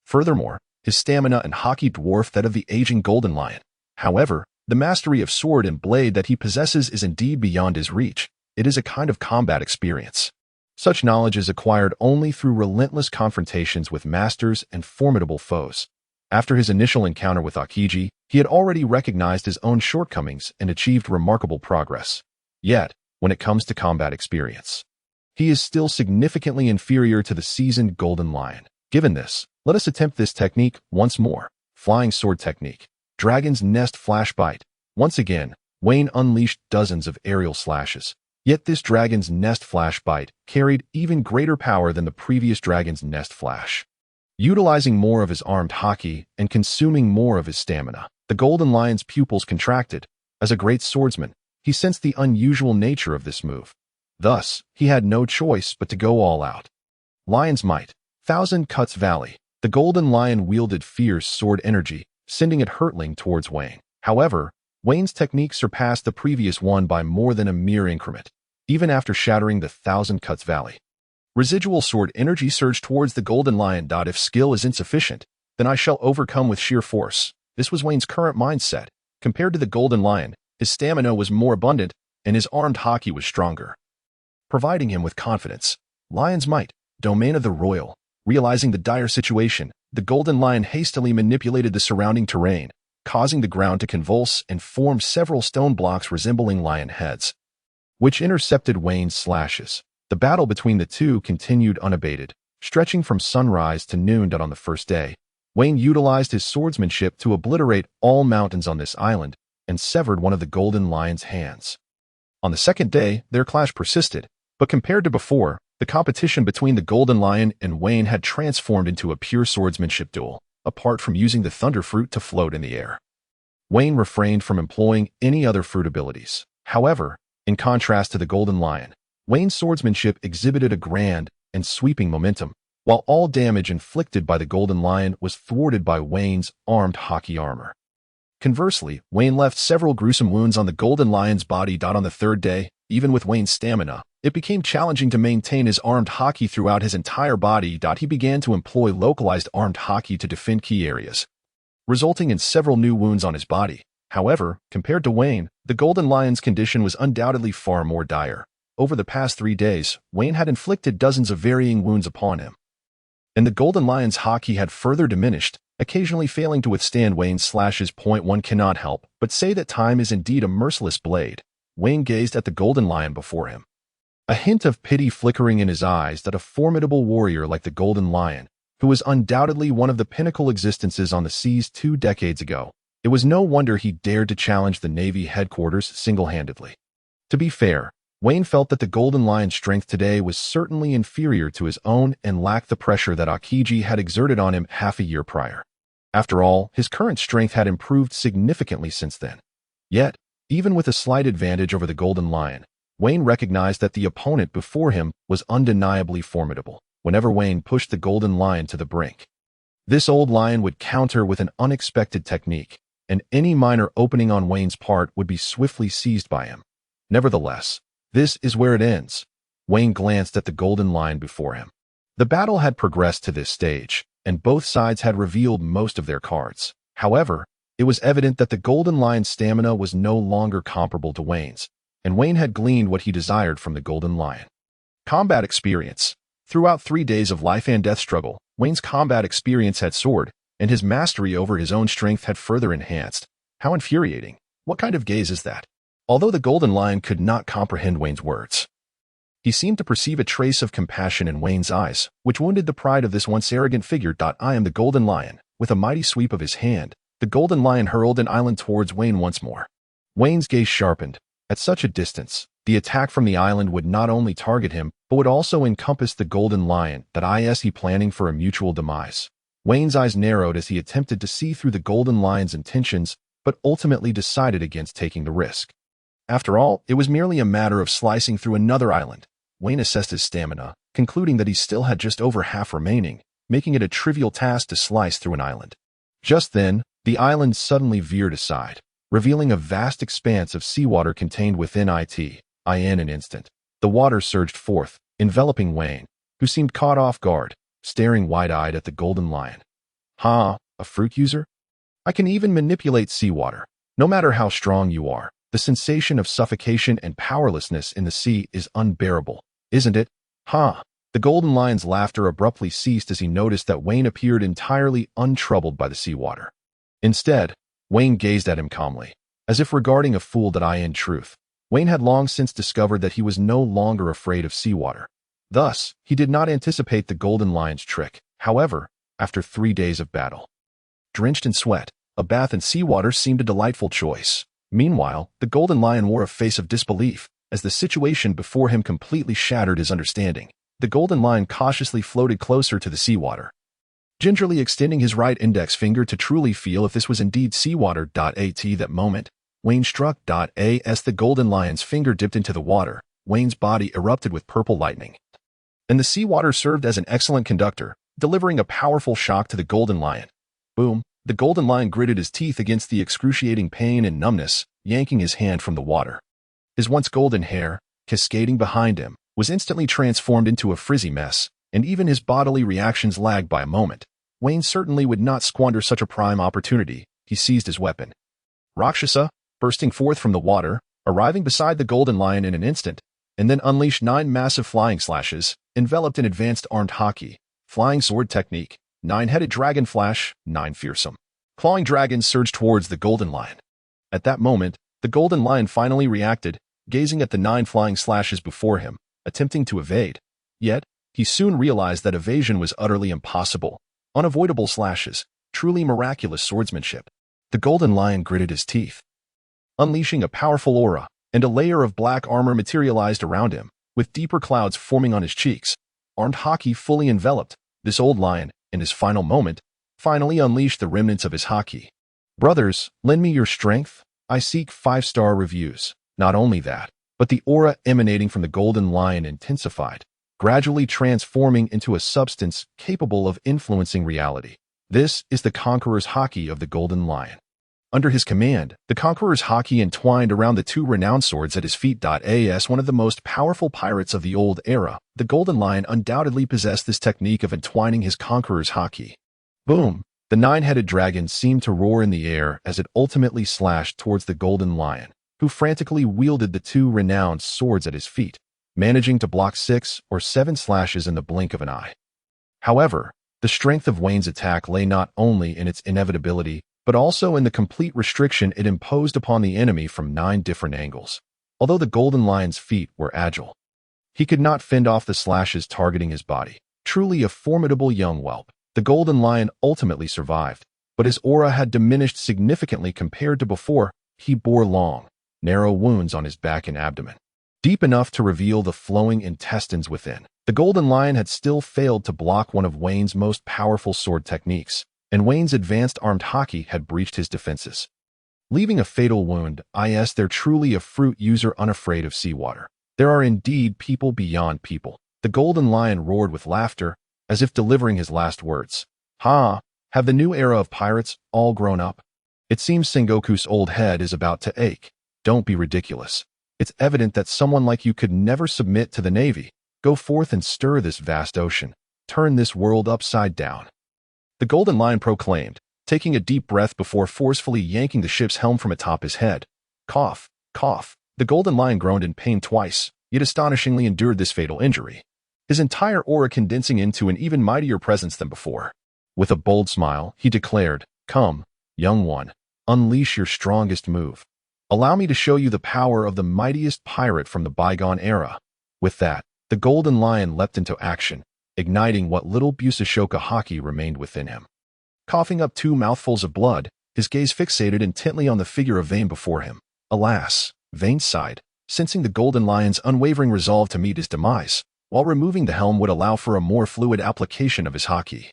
Furthermore, his stamina and Haki dwarfed that of the aging Golden Lion. However, the mastery of sword and blade that he possesses is indeed beyond his reach. It is a kind of combat experience. Such knowledge is acquired only through relentless confrontations with masters and formidable foes. After his initial encounter with Aokiji, he had already recognized his own shortcomings and achieved remarkable progress. Yet, when it comes to combat experience, he is still significantly inferior to the seasoned Golden Lion. Given this, let us attempt this technique once more. Flying Sword Technique. Dragon's Nest Flash Bite. Once again, Vayne unleashed dozens of aerial slashes. Yet this Dragon's Nest Flash Bite carried even greater power than the previous Dragon's Nest Flash. Utilizing more of his armed Haki and consuming more of his stamina, the Golden Lion's pupils contracted. As a great swordsman, he sensed the unusual nature of this move. Thus, he had no choice but to go all out. Lion's Might. Thousand Cuts Valley. The Golden Lion wielded fierce sword energy, sending it hurtling towards Vayne. However, Vayne's technique surpassed the previous one by more than a mere increment, even after shattering the Thousand Cuts Valley. Residual sword energy surged towards the Golden Lion. If skill is insufficient, then I shall overcome with sheer force. This was Vayne's current mindset. Compared to the Golden Lion, his stamina was more abundant, and his armed Haki was stronger, providing him with confidence. Lion's Might. Domain of the Royal. Realizing the dire situation, the Golden Lion hastily manipulated the surrounding terrain, causing the ground to convulse and form several stone blocks resembling lion heads, which intercepted Vayne's slashes. The battle between the two continued unabated, stretching from sunrise to noon. On the first day, Vayne utilized his swordsmanship to obliterate all mountains on this island and severed one of the Golden Lion's hands. On the second day, their clash persisted, but compared to before, the competition between the Golden Lion and Vayne had transformed into a pure swordsmanship duel, apart from using the Thunder Fruit to float in the air. Vayne refrained from employing any other fruit abilities. However, in contrast to the Golden Lion, Vayne's swordsmanship exhibited a grand and sweeping momentum, while all damage inflicted by the Golden Lion was thwarted by Vayne's armed Haki armor. Conversely, Vayne left several gruesome wounds on the Golden Lion's body. On the third day, even with Vayne's stamina, it became challenging to maintain his armed Haki throughout his entire body. He began to employ localized armed Haki to defend key areas, resulting in several new wounds on his body. However, compared to Vayne, the Golden Lion's condition was undoubtedly far more dire. Over the past 3 days, Vayne had inflicted dozens of varying wounds upon him, and the Golden Lion's Haki had further diminished, occasionally failing to withstand Vayne's slashes. One cannot help but say that time is indeed a merciless blade. Vayne gazed at the Golden Lion before him, a hint of pity flickering in his eyes. That a formidable warrior like the Golden Lion, who was undoubtedly one of the pinnacle existences on the seas 2 decades ago, it was no wonder he dared to challenge the Navy headquarters single-handedly. To be fair, Vayne felt that the Golden Lion's strength today was certainly inferior to his own and lacked the pressure that Aokiji had exerted on him half a year prior. After all, his current strength had improved significantly since then. Yet, even with a slight advantage over the Golden Lion, Vayne recognized that the opponent before him was undeniably formidable. Whenever Vayne pushed the Golden Lion to the brink, this old lion would counter with an unexpected technique. and any minor opening on Vayne's part would be swiftly seized by him. Nevertheless, this is where it ends. Vayne glanced at the golden line before him. The battle had progressed to this stage, and both sides had revealed most of their cards. However, it was evident that the golden line's stamina was no longer comparable to Vayne's, and Vayne had gleaned what he desired from the golden lion. Combat experience. Throughout 3 days of life and death struggle, Vayne's combat experience had soared, and his mastery over his own strength had further enhanced. How infuriating. What kind of gaze is that? Although the golden lion could not comprehend Vayne's words, he seemed to perceive a trace of compassion in Vayne's eyes, which wounded the pride of this once arrogant figure. I am the golden lion. With a mighty sweep of his hand, the golden lion hurled an island towards Vayne once more. Vayne's gaze sharpened. At such a distance, the attack from the island would not only target him, but would also encompass the golden lion. He planning for a mutual demise. Vayne's eyes narrowed as he attempted to see through the golden lion's intentions, but ultimately decided against taking the risk. After all, it was merely a matter of slicing through another island. Vayne assessed his stamina, concluding that he still had just over half remaining, making it a trivial task to slice through an island. Just then, the island suddenly veered aside, revealing a vast expanse of seawater contained within it. In an instant, the water surged forth, enveloping Vayne, who seemed caught off guard, staring wide-eyed at the golden lion. A fruit user? I can even manipulate seawater. No matter how strong you are, the sensation of suffocation and powerlessness in the sea is unbearable, isn't it? The golden lion's laughter abruptly ceased as he noticed that Vayne appeared entirely untroubled by the seawater. Instead, Vayne gazed at him calmly, as if regarding a fool. In truth, Vayne had long since discovered that he was no longer afraid of seawater. Thus, he did not anticipate the golden lion's trick. However, after 3 days of battle, drenched in sweat, a bath in seawater seemed a delightful choice. Meanwhile, the golden lion wore a face of disbelief, as the situation before him completely shattered his understanding. The golden lion cautiously floated closer to the seawater, gingerly extending his right index finger to truly feel if this was indeed seawater. At that moment, Vayne struck. As the golden lion's finger dipped into the water, Vayne's body erupted with purple lightning. And the seawater served as an excellent conductor, delivering a powerful shock to the golden lion. Boom! The golden lion gritted his teeth against the excruciating pain and numbness, yanking his hand from the water. His once golden hair, cascading behind him, was instantly transformed into a frizzy mess, and even his bodily reactions lagged by a moment. Vayne certainly would not squander such a prime opportunity. He seized his weapon, Rakshasa, bursting forth from the water, arriving beside the golden lion in an instant, and then unleashed 9 massive flying slashes, enveloped in advanced armed Haki, flying sword technique, 9-headed dragon flash, 9 fearsome clawing dragons surged towards the golden lion. At that moment, the golden lion finally reacted, gazing at the 9 flying slashes before him, attempting to evade. Yet, he soon realized that evasion was utterly impossible. Unavoidable slashes, truly miraculous swordsmanship. The golden lion gritted his teeth, unleashing a powerful aura, and a layer of black armor materialized around him, with deeper clouds forming on his cheeks. Armed Haki fully enveloped, this old lion, in his final moment, finally unleashed the remnants of his Haki. Brothers, lend me your strength. I seek 5-star reviews. Not only that, but the aura emanating from the golden lion intensified, gradually transforming into a substance capable of influencing reality. This is the Conqueror's Haki of the golden lion. Under his command, the Conqueror's Haki entwined around the 2 renowned swords at his feet. As one of the most powerful pirates of the old era, the golden lion undoubtedly possessed this technique of entwining his Conqueror's Haki. Boom! The 9-headed dragon seemed to roar in the air as it ultimately slashed towards the golden lion, who frantically wielded the 2 renowned swords at his feet, managing to block 6 or 7 slashes in the blink of an eye. However, the strength of Vayne's attack lay not only in its inevitability, but also in the complete restriction it imposed upon the enemy from 9 different angles. Although the golden lion's feet were agile, he could not fend off the slashes targeting his body. Truly a formidable young whelp, the golden lion ultimately survived, but his aura had diminished significantly compared to before. He bore long, narrow wounds on his back and abdomen, deep enough to reveal the flowing intestines within. The golden lion had still failed to block one of Vayne's most powerful sword techniques, and Vayne's advanced armed Haki had breached his defenses, leaving a fatal wound. They're truly a fruit user unafraid of seawater. There are indeed people beyond people. The golden lion roared with laughter, as if delivering his last words. Have the new era of pirates all grown up? It seems Sengoku's old head is about to ache. Don't be ridiculous. It's evident that someone like you could never submit to the Navy. Go forth and stir this vast ocean. Turn this world upside down. The Golden Lion proclaimed, taking a deep breath before forcefully yanking the ship's helm from atop his head. Cough, cough. The Golden Lion groaned in pain twice, yet astonishingly endured this fatal injury, his entire aura condensing into an even mightier presence than before. With a bold smile, he declared, "Come, young one, unleash your strongest move. Allow me to show you the power of the mightiest pirate from the bygone era." With that, the Golden Lion leapt into action, igniting what little Busashoka Haki remained within him. Coughing up 2 mouthfuls of blood, his gaze fixated intently on the figure of Vayne before him. Alas, Vayne sighed, sensing the Golden Lion's unwavering resolve to meet his demise, while removing the helm would allow for a more fluid application of his Haki.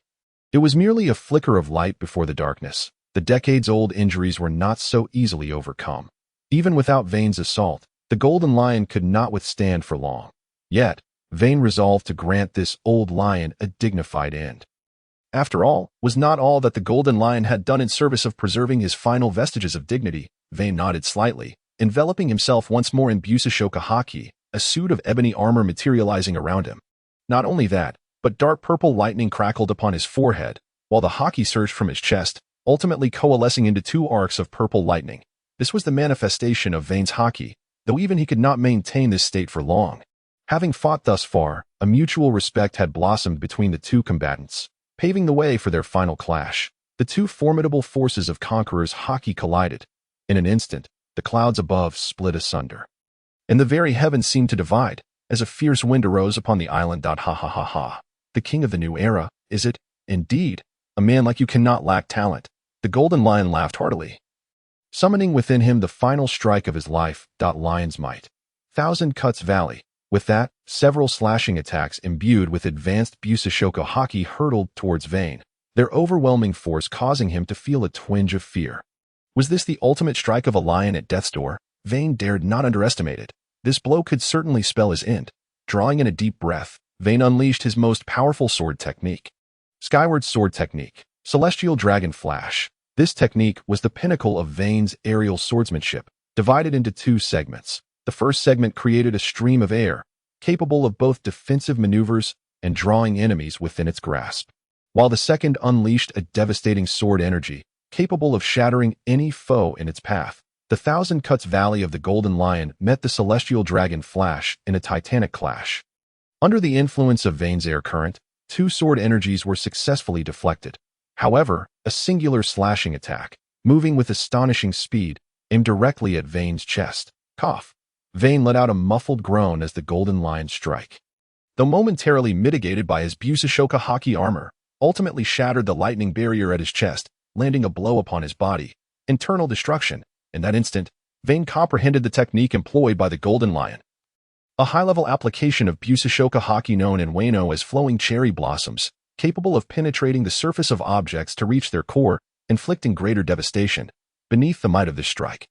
It was merely a flicker of light before the darkness. The decades-old injuries were not so easily overcome. Even without Vayne's assault, the Golden Lion could not withstand for long. Yet, Vayne resolved to grant this old lion a dignified end. After all, was not all that the Golden Lion had done in service of preserving his final vestiges of dignity? Vayne nodded slightly, enveloping himself once more in Busashoka Haki, a suit of ebony armor materializing around him. Not only that, but dark purple lightning crackled upon his forehead, while the Haki surged from his chest, ultimately coalescing into 2 arcs of purple lightning. This was the manifestation of Vayne's Haki, though even he could not maintain this state for long. Having fought thus far, a mutual respect had blossomed between the 2 combatants, paving the way for their final clash. The 2 formidable forces of conquerors Haki collided. In an instant, the clouds above split asunder, and the very heavens seemed to divide, as a fierce wind arose upon the island. Ha ha ha ha. The king of the new era, is it? Indeed. A man like you cannot lack talent. The Golden Lion laughed heartily, summoning within him the final strike of his life. Lion's might. Thousand Cuts Valley. With that, several slashing attacks imbued with advanced Busashoka Haki hurtled towards Vayne, their overwhelming force causing him to feel a twinge of fear. Was this the ultimate strike of a lion at death's door? Vayne dared not underestimate it. This blow could certainly spell his end. Drawing in a deep breath, Vayne unleashed his most powerful sword technique. Skyward Sword Technique. Celestial Dragon Flash. This technique was the pinnacle of Vayne's aerial swordsmanship, divided into 2 segments. The first segment created a stream of air, capable of both defensive maneuvers and drawing enemies within its grasp, while the second unleashed a devastating sword energy, capable of shattering any foe in its path. The Thousand Cuts Valley of the Golden Lion met the Celestial Dragon Flash in a titanic clash. Under the influence of Vayne's air current, 2 sword energies were successfully deflected. However, a singular slashing attack, moving with astonishing speed, aimed directly at Vayne's chest. Cough. Vayne let out a muffled groan as the Golden Lion's strike, though momentarily mitigated by his Busashoka Haki armor, ultimately shattered the lightning barrier at his chest, landing a blow upon his body. Internal destruction. In that instant, Vayne comprehended the technique employed by the Golden Lion. A high-level application of Busashoka Haki known in Wano as flowing cherry blossoms, capable of penetrating the surface of objects to reach their core, inflicting greater devastation. Beneath the might of this strike,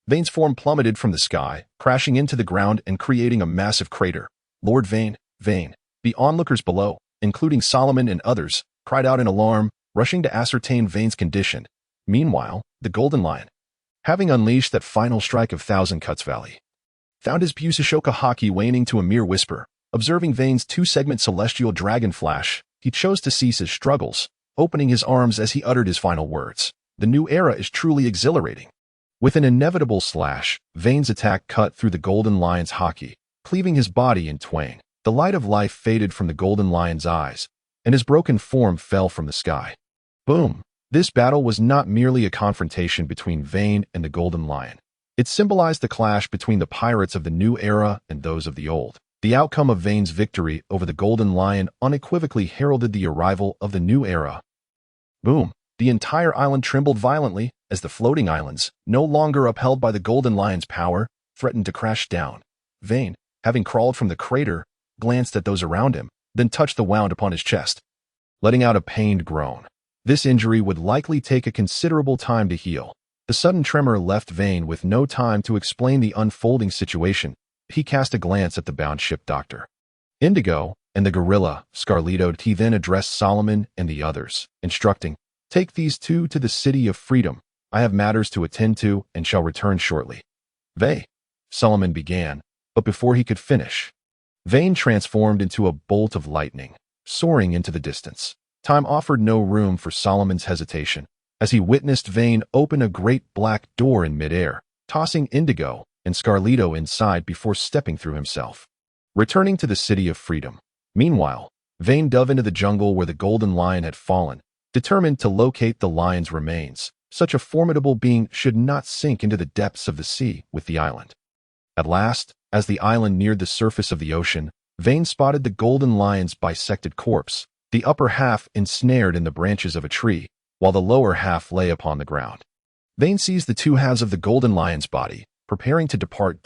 Vayne's form plummeted from the sky, crashing into the ground and creating a massive crater. Lord Vayne, Vayne. The onlookers below, including Solomon and others, cried out in alarm, rushing to ascertain Vayne's condition. Meanwhile, the Golden Lion, having unleashed that final strike of Thousand Cuts Valley, found his Busashoka Haki waning to a mere whisper. Observing Vayne's 2-segment Celestial Dragon Flash, he chose to cease his struggles, opening his arms as he uttered his final words. The new era is truly exhilarating. With an inevitable slash, Vayne's attack cut through the Golden Lion's Haki, cleaving his body in twain. The light of life faded from the Golden Lion's eyes, and his broken form fell from the sky. Boom! This battle was not merely a confrontation between Vayne and the Golden Lion. It symbolized the clash between the pirates of the new era and those of the old. The outcome of Vayne's victory over the Golden Lion unequivocally heralded the arrival of the new era. Boom! The entire island trembled violently as the floating islands, no longer upheld by the Golden Lion's power, threatened to crash down. Vayne, having crawled from the crater, glanced at those around him, then touched the wound upon his chest, letting out a pained groan. This injury would likely take a considerable time to heal. The sudden tremor left Vayne with no time to explain the unfolding situation. He cast a glance at the bound ship doctor, Indigo, and the gorilla, Scarlito. He then addressed Solomon and the others, instructing, "Take these 2 to the City of Freedom. I have matters to attend to and shall return shortly. Vay, Solomon began, but before he could finish, Vayne transformed into a bolt of lightning, soaring into the distance. Time offered no room for Solomon's hesitation, as he witnessed Vayne open a great black door in midair, tossing Indigo and Scarlito inside before stepping through himself. Returning to the City of Freedom. Meanwhile, Vayne dove into the jungle where the golden lion had fallen, determined to locate the lion's remains. Such a formidable being should not sink into the depths of the sea with the island. At last, as the island neared the surface of the ocean, Vayne spotted the golden lion's bisected corpse, the upper half ensnared in the branches of a tree, while the lower half lay upon the ground. Vayne seized the two halves of the golden lion's body, preparing to depart.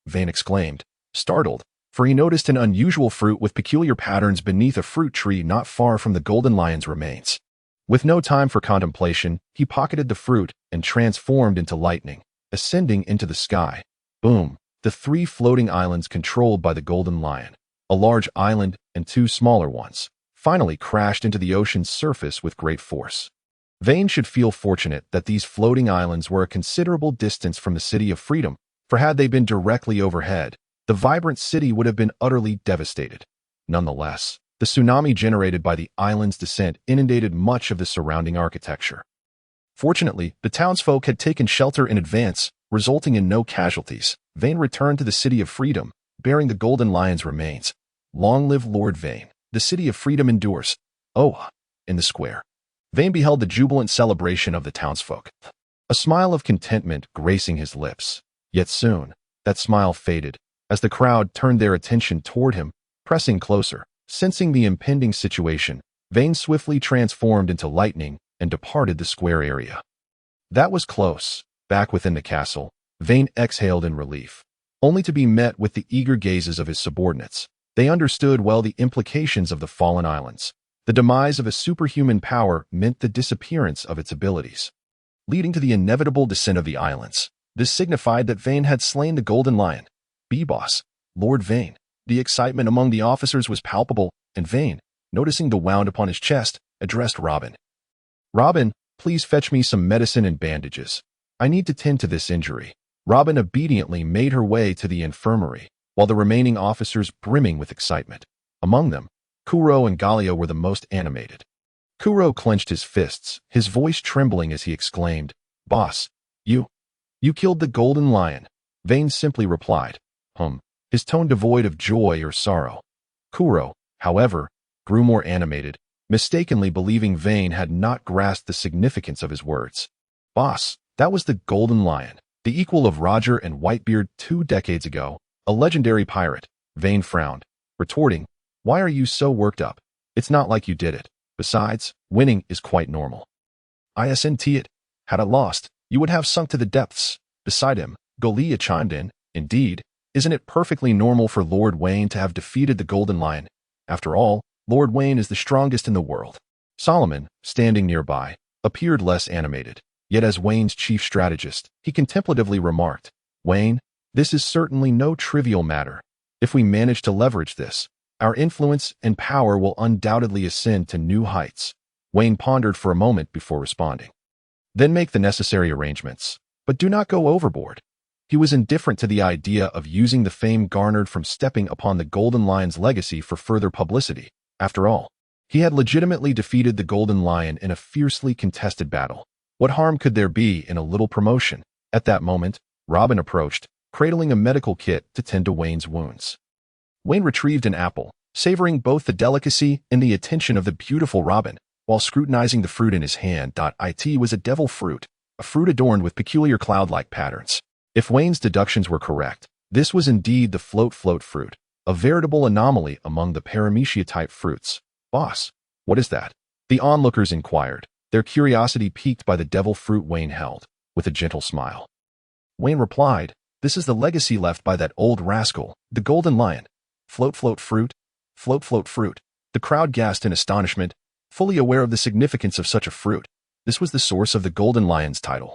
Vayne exclaimed, startled, for he noticed an unusual fruit with peculiar patterns beneath a fruit tree not far from the golden lion's remains. With no time for contemplation, he pocketed the fruit and transformed into lightning, ascending into the sky. Boom! The three floating islands controlled by the golden lion, a large island and two smaller ones, finally crashed into the ocean's surface with great force. Vayne should feel fortunate that these floating islands were a considerable distance from the City of Freedom, for had they been directly overhead, the vibrant city would have been utterly devastated. Nonetheless, the tsunami generated by the island's descent inundated much of the surrounding architecture. Fortunately, the townsfolk had taken shelter in advance, resulting in no casualties. Vayne returned to the City of Freedom, bearing the golden lion's remains. Long live Lord Vayne. The City of Freedom endures. Oh, in the square, Vayne beheld the jubilant celebration of the townsfolk, a smile of contentment gracing his lips. Yet soon, that smile faded, as the crowd turned their attention toward him, pressing closer. Sensing the impending situation, Vayne swiftly transformed into lightning and departed the square area. That was close. Back within the castle, Vayne exhaled in relief, only to be met with the eager gazes of his subordinates. They understood well the implications of the fallen islands. The demise of a superhuman power meant the disappearance of its abilities, leading to the inevitable descent of the islands. This signified that Vayne had slain the golden lion. B-Boss, Lord Vayne. The excitement among the officers was palpable, and Vayne, noticing the wound upon his chest, addressed Robin. Robin, please fetch me some medicine and bandages. I need to tend to this injury. Robin obediently made her way to the infirmary, while the remaining officers brimming with excitement. Among them, Kuro and Galio were the most animated. Kuro clenched his fists, his voice trembling as he exclaimed, Boss, you killed the golden lion. Vayne simply replied, his tone devoid of joy or sorrow. Kuro, however, grew more animated, mistakenly believing Vayne had not grasped the significance of his words. Boss, that was the golden lion, the equal of Roger and Whitebeard 2 decades ago, a legendary pirate. Vayne frowned, retorting, why are you so worked up? It's not like you did it. Besides, winning is quite normal. Isn't it? Had I lost, you would have sunk to the depths. Beside him, Golia chimed in, indeed, isn't it perfectly normal for Lord Vayne to have defeated the golden lion? After all, Lord Vayne is the strongest in the world. Solomon, standing nearby, appeared less animated, yet as Vayne's chief strategist, he contemplatively remarked, Vayne, this is certainly no trivial matter. If we manage to leverage this, our influence and power will undoubtedly ascend to new heights. Vayne pondered for a moment before responding. Then make the necessary arrangements, but do not go overboard. He was indifferent to the idea of using the fame garnered from stepping upon the Golden Lion's legacy for further publicity. After all, he had legitimately defeated the Golden Lion in a fiercely contested battle. What harm could there be in a little promotion? At that moment, Robin approached, cradling a medical kit to tend to Vayne's wounds. Vayne retrieved an apple, savoring both the delicacy and the attention of the beautiful Robin, while scrutinizing the fruit in his hand. It was a devil fruit, a fruit adorned with peculiar cloud-like patterns. If Vayne's deductions were correct, this was indeed the float fruit, a veritable anomaly among the paramecia-type fruits. Boss, what is that? The onlookers inquired, their curiosity piqued by the devil fruit Vayne held, with a gentle smile. Vayne replied, this is the legacy left by that old rascal, the golden lion. Float fruit, float fruit. The crowd gasped in astonishment, fully aware of the significance of such a fruit. This was the source of the golden lion's title.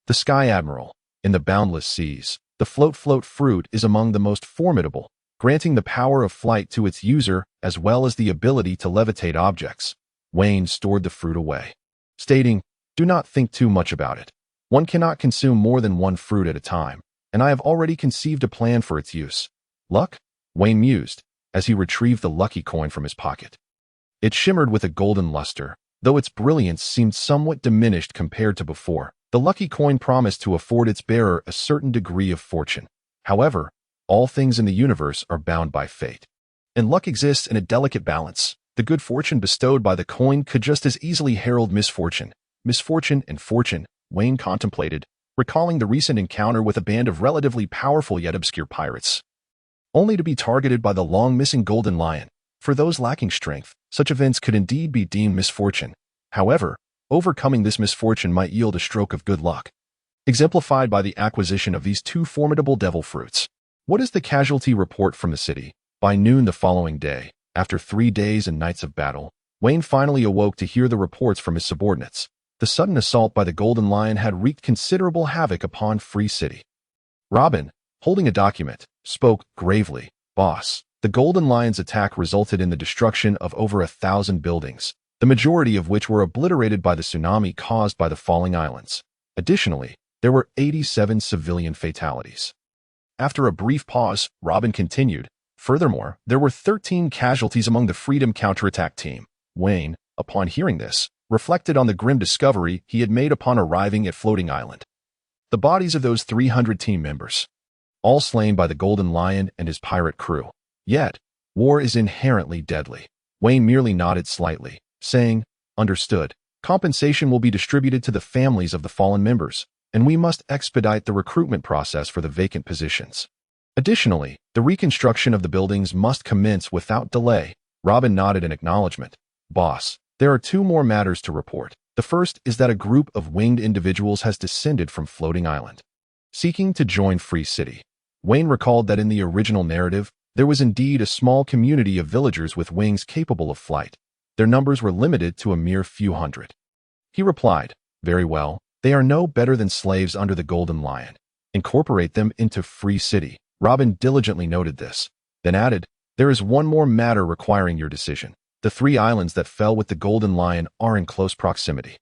The Sky Admiral. In the boundless seas, the float fruit is among the most formidable, granting the power of flight to its user as well as the ability to levitate objects. Vayne stored the fruit away, stating, do not think too much about it. One cannot consume more than one fruit at a time, and I have already conceived a plan for its use. Luck? Vayne mused, as he retrieved the lucky coin from his pocket. It shimmered with a golden luster, though its brilliance seemed somewhat diminished compared to before. The lucky coin promised to afford its bearer a certain degree of fortune. However, all things in the universe are bound by fate, and luck exists in a delicate balance. The good fortune bestowed by the coin could just as easily herald misfortune. Misfortune and fortune, Vayne contemplated, recalling the recent encounter with a band of relatively powerful yet obscure pirates, only to be targeted by the long-missing golden lion. For those lacking strength, such events could indeed be deemed misfortune. However, overcoming this misfortune might yield a stroke of good luck, exemplified by the acquisition of these two formidable devil fruits. What is the casualty report from the city? By noon the following day, after 3 days and nights of battle, Vayne finally awoke to hear the reports from his subordinates. The sudden assault by the Golden Lion had wreaked considerable havoc upon Free City. Robin, holding a document, spoke gravely. Boss, the Golden Lion's attack resulted in the destruction of over 1,000 buildings, the majority of which were obliterated by the tsunami caused by the falling islands. Additionally, there were 87 civilian fatalities. After a brief pause, Robin continued, furthermore, there were 13 casualties among the Freedom counterattack team. Vayne, upon hearing this, reflected on the grim discovery he had made upon arriving at Floating Island. The bodies of those 300 team members, all slain by the Golden Lion and his pirate crew. Yet, war is inherently deadly. Vayne merely nodded slightly, saying, understood. Compensation will be distributed to the families of the fallen members, and we must expedite the recruitment process for the vacant positions. Additionally, the reconstruction of the buildings must commence without delay. Robin nodded in acknowledgement. Boss, there are 2 more matters to report. The first is that a group of winged individuals has descended from Floating Island, seeking to join Free City. Vayne recalled that in the original narrative, there was indeed a small community of villagers with wings capable of flight. Their numbers were limited to a mere few hundred. He replied, very well, they are no better than slaves under the Golden Lion. Incorporate them into Free City. Robin diligently noted this, then added, there is one more matter requiring your decision. The 3 islands that fell with the Golden Lion are in close proximity.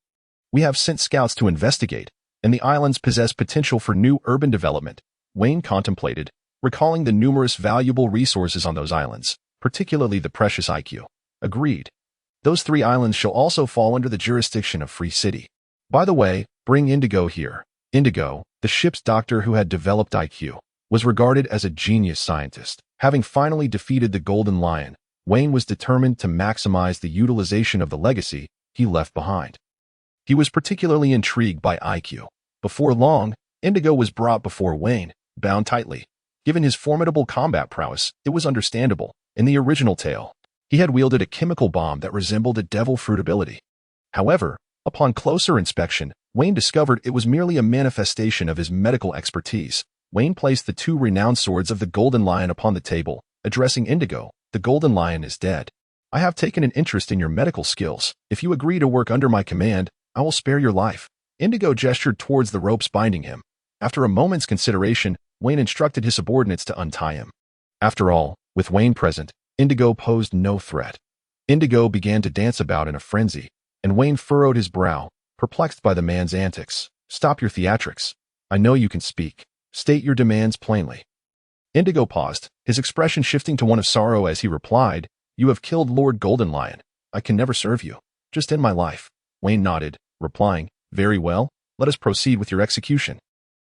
We have sent scouts to investigate, and the islands possess potential for new urban development. Vayne contemplated, recalling the numerous valuable resources on those islands, particularly the precious IQ. Agreed. Those 3 islands shall also fall under the jurisdiction of Free City. By the way, bring Indigo here. Indigo, the ship's doctor who had developed IQ, was regarded as a genius scientist. Having finally defeated the Golden Lion, Vayne was determined to maximize the utilization of the legacy he left behind. He was particularly intrigued by IQ. Before long, Indigo was brought before Vayne, bound tightly. Given his formidable combat prowess, it was understandable. In the original tale, he had wielded a chemical bomb that resembled a devil fruit ability. However, upon closer inspection, Vayne discovered it was merely a manifestation of his medical expertise. Vayne placed the 2 renowned swords of the Golden Lion upon the table, addressing Indigo. The Golden Lion is dead. I have taken an interest in your medical skills. If you agree to work under my command, I will spare your life. Indigo gestured towards the ropes binding him. After a moment's consideration, Vayne instructed his subordinates to untie him. After all, with Vayne present, Indigo posed no threat. Indigo began to dance about in a frenzy, and Vayne furrowed his brow, perplexed by the man's antics. Stop your theatrics. I know you can speak. State your demands plainly. Indigo paused, his expression shifting to one of sorrow as he replied, you have killed Lord Golden Lion. I can never serve you. Just end my life. Vayne nodded, replying, very well, let us proceed with your execution.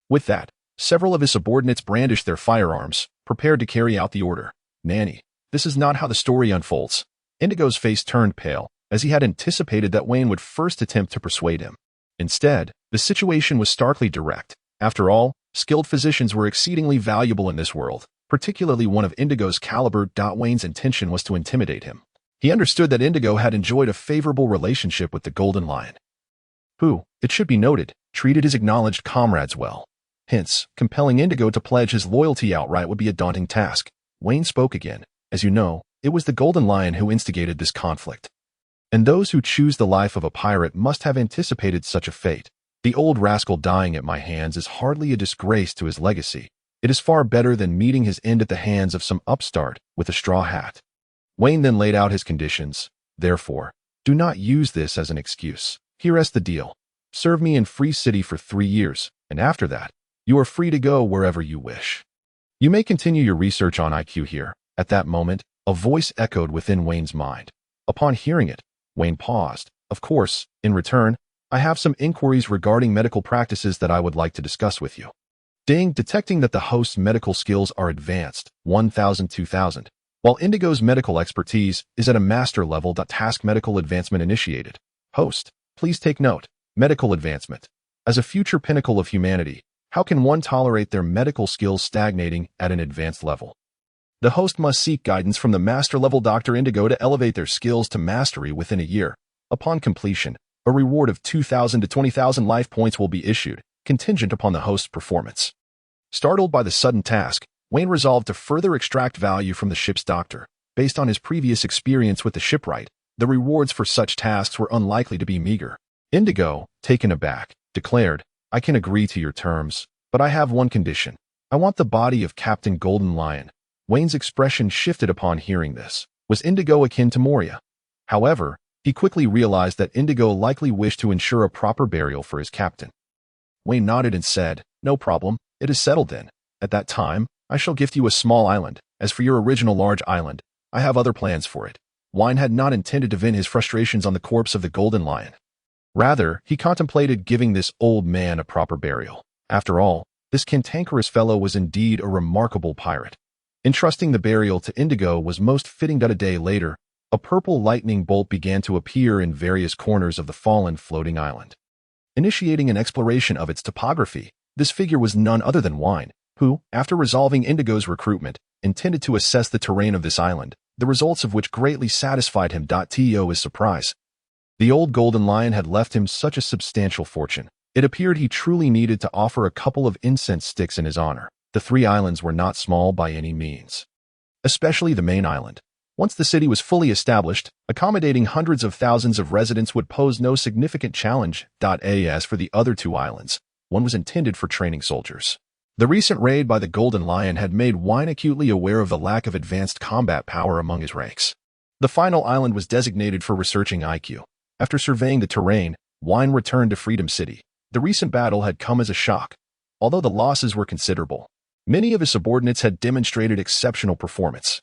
With that, several of his subordinates brandished their firearms, prepared to carry out the order. Nanny, this is not how the story unfolds. Indigo's face turned pale, as he had anticipated that Vayne would first attempt to persuade him. Instead, the situation was starkly direct. After all, skilled physicians were exceedingly valuable in this world, particularly one of Indigo's caliber. Vayne's intention was to intimidate him. He understood that Indigo had enjoyed a favorable relationship with the Golden Lion, who, it should be noted, treated his acknowledged comrades well. Hence, compelling Indigo to pledge his loyalty outright would be a daunting task. Vayne spoke again. As you know, it was the Golden Lion who instigated this conflict. And those who choose the life of a pirate must have anticipated such a fate. The old rascal dying at my hands is hardly a disgrace to his legacy. It is far better than meeting his end at the hands of some upstart with a straw hat. Vayne then laid out his conditions. Therefore, do not use this as an excuse. Here is the deal. serve me in Free City for 3 years, and after that, you are free to go wherever you wish. You may continue your research on IQ here." At that moment, a voice echoed within Wayne's mind. Upon hearing it, Wayne paused. "Of course, in return, I have some inquiries regarding medical practices that I would like to discuss with you." Ding, detecting that the host's medical skills are advanced, 1000-2000, while Indigo's medical expertise is at a master level. Task medical advancement initiated. Host, please take note. Medical advancement. As a future pinnacle of humanity, how can one tolerate their medical skills stagnating at an advanced level? The host must seek guidance from the master-level Dr. Indigo to elevate their skills to mastery within a year. Upon completion, a reward of 2,000 to 20,000 life points will be issued, contingent upon the host's performance. Startled by the sudden task, Wayne resolved to further extract value from the ship's doctor. Based on his previous experience with the shipwright, the rewards for such tasks were unlikely to be meager. Indigo, taken aback, declared, "I can agree to your terms, but I have one condition. I want the body of Captain Golden Lion." Wayne's expression shifted upon hearing this. Was Indigo akin to Moria? However, he quickly realized that Indigo likely wished to ensure a proper burial for his captain. Wayne nodded and said, "No problem, it is settled then. At that time, I shall gift you a small island. As for your original large island, I have other plans for it." Wayne had not intended to vent his frustrations on the corpse of the Golden Lion. Rather, he contemplated giving this old man a proper burial. After all, this cantankerous fellow was indeed a remarkable pirate. Entrusting the burial to Indigo was most fitting. A day later, a purple lightning bolt began to appear in various corners of the fallen floating island. Initiating an exploration of its topography, this figure was none other than Wayne, who, after resolving Indigo's recruitment, intended to assess the terrain of this island, the results of which greatly satisfied him. To his surprise, the old Golden Lion had left him such a substantial fortune. It appeared he truly needed to offer a couple of incense sticks in his honor. The 3 islands were not small by any means, especially the main island. Once the city was fully established, accommodating hundreds of thousands of residents would pose no significant challenge. As for the other 2 islands, one was intended for training soldiers. The recent raid by the Golden Lion had made Wayne acutely aware of the lack of advanced combat power among his ranks. The final island was designated for researching IQ. After surveying the terrain, Wayne returned to Freedom City. The recent battle had come as a shock. Although the losses were considerable, many of his subordinates had demonstrated exceptional performance,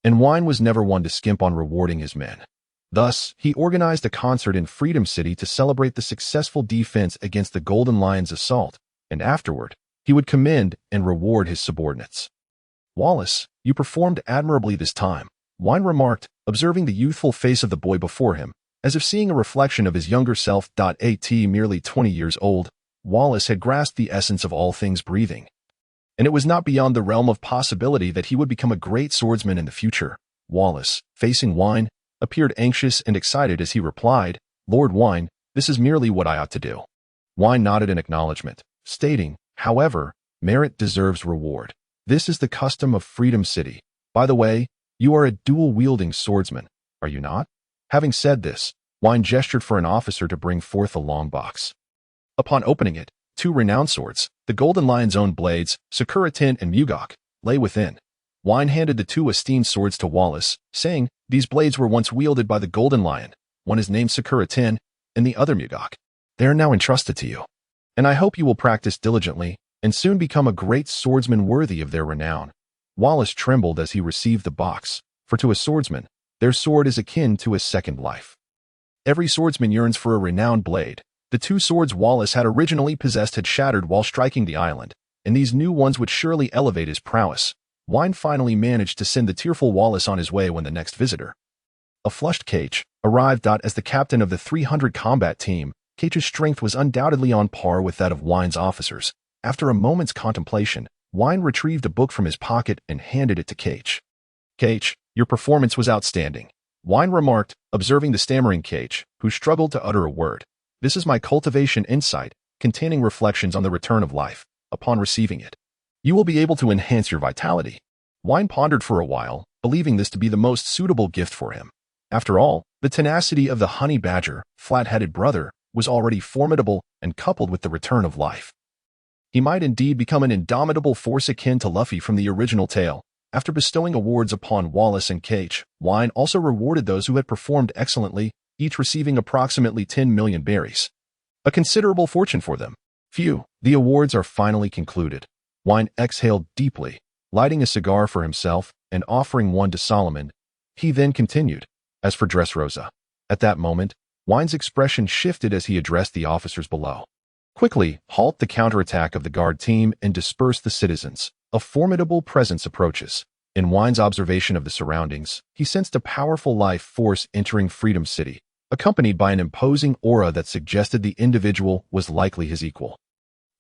and Wayne was never one to skimp on rewarding his men. Thus, he organized a concert in Freedom City to celebrate the successful defense against the Golden Lion's assault, and afterward, he would commend and reward his subordinates. "Wallace, you performed admirably this time," Wayne remarked, observing the youthful face of the boy before him, as if seeing a reflection of his younger self. At merely 20 years old, Wallace had grasped the essence of all things breathing, and it was not beyond the realm of possibility that he would become a great swordsman in the future. Wallace, facing Wayne, appeared anxious and excited as he replied, "Lord Wayne, this is merely what I ought to do." Wayne nodded in acknowledgement, stating, "However, merit deserves reward. This is the custom of Freedom City. By the way, you are a dual-wielding swordsman, are you not?" Having said this, Wayne gestured for an officer to bring forth a long box. Upon opening it, 2 renowned swords, the Golden Lion's own blades, Sakura-tin and Mihawk, lay within. Wayne handed the 2 esteemed swords to Wallace, saying, "These blades were once wielded by the Golden Lion. One is named Sakura-tin, and the other Mihawk. They are now entrusted to you, and I hope you will practice diligently and soon become a great swordsman worthy of their renown." Wallace trembled as he received the box, for to a swordsman, their sword is akin to his second life. Every swordsman yearns for a renowned blade. The 2 swords Wallace had originally possessed had shattered while striking the island, and these new ones would surely elevate his prowess. Wayne finally managed to send the tearful Wallace on his way when the next visitor, a flushed Cage, arrived. As the captain of the 300 combat team, Cage's strength was undoubtedly on par with that of Wayne's officers. After a moment's contemplation, Wayne retrieved a book from his pocket and handed it to Cage. "Cage, your performance was outstanding," Wayne remarked, observing the stammering Cage, who struggled to utter a word. "This is my cultivation insight, containing reflections on the return of life. Upon receiving it, you will be able to enhance your vitality." Wayne pondered for a while, believing this to be the most suitable gift for him. After all, the tenacity of the honey badger, flat-headed brother, was already formidable, and coupled with the return of life, he might indeed become an indomitable force akin to Luffy from the original tale. After bestowing awards upon Wallace and Cage, Wayne also rewarded those who had performed excellently, each receiving approximately 10 million berries. A considerable fortune for them. Phew, the awards are finally concluded. Vayne exhaled deeply, lighting a cigar for himself and offering one to Solomon. He then continued, as for Dressrosa. At that moment, Vayne's expression shifted as he addressed the officers below. Quickly, halt the counterattack of the guard team and disperse the citizens. A formidable presence approaches. In Vayne's observation of the surroundings, he sensed a powerful life force entering Freedom City, accompanied by an imposing aura that suggested the individual was likely his equal.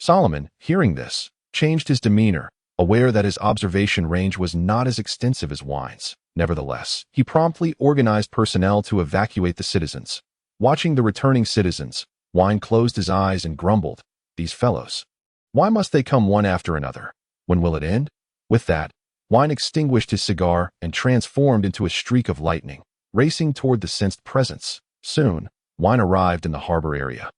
Solomon, hearing this, changed his demeanor, aware that his observation range was not as extensive as Vayne's. Nevertheless, he promptly organized personnel to evacuate the citizens. Watching the returning citizens, Vayne closed his eyes and grumbled, "These fellows. Why must they come one after another? When will it end?" With that, Vayne extinguished his cigar and transformed into a streak of lightning, racing toward the sensed presence. Soon, Vayne arrived in the harbor area,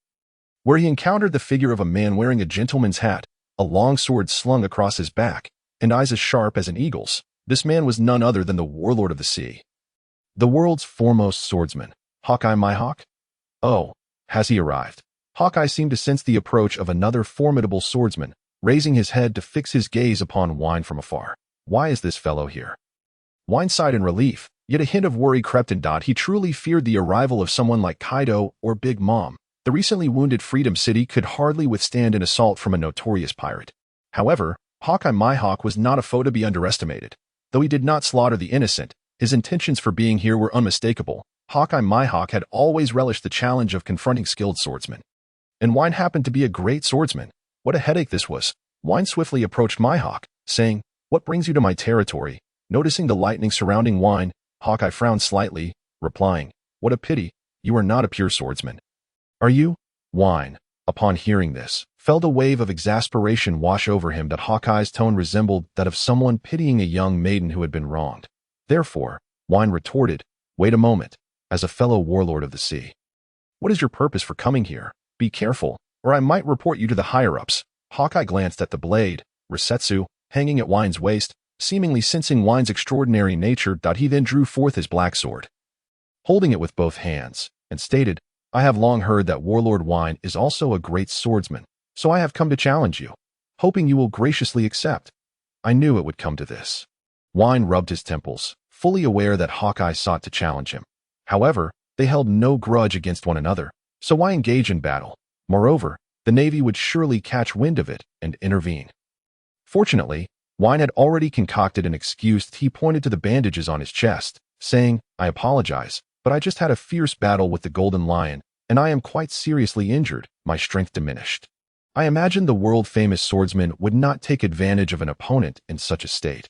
where he encountered the figure of a man wearing a gentleman's hat, a long sword slung across his back, and eyes as sharp as an eagle's. This man was none other than the warlord of the sea, the world's foremost swordsman, Haki Mihawk. Oh, has he arrived? Hawkeye seemed to sense the approach of another formidable swordsman, raising his head to fix his gaze upon Vayne from afar. Why is this fellow here? Vayne sighed in relief, yet a hint of worry crept in. He truly feared the arrival of someone like Kaido or Big Mom. The recently wounded Freedom City could hardly withstand an assault from a notorious pirate. However, Hawkeye Mihawk was not a foe to be underestimated. Though he did not slaughter the innocent, his intentions for being here were unmistakable. Hawkeye Mihawk had always relished the challenge of confronting skilled swordsmen. And Vayne happened to be a great swordsman. What a headache this was. Vayne swiftly approached Mihawk, saying, "What brings you to my territory?" Noticing the lightning surrounding Vayne, Hawkeye frowned slightly, replying, "What a pity, you are not a pure swordsman." "Are you?" Vayne, upon hearing this, felt a wave of exasperation wash over him. That Hawkeye's tone resembled that of someone pitying a young maiden who had been wronged. Therefore, Vayne retorted, "Wait a moment, as a fellow warlord of the sea. What is your purpose for coming here? Be careful, or I might report you to the higher-ups." Hawkeye glanced at the blade, Risetsu, hanging at Vayne's waist, seemingly sensing Vayne's extraordinary nature. He then drew forth his black sword, holding it with both hands, and stated, "I have long heard that Warlord Vayne is also a great swordsman, so I have come to challenge you, hoping you will graciously accept." I knew it would come to this. Vayne rubbed his temples, fully aware that Hawkeye sought to challenge him. However, they held no grudge against one another, so why engage in battle? Moreover, the Navy would surely catch wind of it and intervene. Fortunately, Vayne had already concocted an excuse. He pointed to the bandages on his chest, saying, "I apologize, but I just had a fierce battle with the Golden Lion, and I am quite seriously injured, my strength diminished." I imagine the world-famous swordsman would not take advantage of an opponent in such a state.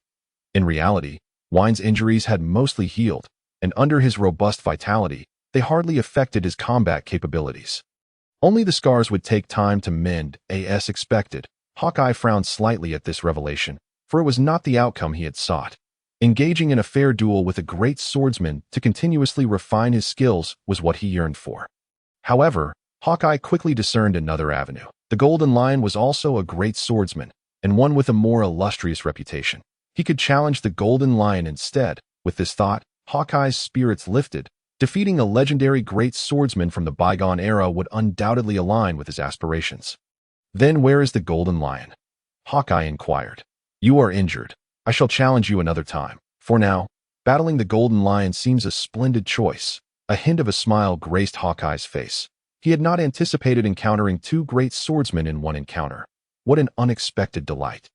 In reality, Vayne's injuries had mostly healed, and under his robust vitality, they hardly affected his combat capabilities. Only the scars would take time to mend, as expected. Hawkeye frowned slightly at this revelation, for it was not the outcome he had sought. Engaging in a fair duel with a great swordsman to continuously refine his skills was what he yearned for. However, Hawkeye quickly discerned another avenue. The Golden Lion was also a great swordsman, and one with a more illustrious reputation. He could challenge the Golden Lion instead. With this thought, Hawkeye's spirits lifted. Defeating a legendary great swordsman from the bygone era would undoubtedly align with his aspirations. "Then where is the Golden Lion?" Hawkeye inquired. "You are injured. I shall challenge you another time. For now, battling the Golden Lion seems a splendid choice." A hint of a smile graced Hawkeye's face. He had not anticipated encountering two great swordsmen in one encounter. What an unexpected delight.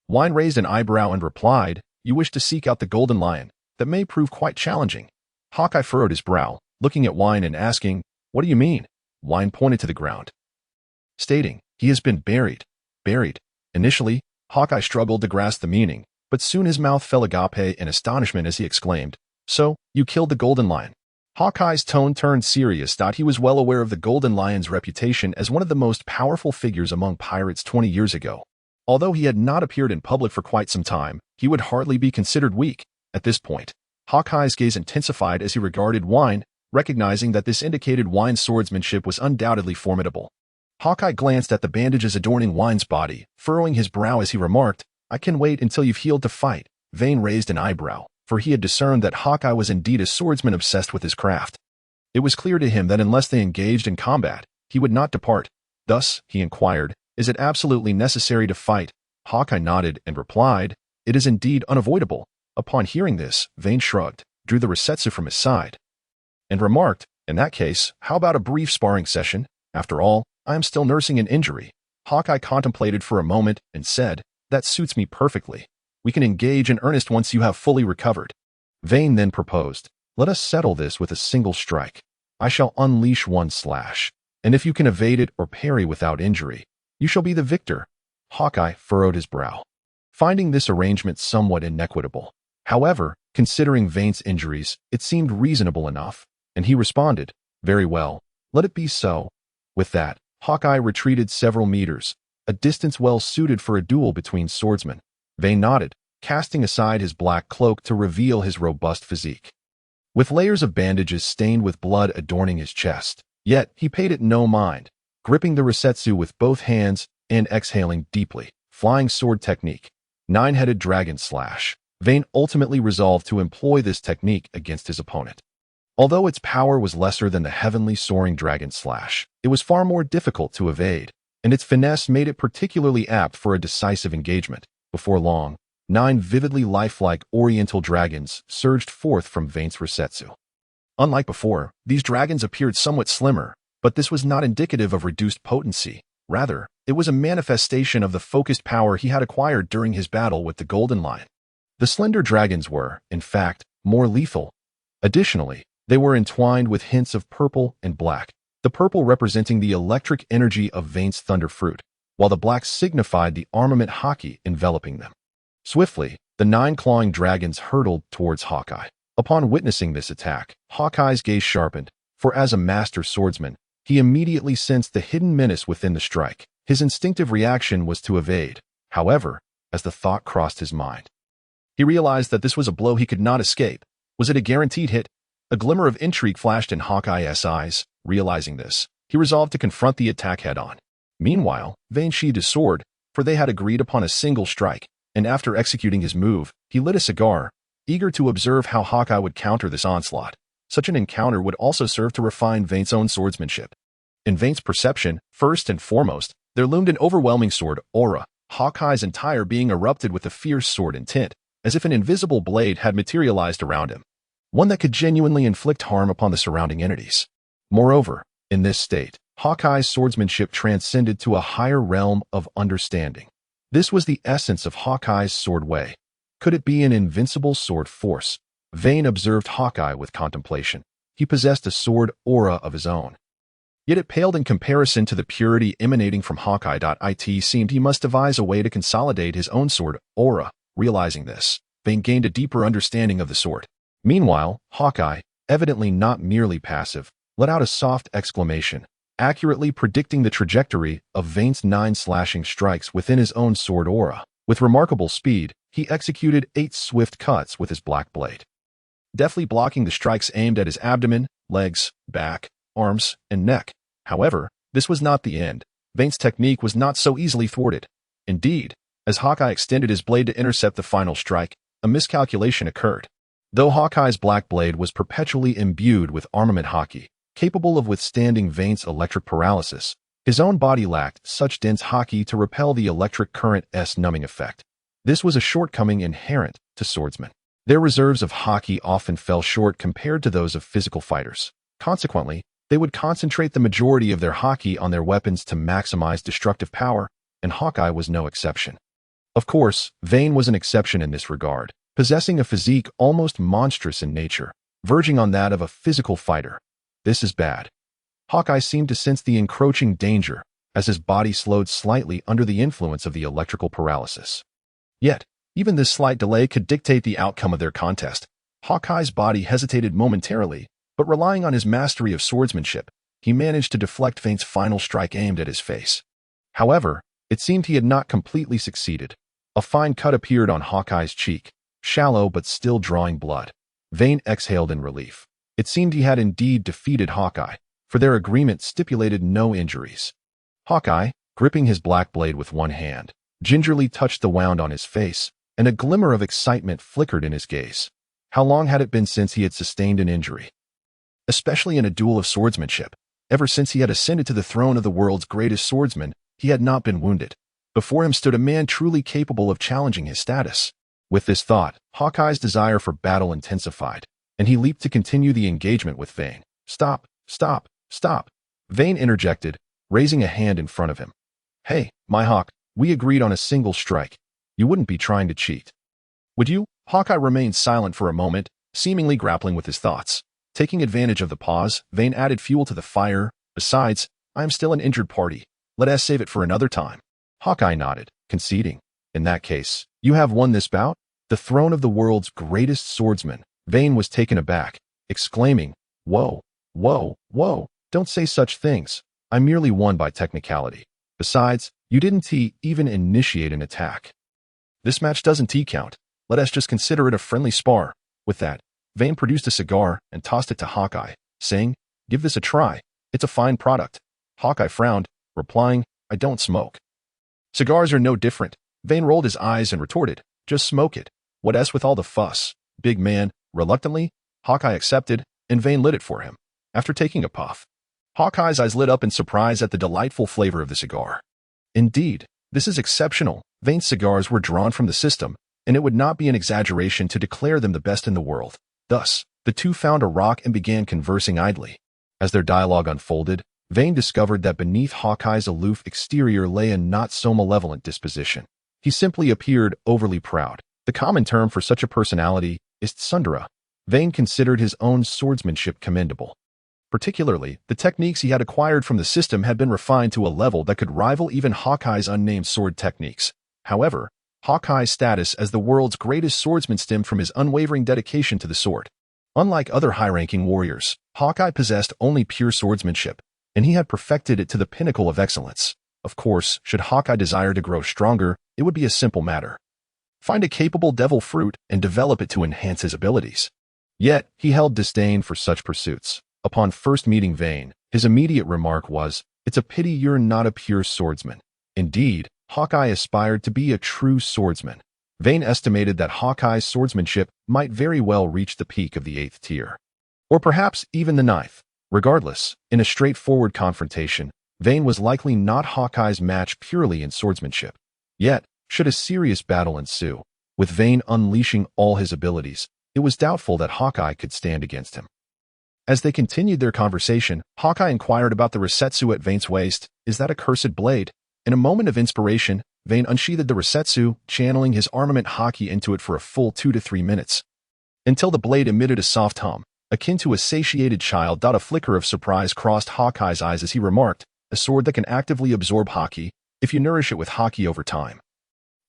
Vayne raised an eyebrow and replied, "You wish to seek out the Golden Lion. That may prove quite challenging." Hawkeye furrowed his brow, looking at Vayne and asking, "What do you mean?" Vayne pointed to the ground, stating, "He has been buried." Buried. Initially, Hawkeye struggled to grasp the meaning, but soon his mouth fell agape in astonishment as he exclaimed, "So, you killed the Golden Lion?" Hawkeye's tone turned serious. He was well aware of the Golden Lion's reputation as one of the most powerful figures among pirates 20 years ago. Although he had not appeared in public for quite some time, he would hardly be considered weak. At this point, Hawkeye's gaze intensified as he regarded Vayne, recognizing that this indicated Vayne's swordsmanship was undoubtedly formidable. Hawkeye glanced at the bandages adorning Vayne's body, furrowing his brow as he remarked, "I can wait until you've healed to fight." Vayne raised an eyebrow, for he had discerned that Hawkeye was indeed a swordsman obsessed with his craft. It was clear to him that unless they engaged in combat, he would not depart. Thus, he inquired, "Is it absolutely necessary to fight?" Hawkeye nodded and replied, "It is indeed unavoidable." Upon hearing this, Vayne shrugged, drew the Resetsu from his side, and remarked, "In that case, how about a brief sparring session? After all, I am still nursing an injury." Hawkeye contemplated for a moment and said, "That suits me perfectly. We can engage in earnest once you have fully recovered." Vayne then proposed, "Let us settle this with a single strike. I shall unleash one slash, and if you can evade it or parry without injury, you shall be the victor." Hawkeye furrowed his brow, finding this arrangement somewhat inequitable. However, considering Vayne's injuries, it seemed reasonable enough, and he responded, "Very well, let it be so." With that, Hawkeye retreated several meters, a distance well suited for a duel between swordsmen. Vayne nodded, casting aside his black cloak to reveal his robust physique, with layers of bandages stained with blood adorning his chest. Yet he paid it no mind, gripping the Resetsu with both hands and exhaling deeply. Flying sword technique, nine-headed dragon slash. Vayne ultimately resolved to employ this technique against his opponent. Although its power was lesser than the heavenly soaring dragon slash, it was far more difficult to evade, and its finesse made it particularly apt for a decisive engagement. Before long, 9 vividly lifelike oriental dragons surged forth from Vayne's Resetsu. Unlike before, these dragons appeared somewhat slimmer, but this was not indicative of reduced potency. Rather, it was a manifestation of the focused power he had acquired during his battle with the Golden Lion. The slender dragons were, in fact, more lethal. Additionally, they were entwined with hints of purple and black, the purple representing the electric energy of Vayne's thunder fruit, while the black signified the armament Haki enveloping them. Swiftly, the 9 clawing dragons hurtled towards Hawkeye. Upon witnessing this attack, Hawkeye's gaze sharpened, for as a master swordsman, he immediately sensed the hidden menace within the strike. His instinctive reaction was to evade. However, as the thought crossed his mind, he realized that this was a blow he could not escape. Was it a guaranteed hit? A glimmer of intrigue flashed in Hawkeye's eyes. Realizing this, he resolved to confront the attack head-on. Meanwhile, Vayne sheathed his sword, for they had agreed upon a single strike, and after executing his move, he lit a cigar, eager to observe how Hawkeye would counter this onslaught. Such an encounter would also serve to refine Vayne's own swordsmanship. In Vayne's perception, first and foremost, there loomed an overwhelming sword aura, Hawkeye's entire being erupted with a fierce sword intent, as if an invisible blade had materialized around him, one that could genuinely inflict harm upon the surrounding entities. Moreover, in this state, Hawkeye's swordsmanship transcended to a higher realm of understanding. This was the essence of Hawkeye's sword way. Could it be an invincible sword force? Vayne observed Hawkeye with contemplation. He possessed a sword aura of his own. Yet it paled in comparison to the purity emanating from Hawkeye. It seemed he must devise a way to consolidate his own sword aura. Realizing this, Vayne gained a deeper understanding of the sword. Meanwhile, Hawkeye, evidently not merely passive, let out a soft exclamation, accurately predicting the trajectory of Vayne's 9 slashing strikes within his own sword aura. With remarkable speed, he executed 8 swift cuts with his black blade, deftly blocking the strikes aimed at his abdomen, legs, back, arms, and neck. However, this was not the end. Vayne's technique was not so easily thwarted. Indeed, as Hawkeye extended his blade to intercept the final strike, a miscalculation occurred. Though Hawkeye's black blade was perpetually imbued with armament Haki, capable of withstanding Vayne's electric paralysis, his own body lacked such dense Haki to repel the electric current's numbing effect. This was a shortcoming inherent to swordsmen. Their reserves of Haki often fell short compared to those of physical fighters. Consequently, they would concentrate the majority of their Haki on their weapons to maximize destructive power, and Hawkeye was no exception. Of course, Vayne was an exception in this regard, possessing a physique almost monstrous in nature, verging on that of a physical fighter. This is bad. Hawkeye seemed to sense the encroaching danger as his body slowed slightly under the influence of the electrical paralysis. Yet, even this slight delay could dictate the outcome of their contest. Hawkeye's body hesitated momentarily, but relying on his mastery of swordsmanship, he managed to deflect Vayne's final strike aimed at his face. However, it seemed he had not completely succeeded. A fine cut appeared on Hawkeye's cheek, shallow but still drawing blood. Vayne exhaled in relief. It seemed he had indeed defeated Hawkeye, for their agreement stipulated no injuries. Hawkeye, gripping his black blade with one hand, gingerly touched the wound on his face, and a glimmer of excitement flickered in his gaze. How long had it been since he had sustained an injury? Especially in a duel of swordsmanship. Ever since he had ascended to the throne of the world's greatest swordsman, he had not been wounded. Before him stood a man truly capable of challenging his status. With this thought, Hawkeye's desire for battle intensified, and he leaped to continue the engagement with Vayne. Stop, stop, stop. Vayne interjected, raising a hand in front of him. Hey, Mihawk, we agreed on a single strike. You wouldn't be trying to cheat. Would you? Hawkeye remained silent for a moment, seemingly grappling with his thoughts. Taking advantage of the pause, Vayne added fuel to the fire. Besides, I am still an injured party. Let us save it for another time. Hawkeye nodded, conceding. In that case, you have won this bout? The throne of the world's greatest swordsman. Vayne was taken aback, exclaiming, Whoa, whoa, whoa, don't say such things. I merely won by technicality. Besides, you didn't even initiate an attack. This match doesn't count. Let us just consider it a friendly spar. With that, Vayne produced a cigar and tossed it to Hawkeye, saying, Give this a try. It's a fine product. Hawkeye frowned, replying, I don't smoke. Cigars are no different. Vayne rolled his eyes and retorted, Just smoke it. What else with all the fuss? Big man. Reluctantly, Hawkeye accepted, and Vayne lit it for him. After taking a puff, Hawkeye's eyes lit up in surprise at the delightful flavor of the cigar. Indeed, this is exceptional. Vayne's cigars were drawn from the system, and it would not be an exaggeration to declare them the best in the world. Thus, the two found a rock and began conversing idly. As their dialogue unfolded, Vayne discovered that beneath Hawkeye's aloof exterior lay a not-so-malevolent disposition. He simply appeared overly proud. The common term for such a personality is tsundere. Vayne considered his own swordsmanship commendable. Particularly, the techniques he had acquired from the system had been refined to a level that could rival even Hawkeye's unnamed sword techniques. However, Hawkeye's status as the world's greatest swordsman stemmed from his unwavering dedication to the sword. Unlike other high-ranking warriors, Hawkeye possessed only pure swordsmanship, and he had perfected it to the pinnacle of excellence. Of course, should Hawkeye desire to grow stronger, it would be a simple matter. Find a capable devil fruit and develop it to enhance his abilities. Yet, he held disdain for such pursuits. Upon first meeting Vayne, his immediate remark was, It's a pity you're not a pure swordsman. Indeed, Hawkeye aspired to be a true swordsman. Vayne estimated that Hawkeye's swordsmanship might very well reach the peak of the 8th tier. Or perhaps even the 9th. Regardless, in a straightforward confrontation, Vayne was likely not Hawkeye's match purely in swordsmanship. Yet, should a serious battle ensue, with Vayne unleashing all his abilities, it was doubtful that Hawkeye could stand against him. As they continued their conversation, Hawkeye inquired about the Resetsu at Vayne's waist. Is that a cursed blade? In a moment of inspiration, Vayne unsheathed the Resetsu, channeling his armament Haki into it for a full 2 to 3 minutes. Until the blade emitted a soft hum, akin to a satiated child. A flicker of surprise crossed Hawkeye's eyes as he remarked, a sword that can actively absorb Haki, if you nourish it with Haki over time.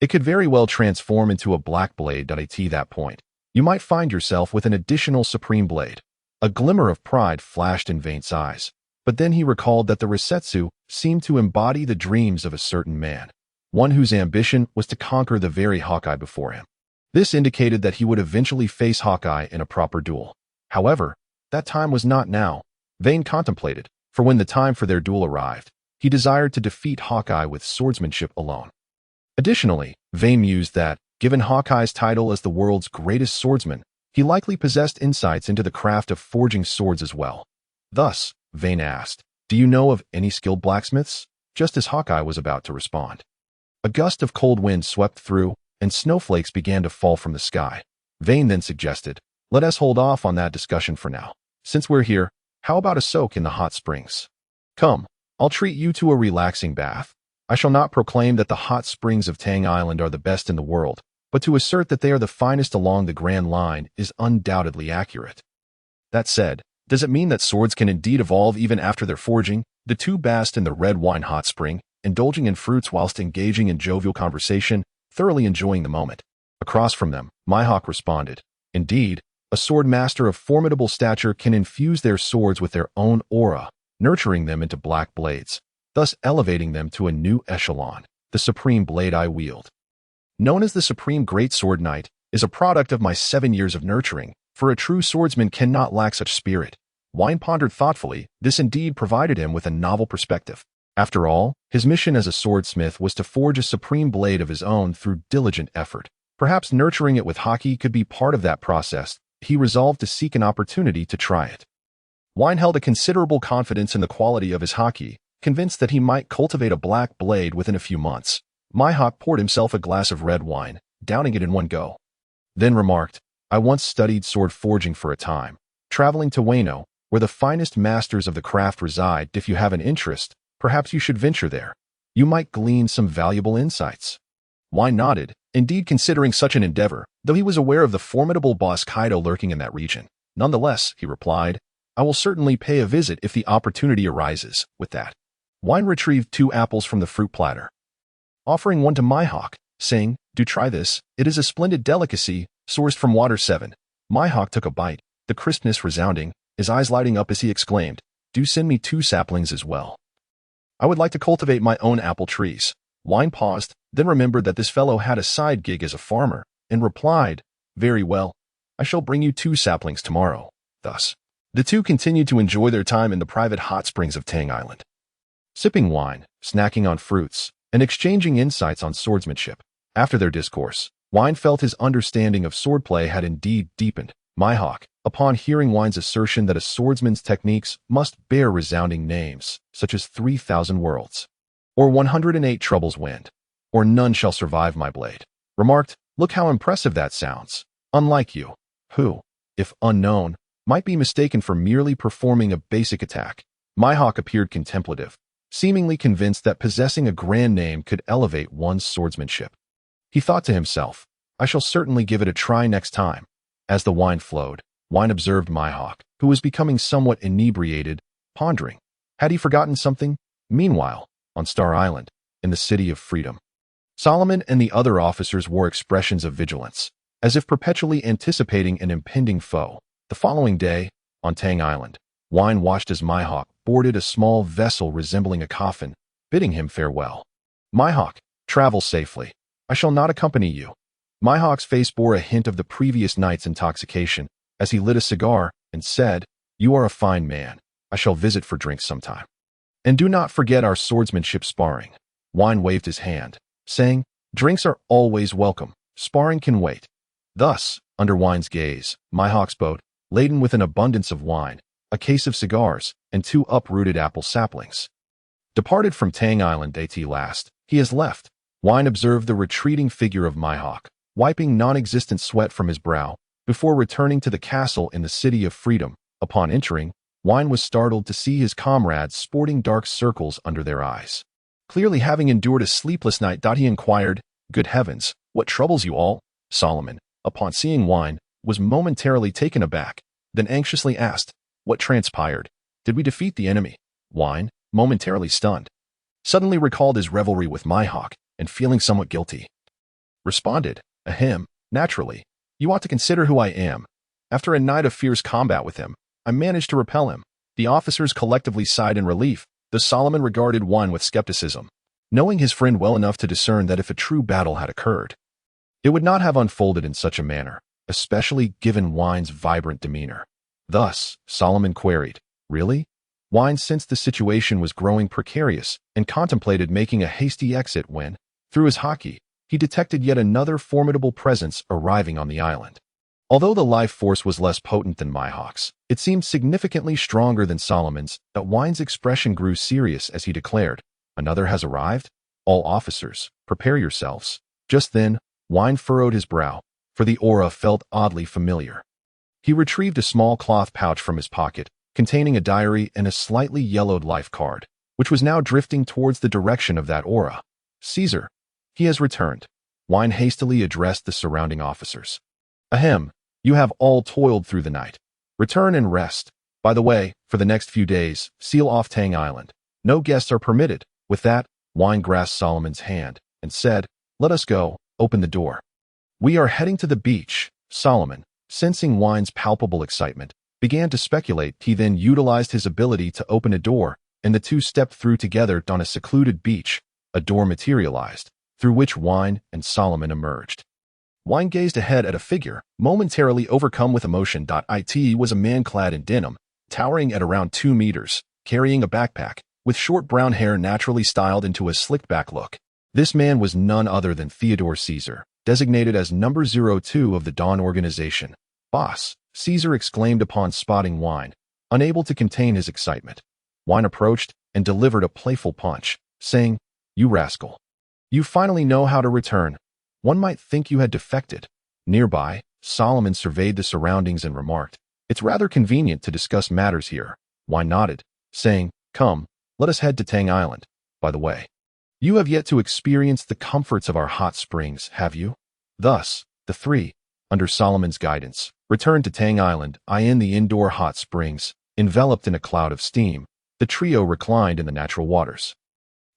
It could very well transform into a black blade. At that point, you might find yourself with an additional supreme blade. A glimmer of pride flashed in Vayne's eyes, but then he recalled that the Resetsu seemed to embody the dreams of a certain man, one whose ambition was to conquer the very Hawkeye before him. This indicated that he would eventually face Hawkeye in a proper duel. However, that time was not now. Vayne contemplated, for when the time for their duel arrived, he desired to defeat Hawkeye with swordsmanship alone. Additionally, Vayne mused that, given Hawkeye's title as the world's greatest swordsman, he likely possessed insights into the craft of forging swords as well. Thus, Vayne asked, Do you know of any skilled blacksmiths? Just as Hawkeye was about to respond. A gust of cold wind swept through, and snowflakes began to fall from the sky. Vayne then suggested, Let us hold off on that discussion for now. Since we're here, how about a soak in the hot springs? Come, I'll treat you to a relaxing bath. I shall not proclaim that the hot springs of Tang Island are the best in the world, but to assert that they are the finest along the Grand Line is undoubtedly accurate. That said, does it mean that swords can indeed evolve even after their forging? The two basked in the red wine hot spring, indulging in fruits whilst engaging in jovial conversation, thoroughly enjoying the moment. Across from them, Mihawk responded, Indeed, a sword master of formidable stature can infuse their swords with their own aura, nurturing them into black blades, thus elevating them to a new echelon. The supreme blade I wield, known as the Supreme Great Sword Knight, is a product of my 7 years of nurturing, for a true swordsman cannot lack such spirit. Vayne pondered thoughtfully. This indeed provided him with a novel perspective. After all, his mission as a swordsmith was to forge a supreme blade of his own through diligent effort. Perhaps nurturing it with Haki could be part of that process. He resolved to seek an opportunity to try it. Wine held a considerable confidence in the quality of his Haki, convinced that he might cultivate a black blade within a few months. Mihawk poured himself a glass of red wine, downing it in one go. Then remarked, I once studied sword forging for a time, traveling to Wayno, where the finest masters of the craft reside. If you have an interest, perhaps you should venture there. You might glean some valuable insights. Wine nodded, indeed considering such an endeavor, though he was aware of the formidable boss Kaido lurking in that region. Nonetheless, he replied, I will certainly pay a visit if the opportunity arises. With that, Wine retrieved 2 apples from the fruit platter, offering one to Mihawk, saying, Do try this, it is a splendid delicacy, sourced from Water 7. Mihawk took a bite, the crispness resounding, his eyes lighting up as he exclaimed, Do send me 2 saplings as well. I would like to cultivate my own apple trees. Wine paused, then remembered that this fellow had a side gig as a farmer, and replied, Very well, I shall bring you 2 saplings tomorrow. Thus, the two continued to enjoy their time in the private hot springs of Tang Island, sipping wine, snacking on fruits, and exchanging insights on swordsmanship. After their discourse, Wine felt his understanding of swordplay had indeed deepened. Mihawk, upon hearing Wine's assertion that a swordsman's techniques must bear resounding names, such as 3,000 worlds, or 108 troubles wind, or none shall survive my blade, remarked, Look how impressive that sounds. Unlike you, who, if unknown, might be mistaken for merely performing a basic attack. Mihawk appeared contemplative, seemingly convinced that possessing a grand name could elevate one's swordsmanship. He thought to himself, I shall certainly give it a try next time. As the wine flowed, Wine observed Mihawk, who was becoming somewhat inebriated, pondering. Had he forgotten something? Meanwhile, on Star Island, in the City of Freedom, Solomon and the other officers wore expressions of vigilance, as if perpetually anticipating an impending foe. The following day, on Tang Island, Wine watched as Mihawk boarded a small vessel resembling a coffin, bidding him farewell. Mihawk, travel safely. I shall not accompany you. Mihawk's face bore a hint of the previous night's intoxication, as he lit a cigar and said, You are a fine man. I shall visit for drinks sometime. And do not forget our swordsmanship sparring. Wine waved his hand, saying, Drinks are always welcome. Sparring can wait. Thus, under Wine's gaze, Mihawk's boat, laden with an abundance of wine, a case of cigars, and 2 uprooted apple saplings, departed from Tang Island at last. He has left. Wine observed the retreating figure of Mihawk, wiping non-existent sweat from his brow, before returning to the castle in the City of Freedom. Upon entering, Wine was startled to see his comrades sporting dark circles under their eyes. Clearly having endured a sleepless night, he inquired, Good heavens, what troubles you all? Solomon, upon seeing Wine, was momentarily taken aback, then anxiously asked, What transpired? Did we defeat the enemy? Wine, momentarily stunned, suddenly recalled his revelry with Mihawk, and feeling somewhat guilty, responded, Ahem, naturally. You ought to consider who I am. After a night of fierce combat with him, I managed to repel him. The officers collectively sighed in relief, though Solomon regarded Wine with skepticism, knowing his friend well enough to discern that if a true battle had occurred, it would not have unfolded in such a manner, especially given Wine's vibrant demeanor. Thus, Solomon queried, Really? Wine sensed the situation was growing precarious and contemplated making a hasty exit when, through his Haki, he detected yet another formidable presence arriving on the island. Although the life force was less potent than Mihawk's, it seemed significantly stronger than Solomon's. That Wine's expression grew serious as he declared, Another has arrived? All officers, prepare yourselves. Just then, Wine furrowed his brow, for the aura felt oddly familiar. He retrieved a small cloth pouch from his pocket, containing a diary and a slightly yellowed life card, which was now drifting towards the direction of that aura. Caesar, he has returned. Wine hastily addressed the surrounding officers. Ahem, you have all toiled through the night. Return and rest. By the way, for the next few days, seal off Tang Island. No guests are permitted. With that, Wine grasped Solomon's hand and said, Let us go, open the door. We are heading to the beach. Solomon, sensing Wine's palpable excitement, began to speculate. He then utilized his ability to open a door, and the two stepped through together on a secluded beach. A door materialized, through which Wine and Solomon emerged. Wine gazed ahead at a figure, momentarily overcome with emotion. It was a man clad in denim, towering at around 2 meters, carrying a backpack, with short brown hair naturally styled into a slicked-back look. This man was none other than Theodore Caesar, designated as number 02 of the Dawn organization. Boss, Caesar exclaimed upon spotting Wine, Unable to contain his excitement, Wayne approached and delivered a playful punch, saying, "You rascal. You finally know how to return. One might think you had defected." Nearby, Solomon surveyed the surroundings and remarked, "It's rather convenient to discuss matters here." Wayne nodded, saying, "Come, let us head to Tang Island. By the way, you have yet to experience the comforts of our hot springs, have you?" Thus, the three, under Solomon's guidance, returned to Tang Island. In the indoor hot springs, enveloped in a cloud of steam, the trio reclined in the natural waters,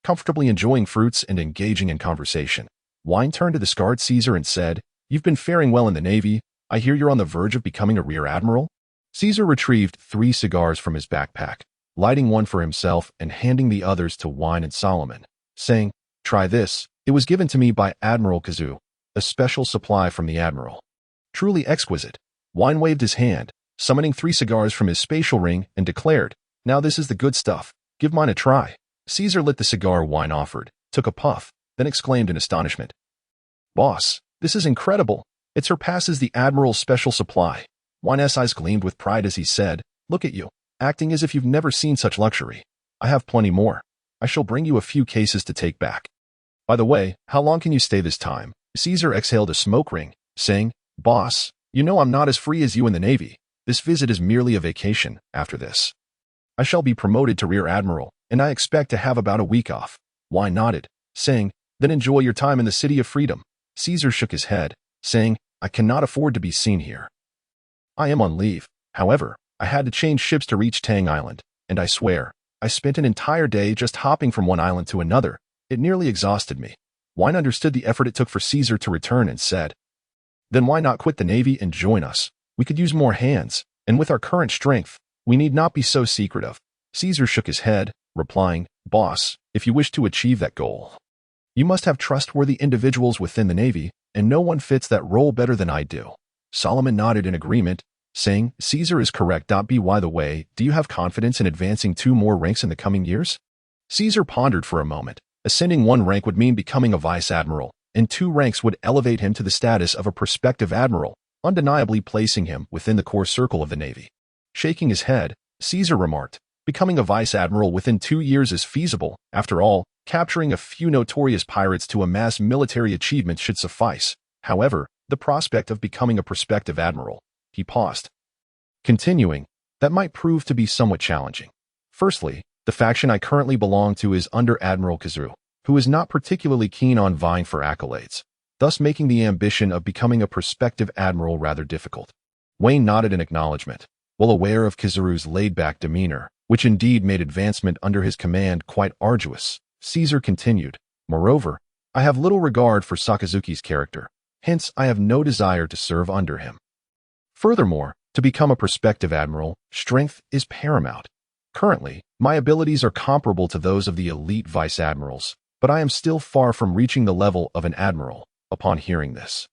comfortably enjoying fruits and engaging in conversation. Wayne turned to the scarred Caesar and said, "You've been faring well in the Navy. I hear you're on the verge of becoming a rear admiral?" Caesar retrieved 3 cigars from his backpack, lighting one for himself and handing the others to Wayne and Solomon, saying, "Try this. It was given to me by Admiral Kazu, a special supply from the Admiral. Truly exquisite." Wayne waved his hand, summoning 3 cigars from his spatial ring, and declared, "Now this is the good stuff. Give mine a try." Caesar lit the cigar Wayne offered, took a puff, then exclaimed in astonishment, "Boss, this is incredible. It surpasses the Admiral's special supply." Wayne's eyes gleamed with pride as he said, "Look at you, acting as if you've never seen such luxury. I have plenty more. I shall bring you a few cases to take back. By the way, how long can you stay this time?" Caesar exhaled a smoke ring, saying, "Boss, you know I'm not as free as you in the Navy. This visit is merely a vacation. After this, I shall be promoted to Rear Admiral, and I expect to have about a week off." Wayne nodded, saying, "Then enjoy your time in the City of Freedom." Caesar shook his head, saying, "I cannot afford to be seen here. I am on leave. However, I had to change ships to reach Tang Island, and I swear, I spent an entire day just hopping from one island to another. It nearly exhausted me." Wayne understood the effort it took for Caesar to return and said, "Then why not quit the Navy and join us? We could use more hands, and with our current strength, we need not be so secretive." Caesar shook his head, replying, "Boss, if you wish to achieve that goal, you must have trustworthy individuals within the Navy, and no one fits that role better than I do." Solomon nodded in agreement, saying, "Caesar is correct. By the way, do you have confidence in advancing 2 more ranks in the coming years?" Caesar pondered for a moment. Ascending 1 rank would mean becoming a vice admiral, and 2 ranks would elevate him to the status of a prospective admiral, undeniably placing him within the core circle of the Navy. Shaking his head, Caesar remarked, "Becoming a vice admiral within 2 years is feasible. After all, capturing a few notorious pirates to amass military achievements should suffice. However, the prospect of becoming a prospective admiral," he paused, continuing, "that might prove to be somewhat challenging. Firstly, the faction I currently belong to is under Admiral Kazu, who is not particularly keen on vying for accolades, thus making the ambition of becoming a prospective admiral rather difficult." Wayne nodded in acknowledgement, well aware of Kazuru's laid-back demeanor, which indeed made advancement under his command quite arduous. Caesar continued, "Moreover, I have little regard for Sakazuki's character, hence I have no desire to serve under him. Furthermore, to become a prospective admiral, strength is paramount. Currently, my abilities are comparable to those of the elite vice admirals, but I am still far from reaching the level of an admiral." Upon hearing this,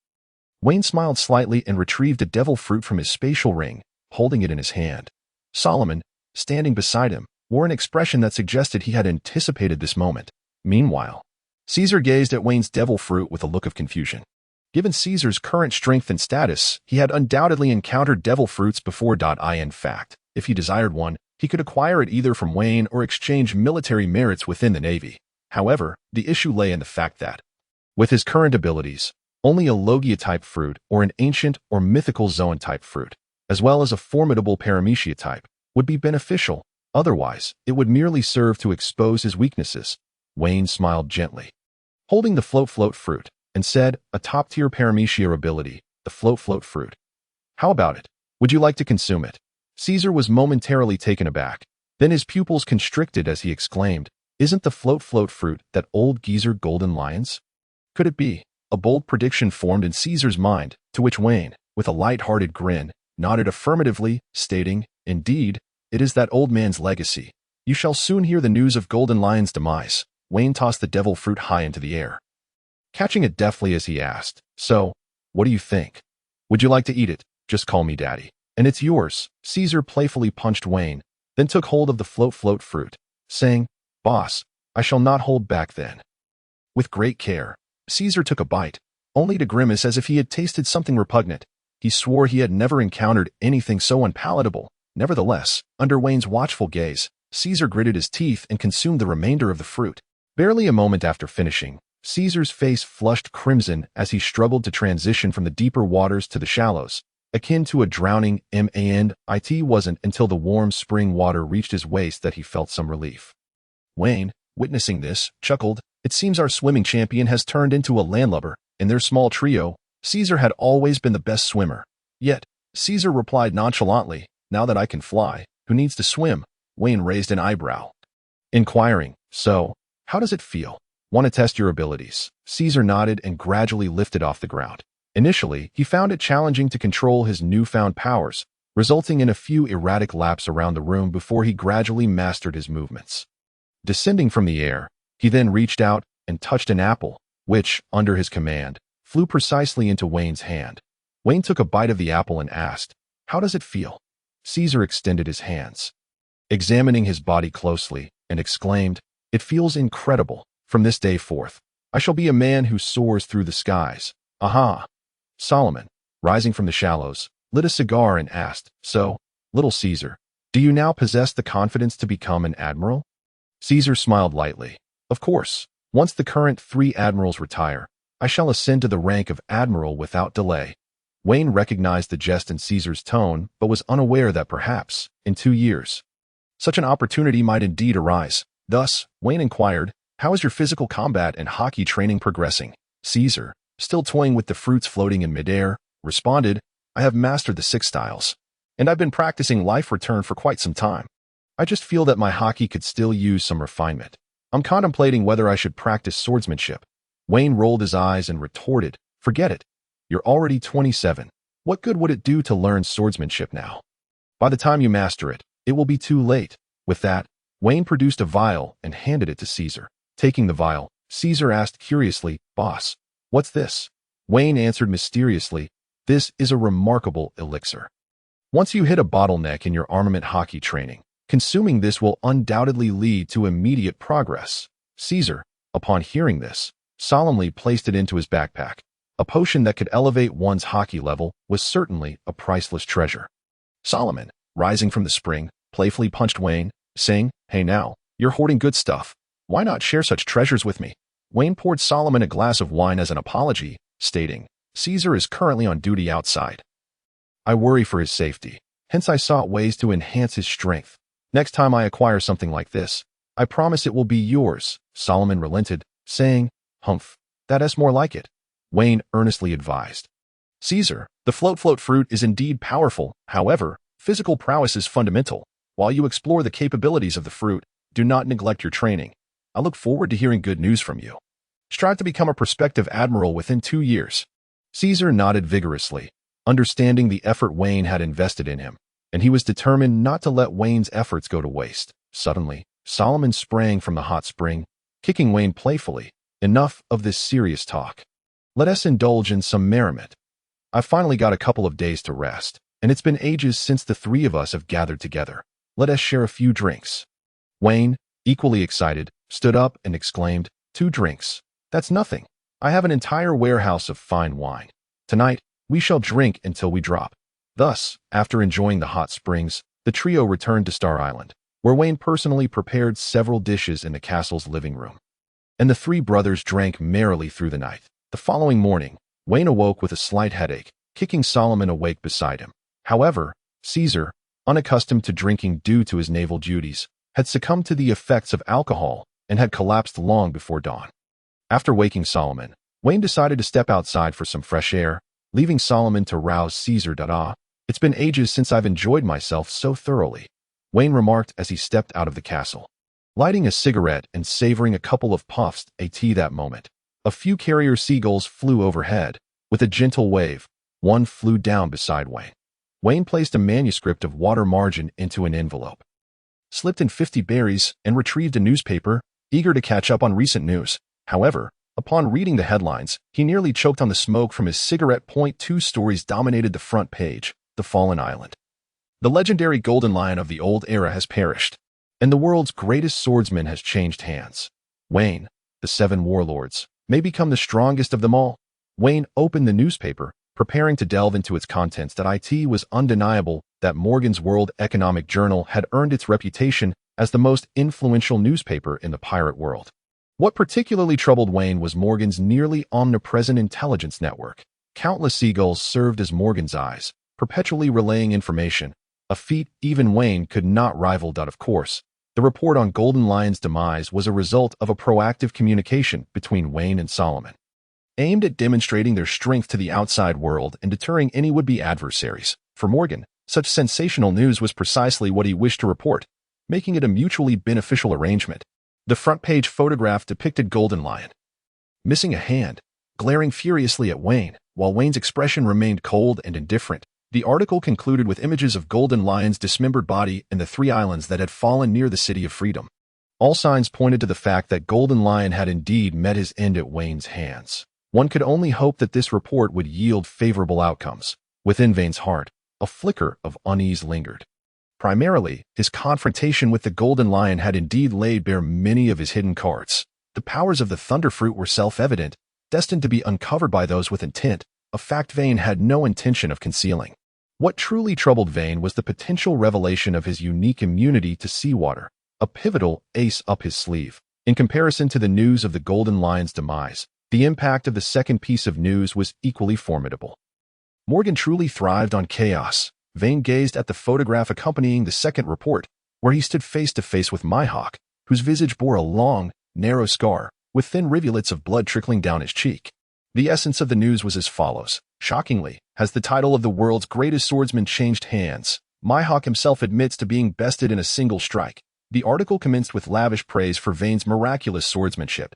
Wayne smiled slightly and retrieved a devil fruit from his spatial ring, holding it in his hand. Solomon, standing beside him, wore an expression that suggested he had anticipated this moment. Meanwhile, Caesar gazed at Wayne's devil fruit with a look of confusion. Given Caesar's current strength and status, he had undoubtedly encountered devil fruits before. In fact, if he desired one, he could acquire it either from Wayne or exchange military merits within the Navy. However, the issue lay in the fact that, with his current abilities, only a Logia-type fruit or an ancient or mythical Zoan-type fruit, as well as a formidable Paramecia type, would be beneficial. Otherwise, it would merely serve to expose his weaknesses. Wayne smiled gently, holding the float fruit, and said, "A top-tier Paramecia ability, the float fruit. How about it? Would you like to consume it?" Caesar was momentarily taken aback. Then his pupils constricted as he exclaimed, "Isn't the float fruit that old geezer Golden Lions?" Could it be? A bold prediction formed in Caesar's mind, to which Wayne, with a light-hearted grin, nodded affirmatively, stating, "Indeed, it is that old man's legacy. You shall soon hear the news of Golden Lion's demise." Wayne tossed the devil fruit high into the air, catching it deftly as he asked, "So, what do you think? Would you like to eat it? Just call me Daddy, and it's yours." Caesar playfully punched Wayne, then took hold of the float fruit, saying, "Boss, I shall not hold back then." With great care, Caesar took a bite, only to grimace as if he had tasted something repugnant. He swore he had never encountered anything so unpalatable. Nevertheless, under Wayne's watchful gaze, Caesar gritted his teeth and consumed the remainder of the fruit. Barely a moment after finishing, Caesar's face flushed crimson as he struggled to transition from the deeper waters to the shallows, akin to a drowning man. It wasn't until the warm spring water reached his waist that he felt some relief. Wayne, witnessing this, chuckled. It seems our swimming champion has turned into a landlubber. In their small trio, Caesar had always been the best swimmer. Yet, Caesar replied nonchalantly, now that I can fly, who needs to swim? Wayne raised an eyebrow, inquiring, so, how does it feel? Want to test your abilities? Caesar nodded and gradually lifted off the ground. Initially, he found it challenging to control his newfound powers, resulting in a few erratic laps around the room before he gradually mastered his movements. Descending from the air, he then reached out and touched an apple, which, under his command, flew precisely into Wayne's hand. Wayne took a bite of the apple and asked, how does it feel? Caesar extended his hands, examining his body closely, and exclaimed, it feels incredible. From this day forth, I shall be a man who soars through the skies. Aha! Solomon, rising from the shallows, lit a cigar and asked, so, little Caesar, do you now possess the confidence to become an admiral? Caesar smiled lightly. Of course, once the current 3 admirals retire, I shall ascend to the rank of admiral without delay. Wayne recognized the jest in Caesar's tone, but was unaware that perhaps, in 2 years, such an opportunity might indeed arise. Thus, Wayne inquired, how is your physical combat and Haki training progressing? Caesar, still toying with the fruits floating in midair, responded, I have mastered the 6 styles, and I've been practicing life return for quite some time. I just feel that my Haki could still use some refinement. I'm contemplating whether I should practice swordsmanship. Wayne rolled his eyes and retorted, forget it. You're already 27. What good would it do to learn swordsmanship now? By the time you master it, it will be too late. With that, Wayne produced a vial and handed it to Caesar. Taking the vial, Caesar asked curiously, boss, what's this? Wayne answered mysteriously, this is a remarkable elixir. Once you hit a bottleneck in your armament Haki training, consuming this will undoubtedly lead to immediate progress. Caesar, upon hearing this, solemnly placed it into his backpack. A potion that could elevate one's Haki level was certainly a priceless treasure. Solomon, rising from the spring, playfully punched Wayne, saying, hey now, you're hoarding good stuff. Why not share such treasures with me? Wayne poured Solomon a glass of wine as an apology, stating, Caesar is currently on duty outside. I worry for his safety, hence I sought ways to enhance his strength. Next time I acquire something like this, I promise it will be yours. Solomon relented, saying, humph, that's more like it. Wayne earnestly advised. Caesar, the float fruit is indeed powerful. However, physical prowess is fundamental. While you explore the capabilities of the fruit, do not neglect your training. I look forward to hearing good news from you. Strive to become a prospective admiral within 2 years. Caesar nodded vigorously, understanding the effort Wayne had invested in him, and he was determined not to let Wayne's efforts go to waste. Suddenly, Solomon sprang from the hot spring, kicking Wayne playfully. Enough of this serious talk. Let us indulge in some merriment. I've finally got a couple of days to rest, and it's been ages since the 3 of us have gathered together. Let us share a few drinks. Wayne, equally excited, stood up and exclaimed, 2 drinks. That's nothing. I have an entire warehouse of fine wine. Tonight, we shall drink until we drop. Thus, after enjoying the hot springs, the trio returned to Star Island, where Wayne personally prepared several dishes in the castle's living room. And the 3 brothers drank merrily through the night. The following morning, Wayne awoke with a slight headache, kicking Solomon awake beside him. However, Caesar, unaccustomed to drinking due to his naval duties, had succumbed to the effects of alcohol and had collapsed long before dawn. After waking Solomon, Wayne decided to step outside for some fresh air, leaving Solomon to rouse Caesar. It's been ages since I've enjoyed myself so thoroughly, Wayne remarked as he stepped out of the castle. Lighting a cigarette and savoring a couple of puffs at that moment, a few carrier seagulls flew overhead. With a gentle wave, one flew down beside Wayne. Wayne placed a manuscript of water margin into an envelope, slipped in 50 berries, and retrieved a newspaper, eager to catch up on recent news. However, upon reading the headlines, he nearly choked on the smoke from his cigarette. 2 stories dominated the front page. The fallen island. The legendary golden lion of the old era has perished, and the world's greatest swordsman has changed hands. Wayne, the 7 Warlords, may become the strongest of them all. Wayne opened the newspaper, preparing to delve into its contents. It was undeniable. that Morgan's World Economic Journal had earned its reputation as the most influential newspaper in the pirate world. What particularly troubled Vayne was Morgan's nearly omnipresent intelligence network. Countless seagulls served as Morgan's eyes, perpetually relaying information, a feat even Vayne could not rival. Of course, the report on Golden Lion's demise was a result of a proactive communication between Vayne and Solomon, aimed at demonstrating their strength to the outside world and deterring any would-be adversaries. For Morgan, such sensational news was precisely what he wished to report, making it a mutually beneficial arrangement. The front-page photograph depicted Golden Lion, missing a hand, glaring furiously at Vayne. While Vayne's expression remained cold and indifferent, the article concluded with images of Golden Lion's dismembered body and the 3 islands that had fallen near the City of Freedom. All signs pointed to the fact that Golden Lion had indeed met his end at Vayne's hands. One could only hope that this report would yield favorable outcomes. Within Vayne's heart, a flicker of unease lingered. Primarily, his confrontation with the Golden Lion had indeed laid bare many of his hidden cards. The powers of the Thunderfruit were self-evident, destined to be uncovered by those with intent, a fact Vayne had no intention of concealing. What truly troubled Vayne was the potential revelation of his unique immunity to seawater, a pivotal ace up his sleeve. In comparison to the news of the Golden Lion's demise, the impact of the second piece of news was equally formidable. Morgan truly thrived on chaos. Vayne gazed at the photograph accompanying the second report, where he stood face to face with Mihawk, whose visage bore a long, narrow scar, with thin rivulets of blood trickling down his cheek. The essence of the news was as follows. Shockingly, has the title of the world's greatest swordsman changed hands? Mihawk himself admits to being bested in a single strike. The article commenced with lavish praise for Vayne's miraculous swordsmanship.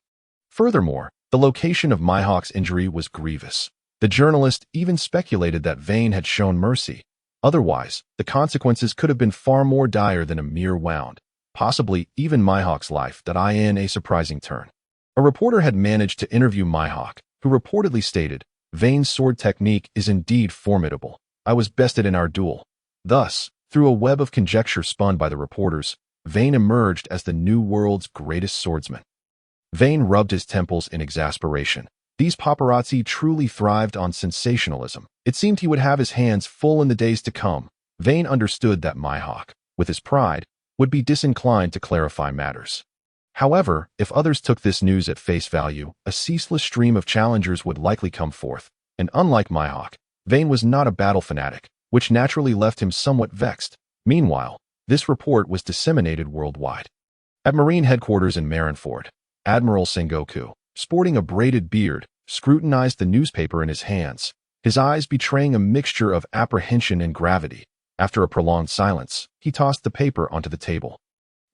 Furthermore, the location of Mihawk's injury was grievous. The journalist even speculated that Vayne had shown mercy. Otherwise, the consequences could have been far more dire than a mere wound, possibly even Mihawk's life. In a surprising turn, a reporter had managed to interview Mihawk, who reportedly stated, "Vayne's sword technique is indeed formidable. I was bested in our duel." Thus, through a web of conjecture spun by the reporters, Vayne emerged as the new world's greatest swordsman. Vayne rubbed his temples in exasperation. These paparazzi truly thrived on sensationalism. It seemed he would have his hands full in the days to come. Vayne understood that Mihawk, with his pride, would be disinclined to clarify matters. However, if others took this news at face value, a ceaseless stream of challengers would likely come forth. And unlike Mihawk, Vayne was not a battle fanatic, which naturally left him somewhat vexed. Meanwhile, this report was disseminated worldwide. At Marine headquarters in Marineford, Admiral Sengoku, sporting a braided beard, scrutinized the newspaper in his hands, his eyes betraying a mixture of apprehension and gravity. After a prolonged silence, he tossed the paper onto the table,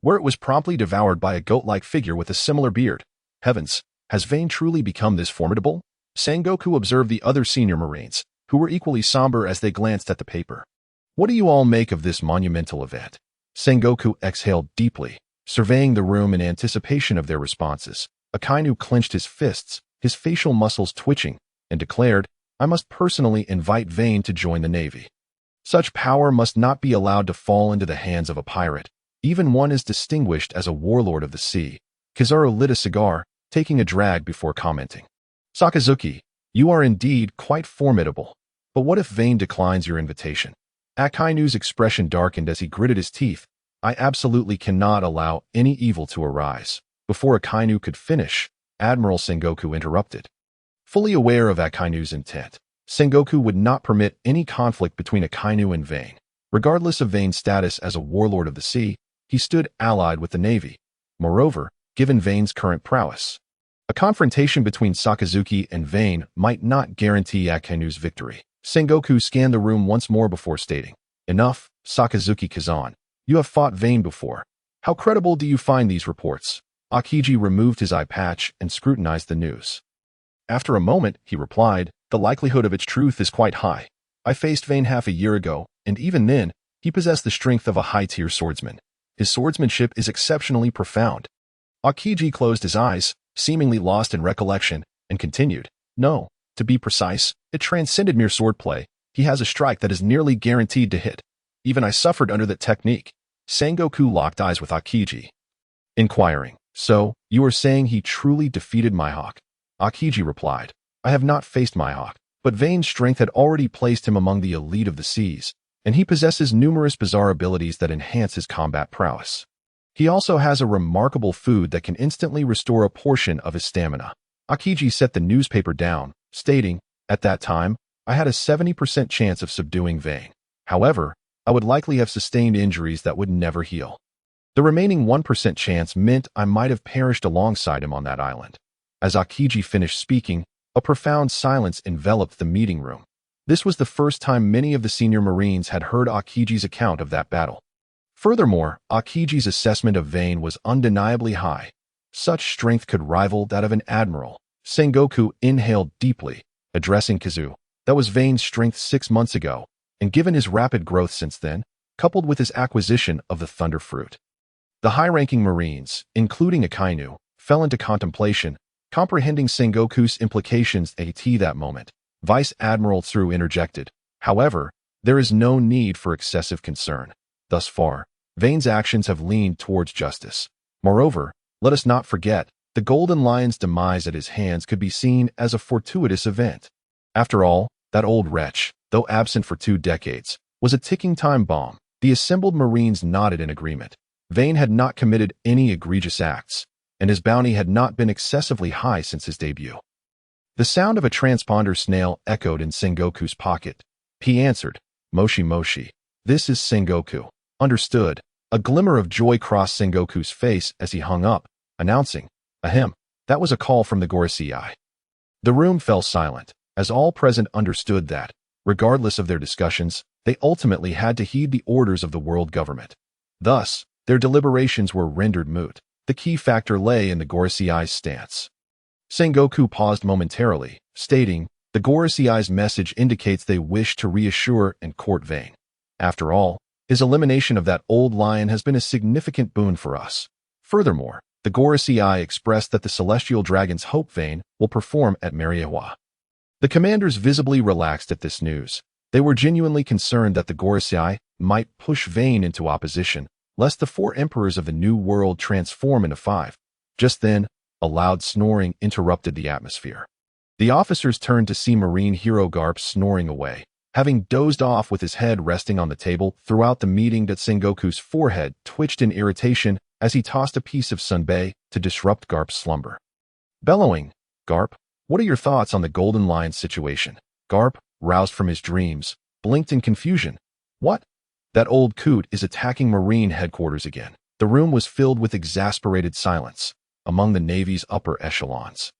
where it was promptly devoured by a goat-like figure with a similar beard. Heavens, has Vayne truly become this formidable? Sengoku observed the other senior Marines, who were equally somber as they glanced at the paper. What do you all make of this monumental event? Sengoku exhaled deeply, surveying the room in anticipation of their responses. Akainu clenched his fists, his facial muscles twitching, and declared, "I must personally invite Vayne to join the Navy. Such power must not be allowed to fall into the hands of a pirate, even one as distinguished as a warlord of the sea." Kizaru lit a cigar, taking a drag before commenting. "Sakazuki, you are indeed quite formidable. But what if Vayne declines your invitation?" Akainu's expression darkened as he gritted his teeth. "I absolutely cannot allow any evil to arise." Before Akainu could finish, Admiral Sengoku interrupted. Fully aware of Akainu's intent, Sengoku would not permit any conflict between Akainu and Vayne. Regardless of Vayne's status as a warlord of the sea, he stood allied with the Navy. Moreover, given Vayne's current prowess, a confrontation between Sakazuki and Vayne might not guarantee Akainu's victory. Sengoku scanned the room once more before stating, "Enough, Sakazuki-Kazan. You have fought Vayne before. How credible do you find these reports?" Aokiji removed his eye patch and scrutinized the news. After a moment, he replied, "The likelihood of its truth is quite high. I faced Vayne half a year ago, and even then, he possessed the strength of a high-tier swordsman. His swordsmanship is exceptionally profound." Aokiji closed his eyes, seemingly lost in recollection, and continued, "No, to be precise, it transcended mere swordplay. He has a strike that is nearly guaranteed to hit. Even I suffered under that technique." Sengoku locked eyes with Aokiji, inquiring, "So, you are saying he truly defeated Mihawk?" Aokiji replied, "I have not faced Mihawk, but Vayne's strength had already placed him among the elite of the seas, and he possesses numerous bizarre abilities that enhance his combat prowess. He also has a remarkable food that can instantly restore a portion of his stamina. Aokiji set the newspaper down, stating, "At that time, I had a 70% chance of subduing Vayne. However, I would likely have sustained injuries that would never heal. The remaining 1% chance meant I might have perished alongside him on that island." As Aokiji finished speaking, a profound silence enveloped the meeting room. This was the first time many of the senior Marines had heard Aokiji's account of that battle. Furthermore, Aokiji's assessment of Vayne was undeniably high. Such strength could rival that of an admiral. Sengoku inhaled deeply, addressing Kazu. That was Vayne's strength 6 months ago, and given his rapid growth since then, coupled with his acquisition of the Thunder Fruit. The high-ranking Marines, including Akainu, fell into contemplation, comprehending Sengoku's implications at that moment. Vice Admiral Tsuru interjected, "However, there is no need for excessive concern. Thus far, Vayne's actions have leaned towards justice. Moreover, let us not forget, the Golden Lion's demise at his hands could be seen as a fortuitous event. After all, that old wretch, though absent for 2 decades, was a ticking time bomb." The assembled Marines nodded in agreement. Vayne had not committed any egregious acts, and his bounty had not been excessively high since his debut. The sound of a transponder snail echoed in Sengoku's pocket. He answered, "Moshi Moshi. This is Sengoku." "Understood." A glimmer of joy crossed Sengoku's face as he hung up, announcing, "Ahem." That was a call from the Gorosei. The room fell silent, as all present understood that, regardless of their discussions, they ultimately had to heed the orders of the world government. Thus, their deliberations were rendered moot. The key factor lay in the Gorosei's stance. Sengoku paused momentarily, stating, "The Gorosei's message indicates they wish to reassure and court Vayne. After all, his elimination of that old lion has been a significant boon for us. Furthermore, the Gorosei expressed that the celestial dragons hope Vayne will perform at Mariawa." The commanders visibly relaxed at this news. They were genuinely concerned that the Gorosei might push Vayne into opposition, lest the 4 emperors of the New World transform into 5. Just then, a loud snoring interrupted the atmosphere. The officers turned to see Marine hero Garp snoring away, having dozed off with his head resting on the table throughout the meeting. That Sengoku's forehead twitched in irritation as he tossed a piece of sunbae to disrupt Garp's slumber. Bellowing, "Garp, what are your thoughts on the Golden Lion situation?" Garp, roused from his dreams, blinked in confusion. "What? That old coot is attacking Marine headquarters again." The room was filled with exasperated silence among the Navy's upper echelons.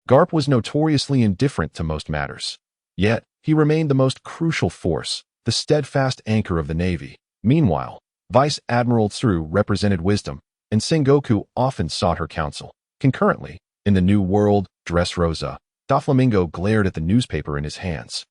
Garp was notoriously indifferent to most matters. Yet, he remained the most crucial force, the steadfast anchor of the Navy. Meanwhile, Vice Admiral Tsuru represented wisdom, and Sengoku often sought her counsel. Concurrently, in the New World, Dressrosa, Doflamingo glared at the newspaper in his hands.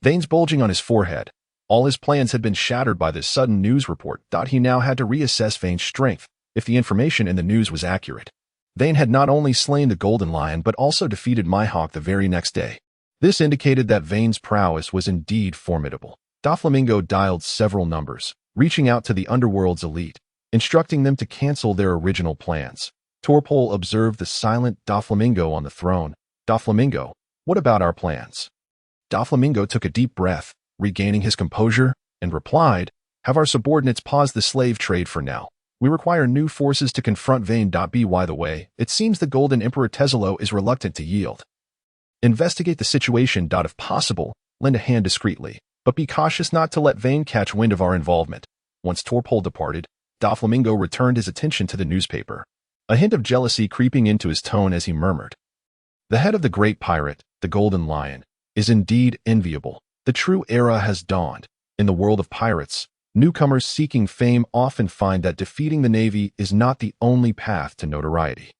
Veins bulging on his forehead. All his plans had been shattered by this sudden news report. He now had to reassess Vayne's strength, if the information in the news was accurate. Vayne had not only slain the Golden Lion but also defeated Mihawk the very next day. This indicated that Vayne's prowess was indeed formidable. Doflamingo dialed several numbers, reaching out to the underworld's elite, instructing them to cancel their original plans. Torpol observed the silent Doflamingo on the throne. "Doflamingo, what about our plans?" Doflamingo took a deep breath, regaining his composure, and replied, "Have our subordinates pause the slave trade for now. We require new forces to confront Vayne. By the way, it seems the Golden Emperor Tezelo is reluctant to yield. Investigate the situation. If possible, lend a hand discreetly, but be cautious not to let Vayne catch wind of our involvement." Once Torpol departed, Doflamingo returned his attention to the newspaper, a hint of jealousy creeping into his tone as he murmured, "The head of the great pirate, the Golden Lion, is indeed enviable. The true era has dawned. In the world of pirates, newcomers seeking fame often find that defeating the Navy is not the only path to notoriety.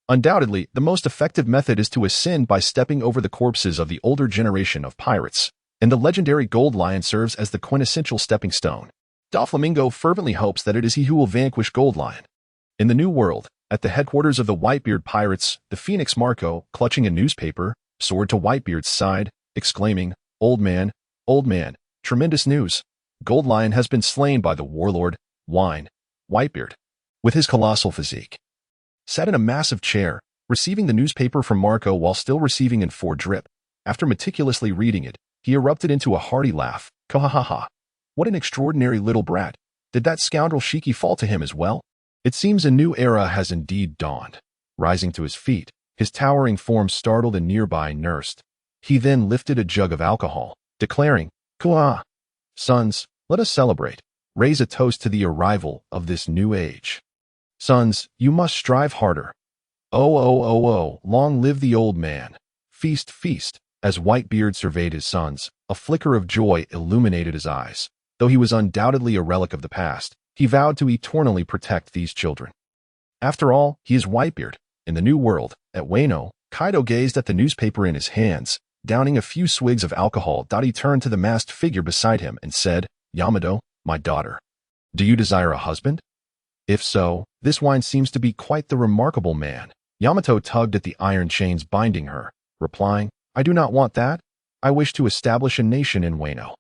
Undoubtedly, the most effective method is to ascend by stepping over the corpses of the older generation of pirates, and the legendary Gold Lion serves as the quintessential stepping stone. Doflamingo fervently hopes that it is he who will vanquish Gold Lion." In the New World, at the headquarters of the Whitebeard Pirates, the Phoenix Marco, clutching a newspaper, soared to Whitebeard's side, exclaiming, old man, tremendous news. Gold Lion has been slain by the warlord, Wine." Whitebeard, with his colossal physique, sat in a massive chair, receiving the newspaper from Marco while still receiving in 4 drip. After meticulously reading it, he erupted into a hearty laugh. "Kahahaha. What an extraordinary little brat. Did that scoundrel Shiki fall to him as well? It seems a new era has indeed dawned. Rising to his feet, his towering form startled a nearby nurse. He then lifted a jug of alcohol, declaring, "Kua! Sons, let us celebrate. Raise a toast to the arrival of this new age. Sons, you must strive harder. Oh, oh, oh, oh, long live the old man. Feast, feast." As Whitebeard surveyed his sons, a flicker of joy illuminated his eyes. Though he was undoubtedly a relic of the past, he vowed to eternally protect these children. After all, he is Whitebeard. In the new world, at Wano, Kaido gazed at the newspaper in his hands, downing a few swigs of alcohol. He turned to the masked figure beside him and said, "Yamato, my daughter, do you desire a husband? If so, this wine seems to be quite the remarkable man." Yamato tugged at the iron chains binding her, replying, "I do not want that. I wish to establish a nation in Wano."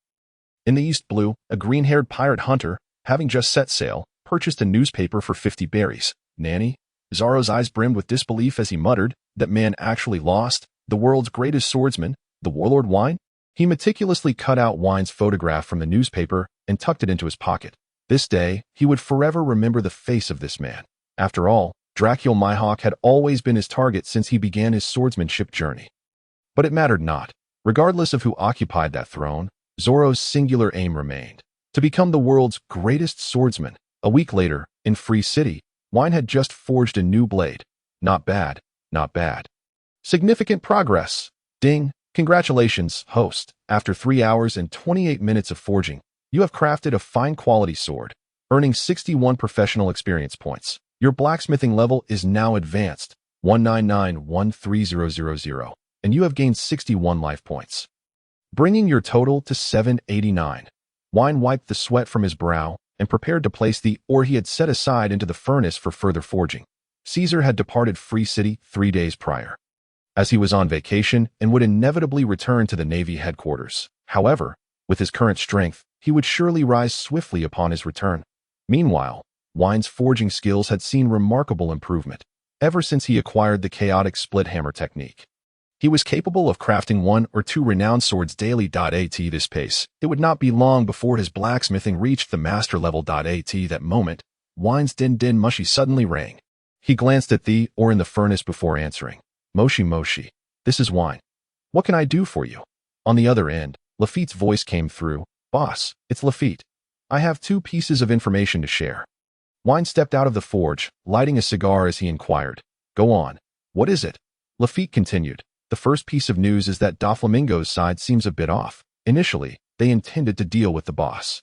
In the East Blue, a green-haired pirate hunter, having just set sail, purchased a newspaper for 50 berries. "Nanny?" Zoro's eyes brimmed with disbelief as he muttered, "That man actually lost? The world's greatest swordsman, the warlord Vayne?" He meticulously cut out Vayne's photograph from the newspaper and tucked it into his pocket. This day, he would forever remember the face of this man. After all, Dracula Mihawk had always been his target since he began his swordsmanship journey. But it mattered not. Regardless of who occupied that throne, Zoro's singular aim remained: to become the world's greatest swordsman. A week later, in Free City, Vayne had just forged a new blade. Not bad, not bad. Significant progress. Ding. Congratulations, host. After 3 hours and 28 minutes of forging, you have crafted a fine quality sword, earning 61 professional experience points. Your blacksmithing level is now advanced, 199-13000, and you have gained 61 life points, bringing your total to 789. Vayne wiped the sweat from his brow and prepared to place the ore he had set aside into the furnace for further forging. Caesar had departed Free City 3 days prior, as he was on vacation and would inevitably return to the Navy headquarters. However, with his current strength, he would surely rise swiftly upon his return. Meanwhile, Vayne's forging skills had seen remarkable improvement ever since he acquired the chaotic split hammer technique. He was capable of crafting 1 or 2 renowned swords daily. At this pace, it would not be long before his blacksmithing reached the master level. At that moment, Vayne's din mushy suddenly rang. He glanced at the ore in the furnace before answering. "Moshi Moshi, this is Vayne. What can I do for you?" On the other end, Luffy's voice came through. "Boss, it's Luffy. I have 2 pieces of information to share." Vayne stepped out of the forge, lighting a cigar as he inquired. "Go on. What is it?" Luffy continued. "The first piece of news is that Doflamingo's side seems a bit off. Initially, they intended to deal with the boss.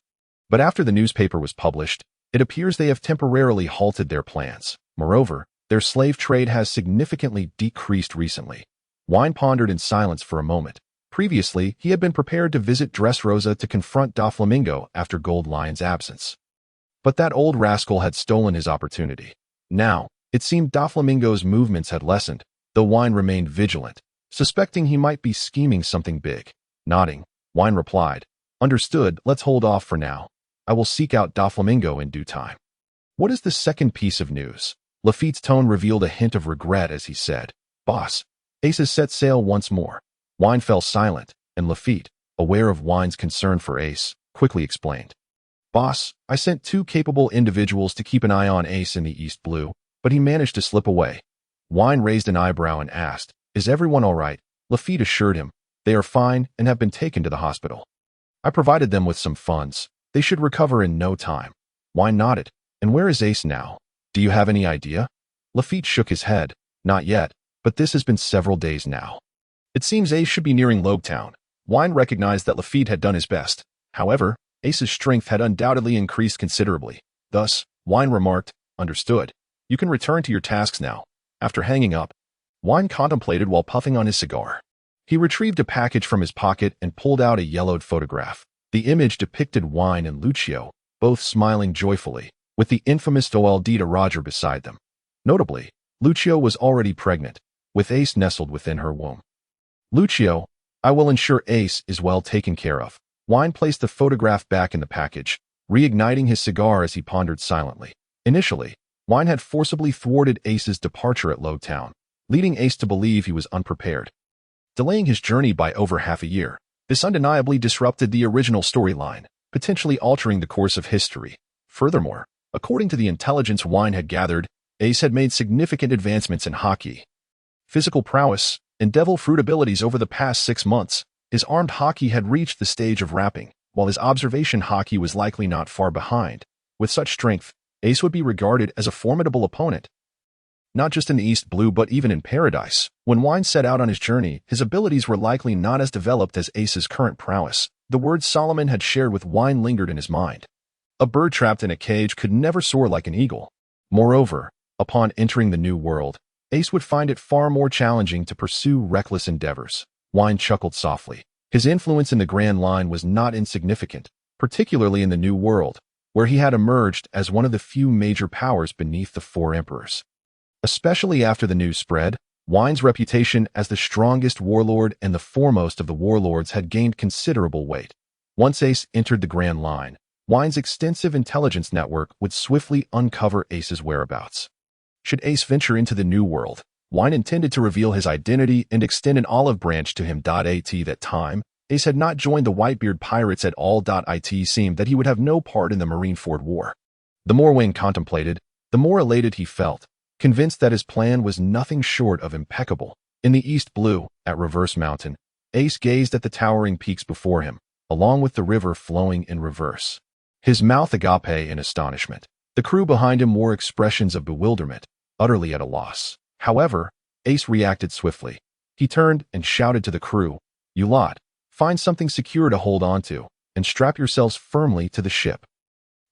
But after the newspaper was published, it appears they have temporarily halted their plans. Moreover, their slave trade has significantly decreased recently." Vayne pondered in silence for a moment. Previously, he had been prepared to visit Dressrosa to confront Doflamingo after Gold Lion's absence. But that old rascal had stolen his opportunity. Now, it seemed Doflamingo's movements had lessened, though Vayne remained vigilant, suspecting he might be scheming something big. Nodding, Vayne replied, "Understood, let's hold off for now. I will seek out Doflamingo in due time." "What is the second piece of news?" Luffy's tone revealed a hint of regret as he said, "Boss, Ace has set sail once more." Vayne fell silent, and Luffy, aware of Vayne's concern for Ace, quickly explained. "Boss, I sent 2 capable individuals to keep an eye on Ace in the East Blue, but he managed to slip away." Vayne raised an eyebrow and asked, "Is everyone all right?" Luffy assured him, "They are fine and have been taken to the hospital. I provided them with some funds. They should recover in no time." Vayne nodded. "And where is Ace now? Do you have any idea?" Luffy shook his head. "Not yet, but this has been several days now. It seems Ace should be nearing Loguetown." Vayne recognized that Luffy had done his best. However, Ace's strength had undoubtedly increased considerably. Thus, Vayne remarked, "Understood. You can return to your tasks now." After hanging up, Vayne contemplated while puffing on his cigar. He retrieved a package from his pocket and pulled out a yellowed photograph. The image depicted Vayne and Lucio, both smiling joyfully, with the infamous Doeldita Roger beside them. Notably, Lucio was already pregnant, with Ace nestled within her womb. "Lucio, I will ensure Ace is well taken care of." Vayne placed the photograph back in the package, reigniting his cigar as he pondered silently. Initially, Vayne had forcibly thwarted Ace's departure at Loguetown, leading Ace to believe he was unprepared, delaying his journey by over half a year. This undeniably disrupted the original storyline. potentially altering the course of history. Furthermore, according to the intelligence Vayne had gathered, Ace had made significant advancements in Haki, physical prowess, and devil fruit abilities over the past 6 months. His armed Haki had reached the stage of rapping, while his observation Haki was likely not far behind. With such strength, Ace would be regarded as a formidable opponent, not just in the East Blue but even in Paradise. When Vayne set out on his journey, his abilities were likely not as developed as Ace's current prowess. The words Solomon had shared with Vayne lingered in his mind. A bird trapped in a cage could never soar like an eagle. Moreover, upon entering the new world, Ace would find it far more challenging to pursue reckless endeavors. Vayne chuckled softly. His influence in the Grand Line was not insignificant, particularly in the New World, where he had emerged as one of the few major powers beneath the 4 emperors. Especially after the news spread, Vayne's reputation as the strongest warlord and the foremost of the warlords had gained considerable weight. Once Ace entered the Grand Line, Vayne's extensive intelligence network would swiftly uncover Ace's whereabouts. Should Ace venture into the New World, Vayne intended to reveal his identity and extend an olive branch to him. At that time, Ace had not joined the Whitebeard pirates at all. It seemed that he would have no part in the Marineford War. The more Vayne contemplated, the more elated he felt, convinced that his plan was nothing short of impeccable. In the East Blue, at Reverse Mountain, Ace gazed at the towering peaks before him, along with the river flowing in reverse, his mouth agape in astonishment. The crew behind him wore expressions of bewilderment, utterly at a loss. However, Ace reacted swiftly. He turned and shouted to the crew, "You lot, find something secure to hold on to, and strap yourselves firmly to the ship."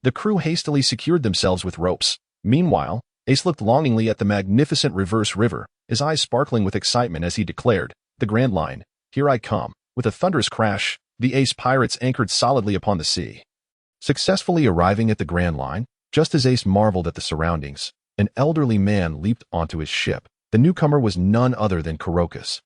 The crew hastily secured themselves with ropes. Meanwhile, Ace looked longingly at the magnificent reverse river, his eyes sparkling with excitement as he declared, "The Grand Line, here I come." With a thunderous crash, the Ace pirates anchored solidly upon the sea. Successfully arriving at the Grand Line, just as Ace marveled at the surroundings, an elderly man leaped onto his ship. The newcomer was none other than Kuroko.